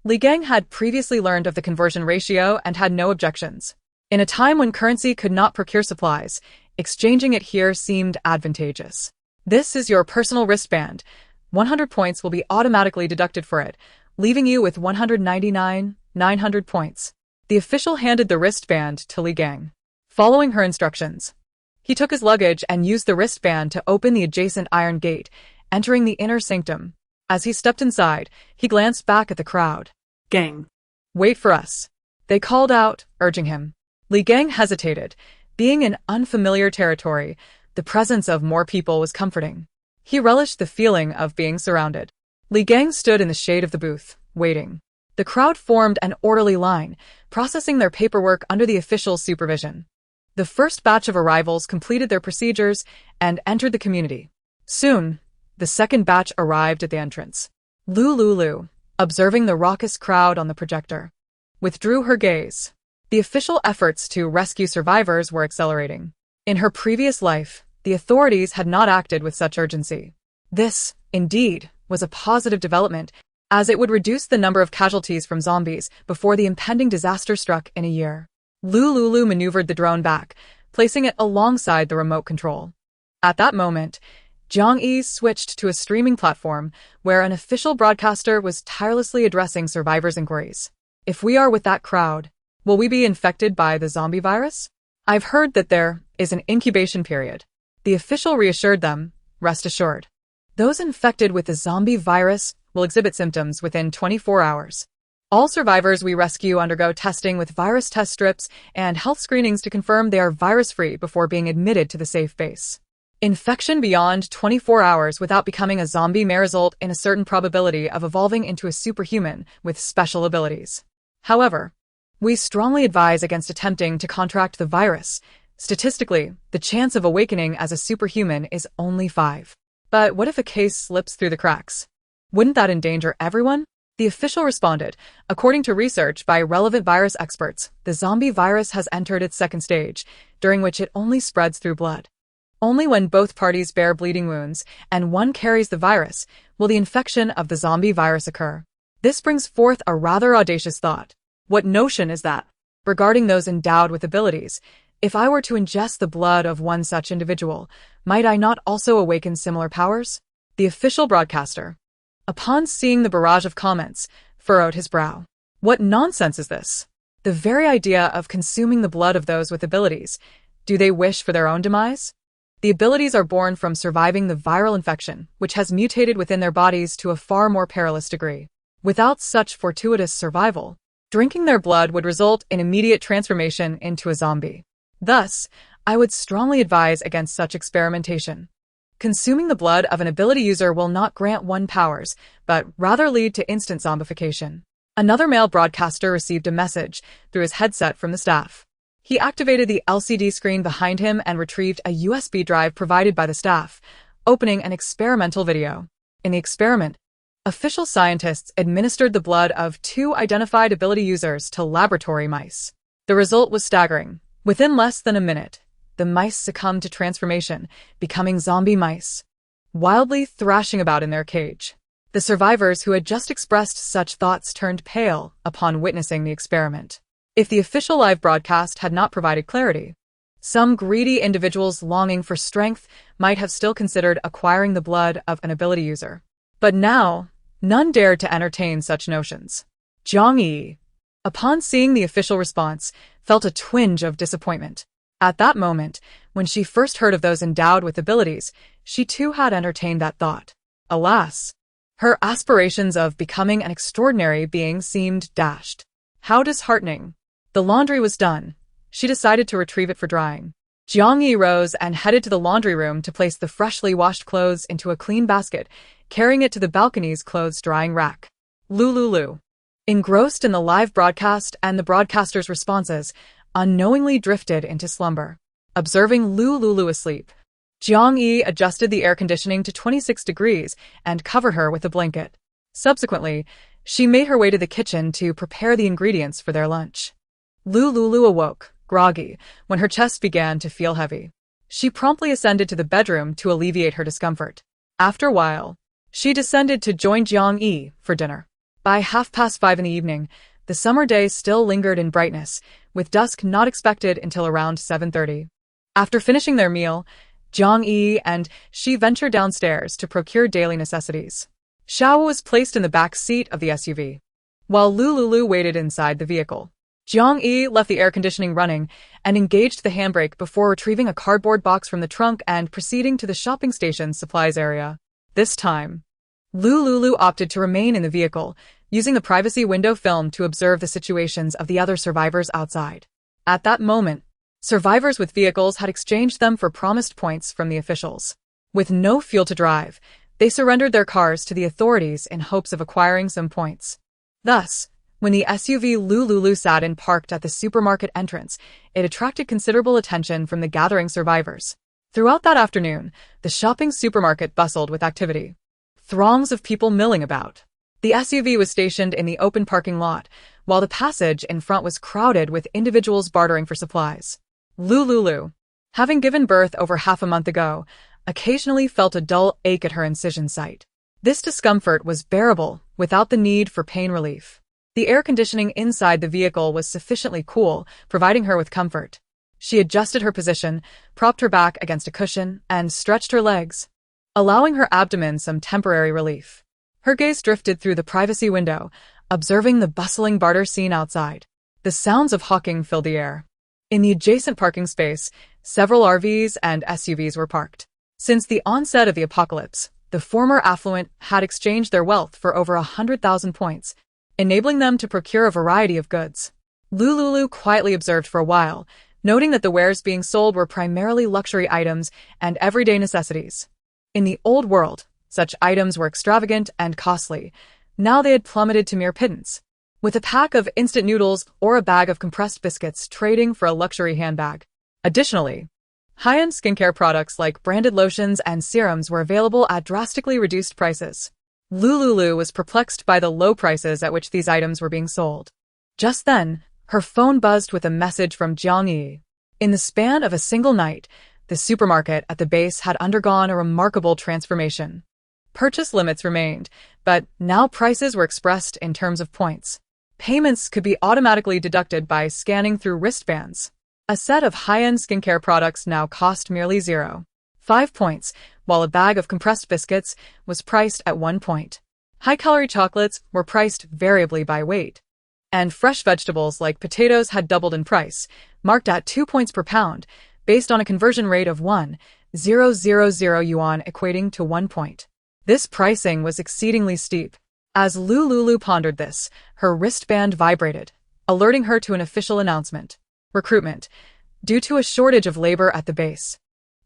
Li Gang had previously learned of the conversion ratio and had no objections. In a time when currency could not procure supplies, exchanging it here seemed advantageous. This is your personal wristband. 100 points will be automatically deducted for it, leaving you with 199,900 points. The official handed the wristband to Li Gang. Following her instructions, he took his luggage and used the wristband to open the adjacent iron gate, entering the inner sanctum. As he stepped inside, he glanced back at the crowd. Gang. Wait for us. They called out, urging him. Li Gang hesitated. Being in unfamiliar territory, the presence of more people was comforting. He relished the feeling of being surrounded. Li Gang stood in the shade of the booth, waiting. The crowd formed an orderly line, processing their paperwork under the official supervision. The first batch of arrivals completed their procedures and entered the community. Soon, the second batch arrived at the entrance. Lu Liuliu, observing the raucous crowd on the projector, withdrew her gaze. The official efforts to rescue survivors were accelerating. In her previous life, the authorities had not acted with such urgency. This, indeed, was a positive development, as it would reduce the number of casualties from zombies before the impending disaster struck in a year. Lu Liuliu maneuvered the drone back, placing it alongside the remote control. At that moment, Jiang Yi switched to a streaming platform where an official broadcaster was tirelessly addressing survivors' inquiries. If we are with that crowd, will we be infected by the zombie virus? I've heard that there is an incubation period. The official reassured them, rest assured. Those infected with the zombie virus will exhibit symptoms within 24 hours. All survivors we rescue undergo testing with virus test strips and health screenings to confirm they are virus-free before being admitted to the safe base. Infection beyond 24 hours without becoming a zombie may result in a certain probability of evolving into a superhuman with special abilities. However, we strongly advise against attempting to contract the virus. Statistically, the chance of awakening as a superhuman is only 5. But what if a case slips through the cracks? Wouldn't that endanger everyone? The official responded, according to research by relevant virus experts, the zombie virus has entered its second stage, during which it only spreads through blood. Only when both parties bear bleeding wounds and one carries the virus will the infection of the zombie virus occur. This brings forth a rather audacious thought. What notion is that? Regarding those endowed with abilities, if I were to ingest the blood of one such individual, might I not also awaken similar powers? The official broadcaster, upon seeing the barrage of comments, furrowed his brow. What nonsense is this? The very idea of consuming the blood of those with abilities. Do they wish for their own demise? The abilities are born from surviving the viral infection, which has mutated within their bodies to a far more perilous degree. Without such fortuitous survival, drinking their blood would result in immediate transformation into a zombie. Thus, I would strongly advise against such experimentation. Consuming the blood of an ability user will not grant one powers, but rather lead to instant zombification. Another male broadcaster received a message through his headset from the staff. He activated the LCD screen behind him and retrieved a USB drive provided by the staff, opening an experimental video. In the experiment, official scientists administered the blood of 2 identified ability users to laboratory mice. The result was staggering. Within less than a minute, the mice succumbed to transformation, becoming zombie mice, wildly thrashing about in their cage. The survivors who had just expressed such thoughts turned pale upon witnessing the experiment. If the official live broadcast had not provided clarity, some greedy individuals longing for strength might have still considered acquiring the blood of an ability user. But now, none dared to entertain such notions. Jiang Yi, upon seeing the official response, felt a twinge of disappointment. At that moment, when she first heard of those endowed with abilities, she too had entertained that thought. Alas, her aspirations of becoming an extraordinary being seemed dashed. How disheartening. The laundry was done. She decided to retrieve it for drying. Jiang Yi rose and headed to the laundry room to place the freshly washed clothes into a clean basket, carrying it to the balcony's clothes drying rack. Lu Liuliu, engrossed in the live broadcast and the broadcaster's responses, unknowingly drifted into slumber. Observing Lu Liuliu asleep, Jiang Yi adjusted the air conditioning to 26 degrees and covered her with a blanket. Subsequently, she made her way to the kitchen to prepare the ingredients for their lunch. Lu Liuliu awoke, groggy, when her chest began to feel heavy. She promptly ascended to the bedroom to alleviate her discomfort. After a while, she descended to join Jiang Yi for dinner. By 5:30 in the evening, the summer day still lingered in brightness, with dusk not expected until around 7:30. After finishing their meal, Jiang Yi and she ventured downstairs to procure daily necessities. Xiao was placed in the back seat of the SUV, while Lu Liuliu waited inside the vehicle. Jiang Yi left the air conditioning running and engaged the handbrake before retrieving a cardboard box from the trunk and proceeding to the shopping station's supplies area. This time, Lu Liuliu opted to remain in the vehicle, using the privacy window film to observe the situations of the other survivors outside. At that moment, survivors with vehicles had exchanged them for promised points from the officials. With no fuel to drive, they surrendered their cars to the authorities in hopes of acquiring some points. Thus, when the SUV Lu Liuliu sat in parked at the supermarket entrance, it attracted considerable attention from the gathering survivors. Throughout that afternoon, the shopping supermarket bustled with activity. Throngs of people milling about. The SUV was stationed in the open parking lot, while the passage in front was crowded with individuals bartering for supplies. Lu Liuliu, having given birth over half a month ago, occasionally felt a dull ache at her incision site. This discomfort was bearable without the need for pain relief. The air conditioning inside the vehicle was sufficiently cool, providing her with comfort. She adjusted her position, propped her back against a cushion, and stretched her legs, allowing her abdomen some temporary relief. Her gaze drifted through the privacy window, observing the bustling barter scene outside. The sounds of hawking filled the air. In the adjacent parking space, several RVs and SUVs were parked. Since the onset of the apocalypse, the former affluent had exchanged their wealth for over 100,000 points, enabling them to procure a variety of goods. Lu Liuliu quietly observed for a while, noting that the wares being sold were primarily luxury items and everyday necessities. In the old world, such items were extravagant and costly. Now they had plummeted to mere pittance, with a pack of instant noodles or a bag of compressed biscuits trading for a luxury handbag. Additionally, high-end skincare products like branded lotions and serums were available at drastically reduced prices. Lu Liuliu was perplexed by the low prices at which these items were being sold. Just then, her phone buzzed with a message from Jiang Yi. In the span of a single night, the supermarket at the base had undergone a remarkable transformation. Purchase limits remained, but now prices were expressed in terms of points. Payments could be automatically deducted by scanning through wristbands. A set of high-end skincare products now cost merely 0.5 points, while a bag of compressed biscuits was priced at 1 point. High-calorie chocolates were priced variably by weight, and fresh vegetables like potatoes had doubled in price, marked at 2 points per pound, based on a conversion rate of 1,000 yuan equating to 1 point. This pricing was exceedingly steep. As Lu Liuliu pondered this, her wristband vibrated, alerting her to an official announcement. Recruitment. Due to a shortage of labor at the base,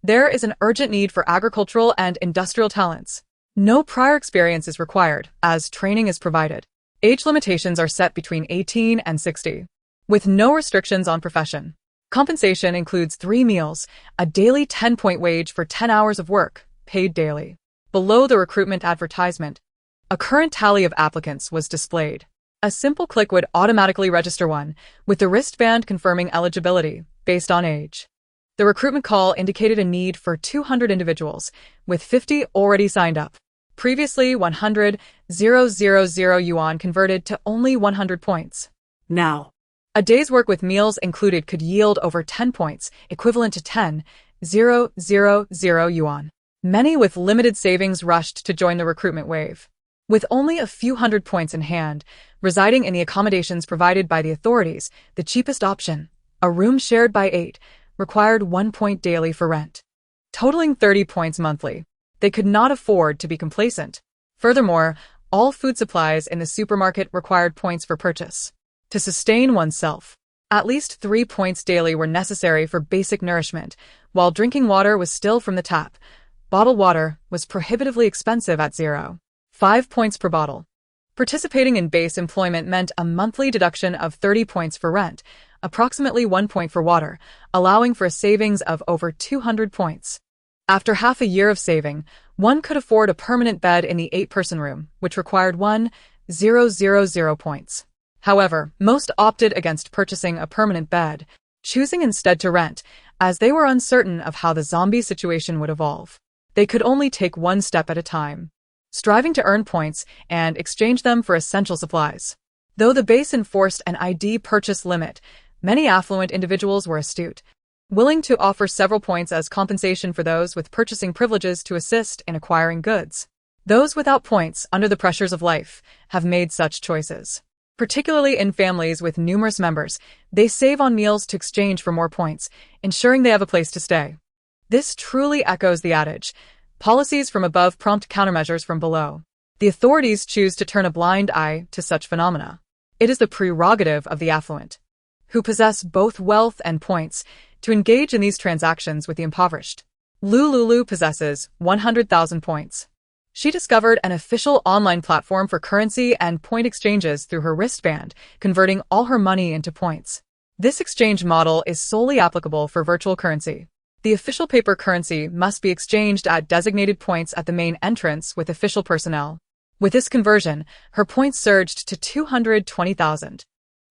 there is an urgent need for agricultural and industrial talents. No prior experience is required, as training is provided. Age limitations are set between 18 and 60, with no restrictions on profession. Compensation includes 3 meals, a daily 10-point wage for 10 hours of work, paid daily. Below the recruitment advertisement, a current tally of applicants was displayed. A simple click would automatically register one, with the wristband confirming eligibility based on age. The recruitment call indicated a need for 200 individuals, with 50 already signed up. Previously 100,000 yuan converted to only 100 points. Now, a day's work with meals included could yield over 10 points, equivalent to 10,000 yuan. Many with limited savings rushed to join the recruitment wave. With only a few hundred points in hand, residing in the accommodations provided by the authorities, the cheapest option, a room shared by 8, required 1 point daily for rent, totaling 30 points monthly. They could not afford to be complacent. Furthermore, all food supplies in the supermarket required points for purchase. To sustain oneself, at least 3 points daily were necessary for basic nourishment, while drinking water was still from the tap. Bottled water was prohibitively expensive at 0.5 points per bottle. Participating in base employment meant a monthly deduction of 30 points for rent, approximately 1 point for water, allowing for a savings of over 200 points. After half a year of saving, one could afford a permanent bed in the 8-person room, which required 1,000 points. However, most opted against purchasing a permanent bed, choosing instead to rent, as they were uncertain of how the zombie situation would evolve. They could only take one step at a time, striving to earn points and exchange them for essential supplies. Though the base enforced an ID purchase limit, many affluent individuals were astute, willing to offer several points as compensation for those with purchasing privileges to assist in acquiring goods. Those without points, under the pressures of life, have made such choices. Particularly in families with numerous members, they save on meals to exchange for more points, ensuring they have a place to stay. This truly echoes the adage, policies from above prompt countermeasures from below. The authorities choose to turn a blind eye to such phenomena. It is the prerogative of the affluent, who possess both wealth and points, to engage in these transactions with the impoverished. Lu Liuliu possesses 100,000 points. She discovered an official online platform for currency and point exchanges through her wristband, converting all her money into points. This exchange model is solely applicable for virtual currency. The official paper currency must be exchanged at designated points at the main entrance with official personnel. With this conversion, her points surged to 220,000.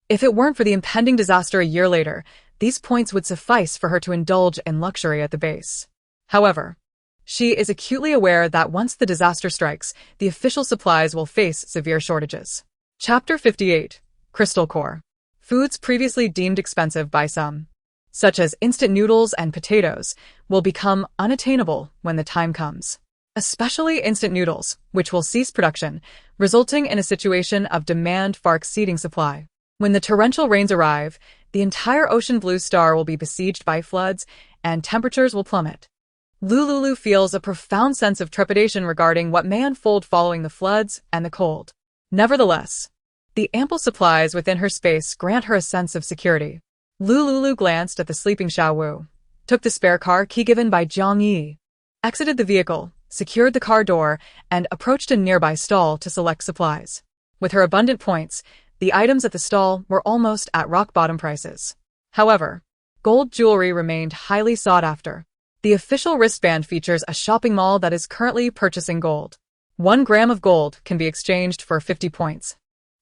If it weren't for the impending disaster a year later, these points would suffice for her to indulge in luxury at the base. However, she is acutely aware that once the disaster strikes, the official supplies will face severe shortages. Chapter 58. Crystal Core. Foods previously deemed expensive by some, such as instant noodles and potatoes, will become unattainable when the time comes. Especially instant noodles, which will cease production, resulting in a situation of demand far exceeding supply. When the torrential rains arrive, the entire ocean blue star will be besieged by floods, and temperatures will plummet. Lu Liuliu feels a profound sense of trepidation regarding what may unfold following the floods and the cold. Nevertheless, the ample supplies within her space grant her a sense of security. Lu Liuliu glanced at the sleeping Xiao Wu, took the spare car key given by Jiang Yi, exited the vehicle, secured the car door, and approached a nearby stall to select supplies. With her abundant points, the items at the stall were almost at rock-bottom prices. However, gold jewelry remained highly sought after. The official wristband features a shopping mall that is currently purchasing gold. 1 gram of gold can be exchanged for 50 points.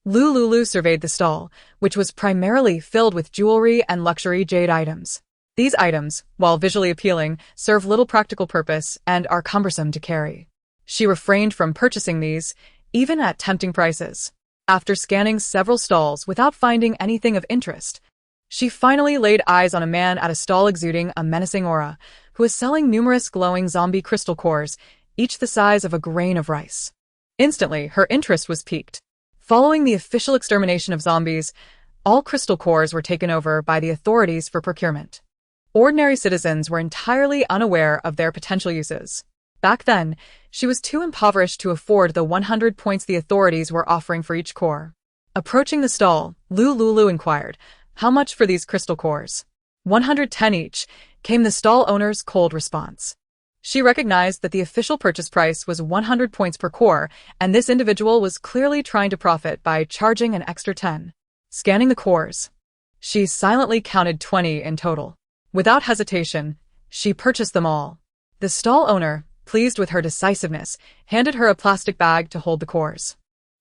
Lu Liuliu surveyed the stall, which was primarily filled with jewelry and luxury jade items. These items, while visually appealing, serve little practical purpose and are cumbersome to carry. She refrained from purchasing these, even at tempting prices. After scanning several stalls without finding anything of interest, she finally laid eyes on a man at a stall exuding a menacing aura, who was selling numerous glowing zombie crystal cores, each the size of a grain of rice. Instantly, her interest was piqued. Following the official extermination of zombies, all crystal cores were taken over by the authorities for procurement. Ordinary citizens were entirely unaware of their potential uses. Back then, she was too impoverished to afford the 100 points the authorities were offering for each core. Approaching the stall, Lu Liuliu inquired, "How much for these crystal cores?" 110 each, came the stall owner's cold response. She recognized that the official purchase price was 100 points per core, and this individual was clearly trying to profit by charging an extra 10. Scanning the cores, she silently counted 20 in total. Without hesitation, she purchased them all. The stall owner, pleased with her decisiveness, handed her a plastic bag to hold the cores.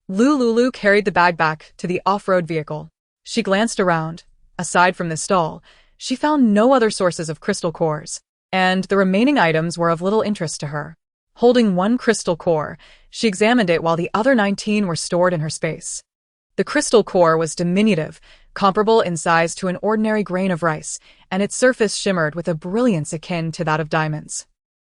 Lu Liuliu carried the bag back to the off-road vehicle. She glanced around. Aside from the stall, she found no other sources of crystal cores, and the remaining items were of little interest to her. Holding one crystal core, she examined it while the other 19 were stored in her space. The crystal core was diminutive, comparable in size to an ordinary grain of rice, and its surface shimmered with a brilliance akin to that of diamonds.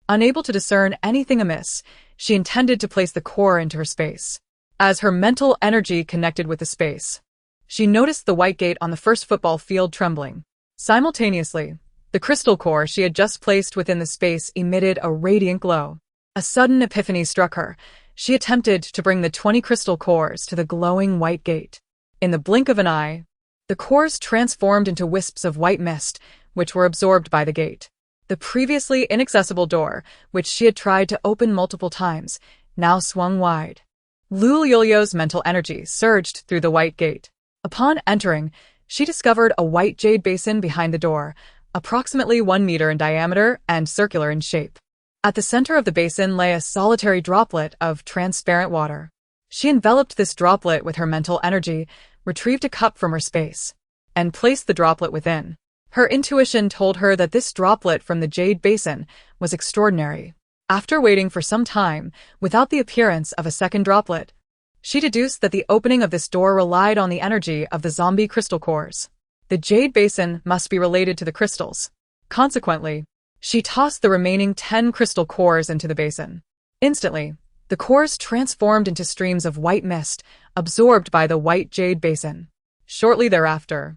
Unable to discern anything amiss, she intended to place the core into her space. As her mental energy connected with the space, she noticed the white gate on the first football field trembling. Simultaneously, the crystal core she had just placed within the space emitted a radiant glow. A sudden epiphany struck her. She attempted to bring the 20 crystal cores to the glowing white gate. In the blink of an eye, the cores transformed into wisps of white mist, which were absorbed by the gate. The previously inaccessible door, which she had tried to open multiple times, now swung wide. Lu Liuliu's mental energy surged through the white gate. Upon entering, she discovered a white jade basin behind the door, approximately 1 meter in diameter and circular in shape. At the center of the basin lay a solitary droplet of transparent water. She enveloped this droplet with her mental energy, retrieved a cup from her space, and placed the droplet within. Her intuition told her that this droplet from the jade basin was extraordinary. After waiting for some time, without the appearance of a second droplet, she deduced that the opening of this door relied on the energy of the zombie crystal cores. The jade basin must be related to the crystals. Consequently, she tossed the remaining 10 crystal cores into the basin. Instantly, the cores transformed into streams of white mist, absorbed by the white jade basin. Shortly thereafter,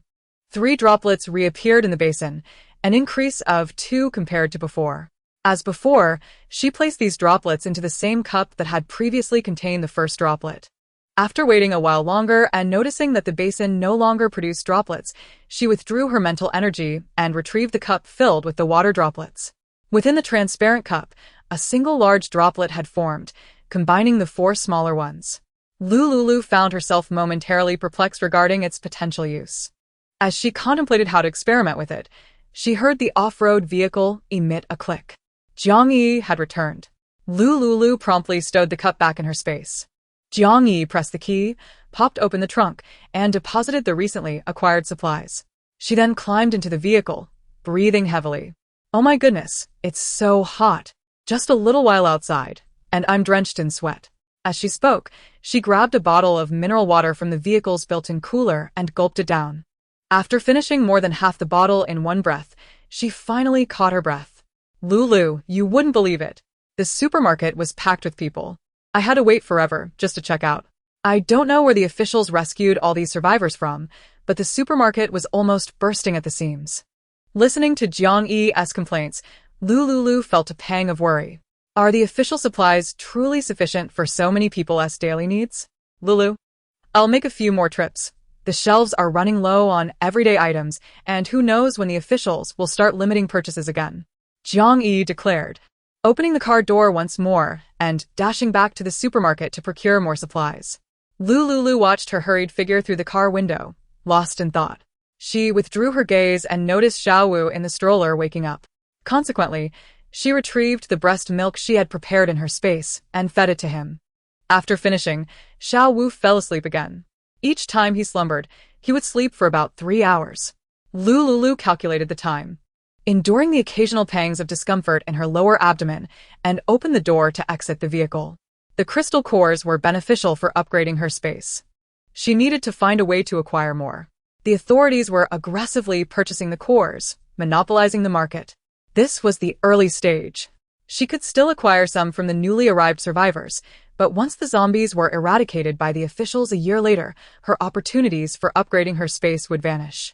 3 droplets reappeared in the basin, an increase of 2 compared to before. As before, she placed these droplets into the same cup that had previously contained the first droplet. After waiting a while longer and noticing that the basin no longer produced droplets, she withdrew her mental energy and retrieved the cup filled with the water droplets. Within the transparent cup, a single large droplet had formed, combining the 4 smaller ones. Lu Liuliu found herself momentarily perplexed regarding its potential use. As she contemplated how to experiment with it, she heard the off-road vehicle emit a click. Jiang Yi had returned. Lu Liuliu promptly stowed the cup back in her space. Jiang Yi pressed the key, popped open the trunk, and deposited the recently acquired supplies. She then climbed into the vehicle, breathing heavily. Oh my goodness, it's so hot. Just a little while outside, and I'm drenched in sweat. As she spoke, she grabbed a bottle of mineral water from the vehicle's built-in cooler and gulped it down. After finishing more than half the bottle in one breath, she finally caught her breath. Lulu, you wouldn't believe it. The supermarket was packed with people. I had to wait forever just to check out. I don't know where the officials rescued all these survivors from, but the supermarket was almost bursting at the seams. Listening to Jiang Yi's complaints, Lu Liuliu felt a pang of worry. Are the official supplies truly sufficient for so many people's daily needs? Lulu, I'll make a few more trips. The shelves are running low on everyday items, and who knows when the officials will start limiting purchases again. Jiang Yi declared, opening the car door once more and dashing back to the supermarket to procure more supplies. Lu Liuliu watched her hurried figure through the car window, lost in thought. She withdrew her gaze and noticed Xiao Wu in the stroller waking up. Consequently, she retrieved the breast milk she had prepared in her space and fed it to him. After finishing, Xiao Wu fell asleep again. Each time he slumbered, he would sleep for about 3 hours. Lu Liuliu calculated the time, enduring the occasional pangs of discomfort in her lower abdomen, and opened the door to exit the vehicle. The crystal cores were beneficial for upgrading her space. She needed to find a way to acquire more. The authorities were aggressively purchasing the cores, monopolizing the market. This was the early stage. She could still acquire some from the newly arrived survivors, but once the zombies were eradicated by the officials a year later, her opportunities for upgrading her space would vanish.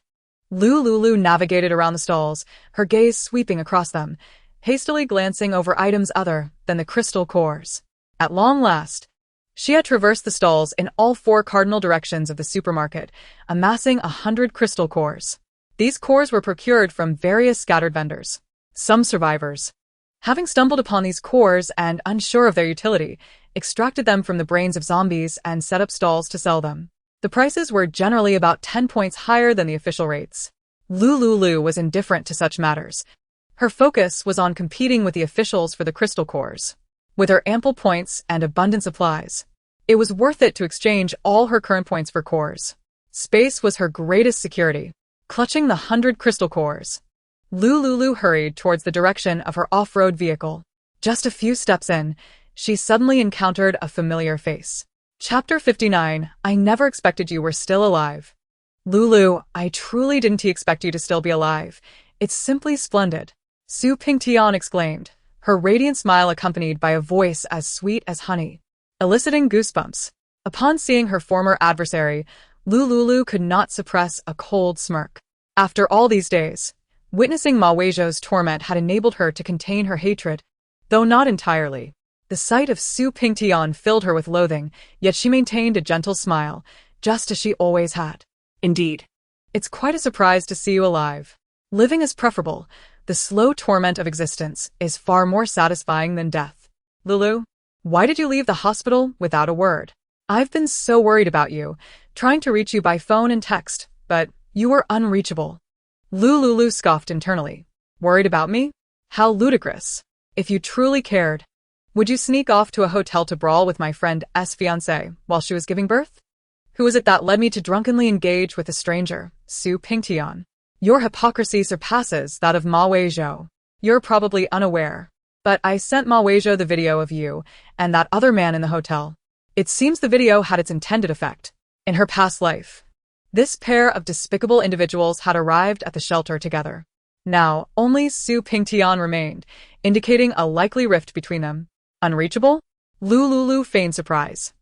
Lu Liuliu navigated around the stalls, her gaze sweeping across them, hastily glancing over items other than the crystal cores. At long last, she had traversed the stalls in all 4 cardinal directions of the supermarket, amassing 100 crystal cores. These cores were procured from various scattered vendors. Some survivors, having stumbled upon these cores and unsure of their utility, extracted them from the brains of zombies and set up stalls to sell them. The prices were generally about 10 points higher than the official rates. Lu Liuliu was indifferent to such matters. Her focus was on competing with the officials for the crystal cores. With her ample points and abundant supplies, it was worth it to exchange all her current points for cores. Space was her greatest security. Clutching the 100 crystal cores, Lu Liuliu hurried towards the direction of her off-road vehicle. Just a few steps in, she suddenly encountered a familiar face. Chapter 59, I never expected you were still alive. Lulu, I truly didn't expect you to still be alive. It's simply splendid. Su Pingtian exclaimed, her radiant smile accompanied by a voice as sweet as honey, eliciting goosebumps. Upon seeing her former adversary, Lu Liuliu could not suppress a cold smirk. After all these days, witnessing Ma Weizhou's torment had enabled her to contain her hatred, though not entirely. The sight of Su Pingtian filled her with loathing, yet she maintained a gentle smile, just as she always had. Indeed, it's quite a surprise to see you alive. Living is preferable. The slow torment of existence is far more satisfying than death. Lulu, why did you leave the hospital without a word? I've been so worried about you, trying to reach you by phone and text, but you were unreachable. Lu Liuliu scoffed internally. Worried about me? How ludicrous. If you truly cared, would you sneak off to a hotel to brawl with my friend's fiancé while she was giving birth? Who was it that led me to drunkenly engage with a stranger, Su Pingtian? Your hypocrisy surpasses that of Ma Weizhou. You're probably unaware, but I sent Ma Weizhou the video of you and that other man in the hotel. It seems the video had its intended effect. In her past life, this pair of despicable individuals had arrived at the shelter together. Now, only Su Pingtian remained, indicating a likely rift between them. Unreachable? Lu Liuliu feigned surprise.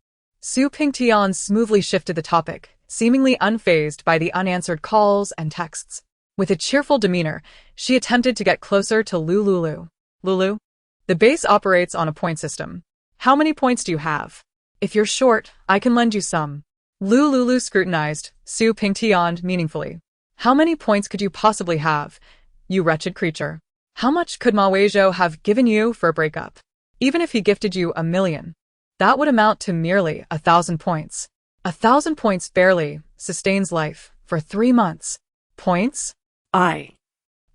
Su Pingtian smoothly shifted the topic, seemingly unfazed by the unanswered calls and texts. With a cheerful demeanor, she attempted to get closer to Lu Liuliu. Lulu? The base operates on a point system. How many points do you have? If you're short, I can lend you some. Lu Liuliu scrutinized Su Pingtian meaningfully. How many points could you possibly have, you wretched creature? How much could Ma Weizhou have given you for a breakup? Even if he gifted you 1,000,000, that would amount to merely 1,000 points. 1,000 points barely sustains life for 3 months. Points? I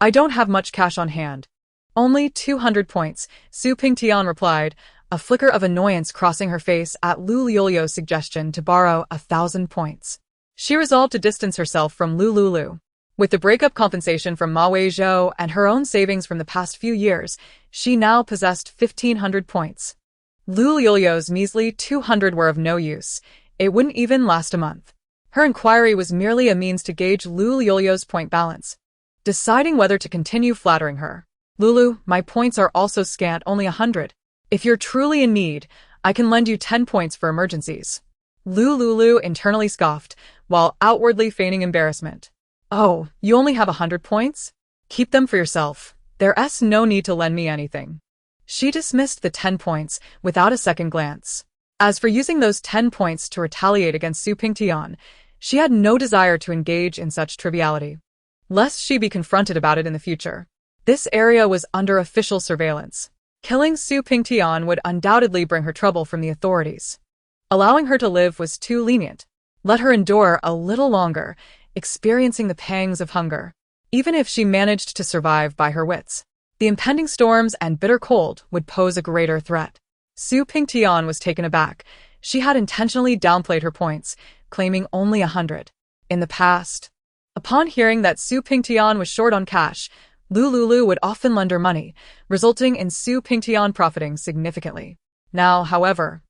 don't have much cash on hand. Only 200 points, Su Pingtian replied, a flicker of annoyance crossing her face at Lu Liuliu's suggestion to borrow 1,000 points. She resolved to distance herself from Lu Liuliu. With the breakup compensation from Ma Weizhou and her own savings from the past few years, she now possessed 1,500 points. Lu Liuliu's measly 200 were of no use. It wouldn't even last a month. Her inquiry was merely a means to gauge Lu Liuliu's point balance. Deciding whether to continue flattering her. Lulu, my points are also scant, only 100. If you're truly in need, I can lend you 10 points for emergencies. Lu Liuliu internally scoffed, while outwardly feigning embarrassment. Oh, you only have 100 points? Keep them for yourself. There's no need to lend me anything. She dismissed the 10 points without a second glance. As for using those 10 points to retaliate against Su Pingtian, she had no desire to engage in such triviality, lest she be confronted about it in the future. This area was under official surveillance. Killing Su Pingtian would undoubtedly bring her trouble from the authorities. Allowing her to live was too lenient. Let her endure a little longer, experiencing the pangs of hunger. Even if she managed to survive by her wits, the impending storms and bitter cold would pose a greater threat. Su Pingtian was taken aback. She had intentionally downplayed her points, claiming only 100. In the past, upon hearing that Su Pingtian was short on cash, Lu Liuliu would often lend her money, resulting in Su Pingtian profiting significantly. Now, however,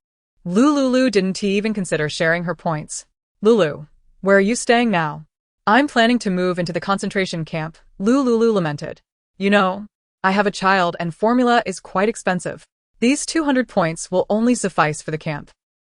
Lu Liuliu didn't even consider sharing her points. Lulu, where are you staying now? I'm planning to move into the concentration camp, Lu Liuliu lamented. You know, I have a child and formula is quite expensive. These 200 points will only suffice for the camp.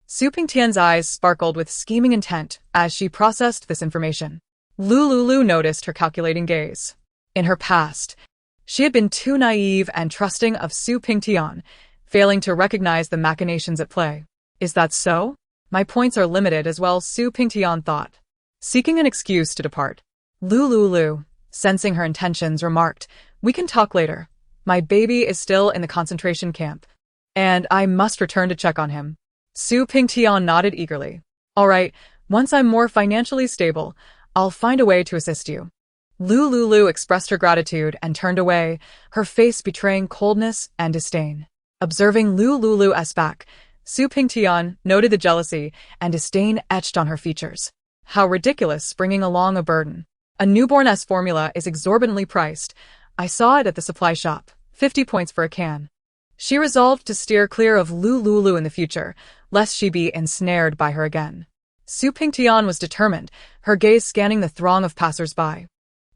Su Pingtian's eyes sparkled with scheming intent as she processed this information. Lu Liuliu noticed her calculating gaze. In her past, she had been too naive and trusting of Su Pingtian, failing to recognize the machinations at play. Is that so? My points are limited as well, Su Pingtian thought. Seeking an excuse to depart, Lu Liuliu, sensing her intentions, remarked, we can talk later. My baby is still in the concentration camp, and I must return to check on him. Su Pingtian nodded eagerly. All right, once I'm more financially stable, I'll find a way to assist you. Lu Liuliu expressed her gratitude and turned away, her face betraying coldness and disdain. Observing Lu Liuliu's back, Su Pingtian noted the jealousy and disdain etched on her features. How ridiculous, bringing along a burden. A newborn's formula is exorbitantly priced. I saw it at the supply shop. 50 points for a can. She resolved to steer clear of Lu Liuliu in the future, lest she be ensnared by her again. Su Pingtian was determined, her gaze scanning the throng of passers-by.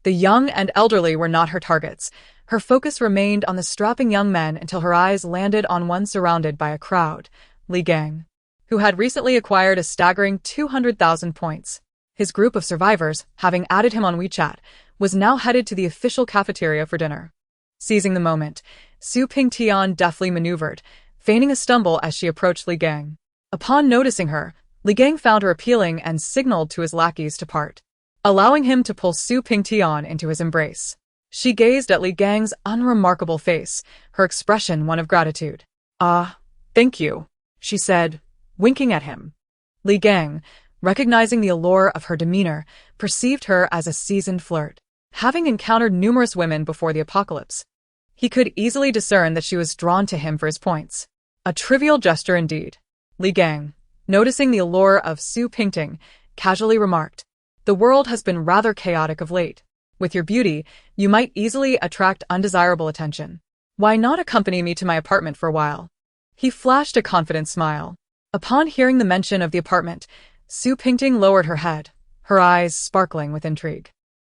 The young and elderly were not her targets. Her focus remained on the strapping young men until her eyes landed on one surrounded by a crowd, Li Gang, who had recently acquired a staggering 200,000 points. His group of survivors, having added him on WeChat, was now headed to the official cafeteria for dinner. Seizing the moment, Su Pingtian deftly maneuvered, feigning a stumble as she approached Li Gang. Upon noticing her, Li Gang found her appealing and signaled to his lackeys to part, allowing him to pull Su Pingtian into his embrace. She gazed at Li Gang's unremarkable face, her expression one of gratitude. Ah, thank you, she said, winking at him. Li Gang, recognizing the allure of her demeanor, perceived her as a seasoned flirt, having encountered numerous women before the apocalypse. He could easily discern that she was drawn to him for his points. A trivial gesture indeed. Li Gang, noticing the allure of Su Pingting, casually remarked, "The world has been rather chaotic of late. With your beauty, you might easily attract undesirable attention. Why not accompany me to my apartment for a while?" He flashed a confident smile. Upon hearing the mention of the apartment, Su Pingting lowered her head, her eyes sparkling with intrigue.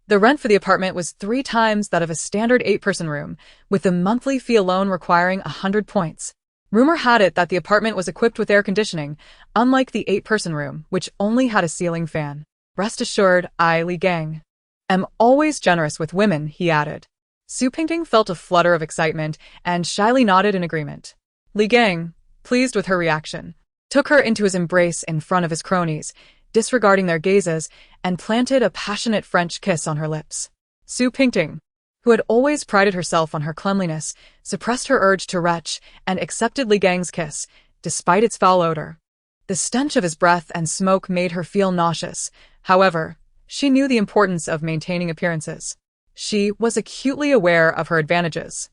The rent for the apartment was 3 times that of a standard 8-person room, with the monthly fee alone requiring 100 points. Rumor had it that the apartment was equipped with air conditioning, unlike the 8-person room, which only had a ceiling fan. "Rest assured, I, Li Gang, am always generous with women," he added. Su Pingting felt a flutter of excitement and shyly nodded in agreement. Li Gang, pleased with her reaction, took her into his embrace in front of his cronies, disregarding their gazes, and planted a passionate French kiss on her lips. Su Pingting, who had always prided herself on her cleanliness, suppressed her urge to retch and accepted Li Gang's kiss, despite its foul odor. The stench of his breath and smoke made her feel nauseous. However, she knew the importance of maintaining appearances. She was acutely aware of her advantages.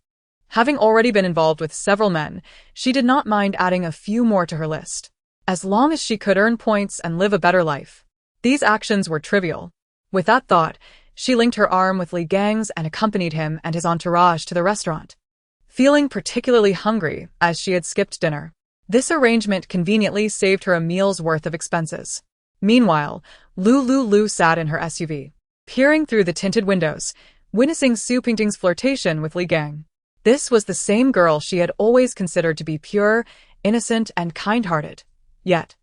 Having already been involved with several men, she did not mind adding a few more to her list. As long as she could earn points and live a better life. These actions were trivial. With that thought, she linked her arm with Li Gang's and accompanied him and his entourage to the restaurant. Feeling particularly hungry, as she had skipped dinner, this arrangement conveniently saved her a meal's worth of expenses. Meanwhile, Lu Liuliu sat in her SUV, peering through the tinted windows, witnessing Su Pingting's flirtation with Li Gang. This was the same girl she had always considered to be pure, innocent, and kind-hearted. Yet,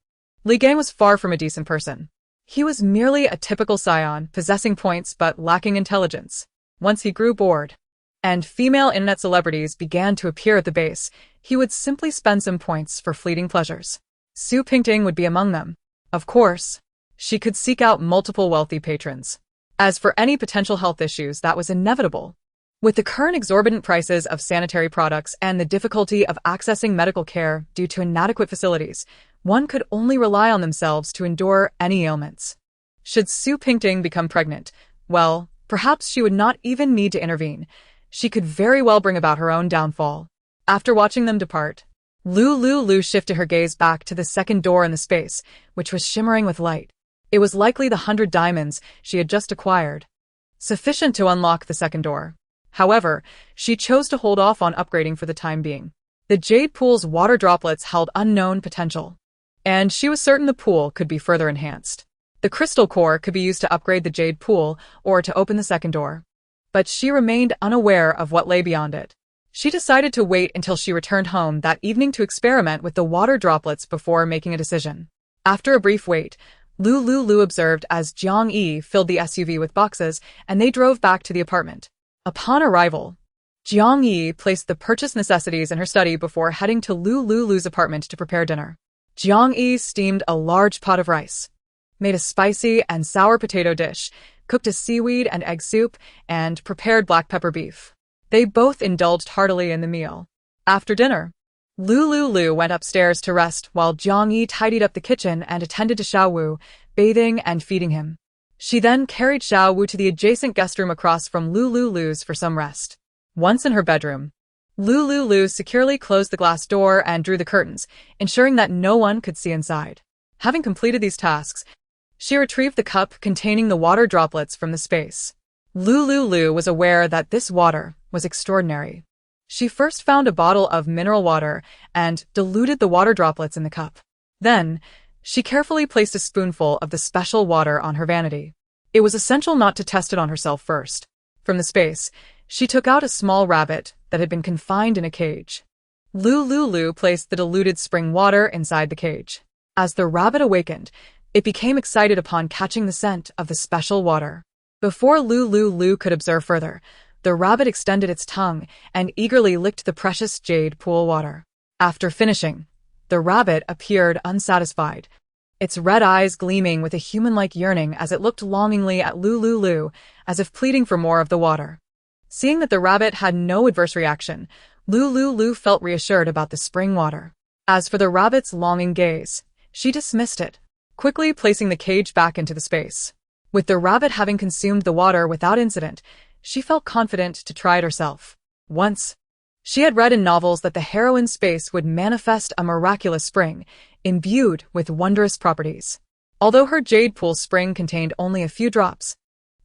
Li Gang was far from a decent person. He was merely a typical scion, possessing points but lacking intelligence. Once he grew bored, and female internet celebrities began to appear at the base, he would simply spend some points for fleeting pleasures. Su Pingting would be among them. Of course, she could seek out multiple wealthy patrons. As for any potential health issues, that was inevitable. With the current exorbitant prices of sanitary products and the difficulty of accessing medical care due to inadequate facilities, one could only rely on themselves to endure any ailments. Should Su Pingting become pregnant, well, perhaps she would not even need to intervene. She could very well bring about her own downfall. After watching them depart, Lu Liuliu shifted her gaze back to the second door in the space, which was shimmering with light. It was likely the 100 diamonds she had just acquired, sufficient to unlock the second door. However, she chose to hold off on upgrading for the time being. The jade pool's water droplets held unknown potential, and she was certain the pool could be further enhanced. The crystal core could be used to upgrade the jade pool or to open the second door. But she remained unaware of what lay beyond it. She decided to wait until she returned home that evening to experiment with the water droplets before making a decision. After a brief wait, Lu Liuliu observed as Jiang Yi filled the SUV with boxes and they drove back to the apartment. Upon arrival, Jiang Yi placed the purchased necessities in her study before heading to Lu Liuliu's apartment to prepare dinner. Jiang Yi steamed a large pot of rice, made a spicy and sour potato dish, cooked a seaweed and egg soup, and prepared black pepper beef. They both indulged heartily in the meal. After dinner, Lu Liuliu went upstairs to rest while Jiang Yi tidied up the kitchen and attended to Xiao Wu, bathing and feeding him. She then carried Xiao Wu to the adjacent guest room across from Lu Liuliu's for some rest. Once in her bedroom, Lu Liuliu securely closed the glass door and drew the curtains, ensuring that no one could see inside. Having completed these tasks, she retrieved the cup containing the water droplets from the space. Lu Liuliu was aware that this water was extraordinary. She first found a bottle of mineral water and diluted the water droplets in the cup. Then, she carefully placed a spoonful of the special water on her vanity. It was essential not to test it on herself first. From the space, she took out a small rabbit that had been confined in a cage. Lu Liuliu placed the diluted spring water inside the cage. As the rabbit awakened, it became excited upon catching the scent of the special water. Before Lu Liuliu could observe further, the rabbit extended its tongue and eagerly licked the precious jade pool water. After finishing, the rabbit appeared unsatisfied, its red eyes gleaming with a human-like yearning as it looked longingly at Lu Liuliu, as if pleading for more of the water. Seeing that the rabbit had no adverse reaction, Lu Liuliu felt reassured about the spring water. As for the rabbit's longing gaze, she dismissed it, quickly placing the cage back into the space. With the rabbit having consumed the water without incident, she felt confident to try it herself. Once She had read in novels that the heroine's space would manifest a miraculous spring, imbued with wondrous properties. Although her jade pool spring contained only a few drops,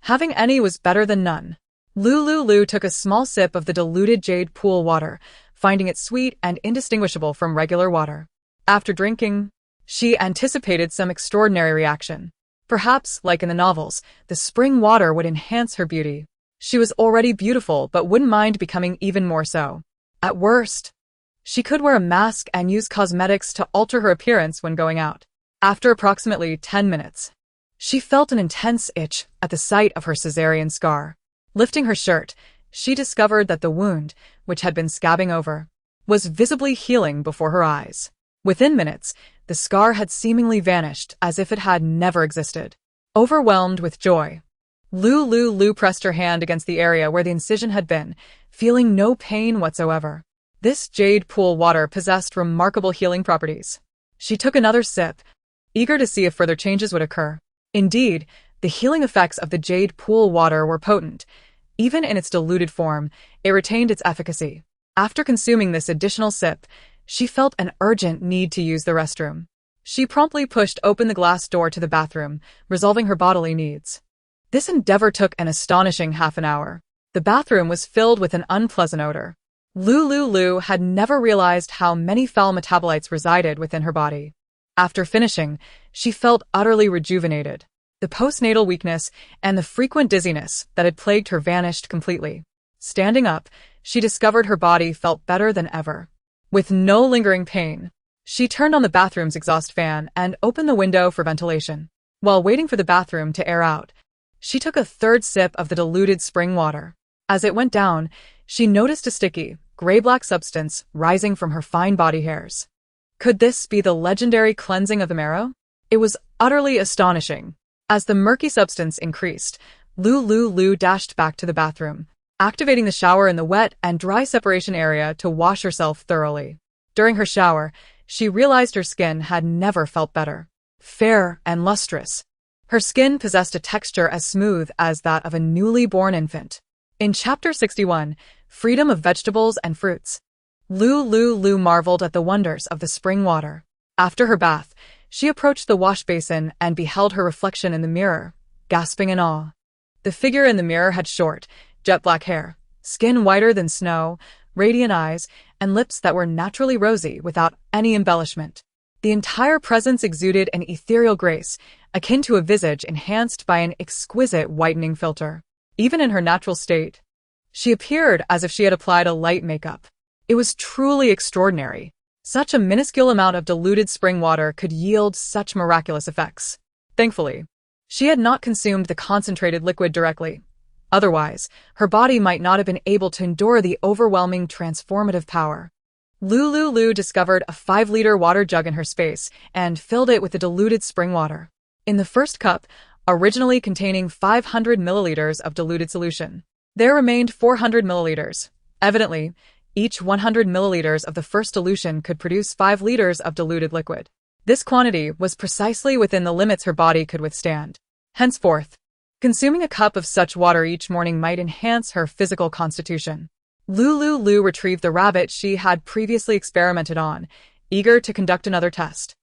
having any was better than none. Lu Liuliu took a small sip of the diluted jade pool water, finding it sweet and indistinguishable from regular water. After drinking, she anticipated some extraordinary reaction. Perhaps, like in the novels, the spring water would enhance her beauty. She was already beautiful but wouldn't mind becoming even more so. At worst, she could wear a mask and use cosmetics to alter her appearance when going out. After approximately 10 minutes, she felt an intense itch at the sight of her cesarean scar. Lifting her shirt, she discovered that the wound, which had been scabbing over, was visibly healing before her eyes. Within minutes, the scar had seemingly vanished as if it had never existed. Overwhelmed with joy, Lu Liuliu pressed her hand against the area where the incision had been, feeling no pain whatsoever. This jade pool water possessed remarkable healing properties. She took another sip, eager to see if further changes would occur. Indeed, the healing effects of the jade pool water were potent. Even in its diluted form, it retained its efficacy. After consuming this additional sip, she felt an urgent need to use the restroom. She promptly pushed open the glass door to the bathroom, resolving her bodily needs. This endeavor took an astonishing half an hour. The bathroom was filled with an unpleasant odor. Lu Liuliu had never realized how many foul metabolites resided within her body. After finishing, she felt utterly rejuvenated. The postnatal weakness and the frequent dizziness that had plagued her vanished completely. Standing up, she discovered her body felt better than ever. With no lingering pain, she turned on the bathroom's exhaust fan and opened the window for ventilation. While waiting for the bathroom to air out, she took a third sip of the diluted spring water. As it went down, she noticed a sticky, gray-black substance rising from her fine body hairs. Could this be the legendary cleansing of the marrow? It was utterly astonishing. As the murky substance increased, Lu Liuliu dashed back to the bathroom, activating the shower in the wet and dry separation area to wash herself thoroughly. During her shower, she realized her skin had never felt better. Fair and lustrous, her skin possessed a texture as smooth as that of a newly born infant. In Chapter 61, Freedom of Vegetables and Fruits, Lu Liuliu marveled at the wonders of the spring water. After her bath, she approached the wash basin and beheld her reflection in the mirror, gasping in awe. The figure in the mirror had short, jet-black hair, skin whiter than snow, radiant eyes, and lips that were naturally rosy without any embellishment. The entire presence exuded an ethereal grace, akin to a visage enhanced by an exquisite whitening filter. Even in her natural state, she appeared as if she had applied a light makeup. It was truly extraordinary. Such a minuscule amount of diluted spring water could yield such miraculous effects. Thankfully, she had not consumed the concentrated liquid directly. Otherwise, her body might not have been able to endure the overwhelming transformative power. Lu Liuliu discovered a 5-liter water jug in her space and filled it with the diluted spring water. In the first cup, originally containing 500 milliliters of diluted solution, there remained 400 milliliters. Evidently, each 100 milliliters of the first dilution could produce 5 liters of diluted liquid. This quantity was precisely within the limits her body could withstand. Henceforth, consuming a cup of such water each morning might enhance her physical constitution. Lu Liuliu retrieved the rabbit she had previously experimented on, eager to conduct another test.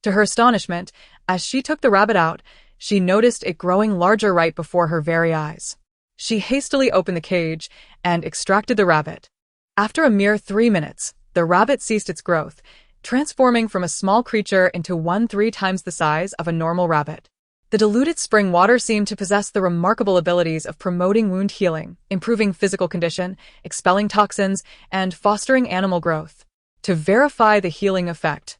To her astonishment, as she took the rabbit out, she noticed it growing larger right before her very eyes. She hastily opened the cage and extracted the rabbit. After a mere 3 minutes, the rabbit ceased its growth, transforming from a small creature into one 3 times the size of a normal rabbit. The diluted spring water seemed to possess the remarkable abilities of promoting wound healing, improving physical condition, expelling toxins, and fostering animal growth. To verify the healing effect,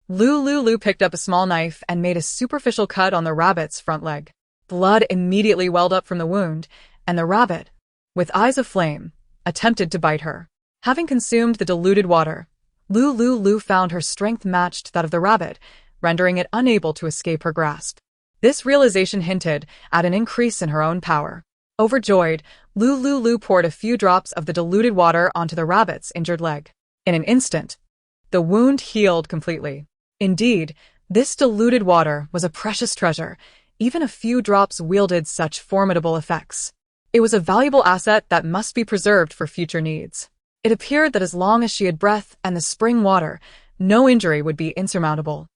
Lu Liuliu picked up a small knife and made a superficial cut on the rabbit's front leg. Blood immediately welled up from the wound, and the rabbit, with eyes of flame, attempted to bite her. Having consumed the diluted water, Lu Liuliu found her strength matched that of the rabbit, rendering it unable to escape her grasp. This realization hinted at an increase in her own power. Overjoyed, Lu Liuliu poured a few drops of the diluted water onto the rabbit's injured leg. In an instant, the wound healed completely. Indeed, this diluted water was a precious treasure. Even a few drops wielded such formidable effects. It was a valuable asset that must be preserved for future needs. It appeared that as long as she had breath and the spring water, no injury would be insurmountable.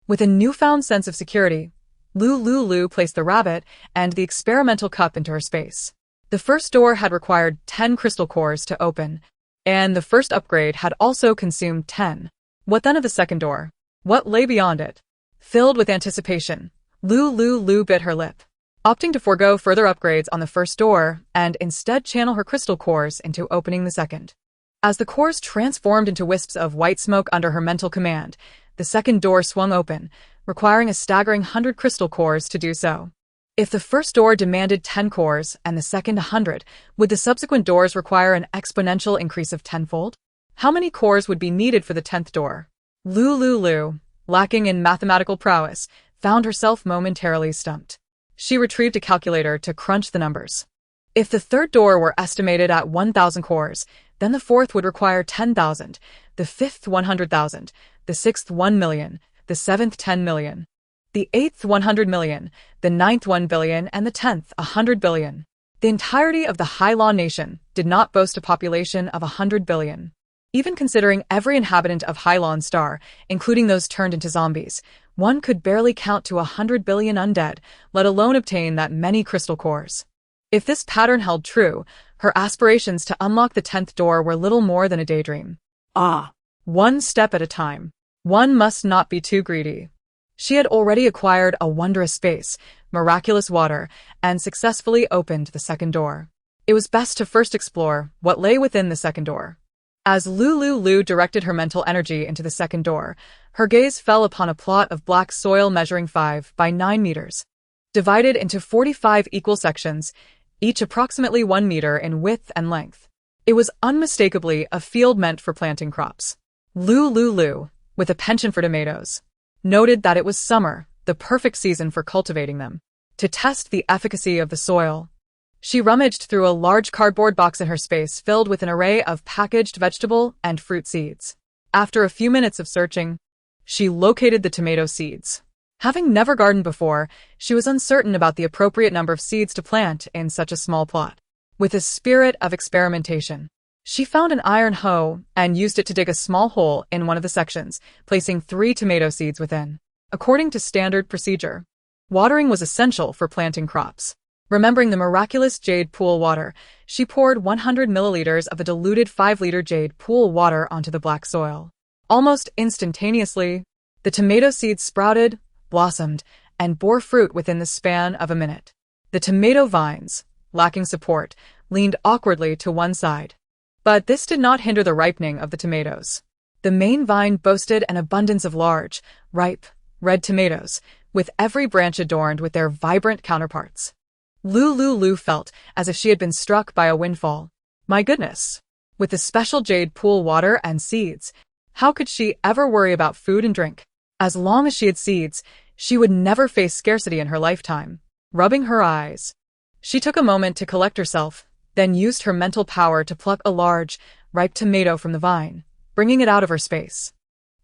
With a newfound sense of security, Lu Liuliu placed the rabbit and the experimental cup into her space. The first door had required 10 crystal cores to open, and the first upgrade had also consumed 10. What then of the second door? What lay beyond it? Filled with anticipation, Lu Liuliu bit her lip, opting to forego further upgrades on the first door and instead channel her crystal cores into opening the second. As the cores transformed into wisps of white smoke under her mental command, the second door swung open, requiring a staggering 100 crystal cores to do so. If the first door demanded 10 cores and the second 100, would the subsequent doors require an exponential increase of tenfold? How many cores would be needed for the 10th door? Lu Liuliu, lacking in mathematical prowess, found herself momentarily stumped. She retrieved a calculator to crunch the numbers. If the third door were estimated at 1,000 cores, then the fourth would require 10,000, the fifth 100,000, the sixth 1 million, the seventh 10 million, the eighth 100 million, the ninth 1 billion, and the 10th 100 billion. The entirety of the High Law Nation did not boast a population of 100 billion. Even considering every inhabitant of Hylon Star, including those turned into zombies, one could barely count to 100 billion undead, let alone obtain that many crystal cores. If this pattern held true, her aspirations to unlock the 10th door were little more than a daydream. One step at a time. One must not be too greedy. She had already acquired a wondrous space, miraculous water, and successfully opened the second door. It was best to first explore what lay within the second door. As Lu Liuliu directed her mental energy into the second door, her gaze fell upon a plot of black soil measuring 5 by 9 meters. Divided into 45 equal sections, each approximately 1 meter in width and length. It was unmistakably a field meant for planting crops. Lu Liuliu, with a penchant for tomatoes, noted that it was summer, the perfect season for cultivating them. To test the efficacy of the soil, she rummaged through a large cardboard box in her space filled with an array of packaged vegetable and fruit seeds. After a few minutes of searching, she located the tomato seeds. Having never gardened before, she was uncertain about the appropriate number of seeds to plant in such a small plot. With a spirit of experimentation, she found an iron hoe and used it to dig a small hole in one of the sections, placing 3 tomato seeds within. According to standard procedure, watering was essential for planting crops. Remembering the miraculous jade pool water, she poured 100 milliliters of the diluted 5-liter jade pool water onto the black soil. Almost instantaneously, the tomato seeds sprouted, blossomed, and bore fruit within the span of a minute. The tomato vines, lacking support, leaned awkwardly to one side. But this did not hinder the ripening of the tomatoes. The main vine boasted an abundance of large, ripe, red tomatoes, with every branch adorned with their vibrant counterparts. Lu Liuliu felt as if she had been struck by a windfall. My goodness! With the special jade pool water and seeds, how could she ever worry about food and drink? As long as she had seeds, she would never face scarcity in her lifetime. Rubbing her eyes, she took a moment to collect herself, then used her mental power to pluck a large, ripe tomato from the vine, bringing it out of her space.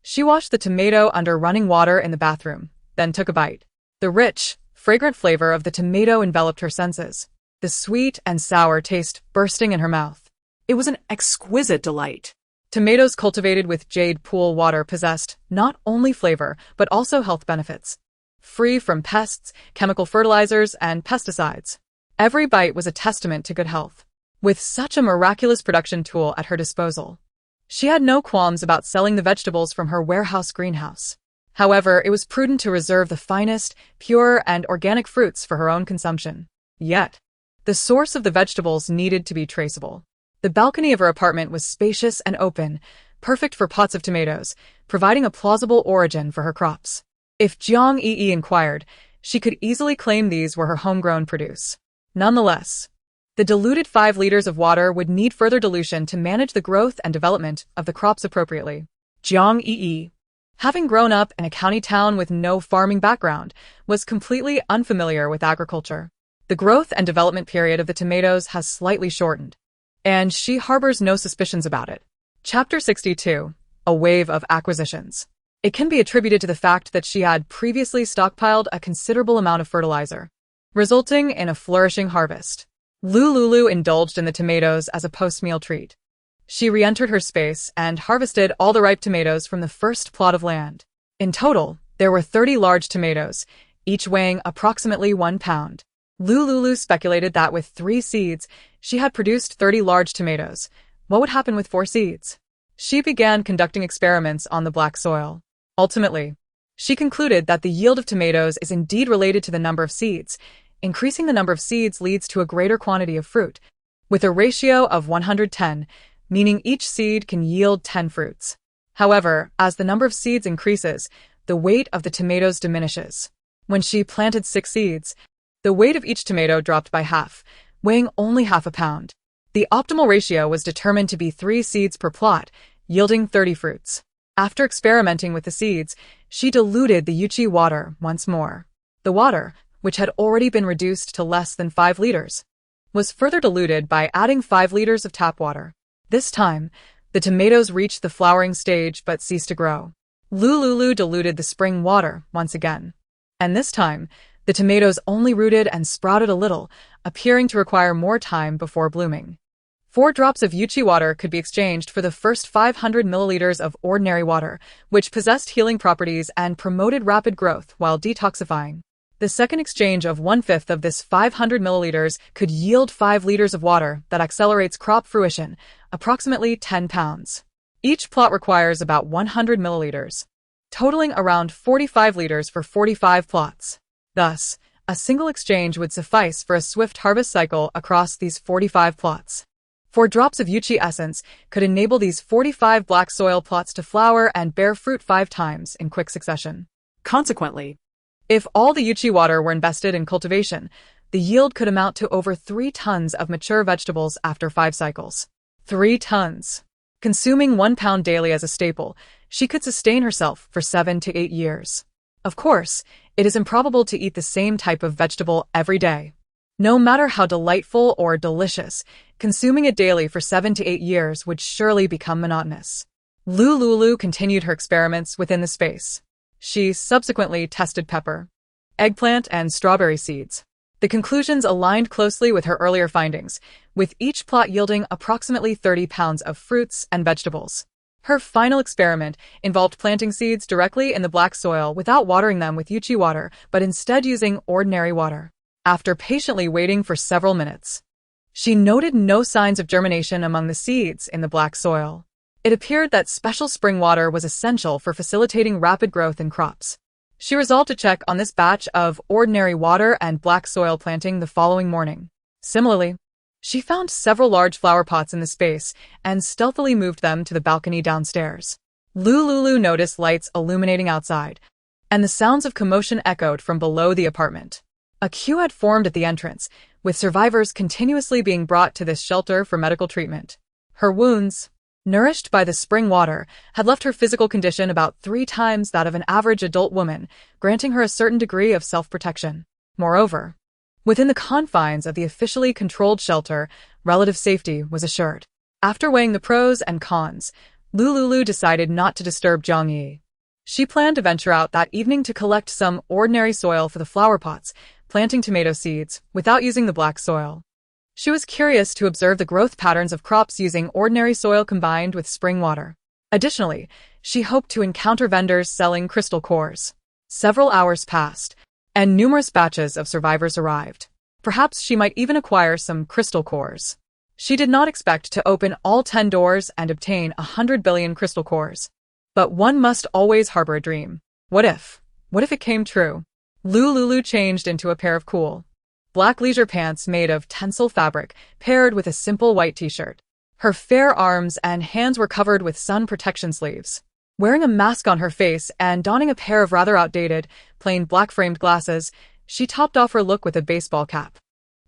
She washed the tomato under running water in the bathroom, then took a bite. The rich, fragrant flavor of the tomato enveloped her senses, the sweet and sour taste bursting in her mouth. It was an exquisite delight. Tomatoes cultivated with jade pool water possessed not only flavor, but also health benefits. Free from pests, chemical fertilizers, and pesticides. Every bite was a testament to good health. With such a miraculous production tool at her disposal, she had no qualms about selling the vegetables from her warehouse greenhouse. However, it was prudent to reserve the finest, pure, and organic fruits for her own consumption. Yet, the source of the vegetables needed to be traceable. The balcony of her apartment was spacious and open, perfect for pots of tomatoes, providing a plausible origin for her crops. If Jiang Yi inquired, she could easily claim these were her homegrown produce. Nonetheless, the diluted 5 liters of water would need further dilution to manage the growth and development of the crops appropriately. Jiang Yi, having grown up in a county town with no farming background, was completely unfamiliar with agriculture. The growth and development period of the tomatoes has slightly shortened, and she harbors no suspicions about it. Chapter 62. A Wave of Acquisitions. It can be attributed to the fact that she had previously stockpiled a considerable amount of fertilizer, resulting in a flourishing harvest. Lu Liuliu indulged in the tomatoes as a post-meal treat. She re-entered her space and harvested all the ripe tomatoes from the first plot of land. In total, there were 30 large tomatoes, each weighing approximately 1 pound. Lu Liuliu speculated that with 3 seeds, she had produced 30 large tomatoes. What would happen with 4 seeds? She began conducting experiments on the black soil. Ultimately, she concluded that the yield of tomatoes is indeed related to the number of seeds. Increasing the number of seeds leads to a greater quantity of fruit, with a ratio of 110, meaning each seed can yield 10 fruits. However, as the number of seeds increases, the weight of the tomatoes diminishes. When she planted 6 seeds, the weight of each tomato dropped by half, weighing only half a pound. The optimal ratio was determined to be 3 seeds per plot, yielding 30 fruits. After experimenting with the seeds, she diluted the yuchi water once more. The water, which had already been reduced to less than 5 liters, was further diluted by adding 5 liters of tap water. This time, the tomatoes reached the flowering stage but ceased to grow. Lu Liuliu diluted the spring water once again. And this time, the tomatoes only rooted and sprouted a little, appearing to require more time before blooming. 4 drops of yuchi water could be exchanged for the first 500 milliliters of ordinary water, which possessed healing properties and promoted rapid growth while detoxifying. The second exchange of 1/5 of this 500 milliliters could yield 5 liters of water that accelerates crop fruition, approximately 10 pounds. Each plot requires about 100 milliliters, totaling around 45 liters for 45 plots. Thus, a single exchange would suffice for a swift harvest cycle across these 45 plots. 4 drops of yuchi essence could enable these 45 black soil plots to flower and bear fruit 5 times in quick succession. Consequently, if all the yuchi water were invested in cultivation, the yield could amount to over 3 tons of mature vegetables after 5 cycles. 3 tons. Consuming 1 pound daily as a staple, she could sustain herself for 7 to 8 years. Of course, it is improbable to eat the same type of vegetable every day. No matter how delightful or delicious, consuming it daily for 7 to 8 years would surely become monotonous. Lu Liuliu continued her experiments within the space. She subsequently tested pepper, eggplant, and strawberry seeds. The conclusions aligned closely with her earlier findings, with each plot yielding approximately 30 pounds of fruits and vegetables. Her final experiment involved planting seeds directly in the black soil without watering them with yuchi water, but instead using ordinary water. After patiently waiting for several minutes, she noted no signs of germination among the seeds in the black soil. It appeared that special spring water was essential for facilitating rapid growth in crops. She resolved to check on this batch of ordinary water and black soil planting the following morning. Similarly, she found several large flower pots in the space and stealthily moved them to the balcony downstairs. Lu Liuliu noticed lights illuminating outside, and the sounds of commotion echoed from below the apartment. A queue had formed at the entrance, with survivors continuously being brought to this shelter for medical treatment. Her wounds, nourished by the spring water, had left her physical condition about 3 times that of an average adult woman, granting her a certain degree of self-protection. Moreover, within the confines of the officially controlled shelter, relative safety was assured. After weighing the pros and cons, Lu Liuliu decided not to disturb Zhang Yi. She planned to venture out that evening to collect some ordinary soil for the flower pots, planting tomato seeds without using the black soil. She was curious to observe the growth patterns of crops using ordinary soil combined with spring water. Additionally, she hoped to encounter vendors selling crystal cores. Several hours passed, and numerous batches of survivors arrived. Perhaps she might even acquire some crystal cores. She did not expect to open all 10 doors and obtain 100 billion crystal cores. But one must always harbor a dream. What if? What if it came true? Lu Liuliu changed into a pair of cool, black leisure pants made of tencel fabric, paired with a simple white t-shirt. Her fair arms and hands were covered with sun protection sleeves. Wearing a mask on her face and donning a pair of rather outdated, plain black-framed glasses, she topped off her look with a baseball cap.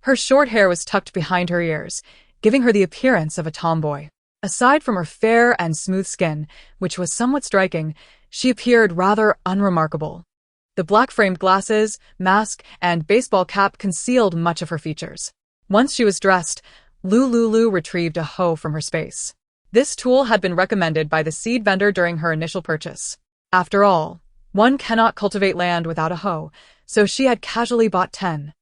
Her short hair was tucked behind her ears, giving her the appearance of a tomboy. Aside from her fair and smooth skin, which was somewhat striking, she appeared rather unremarkable. The black-framed glasses, mask, and baseball cap concealed much of her features. Once she was dressed, Lu Liuliu retrieved a hoe from her space. This tool had been recommended by the seed vendor during her initial purchase. After all, one cannot cultivate land without a hoe, so she had casually bought 10.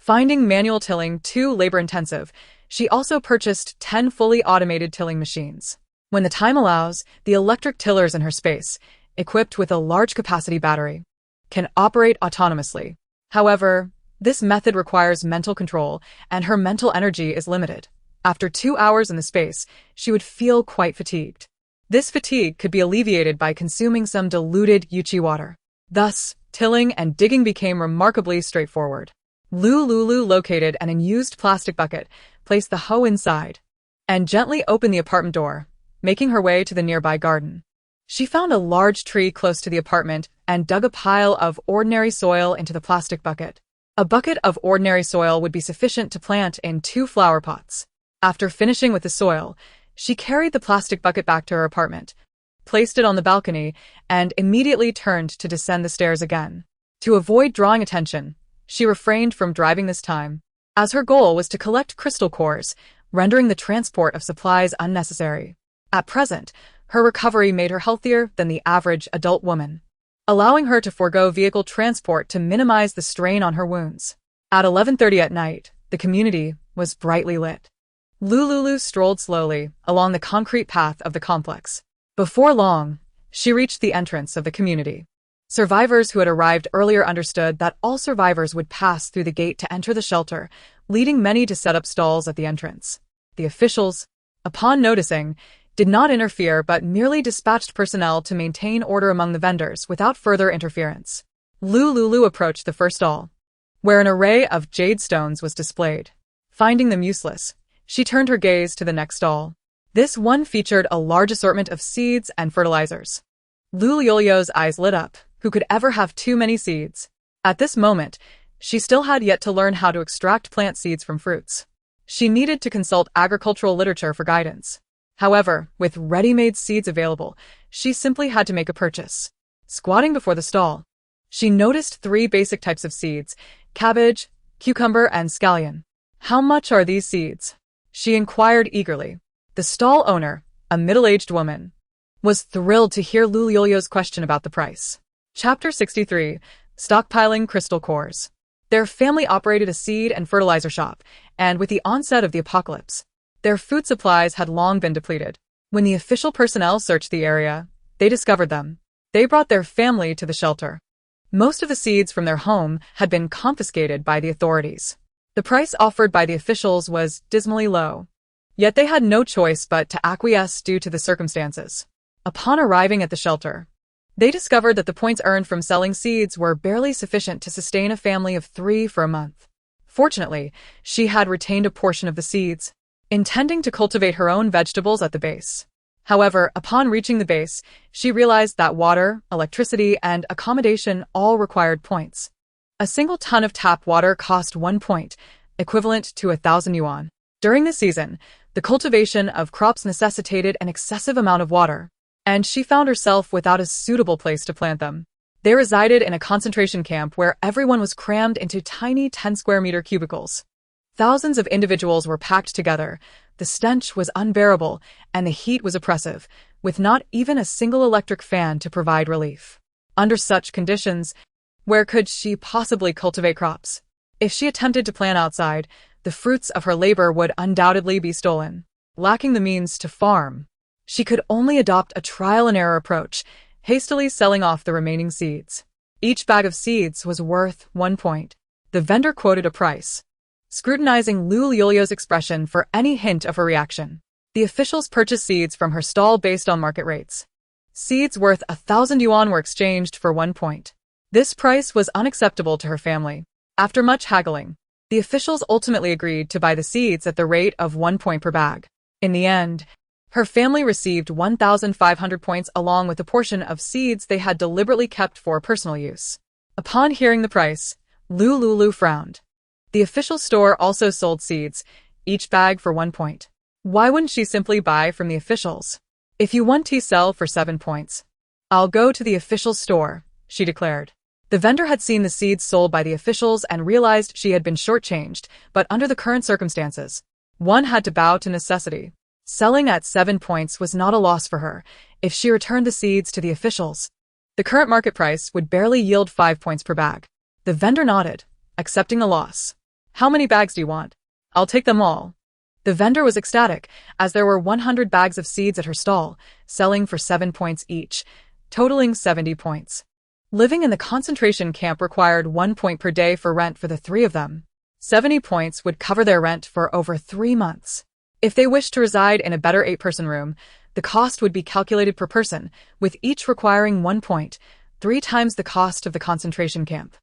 Finding manual tilling too labor-intensive, she also purchased 10 fully automated tilling machines. When the time allows, the electric tillers in her space, equipped with a large-capacity battery, can operate autonomously. However, this method requires mental control, and her mental energy is limited. After 2 hours in the space, she would feel quite fatigued. This fatigue could be alleviated by consuming some diluted Yuchi water. Thus, tilling and digging became remarkably straightforward. Lu Liuliu located an unused plastic bucket, placed the hoe inside, and gently opened the apartment door, making her way to the nearby garden. She found a large tree close to the apartment and dug a pile of ordinary soil into the plastic bucket. A bucket of ordinary soil would be sufficient to plant in 2 flower pots. After finishing with the soil, she carried the plastic bucket back to her apartment, placed it on the balcony, and immediately turned to descend the stairs again. To avoid drawing attention, she refrained from driving this time, as her goal was to collect crystal cores, rendering the transport of supplies unnecessary. At present, her recovery made her healthier than the average adult woman, allowing her to forego vehicle transport to minimize the strain on her wounds. At 11:30 at night, the community was brightly lit. Lu Liuliu strolled slowly along the concrete path of the complex. Before long, she reached the entrance of the community. Survivors who had arrived earlier understood that all survivors would pass through the gate to enter the shelter, leading many to set up stalls at the entrance. The officials, upon noticing, did not interfere but merely dispatched personnel to maintain order among the vendors without further interference. Lu Liuliu approached the first stall, where an array of jade stones was displayed. Finding them useless, she turned her gaze to the next stall. This one featured a large assortment of seeds and fertilizers. Lu Liuliu's eyes lit up. Who could ever have too many seeds? At this moment, she still had yet to learn how to extract plant seeds from fruits. She needed to consult agricultural literature for guidance. However, with ready-made seeds available, she simply had to make a purchase. Squatting before the stall, she noticed 3 basic types of seeds: cabbage, cucumber, and scallion. "How much are these seeds?" she inquired eagerly. The stall owner, a middle-aged woman, was thrilled to hear Lu Liuliu's question about the price. Chapter 63. Stockpiling Crystal Cores. Their family operated a seed and fertilizer shop, and with the onset of the apocalypse, their food supplies had long been depleted. When the official personnel searched the area, they discovered them. They brought their family to the shelter. Most of the seeds from their home had been confiscated by the authorities. The price offered by the officials was dismally low. Yet they had no choice but to acquiesce due to the circumstances. Upon arriving at the shelter, they discovered that the points earned from selling seeds were barely sufficient to sustain a family of 3 for a month. Fortunately, she had retained a portion of the seeds, intending to cultivate her own vegetables at the base. However, upon reaching the base, she realized that water, electricity, and accommodation all required points. A single ton of tap water cost 1 point, equivalent to 1,000 yuan. During the season, the cultivation of crops necessitated an excessive amount of water, and she found herself without a suitable place to plant them. They resided in a concentration camp where everyone was crammed into tiny 10-square-meter cubicles. Thousands of individuals were packed together. The stench was unbearable, and the heat was oppressive, with not even a single electric fan to provide relief. Under such conditions, where could she possibly cultivate crops? If she attempted to plant outside, the fruits of her labor would undoubtedly be stolen. Lacking the means to farm, she could only adopt a trial-and-error approach, hastily selling off the remaining seeds. Each bag of seeds was worth 1 point. The vendor quoted a price, scrutinizing Lu Liuliu's expression for any hint of her reaction. The officials purchased seeds from her stall based on market rates. Seeds worth 1,000 yuan were exchanged for 1 point. This price was unacceptable to her family. After much haggling, the officials ultimately agreed to buy the seeds at the rate of 1 point per bag. In the end, her family received 1,500 points along with a portion of seeds they had deliberately kept for personal use. Upon hearing the price, Lu Liuliu frowned. The official store also sold seeds, each bag for 1 point. Why wouldn't she simply buy from the officials? "If you want to sell for 7 points, I'll go to the official store," she declared. The vendor had seen the seeds sold by the officials and realized she had been shortchanged, but under the current circumstances, one had to bow to necessity. Selling at 7 points was not a loss for her. If she returned the seeds to the officials, the current market price would barely yield 5 points per bag. The vendor nodded, accepting the loss. How many bags do you want? I'll take them all. The vendor was ecstatic, as there were 100 bags of seeds at her stall, selling for 7 points each, totaling 70 points. Living in the concentration camp required 1 point per day for rent for the three of them. 70 points would cover their rent for over 3 months. If they wished to reside in a better 8-person room, the cost would be calculated per person, with each requiring 1 point, 3 times the cost of the concentration camp.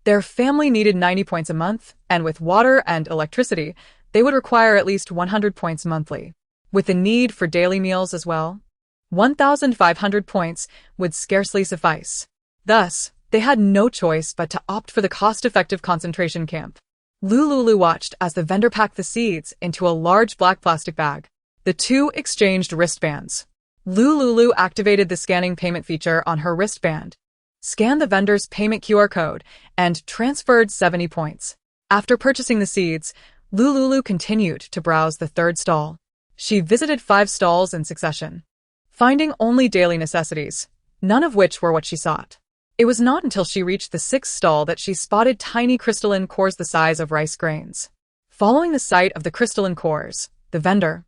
Their family needed 90 points a month, and with water and electricity, they would require at least 100 points monthly. With the need for daily meals as well, 1,500 points would scarcely suffice. Thus, they had no choice but to opt for the cost-effective concentration camp. Lu Liuliu watched as the vendor packed the seeds into a large black plastic bag. The two exchanged wristbands. Lu Liuliu activated the scanning payment feature on her wristband, scanned the vendor's payment QR code, and transferred 70 points. After purchasing the seeds, Lu Liuliu continued to browse the third stall. She visited 5 stalls in succession, finding only daily necessities, none of which were what she sought. It was not until she reached the 6th stall that she spotted tiny crystalline cores the size of rice grains. Following the sight of the crystalline cores, the vendor,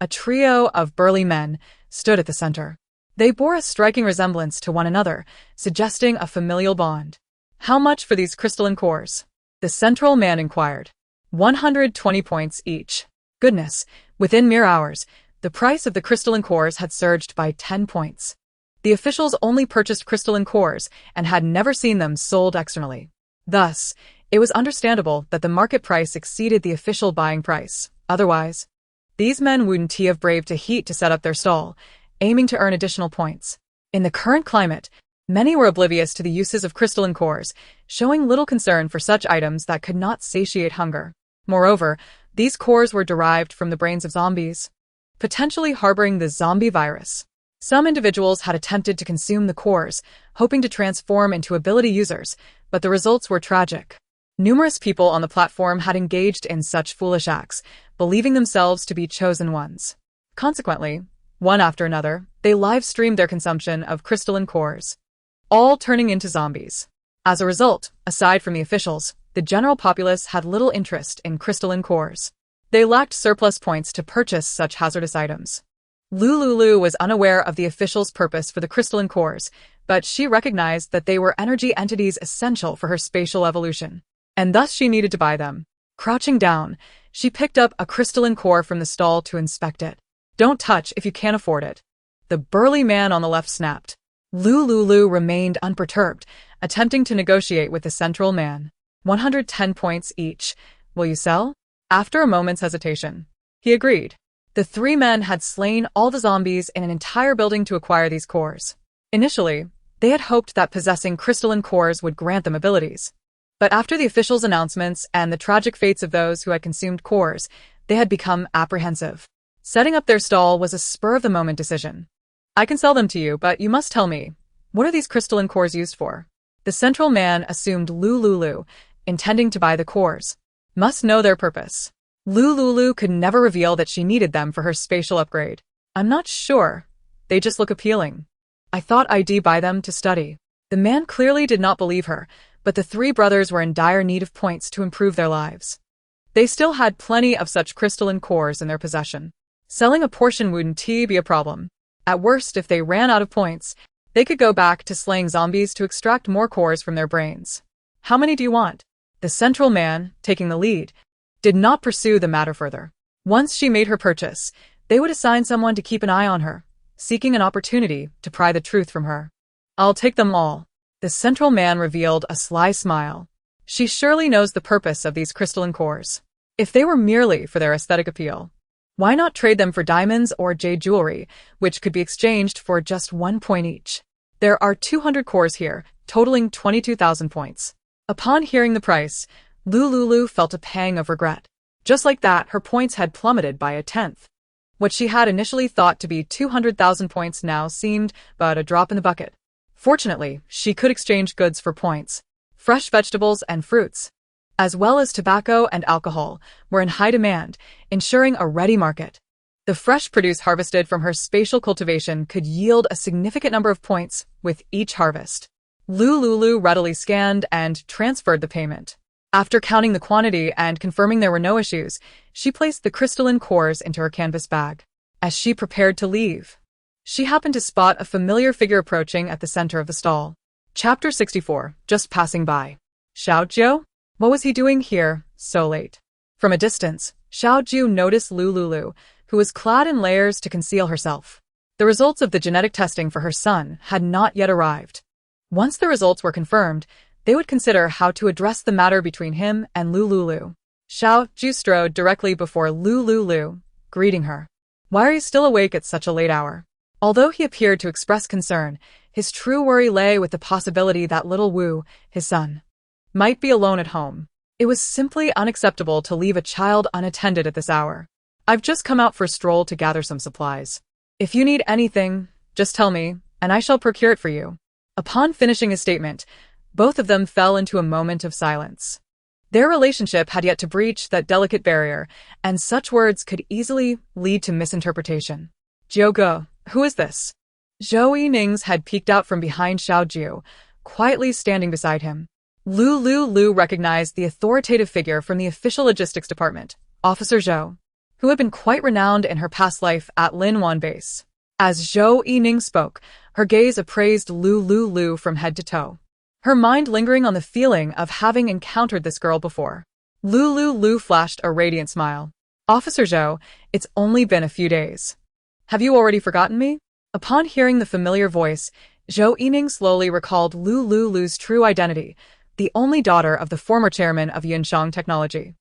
a trio of burly men, stood at the center. They bore a striking resemblance to one another, suggesting a familial bond. How much for these crystalline cores? The central man inquired. 120 points each. Goodness, within mere hours, the price of the crystalline cores had surged by 10 points. The officials only purchased crystalline cores and had never seen them sold externally. Thus, it was understandable that the market price exceeded the official buying price. Otherwise, these men wouldn't have braved the heat to set up their stall, aiming to earn additional points. In the current climate, many were oblivious to the uses of crystalline cores, showing little concern for such items that could not satiate hunger. Moreover, these cores were derived from the brains of zombies, potentially harboring the zombie virus. Some individuals had attempted to consume the cores, hoping to transform into ability users, but the results were tragic. Numerous people on the platform had engaged in such foolish acts, believing themselves to be chosen ones. Consequently, one after another, they live-streamed their consumption of crystalline cores, all turning into zombies. As a result, aside from the officials, the general populace had little interest in crystalline cores. They lacked surplus points to purchase such hazardous items. Lu Liuliu was unaware of the officials' purpose for the crystalline cores, but she recognized that they were energy entities essential for her spatial evolution, and thus she needed to buy them. Crouching down, she picked up a crystalline core from the stall to inspect it. Don't touch if you can't afford it, the burly man on the left snapped. Lu Liuliu remained unperturbed, attempting to negotiate with the central man. 110 points each. Will you sell? After a moment's hesitation, he agreed. The 3 men had slain all the zombies in an entire building to acquire these cores. Initially, they had hoped that possessing crystalline cores would grant them abilities. But after the officials' announcements and the tragic fates of those who had consumed cores, they had become apprehensive. Setting up their stall was a spur-of-the-moment decision. I can sell them to you, but you must tell me, what are these crystalline cores used for? The central man assumed Lu Liuliu, intending to buy the cores, must know their purpose. Lu Liuliu could never reveal that she needed them for her spatial upgrade. I'm not sure. They just look appealing. I thought I'd buy them to study. The man clearly did not believe her, but the 3 brothers were in dire need of points to improve their lives. They still had plenty of such crystalline cores in their possession. Selling a portion wouldn't be a problem. At worst, if they ran out of points, they could go back to slaying zombies to extract more cores from their brains. How many do you want? The central man, taking the lead, did not pursue the matter further. Once she made her purchase, they would assign someone to keep an eye on her, seeking an opportunity to pry the truth from her. I'll take them all. The central man revealed a sly smile. She surely knows the purpose of these crystalline cores. If they were merely for their aesthetic appeal, why not trade them for diamonds or jade jewelry, which could be exchanged for just 1 point each? There are 200 cores here, totaling 22,000 points. Upon hearing the price, Lu Liuliu felt a pang of regret. Just like that, her points had plummeted by a tenth. What she had initially thought to be 200,000 points now seemed but a drop in the bucket. Fortunately, she could exchange goods for points. Fresh vegetables and fruits, as well as tobacco and alcohol, were in high demand, ensuring a ready market. The fresh produce harvested from her spatial cultivation could yield a significant number of points with each harvest. Lu Liuliu readily scanned and transferred the payment. After counting the quantity and confirming there were no issues, she placed the crystalline cores into her canvas bag. As she prepared to leave, she happened to spot a familiar figure approaching at the center of the stall. Chapter 64, Just Passing By. Xiaojiu? What was he doing here, so late? From a distance, Xiaojiu noticed Lu Liuliu, who was clad in layers to conceal herself. The results of the genetic testing for her son had not yet arrived. Once the results were confirmed, they would consider how to address the matter between him and Lu Liuliu. Xiaojiu strode directly before Lu Liuliu, greeting her. Why are you still awake at such a late hour? Although he appeared to express concern, his true worry lay with the possibility that little Wu, his son, might be alone at home. It was simply unacceptable to leave a child unattended at this hour. I've just come out for a stroll to gather some supplies. If you need anything, just tell me, and I shall procure it for you. Upon finishing his statement, both of them fell into a moment of silence. Their relationship had yet to breach that delicate barrier, and such words could easily lead to misinterpretation. Jiuge, who is this? Zhou Yining's head peeked out from behind Xiaojiu, quietly standing beside him. Lu Liuliu recognized the authoritative figure from the official logistics department, Officer Zhou, who had been quite renowned in her past life at Linwan Base. As Zhou Yining spoke, her gaze appraised Lu Liuliu from head to toe, her mind lingering on the feeling of having encountered this girl before. Lu Liuliu flashed a radiant smile. Officer Zhou, it's only been a few days. Have you already forgotten me? Upon hearing the familiar voice, Zhou Yining slowly recalled Lu Liuliu's true identity, the only daughter of the former chairman of Yunshang Technology.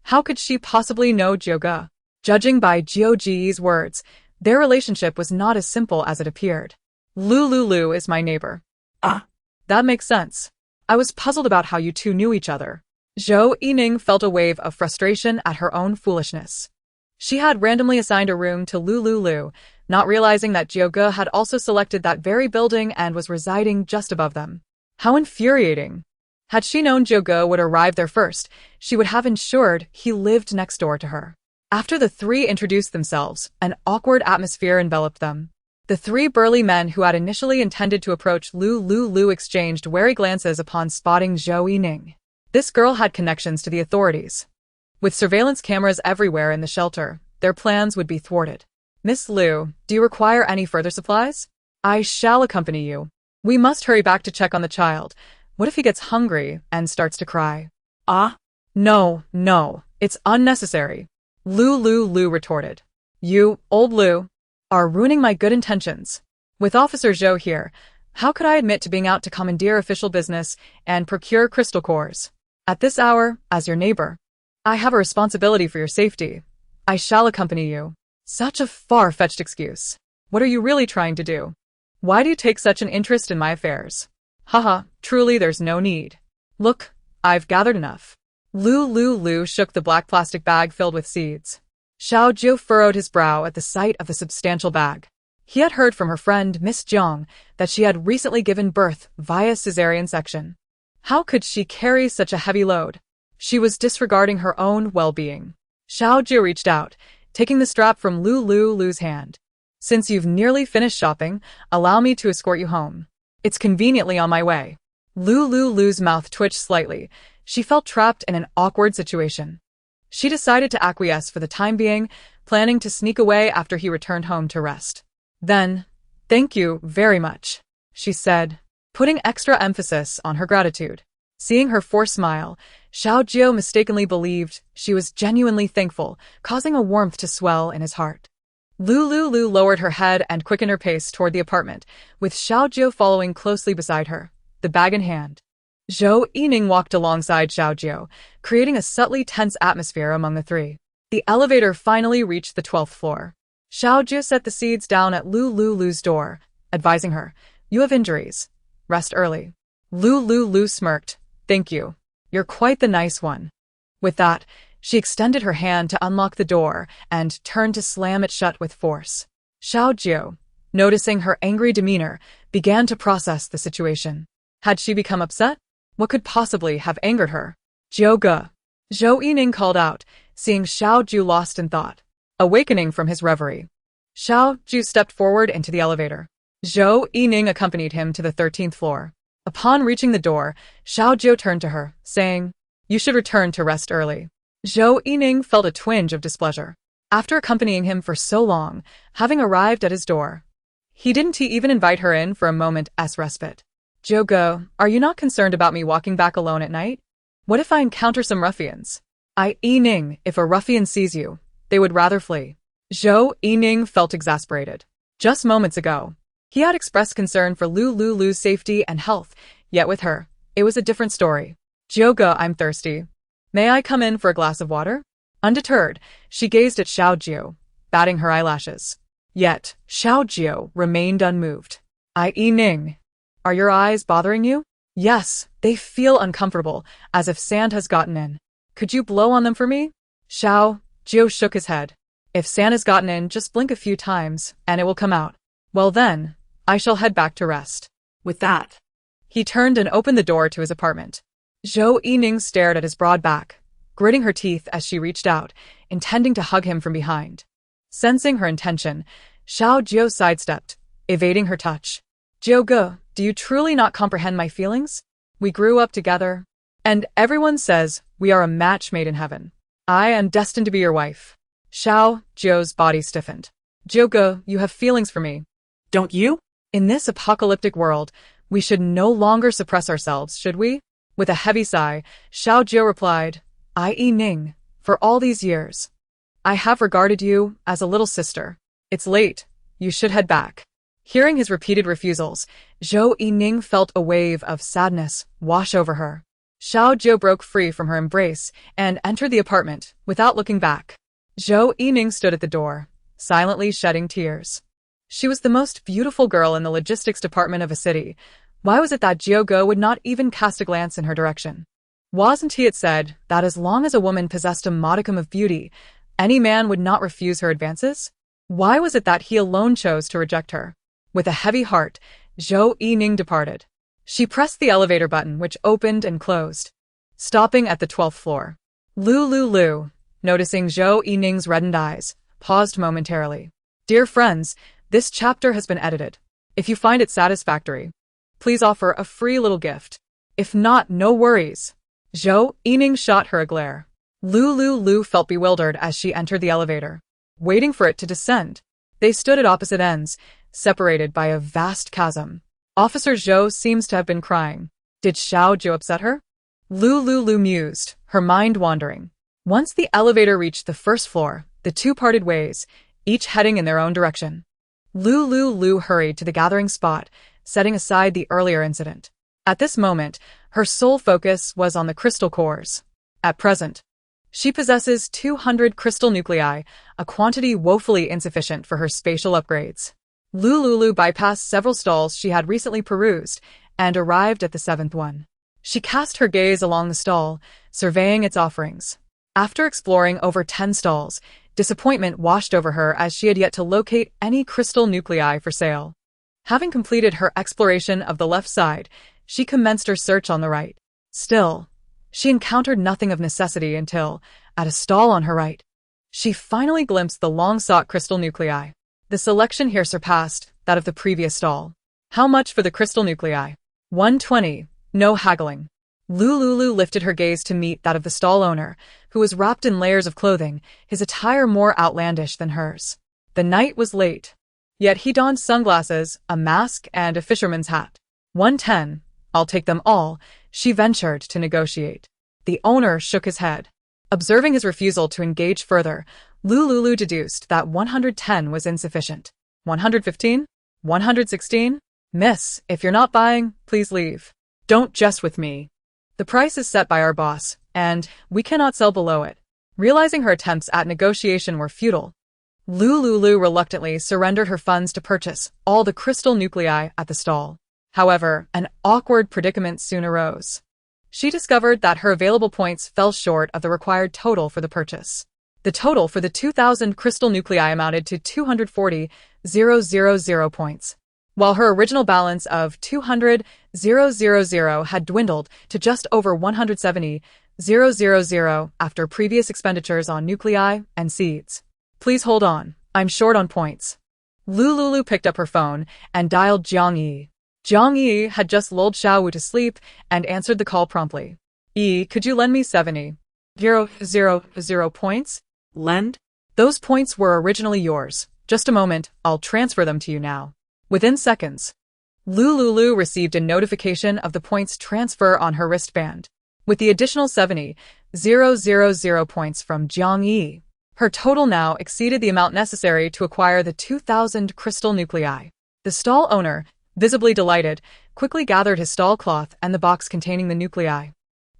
How could she possibly know Jiuge? Judging by Jiu Ji's words, their relationship was not as simple as it appeared. Lu Liuliu is my neighbor. Ah, that makes sense. I was puzzled about how you two knew each other. Zhou Yining felt a wave of frustration at her own foolishness. She had randomly assigned a room to Lu Liuliu, not realizing that Jiuge had also selected that very building and was residing just above them. How infuriating. Had she known Jiuge would arrive there first, she would have ensured he lived next door to her. After the three introduced themselves, an awkward atmosphere enveloped them. The three burly men who had initially intended to approach Lu Liuliu exchanged wary glances upon spotting Zhou Yining. This girl had connections to the authorities. With surveillance cameras everywhere in the shelter, their plans would be thwarted. Miss Liu, do you require any further supplies? I shall accompany you. We must hurry back to check on the child. What if he gets hungry and starts to cry? Ah? No, it's unnecessary. Lu Liuliu retorted. You, old Lu, are ruining my good intentions. With Officer Zhou here, how could I admit to being out to commandeer official business and procure crystal cores? At this hour, as your neighbor, I have a responsibility for your safety. I shall accompany you. Such a far-fetched excuse. What are you really trying to do? Why do you take such an interest in my affairs? Haha, truly there's no need. Look, I've gathered enough. Lu Liuliu shook the black plastic bag filled with seeds. Xiaojiu furrowed his brow at the sight of the substantial bag. He had heard from her friend Miss Jiang that she had recently given birth via cesarean section. How could she carry such a heavy load? She was disregarding her own well-being. Xiaojiu reached out, taking the strap from Lu Liuliu's hand. Since you've nearly finished shopping, allow me to escort you home. It's conveniently on my way. Lu Liuliu's mouth twitched slightly. She felt trapped in an awkward situation. She decided to acquiesce for the time being, planning to sneak away after he returned home to rest. Then, thank you very much, she said, putting extra emphasis on her gratitude. Seeing her forced smile, Xiaojiu mistakenly believed she was genuinely thankful, causing a warmth to swell in his heart. Lu Liuliu lowered her head and quickened her pace toward the apartment, with Xiaojiu following closely beside her, the bag in hand. Zhou Yining walked alongside Xiaojiu, creating a subtly tense atmosphere among the three. The elevator finally reached the 12th floor. Xiaojiu set the seeds down at Lu Liuliu's door, advising her, "You have injuries. Rest early." Lu Liuliu smirked. "Thank you. You're quite the nice one." With that, she extended her hand to unlock the door and turned to slam it shut with force. Xiaojiu, noticing her angry demeanor, began to process the situation. Had she become upset? What could possibly have angered her? Jiuge, Zhou Yining called out, seeing Xiaojiu lost in thought. Awakening from his reverie, Xiaojiu stepped forward into the elevator. Zhou Yining accompanied him to the 13th floor. Upon reaching the door, Xiaojiu turned to her, saying, You should return to rest early. Zhou Yining felt a twinge of displeasure. After accompanying him for so long, having arrived at his door, he didn't even invite her in for a moment's respite. Zhou Ge, are you not concerned about me walking back alone at night? What if I encounter some ruffians? Yining, if a ruffian sees you, they would rather flee. Zhou Yining felt exasperated. Just moments ago, he had expressed concern for Lu Liuliu's safety and health, yet with her, it was a different story. Zhou Ge, I'm thirsty. May I come in for a glass of water? Undeterred, she gazed at Xiao Jiu, batting her eyelashes. Yet, Xiao Jiu remained unmoved. Yining, are your eyes bothering you? Yes, they feel uncomfortable, as if sand has gotten in. Could you blow on them for me? Xiao Jiu shook his head. If sand has gotten in, just blink a few times, and it will come out. Well then, I shall head back to rest. With that, he turned and opened the door to his apartment. Zhou Yining stared at his broad back, gritting her teeth as she reached out, intending to hug him from behind. Sensing her intention, Xiao Jiu sidestepped, evading her touch. Zhou Ge, do you truly not comprehend my feelings? We grew up together, and everyone says we are a match made in heaven. I am destined to be your wife. Xiao Jiu's body stiffened. Zhou Ge, you have feelings for me. Don't you? In this apocalyptic world, we should no longer suppress ourselves, should we? With a heavy sigh, Xiao Jiu replied, Yining, for all these years, I have regarded you as a little sister. It's late. You should head back. Hearing his repeated refusals, Zhou Yining felt a wave of sadness wash over her. Xiao Jiu broke free from her embrace and entered the apartment without looking back. Zhou Yining stood at the door, silently shedding tears. She was the most beautiful girl in the logistics department of a city. Why was it that Zhou Ge would not even cast a glance in her direction? Wasn't it said that as long as a woman possessed a modicum of beauty, any man would not refuse her advances? Why was it that he alone chose to reject her? With a heavy heart, Zhou Yining departed. She pressed the elevator button, which opened and closed, stopping at the 12th floor. Lu Liuliu, noticing Zhou Yining's reddened eyes, paused momentarily. Dear friends, this chapter has been edited. If you find it satisfactory, please offer a free little gift. If not, no worries. Zhou Yining shot her a glare. Lu Liuliu felt bewildered as she entered the elevator, waiting for it to descend. They stood at opposite ends, separated by a vast chasm. Officer Zhou seems to have been crying. Did Xiao Jiu upset her? Lu Liuliu mused, her mind wandering. Once the elevator reached the first floor, the two parted ways, each heading in their own direction. Lu Liuliu hurried to the gathering spot, setting aside the earlier incident. At this moment, her sole focus was on the crystal cores. At present, she possesses 200 crystal nuclei, a quantity woefully insufficient for her spatial upgrades. Lu Liuliu bypassed several stalls she had recently perused and arrived at the 7th one. She cast her gaze along the stall, surveying its offerings. After exploring over 10 stalls, disappointment washed over her as she had yet to locate any crystal nuclei for sale. Having completed her exploration of the left side, she commenced her search on the right. Still, she encountered nothing of necessity until, at a stall on her right, she finally glimpsed the long-sought crystal nuclei. The selection here surpassed that of the previous stall. How much for the crystal nuclei? 120, no haggling. Lu Liuliu lifted her gaze to meet that of the stall owner, who was wrapped in layers of clothing, his attire more outlandish than hers. The night was late, yet he donned sunglasses, a mask, and a fisherman's hat. 110, I'll take them all, she ventured to negotiate. The owner shook his head. Observing his refusal to engage further, Lu Liuliu deduced that 110 was insufficient. 115? 116? Miss, if you're not buying, please leave. Don't jest with me. The price is set by our boss, and we cannot sell below it. Realizing her attempts at negotiation were futile, Lu Liuliu reluctantly surrendered her funds to purchase all the crystal nuclei at the stall. However, an awkward predicament soon arose. She discovered that her available points fell short of the required total for the purchase. The total for the 2,000 crystal nuclei amounted to 240,000 points, while her original balance of 200,000 had dwindled to just over 170,000 after previous expenditures on nuclei and seeds. Please hold on, I'm short on points. Lu Liuliu picked up her phone and dialed Jiang Yi. Jiang Yi had just lulled Xiao Wu to sleep and answered the call promptly. Could you lend me 70,000 points? Lend? Those points were originally yours. Just a moment, I'll transfer them to you now. Within seconds, Lu Liuliu received a notification of the points transfer on her wristband. With the additional 70,000 points from Jiang Yi, her total now exceeded the amount necessary to acquire the 2,000 crystal nuclei. The stall owner, visibly delighted, quickly gathered his stall cloth and the box containing the nuclei,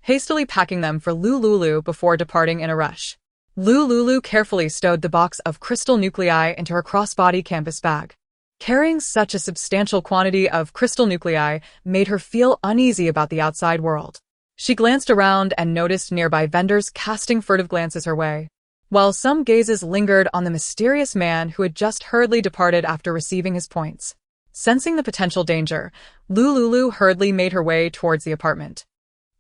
hastily packing them for Lu Liuliu before departing in a rush. Lu Liuliu carefully stowed the box of crystal nuclei into her crossbody canvas bag. Carrying such a substantial quantity of crystal nuclei made her feel uneasy about the outside world. She glanced around and noticed nearby vendors casting furtive glances her way, while some gazes lingered on the mysterious man who had just hurriedly departed after receiving his points. Sensing the potential danger, Lu Liuliu hurriedly made her way towards the apartment.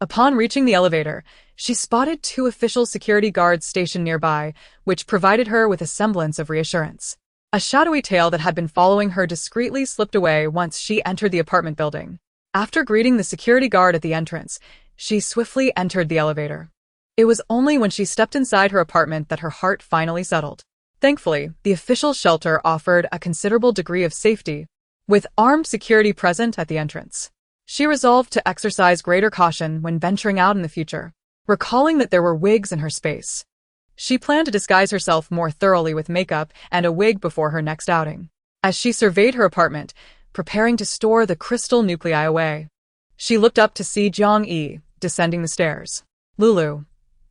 Upon reaching the elevator, she spotted 2 official security guards stationed nearby, which provided her with a semblance of reassurance. A shadowy tail that had been following her discreetly slipped away once she entered the apartment building. After greeting the security guard at the entrance, she swiftly entered the elevator. It was only when she stepped inside her apartment that her heart finally settled. Thankfully, the official shelter offered a considerable degree of safety, with armed security present at the entrance. She resolved to exercise greater caution when venturing out in the future, recalling that there were wigs in her space. She planned to disguise herself more thoroughly with makeup and a wig before her next outing. As she surveyed her apartment, preparing to store the crystal nuclei away, she looked up to see Jiang Yi descending the stairs. Lulu,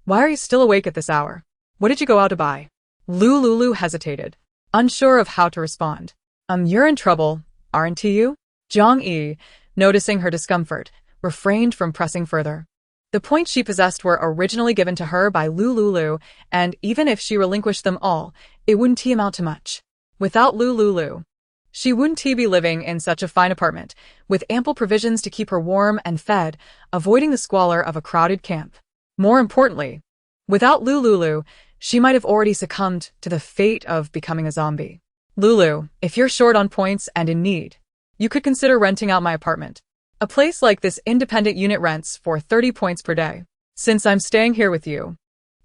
why are you still awake at this hour? What did you go out to buy? Lu Liuliu hesitated, unsure of how to respond. You're in trouble, aren't you? Jiang Yi, noticing her discomfort, refrained from pressing further. The points she possessed were originally given to her by Lu Liuliu, and even if she relinquished them all, it wouldn't amount to much. Without Lu Liuliu, she wouldn't be living in such a fine apartment, with ample provisions to keep her warm and fed, avoiding the squalor of a crowded camp. More importantly, without Lu Liuliu, she might have already succumbed to the fate of becoming a zombie. Lulu, if you're short on points and in need, you could consider renting out my apartment. A place like this independent unit rents for 30 points per day. Since I'm staying here with you,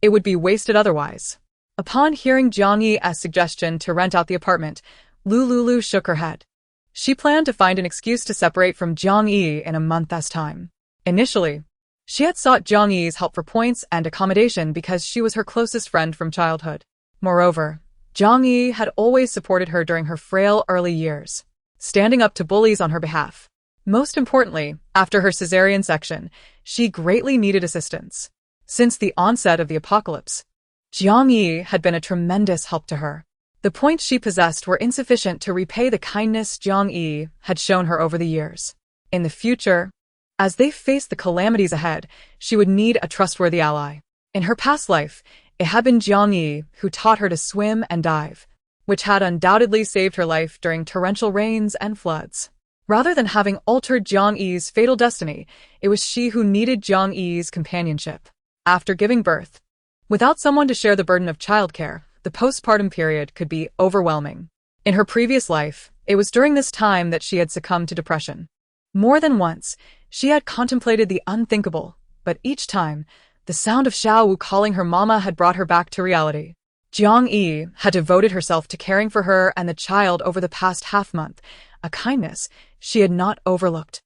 it would be wasted otherwise. Upon hearing Jiang Yi's suggestion to rent out the apartment, Lu Liuliu shook her head. She planned to find an excuse to separate from Jiang Yi in a month's time. Initially, she had sought Jiang Yi's help for points and accommodation because she was her closest friend from childhood. Moreover, Jiang Yi had always supported her during her frail early years, standing up to bullies on her behalf. Most importantly, after her cesarean section, she greatly needed assistance. Since the onset of the apocalypse, Jiang Yi had been a tremendous help to her. The points she possessed were insufficient to repay the kindness Jiang Yi had shown her over the years. In the future, as they faced the calamities ahead, she would need a trustworthy ally. In her past life, it had been Jiang Yi who taught her to swim and dive, which had undoubtedly saved her life during torrential rains and floods. Rather than having altered Jiang Yi's fatal destiny, it was she who needed Jiang Yi's companionship. After giving birth, without someone to share the burden of childcare, the postpartum period could be overwhelming. In her previous life, it was during this time that she had succumbed to depression. More than once, she had contemplated the unthinkable, but each time, the sound of Xiao Wu calling her mama had brought her back to reality. Jiang Yi had devoted herself to caring for her and the child over the past half-month, a kindness she had not overlooked.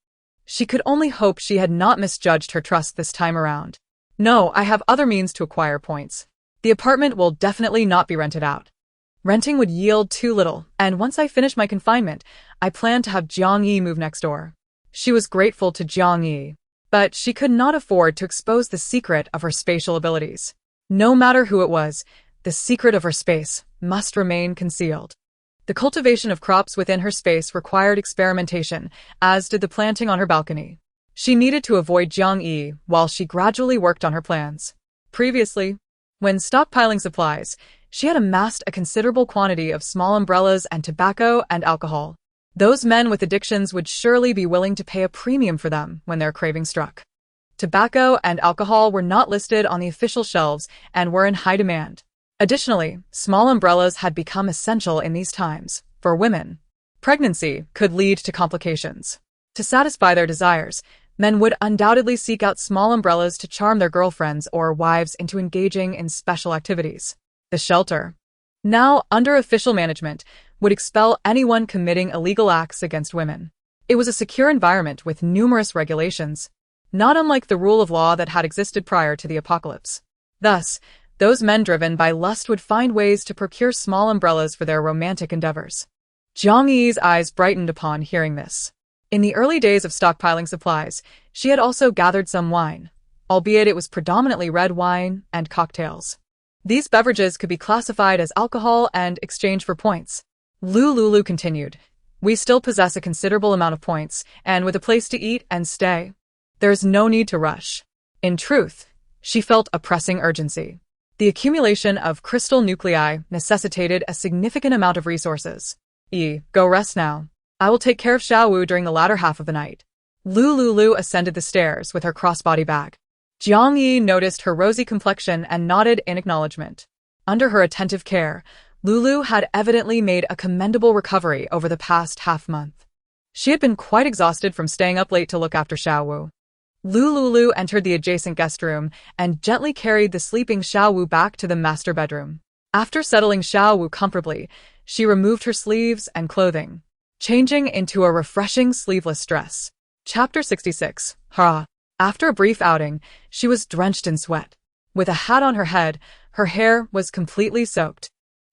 She could only hope she had not misjudged her trust this time around. No, I have other means to acquire points. The apartment will definitely not be rented out. Renting would yield too little, and once I finish my confinement, I plan to have Jiang Yi move next door. She was grateful to Jiang Yi, but she could not afford to expose the secret of her spatial abilities. No matter who it was, the secret of her space must remain concealed. The cultivation of crops within her space required experimentation, as did the planting on her balcony. She needed to avoid Jiang Yi while she gradually worked on her plans. Previously, when stockpiling supplies, she had amassed a considerable quantity of small umbrellas and tobacco and alcohol. Those men with addictions would surely be willing to pay a premium for them when their craving struck. Tobacco and alcohol were not listed on the official shelves and were in high demand. Additionally, small umbrellas had become essential in these times. For women, pregnancy could lead to complications. To satisfy their desires, Men would undoubtedly seek out small umbrellas to charm their girlfriends or wives into engaging in special activities. The shelter, now under official management, would expel anyone committing illegal acts against women. It was a secure environment with numerous regulations, not unlike the rule of law that had existed prior to the apocalypse. Thus, those men driven by lust would find ways to procure small umbrellas for their romantic endeavors. Jiang Yi's eyes brightened upon hearing this. In the early days of stockpiling supplies, she had also gathered some wine, albeit it was predominantly red wine and cocktails. These beverages could be classified as alcohol and exchanged for points. Lu Liuliu continued, "We still possess a considerable amount of points, and with a place to eat and stay, there is no need to rush." In truth, she felt a pressing urgency. The accumulation of crystal nuclei necessitated a significant amount of resources. Go rest now. I will take care of Xiaowu during the latter half of the night." Lu Liuliu ascended the stairs with her crossbody bag. Jiang Yi noticed her rosy complexion and nodded in acknowledgement. Under her attentive care, Lulu had evidently made a commendable recovery over the past half-month. She had been quite exhausted from staying up late to look after Xiaowu. Lu Liuliu entered the adjacent guest room and gently carried the sleeping Xiaowu back to the master bedroom. After settling Xiaowu comfortably, she removed her sleeves and clothing, changing into a refreshing sleeveless dress. Chapter 66. Hurrah! After a brief outing, she was drenched in sweat. With a hat on her head, her hair was completely soaked.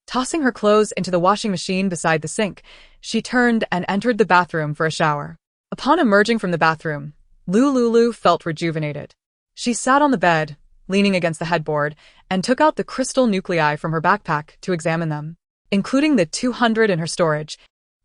Tossing her clothes into the washing machine beside the sink, she turned and entered the bathroom for a shower. Upon emerging from the bathroom, Lu Liuliu felt rejuvenated. She sat on the bed, leaning against the headboard, and took out the crystal nuclei from her backpack to examine them. Including the 200 in her storage,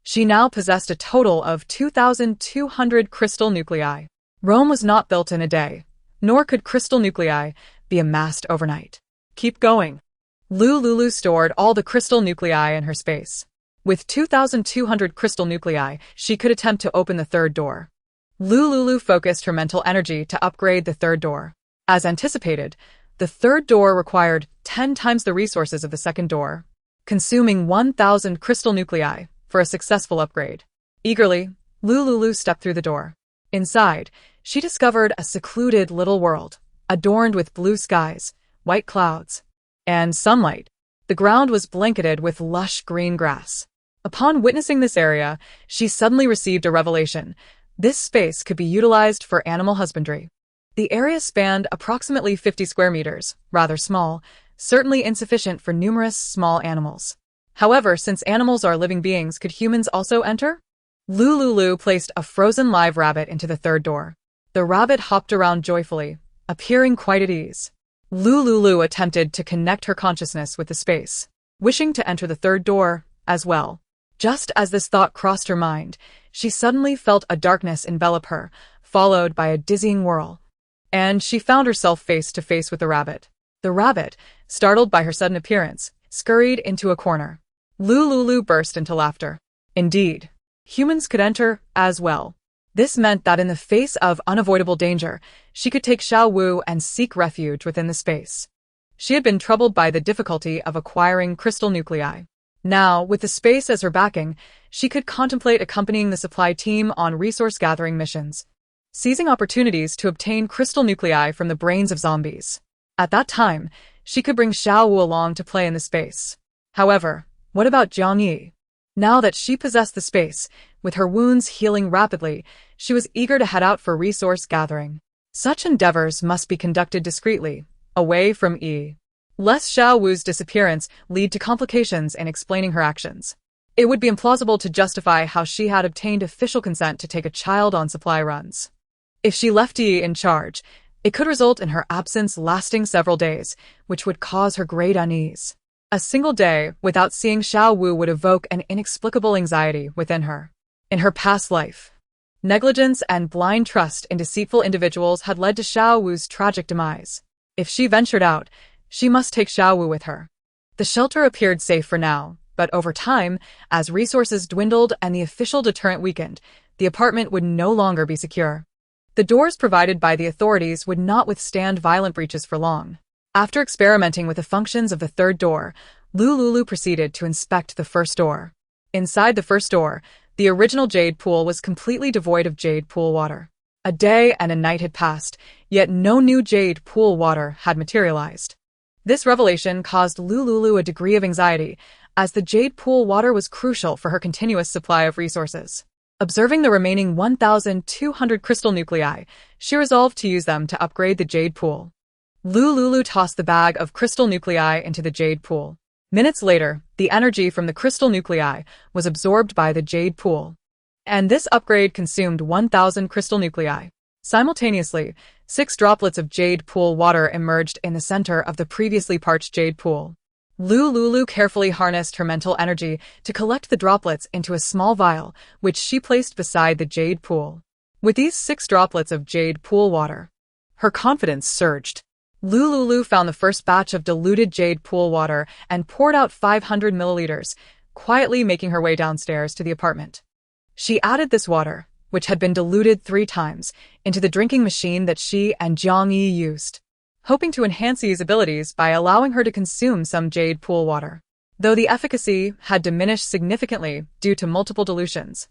she now possessed a total of 2,200 crystal nuclei. Rome was not built in a day, nor could crystal nuclei be amassed overnight. Keep going. Lu Liuliu stored all the crystal nuclei in her space. With 2,200 crystal nuclei, she could attempt to open the third door. Lu Liuliu focused her mental energy to upgrade the third door. As anticipated, the third door required 10 times the resources of the second door, consuming 1,000 crystal nuclei for a successful upgrade. Eagerly, Lu Liuliu stepped through the door. Inside, she discovered a secluded little world, adorned with blue skies, white clouds, and sunlight. The ground was blanketed with lush green grass. Upon witnessing this area, she suddenly received a revelation. This space could be utilized for animal husbandry. The area spanned approximately 50 square meters, rather small, certainly insufficient for numerous small animals. However, since animals are living beings, could humans also enter? Lu Liuliu placed a frozen live rabbit into the third door. The rabbit hopped around joyfully, appearing quite at ease. Lu Liuliu attempted to connect her consciousness with the space, wishing to enter the third door as well. Just as this thought crossed her mind, she suddenly felt a darkness envelop her, followed by a dizzying whirl. And she found herself face to face with the rabbit. The rabbit, startled by her sudden appearance, scurried into a corner. Lu Liuliu burst into laughter. Indeed, humans could enter as well. This meant that in the face of unavoidable danger, she could take Xiaowu and seek refuge within the space. She had been troubled by the difficulty of acquiring crystal nuclei. Now, with the space as her backing, she could contemplate accompanying the supply team on resource-gathering missions, seizing opportunities to obtain crystal nuclei from the brains of zombies. At that time, she could bring Xiaowu along to play in the space. However, what about Jiang Yi? Now that she possessed the space, with her wounds healing rapidly, she was eager to head out for resource gathering. Such endeavors must be conducted discreetly, away from lest Xiaowu's disappearance lead to complications in explaining her actions. It would be implausible to justify how she had obtained official consent to take a child on supply runs. If she left Yi in charge, it could result in her absence lasting several days, which would cause her great unease. A single day without seeing Xiaowu would evoke an inexplicable anxiety within her. In her past life, negligence and blind trust in deceitful individuals had led to Xiaowu's tragic demise. If she ventured out, she must take Xiaowu with her. The shelter appeared safe for now, but over time, as resources dwindled and the official deterrent weakened, the apartment would no longer be secure. The doors provided by the authorities would not withstand violent breaches for long. After experimenting with the functions of the third door, Lu Liuliu proceeded to inspect the first door. Inside the first door, the original jade pool was completely devoid of jade pool water. A day and a night had passed, yet no new jade pool water had materialized. This revelation caused Lu Liuliu a degree of anxiety, as the jade pool water was crucial for her continuous supply of resources. Observing the remaining 1,200 crystal nuclei, she resolved to use them to upgrade the jade pool. Lu Liuliu tossed the bag of crystal nuclei into the jade pool. Minutes later, the energy from the crystal nuclei was absorbed by the jade pool. And this upgrade consumed 1,000 crystal nuclei. Simultaneously, 6 droplets of jade pool water emerged in the center of the previously parched jade pool. Lu Liuliu carefully harnessed her mental energy to collect the droplets into a small vial, which she placed beside the jade pool. With these 6 droplets of jade pool water, her confidence surged. Lu Liuliu found the first batch of diluted jade pool water and poured out 500 milliliters, quietly making her way downstairs to the apartment. She added this water, which had been diluted 3 times, into the drinking machine that she and Jiang Yi used, hoping to enhance Yi's abilities by allowing her to consume some jade pool water. Though the efficacy had diminished significantly due to multiple dilutions,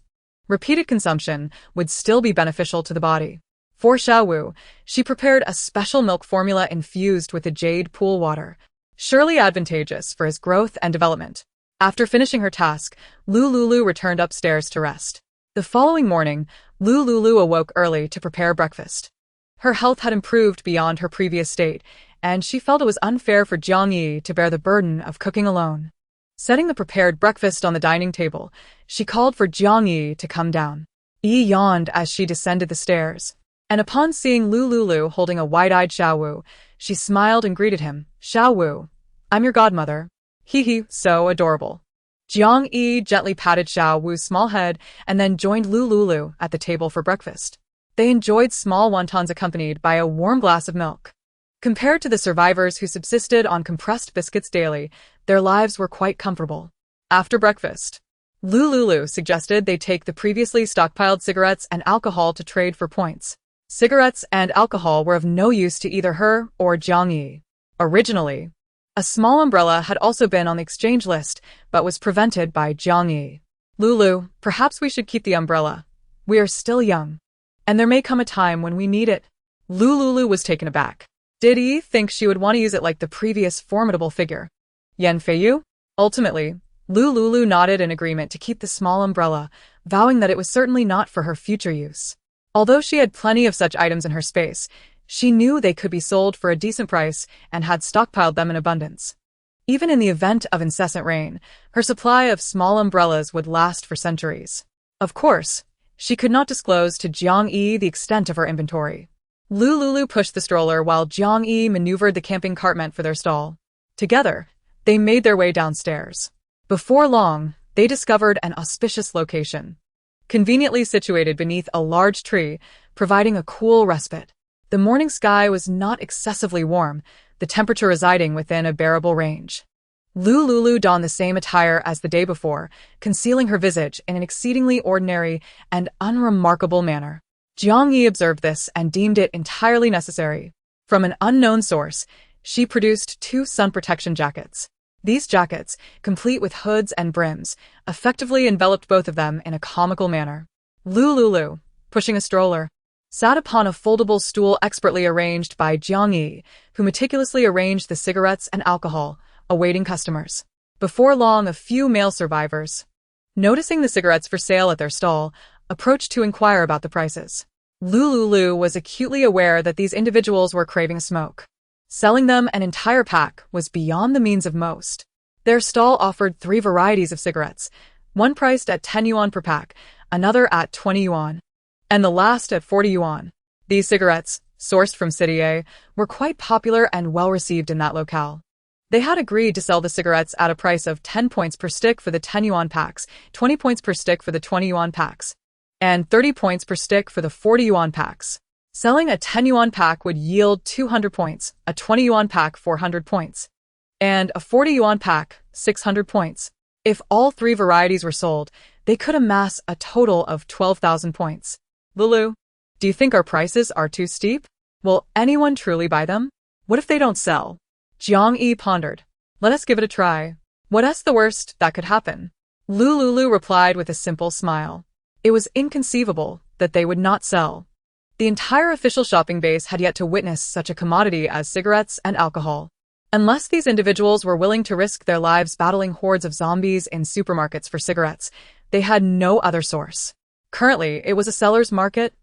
repeated consumption would still be beneficial to the body. For Xiaowu, she prepared a special milk formula infused with the jade pool water, surely advantageous for his growth and development. After finishing her task, Lu Liuliu returned upstairs to rest. The following morning, Lu Liuliu awoke early to prepare breakfast. Her health had improved beyond her previous state, and she felt it was unfair for Jiang Yi to bear the burden of cooking alone. Setting the prepared breakfast on the dining table, she called for Jiang Yi to come down. Yi yawned as she descended the stairs, and upon seeing Lu Liuliu holding a wide-eyed Xiaowu, she smiled and greeted him. "Xiaowu, I'm your godmother." "Hee, so adorable." Jiang Yi gently patted Xiaowu's small head and then joined Lu Liuliu at the table for breakfast. They enjoyed small wontons accompanied by a warm glass of milk. Compared to the survivors who subsisted on compressed biscuits daily, their lives were quite comfortable. After breakfast, Lu Liuliu suggested they take the previously stockpiled cigarettes and alcohol to trade for points. Cigarettes and alcohol were of no use to either her or Jiang Yi. Originally, a small umbrella had also been on the exchange list, but was prevented by Jiang Yi. "Lulu, perhaps we should keep the umbrella. We are still young, and there may come a time when we need it." Lu Liuliu was taken aback. Did Yi think she would want to use it like the previous formidable figure, Yan Feiyu? Ultimately, Lu Liuliu nodded in agreement to keep the small umbrella, vowing that it was certainly not for her future use. Although she had plenty of such items in her space, she knew they could be sold for a decent price and had stockpiled them in abundance. Even in the event of incessant rain, her supply of small umbrellas would last for centuries. Of course, she could not disclose to Jiang Yi the extent of her inventory. Lu Liuliu pushed the stroller while Jiang Yi maneuvered the camping cart meant for their stall. Together, they made their way downstairs. Before long, they discovered an auspicious location, conveniently situated beneath a large tree, providing a cool respite. The morning sky was not excessively warm, the temperature residing within a bearable range. Lu Liuliu donned the same attire as the day before, concealing her visage in an exceedingly ordinary and unremarkable manner. Jiang Yi observed this and deemed it entirely necessary. From an unknown source, she produced 2 sun protection jackets. These jackets, complete with hoods and brims, effectively enveloped both of them in a comical manner. Lu Liuliu, pushing a stroller, sat upon a foldable stool expertly arranged by Jiang Yi, who meticulously arranged the cigarettes and alcohol, awaiting customers. Before long, a few male survivors, noticing the cigarettes for sale at their stall, approached to inquire about the prices. Lu Liuliu was acutely aware that these individuals were craving smoke. Selling them an entire pack was beyond the means of most. Their stall offered 3 varieties of cigarettes, one priced at 10 yuan per pack, another at 20 yuan, and the last at 40 yuan. These cigarettes, sourced from City A, were quite popular and well received in that locale. They had agreed to sell the cigarettes at a price of 10 points per stick for the 10 yuan packs, 20 points per stick for the 20 yuan packs, and 30 points per stick for the 40 yuan packs. Selling a 10 yuan pack would yield 200 points, a 20 yuan pack 400 points, and a 40 yuan pack 600 points. If all 3 varieties were sold, they could amass a total of 12,000 points. "Lulu, do you think our prices are too steep? Will anyone truly buy them? What if they don't sell?" Jiang Yi pondered. "Let us give it a try. What's the worst that could happen?" Lu Liuliu replied with a simple smile. It was inconceivable that they would not sell. The entire official shopping base had yet to witness such a commodity as cigarettes and alcohol. Unless these individuals were willing to risk their lives battling hordes of zombies in supermarkets for cigarettes, they had no other source. Currently, it was a seller's market,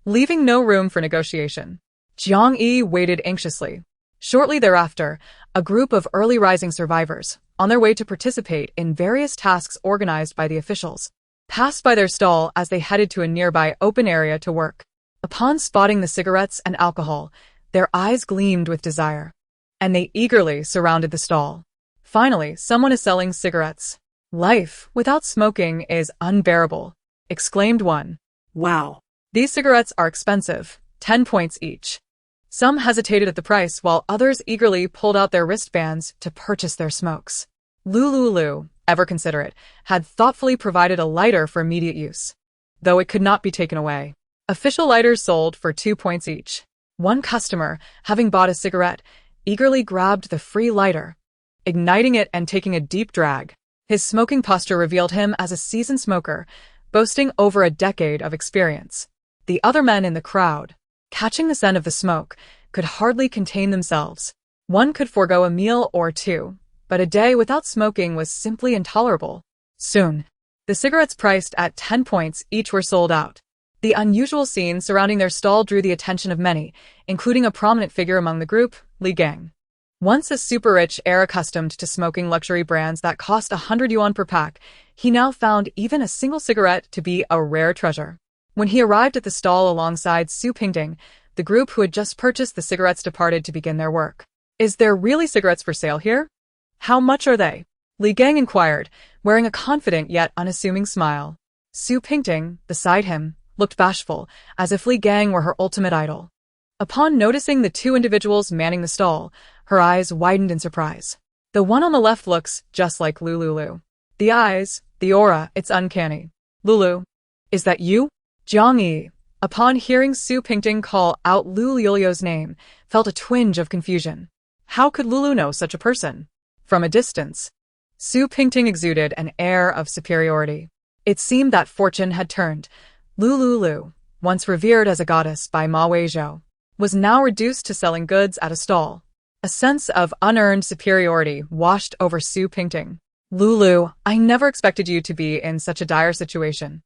leaving no room for negotiation. Jiang Yi waited anxiously. Shortly thereafter, a group of early rising survivors, on their way to participate in various tasks organized by the officials, passed by their stall as they headed to a nearby open area to work. Upon spotting the cigarettes and alcohol, their eyes gleamed with desire, and they eagerly surrounded the stall. Finally, someone is selling cigarettes. "Life without smoking is unbearable," exclaimed one. Wow. "These cigarettes are expensive, 10 points each." Some hesitated at the price while others eagerly pulled out their wristbands to purchase their smokes. Lu Liuliu, ever considerate, had thoughtfully provided a lighter for immediate use, though it could not be taken away. Official lighters sold for 2 points each. One customer, having bought a cigarette, eagerly grabbed the free lighter, igniting it and taking a deep drag. His smoking posture revealed him as a seasoned smoker, boasting over a decade of experience. The other men in the crowd, catching the scent of the smoke, could hardly contain themselves. One could forego a meal or two, but a day without smoking was simply intolerable. Soon, the cigarettes priced at 10 points each were sold out. The unusual scene surrounding their stall drew the attention of many, including a prominent figure among the group, Li Gang. Once a super-rich heir accustomed to smoking luxury brands that cost 100 yuan per pack, he now found even a single cigarette to be a rare treasure. When he arrived at the stall alongside Su Pingting, the group who had just purchased the cigarettes departed to begin their work. "Is there really cigarettes for sale here? How much are they?" Li Gang inquired, wearing a confident yet unassuming smile. Su Pingting, beside him, looked bashful, as if Li Gang were her ultimate idol. Upon noticing the two individuals manning the stall, her eyes widened in surprise. The one on the left looks just like Lu Liuliu. The eyes, the aura, it's uncanny. "Lulu, is that you?" Jiang Yi, upon hearing Su Pingting call out Lu Liuliu's name, felt a twinge of confusion. How could Lulu know such a person? From a distance, Su Pingting exuded an air of superiority. It seemed that fortune had turned. Lu Liuliu, once revered as a goddess by Ma Weizhou, was now reduced to selling goods at a stall. A sense of unearned superiority washed over Su Pingting. "Lulu, I never expected you to be in such a dire situation."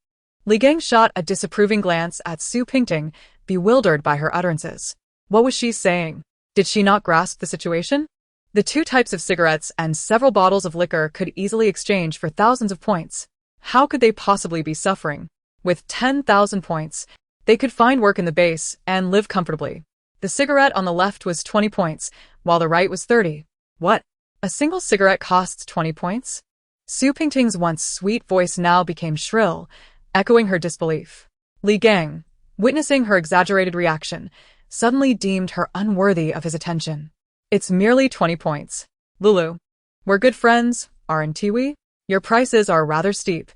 Li Gang shot a disapproving glance at Su Pingting, bewildered by her utterances. What was she saying? Did she not grasp the situation? The 2 types of cigarettes and several bottles of liquor could easily exchange for thousands of points. How could they possibly be suffering? With 10,000 points, they could find work in the base and live comfortably. The cigarette on the left was 20 points, while the right was 30. What? A single cigarette costs 20 points? Su Pingting's once sweet voice now became shrill, echoing her disbelief. Li Gang, witnessing her exaggerated reaction, suddenly deemed her unworthy of his attention. "It's merely 20 points. Lulu, we're good friends, aren't we? Your prices are rather steep.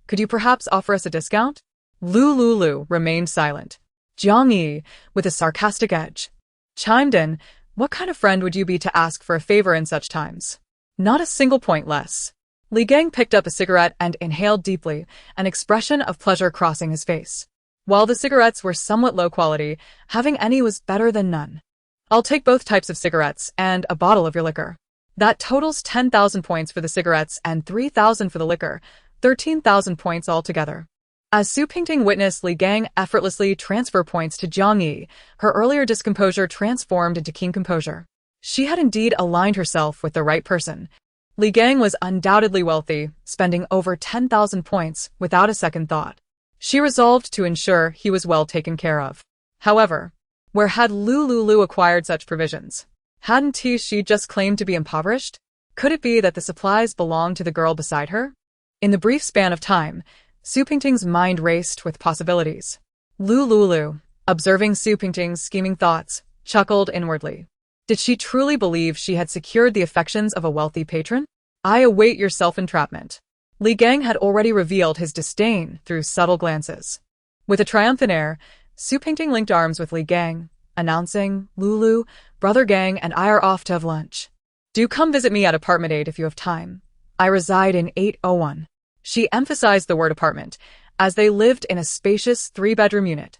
Could you perhaps offer us a discount?" Lu Liuliu remained silent. Jiang Yi, with a sarcastic edge, chimed in, "What kind of friend would you be to ask for a favor in such times? Not a single point less." Li Gang picked up a cigarette and inhaled deeply, an expression of pleasure crossing his face. While the cigarettes were somewhat low quality, having any was better than none. "I'll take both types of cigarettes and a bottle of your liquor. That totals 10,000 points for the cigarettes and 3,000 for the liquor, 13,000 points altogether." As Su Pingting witnessed Li Gang effortlessly transfer points to Jiang Yi, her earlier discomposure transformed into keen composure. She had indeed aligned herself with the right person. Li Gang was undoubtedly wealthy, spending over 10,000 points without a second thought. She resolved to ensure he was well taken care of. However, where had Lu Liuliu acquired such provisions? Hadn't she just claimed to be impoverished? Could it be that the supplies belonged to the girl beside her? In the brief span of time, Su Pingting's mind raced with possibilities. Lu Liuliu, observing Su Pingting's scheming thoughts, chuckled inwardly. Did she truly believe she had secured the affections of a wealthy patron? "I await your self-entrapment." Li Gang had already revealed his disdain through subtle glances. With a triumphant air, Su Pingting linked arms with Li Gang, announcing, "Lulu, Brother Gang and I are off to have lunch. Do come visit me at apartment 8 if you have time. I reside in 801. She emphasized the word apartment, as they lived in a spacious 3-bedroom unit.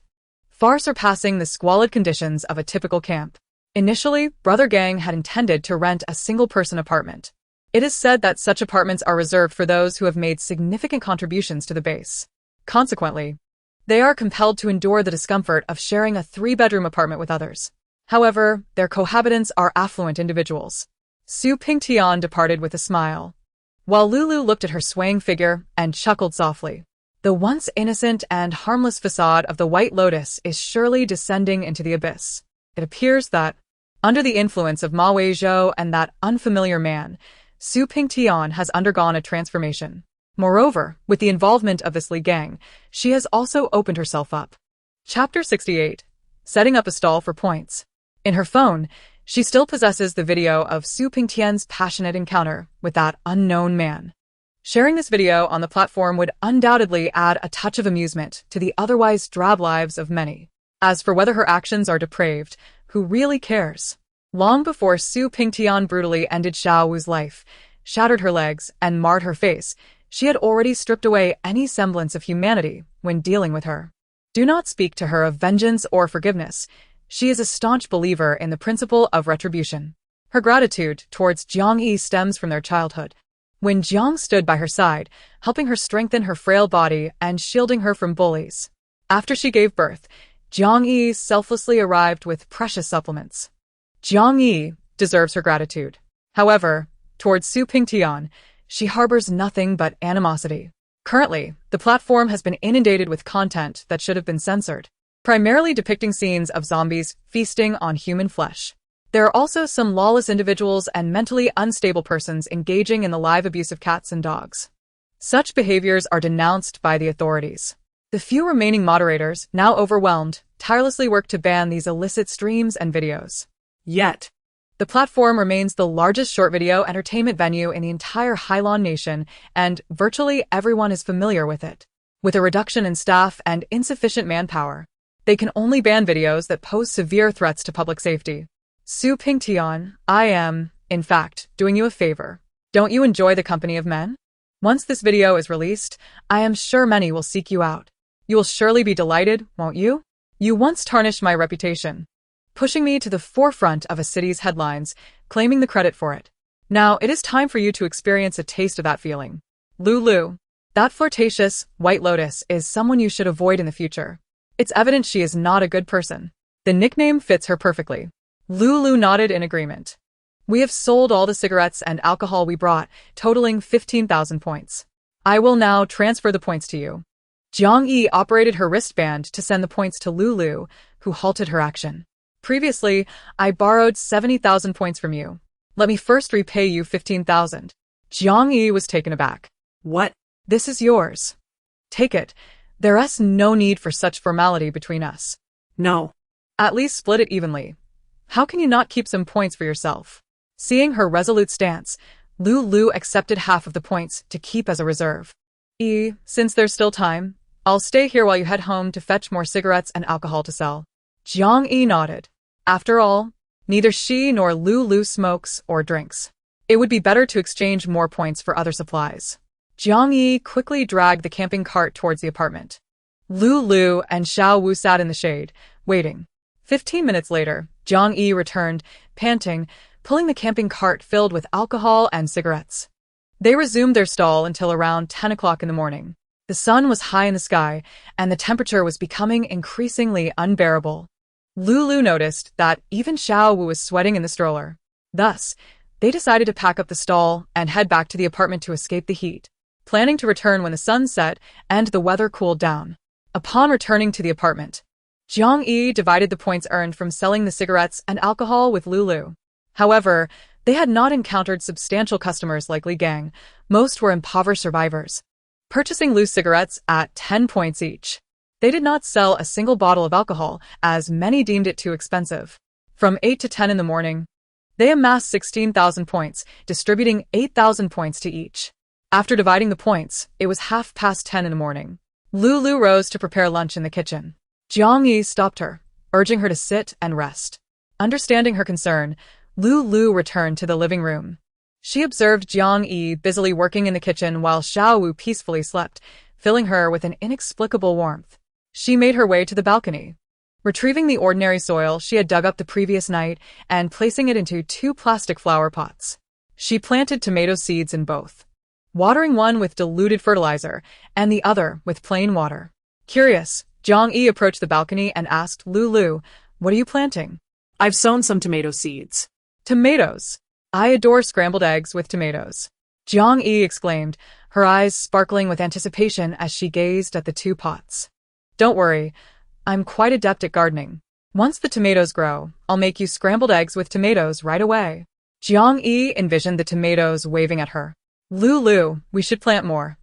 far surpassing the squalid conditions of a typical camp. Initially, Brother Gang had intended to rent a single-person apartment. It is said that such apartments are reserved for those who have made significant contributions to the base. Consequently, they are compelled to endure the discomfort of sharing a 3-bedroom apartment with others. However, their cohabitants are affluent individuals. Su Pingtian departed with a smile, while Lulu looked at her swaying figure and chuckled softly. The once innocent and harmless facade of the White Lotus is surely descending into the abyss. It appears that, under the influence of Ma Weizhou and that unfamiliar man, Su Pingtian has undergone a transformation. Moreover, with the involvement of this Li gang, she has also opened herself up. Chapter 68. Setting up a stall for points. In her phone, she still possesses the video of Su Pingtian's passionate encounter with that unknown man. Sharing this video on the platform would undoubtedly add a touch of amusement to the otherwise drab lives of many. As for whether her actions are depraved, who really cares? Long before Su Pingtian brutally ended Xiao Wu's life, shattered her legs, and marred her face, she had already stripped away any semblance of humanity when dealing with her. Do not speak to her of vengeance or forgiveness. She is a staunch believer in the principle of retribution. Her gratitude towards Jiang Yi stems from their childhood, when Jiang stood by her side, helping her strengthen her frail body and shielding her from bullies. After she gave birth, Jiang Yi selflessly arrived with precious supplements. Jiang Yi deserves her gratitude. However, towards Su Pingtian, she harbors nothing but animosity. Currently, the platform has been inundated with content that should have been censored, primarily depicting scenes of zombies feasting on human flesh. There are also some lawless individuals and mentally unstable persons engaging in the live abuse of cats and dogs. Such behaviors are denounced by the authorities. The few remaining moderators, now overwhelmed, tirelessly work to ban these illicit streams and videos. Yet, the platform remains the largest short video entertainment venue in the entire Hailan nation, and virtually everyone is familiar with it. With a reduction in staff and insufficient manpower, they can only ban videos that pose severe threats to public safety. Su Pingtian, I am, in fact, doing you a favor. Don't you enjoy the company of men? Once this video is released, I am sure many will seek you out. You will surely be delighted, won't you? You once tarnished my reputation, pushing me to the forefront of a city's headlines, claiming the credit for it. Now it is time for you to experience a taste of that feeling. Lu, that flirtatious White Lotus is someone you should avoid in the future. It's evident she is not a good person. The nickname fits her perfectly. Lu nodded in agreement. We have sold all the cigarettes and alcohol we brought, totaling 15,000 points. I will now transfer the points to you. Jiang Yi operated her wristband to send the points to Lu, who halted her action. Previously, I borrowed 70,000 points from you. Let me first repay you 15,000. Jiang Yi was taken aback. What? This is yours. Take it. There is no need for such formality between us. No. At least split it evenly. How can you not keep some points for yourself? Seeing her resolute stance, Lu accepted half of the points to keep as a reserve. Since there's still time, I'll stay here while you head home to fetch more cigarettes and alcohol to sell. Jiang Yi nodded. After all, neither she nor Lu smokes or drinks. It would be better to exchange more points for other supplies. Jiang Yi quickly dragged the camping cart towards the apartment. Lu and Xiao Wu sat in the shade, waiting. 15 minutes later, Jiang Yi returned, panting, pulling the camping cart filled with alcohol and cigarettes. They resumed their stall until around 10 o'clock in the morning. The sun was high in the sky, and the temperature was becoming increasingly unbearable. Lu noticed that even Xiao Wu was sweating in the stroller. Thus, they decided to pack up the stall and head back to the apartment to escape the heat, planning to return when the sun set and the weather cooled down. Upon returning to the apartment, Jiang Yi divided the points earned from selling the cigarettes and alcohol with Lu. However, they had not encountered substantial customers like Li Gang. Most were impoverished survivors, purchasing Lu's cigarettes at 10 points each. They did not sell a single bottle of alcohol, as many deemed it too expensive. From 8 to 10 in the morning, they amassed 16,000 points, distributing 8,000 points to each. After dividing the points, it was 10:30 in the morning. Lu rose to prepare lunch in the kitchen. Jiang Yi stopped her, urging her to sit and rest. Understanding her concern, Lu returned to the living room. She observed Jiang Yi busily working in the kitchen while Xiao Wu peacefully slept, filling her with an inexplicable warmth. She made her way to the balcony. retrieving the ordinary soil she had dug up the previous night and placing it into 2 plastic flower pots. She planted tomato seeds in both, watering one with diluted fertilizer and the other with plain water. Curious, Zhang Yi approached the balcony and asked Lu Liu, "What are you planting?" I've sown some tomato seeds. Tomatoes. I adore scrambled eggs with tomatoes. Zhang Yi exclaimed, her eyes sparkling with anticipation as she gazed at the 2 pots. Don't worry, I'm quite adept at gardening. Once the tomatoes grow, I'll make you scrambled eggs with tomatoes right away. Zhang Yi envisioned the tomatoes waving at her. Lu Liu, we should plant more.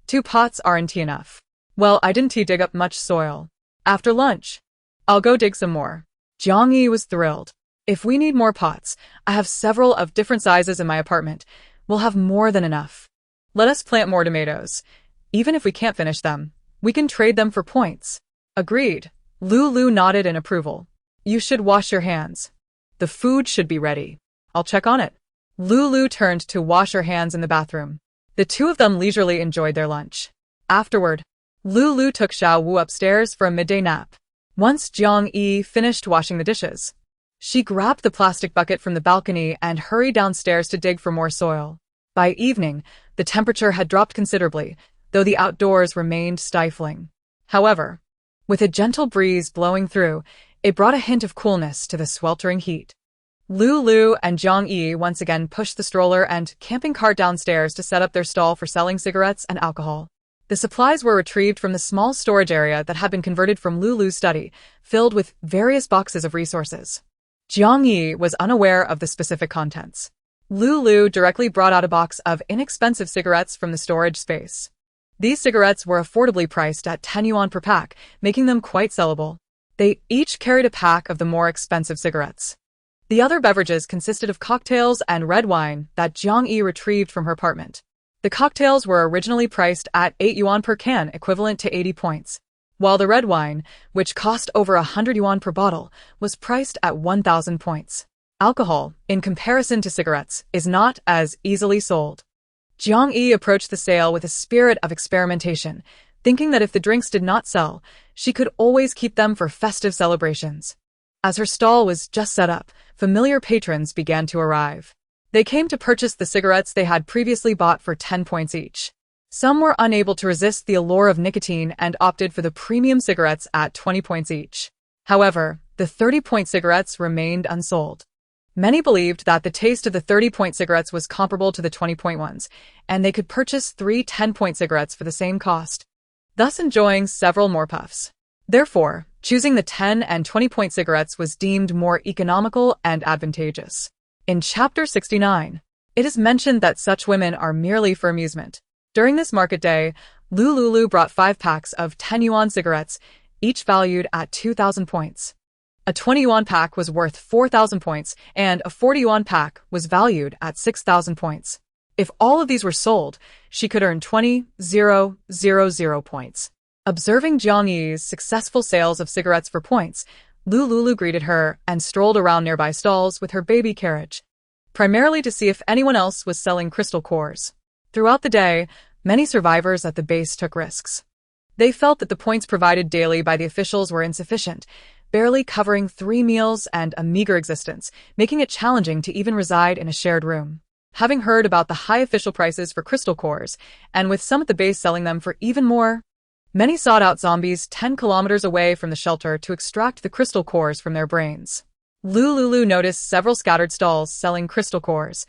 2 pots aren't enough. Well, I didn't dig up much soil. After lunch, I'll go dig some more. Zhang Yi was thrilled. If we need more pots, I have several of different sizes in my apartment. We'll have more than enough. Let us plant more tomatoes. Even if we can't finish them, we can trade them for points. Agreed. Lu Liu nodded in approval. You should wash your hands. The food should be ready. I'll check on it. Lu Liu turned to wash her hands in the bathroom. The 2 of them leisurely enjoyed their lunch. Afterward, Lu Liu took Xiao Wu upstairs for a midday nap. Once Zhang Yi finished washing the dishes, she grabbed the plastic bucket from the balcony and hurried downstairs to dig for more soil. By evening, the temperature had dropped considerably, though the outdoors remained stifling. However, with a gentle breeze blowing through, it brought a hint of coolness to the sweltering heat. Lu Liu and Zhang Yi once again pushed the stroller and camping cart downstairs to set up their stall for selling cigarettes and alcohol. The supplies were retrieved from the small storage area that had been converted from Lu Liu's study, filled with various boxes of resources. Zhang Yi was unaware of the specific contents. Lu Liu directly brought out a box of inexpensive cigarettes from the storage space. These cigarettes were affordably priced at 10 yuan per pack, making them quite sellable. They each carried a pack of the more expensive cigarettes. The other beverages consisted of cocktails and red wine that Zhang Yi retrieved from her apartment. The cocktails were originally priced at 8 yuan per can, equivalent to 80 points, while the red wine, which cost over 100 yuan per bottle, was priced at 1,000 points. Alcohol, in comparison to cigarettes, is not as easily sold. Zhang Yi approached the sale with a spirit of experimentation, thinking that if the drinks did not sell, she could always keep them for festive celebrations. As her stall was just set up, familiar patrons began to arrive. They came to purchase the cigarettes they had previously bought for 10 points each. Some were unable to resist the allure of nicotine and opted for the premium cigarettes at 20 points each. However, the 30-point cigarettes remained unsold. Many believed that the taste of the 30-point cigarettes was comparable to the 20-point ones, and they could purchase 3 10-point cigarettes for the same cost, thus enjoying several more puffs. Therefore, choosing the 10 and 20-point cigarettes was deemed more economical and advantageous. In Chapter 69, it is mentioned that such women are merely for amusement. During this market day, Lu Liuliu brought 5 packs of 10 yuan cigarettes, each valued at 2,000 points. A 20 yuan pack was worth 4,000 points, and a 40 yuan pack was valued at 6,000 points. If all of these were sold, she could earn 20,000 points. Observing Zhang Yi's successful sales of cigarettes for points, Lu Liuliu greeted her and strolled around nearby stalls with her baby carriage, primarily to see if anyone else was selling crystal cores. Throughout the day, many survivors at the base took risks. They felt that the points provided daily by the officials were insufficient, barely covering 3 meals and a meager existence, making it challenging to even reside in a shared room. Having heard about the high official prices for crystal cores, and with some at the base selling them for even more, many sought out zombies 10 kilometers away from the shelter to extract the crystal cores from their brains. Lu Liuliu noticed several scattered stalls selling crystal cores,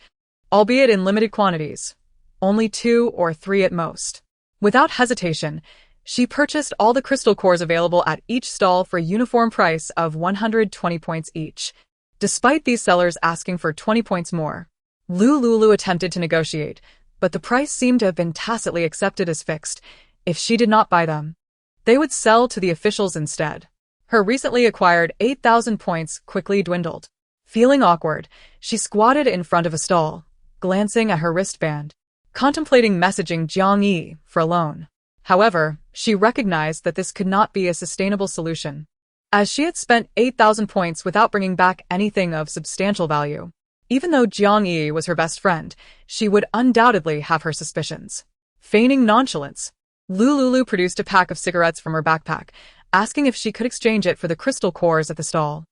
albeit in limited quantities, only 2 or 3 at most. Without hesitation, she purchased all the crystal cores available at each stall for a uniform price of 120 points each, despite these sellers asking for 20 points more. Lu Liuliu attempted to negotiate, but the price seemed to have been tacitly accepted as fixed. If she did not buy them, they would sell to the officials instead. Her recently acquired 8,000 points quickly dwindled. Feeling awkward, she squatted in front of a stall, glancing at her wristband, contemplating messaging Zhang Yi for a loan. However, she recognized that this could not be a sustainable solution, as she had spent 8,000 points without bringing back anything of substantial value. Even though Zhang Yi was her best friend, she would undoubtedly have her suspicions. Feigning nonchalance, Lu Liuliu produced a pack of cigarettes from her backpack, asking if she could exchange it for the crystal cores at the stall.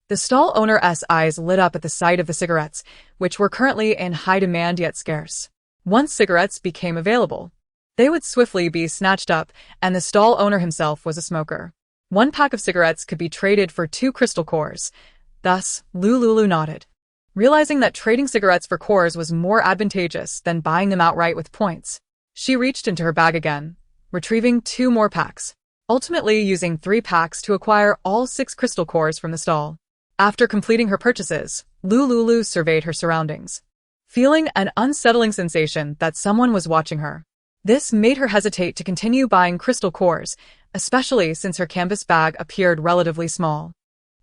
The stall owner's eyes lit up at the sight of the cigarettes, which were currently in high demand yet scarce. Once cigarettes became available, they would swiftly be snatched up, and the stall owner himself was a smoker. One pack of cigarettes could be traded for 2 crystal cores. Thus, Lu Liuliu nodded. Realizing that trading cigarettes for cores was more advantageous than buying them outright with points, she reached into her bag again, retrieving 2 more packs, ultimately using 3 packs to acquire all 6 crystal cores from the stall. After completing her purchases, Lu Liuliu surveyed her surroundings, feeling an unsettling sensation that someone was watching her. This made her hesitate to continue buying crystal cores, especially since her canvas bag appeared relatively small.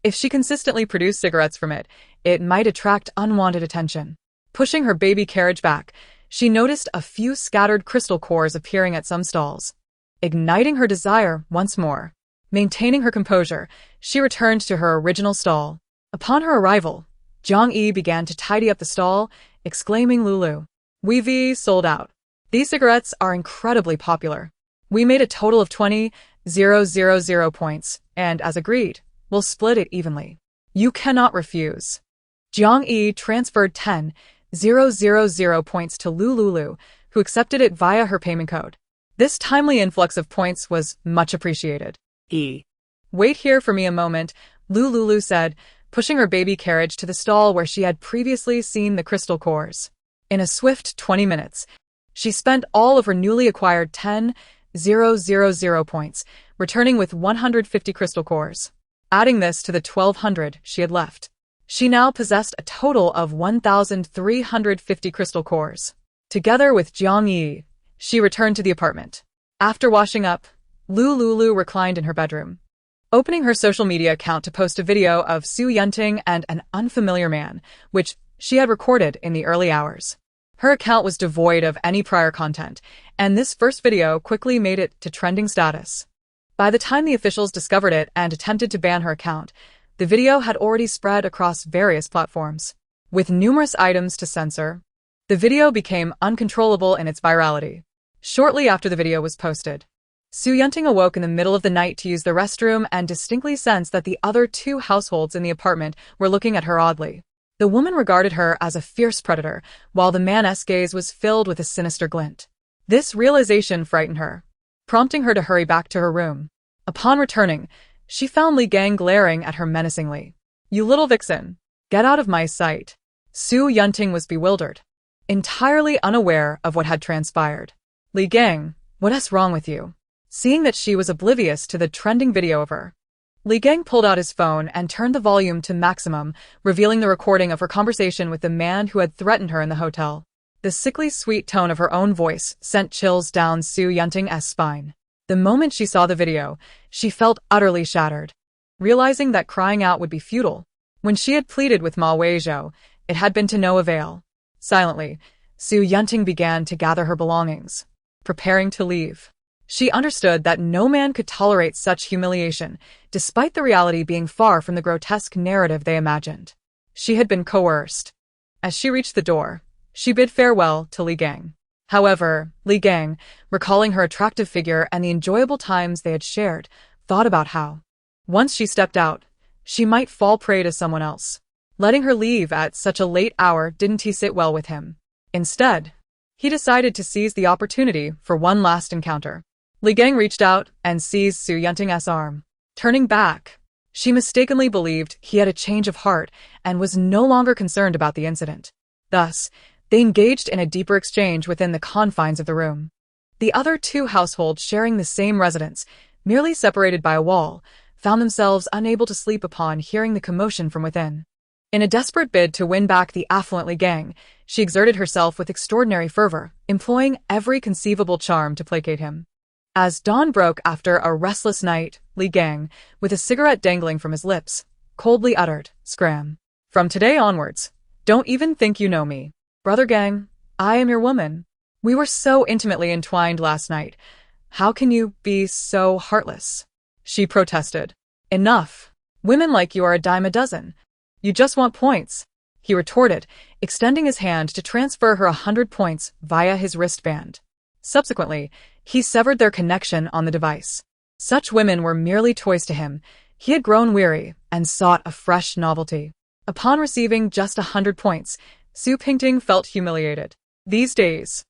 If she consistently produced cigarettes from it, it might attract unwanted attention. Pushing her baby carriage back, she noticed a few scattered crystal cores appearing at some stalls. Igniting her desire once more, maintaining her composure, she returned to her original stall. Upon her arrival, Jiang Yi began to tidy up the stall, exclaiming, "Lulu, we've sold out. These cigarettes are incredibly popular. We made a total of 20,000 points, and as agreed, we'll split it evenly. You cannot refuse." Jiang Yi transferred 10,000 points to Lu Liuliu, who accepted it via her payment code. This timely influx of points was much appreciated. Wait here for me a moment," Lu Liuliu said, pushing her baby carriage to the stall where she had previously seen the crystal cores. In a swift 20 minutes, she spent all of her newly acquired 10,000 points, returning with 150 crystal cores. Adding this to the 1,200 she had left, she now possessed a total of 1,350 crystal cores. Together with Jiang Yi, she returned to the apartment. After washing up, Lu Liuliu reclined in her bedroom, opening her social media account to post a video of Su Yunting and an unfamiliar man, which she had recorded in the early hours. Her account was devoid of any prior content, and this first video quickly made it to trending status. By the time the officials discovered it and attempted to ban her account, the video had already spread across various platforms. With numerous items to censor, the video became uncontrollable in its virality. Shortly after the video was posted, Su Yunting awoke in the middle of the night to use the restroom and distinctly sensed that the other 2 households in the apartment were looking at her oddly. The woman regarded her as a fierce predator, while the man's gaze was filled with a sinister glint. This realization frightened her, prompting her to hurry back to her room. Upon returning, she found Li Gang glaring at her menacingly. "You little vixen, get out of my sight." Su Yunting was bewildered, entirely unaware of what had transpired. "Li Gang, what's wrong with you?" Seeing that she was oblivious to the trending video of her, Li Gang pulled out his phone and turned the volume to maximum, revealing the recording of her conversation with the man who had threatened her in the hotel. The sickly sweet tone of her own voice sent chills down Su Yunting's spine. The moment she saw the video, she felt utterly shattered. Realizing that crying out would be futile, when she had pleaded with Ma Weizhou, it had been to no avail. Silently, Su Yunting began to gather her belongings, preparing to leave. She understood that no man could tolerate such humiliation, despite the reality being far from the grotesque narrative they imagined. She had been coerced. As she reached the door, she bid farewell to Li Gang. However, Li Gang, recalling her attractive figure and the enjoyable times they had shared, thought about how, once she stepped out, she might fall prey to someone else. Letting her leave at such a late hour didn't sit well with him. Instead, he decided to seize the opportunity for one last encounter. Li Gang reached out and seized Su Yunting's arm. Turning back, she mistakenly believed he had a change of heart and was no longer concerned about the incident. Thus, they engaged in a deeper exchange within the confines of the room. The other 2 households sharing the same residence, merely separated by a wall, found themselves unable to sleep upon hearing the commotion from within. In a desperate bid to win back the affluent Li Gang, she exerted herself with extraordinary fervor, employing every conceivable charm to placate him. As dawn broke after a restless night, Li Gang, with a cigarette dangling from his lips, coldly uttered, "Scram. From today onwards, don't even think you know me. Brother Gang, I am your woman. We were so intimately entwined last night. How can you be so heartless?" She protested. "Enough. Women like you are a dime a dozen. You just want points," he retorted, extending his hand to transfer her 100 points via his wristband. Subsequently, he severed their connection on the device. Such women were merely toys to him. He had grown weary and sought a fresh novelty. Upon receiving just 100 points, Su Pingting felt humiliated. These days,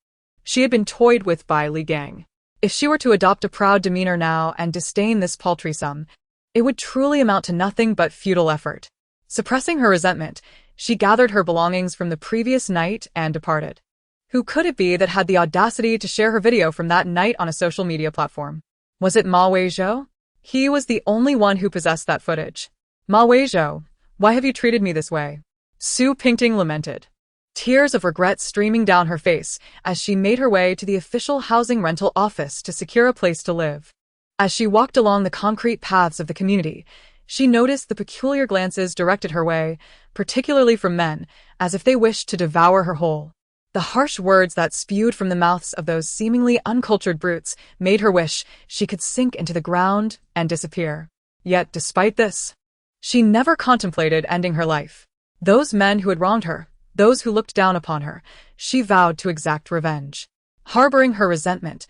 she had been toyed with by Li Gang. If she were to adopt a proud demeanor now and disdain this paltry sum, it would truly amount to nothing but futile effort. Suppressing her resentment, she gathered her belongings from the previous night and departed. Who could it be that had the audacity to share her video from that night on a social media platform? Was it Ma Weizhou? He was the only one who possessed that footage. Ma Weizhou, why have you treated me this way? Su Pingting lamented, tears of regret streaming down her face as she made her way to the official housing rental office to secure a place to live. As she walked along the concrete paths of the community, she noticed the peculiar glances directed her way, particularly from men, as if they wished to devour her whole. The harsh words that spewed from the mouths of those seemingly uncultured brutes made her wish she could sink into the ground and disappear. Yet, despite this, she never contemplated ending her life. Those men who had wronged her, those who looked down upon her, she vowed to exact revenge. Harboring her resentment,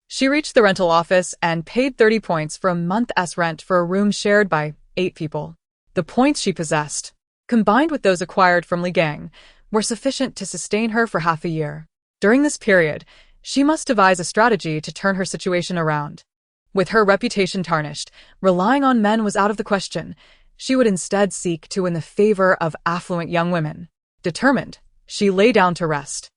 she reached the rental office and paid 30 points for a month's rent for a room shared by 8 people. The points she possessed, combined with those acquired from Li Gang, were sufficient to sustain her for half a year. During this period, she must devise a strategy to turn her situation around. With her reputation tarnished, relying on men was out of the question. She would instead seek to win the favor of affluent young women. Determined, she lay down to rest.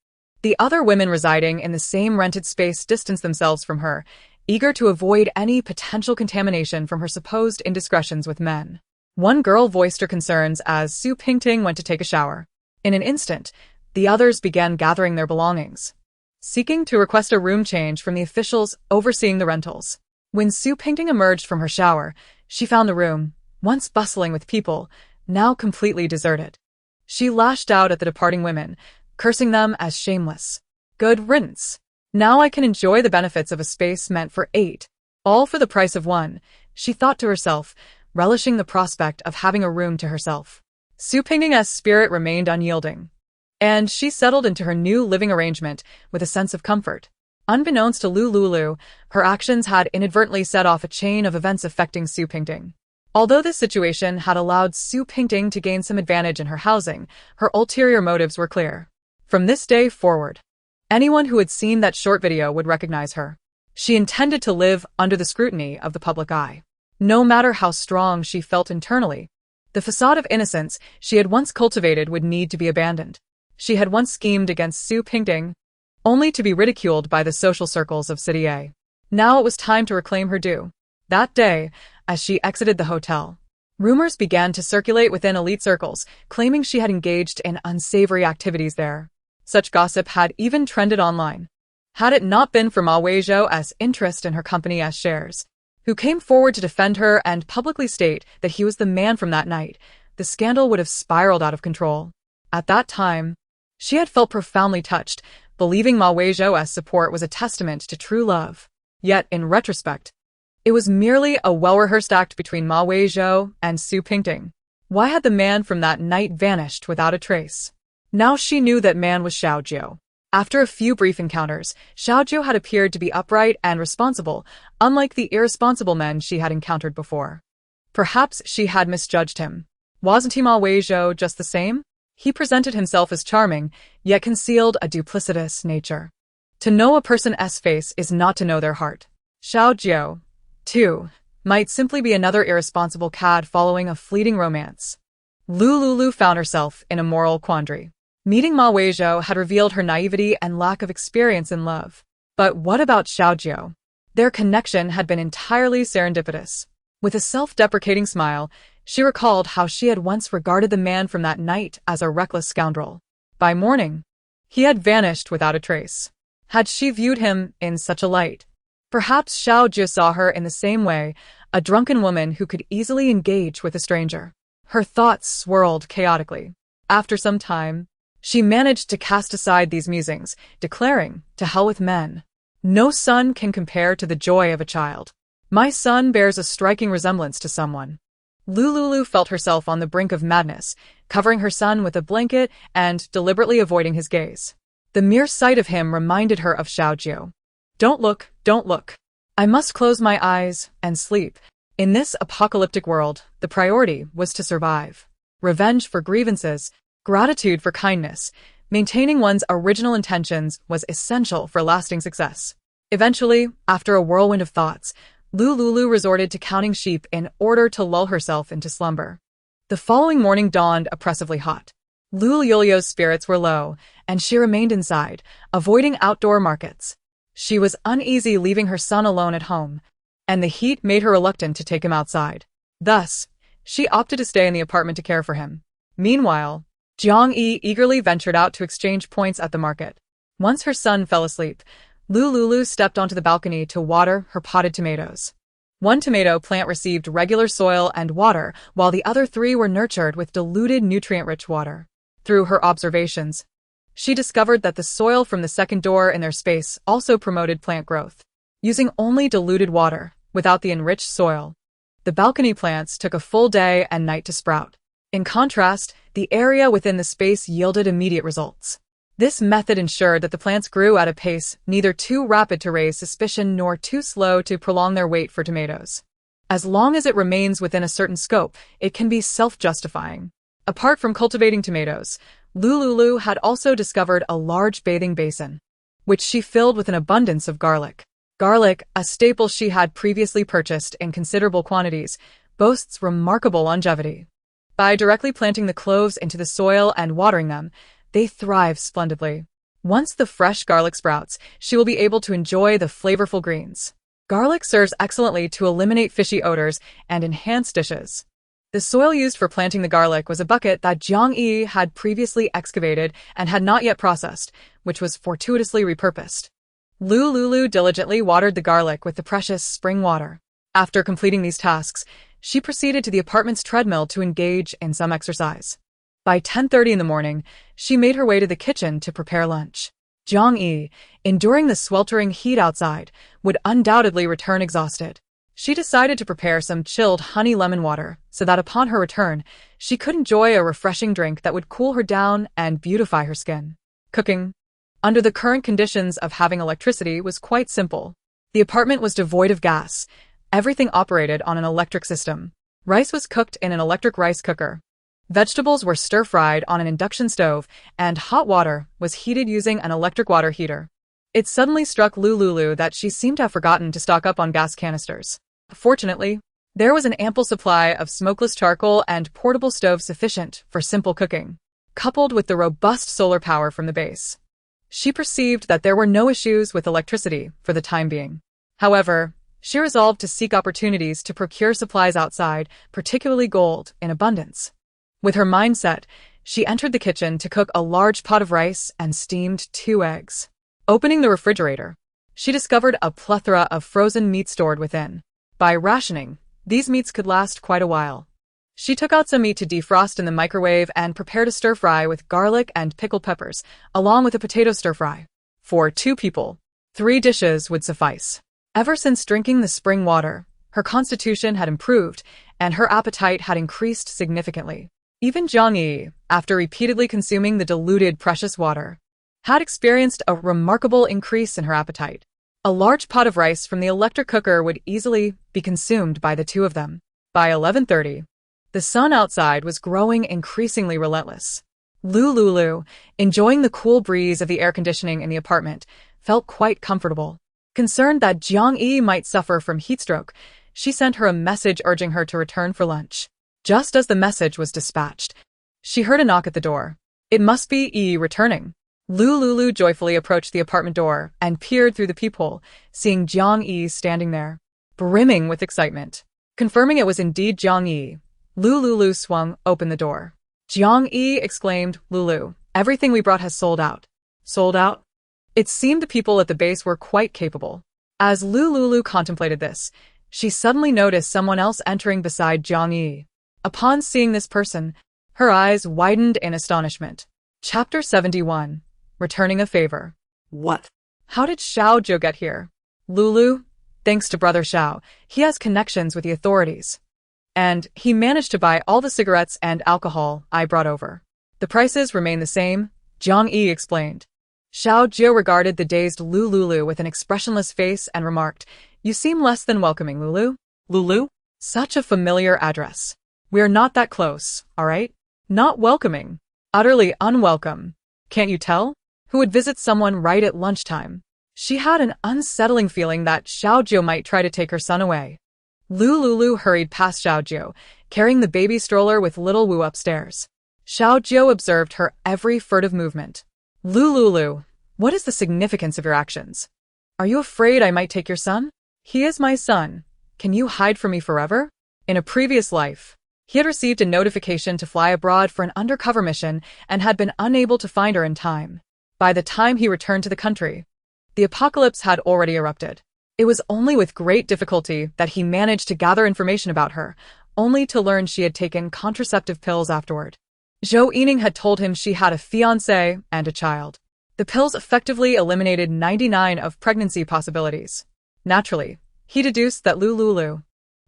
The other women residing in the same rented space distanced themselves from her, eager to avoid any potential contamination from her supposed indiscretions with men. One girl voiced her concerns as Su Pingting went to take a shower. In an instant, the others began gathering their belongings, seeking to request a room change from the officials overseeing the rentals. When Su Pingting emerged from her shower, she found the room, once bustling with people, now completely deserted. She lashed out at the departing women, cursing them as shameless. Good riddance. Now I can enjoy the benefits of a space meant for 8, all for the price of 1, she thought to herself, relishing the prospect of having a room to herself. Su Pingting's spirit remained unyielding, and she settled into her new living arrangement with a sense of comfort. Unbeknownst to Lu Liuliu, her actions had inadvertently set off a chain of events affecting Su Pingting. Although this situation had allowed Su Pingting to gain some advantage in her housing, her ulterior motives were clear. From this day forward, anyone who had seen that short video would recognize her. She intended to live under the scrutiny of the public eye. No matter how strong she felt internally, the facade of innocence she had once cultivated would need to be abandoned. She had once schemed against Su Pingting, only to be ridiculed by the social circles of City A. Now it was time to reclaim her due. That day, as she exited the hotel, rumors began to circulate within elite circles, claiming she had engaged in unsavory activities there. Such gossip had even trended online. Had it not been for Ma Weizhou's interest in her company's shares, who came forward to defend her and publicly state that he was the man from that night, the scandal would have spiraled out of control. At that time, she had felt profoundly touched, believing Ma Weizhou's support was a testament to true love. Yet, in retrospect, it was merely a well-rehearsed act between Ma Weizhou and Su Pingting. Why had the man from that night vanished without a trace? Now she knew that man was Xiaojiu. After a few brief encounters, Xiaojiu had appeared to be upright and responsible, unlike the irresponsible men she had encountered before. Perhaps she had misjudged him. Wasn't he Ma Weizhou just the same? He presented himself as charming, yet concealed a duplicitous nature. To know a person's face is not to know their heart. Xiaojiu, too, might simply be another irresponsible cad following a fleeting romance. Lu Liuliu found herself in a moral quandary. Meeting Ma Weizhou had revealed her naivety and lack of experience in love. But what about Xiaojiu? Their connection had been entirely serendipitous. With a self-deprecating smile, she recalled how she had once regarded the man from that night as a reckless scoundrel. By morning, he had vanished without a trace. Had she viewed him in such a light? Perhaps Xiaojiu saw her in the same way, a drunken woman who could easily engage with a stranger. Her thoughts swirled chaotically. After some time, she managed to cast aside these musings, declaring, "To hell with men. No son can compare to the joy of a child. My son bears a striking resemblance to someone." Lu Liuliu felt herself on the brink of madness, covering her son with a blanket and deliberately avoiding his gaze. The mere sight of him reminded her of Xiaojiu. Don't look, I must close my eyes and sleep. In this apocalyptic world, the priority was to survive. Revenge for grievances, gratitude for kindness, maintaining one's original intentions was essential for lasting success. Eventually, after a whirlwind of thoughts, Lu Liuliu resorted to counting sheep in order to lull herself into slumber. The following morning dawned oppressively hot. Lu Liuliu's spirits were low, and she remained inside, avoiding outdoor markets. She was uneasy leaving her son alone at home, and the heat made her reluctant to take him outside. Thus, she opted to stay in the apartment to care for him. Meanwhile, Jiang Yi eagerly ventured out to exchange points at the market. Once her son fell asleep, Lu Liuliu stepped onto the balcony to water her potted tomatoes. One tomato plant received regular soil and water, while the other three were nurtured with diluted nutrient-rich water. Through her observations, she discovered that the soil from the second door in their space also promoted plant growth. Using only diluted water, without the enriched soil, the balcony plants took a full day and night to sprout. In contrast, the area within the space yielded immediate results. This method ensured that the plants grew at a pace neither too rapid to raise suspicion nor too slow to prolong their wait for tomatoes. As long as it remains within a certain scope, it can be self-justifying. Apart from cultivating tomatoes, Lu Liuliu had also discovered a large bathing basin, which she filled with an abundance of garlic. Garlic, a staple she had previously purchased in considerable quantities, boasts remarkable longevity. By directly planting the cloves into the soil and watering them, they thrive splendidly. Once the fresh garlic sprouts, she will be able to enjoy the flavorful greens. Garlic serves excellently to eliminate fishy odors and enhance dishes. The soil used for planting the garlic was a bucket that Jiang Yi had previously excavated and had not yet processed, which was fortuitously repurposed. Lu Liuliu diligently watered the garlic with the precious spring water. After completing these tasks, she proceeded to the apartment's treadmill to engage in some exercise. By 10:30 in the morning, she made her way to the kitchen to prepare lunch. Jiang Yi, enduring the sweltering heat outside, would undoubtedly return exhausted. She decided to prepare some chilled honey lemon water so that upon her return, she could enjoy a refreshing drink that would cool her down and beautify her skin. Cooking, under the current conditions of having electricity, was quite simple. The apartment was devoid of gas. Everything operated on an electric system. Rice was cooked in an electric rice cooker. Vegetables were stir-fried on an induction stove, and hot water was heated using an electric water heater. It suddenly struck Lu Liuliu that she seemed to have forgotten to stock up on gas canisters. Fortunately, there was an ample supply of smokeless charcoal and portable stoves sufficient for simple cooking, coupled with the robust solar power from the base. She perceived that there were no issues with electricity for the time being. However, she resolved to seek opportunities to procure supplies outside, particularly gold, in abundance. With her mind set, she entered the kitchen to cook a large pot of rice and steamed 2 eggs. Opening the refrigerator, she discovered a plethora of frozen meat stored within. By rationing, these meats could last quite a while. She took out some meat to defrost in the microwave and prepared a stir-fry with garlic and pickled peppers, along with a potato stir-fry. For 2 people, 3 dishes would suffice. Ever since drinking the spring water, her constitution had improved, and her appetite had increased significantly. Even Jiang Yi, after repeatedly consuming the diluted precious water, had experienced a remarkable increase in her appetite. A large pot of rice from the electric cooker would easily be consumed by the 2 of them. By 11:30, the sun outside was growing increasingly relentless. Lu Liuliu, enjoying the cool breeze of the air conditioning in the apartment, felt quite comfortable. Concerned that Jiang Yi might suffer from heatstroke, she sent her a message urging her to return for lunch. Just as the message was dispatched, she heard a knock at the door. It must be Yi returning. Lu Liuliu joyfully approached the apartment door and peered through the peephole, seeing Jiang Yi standing there, brimming with excitement. Confirming it was indeed Jiang Yi, Lu Liuliu swung open the door. Jiang Yi exclaimed, "Liuliu, everything we brought has sold out." Sold out? It seemed the people at the base were quite capable. As Lu Liuliu contemplated this, she suddenly noticed someone else entering beside Jiang Yi. Upon seeing this person, her eyes widened in astonishment. Chapter 71. Returning a favor. What? How did Xiao Zhou get here? Liuliu, thanks to Brother Xiao, he has connections with the authorities. And he managed to buy all the cigarettes and alcohol I brought over. The prices remain the same, Jiang Yi explained. Xiao Zhou regarded the dazed Lu Liuliu with an expressionless face and remarked, You seem less than welcoming, Lulu. Lulu? Such a familiar address. We are not that close, all right? Not welcoming. Utterly unwelcome. Can't you tell? Who would visit someone right at lunchtime? She had an unsettling feeling that Xiaojiu might try to take her son away. Lu Liuliu hurried past Xiaojiu, carrying the baby stroller with little Wu upstairs. Xiaojiu observed her every furtive movement. Lu Liuliu, what is the significance of your actions? Are you afraid I might take your son? He is my son. Can you hide from me forever? In a previous life, he had received a notification to fly abroad for an undercover mission and had been unable to find her in time. By the time he returned to the country, the apocalypse had already erupted. It was only with great difficulty that he managed to gather information about her, only to learn she had taken contraceptive pills afterward. Zhou Yining had told him she had a fiancé and a child. The pills effectively eliminated 99 of pregnancy possibilities. Naturally, he deduced that Lu Liuliu,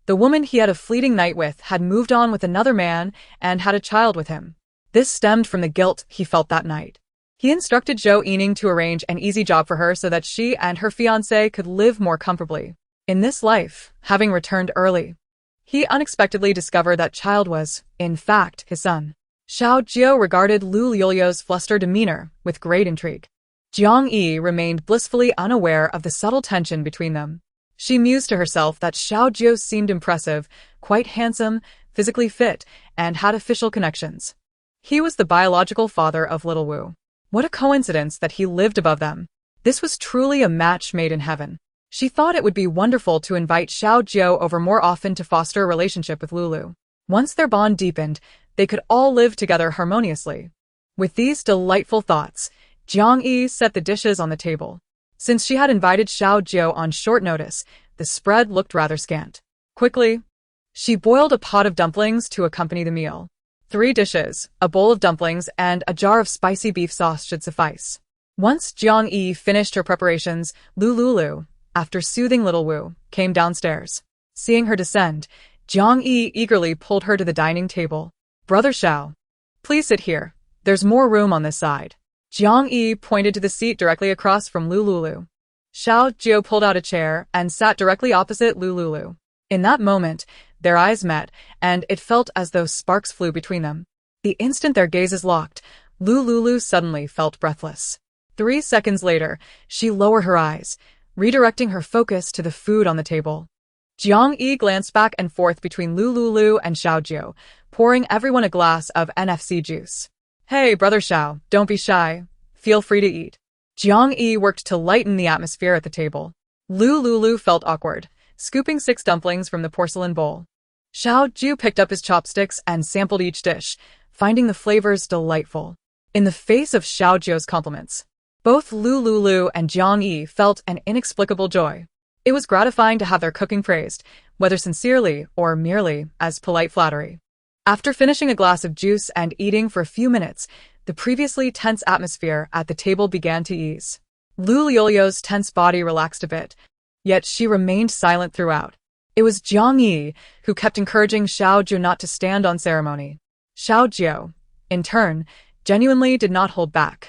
the woman he had a fleeting night with, had moved on with another man and had a child with him. This stemmed from the guilt he felt that night. He instructed Zhou Yining to arrange an easy job for her so that she and her fiancé could live more comfortably. In this life, having returned early, he unexpectedly discovered that child was, in fact, his son. Xiaojiu regarded Lu Liuliu's flustered demeanor with great intrigue. Jiang Yi remained blissfully unaware of the subtle tension between them. She mused to herself that Xiaojiu seemed impressive, quite handsome, physically fit, and had official connections. He was the biological father of little Wu. What a coincidence that he lived above them. This was truly a match made in heaven. She thought it would be wonderful to invite Xiaojiu over more often to foster a relationship with Lulu. Once their bond deepened, they could all live together harmoniously. With these delightful thoughts, Jiang Yi set the dishes on the table. Since she had invited Xiaojiu on short notice, the spread looked rather scant. Quickly, she boiled a pot of dumplings to accompany the meal. 3 dishes, a bowl of dumplings, and a jar of spicy beef sauce should suffice. Once Jiang Yi finished her preparations, Lu Liuliu, after soothing little Wu, came downstairs. Seeing her descend, Jiang Yi eagerly pulled her to the dining table. Brother Xiao, please sit here. There's more room on this side. Jiang Yi pointed to the seat directly across from Lu Liuliu. Xiaojiu pulled out a chair and sat directly opposite Lu Liuliu. In that moment, their eyes met, and it felt as though sparks flew between them. The instant their gazes locked, Lu Liuliu suddenly felt breathless. 3 seconds later, she lowered her eyes, redirecting her focus to the food on the table. Jiang Yi glanced back and forth between Lu Liuliu and Xiaojiu, pouring everyone a glass of NFC juice. Hey, Brother Xiao, don't be shy. Feel free to eat. Jiang Yi worked to lighten the atmosphere at the table. Lu Liuliu felt awkward, scooping 6 dumplings from the porcelain bowl. Xiaojiu picked up his chopsticks and sampled each dish, finding the flavors delightful. In the face of Xiaojiu's compliments, both Lu Liuliu and Jiang Yi felt an inexplicable joy. It was gratifying to have their cooking praised, whether sincerely or merely as polite flattery. After finishing a glass of juice and eating for a few minutes, the previously tense atmosphere at the table began to ease. Lu Liuliu's tense body relaxed a bit, yet she remained silent throughout. It was Jiang Yi who kept encouraging Xiaojiu not to stand on ceremony. Xiaojiu, in turn, genuinely did not hold back.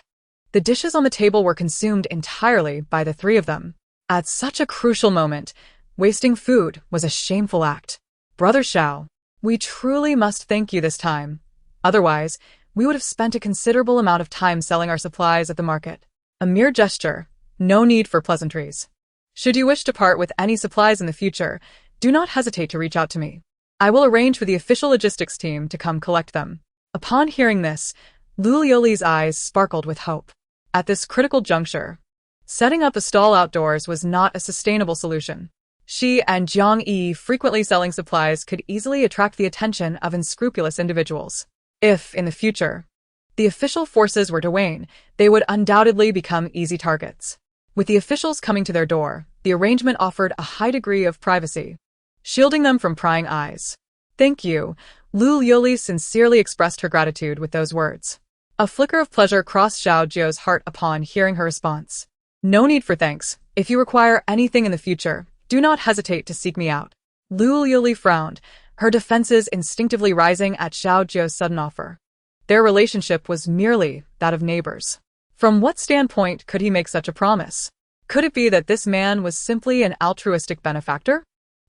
The dishes on the table were consumed entirely by the 3 of them. At such a crucial moment, wasting food was a shameful act. Brother Xiao, we truly must thank you this time. Otherwise, we would have spent a considerable amount of time selling our supplies at the market. A mere gesture, no need for pleasantries. Should you wish to part with any supplies in the future, do not hesitate to reach out to me. I will arrange for the official logistics team to come collect them. Upon hearing this, Lu Liuliu's eyes sparkled with hope. At this critical juncture, setting up a stall outdoors was not a sustainable solution. She and Jiang Yi frequently selling supplies could easily attract the attention of unscrupulous individuals. If, in the future, the official forces were to wane, they would undoubtedly become easy targets. With the officials coming to their door, the arrangement offered a high degree of privacy, shielding them from prying eyes. Thank you. Lu Liuliu sincerely expressed her gratitude with those words. A flicker of pleasure crossed Xiaojiu's heart upon hearing her response. No need for thanks. If you require anything in the future, do not hesitate to seek me out. Lu Liuliu frowned, her defenses instinctively rising at Xiaojiu's sudden offer. Their relationship was merely that of neighbors. From what standpoint could he make such a promise? Could it be that this man was simply an altruistic benefactor?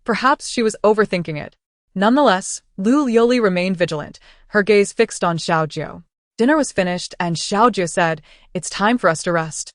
Perhaps she was overthinking it. Nonetheless, Lu Liuliu remained vigilant, her gaze fixed on Xiaojiu. Dinner was finished, and Xiaojiu said, "It's time for us to rest.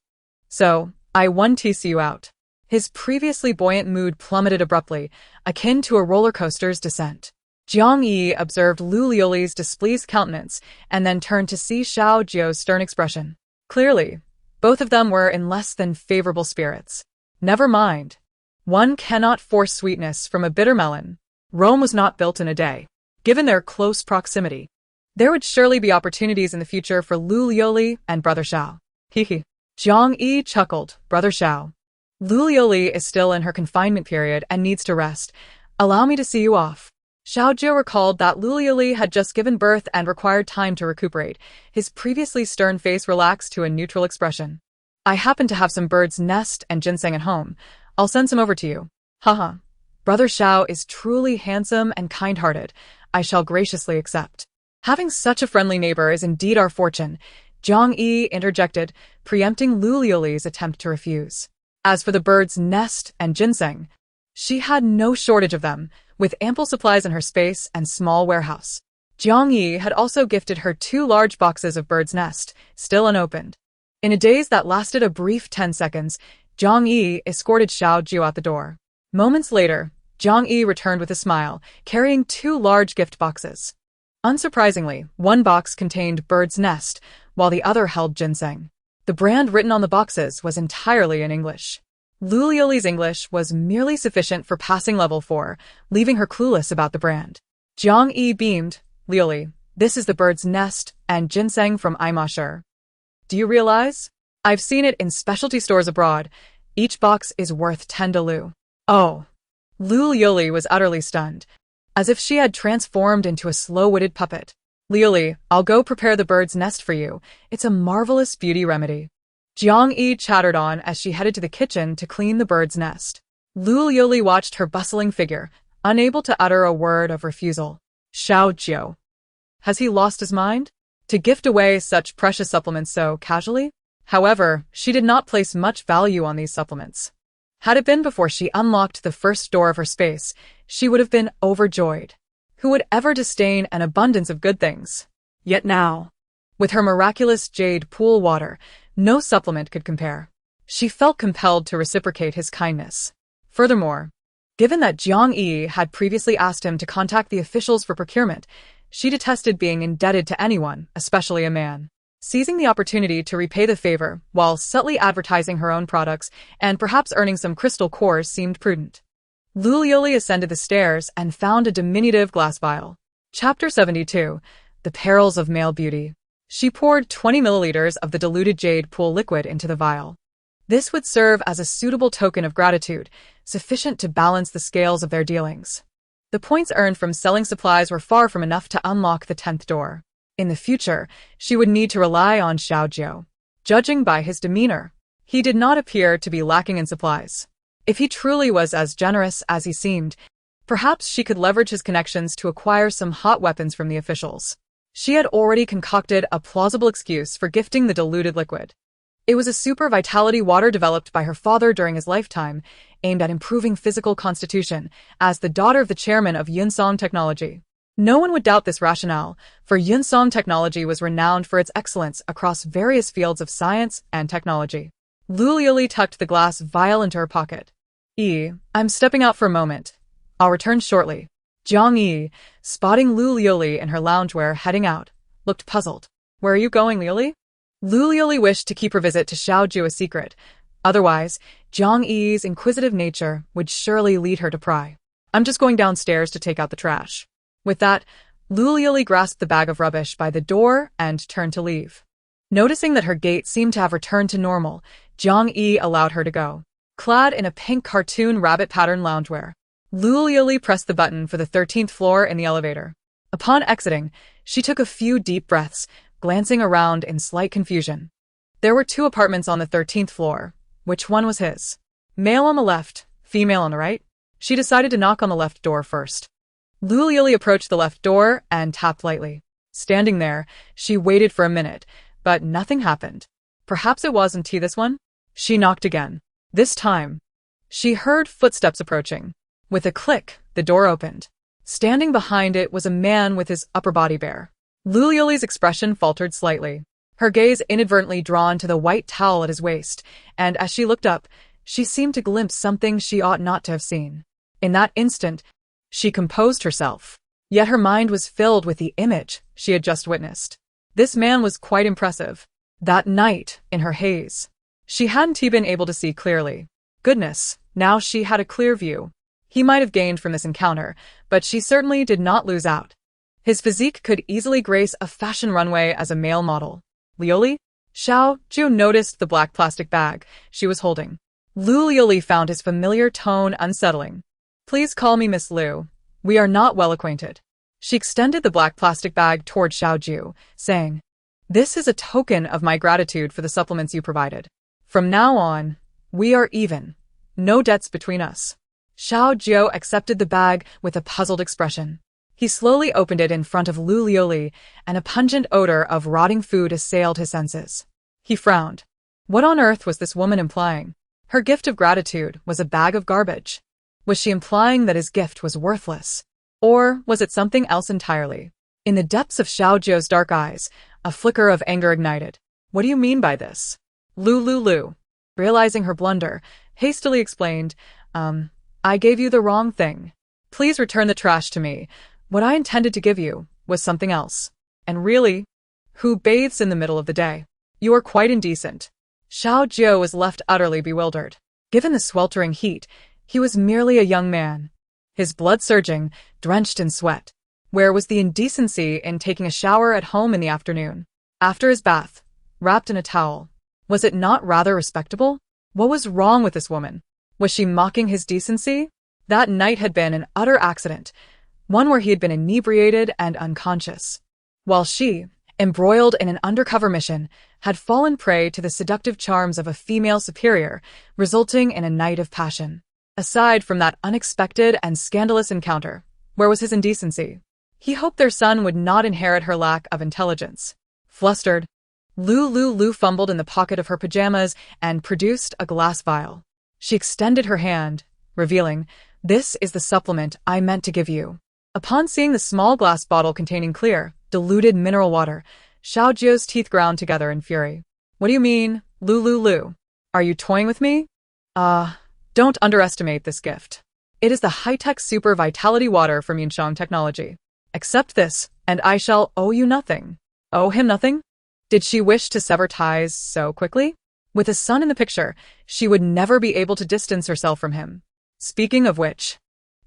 So, I want to see you out." His previously buoyant mood plummeted abruptly, akin to a roller coaster's descent. Jiang Yi observed Lu Liuliu's displeased countenance and then turned to see Xiaojiu's stern expression. Clearly, both of them were in less than favorable spirits. Never mind. One cannot force sweetness from a bitter melon. Rome was not built in a day. Given their close proximity, there would surely be opportunities in the future for Lu Liuliu and Brother Xiao. Hehe. Jiang Yi chuckled. Brother Xiao. Lu Liuliu is still in her confinement period and needs to rest. Allow me to see you off. Xiaojiu recalled that Lu Liuliu had just given birth and required time to recuperate. His previously stern face relaxed to a neutral expression. I happen to have some bird's nest and ginseng at home. I'll send some over to you. Haha. Brother Xiao is truly handsome and kind-hearted. I shall graciously accept. Having such a friendly neighbor is indeed our fortune, Jiang Yi interjected, preempting Lu Liuliu's attempt to refuse. As for the bird's nest and ginseng, she had no shortage of them, with ample supplies in her space and small warehouse. Jiang Yi had also gifted her 2 large boxes of bird's nest, still unopened. In a daze that lasted a brief 10 seconds, Jiang Yi escorted Xiaojiu out the door. Moments later, Jiang Yi returned with a smile, carrying 2 large gift boxes. Unsurprisingly, one box contained bird's nest, while the other held ginseng. The brand written on the boxes was entirely in English. Lu Liuliu's English was merely sufficient for passing level 4, leaving her clueless about the brand. Jiang Yi beamed. Liuliu, this is the bird's nest and ginseng from Imashur. Do you realize? I've seen it in specialty stores abroad. Each box is worth 10 Lu. Oh. Lu Liuliu was utterly stunned, as if she had transformed into a slow-witted puppet. Liuliu, I'll go prepare the bird's nest for you. It's a marvelous beauty remedy. Jiang Yi chattered on as she headed to the kitchen to clean the bird's nest. Lu Liuliu watched her bustling figure, unable to utter a word of refusal. Xiaojiu. Has he lost his mind? To gift away such precious supplements so casually? However, she did not place much value on these supplements. Had it been before she unlocked the first door of her space, she would have been overjoyed. Who would ever disdain an abundance of good things? Yet now, with her miraculous jade pool water, no supplement could compare. She felt compelled to reciprocate his kindness. Furthermore, given that Jiang Yi had previously asked him to contact the officials for procurement, she detested being indebted to anyone, especially a man. Seizing the opportunity to repay the favor while subtly advertising her own products and perhaps earning some crystal cores seemed prudent. Lu Liuliu ascended the stairs and found a diminutive glass vial. Chapter 72. The Perils of Male Beauty. She poured 20 milliliters of the diluted jade pool liquid into the vial. This would serve as a suitable token of gratitude, sufficient to balance the scales of their dealings. The points earned from selling supplies were far from enough to unlock the 10th door. In the future, she would need to rely on Xiaojiu. Judging by his demeanor, he did not appear to be lacking in supplies. If he truly was as generous as he seemed, perhaps she could leverage his connections to acquire some hot weapons from the officials. She had already concocted a plausible excuse for gifting the diluted liquid. It was a super vitality water developed by her father during his lifetime, aimed at improving physical constitution, as the daughter of the chairman of Yunsong Technology. No one would doubt this rationale, for Yunsong Technology was renowned for its excellence across various fields of science and technology. Lu Liuliu tucked the glass vial into her pocket. I'm stepping out for a moment. I'll return shortly. Jiang Yi, spotting Lu Liuliu in her loungewear heading out, looked puzzled. Where are you going, Liuliu? Lu Liuliu wished to keep her visit to Xiaojiu a secret. Otherwise, Jiang Yi's inquisitive nature would surely lead her to pry. I'm just going downstairs to take out the trash. With that, Lu Liuliu grasped the bag of rubbish by the door and turned to leave. Noticing that her gait seemed to have returned to normal, Jiang Yi allowed her to go. Clad in a pink cartoon rabbit pattern loungewear, Lu Liuliu pressed the button for the 13th floor in the elevator. Upon exiting, she took a few deep breaths, glancing around in slight confusion. There were 2 apartments on the 13th floor. Which one was his? Male on the left, female on the right? She decided to knock on the left door first. Lu Liuliu approached the left door and tapped lightly. Standing there, she waited for a minute, but nothing happened. Perhaps it wasn't this one? She knocked again. This time, she heard footsteps approaching. With a click, the door opened. Standing behind it was a man with his upper body bare. Lu Liuliu's expression faltered slightly, her gaze inadvertently drawn to the white towel at his waist, and as she looked up, she seemed to glimpse something she ought not to have seen. In that instant, she composed herself. Yet her mind was filled with the image she had just witnessed. This man was quite impressive. That night, in her haze, she hadn't been able to see clearly. Goodness, now she had a clear view. He might have gained from this encounter, but she certainly did not lose out. His physique could easily grace a fashion runway as a male model. Liuliu? Xiao Zhu noticed the black plastic bag she was holding. Lu Liuliu found his familiar tone unsettling. Please call me Miss Lu. We are not well acquainted. She extended the black plastic bag toward Xiao Zhu, saying, This is a token of my gratitude for the supplements you provided. From now on, we are even. No debts between us. Xiao Zhu accepted the bag with a puzzled expression. He slowly opened it in front of Lu Liuliu, and a pungent odor of rotting food assailed his senses. He frowned. What on earth was this woman implying? Her gift of gratitude was a bag of garbage. Was she implying that his gift was worthless? Or was it something else entirely? In the depths of Xiao Zhu's dark eyes, a flicker of anger ignited. What do you mean by this? Lu Liuliu, realizing her blunder, hastily explained, I gave you the wrong thing. Please return the trash to me. What I intended to give you was something else. And really, who bathes in the middle of the day? You are quite indecent. Xiao Zhu was left utterly bewildered. Given the sweltering heat, he was merely a young man. His blood surging, drenched in sweat. Where was the indecency in taking a shower at home in the afternoon? After his bath, wrapped in a towel. Was it not rather respectable? What was wrong with this woman? Was she mocking his decency? That night had been an utter accident, one where he had been inebriated and unconscious, while she, embroiled in an undercover mission, had fallen prey to the seductive charms of a female superior, resulting in a night of passion. Aside from that unexpected and scandalous encounter, where was his indecency? He hoped their son would not inherit her lack of intelligence. Flustered, Lu Liuliu fumbled in the pocket of her pajamas and produced a glass vial. She extended her hand, revealing, This is the supplement I meant to give you. Upon seeing the small glass bottle containing clear, diluted mineral water, Xiao Zhu's teeth ground together in fury. What do you mean, Lu Liuliu? Are you toying with me? Don't underestimate this gift. It is the high-tech super vitality water from Yunshang Technology. Accept this, and I shall owe you nothing. Owe him nothing? Did she wish to sever ties so quickly? With a son in the picture, she would never be able to distance herself from him. Speaking of which,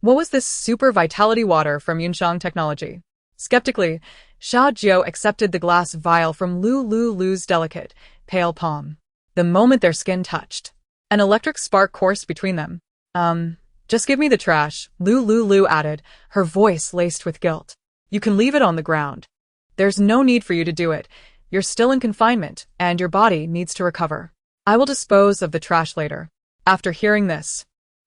what was this super vitality water from Yunshang Technology? Skeptically, Xiao Zhu accepted the glass vial from Lu Liuliu's delicate, pale palm. The moment their skin touched, an electric spark coursed between them. Just give me the trash, Lu Liuliu added, her voice laced with guilt. You can leave it on the ground. There's no need for you to do it. You're still in confinement, and your body needs to recover. I will dispose of the trash later. After hearing this,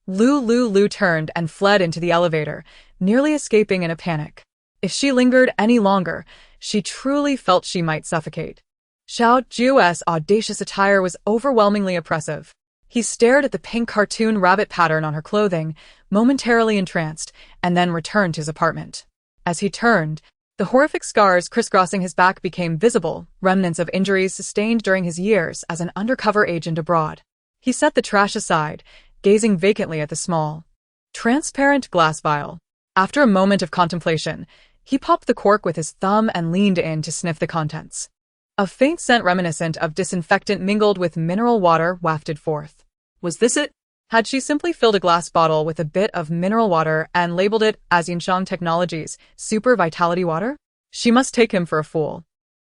Lu Liuliu turned and fled into the elevator, nearly escaping in a panic. If she lingered any longer, she truly felt she might suffocate. Xiao Zhu's audacious attire was overwhelmingly oppressive. He stared at the pink cartoon rabbit pattern on her clothing, momentarily entranced, and then returned to his apartment. As he turned, the horrific scars crisscrossing his back became visible, remnants of injuries sustained during his years as an undercover agent abroad. He set the trash aside, gazing vacantly at the small, transparent glass vial. After a moment of contemplation, he popped the cork with his thumb and leaned in to sniff the contents. A faint scent reminiscent of disinfectant mingled with mineral water wafted forth. Was this it? Had she simply filled a glass bottle with a bit of mineral water and labeled it as Yunshang Technology's super vitality water? She must take him for a fool.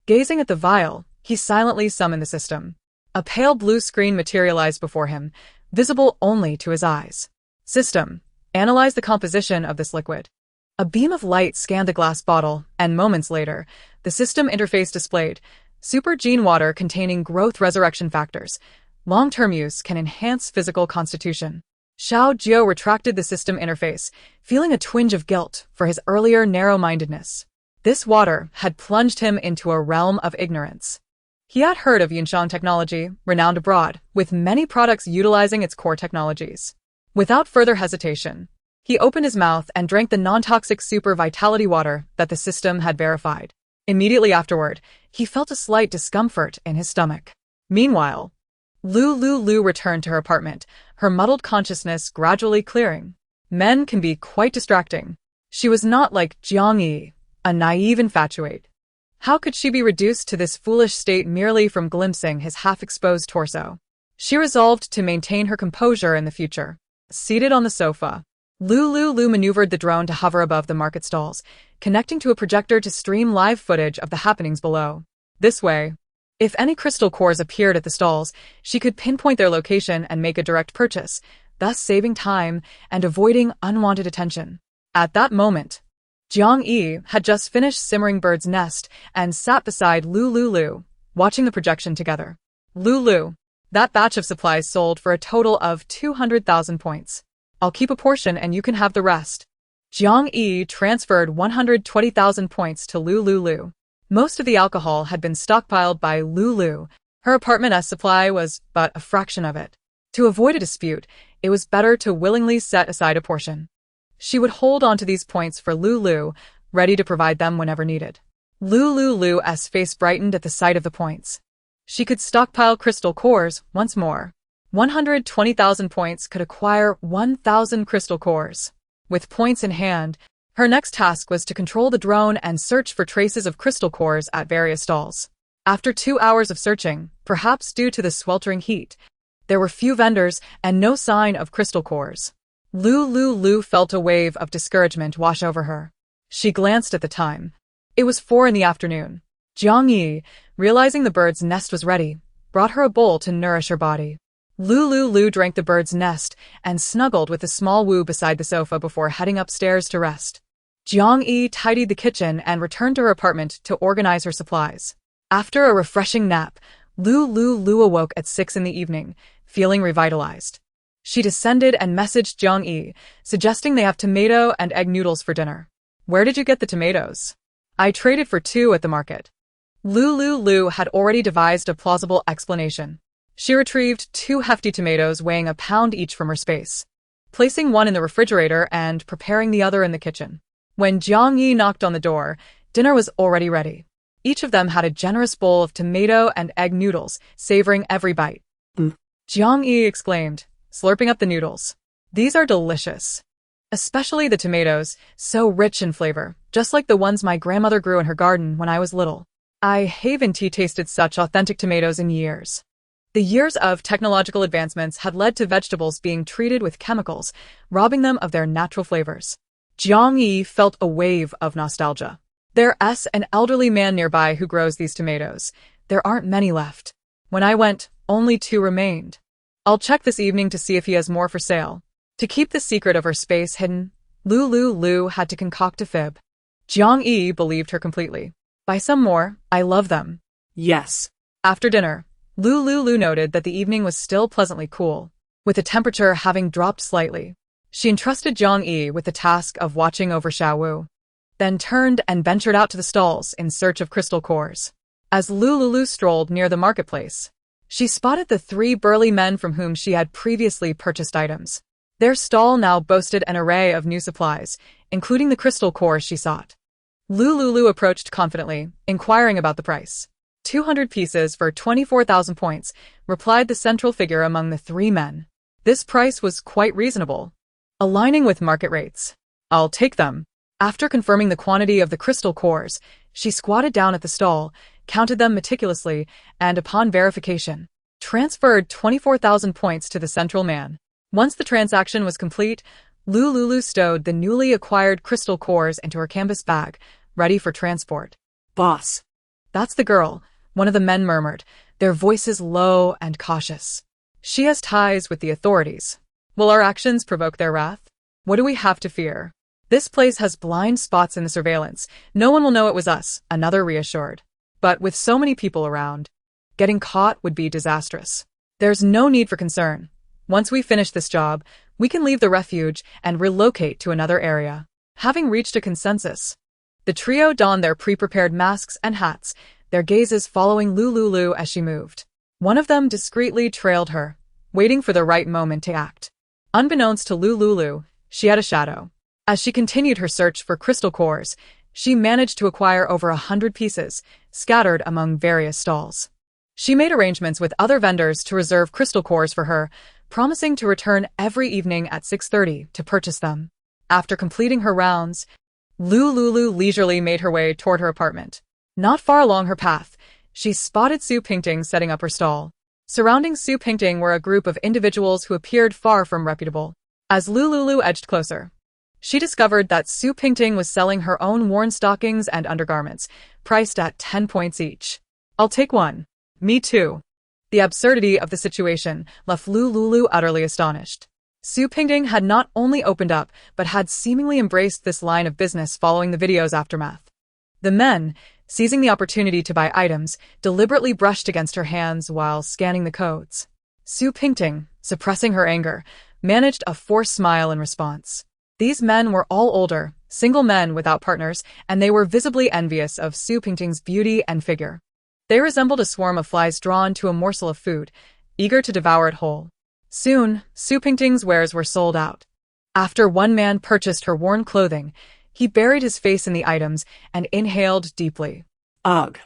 Gazing at the vial, he silently summoned the system. A pale blue screen materialized before him, visible only to his eyes. System, analyze the composition of this liquid. A beam of light scanned the glass bottle, and moments later, the system interface displayed super gene water containing growth resurrection factors. Long-term use can enhance physical constitution. Xiao Zhu retracted the system interface, feeling a twinge of guilt for his earlier narrow-mindedness. This water had plunged him into a realm of ignorance. He had heard of Yunxiang technology, renowned abroad, with many products utilizing its core technologies. Without further hesitation, he opened his mouth and drank the non-toxic super vitality water that the system had verified. Immediately afterward, he felt a slight discomfort in his stomach. Meanwhile, Lu Liuliu returned to her apartment, her muddled consciousness gradually clearing. Men can be quite distracting. She was not like Jiang Yi, a naive infatuate. How could she be reduced to this foolish state merely from glimpsing his half-exposed torso? She resolved to maintain her composure in the future. Seated on the sofa, Lu Liuliu maneuvered the drone to hover above the market stalls, connecting to a projector to stream live footage of the happenings below. This way, if any crystal cores appeared at the stalls, she could pinpoint their location and make a direct purchase, thus saving time and avoiding unwanted attention. At that moment, Jiang Yi had just finished simmering bird's nest and sat beside Lu Liuliu, watching the projection together. Lu, that batch of supplies sold for a total of 200,000 points. I'll keep a portion and you can have the rest. Jiang Yi transferred 120,000 points to Lu Liuliu. Most of the alcohol had been stockpiled by Lu Liu. Her apartment's supply was but a fraction of it. To avoid a dispute, it was better to willingly set aside a portion. She would hold on to these points for Lu Liu, ready to provide them whenever needed. Lu Liuliu's face brightened at the sight of the points. She could stockpile crystal cores once more. 120,000 points could acquire 1,000 crystal cores. With points in hand, her next task was to control the drone and search for traces of crystal cores at various stalls. After 2 hours of searching, perhaps due to the sweltering heat, there were few vendors and no sign of crystal cores. Lu Liuliu felt a wave of discouragement wash over her. She glanced at the time. It was 4 in the afternoon. Jiang Yi, realizing the bird's nest was ready, brought her a bowl to nourish her body. Lu Liuliu drank the bird's nest and snuggled with the small Wu beside the sofa before heading upstairs to rest. Jiang Yi tidied the kitchen and returned to her apartment to organize her supplies. After a refreshing nap, Lu Liuliu awoke at 6 in the evening, feeling revitalized. She descended and messaged Jiang Yi, suggesting they have tomato and egg noodles for dinner. Where did you get the tomatoes? I traded for 2 at the market. Lu Liuliu had already devised a plausible explanation. She retrieved 2 hefty tomatoes weighing a pound each from her space, placing one in the refrigerator and preparing the other in the kitchen. When Jiang Yi knocked on the door, dinner was already ready. Each of them had a generous bowl of tomato and egg noodles, savoring every bite. Jiang Yi exclaimed, slurping up the noodles. These are delicious. Especially the tomatoes, so rich in flavor, just like the ones my grandmother grew in her garden when I was little. I haven't tasted such authentic tomatoes in years. The years of technological advancements had led to vegetables being treated with chemicals, robbing them of their natural flavors. Jiang Yi felt a wave of nostalgia. There's an elderly man nearby who grows these tomatoes. There aren't many left. When I went, only 2 remained. I'll check this evening to see if he has more for sale. To keep the secret of her space hidden, Lu Liuliu had to concoct a fib. Jiang Yi believed her completely. Buy some more, I love them. Yes. After dinner, Lu Liuliu noted that the evening was still pleasantly cool, with the temperature having dropped slightly. She entrusted Jiang Yi with the task of watching over Xiaowu, then turned and ventured out to the stalls in search of crystal cores. As Lu Liuliu strolled near the marketplace, she spotted the 3 burly men from whom she had previously purchased items. Their stall now boasted an array of new supplies, including the crystal cores she sought. Lu Liuliu approached confidently, inquiring about the price. 200 pieces for 24,000 points, replied the central figure among the 3 men. This price was quite reasonable, aligning with market rates. I'll take them. After confirming the quantity of the crystal cores, she squatted down at the stall, counted them meticulously, and upon verification, transferred 24,000 points to the central man. Once the transaction was complete, Lu Liuliu stowed the newly acquired crystal cores into her canvas bag, ready for transport. Boss. That's the girl, one of the men murmured, their voices low and cautious. She has ties with the authorities. Will our actions provoke their wrath? What do we have to fear? This place has blind spots in the surveillance. No one will know it was us, another reassured. But with so many people around, getting caught would be disastrous. There's no need for concern. Once we finish this job, we can leave the refuge and relocate to another area. Having reached a consensus, the trio donned their pre-prepared masks and hats, their gazes following Lu Liuliu as she moved. One of them discreetly trailed her, waiting for the right moment to act. Unbeknownst to Lu Liuliu, she had a shadow. As she continued her search for crystal cores, she managed to acquire over 100 pieces, scattered among various stalls. She made arrangements with other vendors to reserve crystal cores for her, promising to return every evening at 6:30 to purchase them. After completing her rounds, Lu Liuliu leisurely made her way toward her apartment. Not far along her path, she spotted Su Pingting setting up her stall. Surrounding Su Pingting were a group of individuals who appeared far from reputable. As Lu Liuliu edged closer, she discovered that Su Pingting was selling her own worn stockings and undergarments, priced at 10 points each. "I'll take one." "Me too." The absurdity of the situation left Lu Liuliu utterly astonished. Su Pingting had not only opened up, but had seemingly embraced this line of business following the video's aftermath. The men, seizing the opportunity to buy items, deliberately brushed against her hands while scanning the codes. Su Pingting, suppressing her anger, managed a forced smile in response. These men were all older, single men without partners, and they were visibly envious of Su Pingting's beauty and figure. They resembled a swarm of flies drawn to a morsel of food, eager to devour it whole. Soon, Su Pingting's wares were sold out. After one man purchased her worn clothing, he buried his face in the items and inhaled deeply. Ugh.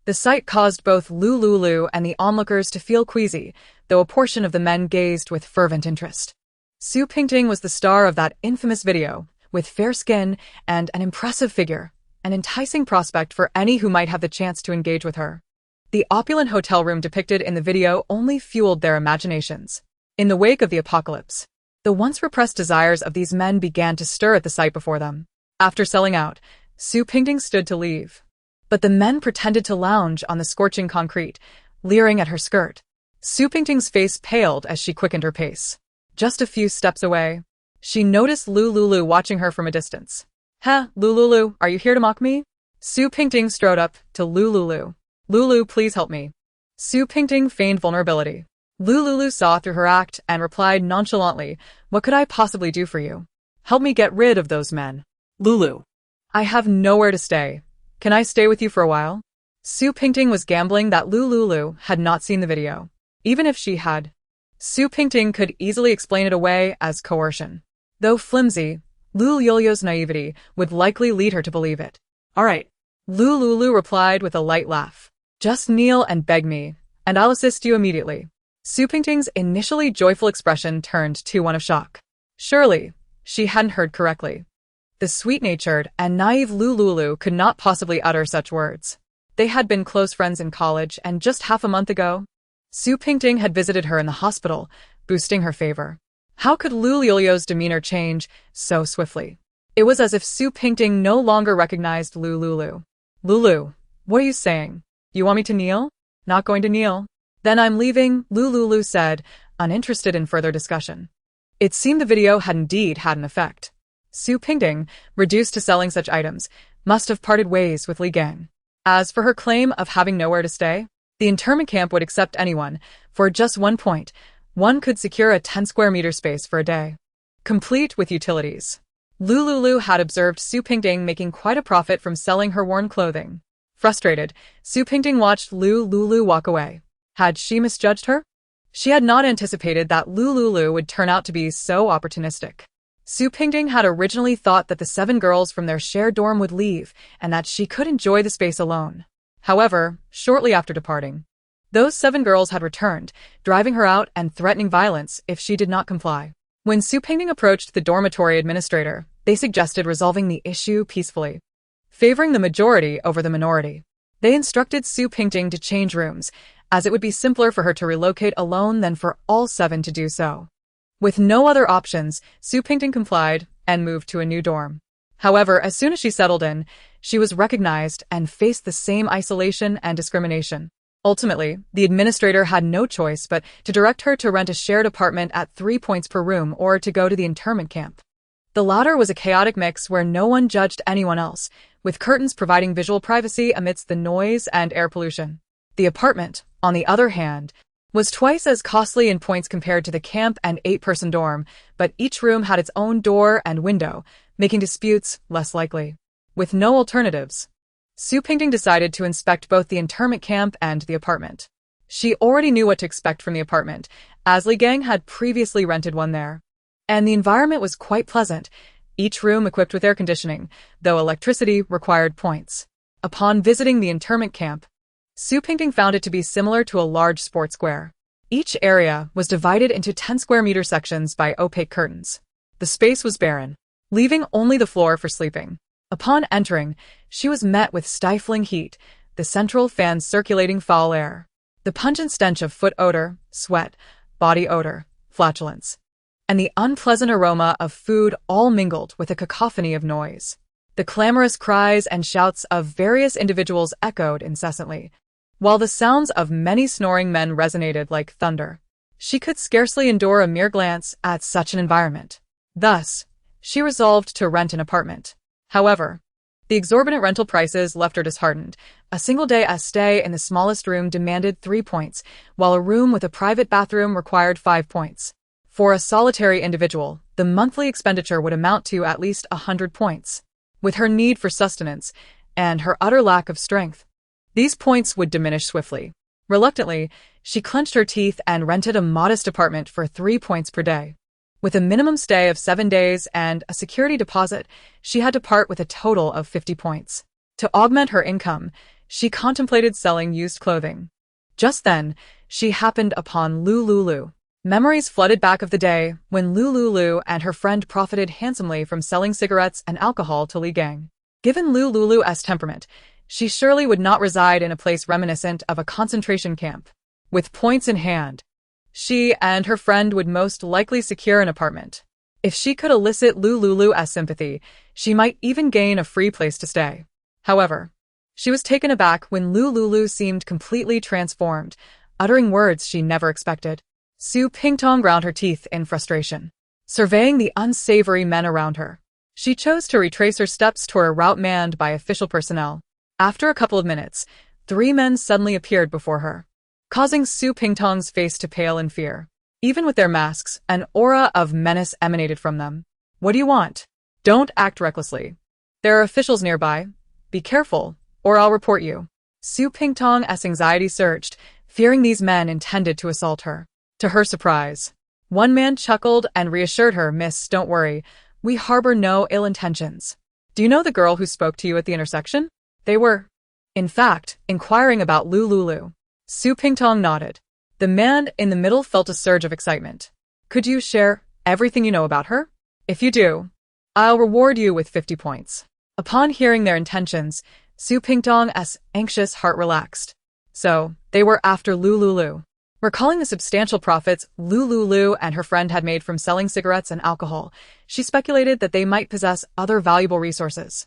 The sight caused both Lu Liuliu and the onlookers to feel queasy, though a portion of the men gazed with fervent interest. Su Pingting was the star of that infamous video, with fair skin and an impressive figure, an enticing prospect for any who might have the chance to engage with her. The opulent hotel room depicted in the video only fueled their imaginations. In the wake of the apocalypse, the once repressed desires of these men began to stir at the sight before them. After selling out, Su Pingting stood to leave. But the men pretended to lounge on the scorching concrete, leering at her skirt. Su Pingting's face paled as she quickened her pace. Just a few steps away, she noticed Lu Liuliu watching her from a distance. "Huh, Lu Liuliu, are you here to mock me?" Su Pingting strode up to Lu Liuliu. "Liuliu, please help me." Su Pingting feigned vulnerability. Lu Liuliu saw through her act and replied nonchalantly, "What could I possibly do for you?" "Help me get rid of those men." Lulu. "I have nowhere to stay. Can I stay with you for a while?" Su Pingting was gambling that Lu Liuliu had not seen the video. Even if she had, Su Pingting could easily explain it away as coercion. Though flimsy, Lu Liuliu's naivety would likely lead her to believe it. All right. Lu Liuliu replied with a light laugh. "Just kneel and beg me, and I'll assist you immediately." Su Pingting's initially joyful expression turned to one of shock. Surely, she hadn't heard correctly. The sweet-natured and naive Lu Liuliu could not possibly utter such words. They had been close friends in college, and just half a month ago, Su Pingting had visited her in the hospital, boosting her favor. How could Lu Liuliu's demeanor change so swiftly? It was as if Su Pingting no longer recognized Lu Liuliu. "Lulu, what are you saying? You want me to kneel?" "Not going to kneel." "Then I'm leaving," Lu Liuliu said, uninterested in further discussion. It seemed the video had indeed had an effect. Su Pingting, reduced to selling such items, must have parted ways with Li Gang. As for her claim of having nowhere to stay, the internment camp would accept anyone. For just 1 point, one could secure a 10-square-meter space for a day, complete with utilities. Lu Liuliu had observed Su Pingting making quite a profit from selling her worn clothing. Frustrated, Su Pingting watched Lu Liuliu walk away. Had she misjudged her? She had not anticipated that Lu Liuliu would turn out to be so opportunistic. Su Pingting had originally thought that the 7 girls from their shared dorm would leave, and that she could enjoy the space alone. However, shortly after departing, those 7 girls had returned, driving her out and threatening violence if she did not comply. When Su Pingting approached the dormitory administrator, they suggested resolving the issue peacefully, favoring the majority over the minority. They instructed Su Pingting to change rooms, as it would be simpler for her to relocate alone than for all 7 to do so. With no other options, Su Pingting complied and moved to a new dorm. However, as soon as she settled in, she was recognized and faced the same isolation and discrimination. Ultimately, the administrator had no choice but to direct her to rent a shared apartment at 3 points per room or to go to the internment camp. The latter was a chaotic mix where no one judged anyone else, with curtains providing visual privacy amidst the noise and air pollution. The apartment, on the other hand, was twice as costly in points compared to the camp and 8-person dorm, but each room had its own door and window, making disputes less likely. With no alternatives, Su Pingting decided to inspect both the internment camp and the apartment. She already knew what to expect from the apartment, as Li Gang had previously rented one there. And the environment was quite pleasant, each room equipped with air conditioning, though electricity required points. Upon visiting the internment camp, Su Pingting found it to be similar to a large sports square. Each area was divided into 10 square meter sections by opaque curtains. The space was barren, leaving only the floor for sleeping. Upon entering, she was met with stifling heat, the central fan circulating foul air. The pungent stench of foot odor, sweat, body odor, flatulence, and the unpleasant aroma of food all mingled with a cacophony of noise. The clamorous cries and shouts of various individuals echoed incessantly, while the sounds of many snoring men resonated like thunder. She could scarcely endure a mere glance at such an environment. Thus, she resolved to rent an apartment. However, the exorbitant rental prices left her disheartened. A single day stay in the smallest room demanded 3 points, while a room with a private bathroom required 5 points. For a solitary individual, the monthly expenditure would amount to at least 100 points. With her need for sustenance and her utter lack of strength, these points would diminish swiftly. Reluctantly, she clenched her teeth and rented a modest apartment for 3 points per day. With a minimum stay of 7 days and a security deposit, she had to part with a total of 50 points. To augment her income, she contemplated selling used clothing. Just then, she happened upon Lu Liuliu. Memories flooded back of the day when Lu Liuliu and her friend profited handsomely from selling cigarettes and alcohol to Li Gang. Given Lu Liuliu's temperament, she surely would not reside in a place reminiscent of a concentration camp. With points in hand, she and her friend would most likely secure an apartment. If she could elicit Lu Liuliu's sympathy, she might even gain a free place to stay. However, she was taken aback when Lu Liuliu seemed completely transformed, uttering words she never expected. Su Pingtong ground her teeth in frustration, surveying the unsavory men around her. She chose to retrace her steps toward a route manned by official personnel. After a couple of minutes, 3 men suddenly appeared before her, causing Su Pingtong's face to pale in fear. Even with their masks, an aura of menace emanated from them. What do you want? Don't act recklessly. There are officials nearby. Be careful, or I'll report you. Su Pingtong's anxiety surged, fearing these men intended to assault her. To her surprise, one man chuckled and reassured her, "Miss, don't worry. We harbor no ill intentions. Do you know the girl who spoke to you at the intersection?" They were, in fact, inquiring about Lu Liuliu. Su Pingtong nodded. The man in the middle felt a surge of excitement. "Could you share everything you know about her? If you do, I'll reward you with 50 points. Upon hearing their intentions, Su Pingtong's anxious heart relaxed. So, they were after Lu Liuliu. Recalling the substantial profits Lu Liuliu and her friend had made from selling cigarettes and alcohol, she speculated that they might possess other valuable resources.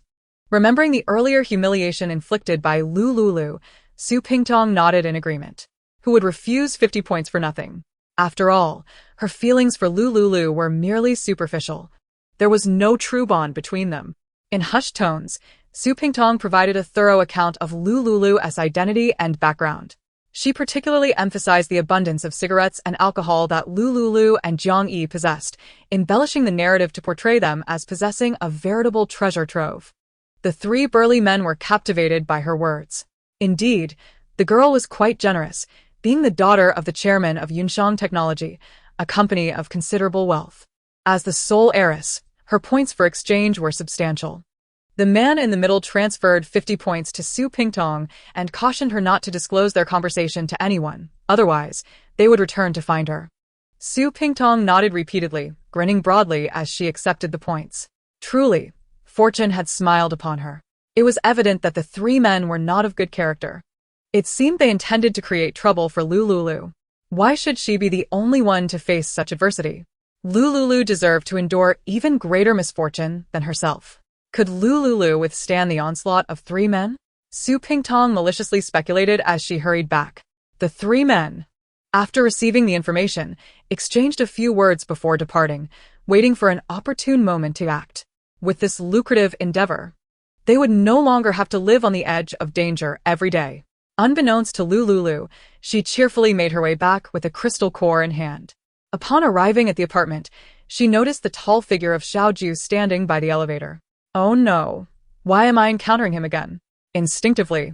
Remembering the earlier humiliation inflicted by Lu Liuliu, Su Pingtong nodded in agreement. Who would refuse 50 points for nothing? After all, her feelings for Lu Liuliu were merely superficial. There was no true bond between them. In hushed tones, Su Pingtong provided a thorough account of Lu Liuliu's identity and background. She particularly emphasized the abundance of cigarettes and alcohol that Lu Liuliu and Jiang Yi possessed, embellishing the narrative to portray them as possessing a veritable treasure trove. The 3 burly men were captivated by her words. Indeed, the girl was quite generous, being the daughter of the chairman of Yunshang Technology, a company of considerable wealth. As the sole heiress, her points for exchange were substantial. The man in the middle transferred 50 points to Su Pingtong and cautioned her not to disclose their conversation to anyone, otherwise, they would return to find her. Su Pingtong nodded repeatedly, grinning broadly as she accepted the points. Truly, fortune had smiled upon her. It was evident that the 3 men were not of good character. It seemed they intended to create trouble for Lu Liuliu. Why should she be the only one to face such adversity? Lu Liuliu deserved to endure even greater misfortune than herself. Could Lu Liuliu withstand the onslaught of 3 men? Su Pingtong maliciously speculated as she hurried back. The 3 men, after receiving the information, exchanged a few words before departing, waiting for an opportune moment to act. With this lucrative endeavor, they would no longer have to live on the edge of danger every day. Unbeknownst to Lu Liuliu, she cheerfully made her way back with a crystal core in hand. Upon arriving at the apartment, she noticed the tall figure of Xiao Ju standing by the elevator. Oh no, why am I encountering him again? Instinctively,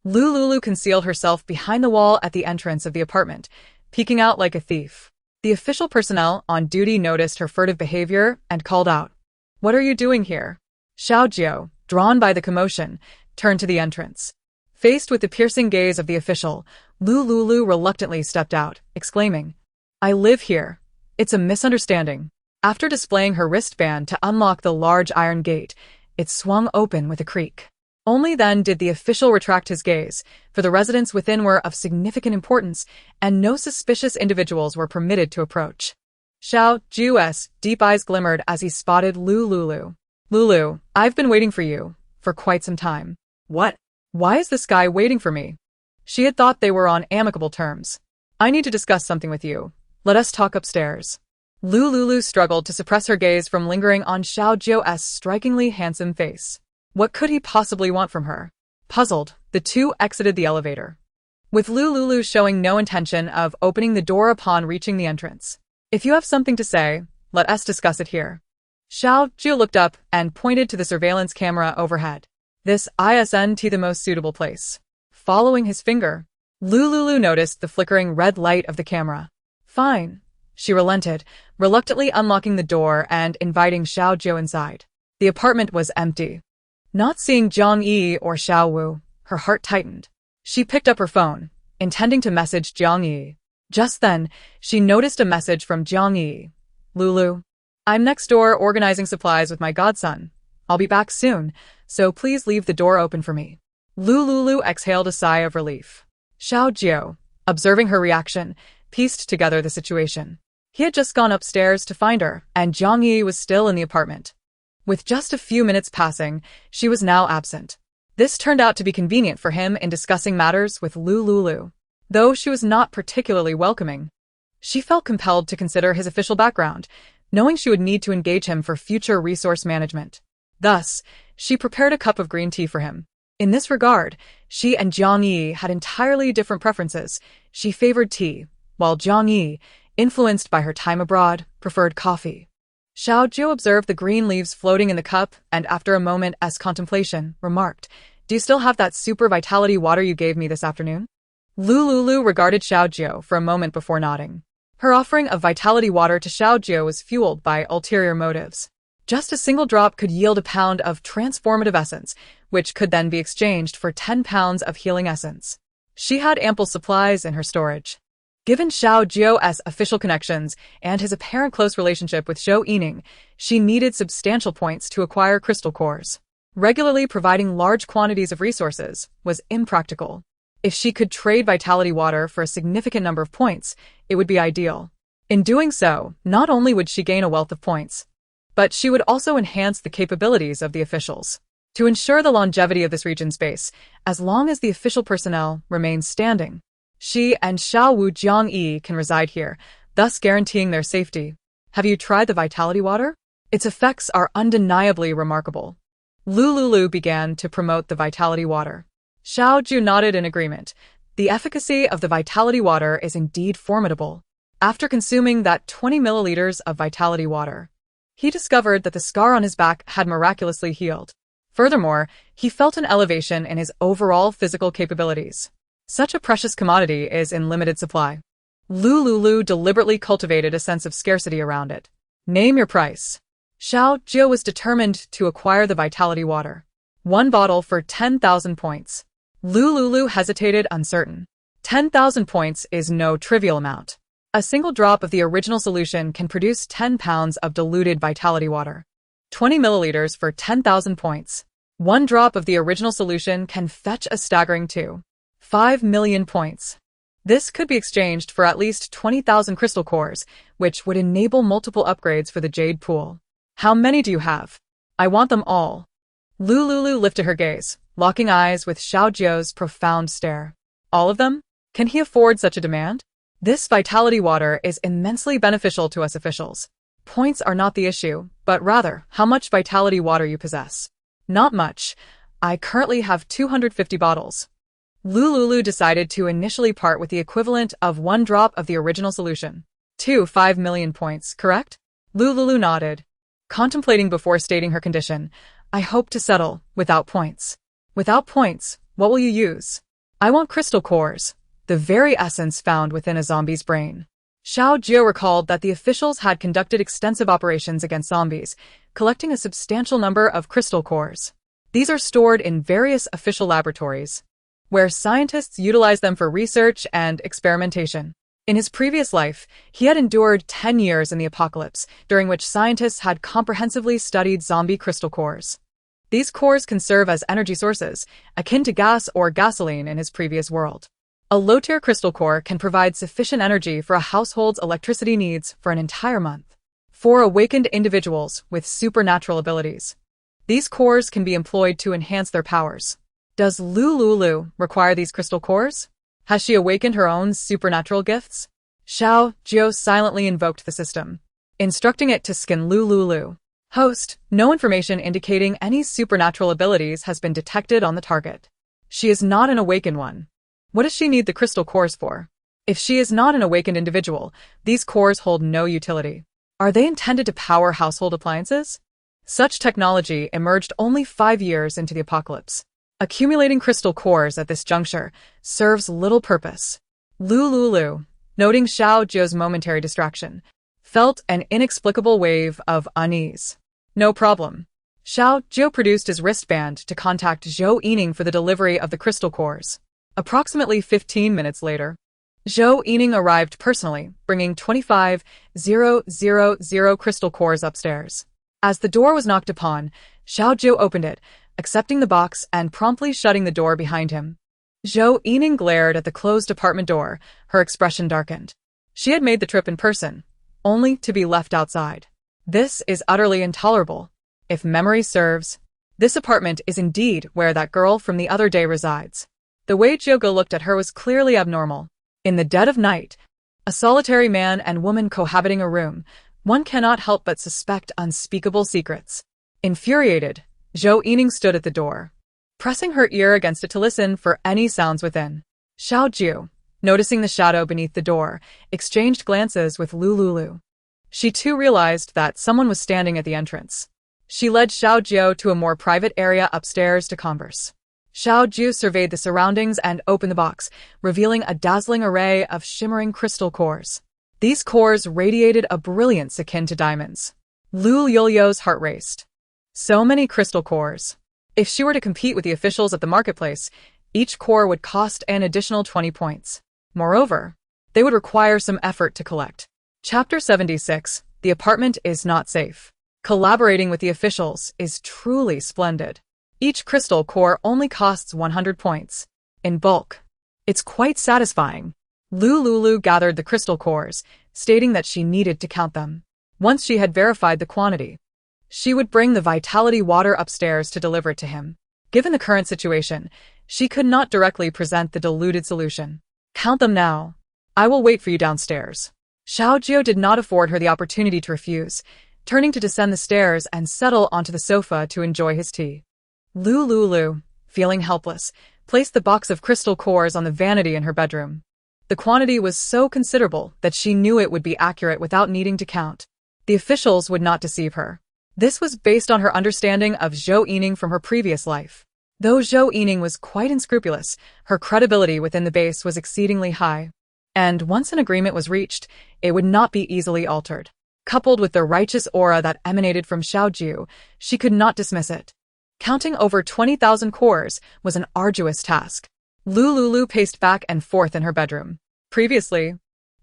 Lu Liuliu concealed herself behind the wall at the entrance of the apartment, peeking out like a thief. The official personnel on duty noticed her furtive behavior and called out, "What are you doing here?" Xiao Jiao, drawn by the commotion, turned to the entrance. Faced with the piercing gaze of the official, Lu Liuliu reluctantly stepped out, exclaiming, "I live here. It's a misunderstanding." After displaying her wristband to unlock the large iron gate, it swung open with a creak. Only then did the official retract his gaze, for the residents within were of significant importance, and no suspicious individuals were permitted to approach. Xiao Jiu's deep eyes glimmered as he spotted Lu Liuliu. "Lulu, I've been waiting for you, for quite some time." "What? Why is this guy waiting for me?" She had thought they were on amicable terms. "I need to discuss something with you. Let us talk upstairs." Lu Liuliu struggled to suppress her gaze from lingering on Xiao Jiu's strikingly handsome face. What could he possibly want from her? Puzzled, the two exited the elevator, with Lu Liuliu showing no intention of opening the door upon reaching the entrance. "If you have something to say, let us discuss it here." Xiao Jiu looked up and pointed to the surveillance camera overhead. "This isn't the most suitable place." Following his finger, Lu Liuliu noticed the flickering red light of the camera. "Fine." She relented, reluctantly unlocking the door and inviting Xiao Jiu inside. The apartment was empty. Not seeing Zhang Yi or Xiao Wu, her heart tightened. She picked up her phone, intending to message Zhang Yi. Just then, she noticed a message from Zhang Yi. "Lulu, I'm next door organizing supplies with my godson. I'll be back soon, so please leave the door open for me." Lu Liuliu exhaled a sigh of relief. Xiao Jiu, observing her reaction, pieced together the situation. He had just gone upstairs to find her, and Zhang Yi was still in the apartment. With just a few minutes passing, she was now absent. This turned out to be convenient for him in discussing matters with Lu Liuliu. Though she was not particularly welcoming, she felt compelled to consider his official background, knowing she would need to engage him for future resource management. Thus, she prepared a cup of green tea for him. In this regard, she and Zhang Yi had entirely different preferences. She favored tea, while Zhang Yi, influenced by her time abroad, preferred coffee. Xiao Jiu observed the green leaves floating in the cup and after a moment's contemplation, remarked, "Do you still have that super vitality water you gave me this afternoon?" Lu Liuliu regarded Xiao Jiu for a moment before nodding. Her offering of vitality water to Xiao Jiu was fueled by ulterior motives. Just a single drop could yield a pound of transformative essence, which could then be exchanged for 10 pounds of healing essence. She had ample supplies in her storage. Given Xiao Jiu's official connections and his apparent close relationship with Zhou Yining, she needed substantial points to acquire crystal cores. Regularly providing large quantities of resources was impractical. If she could trade vitality water for a significant number of points, it would be ideal. In doing so, not only would she gain a wealth of points, but she would also enhance the capabilities of the officials. To ensure the longevity of this region's base, as long as the official personnel remains standing, she and Xiao Wu Zhang Yi can reside here, thus guaranteeing their safety. "Have you tried the vitality water? Its effects are undeniably remarkable." Lu Liuliu began to promote the vitality water. Xiao Jiu nodded in agreement. The efficacy of the vitality water is indeed formidable. After consuming that 20 milliliters of vitality water, he discovered that the scar on his back had miraculously healed. Furthermore, he felt an elevation in his overall physical capabilities. Such a precious commodity is in limited supply. Lu Liuliu deliberately cultivated a sense of scarcity around it. "Name your price." Xiao Jiu was determined to acquire the vitality water. 1 bottle for 10,000 points. Lu Liuliu hesitated, uncertain. 10,000 points is no trivial amount. A single drop of the original solution can produce 10 pounds of diluted vitality water. 20 milliliters for 10,000 points. 1 drop of the original solution can fetch a staggering 2.5 million points. This could be exchanged for at least 20,000 crystal cores, which would enable multiple upgrades for the Jade Pool. "How many do you have?" "I want them all." Lu Liuliu lifted her gaze, locking eyes with Xiao Jiu's profound stare. "All of them? Can he afford such a demand?" "This vitality water is immensely beneficial to us officials. Points are not the issue, but rather how much vitality water you possess." "Not much. I currently have 250 bottles." Lu Liuliu decided to initially part with the equivalent of 1 drop of the original solution. 2.5 million points, correct? Lu Liuliu nodded, contemplating before stating her condition. "I hope to settle without points." Without points, what will you use? I want crystal cores, the very essence found within a zombie's brain. Xiao Jio recalled that the officials had conducted extensive operations against zombies, collecting a substantial number of crystal cores. These are stored in various official laboratories, where scientists utilize them for research and experimentation. In his previous life, he had endured 10 years in the apocalypse, during which scientists had comprehensively studied zombie crystal cores. These cores can serve as energy sources, akin to gas or gasoline in his previous world. A low-tier crystal core can provide sufficient energy for a household's electricity needs for an entire month. For awakened individuals with supernatural abilities, these cores can be employed to enhance their powers. Does Lu Liuliu require these crystal cores? Has she awakened her own supernatural gifts? Xiao Jio silently invoked the system, instructing it to scan Lu Liuliu. Host, no information indicating any supernatural abilities has been detected on the target. She is not an awakened one. What does she need the crystal cores for? If she is not an awakened individual, these cores hold no utility. Are they intended to power household appliances? Such technology emerged only 5 years into the apocalypse. Accumulating crystal cores at this juncture serves little purpose. Lu Liuliu, noting Xiao Jio's momentary distraction, felt an inexplicable wave of unease. No problem. Xiao Jio produced his wristband to contact Zhou Yining for the delivery of the crystal cores. Approximately 15 minutes later, Zhou Yining arrived personally, bringing 25,000 crystal cores upstairs. As the door was knocked upon, Xiao Jio opened it, accepting the box and promptly shutting the door behind him. Zhou Yining glared at the closed apartment door, her expression darkened. She had made the trip in person, only to be left outside. This is utterly intolerable. If memory serves, this apartment is indeed where that girl from the other day resides. The way Jiogo looked at her was clearly abnormal. In the dead of night, a solitary man and woman cohabiting a room, one cannot help but suspect unspeakable secrets. Infuriated, Zhou Yining stood at the door, pressing her ear against it to listen for any sounds within. Xiao Jio, noticing the shadow beneath the door, exchanged glances with Lu Liuliu. She too realized that someone was standing at the entrance. She led Xiao Jio to a more private area upstairs to converse. Xiao Jio surveyed the surroundings and opened the box, revealing a dazzling array of shimmering crystal cores. These cores radiated a brilliance akin to diamonds. Lu Liuliu's heart raced. So many crystal cores. If she were to compete with the officials at the marketplace, each core would cost an additional 20 points. Moreover, they would require some effort to collect. Chapter 76. The apartment is not safe. Collaborating with the officials is truly splendid. Each crystal core only costs 100 points. In bulk, it's quite satisfying. Lu Liuliu gathered the crystal cores, stating that she needed to count them. Once she had verified the quantity, she would bring the vitality water upstairs to deliver it to him. Given the current situation, she could not directly present the diluted solution. Count them now. I will wait for you downstairs. Xiao Jio did not afford her the opportunity to refuse, turning to descend the stairs and settle onto the sofa to enjoy his tea. Lu Liuliu, feeling helpless, placed the box of crystal cores on the vanity in her bedroom. The quantity was so considerable that she knew it would be accurate without needing to count. The officials would not deceive her. This was based on her understanding of Zhou Yining from her previous life. Though Zhou Yining was quite unscrupulous, her credibility within the base was exceedingly high. And once an agreement was reached, it would not be easily altered. Coupled with the righteous aura that emanated from Xiao Jio, she could not dismiss it. Counting over 20,000 cores was an arduous task. Lu Liuliu paced back and forth in her bedroom. Previously,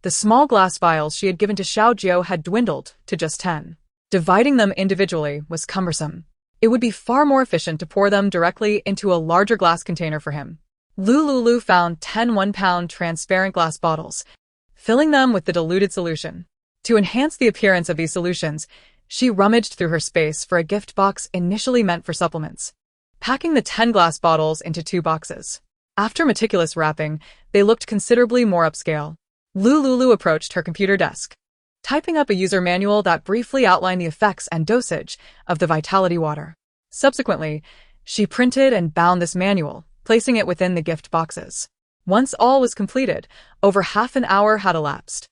the small glass vials she had given to Xiao Jio had dwindled to just 10. Dividing them individually was cumbersome. It would be far more efficient to pour them directly into a larger glass container for him. Lu Liuliu found 10 one-pound transparent glass bottles, filling them with the diluted solution. To enhance the appearance of these solutions, she rummaged through her space for a gift box initially meant for supplements, packing the 10 glass bottles into 2 boxes. After meticulous wrapping, they looked considerably more upscale. Lu Liuliu approached her computer desk, typing up a user manual that briefly outlined the effects and dosage of the vitality water. Subsequently, she printed and bound this manual, placing it within the gift boxes. Once all was completed, over half an hour had elapsed.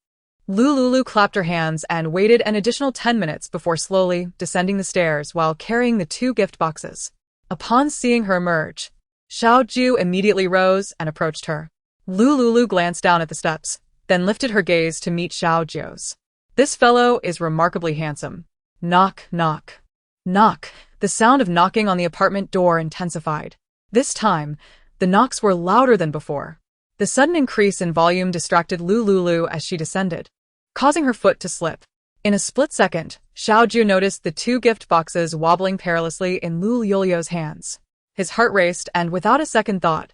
Lu Liuliu clapped her hands and waited an additional 10 minutes before slowly descending the stairs while carrying the 2 gift boxes. Upon seeing her emerge, Xiao Ju immediately rose and approached her. Lu Liuliu glanced down at the steps, then lifted her gaze to meet Xiao Ju's. This fellow is remarkably handsome. Knock, knock. Knock. The sound of knocking on the apartment door intensified. This time, the knocks were louder than before. The sudden increase in volume distracted Lu Liuliu as she descended, causing her foot to slip. In a split second, Xiao Ju noticed the two gift boxes wobbling perilously in Lu Liuliu's hands. His heart raced, and without a second thought,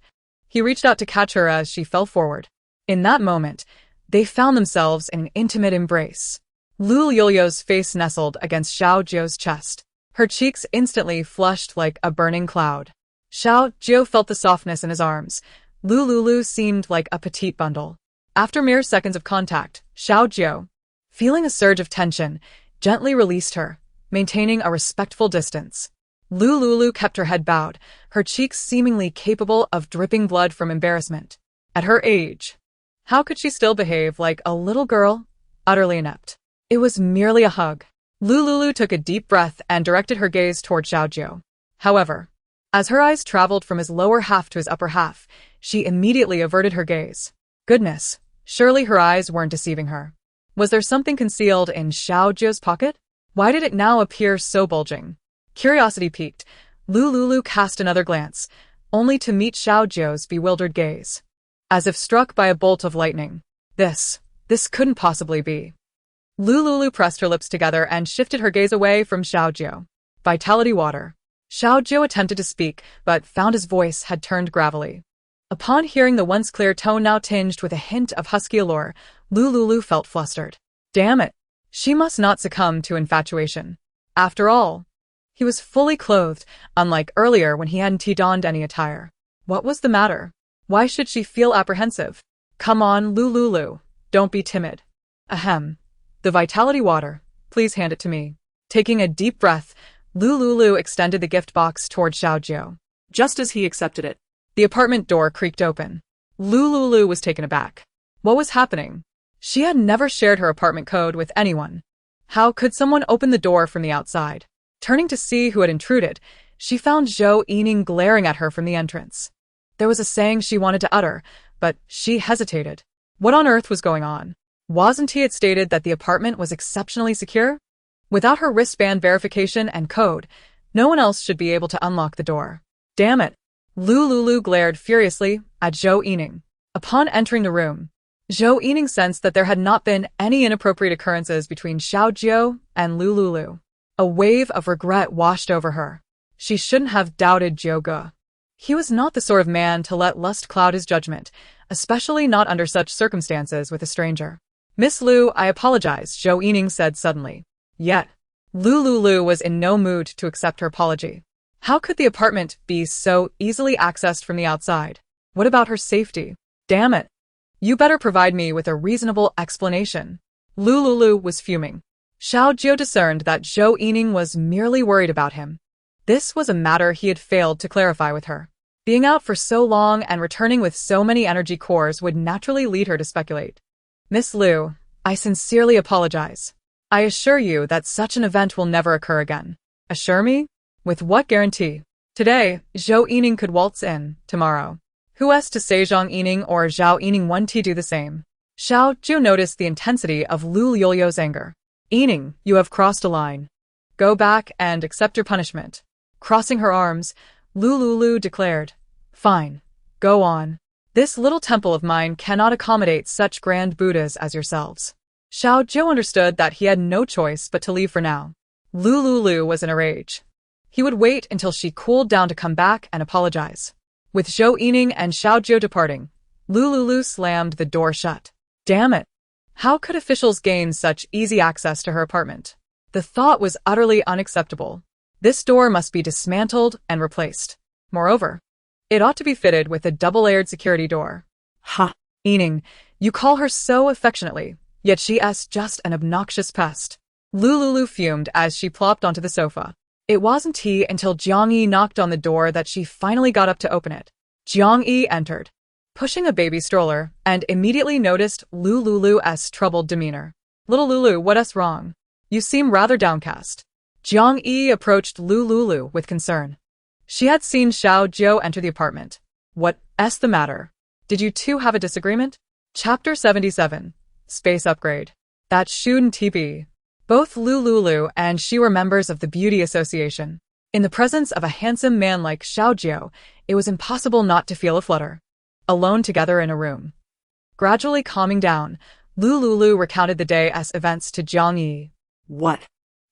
he reached out to catch her as she fell forward. In that moment, they found themselves in an intimate embrace. Lu Liuliu's face nestled against Xiao Ju's chest. Her cheeks instantly flushed like a burning cloud. Xiao Ju felt the softness in his arms. Lu Liuliu seemed like a petite bundle. After mere seconds of contact, Xiao Ju, feeling a surge of tension, gently released her, maintaining a respectful distance. Lu Liuliu kept her head bowed, her cheeks seemingly capable of dripping blood from embarrassment. At her age, how could she still behave like a little girl? Utterly inept. It was merely a hug. Lu Liuliu took a deep breath and directed her gaze toward Xiao Ju. However, as her eyes traveled from his lower half to his upper half, she immediately averted her gaze. Goodness, surely her eyes weren't deceiving her. Was there something concealed in Xiao Ju's pocket? Why did it now appear so bulging? Curiosity piqued, Lu Liuliu cast another glance, only to meet Xiao Ju's bewildered gaze. As if struck by a bolt of lightning. This couldn't possibly be. Lu Liuliu pressed her lips together and shifted her gaze away from Xiao Ju. Vitality water. Xiao Ju attempted to speak, but found his voice had turned gravelly. Upon hearing the once clear tone now tinged with a hint of husky allure, Lu Liuliu felt flustered. Damn it! She must not succumb to infatuation. After all, he was fully clothed, unlike earlier when he hadn't donned any attire. What was the matter? Why should she feel apprehensive? Come on, Lu Liuliu. Don't be timid. Ahem. The vitality water. Please hand it to me. Taking a deep breath, Lu Liuliu extended the gift box toward Xiao Ju. Just as he accepted it, the apartment door creaked open. Lu Liuliu was taken aback. What was happening? She had never shared her apartment code with anyone. How could someone open the door from the outside? Turning to see who had intruded, she found Zhou Yining glaring at her from the entrance. There was a saying she wanted to utter, but she hesitated. What on earth was going on? Wasn't he had stated that the apartment was exceptionally secure? Without her wristband verification and code, no one else should be able to unlock the door. Damn it! Lu Liuliu glared furiously at Zhou Yining. Upon entering the room, Zhou Yining sensed that there had not been any inappropriate occurrences between Xiao Ju and Lu Liuliu. A wave of regret washed over her. She shouldn't have doubted Zhou Ge. He was not the sort of man to let lust cloud his judgment, especially not under such circumstances with a stranger. Miss Lu, I apologize, Zhou Yining said suddenly. Yet, Lu Liuliu was in no mood to accept her apology. How could the apartment be so easily accessed from the outside? What about her safety? Damn it! You better provide me with a reasonable explanation. Lu Liuliu was fuming. Xiao Ju discerned that Zhou Yining was merely worried about him. This was a matter he had failed to clarify with her. Being out for so long and returning with so many energy cores would naturally lead her to speculate. Miss Lu, I sincerely apologize. I assure you that such an event will never occur again. Assure me? With what guarantee? Today, Zhou Yining could waltz in, tomorrow. Who is to say Zhang Yining or Zhao Yining want to do the same? Xiao Ju noticed the intensity of Lu Liuliu's anger. Yining, you have crossed a line. Go back and accept your punishment. Crossing her arms, Lu Liuliu declared, Fine. Go on. This little temple of mine cannot accommodate such grand Buddhas as yourselves. Xiao Ju understood that he had no choice but to leave for now. Lu Liuliu was in a rage. He would wait until she cooled down to come back and apologize. With Zhou Yining and Xiao Ju departing, Lu Liuliu slammed the door shut. Damn it! How could officials gain such easy access to her apartment? The thought was utterly unacceptable. This door must be dismantled and replaced. Moreover, it ought to be fitted with a double-layered security door. Ha! Yining, you call her so affectionately, yet she is just an obnoxious pest. Lu Liuliu fumed as she plopped onto the sofa. It wasn't until Jiang Yi knocked on the door that she finally got up to open it. Jiang Yi entered, pushing a baby stroller, and immediately noticed Lu Liuliu's troubled demeanor. Little Lulu, what's wrong? You seem rather downcast. Jiang Yi approached Lu Liuliu with concern. She had seen Xiao Jiu enter the apartment. What's the matter? Did you two have a disagreement? Chapter 77. Space Upgrade. That shouldn't be. Both Lu Liuliu and she were members of the Beauty Association. In the presence of a handsome man like Xiao Jiu, it was impossible not to feel a flutter. Alone together in a room. Gradually calming down, Lu Liuliu recounted the day's events to Jiang Yi. What?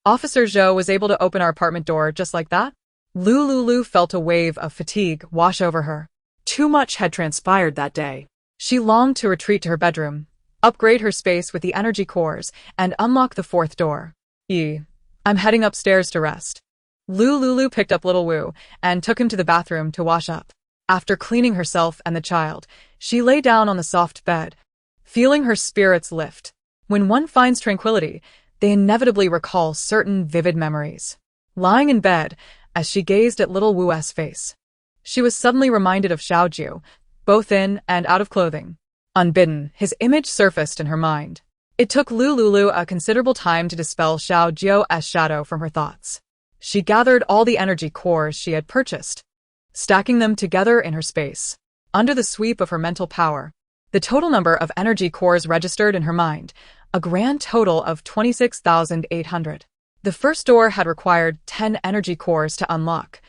Officer Zhou was able to open our apartment door just like that? Lu Liuliu felt a wave of fatigue wash over her. Too much had transpired that day. She longed to retreat to her bedroom, upgrade her space with the energy cores, and unlock the fourth door. I'm heading upstairs to rest. Lu Liuliu picked up little Wu and took him to the bathroom to wash up. After cleaning herself and the child, she lay down on the soft bed, feeling her spirits lift. When one finds tranquility, they inevitably recall certain vivid memories. Lying in bed, as she gazed at little Wu's face, she was suddenly reminded of Xiao Jiu, both in and out of clothing. Unbidden, his image surfaced in her mind. It took Lu Liuliu a considerable time to dispel Xiao Jiu's shadow from her thoughts. She gathered all the energy cores she had purchased, stacking them together in her space. Under the sweep of her mental power, the total number of energy cores registered in her mind, a grand total of 26,800. The first door had required 10 energy cores to unlock,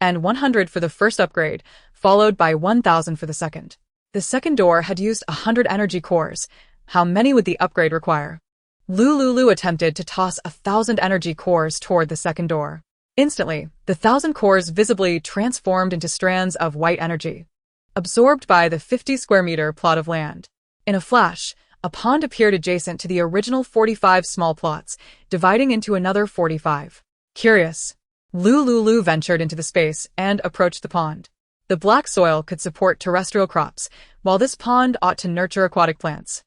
and 100 for the first upgrade, followed by 1,000 for the second. The second door had used 100 energy cores. How many would the upgrade require? Lu Liuliu attempted to toss 1,000 energy cores toward the second door. Instantly, the 1,000 cores visibly transformed into strands of white energy, absorbed by the 50 square meter plot of land. In a flash, a pond appeared adjacent to the original 45 small plots, dividing into another 45. Curious, Lu Liuliu ventured into the space and approached the pond. The black soil could support terrestrial crops, while this pond ought to nurture aquatic plants.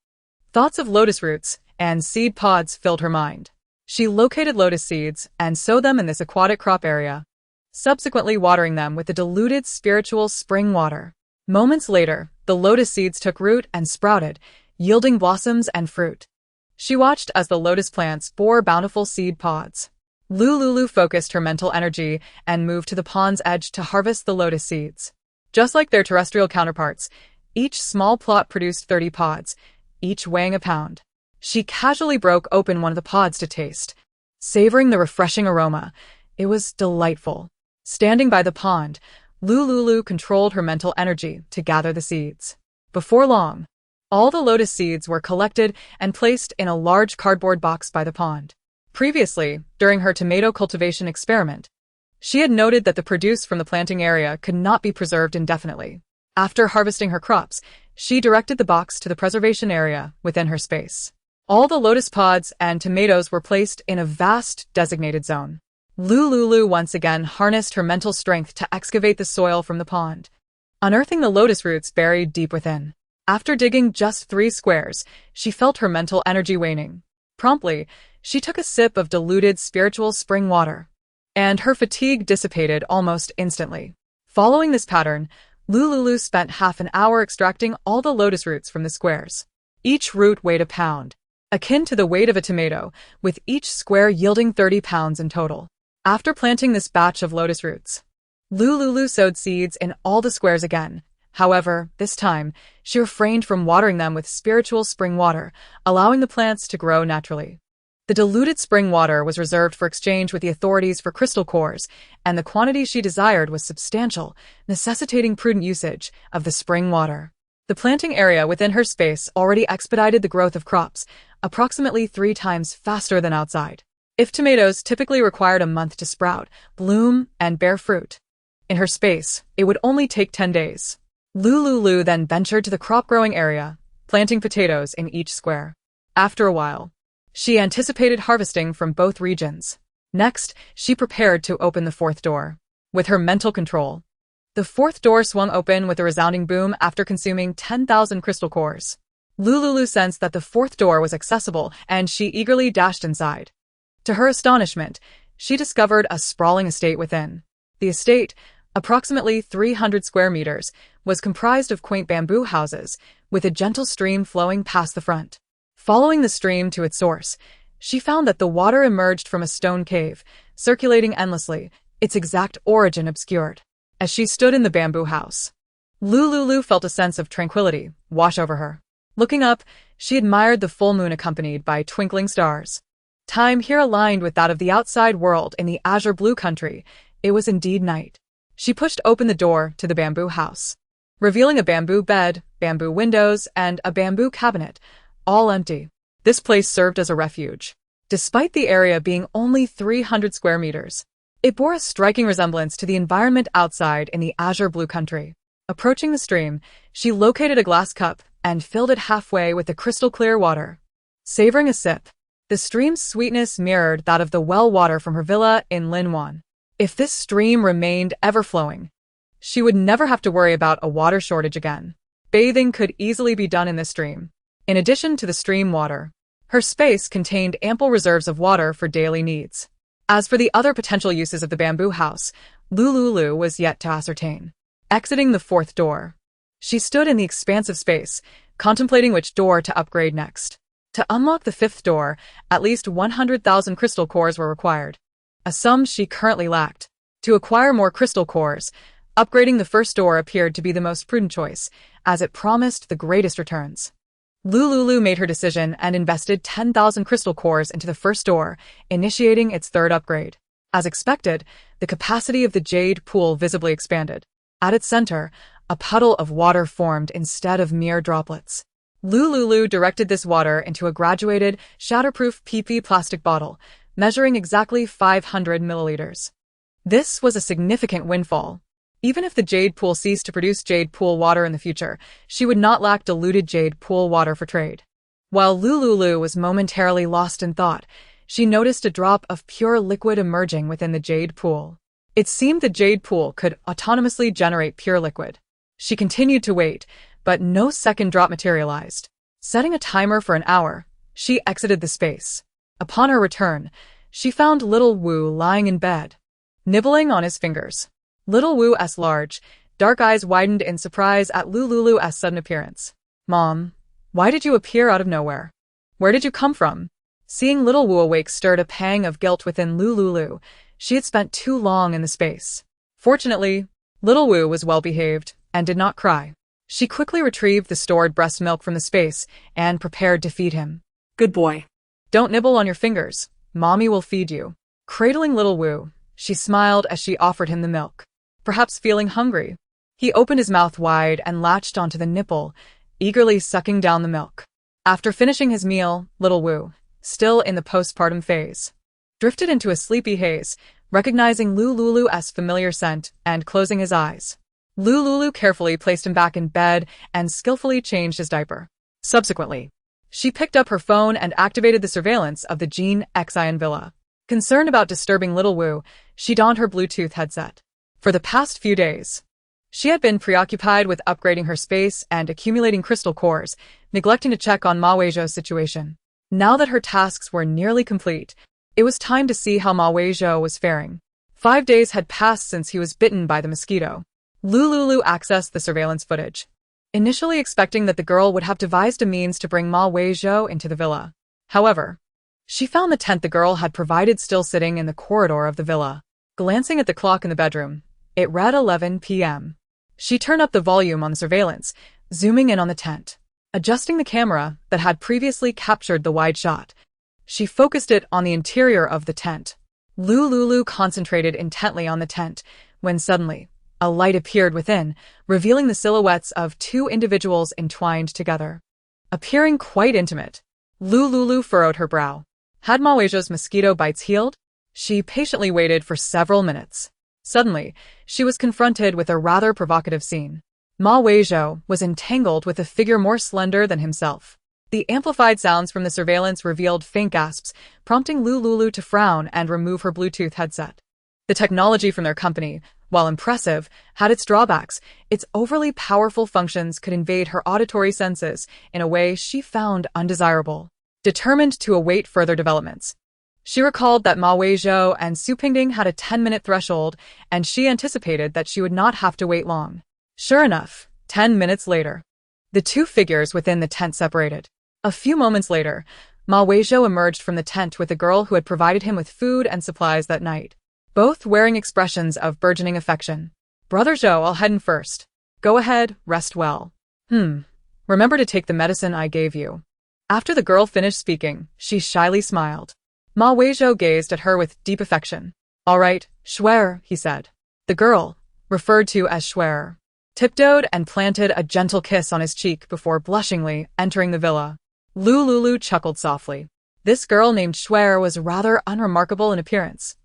Thoughts of lotus roots and seed pods filled her mind. She located lotus seeds and sowed them in this aquatic crop area, subsequently watering them with the diluted spiritual spring water. Moments later, the lotus seeds took root and sprouted, yielding blossoms and fruit. She watched as the lotus plants bore bountiful seed pods. Lu Liuliu focused her mental energy and moved to the pond's edge to harvest the lotus seeds. Just like their terrestrial counterparts, each small plot produced 30 pods, each weighing a pound. She casually broke open one of the pods to taste, savoring the refreshing aroma. It was delightful. Standing by the pond, Lu Liuliu controlled her mental energy to gather the seeds. Before long, all the lotus seeds were collected and placed in a large cardboard box by the pond. Previously, during her tomato cultivation experiment, she had noted that the produce from the planting area could not be preserved indefinitely. After harvesting her crops, she directed the box to the preservation area within her space. All the lotus pods and tomatoes were placed in a vast designated zone. Lu Liuliu once again harnessed her mental strength to excavate the soil from the pond, unearthing the lotus roots buried deep within. After digging just 3 squares, she felt her mental energy waning. Promptly, she took a sip of diluted spiritual spring water, and her fatigue dissipated almost instantly. Following this pattern, Lu Liuliu spent half an hour extracting all the lotus roots from the squares. Each root weighed a pound, akin to the weight of a tomato, with each square yielding 30 pounds in total. After planting this batch of lotus roots, Lu Liuliu sowed seeds in all the squares again. However, this time, she refrained from watering them with spiritual spring water, allowing the plants to grow naturally. The diluted spring water was reserved for exchange with the authorities for crystal cores, and the quantity she desired was substantial, necessitating prudent usage of the spring water. The planting area within her space already expedited the growth of crops, approximately 3 times faster than outside. If tomatoes typically required a month to sprout, bloom, and bear fruit, in her space, it would only take 10 days. Lu Liuliu then ventured to the crop-growing area, planting potatoes in each square. After a while, she anticipated harvesting from both regions. Next, she prepared to open the fourth door. With her mental control, the fourth door swung open with a resounding boom after consuming 10,000 crystal cores. Lu Liuliu sensed that the fourth door was accessible, and she eagerly dashed inside. To her astonishment, she discovered a sprawling estate within. The estate, approximately 300 square meters, was comprised of quaint bamboo houses, with a gentle stream flowing past the front. Following the stream to its source, she found that the water emerged from a stone cave, circulating endlessly, its exact origin obscured. As she stood in the bamboo house, Lu Liuliu felt a sense of tranquility wash over her. Looking up, she admired the full moon accompanied by twinkling stars. Time here aligned with that of the outside world in the azure blue country. It was indeed night. She pushed open the door to the bamboo house, revealing a bamboo bed, bamboo windows, and a bamboo cabinet, all empty. This place served as a refuge. Despite the area being only 300 square meters, it bore a striking resemblance to the environment outside in the azure blue country. Approaching the stream, she located a glass cup and filled it halfway with the crystal-clear water. Savoring a sip, the stream's sweetness mirrored that of the well water from her villa in Linwan. If this stream remained ever-flowing, she would never have to worry about a water shortage again. Bathing could easily be done in this stream. In addition to the stream water, her space contained ample reserves of water for daily needs. As for the other potential uses of the bamboo house, Lu Liuliu was yet to ascertain. Exiting the fourth door, she stood in the expansive space, contemplating which door to upgrade next. To unlock the fifth door, at least 100,000 crystal cores were required, a sum she currently lacked. To acquire more crystal cores, upgrading the first door appeared to be the most prudent choice, as it promised the greatest returns. Lu Liuliu made her decision and invested 10,000 crystal cores into the first door, initiating its third upgrade. As expected, the capacity of the jade pool visibly expanded. At its center, a puddle of water formed instead of mere droplets. Lu Liuliu directed this water into a graduated, shatterproof PP plastic bottle, measuring exactly 500 milliliters. This was a significant windfall. Even if the jade pool ceased to produce jade pool water in the future, she would not lack diluted jade pool water for trade. While Lu Liuliu was momentarily lost in thought, she noticed a drop of pure liquid emerging within the jade pool. It seemed the jade pool could autonomously generate pure liquid. She continued to wait, but no second drop materialized. Setting a timer for an hour, she exited the space. Upon her return, she found little Wu lying in bed, nibbling on his fingers. Little Wu's large, dark eyes widened in surprise at Lu Liuliu's sudden appearance. "Mom, why did you appear out of nowhere? Where did you come from?" Seeing little Wu awake stirred a pang of guilt within Lu Liuliu. She had spent too long in the space. Fortunately, little Wu was well-behaved and did not cry. She quickly retrieved the stored breast milk from the space and prepared to feed him. Good boy. "Don't nibble on your fingers. Mommy will feed you." Cradling little Wu, she smiled as she offered him the milk. Perhaps feeling hungry, he opened his mouth wide and latched onto the nipple, eagerly sucking down the milk. After finishing his meal, little Wu, still in the postpartum phase, drifted into a sleepy haze, recognizing Lu Liuliu's familiar scent and closing his eyes. Lu Liuliu carefully placed him back in bed and skillfully changed his diaper. Subsequently, she picked up her phone and activated the surveillance of the Jean Xian villa. Concerned about disturbing little Wu, she donned her Bluetooth headset. For the past few days, she had been preoccupied with upgrading her space and accumulating crystal cores, neglecting to check on Ma Weizhou's situation. Now that her tasks were nearly complete, it was time to see how Ma Weizhou was faring. 5 days had passed since he was bitten by the mosquito. Lu Liuliu accessed the surveillance footage, initially expecting that the girl would have devised a means to bring Ma Weizhou into the villa. However, she found the tent the girl had provided still sitting in the corridor of the villa. Glancing at the clock in the bedroom, it read 11 p.m. She turned up the volume on the surveillance, zooming in on the tent. Adjusting the camera that had previously captured the wide shot, she focused it on the interior of the tent. Lu Liuliu concentrated intently on the tent, when suddenly, a light appeared within, revealing the silhouettes of 2 individuals entwined together. Appearing quite intimate, Lu Liuliu furrowed her brow. Had Ma Weizhou's mosquito bites healed? She patiently waited for several minutes. Suddenly, she was confronted with a rather provocative scene. Ma Weizhou was entangled with a figure more slender than himself. The amplified sounds from the surveillance revealed faint gasps, prompting Lu Liuliu to frown and remove her Bluetooth headset. The technology from their company, while impressive, had its drawbacks. Its overly powerful functions could invade her auditory senses in a way she found undesirable. Determined to await further developments, she recalled that Ma Weizhou and Su Pingding had a 10-minute threshold, and she anticipated that she would not have to wait long. Sure enough, 10 minutes later, the 2 figures within the tent separated. A few moments later, Ma Weizhou emerged from the tent with the girl who had provided him with food and supplies that night. both wearing expressions of burgeoning affection. Brother Zhou, I'll head in first. Go ahead, rest well. Remember to take the medicine I gave you. After the girl finished speaking, she shyly smiled. Ma Weizhou gazed at her with deep affection. All right, Schwer, he said. The girl, referred to as Schwer, tiptoed and planted a gentle kiss on his cheek before blushingly entering the villa. Lu Liuliu chuckled softly. This girl named Schwer was rather unremarkable in appearance.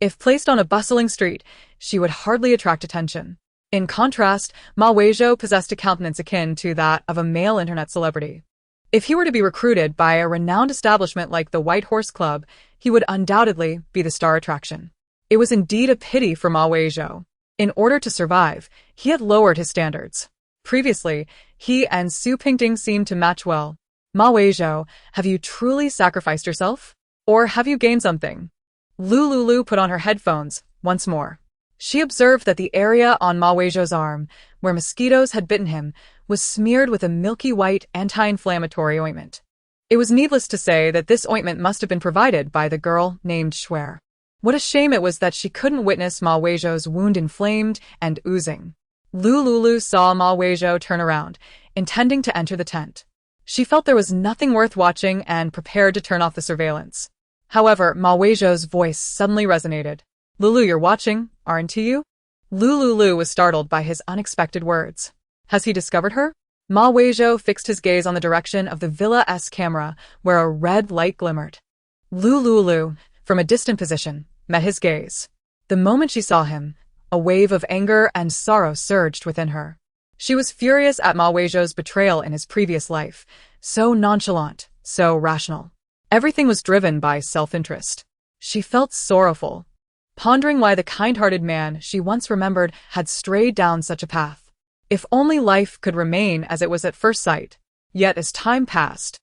If placed on a bustling street, she would hardly attract attention. In contrast, Ma Weizhou possessed a countenance akin to that of a male internet celebrity. If he were to be recruited by a renowned establishment like the White Horse Club, he would undoubtedly be the star attraction. It was indeed a pity for Ma Weizhou. In order to survive, he had lowered his standards. Previously, he and Su Pingting seemed to match well. Ma Weizhou, have you truly sacrificed yourself? Or have you gained something? Lu Liuliu put on her headphones once more. She observed that the area on Ma Weizhou's arm, where mosquitoes had bitten him, was smeared with a milky white anti-inflammatory ointment. It was needless to say that this ointment must have been provided by the girl named Schwer. What a shame it was that she couldn't witness Ma Weizhou's wound inflamed and oozing. Lu Liuliu saw Ma Weizhou turn around, intending to enter the tent. She felt there was nothing worth watching and prepared to turn off the surveillance. However, Ma Weizhou's voice suddenly resonated. Liuliu, you're watching, aren't you? Lu Liuliu was startled by his unexpected words. Has he discovered her? Ma Weizhou fixed his gaze on the direction of the Villa-S camera, where a red light glimmered. Lu Liuliu, from a distant position, met his gaze. The moment she saw him, a wave of anger and sorrow surged within her. She was furious at Ma Weizhou's betrayal in his previous life, so nonchalant, so rational. Everything was driven by self-interest. She felt sorrowful, pondering why the kind-hearted man she once remembered had strayed down such a path. If only life could remain as it was at first sight. Yet as time passed,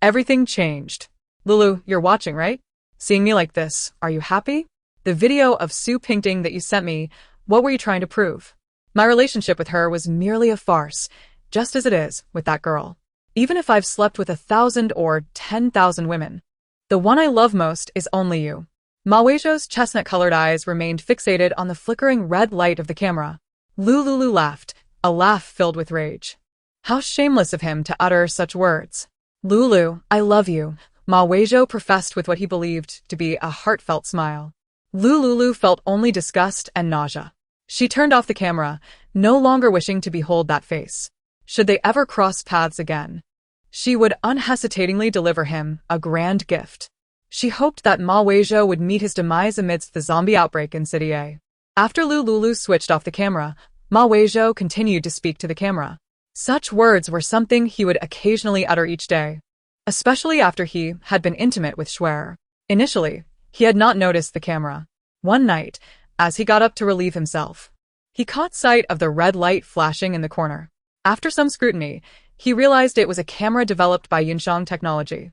everything changed. Liuliu, you're watching, right? Seeing me like this, are you happy? The video of Su Pingting that you sent me, what were you trying to prove? My relationship with her was merely a farce, just as it is with that girl. Even if I've slept with 1,000 or 10,000 women, the one I love most is only you. Ma Weizhou's chestnut-colored eyes remained fixated on the flickering red light of the camera. Lu Liuliu laughed, a laugh filled with rage. How shameless of him to utter such words. Liuliu, I love you, Ma Weizhou professed with what he believed to be a heartfelt smile. Lu Liuliu felt only disgust and nausea. She turned off the camera, no longer wishing to behold that face. Should they ever cross paths again, she would unhesitatingly deliver him a grand gift. She hoped that Ma Weizhou would meet his demise amidst the zombie outbreak in City A. After Lu Liuliu switched off the camera, Ma Weizhou continued to speak to the camera. Such words were something he would occasionally utter each day, especially after he had been intimate with Schwer. Initially, he had not noticed the camera. One night, as he got up to relieve himself, he caught sight of the red light flashing in the corner. After some scrutiny, he realized it was a camera developed by Yunshang Technology.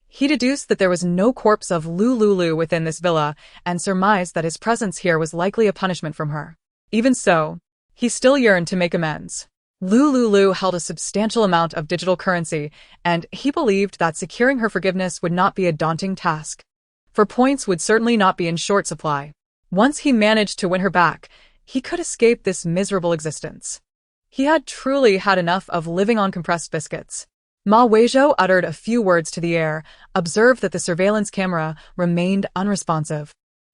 He deduced that there was no corpse of Lu Liuliu within this villa and surmised that his presence here was likely a punishment from her. Even so, he still yearned to make amends. Lu Liuliu held a substantial amount of digital currency, and he believed that securing her forgiveness would not be a daunting task. For points would certainly not be in short supply. Once he managed to win her back, he could escape this miserable existence. He had truly had enough of living on compressed biscuits. Ma Weizhou uttered a few words to the air, observed that the surveillance camera remained unresponsive,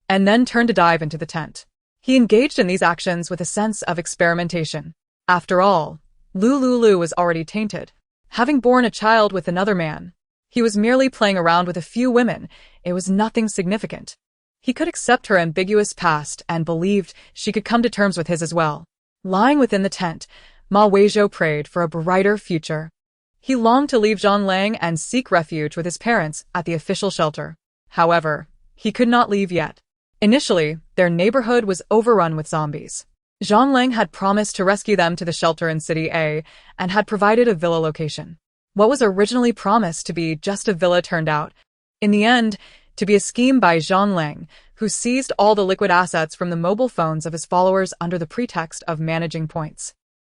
and then turned to dive into the tent. He engaged in these actions with a sense of experimentation. After all, Lu Liuliu was already tainted, having borne a child with another man. He was merely playing around with a few women. It was nothing significant. He could accept her ambiguous past and believed she could come to terms with his as well. Lying within the tent, Ma Weizhou prayed for a brighter future. He longed to leave Zhonglang and seek refuge with his parents at the official shelter. However, he could not leave yet. Initially, their neighborhood was overrun with zombies. Zhonglang had promised to rescue them to the shelter in City A and had provided a villa location. What was originally promised to be just a villa turned out, in the end, to be a scheme by Zhonglang, who seized all the liquid assets from the mobile phones of his followers under the pretext of managing points.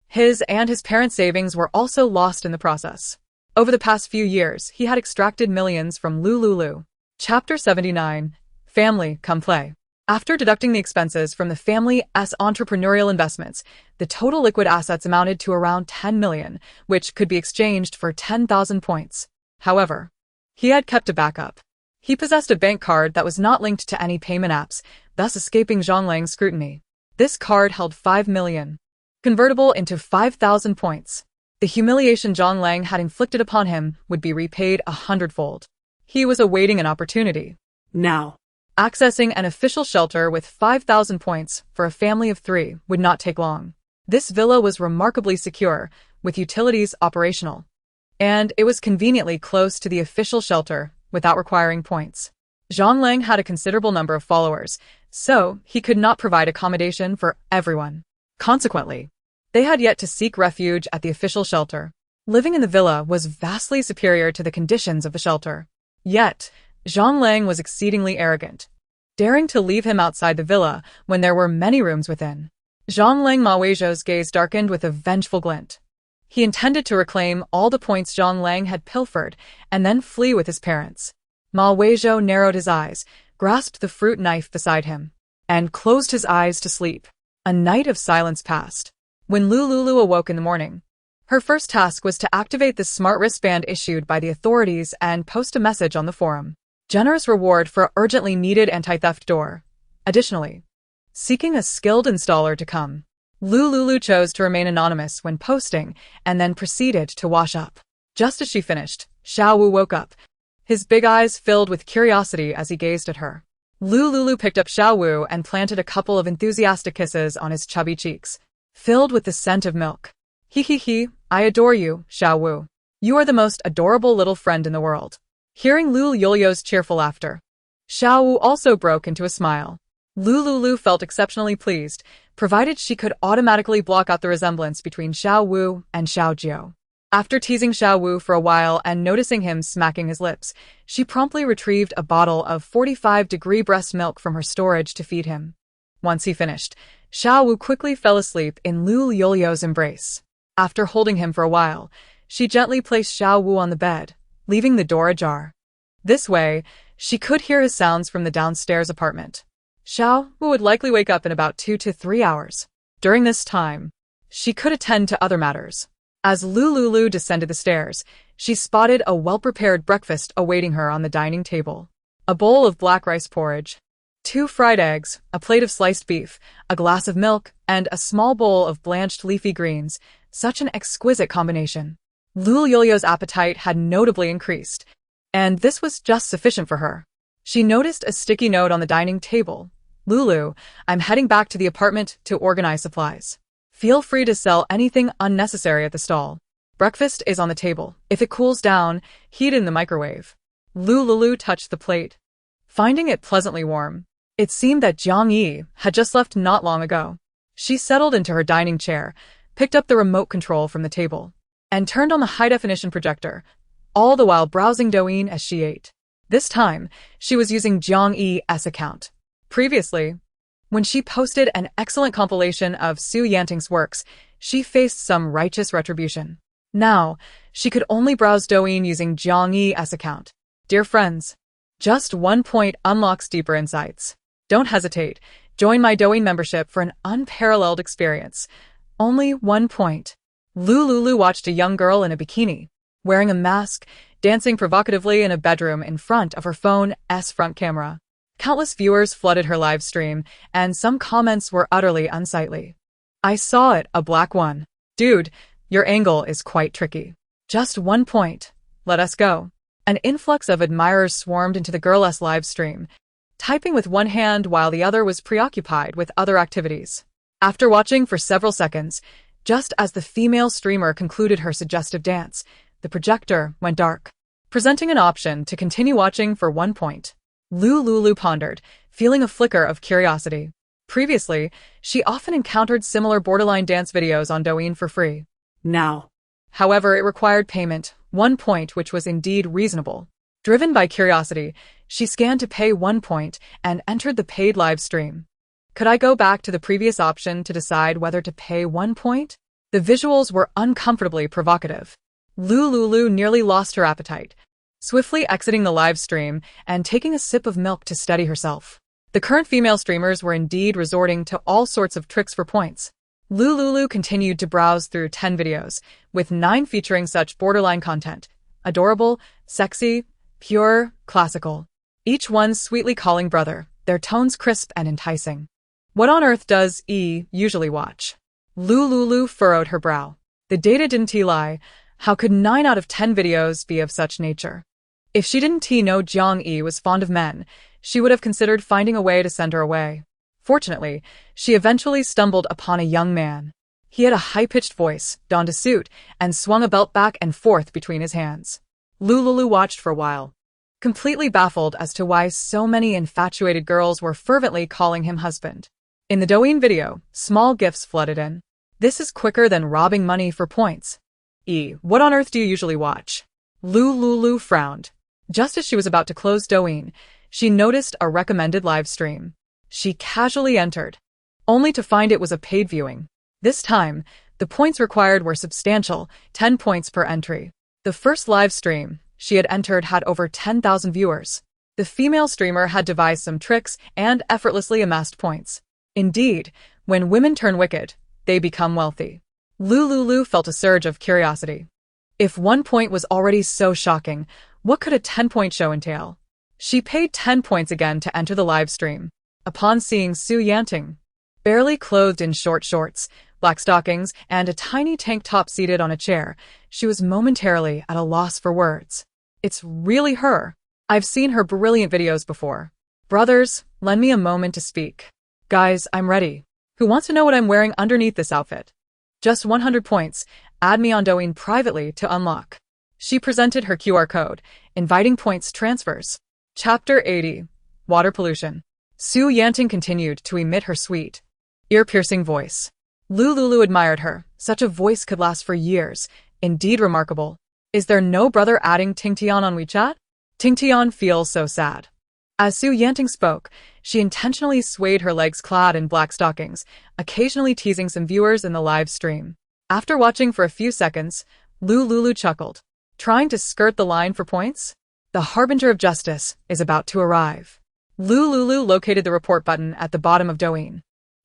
His and his parents' savings were also lost in the process. Over the past few years, he had extracted millions from Lu Liuliu. Chapter 79. Family, come play. After deducting the expenses from the family's entrepreneurial investments, the total liquid assets amounted to around 10 million, which could be exchanged for 10,000 points. However, he had kept a backup. He possessed a bank card that was not linked to any payment apps, thus escaping Zhang Lang's scrutiny. This card held 5 million, convertible into 5,000 points. The humiliation Zhang Lang had inflicted upon him would be repaid 100-fold. He was awaiting an opportunity. Now, Accessing an official shelter with 5,000 points for a family of 3 would not take long. This villa was remarkably secure, with utilities operational, and it was conveniently close to the official shelter without requiring points. Zhang Lang had a considerable number of followers, so he could not provide accommodation for everyone. Consequently, they had yet to seek refuge at the official shelter. Living in the villa was vastly superior to the conditions of the shelter. Yet, Zhang Lang was exceedingly arrogant, daring to leave him outside the villa when there were many rooms within. Zhang Lang Ma Weizhou's gaze darkened with a vengeful glint. He intended to reclaim all the points Zhang Lang had pilfered and then flee with his parents. Ma Weizhou narrowed his eyes, grasped the fruit knife beside him, and closed his eyes to sleep. A night of silence passed. When Lu Liuliu awoke in the morning, her first task was to activate the smart wristband issued by the authorities and post a message on the forum. Generous reward for urgently needed anti-theft door. Additionally, seeking a skilled installer to come. Lu Liuliu chose to remain anonymous when posting and then proceeded to wash up. Just as she finished, Xiao Wu woke up, his big eyes filled with curiosity as he gazed at her. Lu Liuliu picked up Xiao Wu and planted a couple of enthusiastic kisses on his chubby cheeks, filled with the scent of milk. He, I adore you, Xiao Wu. You are the most adorable little friend in the world. Hearing Lu Liuliu's cheerful laughter, Xiao Wu also broke into a smile. Lu Liuliu felt exceptionally pleased, provided she could automatically block out the resemblance between Xiao Wu and Xiao Jiu. After teasing Xiao Wu for a while and noticing him smacking his lips, she promptly retrieved a bottle of 45-degree breast milk from her storage to feed him. Once he finished, Xiao Wu quickly fell asleep in Lu Liuliu's embrace. After holding him for a while, she gently placed Xiao Wu on the bed, leaving the door ajar. This way, she could hear his sounds from the downstairs apartment. Xiao Wu would likely wake up in about 2 to 3 hours. During this time, she could attend to other matters. As Lu Liuliu descended the stairs, she spotted a well-prepared breakfast awaiting her on the dining table. A bowl of black rice porridge, 2 fried eggs, a plate of sliced beef, a glass of milk, and a small bowl of blanched leafy greens. Such an exquisite combination. Lu Liuliu's appetite had notably increased, and this was just sufficient for her. She noticed a sticky note on the dining table. Lulu, I'm heading back to the apartment to organize supplies. Feel free to sell anything unnecessary at the stall. Breakfast is on the table. If it cools down, heat it in the microwave. Lu Liuliu touched the plate, finding it pleasantly warm. It seemed that Jiang Yi had just left not long ago. She settled into her dining chair, picked up the remote control from the table, and turned on the high-definition projector, all the while browsing Douyin as she ate. This time, she was using Jiang Yi's account. Previously, when she posted an excellent compilation of Su Yanting's works, she faced some righteous retribution. Now, she could only browse Douyin using Jiang Yi's account. Dear friends, just 1 point unlocks deeper insights. Don't hesitate. Join my Douyin membership for an unparalleled experience. Only 1 point. Lu Liuliu watched a young girl in a bikini, wearing a mask, dancing provocatively in a bedroom in front of her phone's front camera. Countless viewers flooded her live stream, and some comments were utterly unsightly. I saw it, a black one. Dude, your angle is quite tricky. Just 1 point. Let us go. An influx of admirers swarmed into the girl's live stream, typing with one hand while the other was preoccupied with other activities. After watching for several seconds, just as the female streamer concluded her suggestive dance, the projector went dark, presenting an option to continue watching for 1 point. Lu Liuliu pondered, feeling a flicker of curiosity. Previously, she often encountered similar borderline dance videos on Douyin for free. Now, however, it required payment, 1 point, which was indeed reasonable. Driven by curiosity, she scanned to pay 1 point and entered the paid live stream. Could I go back to the previous option to decide whether to pay 1 point? The visuals were uncomfortably provocative. Lu Liuliu nearly lost her appetite, swiftly exiting the live stream and taking a sip of milk to steady herself. The current female streamers were indeed resorting to all sorts of tricks for points. Lu Liuliu continued to browse through 10 videos, with 9 featuring such borderline content. Adorable, sexy, pure, classical. Each one sweetly calling brother, their tones crisp and enticing. What on earth does E usually watch? Lu Liuliu furrowed her brow. The data didn't lie. How could 9 out of 10 videos be of such nature? If she didn't know Jiang E was fond of men, she would have considered finding a way to send her away. Fortunately, she eventually stumbled upon a young man. He had a high-pitched voice, donned a suit, and swung a belt back and forth between his hands. Lu Liuliu watched for a while, completely baffled as to why so many infatuated girls were fervently calling him husband. In the Douyin video, small gifts flooded in. This is quicker than robbing money for points. E, what on earth do you usually watch? Lu Liuliu frowned. Just as she was about to close Douyin, she noticed a recommended live stream. She casually entered, only to find it was a paid viewing. This time, the points required were substantial, 10 points per entry. The first live stream she had entered had over 10,000 viewers. The female streamer had devised some tricks and effortlessly amassed points. Indeed, when women turn wicked, they become wealthy. Lu Liuliu felt a surge of curiosity. If 1 point was already so shocking, what could a 10-point show entail? She paid 10 points again to enter the live stream. Upon seeing Su Yanting, barely clothed in short shorts, black stockings, and a tiny tank top seated on a chair, she was momentarily at a loss for words. It's really her. I've seen her brilliant videos before. Brothers, lend me a moment to speak. Guys, I'm ready. Who wants to know what I'm wearing underneath this outfit? Just 100 points. Add me on Douyin privately to unlock. She presented her QR code, inviting points transfers. Chapter 80. Water Pollution. Su Yanting continued to emit her sweet, ear-piercing voice. Lu Liuliu admired her. Such a voice could last for years. Indeed remarkable. Is there no brother adding Tingtian on WeChat? Tingtian feels so sad. As Su Yanting spoke, she intentionally swayed her legs clad in black stockings, occasionally teasing some viewers in the live stream. After watching for a few seconds, Lu Liuliu chuckled. Trying to skirt the line for points? The harbinger of justice is about to arrive. Lu Liuliu located the report button at the bottom of Douyin,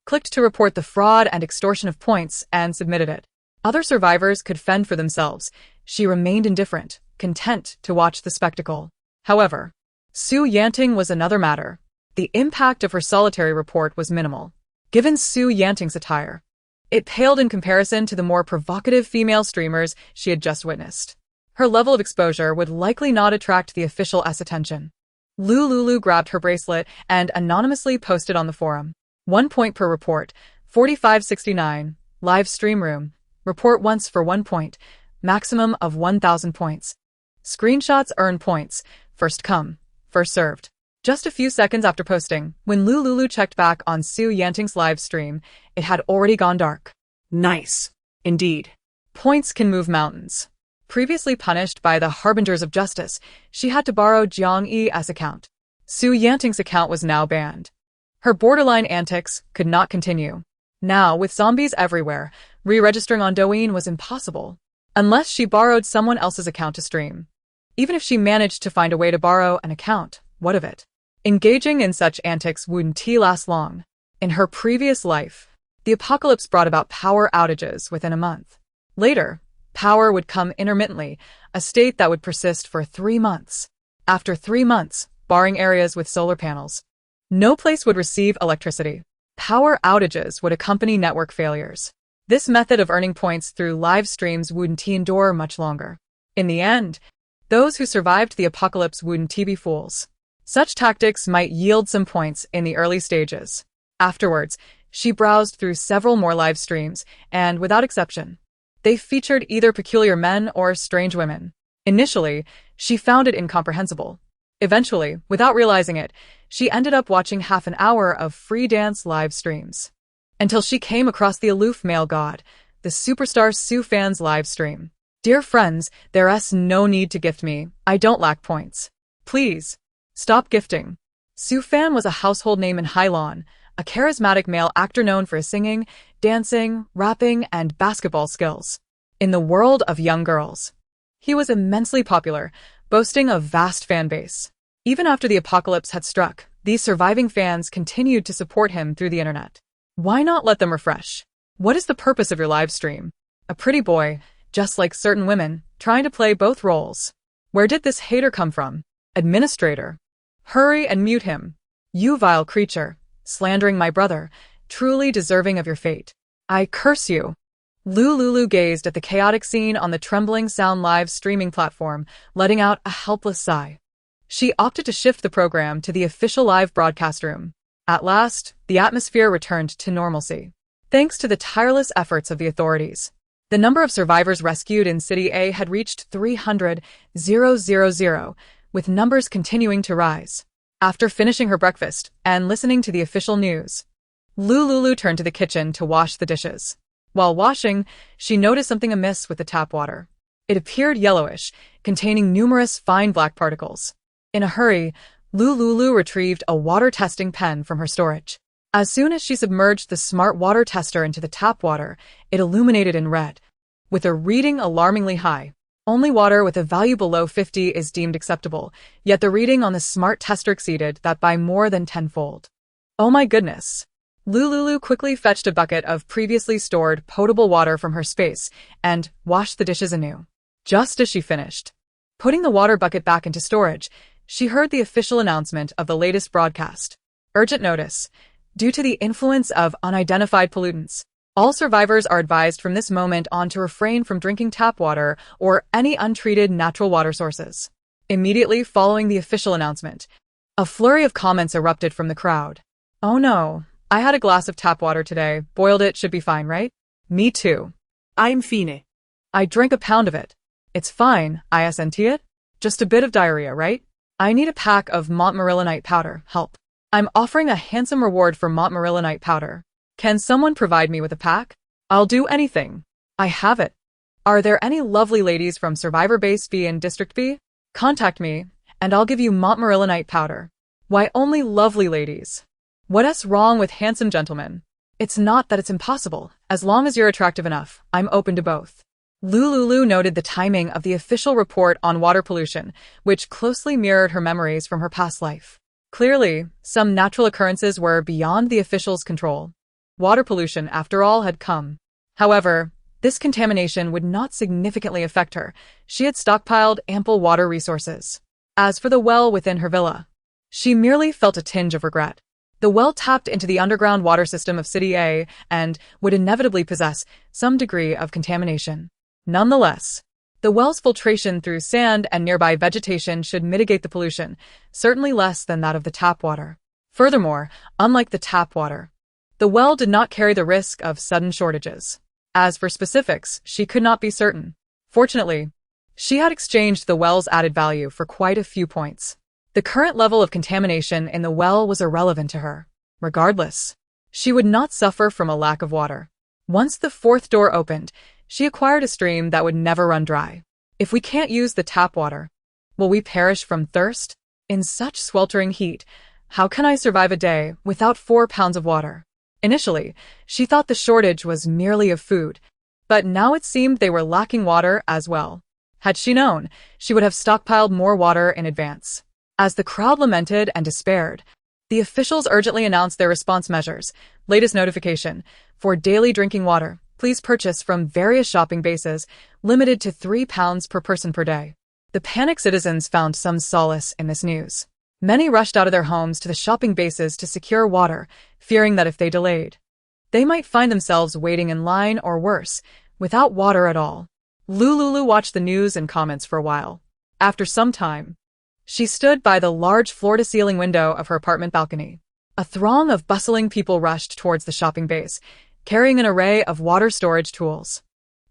clicked to report the fraud and extortion of points, and submitted it. Other survivors could fend for themselves. She remained indifferent, content to watch the spectacle. However, Su Yanting was another matter. The impact of her solitary report was minimal. Given Su Yanting's attire, it paled in comparison to the more provocative female streamers she had just witnessed. Her level of exposure would likely not attract the official's attention. Lu Liuliu grabbed her bracelet and anonymously posted on the forum. 1 point per report, 4569, live stream room, report once for 1 point, maximum of 1,000 points. Screenshots earn points, first come, first served. Just a few seconds after posting, when Lu Liuliu checked back on Su Yanting's live stream, it had already gone dark. Nice. Indeed. Points can move mountains. Previously punished by the harbingers of justice, she had to borrow Jiang Yi's account. Su Yanting's account was now banned. Her borderline antics could not continue. Now, with zombies everywhere, re-registering on Douyin was impossible, unless she borrowed someone else's account to stream. Even if she managed to find a way to borrow an account, what of it? Engaging in such antics wouldn't last long. In her previous life, the apocalypse brought about power outages within a month. Later, power would come intermittently, a state that would persist for 3 months. After 3 months, barring areas with solar panels, no place would receive electricity. Power outages would accompany network failures. This method of earning points through live streams wouldn't endure much longer. In the end, those who survived the apocalypse wouldn't be fools. Such tactics might yield some points in the early stages. Afterwards, she browsed through several more live streams, and without exception, they featured either peculiar men or strange women. Initially, she found it incomprehensible. Eventually, without realizing it, she ended up watching half an hour of free dance live streams. Until she came across the aloof male god, the superstar Su Fan's live stream. Dear friends, there's no need to gift me. I don't lack points. Please, stop gifting. Su Fan was a household name in Hailon, a charismatic male actor known for his singing, dancing, rapping, and basketball skills. In the world of young girls, he was immensely popular, boasting a vast fan base. Even after the apocalypse had struck, these surviving fans continued to support him through the internet. Why not let them refresh? What is the purpose of your live stream? A pretty boy, just like certain women, trying to play both roles. Where did this hater come from? Administrator. Hurry and mute him. You vile creature, slandering my brother, truly deserving of your fate. I curse you. Lu Liuliu gazed at the chaotic scene on the trembling sound live streaming platform, letting out a helpless sigh. She opted to shift the program to the official live broadcast room. At last, the atmosphere returned to normalcy. Thanks to the tireless efforts of the authorities, the number of survivors rescued in City A had reached 300,000, with numbers continuing to rise. After finishing her breakfast and listening to the official news, Lu Liuliu turned to the kitchen to wash the dishes. While washing, she noticed something amiss with the tap water. It appeared yellowish, containing numerous fine black particles. In a hurry, Lu Liuliu retrieved a water testing pen from her storage. As soon as she submerged the smart water tester into the tap water, it illuminated in red, with a reading alarmingly high. Only water with a value below 50 is deemed acceptable, yet the reading on the smart tester exceeded that by more than tenfold. Oh my goodness! Lu Liuliu quickly fetched a bucket of previously stored potable water from her space and washed the dishes anew. Just as she finished putting the water bucket back into storage, she heard the official announcement of the latest broadcast. Urgent notice. Due to the influence of unidentified pollutants, all survivors are advised from this moment on to refrain from drinking tap water or any untreated natural water sources. Immediately following the official announcement, a flurry of comments erupted from the crowd. Oh no, I had a glass of tap water today. Boiled it should be fine, right? Me too. I'm fine. I drank a pound of it. It's fine, isn't it? Just a bit of diarrhea, right? I need a pack of montmorillonite powder. Help. I'm offering a handsome reward for montmorillonite powder. Can someone provide me with a pack? I'll do anything. I have it. Are there any lovely ladies from Survivor Base B and District B? Contact me, and I'll give you montmorillonite powder. Why only lovely ladies? What's wrong with handsome gentlemen? It's not that it's impossible. As long as you're attractive enough, I'm open to both. Lu Liuliu noted the timing of the official report on water pollution, which closely mirrored her memories from her past life. Clearly, some natural occurrences were beyond the officials' control. Water pollution, after all, had come. However, this contamination would not significantly affect her. She had stockpiled ample water resources. As for the well within her villa, she merely felt a tinge of regret. The well tapped into the underground water system of City A and would inevitably possess some degree of contamination. Nonetheless, the well's filtration through sand and nearby vegetation should mitigate the pollution, certainly less than that of the tap water. Furthermore, unlike the tap water, the well did not carry the risk of sudden shortages. As for specifics, she could not be certain. Fortunately, she had exchanged the well's added value for quite a few points. The current level of contamination in the well was irrelevant to her. Regardless, she would not suffer from a lack of water. Once the fourth door opened, she acquired a stream that would never run dry. If we can't use the tap water, will we perish from thirst? In such sweltering heat, how can I survive a day without 4 pounds of water? Initially, she thought the shortage was merely of food, but now it seemed they were lacking water as well. Had she known, she would have stockpiled more water in advance. As the crowd lamented and despaired, the officials urgently announced their response measures. Latest notification: for daily drinking water, please purchase from various shopping bases, limited to 3 pounds per person per day. The panicked citizens found some solace in this news. Many rushed out of their homes to the shopping bases to secure water, fearing that if they delayed, they might find themselves waiting in line or worse, without water at all. Lu Liuliu watched the news and comments for a while. After some time, she stood by the large floor-to-ceiling window of her apartment balcony. A throng of bustling people rushed towards the shopping base, carrying an array of water storage tools.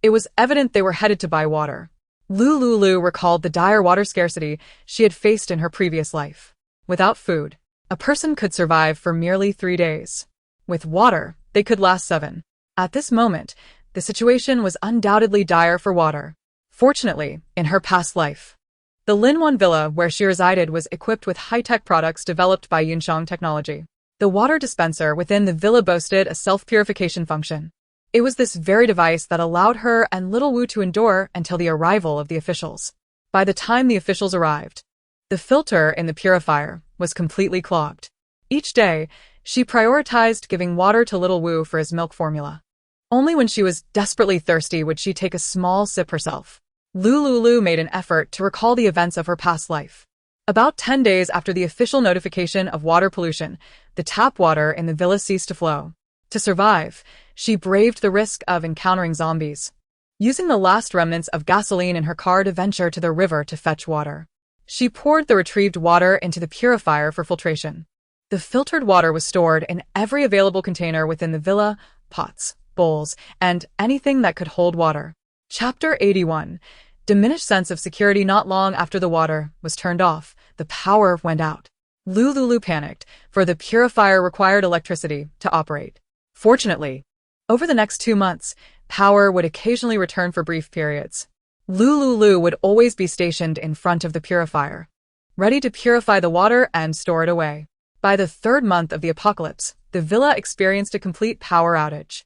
It was evident they were headed to buy water. Lu Liuliu recalled the dire water scarcity she had faced in her previous life. Without food, a person could survive for merely 3 days. With water, they could last 7. At this moment, the situation was undoubtedly dire for water. Fortunately, in her past life, the Linwan villa where she resided was equipped with high-tech products developed by Yunsheng technology. The water dispenser within the villa boasted a self-purification function. It was this very device that allowed her and little Wu to endure until the arrival of the officials. By the time the officials arrived, The filter in the purifier was completely clogged. Each day, she prioritized giving water to little Wu for his milk formula. Only when she was desperately thirsty would she take a small sip herself. Lu Liuliu made an effort to recall the events of her past life. About 10 days after the official notification of water pollution, the tap water in the villa ceased to flow. To survive, she braved the risk of encountering zombies, using the last remnants of gasoline in her car to venture to the river to fetch water. She poured the retrieved water into the purifier for filtration. The filtered water was stored in every available container within the villa: pots, bowls, and anything that could hold water. Chapter 81. Diminished sense of security. Not long after the water was turned off, the power went out. Lu Liuliu panicked, for the purifier required electricity to operate. Fortunately, over the next 2 months, power would occasionally return for brief periods. Lu Liuliu would always be stationed in front of the purifier, ready to purify the water and store it away. By the 3rd month of the apocalypse, the villa experienced a complete power outage.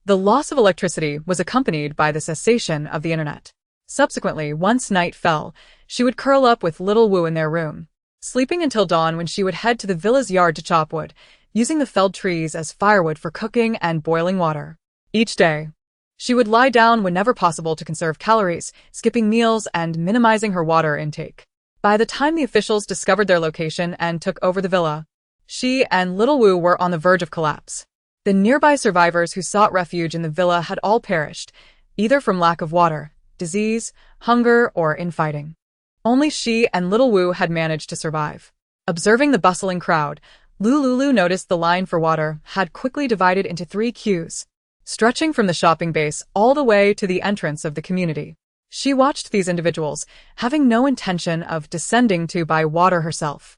The loss of electricity was accompanied by the cessation of the internet. Subsequently, once night fell, she would curl up with little Wu in their room, sleeping until dawn, when she would head to the villa's yard to chop wood, using the felled trees as firewood for cooking and boiling water. Each day, she would lie down whenever possible to conserve calories, skipping meals and minimizing her water intake. By the time the officials discovered their location and took over the villa, she and little Wu were on the verge of collapse. The nearby survivors who sought refuge in the villa had all perished, either from lack of water, disease, hunger, or infighting. Only she and little Wu had managed to survive. Observing the bustling crowd, Lu Liuliu noticed the line for water had quickly divided into 3 queues, stretching from the shopping base all the way to the entrance of the community. She watched these individuals, having no intention of descending to buy water herself.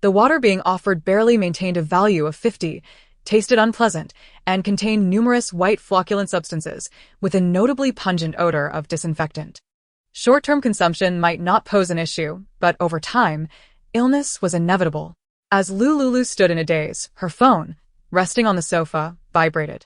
The water being offered barely maintained a value of 50, tasted unpleasant, and contained numerous white flocculent substances with a notably pungent odor of disinfectant. Short-term consumption might not pose an issue, but over time, illness was inevitable. As Lu Liuliu stood in a daze, her phone, resting on the sofa, vibrated.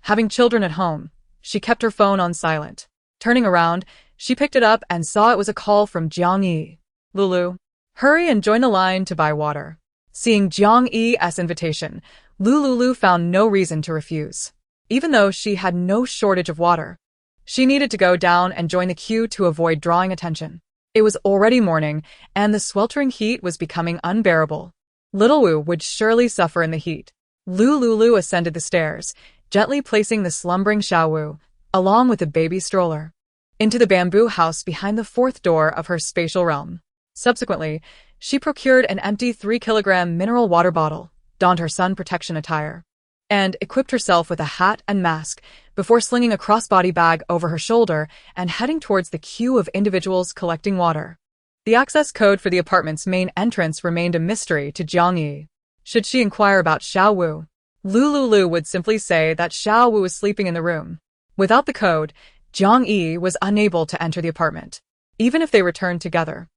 Having children at home, she kept her phone on silent. Turning around, she picked it up and saw it was a call from Jiang Yi. "Lulu, hurry and join the line to buy water." Seeing Jiang Yi's invitation, Lu Liuliu found no reason to refuse. Even though she had no shortage of water, she needed to go down and join the queue to avoid drawing attention. It was already morning, and the sweltering heat was becoming unbearable. Little Wu would surely suffer in the heat. Lu Liuliu ascended the stairs, gently placing the slumbering Xiao Wu, along with the baby stroller, into the bamboo house behind the 4th door of her spatial realm. Subsequently, she procured an empty 3-kilogram mineral water bottle, donned her sun protection attire, and equipped herself with a hat and mask before slinging a crossbody bag over her shoulder and heading towards the queue of individuals collecting water. The access code for the apartment's main entrance remained a mystery to Jiang Yi. Should she inquire about Xiao Wu, Lu Liuliu would simply say that Xiao Wu was sleeping in the room. Without the code, Jiang Yi was unable to enter the apartment. Even if they returned together,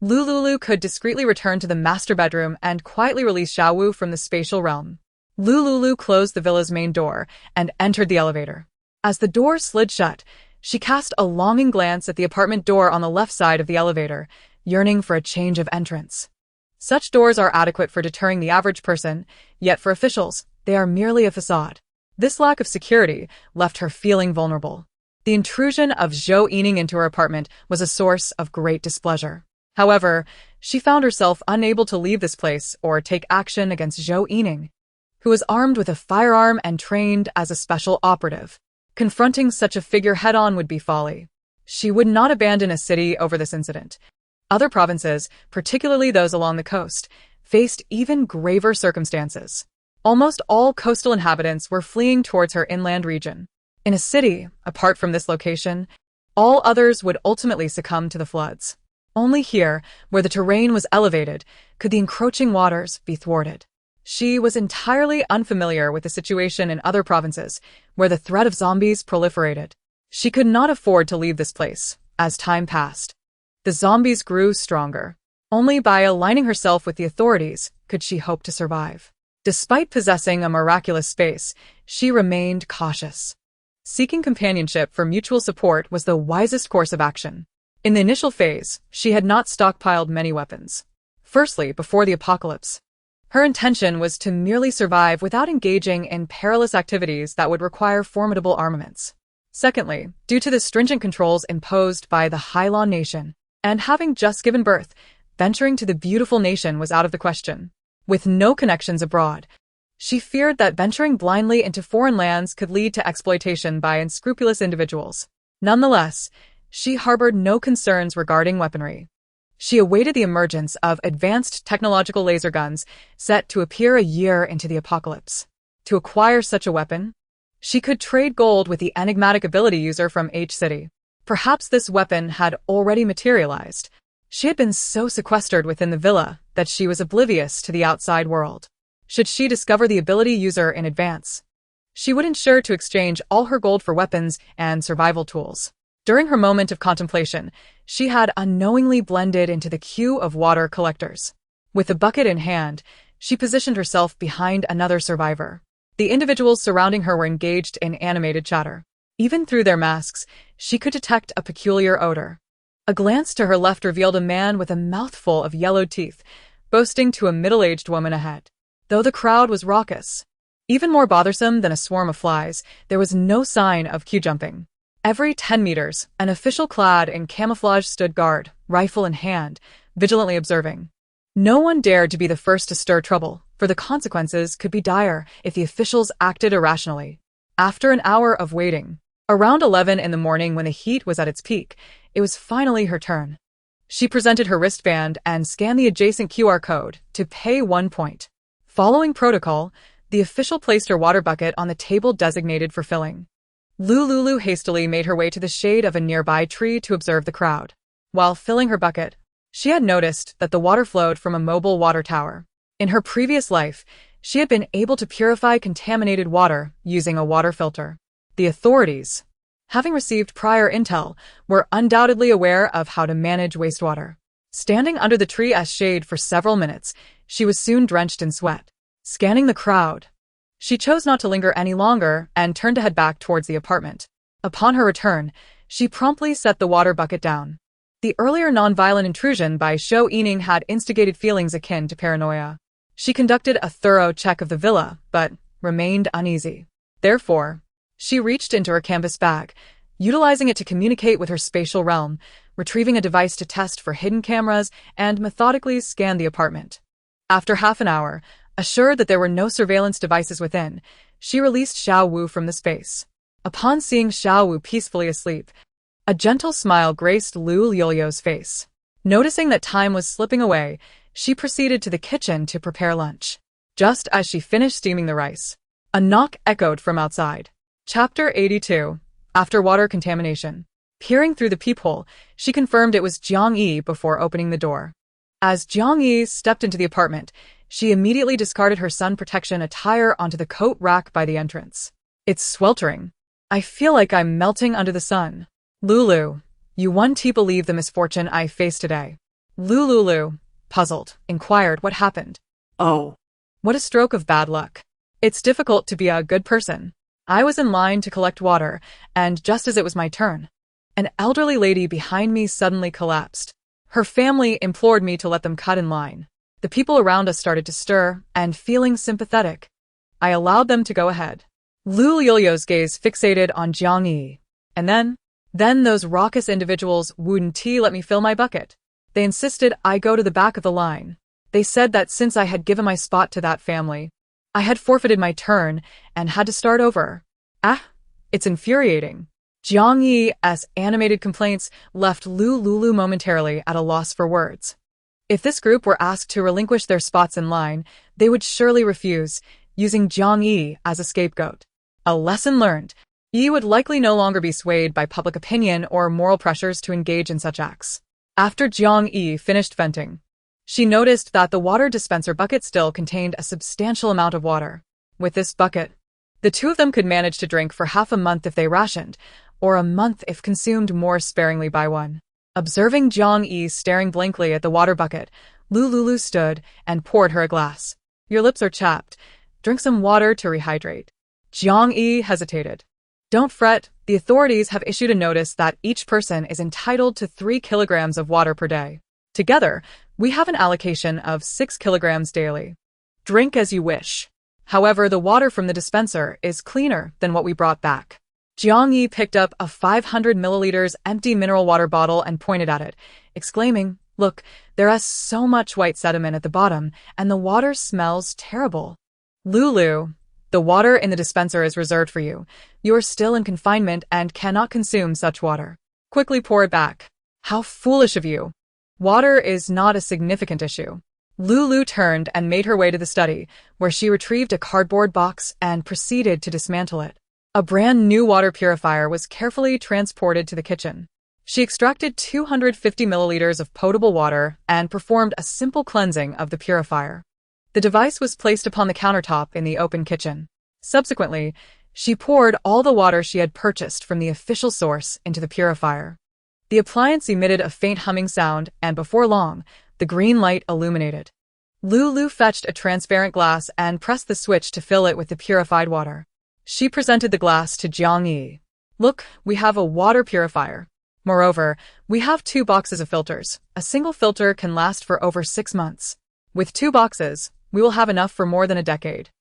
Lu Liuliu could discreetly return to the master bedroom and quietly release Xiao Wu from the spatial realm. Lu Liuliu closed the villa's main door and entered the elevator. As the door slid shut, she cast a longing glance at the apartment door on the left side of the elevator, yearning for a change of entrance. Such doors are adequate for deterring the average person, yet for officials, they are merely a facade. This lack of security left her feeling vulnerable. The intrusion of Zhou Yining into her apartment was a source of great displeasure. However, she found herself unable to leave this place or take action against Zhou Yining, who was armed with a firearm and trained as a special operative. Confronting such a figure head-on would be folly. She would not abandon a city over this incident. Other provinces, particularly those along the coast, faced even graver circumstances. Almost all coastal inhabitants were fleeing towards her inland region. In a city, apart from this location, all others would ultimately succumb to the floods. Only here, where the terrain was elevated, could the encroaching waters be thwarted. She was entirely unfamiliar with the situation in other provinces, where the threat of zombies proliferated. She could not afford to leave this place. As time passed, the zombies grew stronger. Only by aligning herself with the authorities could she hope to survive. Despite possessing a miraculous space, she remained cautious. Seeking companionship for mutual support was the wisest course of action. In the initial phase, she had not stockpiled many weapons. Firstly, before the apocalypse. Her intention was to merely survive without engaging in perilous activities that would require formidable armaments. Secondly, due to the stringent controls imposed by the High Nation, and having just given birth, venturing to the beautiful nation was out of the question. With no connections abroad, she feared that venturing blindly into foreign lands could lead to exploitation by unscrupulous individuals. Nonetheless, she harbored no concerns regarding weaponry. She awaited the emergence of advanced technological laser guns set to appear a year into the apocalypse. To acquire such a weapon, she could trade gold with the enigmatic ability user from H-City. Perhaps this weapon had already materialized. She had been so sequestered within the villa that she was oblivious to the outside world. Should she discover the ability user in advance, she would ensure to exchange all her gold for weapons and survival tools. During her moment of contemplation, she had unknowingly blended into the queue of water collectors. With a bucket in hand, she positioned herself behind another survivor. The individuals surrounding her were engaged in animated chatter. Even through their masks, she could detect a peculiar odor. A glance to her left revealed a man with a mouthful of yellowed teeth, boasting to a middle-aged woman ahead. Though the crowd was raucous, even more bothersome than a swarm of flies, there was no sign of queue jumping. Every 10 meters, an official clad in camouflage stood guard, rifle in hand, vigilantly observing. No one dared to be the first to stir trouble, for the consequences could be dire if the officials acted irrationally. After an hour of waiting, around 11 in the morning when the heat was at its peak, it was finally her turn. She presented her wristband and scanned the adjacent QR code to pay 1 point. Following protocol, the official placed her water bucket on the table designated for filling. Lu Liuliu hastily made her way to the shade of a nearby tree to observe the crowd. While filling her bucket, she had noticed that the water flowed from a mobile water tower. In her previous life, she had been able to purify contaminated water using a water filter. The authorities, having received prior intel, were undoubtedly aware of how to manage wastewater. Standing under the tree as shade for several minutes, she was soon drenched in sweat. Scanning the crowd, she chose not to linger any longer and turned to head back towards the apartment. Upon her return, she promptly set the water bucket down. The earlier nonviolent intrusion by Shou Yining had instigated feelings akin to paranoia. She conducted a thorough check of the villa, but remained uneasy. Therefore, she reached into her canvas bag, utilizing it to communicate with her spatial realm, retrieving a device to test for hidden cameras, and methodically scanned the apartment. After half an hour, assured that there were no surveillance devices within, she released Xiao Wu from the space. Upon seeing Xiao Wu peacefully asleep, a gentle smile graced Lu Liuliu's face. Noticing that time was slipping away, she proceeded to the kitchen to prepare lunch. Just as she finished steaming the rice, a knock echoed from outside. Chapter 82. After water contamination. Peering through the peephole, she confirmed it was Jiang Yi before opening the door. As Jiang Yi stepped into the apartment, she immediately discarded her sun protection attire onto the coat rack by the entrance. It's sweltering. I feel like I'm melting under the sun. Lulu, you won't believe the misfortune I faced today. Lu Liuliu, puzzled, inquired what happened. Oh. What a stroke of bad luck. It's difficult to be a good person. I was in line to collect water, and just as it was my turn, an elderly lady behind me suddenly collapsed. Her family implored me to let them cut in line. The people around us started to stir, and feeling sympathetic, I allowed them to go ahead. Lu Liuliu's gaze fixated on Jiang Yi. And then those raucous individuals wouldn't let me fill my bucket. They insisted I go to the back of the line. They said that since I had given my spot to that family, I had forfeited my turn and had to start over. It's infuriating. Jiang Yi's animated complaints left Lu Liuliu momentarily at a loss for words. If this group were asked to relinquish their spots in line, they would surely refuse, using Jiang Yi as a scapegoat. A lesson learned. Yi would likely no longer be swayed by public opinion or moral pressures to engage in such acts. After Jiang Yi finished venting, she noticed that the water dispenser bucket still contained a substantial amount of water. With this bucket, the two of them could manage to drink for half a month if they rationed, or a month if consumed more sparingly by one. Observing Jiang Yi staring blankly at the water bucket, Lu Liuliu stood and poured her a glass. Your lips are chapped. Drink some water to rehydrate. Jiang Yi hesitated. Don't fret, the authorities have issued a notice that each person is entitled to 3 kilograms of water per day. Together, We have an allocation of 6 kilograms daily. Drink as you wish. However, the water from the dispenser is cleaner than what we brought back. Jiang Yi picked up a 500 milliliters empty mineral water bottle and pointed at it, exclaiming, "Look, there is so much white sediment at the bottom, and the water smells terrible." Lulu, the water in the dispenser is reserved for you. You are still in confinement and cannot consume such water. Quickly pour it back. How foolish of you. Water is not a significant issue. Lulu turned and made her way to the study, where she retrieved a cardboard box and proceeded to dismantle it. A brand new water purifier was carefully transported to the kitchen. She extracted 250 milliliters of potable water and performed a simple cleansing of the purifier. The device was placed upon the countertop in the open kitchen. Subsequently, she poured all the water she had purchased from the official source into the purifier. The appliance emitted a faint humming sound, and before long, the green light illuminated. Lulu fetched a transparent glass and pressed the switch to fill it with the purified water. She presented the glass to Jiang Yi. "Look, we have a water purifier. Moreover, we have 2 boxes of filters. A single filter can last for over 6 months. With 2 boxes, we will have enough for more than a decade."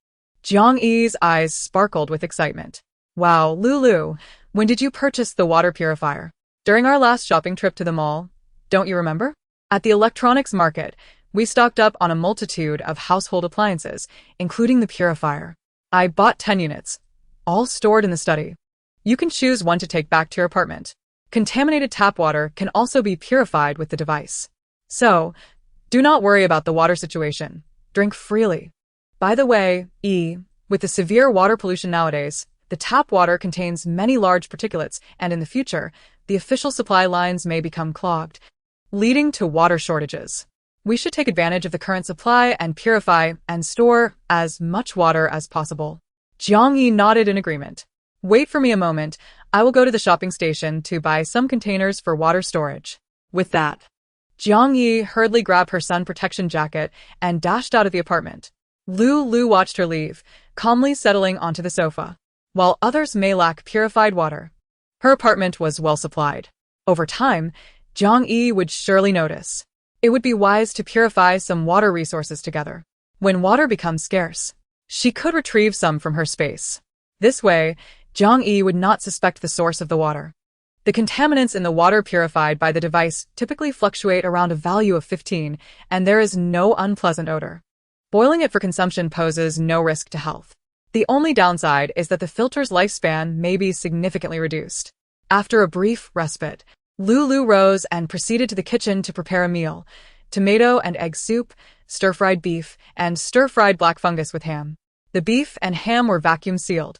Jiang Yi's eyes sparkled with excitement. "Wow, Lulu, when did you purchase the water purifier?" "During our last shopping trip to the mall. Don't you remember? At the electronics market, we stocked up on a multitude of household appliances, including the purifier. I bought 10 units, all stored in the study. You can choose one to take back to your apartment. Contaminated tap water can also be purified with the device. So, do not worry about the water situation. Drink freely. By the way, with the severe water pollution nowadays, the tap water contains many large particulates, and in the future, the official supply lines may become clogged, leading to water shortages. We should take advantage of the current supply and purify and store as much water as possible." Jiang Yi nodded in agreement. "Wait for me a moment. I will go to the shopping station to buy some containers for water storage." With that, Jiang Yi hurriedly grabbed her sun protection jacket and dashed out of the apartment. Lu watched her leave, calmly settling onto the sofa. While others may lack purified water, her apartment was well supplied. Over time, Jiang Yi would surely notice. It would be wise to purify some water resources together. When water becomes scarce, she could retrieve some from her space. This way, Jiang Yi would not suspect the source of the water. The contaminants in the water purified by the device typically fluctuate around a value of 15, and there is no unpleasant odor. Boiling it for consumption poses no risk to health. The only downside is that the filter's lifespan may be significantly reduced. After a brief respite, Lulu rose and proceeded to the kitchen to prepare a meal: tomato and egg soup, stir-fried beef, and stir-fried black fungus with ham. The beef and ham were vacuum-sealed,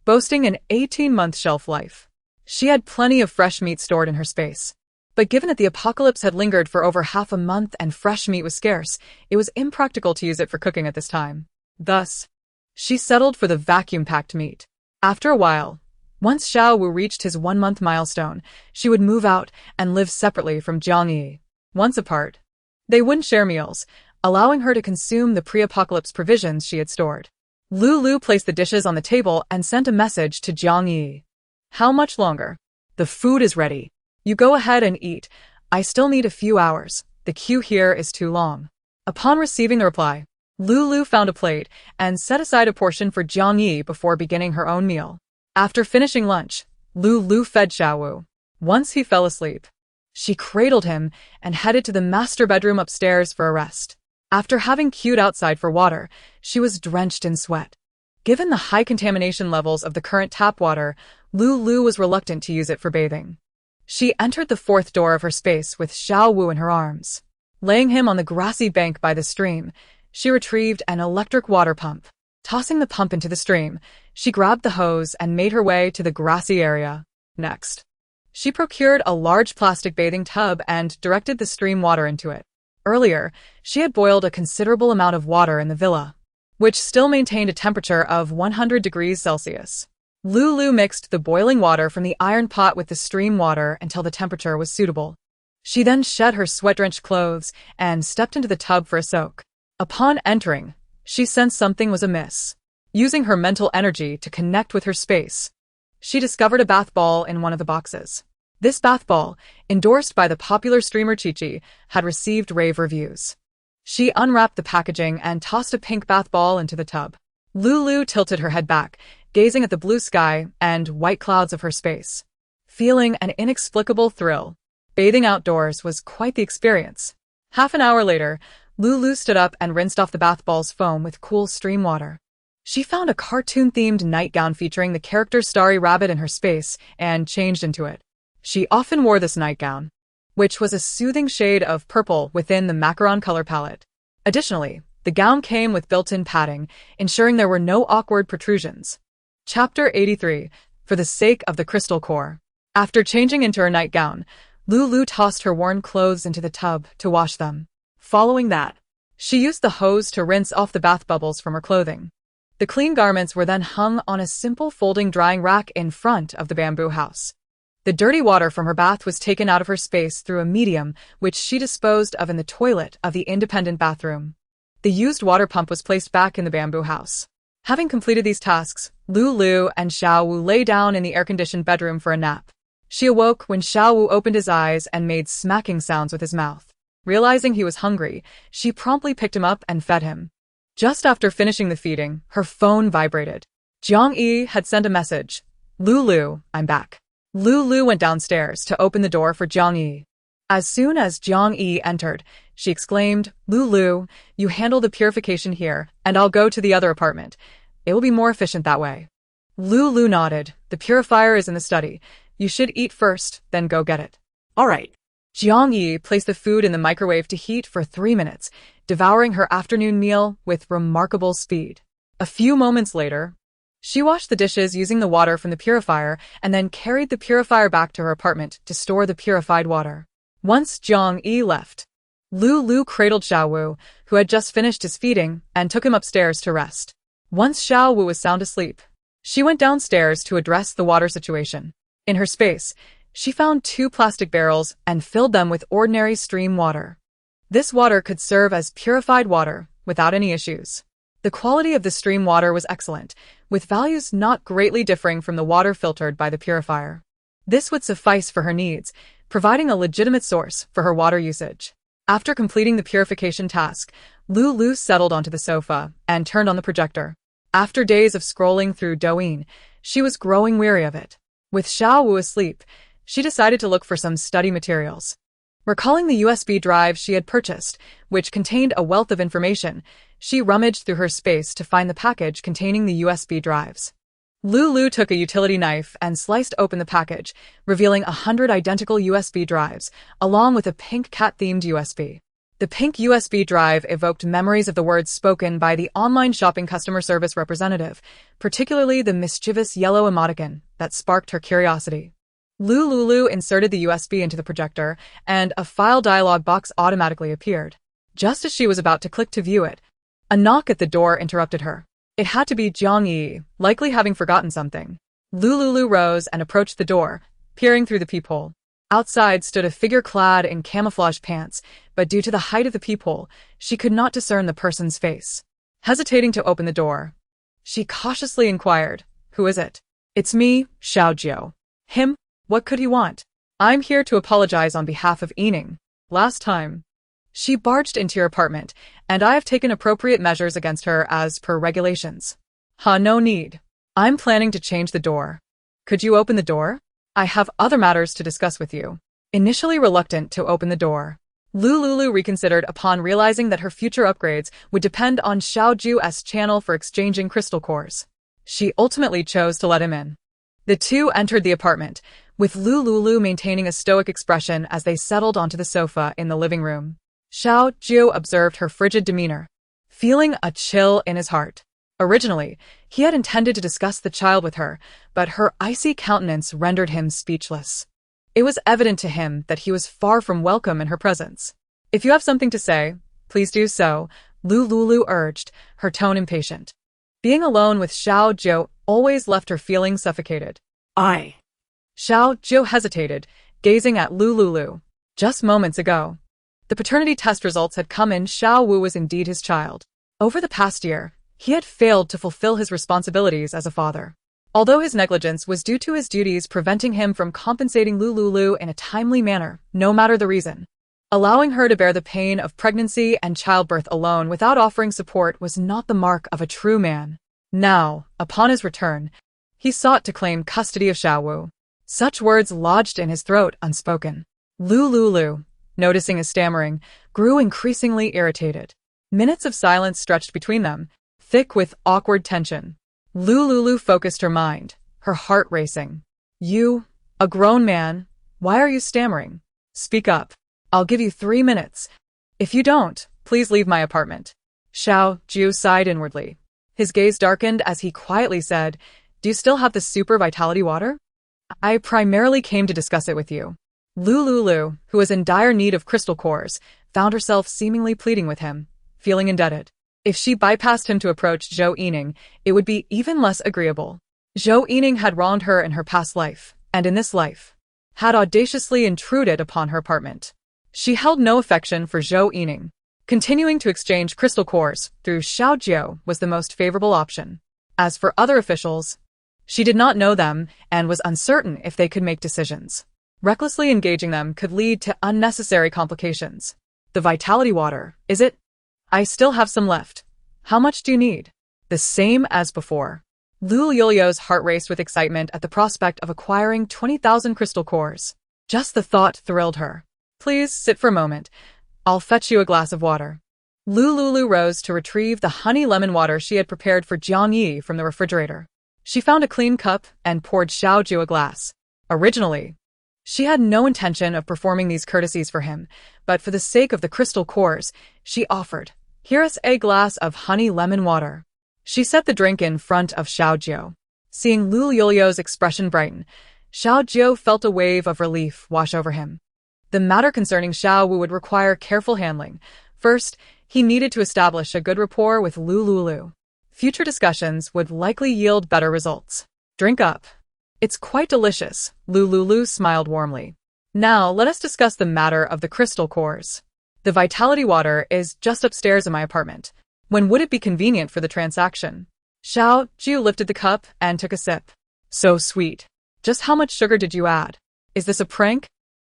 boasting an 18-month shelf life. She had plenty of fresh meat stored in her space. But given that the apocalypse had lingered for over half a month and fresh meat was scarce, it was impractical to use it for cooking at this time. Thus, she settled for the vacuum-packed meat. After a while, once Xiao Wu reached his 1-month milestone, she would move out and live separately from Jiang Yi. Once apart, they wouldn't share meals, allowing her to consume the pre-apocalypse provisions she had stored. Lu placed the dishes on the table and sent a message to Jiang Yi. "How much longer? The food is ready. You go ahead and eat. I still need a few hours. The queue here is too long." Upon receiving the reply, Lu found a plate and set aside a portion for Jiang Yi before beginning her own meal. After finishing lunch, Lu fed Xiao Wu. Once he fell asleep, she cradled him and headed to the master bedroom upstairs for a rest. After having queued outside for water, she was drenched in sweat. Given the high contamination levels of the current tap water, Lu was reluctant to use it for bathing. She entered the 4th door of her space with Xiao Wu in her arms. Laying him on the grassy bank by the stream, she retrieved an electric water pump. Tossing the pump into the stream, she grabbed the hose and made her way to the grassy area. Next, she procured a large plastic bathing tub and directed the stream water into it. Earlier, she had boiled a considerable amount of water in the villa, which still maintained a temperature of 100 degrees Celsius. Lu mixed the boiling water from the iron pot with the stream water until the temperature was suitable. She then shed her sweat-drenched clothes and stepped into the tub for a soak. Upon entering, she sensed something was amiss. Using her mental energy to connect with her space, she discovered a bath ball in one of the boxes. This bath ball, endorsed by the popular streamer Chi, had received rave reviews. She unwrapped the packaging and tossed a pink bath ball into the tub. Lulu tilted her head back, gazing at the blue sky and white clouds of her space, feeling an inexplicable thrill. Bathing outdoors was quite the experience. Half an hour later, Lulu stood up and rinsed off the bath ball's foam with cool stream water. She found a cartoon-themed nightgown featuring the character Starry Rabbit in her space and changed into it. She often wore this nightgown, which was a soothing shade of purple within the macaron color palette. Additionally, the gown came with built-in padding, ensuring there were no awkward protrusions. Chapter 83. For the sake of the crystal core. After changing into her nightgown, Lulu tossed her worn clothes into the tub to wash them. Following that, she used the hose to rinse off the bath bubbles from her clothing. The clean garments were then hung on a simple folding drying rack in front of the bamboo house. The dirty water from her bath was taken out of her space through a medium which she disposed of in the toilet of the independent bathroom. The used water pump was placed back in the bamboo house. Having completed these tasks, Lulu and Xiao Wu lay down in the air-conditioned bedroom for a nap. She awoke when Xiao Wu opened his eyes and made smacking sounds with his mouth. Realizing he was hungry, she promptly picked him up and fed him. Just after finishing the feeding, her phone vibrated. Jiang Yi had sent a message. "Lulu, I'm back." Lulu went downstairs to open the door for Jiang Yi. As soon as Jiang Yi entered, she exclaimed, "Lulu, you handle the purification here, and I'll go to the other apartment. It will be more efficient that way." Lulu nodded. "The purifier is in the study. You should eat first, then go get it." All right. Jiang Yi placed the food in the microwave to heat for 3 minutes, devouring her afternoon meal with remarkable speed. A few moments later, she washed the dishes using the water from the purifier and then carried the purifier back to her apartment to store the purified water. Once Jiang Yi left, Lulu cradled Xiao Wu, who had just finished his feeding, and took him upstairs to rest. Once Xiao Wu was sound asleep, she went downstairs to address the water situation. In her space, she found 2 plastic barrels and filled them with ordinary stream water. This water could serve as purified water without any issues. The quality of the stream water was excellent, with values not greatly differing from the water filtered by the purifier. This would suffice for her needs, providing a legitimate source for her water usage. After completing the purification task, Lulu settled onto the sofa and turned on the projector. After days of scrolling through Douyin, she was growing weary of it. With Xiao Wu asleep, she decided to look for some study materials. Recalling the USB drive she had purchased, which contained a wealth of information, she rummaged through her space to find the package containing the USB drives. Lulu took a utility knife and sliced open the package, revealing 100 identical USB drives, along with a pink cat-themed USB. The pink USB drive evoked memories of the words spoken by the online shopping customer service representative, particularly the mischievous yellow emoticon that sparked her curiosity. Lulu inserted the USB into the projector, and a file dialog box automatically appeared. Just as she was about to click to view it, a knock at the door interrupted her. It had to be Jiang Yi, likely having forgotten something. Lulu rose and approached the door, peering through the peephole. Outside stood a figure clad in camouflage pants, but due to the height of the peephole, she could not discern the person's face. Hesitating to open the door, she cautiously inquired, "Who is it?" "It's me, Xiao Jiu." "Him? What could he want?" "I'm here to apologize on behalf of Yining. Last time, she barged into your apartment, and I have taken appropriate measures against her as per regulations." No need. I'm planning to change the door. Could you open the door? I have other matters to discuss with you." Initially reluctant to open the door, Lulu reconsidered upon realizing that her future upgrades would depend on Xiao Ju's channel for exchanging crystal cores. She ultimately chose to let him in. The two entered the apartment, with Lulu maintaining a stoic expression as they settled onto the sofa in the living room. Xiao Ju observed her frigid demeanor, feeling a chill in his heart. Originally, he had intended to discuss the child with her, but her icy countenance rendered him speechless. It was evident to him that he was far from welcome in her presence. "If you have something to say, please do so," Lulu urged, her tone impatient. Being alone with Xiao Ju always left her feeling suffocated. Xiao Ju hesitated, gazing at Lulu. Just moments ago, the paternity test results had come in. Xiao Wu was indeed his child. Over the past year, he had failed to fulfill his responsibilities as a father. Although his negligence was due to his duties preventing him from compensating Lu Liuliu in a timely manner, no matter the reason. Allowing her to bear the pain of pregnancy and childbirth alone without offering support was not the mark of a true man. Now, upon his return, he sought to claim custody of Xiaowu. Such words lodged in his throat unspoken. Lu Liuliu, noticing his stammering, grew increasingly irritated. Minutes of silence stretched between them, thick with awkward tension. Lu Liuliu focused her mind, her heart racing. You, a grown man, why are you stammering? Speak up. I'll give you 3 minutes. If you don't, please leave my apartment. Xiao Jiu sighed inwardly. His gaze darkened as he quietly said, Do you still have the super vitality water? I primarily came to discuss it with you. Lu Liuliu, who was in dire need of crystal cores, found herself seemingly pleading with him, feeling indebted. If she bypassed him to approach Zhou Yining, it would be even less agreeable. Zhou Yining had wronged her in her past life, and in this life, had audaciously intruded upon her apartment. She held no affection for Zhou Yining. Continuing to exchange crystal cores through Xiaojiu was the most favorable option. As for other officials, she did not know them and was uncertain if they could make decisions. Recklessly engaging them could lead to unnecessary complications. The vitality water, is it? I still have some left. How much do you need? The same as before. Lu Liuliu's heart raced with excitement at the prospect of acquiring 20,000 crystal cores. Just the thought thrilled her. Please sit for a moment. I'll fetch you a glass of water. Lu Liuliu rose to retrieve the honey lemon water she had prepared for Jiang Yi from the refrigerator. She found a clean cup and poured Xiaojiu a glass. Originally, she had no intention of performing these courtesies for him, but for the sake of the crystal cores, she offered, Here is a glass of honey lemon water. She set the drink in front of Xiaojiu. Seeing Lu Liuliu's expression brighten, Xiaojiu felt a wave of relief wash over him. The matter concerning Xiaowu would require careful handling. First, he needed to establish a good rapport with Lu Liuliu. Future discussions would likely yield better results. Drink up. It's quite delicious, Lu Liuliu smiled warmly. Now, let us discuss the matter of the crystal cores. The vitality water is just upstairs in my apartment. When would it be convenient for the transaction? Xiaojiu lifted the cup and took a sip. So sweet. Just how much sugar did you add? Is this a prank?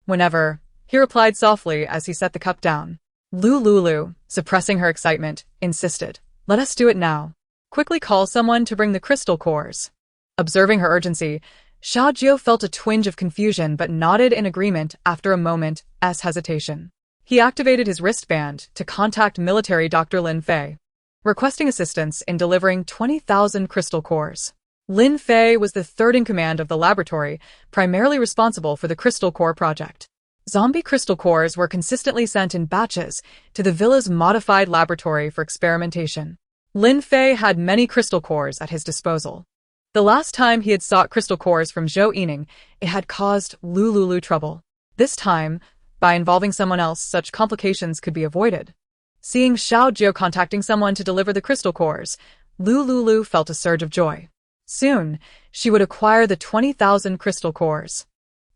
Whenever, he replied softly as he set the cup down. Lu Liuliu, suppressing her excitement, insisted. Let us do it now. Quickly call someone to bring the crystal cores. Observing her urgency, Xiaojiu felt a twinge of confusion but nodded in agreement after a moment's hesitation. He activated his wristband to contact military Dr. Lin Fei, requesting assistance in delivering 20,000 crystal cores. Lin Fei was the third in command of the laboratory, primarily responsible for the crystal core project. Zombie crystal cores were consistently sent in batches to the villa's modified laboratory for experimentation. Lin Fei had many crystal cores at his disposal. The last time he had sought crystal cores from Zhou Yining, it had caused Lu Liuliu trouble. This time, by involving someone else, such complications could be avoided. Seeing Xiaojiu contacting someone to deliver the crystal cores, Lu Liuliu felt a surge of joy. Soon, she would acquire the 20,000 crystal cores.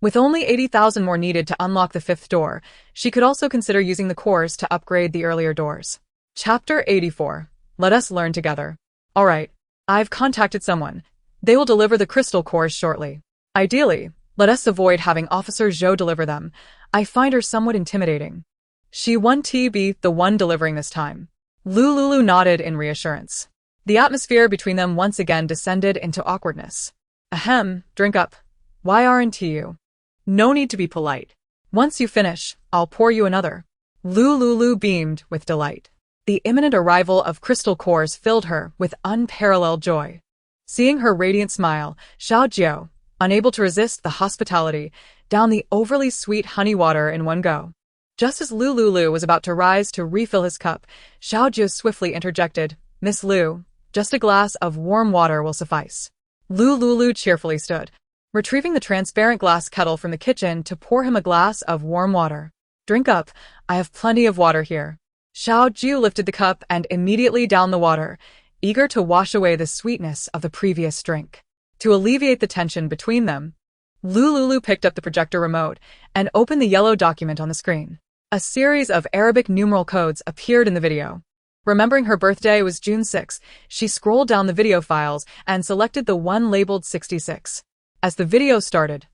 With only 80,000 more needed to unlock the 5th door, she could also consider using the cores to upgrade the earlier doors. Chapter 84. Let us learn together. Alright, I've contacted someone. They will deliver the crystal cores shortly. Ideally, let us avoid having Officer Zhou deliver them. I find her somewhat intimidating. She won't be the one delivering this time. Lu Liuliu nodded in reassurance. The atmosphere between them once again descended into awkwardness. Ahem, drink up. Why aren't you? No need to be polite. Once you finish, I'll pour you another. Lu Liuliu beamed with delight. The imminent arrival of crystal cores filled her with unparalleled joy. Seeing her radiant smile, Xiaojiu, unable to resist the hospitality, downed the overly sweet honey water in one go. Just as Lu Liuliu was about to rise to refill his cup, Xiaojiu swiftly interjected, Miss Lu, just a glass of warm water will suffice. Lu Liuliu cheerfully stood, retrieving the transparent glass kettle from the kitchen to pour him a glass of warm water. Drink up, I have plenty of water here. Xiaojiu lifted the cup and immediately downed the water, eager to wash away the sweetness of the previous drink. To alleviate the tension between them, Lu Liuliu picked up the projector remote and opened the yellow document on the screen. A series of Arabic numeral codes appeared in the video. Remembering her birthday was June 6, she scrolled down the video files and selected the one labeled 66. As the video started,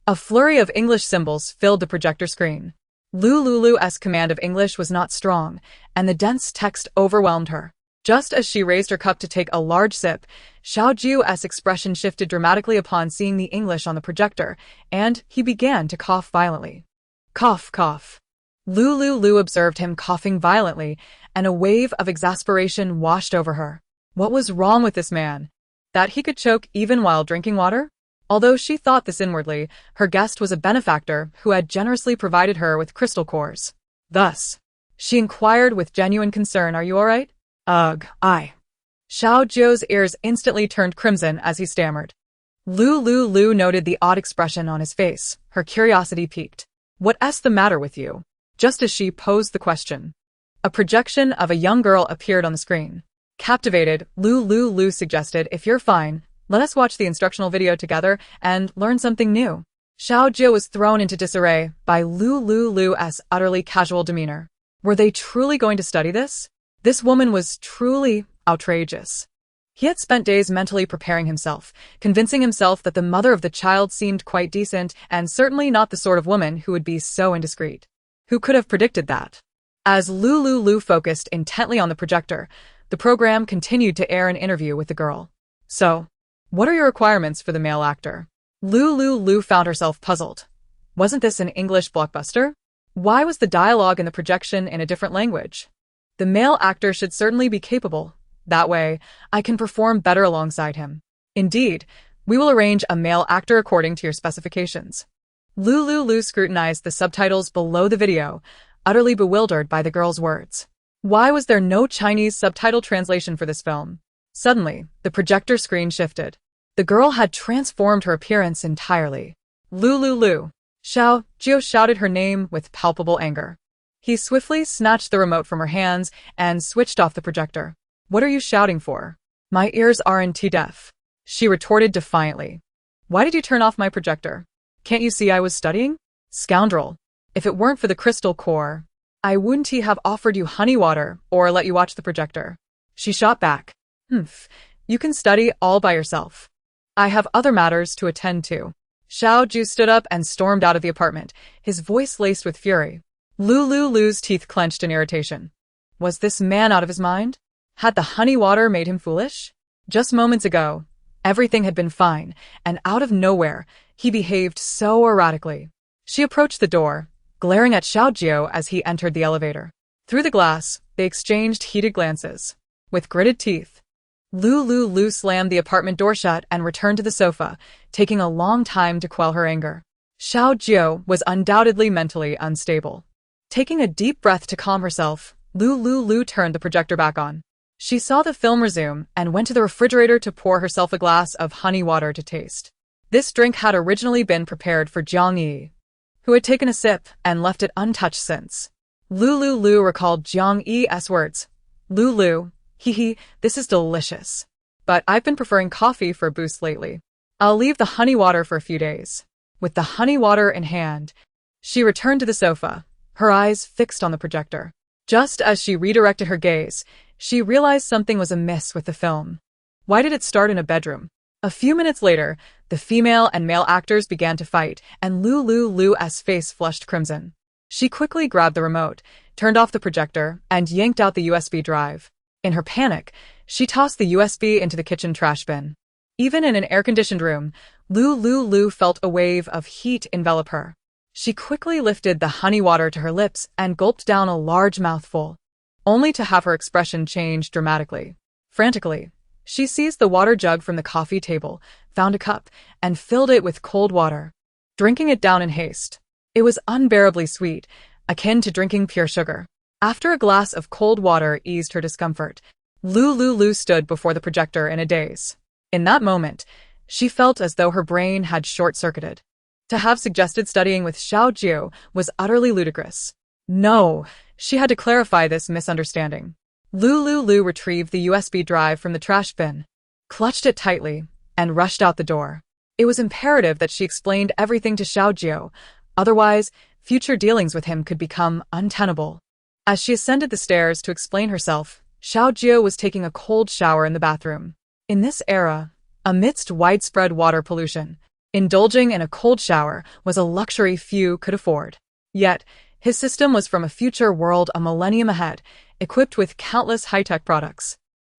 a flurry of English symbols filled the projector screen. Lu Liuliu's command of English was not strong, and the dense text overwhelmed her. Just as she raised her cup to take a large sip, Xiaojiu's expression shifted dramatically upon seeing the English on the projector, and he began to cough violently. Cough, cough. Lu Liuliu observed him coughing violently, and a wave of exasperation washed over her. What was wrong with this man? That he could choke even while drinking water? Although she thought this inwardly, her guest was a benefactor who had generously provided her with crystal cores. Thus, she inquired with genuine concern, "Are you all right?" "Ugh, I." Xiaojiu's ears instantly turned crimson as he stammered. Lu Liuliu noted the odd expression on his face. Her curiosity piqued. "What's the matter with you?" Just as she posed the question, a projection of a young girl appeared on the screen. Captivated, Lu Liuliu suggested, "If you're fine, let us watch the instructional video together and learn something new." Xiaojiu was thrown into disarray by Lu Liuliu's utterly casual demeanor. Were they truly going to study this? This woman was truly outrageous. He had spent days mentally preparing himself, convincing himself that the mother of the child seemed quite decent and certainly not the sort of woman who would be so indiscreet. Who could have predicted that? As Lu Liuliu focused intently on the projector, the program continued to air an interview with the girl. "So, what are your requirements for the male actor?" Lu Liuliu found herself puzzled. Wasn't this an English blockbuster? Why was the dialogue in the projection in a different language? The male actor should certainly be capable. That way, I can perform better alongside him. Indeed, we will arrange a male actor according to your specifications. Lu Liuliu scrutinized the subtitles below the video, utterly bewildered by the girl's words. Why was there no Chinese subtitle translation for this film? Suddenly, the projector screen shifted. The girl had transformed her appearance entirely. "Lu Liuliu." Xiaojiu shouted her name with palpable anger. He swiftly snatched the remote from her hands and switched off the projector. "What are you shouting for?" "My ears aren't deaf," she retorted defiantly. "Why did you turn off my projector? Can't you see I was studying?" "Scoundrel. If it weren't for the crystal core, I wouldn't have offered you honey water or let you watch the projector." She shot back. You can study all by yourself. I have other matters to attend to." Xiaojiu stood up and stormed out of the apartment, his voice laced with fury. Lu Liuliu's teeth clenched in irritation. Was this man out of his mind? Had the honey water made him foolish? Just moments ago, everything had been fine, and out of nowhere, he behaved so erratically. She approached the door, glaring at Xiaojiu as he entered the elevator. Through the glass, they exchanged heated glances. With gritted teeth, Lu Liuliu slammed the apartment door shut and returned to the sofa, taking a long time to quell her anger. Xiaojiu was undoubtedly mentally unstable. Taking a deep breath to calm herself, Lu Liuliu turned the projector back on. She saw the film resume and went to the refrigerator to pour herself a glass of honey water to taste. This drink had originally been prepared for Jiang Yi, who had taken a sip and left it untouched since. Lu Liuliu recalled Jiang Yi's words. "Lulu, this is delicious. But I've been preferring coffee for a boost lately. I'll leave the honey water for a few days." With the honey water in hand, she returned to the sofa, her eyes fixed on the projector. Just as she redirected her gaze, she realized something was amiss with the film. Why did it start in a bedroom? A few minutes later, the female and male actors began to fight, and Lu Liuliu's face flushed crimson. She quickly grabbed the remote, turned off the projector, and yanked out the USB drive. In her panic, she tossed the USB into the kitchen trash bin. Even in an air-conditioned room, Lu Liuliu felt a wave of heat envelop her. She quickly lifted the honey water to her lips and gulped down a large mouthful, only to have her expression change dramatically. Frantically, she seized the water jug from the coffee table, found a cup, and filled it with cold water, drinking it down in haste. It was unbearably sweet, akin to drinking pure sugar. After a glass of cold water eased her discomfort, Lu Liuliu stood before the projector in a daze. In that moment, she felt as though her brain had short-circuited. To have suggested studying with Xiaojiu was utterly ludicrous. No, she had to clarify this misunderstanding. Lu Liuliu retrieved the USB drive from the trash bin, clutched it tightly, and rushed out the door. It was imperative that she explained everything to Xiaojiu, otherwise, future dealings with him could become untenable. As she ascended the stairs to explain herself, Xiao Jiu was taking a cold shower in the bathroom. In this era, amidst widespread water pollution, indulging in a cold shower was a luxury few could afford. Yet, his system was from a future world a millennium ahead, equipped with countless high-tech products.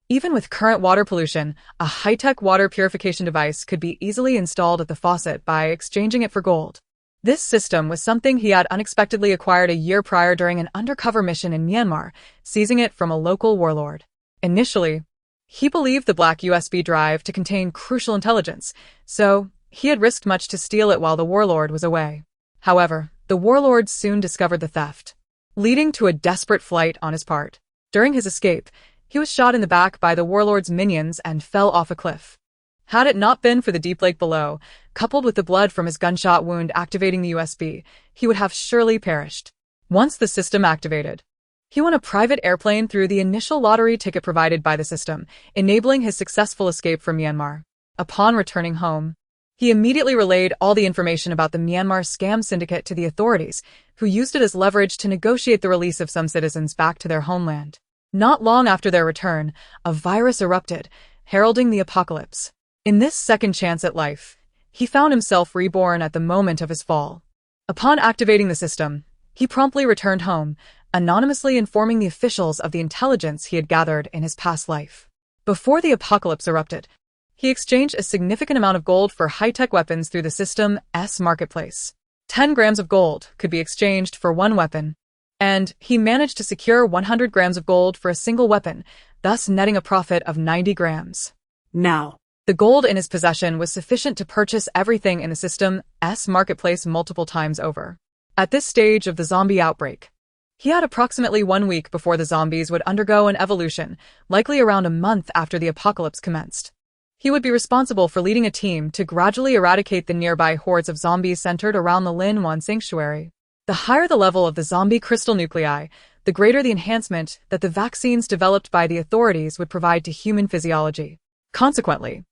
Even with current water pollution, a high-tech water purification device could be easily installed at the faucet by exchanging it for gold. This system was something he had unexpectedly acquired a year prior during an undercover mission in Myanmar, seizing it from a local warlord. Initially, he believed the black USB drive to contain crucial intelligence, so he had risked much to steal it while the warlord was away. However, the warlord soon discovered the theft, leading to a desperate flight on his part. During his escape, he was shot in the back by the warlord's minions and fell off a cliff. Had it not been for the deep lake below, coupled with the blood from his gunshot wound activating the USB, he would have surely perished. Once the system activated, he won a private airplane through the initial lottery ticket provided by the system, enabling his successful escape from Myanmar. Upon returning home, he immediately relayed all the information about the Myanmar scam syndicate to the authorities, who used it as leverage to negotiate the release of some citizens back to their homeland. Not long after their return, a virus erupted, heralding the apocalypse. In this second chance at life, he found himself reborn at the moment of his fall. Upon activating the system, he promptly returned home, anonymously informing the officials of the intelligence he had gathered in his past life. Before the apocalypse erupted, he exchanged a significant amount of gold for high-tech weapons through the system's marketplace. 10 grams of gold could be exchanged for one weapon, and he managed to secure 100 grams of gold for a single weapon, thus netting a profit of 90 grams. Now, the gold in his possession was sufficient to purchase everything in the system's marketplace multiple times over. At this stage of the zombie outbreak, he had approximately 1 week before the zombies would undergo an evolution, likely around a month after the apocalypse commenced. He would be responsible for leading a team to gradually eradicate the nearby hordes of zombies centered around the Lin 1 sanctuary. The higher the level of the zombie crystal nuclei, the greater the enhancement that the vaccines developed by the authorities would provide to human physiology. Consequently,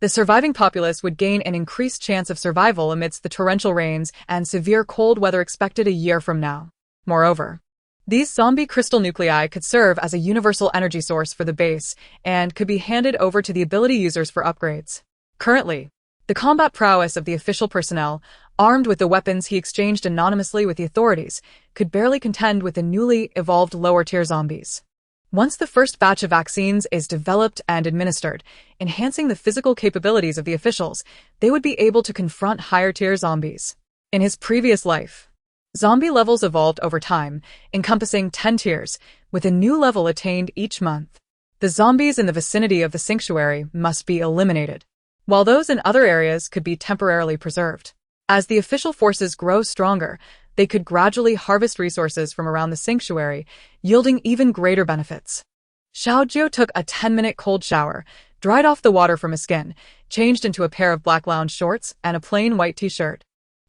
the surviving populace would gain an increased chance of survival amidst the torrential rains and severe cold weather expected a year from now. Moreover, these zombie crystal nuclei could serve as a universal energy source for the base and could be handed over to the ability users for upgrades. Currently, the combat prowess of the official personnel, armed with the weapons he exchanged anonymously with the authorities, could barely contend with the newly evolved lower-tier zombies. Once the first batch of vaccines is developed and administered, enhancing the physical capabilities of the officials, they would be able to confront higher-tier zombies. In his previous life, zombie levels evolved over time, encompassing 10 tiers, with a new level attained each month. The zombies in the vicinity of the sanctuary must be eliminated, while those in other areas could be temporarily preserved. As the official forces grow stronger, they could gradually harvest resources from around the sanctuary, yielding even greater benefits. Xiao Jiu took a 10-minute cold shower, dried off the water from his skin, changed into a pair of black lounge shorts and a plain white t-shirt,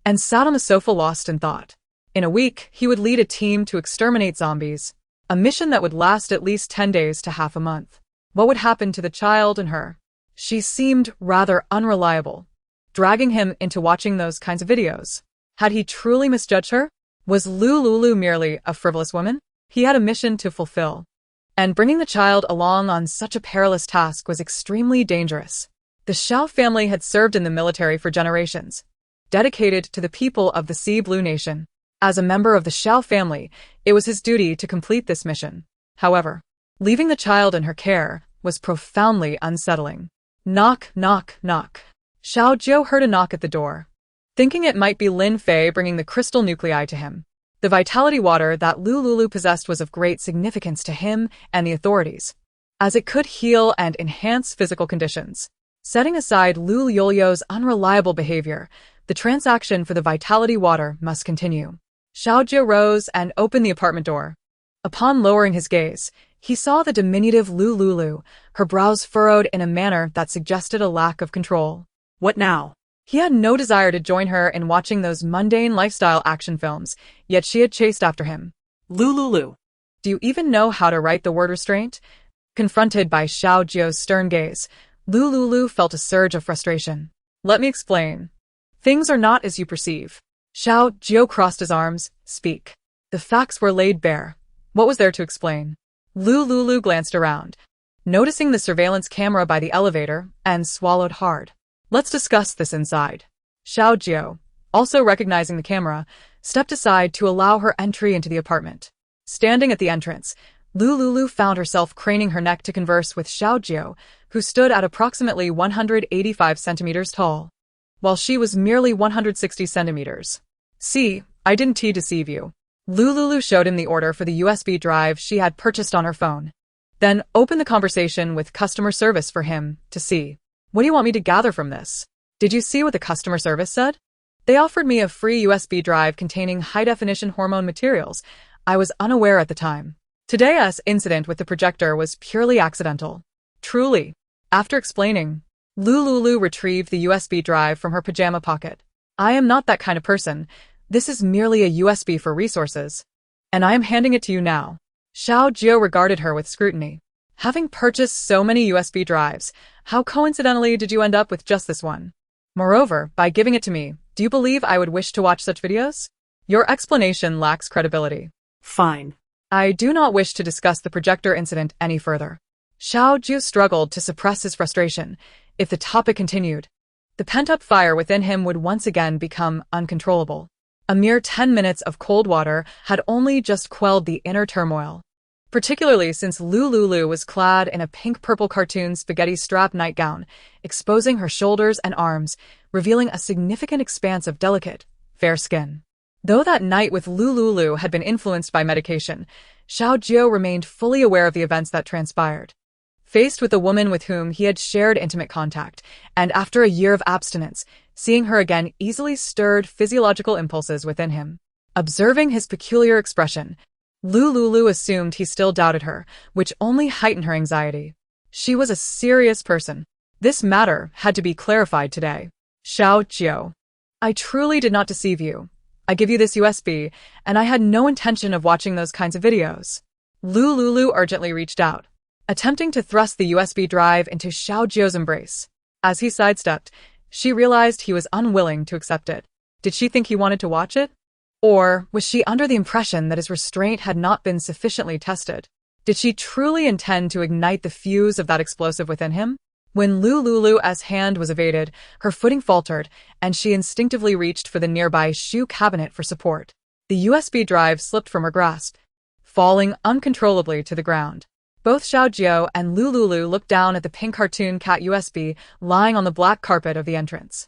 and sat on the sofa lost in thought. In a week, he would lead a team to exterminate zombies, a mission that would last at least 10 days to half a month. What would happen to the child and her? She seemed rather unreliable, dragging him into watching those kinds of videos. Had he truly misjudged her? Was Lu Liuliu merely a frivolous woman? He had a mission to fulfill, and bringing the child along on such a perilous task was extremely dangerous. The Xiao family had served in the military for generations, dedicated to the people of the Sea Blue Nation. As a member of the Xiao family, it was his duty to complete this mission. However, leaving the child in her care was profoundly unsettling. Knock, knock, knock. Xiao Jiu heard a knock at the door, thinking it might be Lin Fei bringing the crystal nuclei to him. The vitality water that Lu Liuliu possessed was of great significance to him and the authorities, as it could heal and enhance physical conditions. Setting aside Lu Liuliu's unreliable behavior, the transaction for the vitality water must continue. Xiao Jiu rose and opened the apartment door. Upon lowering his gaze, he saw the diminutive Lu Liuliu, her brows furrowed in a manner that suggested a lack of control. What now? He had no desire to join her in watching those mundane lifestyle action films, yet she had chased after him. Lu Liuliu. Do you even know how to write the word restraint? Confronted by Xiao Jiu's stern gaze, Lu Liuliu felt a surge of frustration. Let me explain. Things are not as you perceive. Xiao Jiu crossed his arms. Speak. The facts were laid bare. What was there to explain? Lu Liuliu glanced around, noticing the surveillance camera by the elevator, and swallowed hard. Let's discuss this inside. Xiao Jiao, also recognizing the camera, stepped aside to allow her entry into the apartment. Standing at the entrance, Lu Liuliu found herself craning her neck to converse with Xiao Jiao, who stood at approximately 185 centimeters tall, while she was merely 160 centimeters. See, I didn't deceive you. Lu Liuliu showed him the order for the USB drive she had purchased on her phone, then opened the conversation with customer service for him to see. What do you want me to gather from this? Did you see what the customer service said? They offered me a free USB drive containing high-definition hormone materials. I was unaware at the time. Today's incident with the projector was purely accidental. Truly. After explaining, Lu Liuliu retrieved the USB drive from her pajama pocket. I am not that kind of person. This is merely a USB for resources, and I am handing it to you now. Xiao Jiao regarded her with scrutiny. Having purchased so many USB drives, how coincidentally did you end up with just this one? Moreover, by giving it to me, do you believe I would wish to watch such videos? Your explanation lacks credibility. Fine. I do not wish to discuss the projector incident any further. Xiao Jiao struggled to suppress his frustration. If the topic continued, the pent-up fire within him would once again become uncontrollable. A mere 10 minutes of cold water had only just quelled the inner turmoil, particularly since Lu Liuliu was clad in a pink-purple cartoon spaghetti-strap nightgown, exposing her shoulders and arms, revealing a significant expanse of delicate, fair skin. Though that night with Lu Liuliu had been influenced by medication, Xiao Jiao remained fully aware of the events that transpired. Faced with a woman with whom he had shared intimate contact, and after a year of abstinence, seeing her again easily stirred physiological impulses within him. Observing his peculiar expression, Lu Liuliu assumed he still doubted her, which only heightened her anxiety. She was a serious person. This matter had to be clarified today. Xiao Jiao, I truly did not deceive you. I give you this USB, and I had no intention of watching those kinds of videos. Lu Liuliu urgently reached out, attempting to thrust the USB drive into Xiao Jiao's embrace. As he sidestepped, she realized he was unwilling to accept it. Did she think he wanted to watch it? Or was she under the impression that his restraint had not been sufficiently tested? Did she truly intend to ignite the fuse of that explosive within him? When Lu Liuliu's hand was evaded, her footing faltered, and she instinctively reached for the nearby shoe cabinet for support. The USB drive slipped from her grasp, falling uncontrollably to the ground. Both Xiao Jiao and Lu Liuliu looked down at the pink cartoon cat USB lying on the black carpet of the entrance.